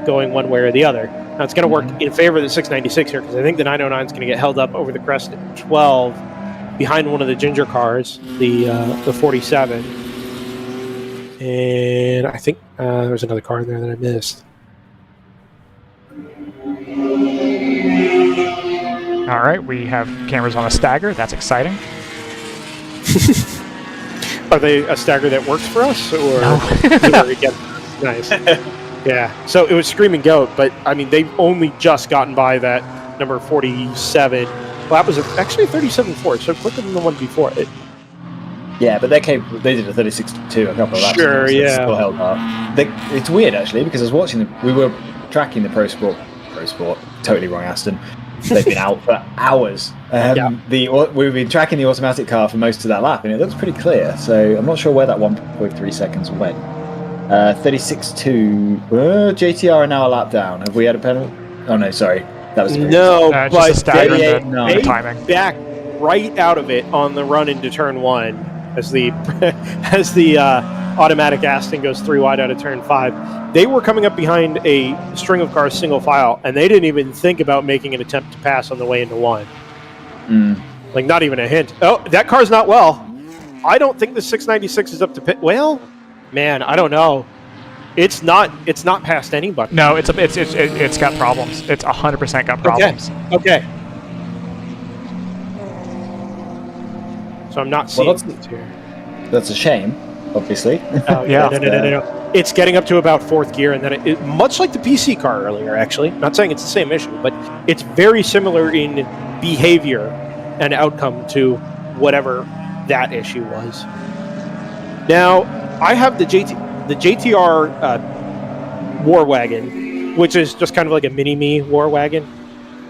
going one way or the other. Now it's going to work in favor of the 696 here because I think the 909 is going to get held up over the crest at 12 behind one of the ginger cars, the 47. And I think there's another car in there that I missed. All right, we have cameras on a stagger. That's exciting. Are they a stagger that works for us, or no? Nice. Yeah. So it was Screaming Goat, but I mean they've only just gotten by that number 47. Well, that was actually a 37.4, so quicker than the one before it. Yeah, but they did a 36.2 a couple of laps. Sure, ago, so yeah. It's still held up. It's weird actually because I was watching we were tracking the Pro Sport, totally wrong Aston. They've been out for hours. We've been tracking the automatic car for most of that lap, and it looks pretty clear. So I'm not sure where that 1.3 seconds went. 36.2. JTR are now a lap down. Have we had a penalty? Oh no, sorry, that was no. But they timing back right out of it on the run into turn 1 as the automatic Aston goes 3 wide out of turn 5. They were coming up behind a string of cars single file, and they didn't even think about making an attempt to pass on the way into 1. Like, not even a hint. Oh, that car's not well. I don't think the 696 is up to pit. Well, man, I don't know. It's not past anybody. No, it's got problems. It's 100% got problems. Okay. So I'm not seeing it here. That's a shame, obviously. Yeah. No. It's getting up to about 4th gear, and then it much like the PC car earlier, actually. Not saying it's the same issue, but it's very similar in behavior and outcome to whatever that issue was. Now, I have the JTR War Wagon, which is just kind of like a mini-me War Wagon.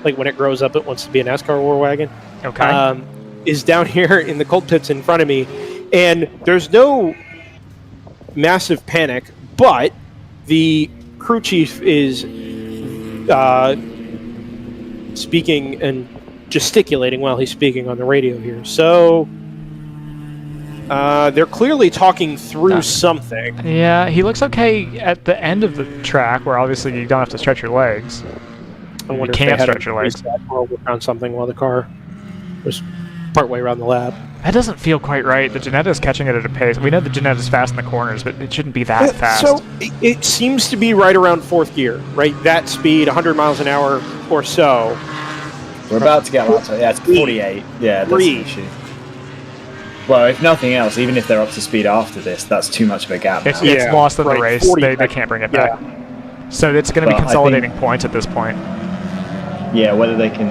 Like when it grows up, it wants to be a NASCAR War Wagon. Okay. Is down here in the cold pits in front of me, and there's no massive panic, but the crew chief is speaking and gesticulating while he's speaking on the radio here. So they're clearly talking through something. Yeah, he looks okay at the end of the track, where obviously you don't have to stretch your legs. I wonder You if can't they had stretch your legs. or work on something while the car was partway around the lap. That doesn't feel quite right. The Jenetta's catching it at a pace. We know the Jenetta's fast in the corners, but it shouldn't be that fast. So it seems to be right around 4th gear, right? That speed, 100 miles an hour or so. We're about to get lots of, yeah, it's 48. Yeah, that's the issue. Well, if nothing else, even if they're up to speed after this, that's too much of a gap now. It's lost in the race. They can't bring it back. So it's going to be consolidating points at this point. Yeah, whether they can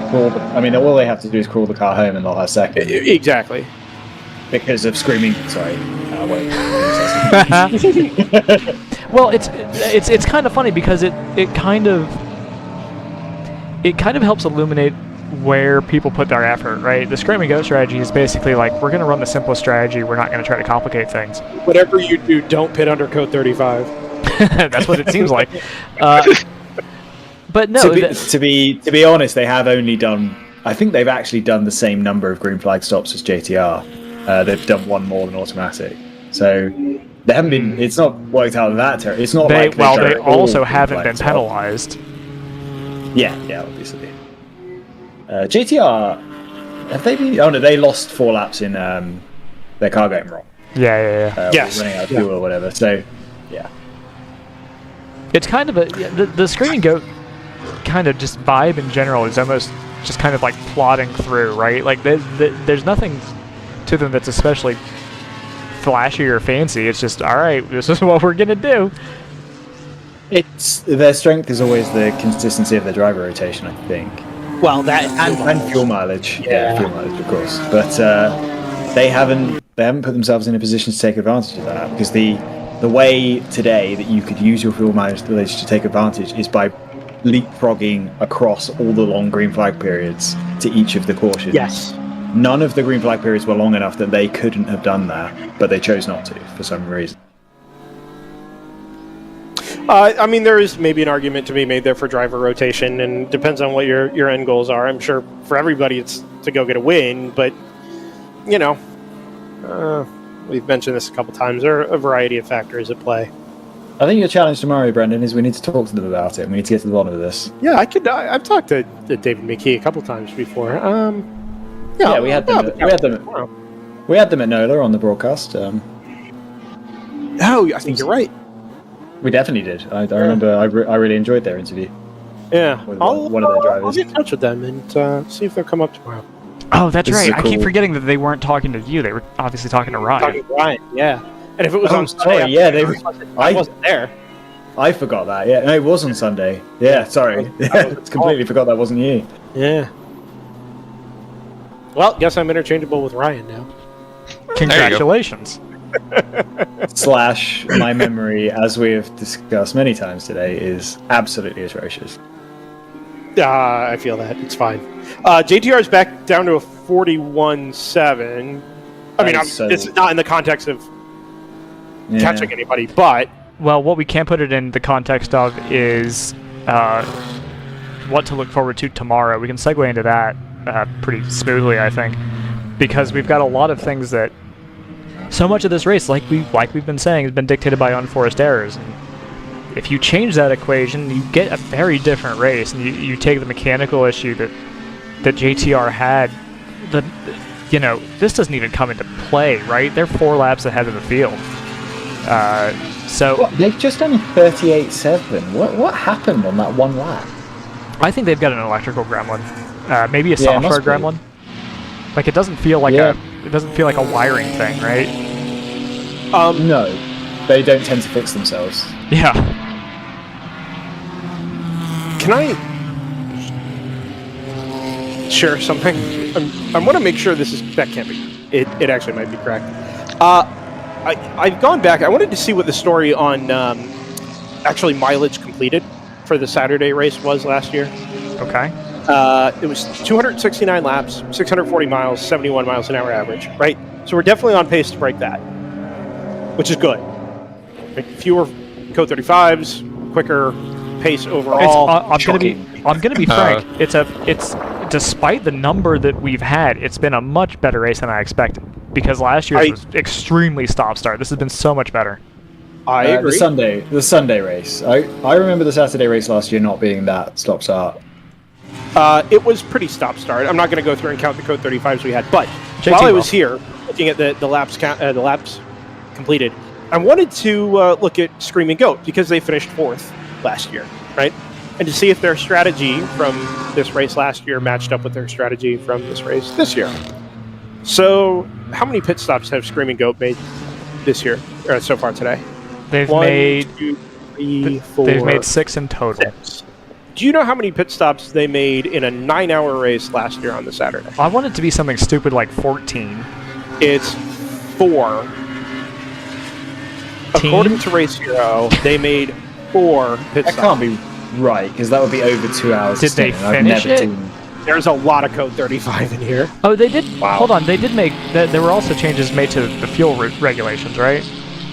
crawl all they have to do is crawl the car home in the last second. Exactly. Because of screaming. Sorry. Well, it's kind of funny because it kind of helps illuminate where people put their effort, right? The Screaming Goat strategy is basically like, we're going to run the simplest strategy. We're not going to try to complicate things. Whatever you do, don't pit under code 35. That's what it seems like. But no, to be honest, they have only done. I think they've actually done the same number of green flag stops as JTR. They've done one more than automatic, so they haven't been. It's not worked out that terrible. It's not they like also haven't been penalized. Yeah, obviously. JTR, have they been? Oh no, they lost 4 laps in their car going wrong. Yeah. Yes, running out of fuel or whatever. So, yeah. It's kind of the Screaming Goat kind of just vibe in general is almost just kind of like plodding through, right? Like there's nothing to them that's especially flashy or fancy. It's just, all right, this is what we're gonna do. It's their strength is always the consistency of their driver rotation, I think. Well, that and fuel mileage. Yeah, fuel mileage, of course. But they haven't put themselves in a position to take advantage of that, because the way today that you could use your fuel mileage to take advantage is by leapfrogging across all the long green flag periods to each of the cautions. Yes. None of the green flag periods were long enough that they couldn't have done that, but they chose not to for some reason. I mean, there is maybe an argument to be made there for driver rotation, and depends on what your end goals are. I'm sure for everybody it's to go get a win, but, you know, we've mentioned this a couple times. There are a variety of factors at play. I think your challenge tomorrow, Brendan, is we need to talk to them about it. We need to get to the bottom of this. Yeah, I've talked to David McKee a couple times before. Yeah, we had them at NOLA on the broadcast. Oh, I think you're right. We definitely did. I remember. I really enjoyed their interview. Yeah, with one of their drivers. I'll get in touch with them and see if they'll come up tomorrow. Oh, that's right. I keep forgetting that they weren't talking to you. They were obviously talking to Ryan. Talking to Ryan, yeah. And if it was on Sunday, sorry, yeah, I wasn't there. I forgot that. Yeah, no, it was on Sunday. Yeah, sorry. I completely forgot that wasn't you. Yeah. Well, guess I'm interchangeable with Ryan now. Congratulations. / my memory, as we have discussed many times today, is absolutely atrocious. I feel that. It's fine. JTR is back down to a 41.7. I mean, this is not in the context of catching anybody, but... Well, what we can put it in the context of is what to look forward to tomorrow. We can segue into that pretty smoothly, I think, because we've got a lot of things that... So much of this race, like we've been saying, has been dictated by unforced errors. And if you change that equation, you get a very different race, and you take the mechanical issue that JTR had. This doesn't even come into play, right? They're 4 laps ahead of the field. So they've just done 38.7. What happened on that one lap? I think they've got an electrical gremlin, maybe a Yeah, it software must be. gremlin. Like it doesn't feel like a wiring thing, right? No, they don't tend to fix themselves. Yeah. Can I share something? I want to make sure that can't be. It actually might be correct. I've gone back. I wanted to see what the story on actually mileage completed for the Saturday race was last year. Okay. It was 269 laps, 640 miles, 71 miles an hour average, right? So we're definitely on pace to break that, which is good. Like, fewer Code 35s, quicker pace overall. I'm gonna be frank. It's despite the number that we've had, it's been a much better race than I expected. Because last year's was extremely stop-start. This has been so much better. I agree. The Sunday race. I remember the Saturday race last year not being that stop-start. It was pretty stop-start. I'm not going to go through and count the Code 35s we had, but JT while I will. was here looking at the laps completed, I wanted to look at Screaming Goat because they finished 4th last year, right? And to see if their strategy from this race last year matched up with their strategy from this race this year. So, how many pit stops have Screaming Goat made this year, or so far today? They've made 6 in total. 6. Do you know how many pit stops they made in a 9-hour race last year on the Saturday? I want it to be something stupid like 14. It's 4. According to Race Hero, they made 4 pit stops. That can't be right, because that would be over 2 hours. Did they I've finish never it? seen- There's a lot of Code 35 in here. Oh, they did. Wow. Hold on, they did make. There were also changes made to the fuel regulations, right?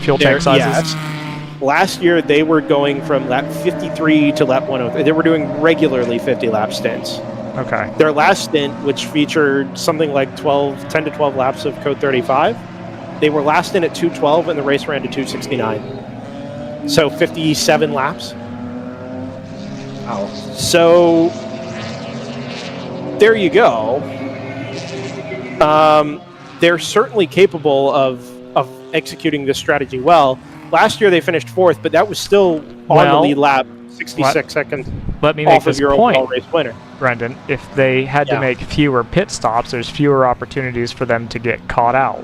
Fuel tank sizes. Yes. Last year, they were going from lap 53 to lap 103. They were doing regularly 50-lap stints. Okay. Their last stint, which featured something like 10 to 12 laps of Code 35, they were last in at 212, and the race ran to 269. So 57 laps. Wow. So there you go. They're certainly capable of executing this strategy well. Last year they finished 4th, but that was still on the lead lap, 66 seconds Let me make off this of your overall point, race winner. Brendan. If they had to make fewer pit stops, there's fewer opportunities for them to get caught out.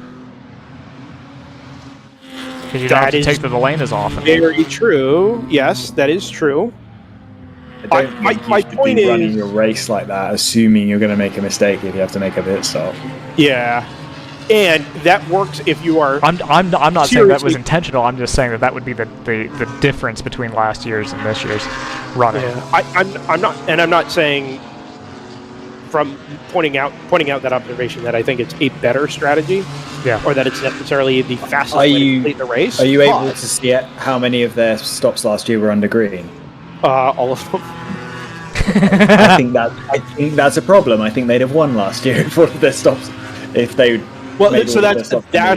Because you don't have to take the lane as often. Very true. Yes, that is true. I don't think you should point be running is- your race like that, assuming you're going to make a mistake if you have to make a pit stop. Yeah. And that works if you are... I'm not saying that was seriously- intentional. I'm just saying that would be the difference between last year's and this year's running. Yeah, I'm not saying from pointing out that observation that I think it's a better strategy, or that it's necessarily the fastest way to complete the race. Are you able but, to see how many of their stops last year were under green? all of them? I think that's a problem. I think they'd have won last year for their stops if they. Well, so that's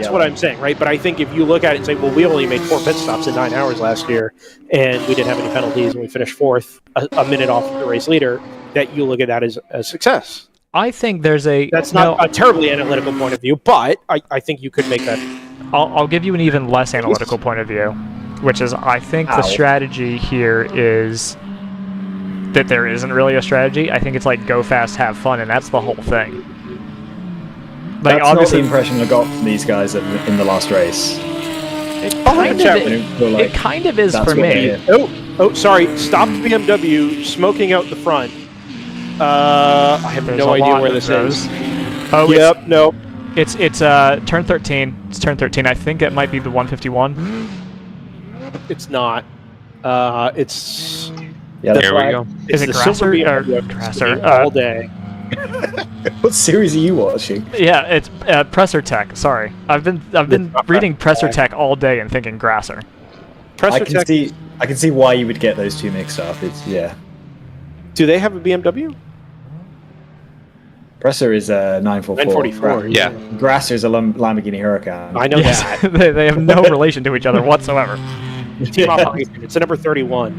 what I'm saying, right? But I think if you look at it and say, well, we only made 4 pit stops in 9 hours last year, and we didn't have any penalties, and we finished 4th, a minute off of the race leader, that you look at that as a success. I think there's That's not a terribly analytical point of view, but I think you could make that. I'll give you an even less analytical point of view, which is I think the strategy here is that there isn't really a strategy. I think it's like go fast, have fun, and that's the whole thing. Like, That's not the impression I got from these guys in the last race. It kind of is for me. Oh, sorry. Stopped BMW smoking out the front. I have There's no a idea lot where of this those. is. Oh, yep, no. It's turn 13. It's turn 13. I think it might be the 151. It's not. It's. Yeah, there we go. Is it the silver Grasser? BMW Grasser. all day. What series are you watching? Yeah, it's Presser Tech. Sorry, I've been reading Presser Tech all day and thinking Grasser. I can see why you would get those two mixed up. Do they have a BMW? Presser is a 944. 944. Yeah. Grasser is a Lamborghini Huracan. I know that. they have no relation to each other whatsoever. Team Operation. It's a number 31.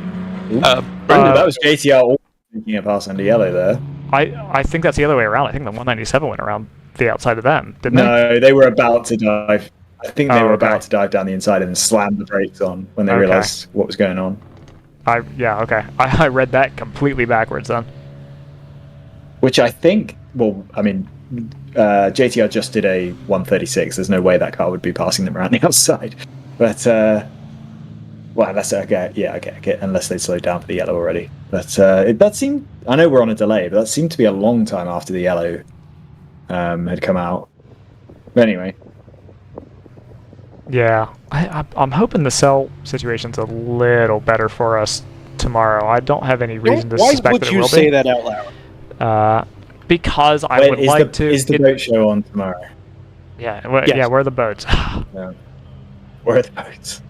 Brendan, that was JTR making a pass under yellow there. I think that's the other way around. I think the 197 went around the outside of them, didn't they? No, they were about to dive. I think they were about to dive down the inside and slam the brakes on when they realized what was going on. I read that completely backwards then. Which I think, well, I mean, JTR just did a 136. There's no way that car would be passing them around the outside. But, well, unless, unless they slowed down for the yellow already. But that seemed, I know we're on a delay, but that seemed to be a long time after the yellow had come out. But anyway. Yeah, I'm hoping the cell situation's a little better for us tomorrow. I don't have any reason to suspect that it will be. Why would you say that out loud? Because I would like to. Is the boat show on tomorrow? Yeah, yeah. Where are the boats? Yeah. Where are the boats?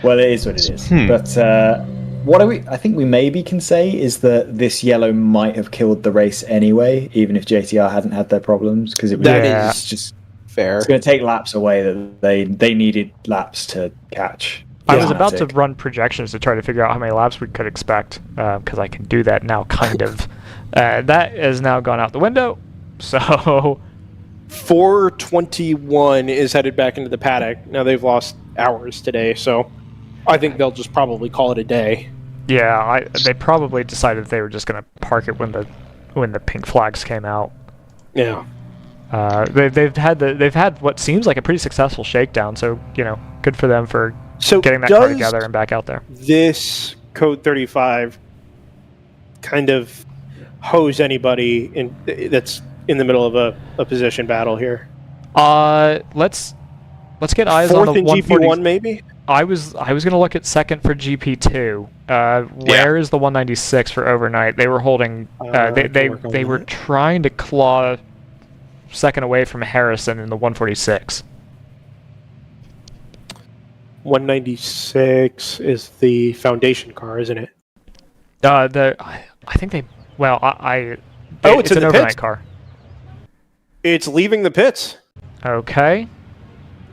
Well, it is what it is. But what I think we maybe can say is that this yellow might have killed the race anyway, even if JTR hadn't had their problems, because that is just fair. It's going to take laps away that they needed laps to catch. I was about to run projections to try to figure out how many laps we could expect, because I can do that now, kind of. That has now gone out the window, so... 421 is headed back into the paddock. Now they've lost hours today, so I think they'll just probably call it a day. Yeah, they probably decided they were just going to park it when the pink flags came out. Yeah. They've had what seems like a pretty successful shakedown, so good for them for getting that car together and back out there. This Code 35 kind of hose anybody that's in the middle of a position battle here? Let's get eyes on the 140. GP1 maybe. I was gonna look at second for GP2. Where is the 196 for overnight? They were holding. They were trying to claw second away from Harrison in the 146. 196 is the foundation car, isn't it? I think they. Well, it's an in the overnight pits? car. It's leaving the pits. Okay.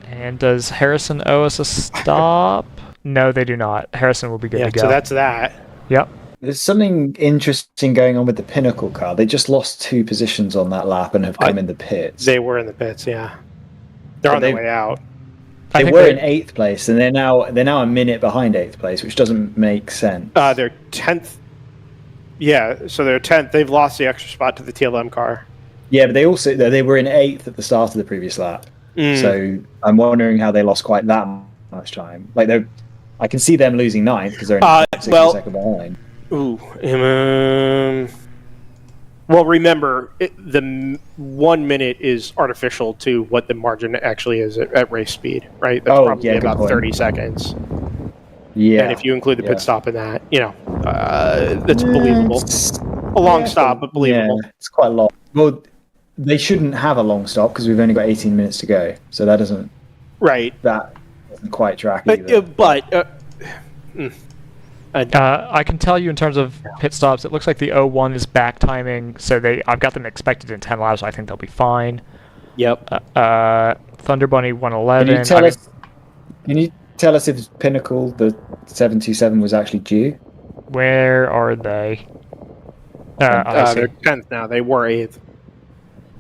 And does Harrison owe us a stop? No, they do not. Harrison will be good to go. So that's that. Yep. There's something interesting going on with the Pinnacle car. They just lost 2 positions on that lap and have come in the pits. They were in the pits, yeah. They're on their way out. They were in 8th place, and they're now a minute behind 8th place, which doesn't make sense. They're 10th. Yeah, so they're 10th. They've lost the extra spot to the TLM car. Yeah, but they were in 8th at the start of the previous lap. So I'm wondering how they lost quite that much time. Like I can see them losing 9th because they're only 60 seconds behind. Ooh. Well, remember, the 1 minute is artificial to what the margin actually is at race speed, right? That's probably about 30 seconds. Yeah. And if you include the pit stop in that, that's believable. A long stop, but believable. Yeah, it's quite long. Well, they shouldn't have a long stop because we've only got 18 minutes to go. So that doesn't... Right. That doesn't quite track either. I can tell you in terms of pit stops, it looks like the 01 is back timing, so I've got them expected in 10 laps, so I think they'll be fine. Yep. Thunder Bunny 111. Can you tell us if Pinnacle, the 727, was actually due? Where are they? They're 10th now. They were 8th.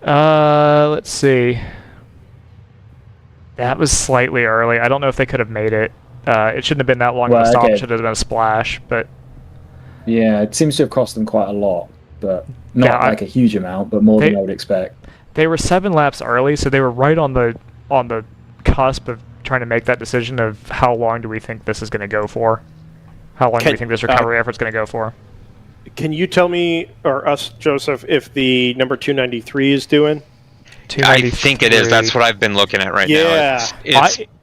Let's see. That was slightly early. I don't know if they could have made it. It shouldn't have been that long of a stop. It should have been a splash, but... Yeah, it seems to have cost them quite a lot, but not a huge amount, but more than I would expect. They were 7 laps early, so they were right on the cusp of trying to make that decision of how long do we think this is going to go for? How long do we think this recovery effort's going to go for? Can you tell me, or us, Joseph, if the number 293 is doing? I think it is. That's what I've been looking at right now.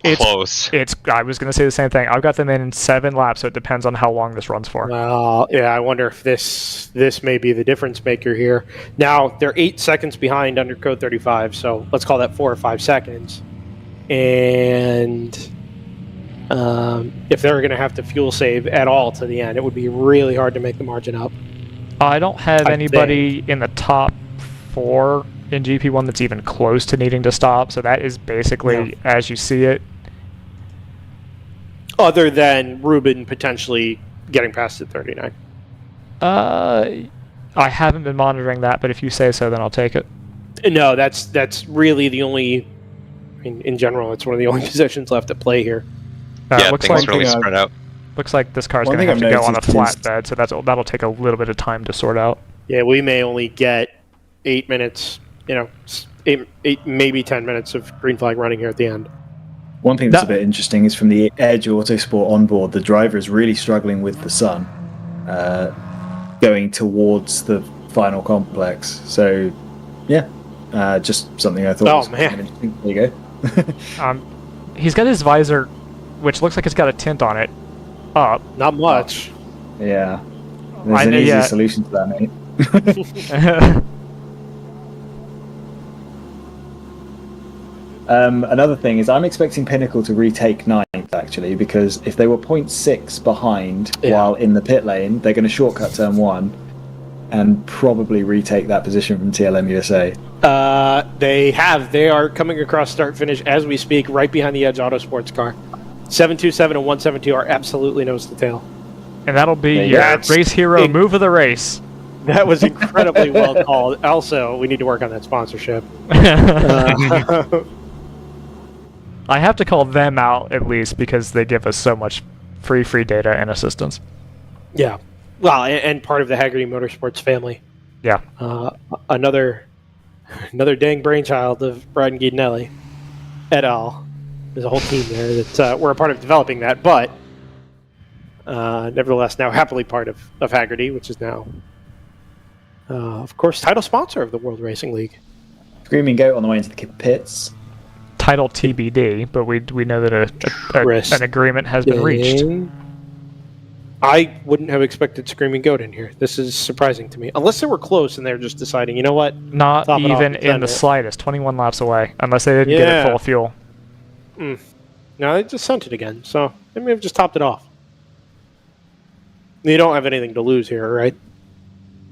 It's close. I was going to say the same thing. I've got them in 7 laps, so it depends on how long this runs for. Well, yeah, I wonder if this may be the difference maker here. Now, they're 8 seconds behind under Code 35, so let's call that 4 or 5 seconds. And if they're going to have to fuel save at all to the end, it would be really hard to make the margin up. I don't have anybody in the top 4 in GP1 that's even close to needing to stop, so that is basically as you see it. Other than Ruben potentially getting past at 39. I haven't been monitoring that, but if you say so, then I'll take it. No, that's really the only I mean, in general, it's one of the only positions left at play here. Yeah, looks things like really spread out. Looks like this car's One going to thing have to I've go on a noticed is- flatbed, so that'll take a little bit of time to sort out. Yeah, we may only get 8 minutes, eight maybe 10 minutes of green flag running here at the end. One thing that's a bit interesting is from the Edge Autosport onboard, the driver is really struggling with the sun going towards the final complex. So, yeah, just something I thought was man. kind of interesting. There you go. He's got his visor, which looks like it's got a tint on it, up. Not much. Yeah. There's an easy solution to that, mate. Another thing is I'm expecting Pinnacle to retake 9th, actually, because if they were 0.6 behind while in the pit lane, they're going to shortcut turn 1 and probably retake that position from TLM USA. They are coming across start finish as we speak, right behind the Edge Autosports car. 727 and 172 are absolutely nose to tail. And that'll be your race hero move of the race. That was incredibly well called. Also, we need to work on that sponsorship. I have to call them out at least because they give us so much free data and assistance. Yeah. Well, and part of the Haggerty Motorsports family. Yeah. Another dang brainchild of Brian Guidanelli et al. There's a whole team there that we're a part of developing that, but nevertheless now happily part of Haggerty, which is now, of course, title sponsor of the World Racing League. Screaming Goat on the way into the pits. Title TBD, but we know that an agreement has been reached. I wouldn't have expected Screaming Goat in here. This is surprising to me. Unless they were close and they're just deciding, you know what? Not even in the slightest. 21 laps away, unless they didn't get it full of fuel. No, they just sent it again, so they may have just topped it off. You don't have anything to lose here, right?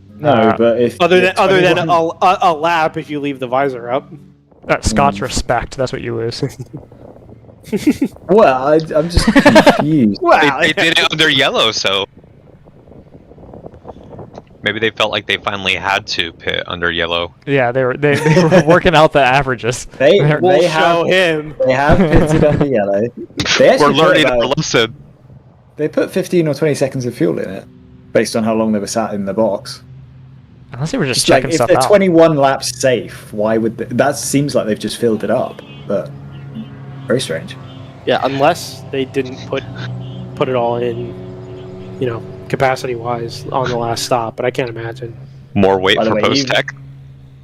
No, but if other than a lap if you leave the visor up. Scotch respect. That's what you lose. Well, I'm just confused. Well, they did it under yellow, so maybe they felt like they finally had to pit under yellow. Yeah, they were working out the averages. They have pitted under yellow. We're learning our lesson. They put 15 or 20 seconds of fuel in it, based on how long they were sat in the box. Unless they were just checking stuff out. If out. they're 21 laps safe, why would that seems like they've just filled it up, but very strange. Yeah, unless they didn't put it all in, capacity-wise on the last stop, but I can't imagine. More weight for post-tech?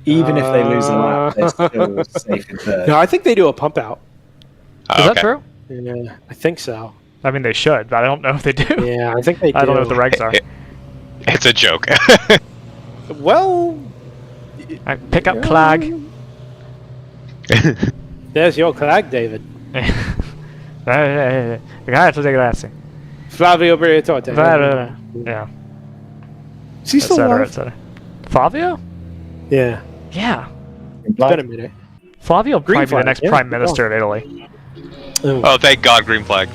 Even if they lose a lap, they're still safe in third. No, I think they do a pump-out. Is that true? Yeah, I think so. I mean, they should, but I don't know if they do. Yeah, I think they do. I don't know what the regs are. It's a joke. Well... I pick up Clag. There's your Clag, David. Grazie. Flavio Briatore. Yeah. Is he still alive? etc. Flavio? Yeah. Yeah. It's been a minute. Flavio will probably be the next yeah. prime minister of Italy. Oh, thank God, green flag.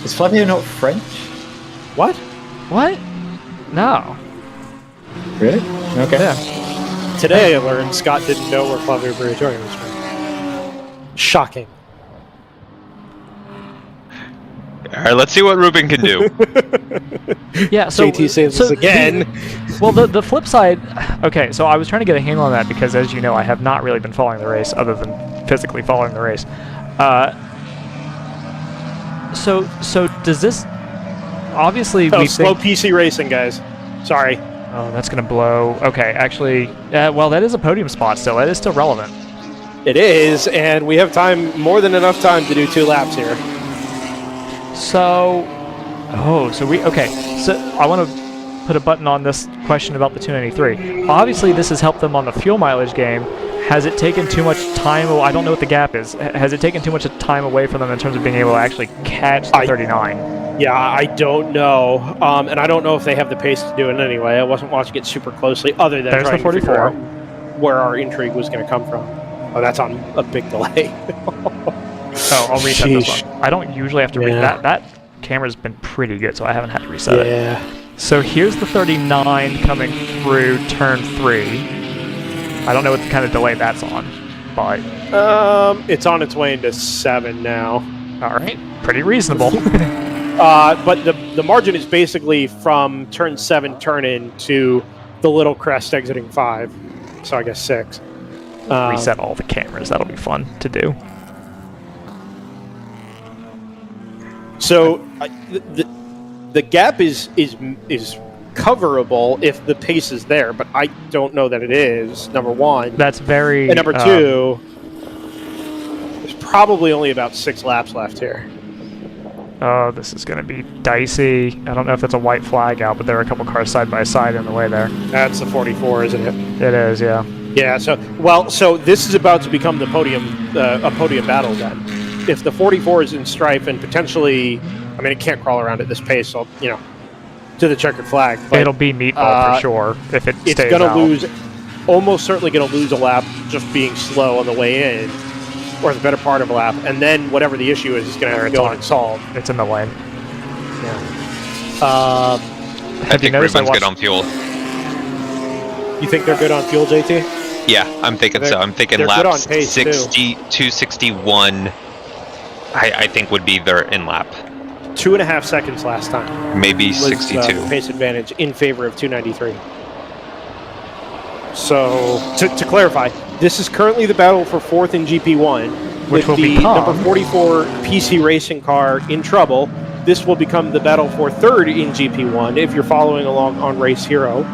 Is Flavio not French? What? What? No. Really? Okay. Yeah. Today I learned Scott didn't know where Flavio Briatore was from. Shocking. All right, let's see what Ruben can do. Yeah, so JT says this again. Well, the flip side. Okay, so I was trying to get a handle on that because, as you know, I have not really been following the race, other than physically following the race. So does this? Obviously, we slow think, PC racing, guys. Sorry. Oh, that's gonna blow. Okay, actually, well, that is a podium spot still. That is still relevant. It is, and we have time, more than enough time to do 2 laps here. So, so I want to put a button on this question about the 293. Obviously, this has helped them on the fuel mileage game. Has it taken too much time? I don't know what the gap is. Has it taken too much time away from them in terms of being able to actually catch the 39? Yeah, I don't know. And I don't know if they have the pace to do it anyway. I wasn't watching it super closely, other than There's trying the 44. to figure out where our intrigue was going to come from. Oh, that's on a big delay. Oh, I'll reset this one. I don't usually have to read that. That camera's been pretty good, so I haven't had to reset it. So here's the 39 coming through turn 3. I don't know what kind of delay that's on. but it's on its way into 7 now. All right, pretty reasonable. But the margin is basically from turn 7 turn in to the little crest exiting 5. So I guess 6. Reset all the cameras. That'll be fun to do. So the gap is coverable if the pace is there, but I don't know that it is. Number one. That's very. And number two, there's probably only about 6 laps left here. Oh, this is going to be dicey. I don't know if that's a white flag out, but there are a couple cars side by side in the way there. That's the 44, isn't it? It is, yeah. Yeah. So this is about to become the podium, a podium battle then. If the 44 is in strife and potentially, I mean, it can't crawl around at this pace, so to the checkered flag. But, it'll be meatball for sure if it stays It's going to out. lose, almost certainly going to lose a lap just being slow on the way in, or the better part of a lap, and then whatever the issue is going to have to go and solve. It's in the lane. Yeah. I think Ruben's good on fuel. You think they're good on fuel, JT? Yeah, I'm thinking so. I'm thinking they're good laps on pace, 60, 261, I think would be their in-lap. 2.5 seconds last time. Maybe was, 62. Pace advantage in favor of 293. So, to clarify, this is currently the battle for 4th in GP1. Which will with the become number 44 PC racing car in trouble. This will become the battle for 3rd in GP1 if you're following along on Race Hero.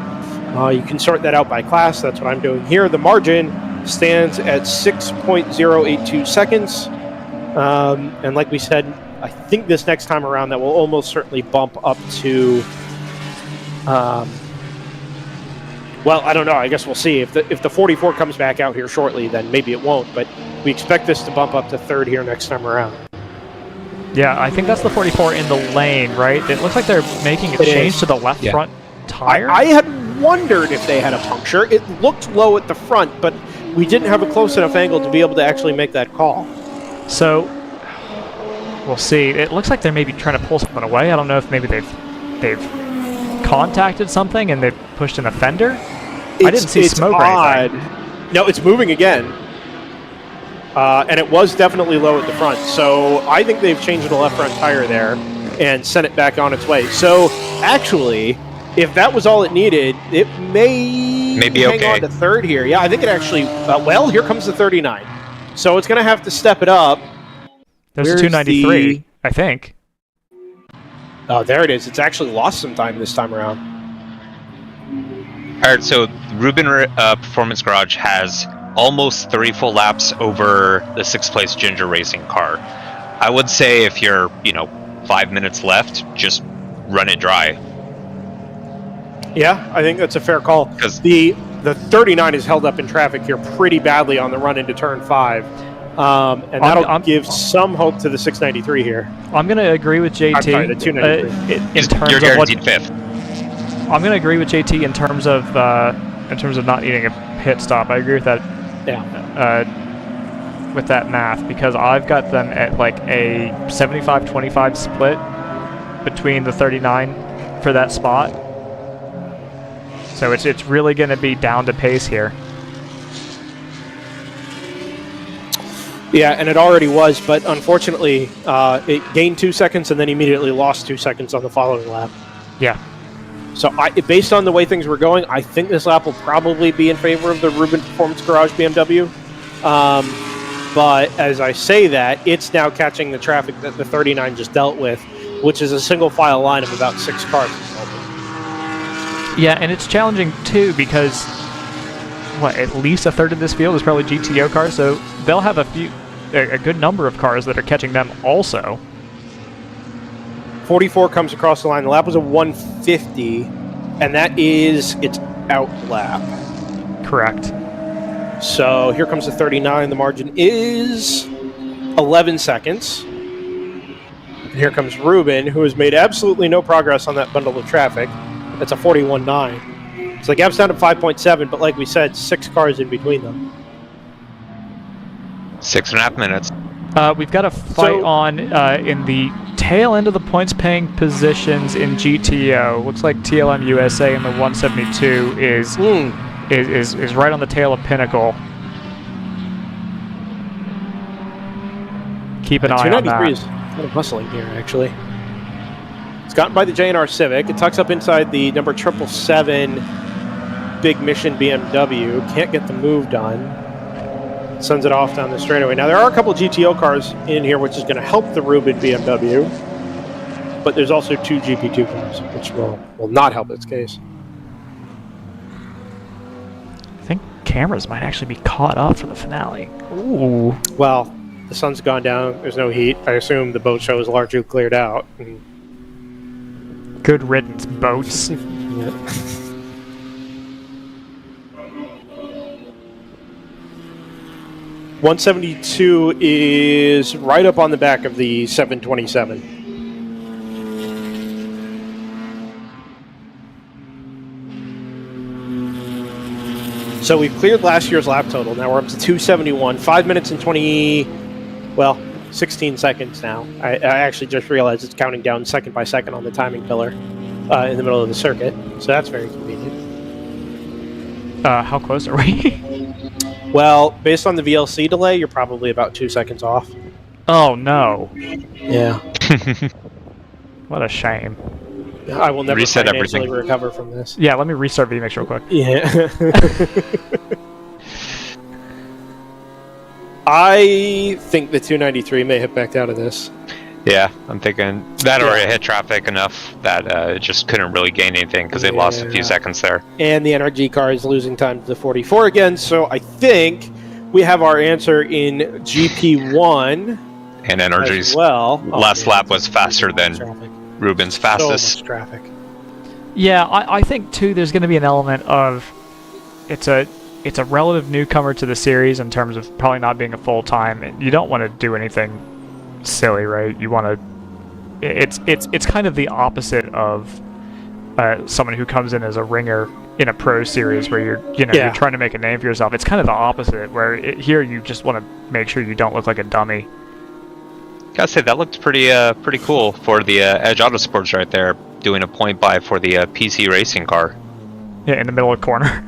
You can sort that out by class. That's what I'm doing here. The margin stands at 6.082 seconds. And like we said, I think this next time around that will almost certainly bump up to... well, I don't know. I guess we'll see. If the 44 comes back out here shortly, then maybe it won't. But we expect this to bump up to 3rd here next time around. Yeah, I think that's the 44 in the lane, right? It looks like they're making a change to the left front tire. I had wondered if they had a puncture. It looked low at the front, but we didn't have a close enough angle to be able to actually make that call. So, we'll see. It looks like they're maybe trying to pull something away. I don't know if maybe they've contacted something and they've pushed an offender. I didn't see smoke or anything. No, it's moving again. And it was definitely low at the front. So I think they've changed the left front tire there and sent it back on its way. So actually, if that was all it needed, it may hang on to 3rd here. Yeah, I think it actually, well, here comes the 39. So it's going to have to step it up. There's a 293, I think. Oh, there it is. It's actually lost some time this time around. All right, so Ruben Performance Garage has almost 3 full laps over the 6th place Ginger Racing car. I would say if you're, 5 minutes left, just run it dry. Yeah, I think that's a fair call. Because the 39 is held up in traffic here pretty badly on the run into turn 5. And that'll give some hope to the 693 here. I'm going to agree with JT. I'm sorry, the 293. You're guaranteed 5th. I'm going to agree with JT in terms of not needing a pit stop. I agree with that. Yeah. With that math, because I've got them at like a 75-25 split between the 39 for that spot. So it's really going to be down to pace here. Yeah, and it already was, but unfortunately, it gained 2 seconds and then immediately lost 2 seconds on the following lap. Yeah. So based on the way things were going, I think this lap will probably be in favor of the Ruben Performance Garage BMW. But as I say that, it's now catching the traffic that the 39 just dealt with, which is a single file line of about 6 cars. Yeah, and it's challenging too because at least a third of this field is probably GTO cars, so they'll have a good number of cars that are catching them also. 44 comes across the line. The lap was a 150, and that is its out lap. Correct. So here comes the 39. The margin is 11 seconds. And here comes Ruben, who has made absolutely no progress on that bundle of traffic. That's a 41.9. So the gap's down to 5.7, but like we said, 6 cars in between them. 6.5 minutes. We've got a fight on in the tail end of the points paying positions in GTO. Looks like TLM USA in the 172 is right on the tail of Pinnacle. keep an eye on 293 that. is kind of hustling here, actually. It's gotten by the J&R Civic. It tucks up inside the number 777 Big Mission BMW. Can't get the move done. Sends it off down the straightaway. Now, there are a couple of GTO cars in here, which is going to help the Rubin BMW. But there's also 2 GP2 cars, which will not help its case. I think cameras might actually be caught up for the finale. Ooh. Well, the sun's gone down. There's no heat. I assume the boat show is largely cleared out. Good riddance, boats. Yeah. 172 is right up on the back of the 727. So we've cleared last year's lap total. Now we're up to 271. 5 minutes and 16 seconds now. I actually just realized it's counting down second by second on the timing pillar in the middle of the circuit. So that's very convenient. How close are we? Well, based on the VLC delay, you're probably about 2 seconds off. Oh, no. Yeah. What a shame. I will never Reset financially everything. recover from this. Yeah, let me restart VMix real quick. Yeah. I think the 293 may have backed out of this. Yeah, I'm thinking that already hit traffic enough that it just couldn't really gain anything because they lost a few seconds there. And the NRG car is losing time to the 44 again, so I think we have our answer in GP1. And NRG's last lap was faster than Rubin's fastest. So much traffic. Yeah, I think too. There's going to be an element of it's a relative newcomer to the series in terms of probably not being a full time. You don't want to do anything silly, right? You want to. It's kind of the opposite of someone who comes in as a ringer in a pro series where you're trying to make a name for yourself. It's kind of the opposite where here you just want to make sure you don't look like a dummy. Gotta say that looked pretty cool for the Edge Autosports right there, doing a point by for the PC racing car. Yeah, in the middle of the corner.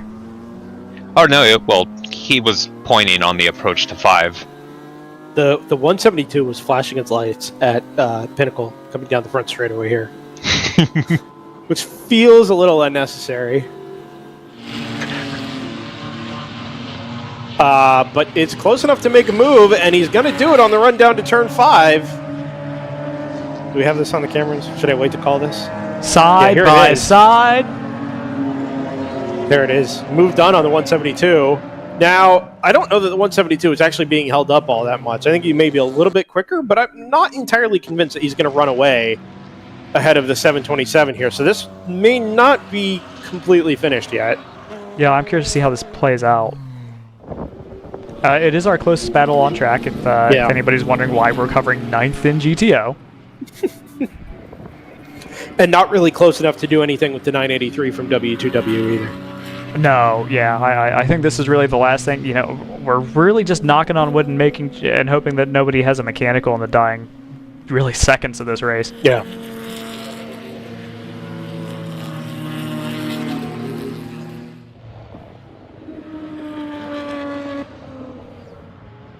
Oh no! Well, he was pointing on the approach to 5. The 172 was flashing its lights at Pinnacle coming down the front straightaway here, which feels a little unnecessary. But it's close enough to make a move, and he's going to do it on the run down to turn 5. Do we have this on the cameras? Should I wait to call this? Side by side. There it is. Move done on the 172. Now, I don't know that the 172 is actually being held up all that much. I think he may be a little bit quicker, but I'm not entirely convinced that he's going to run away ahead of the 727 here. So this may not be completely finished yet. Yeah, I'm curious to see how this plays out. It is our closest battle on track, if anybody's wondering why we're covering 9th in GTO. And not really close enough to do anything with the 983 from W2W either. No, yeah, I think this is really the last thing. You know, we're really just knocking on wood and hoping that nobody has a mechanical in the dying really seconds of this race. Yeah.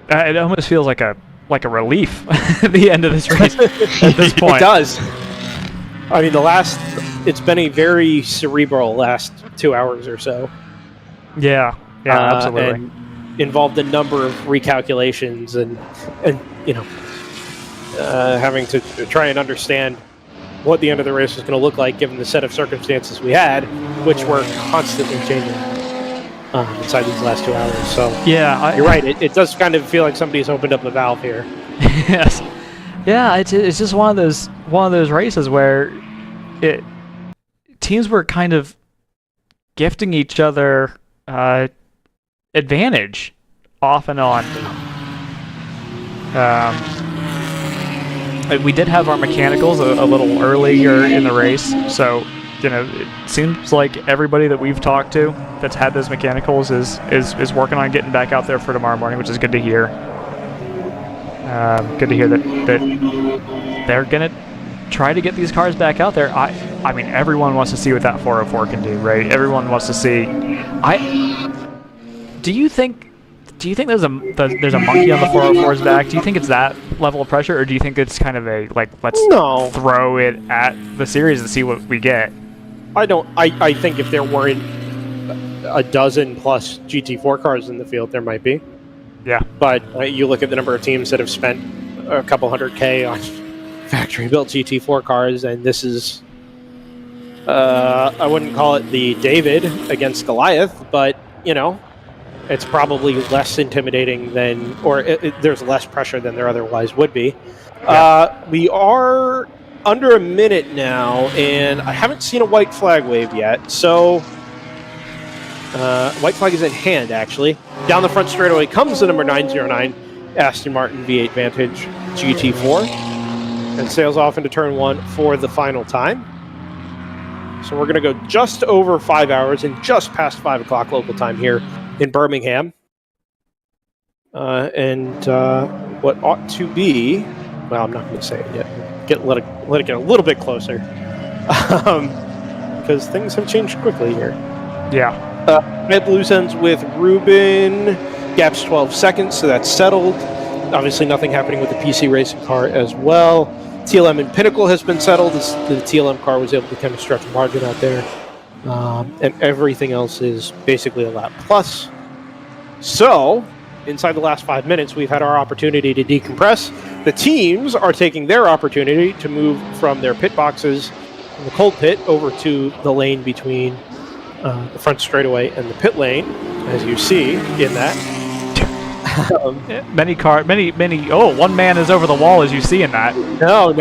It almost feels like a relief at the end of this race at this point. It does. I mean, it's been a very cerebral last 2 hours or so. Yeah, absolutely. And involved a number of recalculations and having to try and understand what the end of the race was going to look like given the set of circumstances we had, which were constantly changing inside these last 2 hours. So yeah, you're right. It does kind of feel like somebody's opened up a valve here. Yes. Yeah, it's just one of those races where teams were kind of gifting each other advantage off and on. We did have our mechanicals a little earlier in the race, so it seems like everybody that we've talked to that's had those mechanicals is working on getting back out there for tomorrow morning, which is good to hear. Good to hear that they're gonna try to get these cars back out there. I mean, everyone wants to see what that 404 can do, right? Everyone wants to see. Do you think Do you think there's a monkey on the 404's back? Do you think it's that level of pressure, or do you think it's kind of a let's throw it at the series and see what we get? I think if there weren't a dozen plus GT4 cars in the field, there might be. Yeah. But you look at the number of teams that have spent a couple $100K on factory-built GT4 cars, and this is, I wouldn't call it the David against Goliath, but, it's probably less intimidating than, or there's less pressure than there otherwise would be. Yeah. We are under a minute now, and I haven't seen a white flag wave yet, so white flag is in hand, actually. Down the front straightaway comes the number 909 Aston Martin V8 Vantage GT4 and sails off into turn 1 for the final time. So we're going to go just over 5 hours and just past 5 o'clock local time here in Birmingham. And what ought to be, well, I'm not going to say it yet. Let it get a little bit closer. Because things have changed quickly here. Yeah. Red loose ends with Ruben. Gap's 12 seconds, so that's settled. Obviously nothing happening with the PC racing car as well. TLM and Pinnacle has been settled. The TLM car was able to kind of stretch a margin out there. And everything else is basically a lap plus. So, inside the last 5 minutes, we've had our opportunity to decompress. The teams are taking their opportunity to move from their pit boxes in the cold pit over to the lane between the front straightaway and the pit lane, as you see in that. One man is over the wall, as you see in that. No.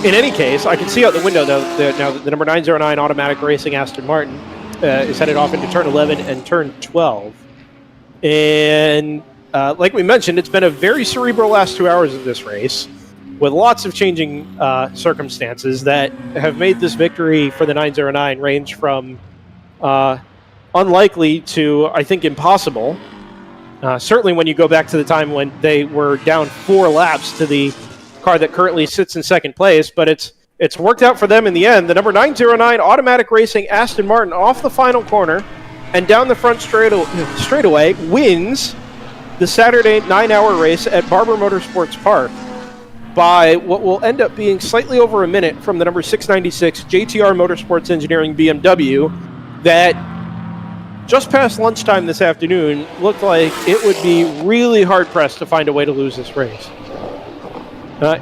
In any case, I can see out the window, though, now that the number 909 Automatic Racing Aston Martin is headed off into turn 11 and turn 12. And like we mentioned, it's been a very cerebral last 2 hours of this race, with lots of changing circumstances that have made this victory for the 909 range from unlikely to, I think, impossible. Certainly when you go back to the time when they were down 4 laps to the car that currently sits in second place, but it's worked out for them in the end. The number 909 Automatic Racing Aston Martin off the final corner and down the front straightaway wins the Saturday 9-hour race at Barber Motorsports Park by what will end up being slightly over a minute from the number 696 JTR Motorsports Engineering BMW that just past lunchtime this afternoon looked like it would be really hard-pressed to find a way to lose this race.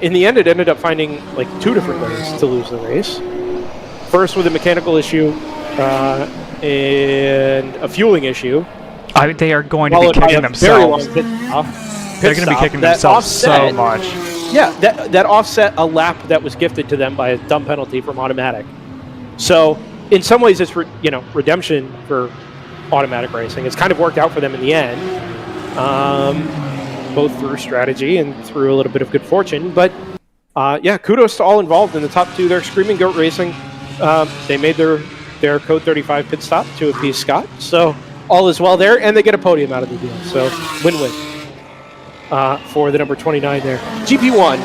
In the end, it ended up finding 2 different ways to lose the race. First with a mechanical issue and a fueling issue. I think they are going to be kicking themselves. They're going to be kicking themselves so much. Yeah, that offset a lap that was gifted to them by a dumb penalty from Automatic. So, in some ways, it's redemption for Automatic Racing. It's kind of worked out for them in the end, both through strategy and through a little bit of good fortune. But yeah, kudos to all involved in the top 2 there. Screaming Goat Racing, they made their Code 35 pit stop to appease Scott. So all is well there, and they get a podium out of the deal. So win-win for the number 29 there. GP1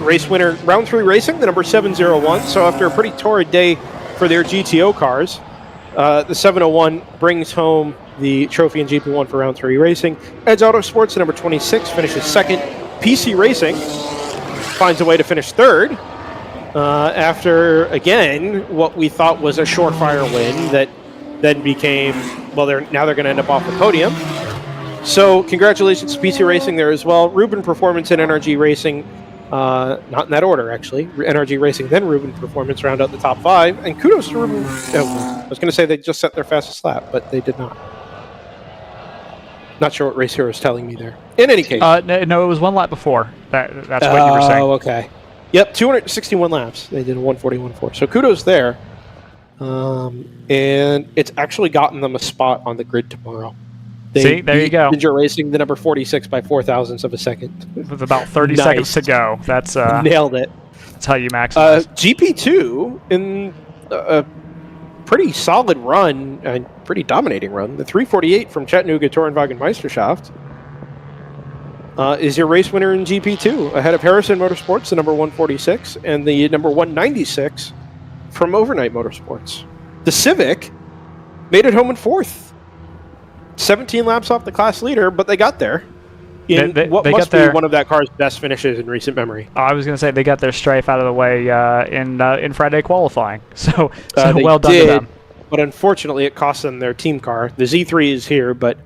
race winner, round 3 racing, the number 701. So after a pretty torrid day for their GTO cars, the 701 brings home the trophy in GP1 for round 3 racing. Edge Autosports, the number 26, finishes second. PC Racing finds a way to finish third after, again, what we thought was a surefire win that then became, well, now they're going to end up off the podium. So congratulations to PC Racing there as well. Ruben Performance and NRG Racing, not in that order, actually. NRG Racing, then Ruben Performance round out the top 5. And kudos to Ruben. I was going to say they just set their fastest lap, but they did not. Not sure what Race Hero is telling me there. In any case. No, it was 1 lap before. That's what you were saying. Oh, okay. Yep, 261 laps. They did a 141.4. So kudos there. And it's actually gotten them a spot on the grid tomorrow. See, there you go. Ninja Racing, the number 46 by 0.004 of a second. With about 30 seconds to go. That's nailed it. That's how you maximize. GP2 in a pretty solid run, and pretty dominating run. The 348 from Chattanooga Tourenwagen Meisterschaft is your race winner in GP2, ahead of Harrison Motorsports, the number 146, and the number 196 from Overnight Motorsports. The Civic made it home in 4th. 17 laps off the class leader, but they got there. What they must got be their, one of that car's best finishes in recent memory. I was going to say they got their strafe out of the way in Friday qualifying. So They well done to them. But unfortunately, it cost them their team car. The Z3 is here, but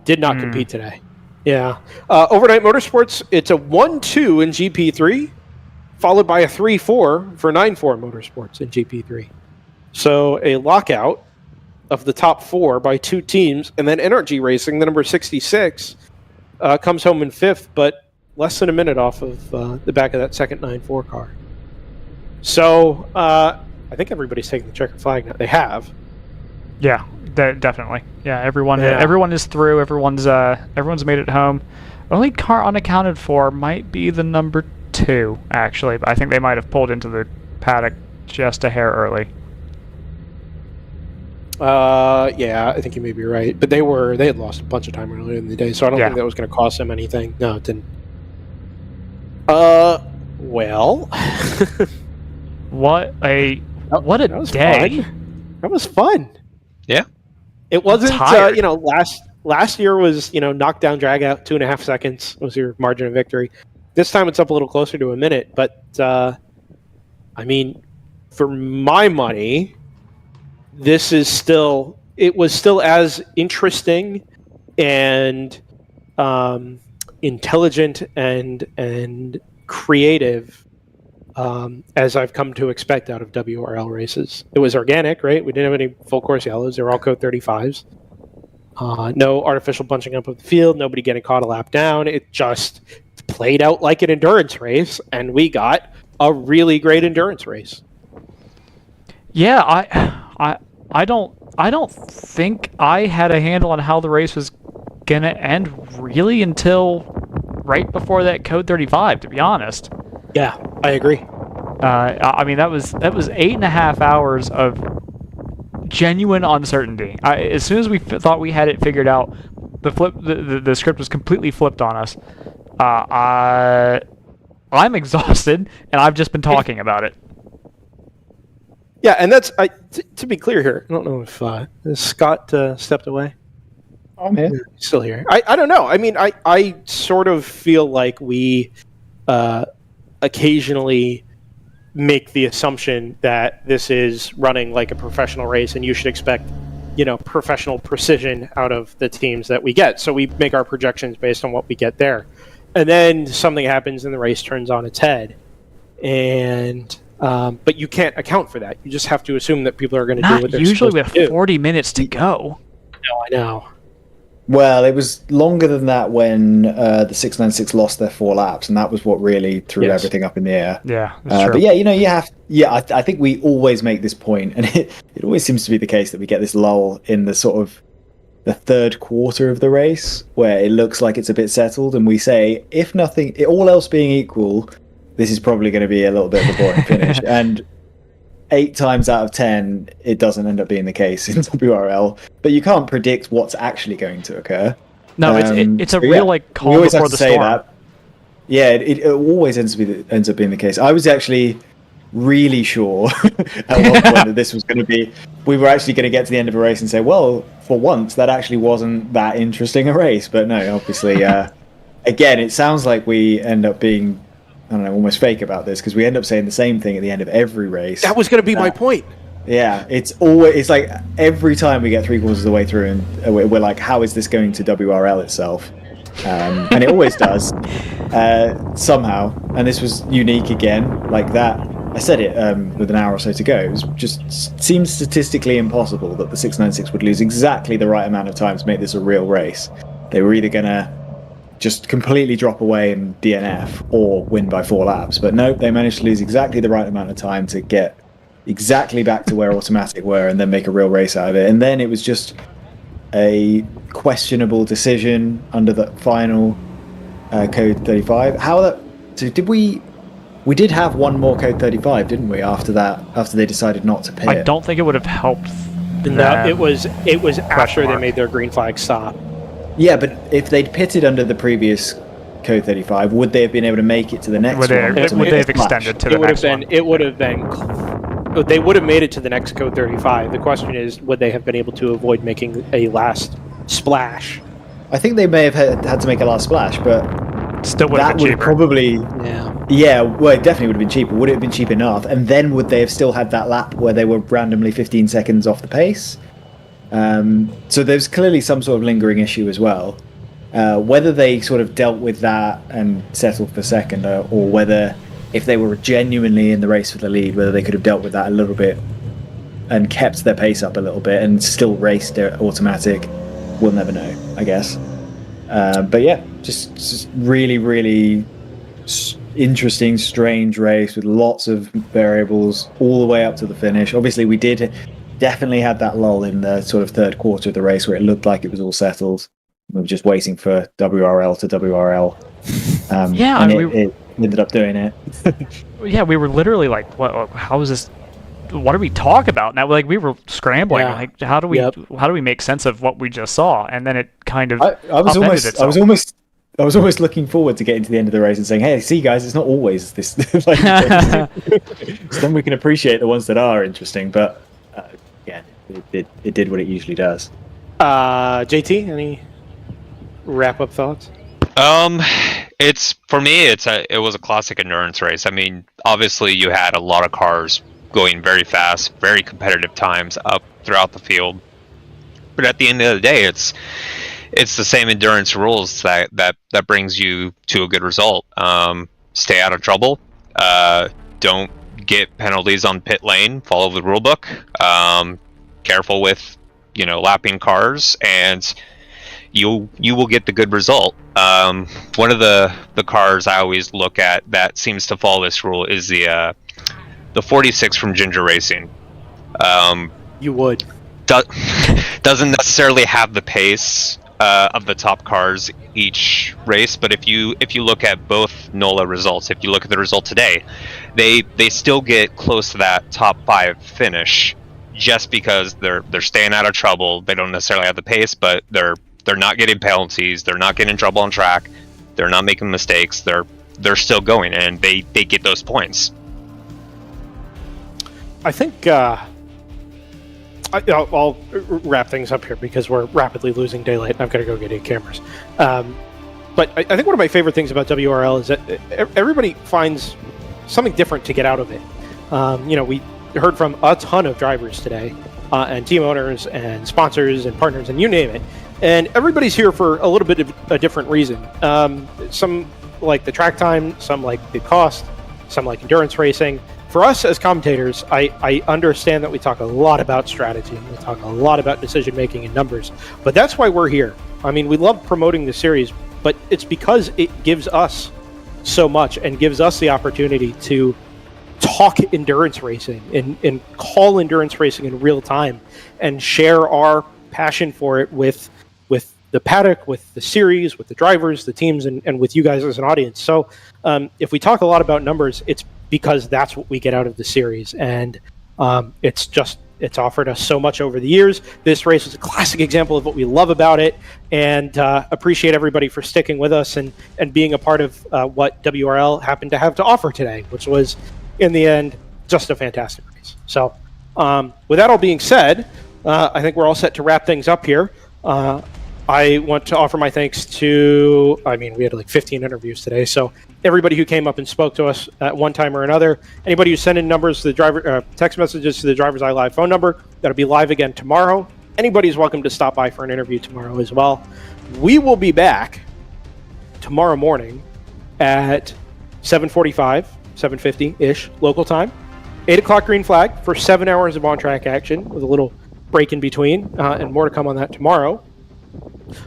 did not compete today. Yeah. Overnight Motorsports, it's a 1-2 in GP3, followed by a 3-4 for 9-4 Motorsports in GP3. So a lockout of the top 4 by 2 teams, and then Energy Racing, the number 66, comes home in 5th, but less than a minute off of the back of that second 9-4 car. So I think everybody's taking the checkered flag now. They have. Yeah, definitely. Yeah, everyone is through. Everyone's made it home. Only car unaccounted for might be the number 2, actually. But I think they might have pulled into the paddock just a hair early. Yeah, I think you may be right. But they had lost a bunch of time earlier in the day, so I don't think that was going to cost them anything. No, it didn't. Well, what a day! Fun. That was fun. Yeah, it wasn't. Last year was knockdown, drag out, 2.5 seconds was your margin of victory. This time it's up a little closer to a minute, but I mean, for my money, it was still as interesting and intelligent and creative as I've come to expect out of WRL races. It was organic, right? We didn't have any full course yellows. They were all code 35s. No artificial bunching up of the field, nobody getting caught a lap down. It just played out like an endurance race, and we got a really great endurance race. Yeah, I don't think I had a handle on how the race was gonna end really until right before that code 35, to be honest. Yeah, I agree. I mean, that was 8.5 hours of genuine uncertainty. As soon as we thought we had it figured out, the script was completely flipped on us. I'm exhausted, and I've just been talking about it. Yeah, and that's to be clear here. I don't know if has Scott stepped away. I'm here. He's still here. I don't know. I mean, I sort of feel like we occasionally make the assumption that this is running like a professional race, and you should expect, professional precision out of the teams that we get. So we make our projections based on what we get there, and then something happens and the race turns on its head, and. But you can't account for that. You just have to assume that people are going to do what they're usually supposed to with do. 40 minutes to go. No, I know. Well, it was longer than that when the 696 lost their 4 laps, and that was what really threw everything up in the air. Yeah, that's true. But yeah, you have. Yeah, I think we always make this point, and it always seems to be the case that we get this lull in the sort of the third quarter of the race where it looks like it's a bit settled, and we say, if nothing, all else being equal, this is probably going to be a little bit of a boring finish. And 8 times out of 10, it doesn't end up being the case in WRL. But you can't predict what's actually going to occur. No, it's a real calm before the storm. That. Yeah, it always ends up being the case. I was actually really sure at one point that this was going to be. We were actually going to get to the end of a race and say, well, for once, that actually wasn't that interesting a race. But no, obviously, again, it sounds like we end up being. I don't know, almost fake about this because we end up saying the same thing at the end of every race. That was going to be my point. Yeah, it's like every time we get 3/4 of the way through and we're like, how is this going to WRL itself? And it always does somehow. And this was unique again, like that. I said it with an hour or so to go. It was just seems statistically impossible that the 696 would lose exactly the right amount of time to make this a real race. They were either going to just completely drop away and DNF or win by 4 laps. But no, they managed to lose exactly the right amount of time to get exactly back to where automatic were and then make a real race out of it. And then it was just a questionable decision under the final code 35. So did we did have one more code 35, didn't we, after they decided not to pit? I don't think it would have helped. No, it was after they made their green flag stop. Yeah, but if they'd pitted under the previous code 35, would they have been able to make it to the next one? Would they have extended to the next one? It would have been they would have made it to the next Code 35. The question is, would they have been able to avoid making a last splash? I think they may have had to make a last splash, but still would have been cheaper. Probably, yeah. Well, it definitely would have been cheaper. Would it have been cheap enough? And then would they have still had that lap where they were randomly 15 seconds off the pace? So there's clearly some sort of lingering issue as well. Whether they sort of dealt with that and settled for second, or whether if they were genuinely in the race for the lead, whether they could have dealt with that a little bit and kept their pace up a little bit and still raced their automatic, we'll never know, I guess. But yeah, just really, really interesting, strange race with lots of variables all the way up to the finish. Obviously, we did definitely have that lull in the sort of third quarter of the race where it looked like it was all settled. We were just waiting for WRL to WRL. It ended up doing it. Yeah, we were literally like, "What? How is this? What do we talk about now?" Like we were scrambling. Yeah. Like, how do we make sense of what we just saw? And then it kind of I was almost looking forward to getting to the end of the race and saying, "Hey, see, guys, it's not always this." So then we can appreciate the ones that are interesting. But it did what it usually does. JT, any wrap-up thoughts? It's for me. It was a classic endurance race. I mean, obviously you had a lot of cars going very fast, very competitive times up throughout the field. But at the end of the day, it's the same endurance rules that brings you to a good result. Stay out of trouble. Don't get penalties on pit lane. Follow the rule book. Careful with lapping cars, and you will get the good result. One of the cars I always look at that seems to follow this rule is the 46 from Ginger Racing. You would. Doesn't necessarily have the pace of the top cars each race, but if you look at both NOLA results, if you look at the result today, they still get close to that top 5 finish just because they're staying out of trouble. They don't necessarily have the pace, but they're not getting penalties, they're not getting in trouble on track, they're not making mistakes, they're still going, and they get those points. I think I'll wrap things up here because we're rapidly losing daylight. I've got to go get 8 cameras. But I think one of my favorite things about WRL is that everybody finds something different to get out of it. We heard from a ton of drivers today, and team owners and sponsors and partners and you name it. And everybody's here for a little bit of a different reason. Some like the track time, some like the cost, some like endurance racing. For us as commentators, I understand that we talk a lot about strategy, we talk a lot about decision making and numbers, but that's why we're here. I mean, we love promoting the series, but it's because it gives us so much and gives us the opportunity to talk endurance racing and call endurance racing in real time and share our passion for it with the paddock, with the series, with the drivers, the teams, and with you guys as an audience. So if we talk a lot about numbers, it's because that's what we get out of the series. And it's offered us so much over the years. This race is a classic example of what we love about it, and appreciate everybody for sticking with us and being a part of what WRL happened to have to offer today, which was, in the end, just a fantastic race. So with that all being said, I think we're all set to wrap things up here. I want to offer my thanks to, we had like 15 interviews today, so everybody who came up and spoke to us at one time or another, anybody who sent in numbers to the driver, text messages to the Driver's Eye Live phone number, that'll be live again tomorrow. Anybody's welcome to stop by for an interview tomorrow as well. We will be back tomorrow morning at 7:45, 7:50-ish local time, 8 o'clock green flag for 7 hours of on-track action with a little break in between, and more to come on that tomorrow.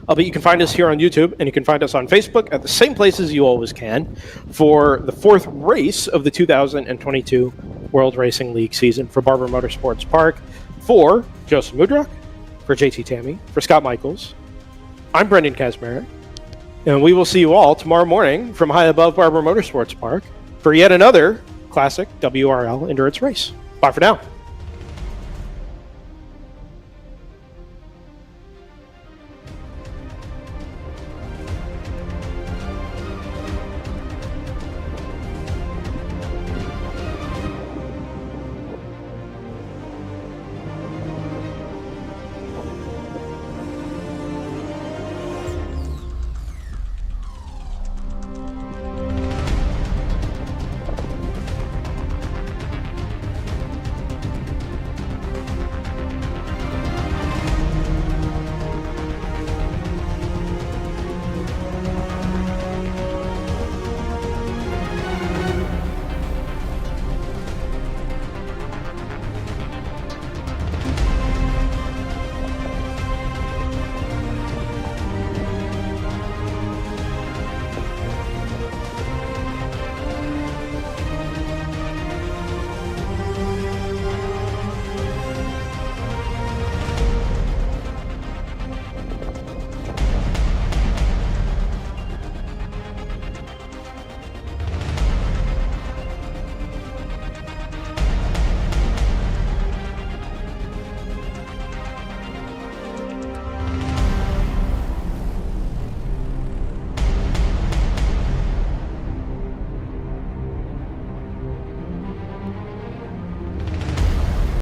But you can find us here on YouTube, and you can find us on Facebook at the same places you always can for the 4th race of the 2022 World Racing League season for Barber Motorsports Park. For Joseph Mudrock, for JT Tammy, for Scott Michaels, I'm Brendan Kazmarek, and we will see you all tomorrow morning from high above Barber Motorsports Park for yet another classic WRL endurance race. Bye for now.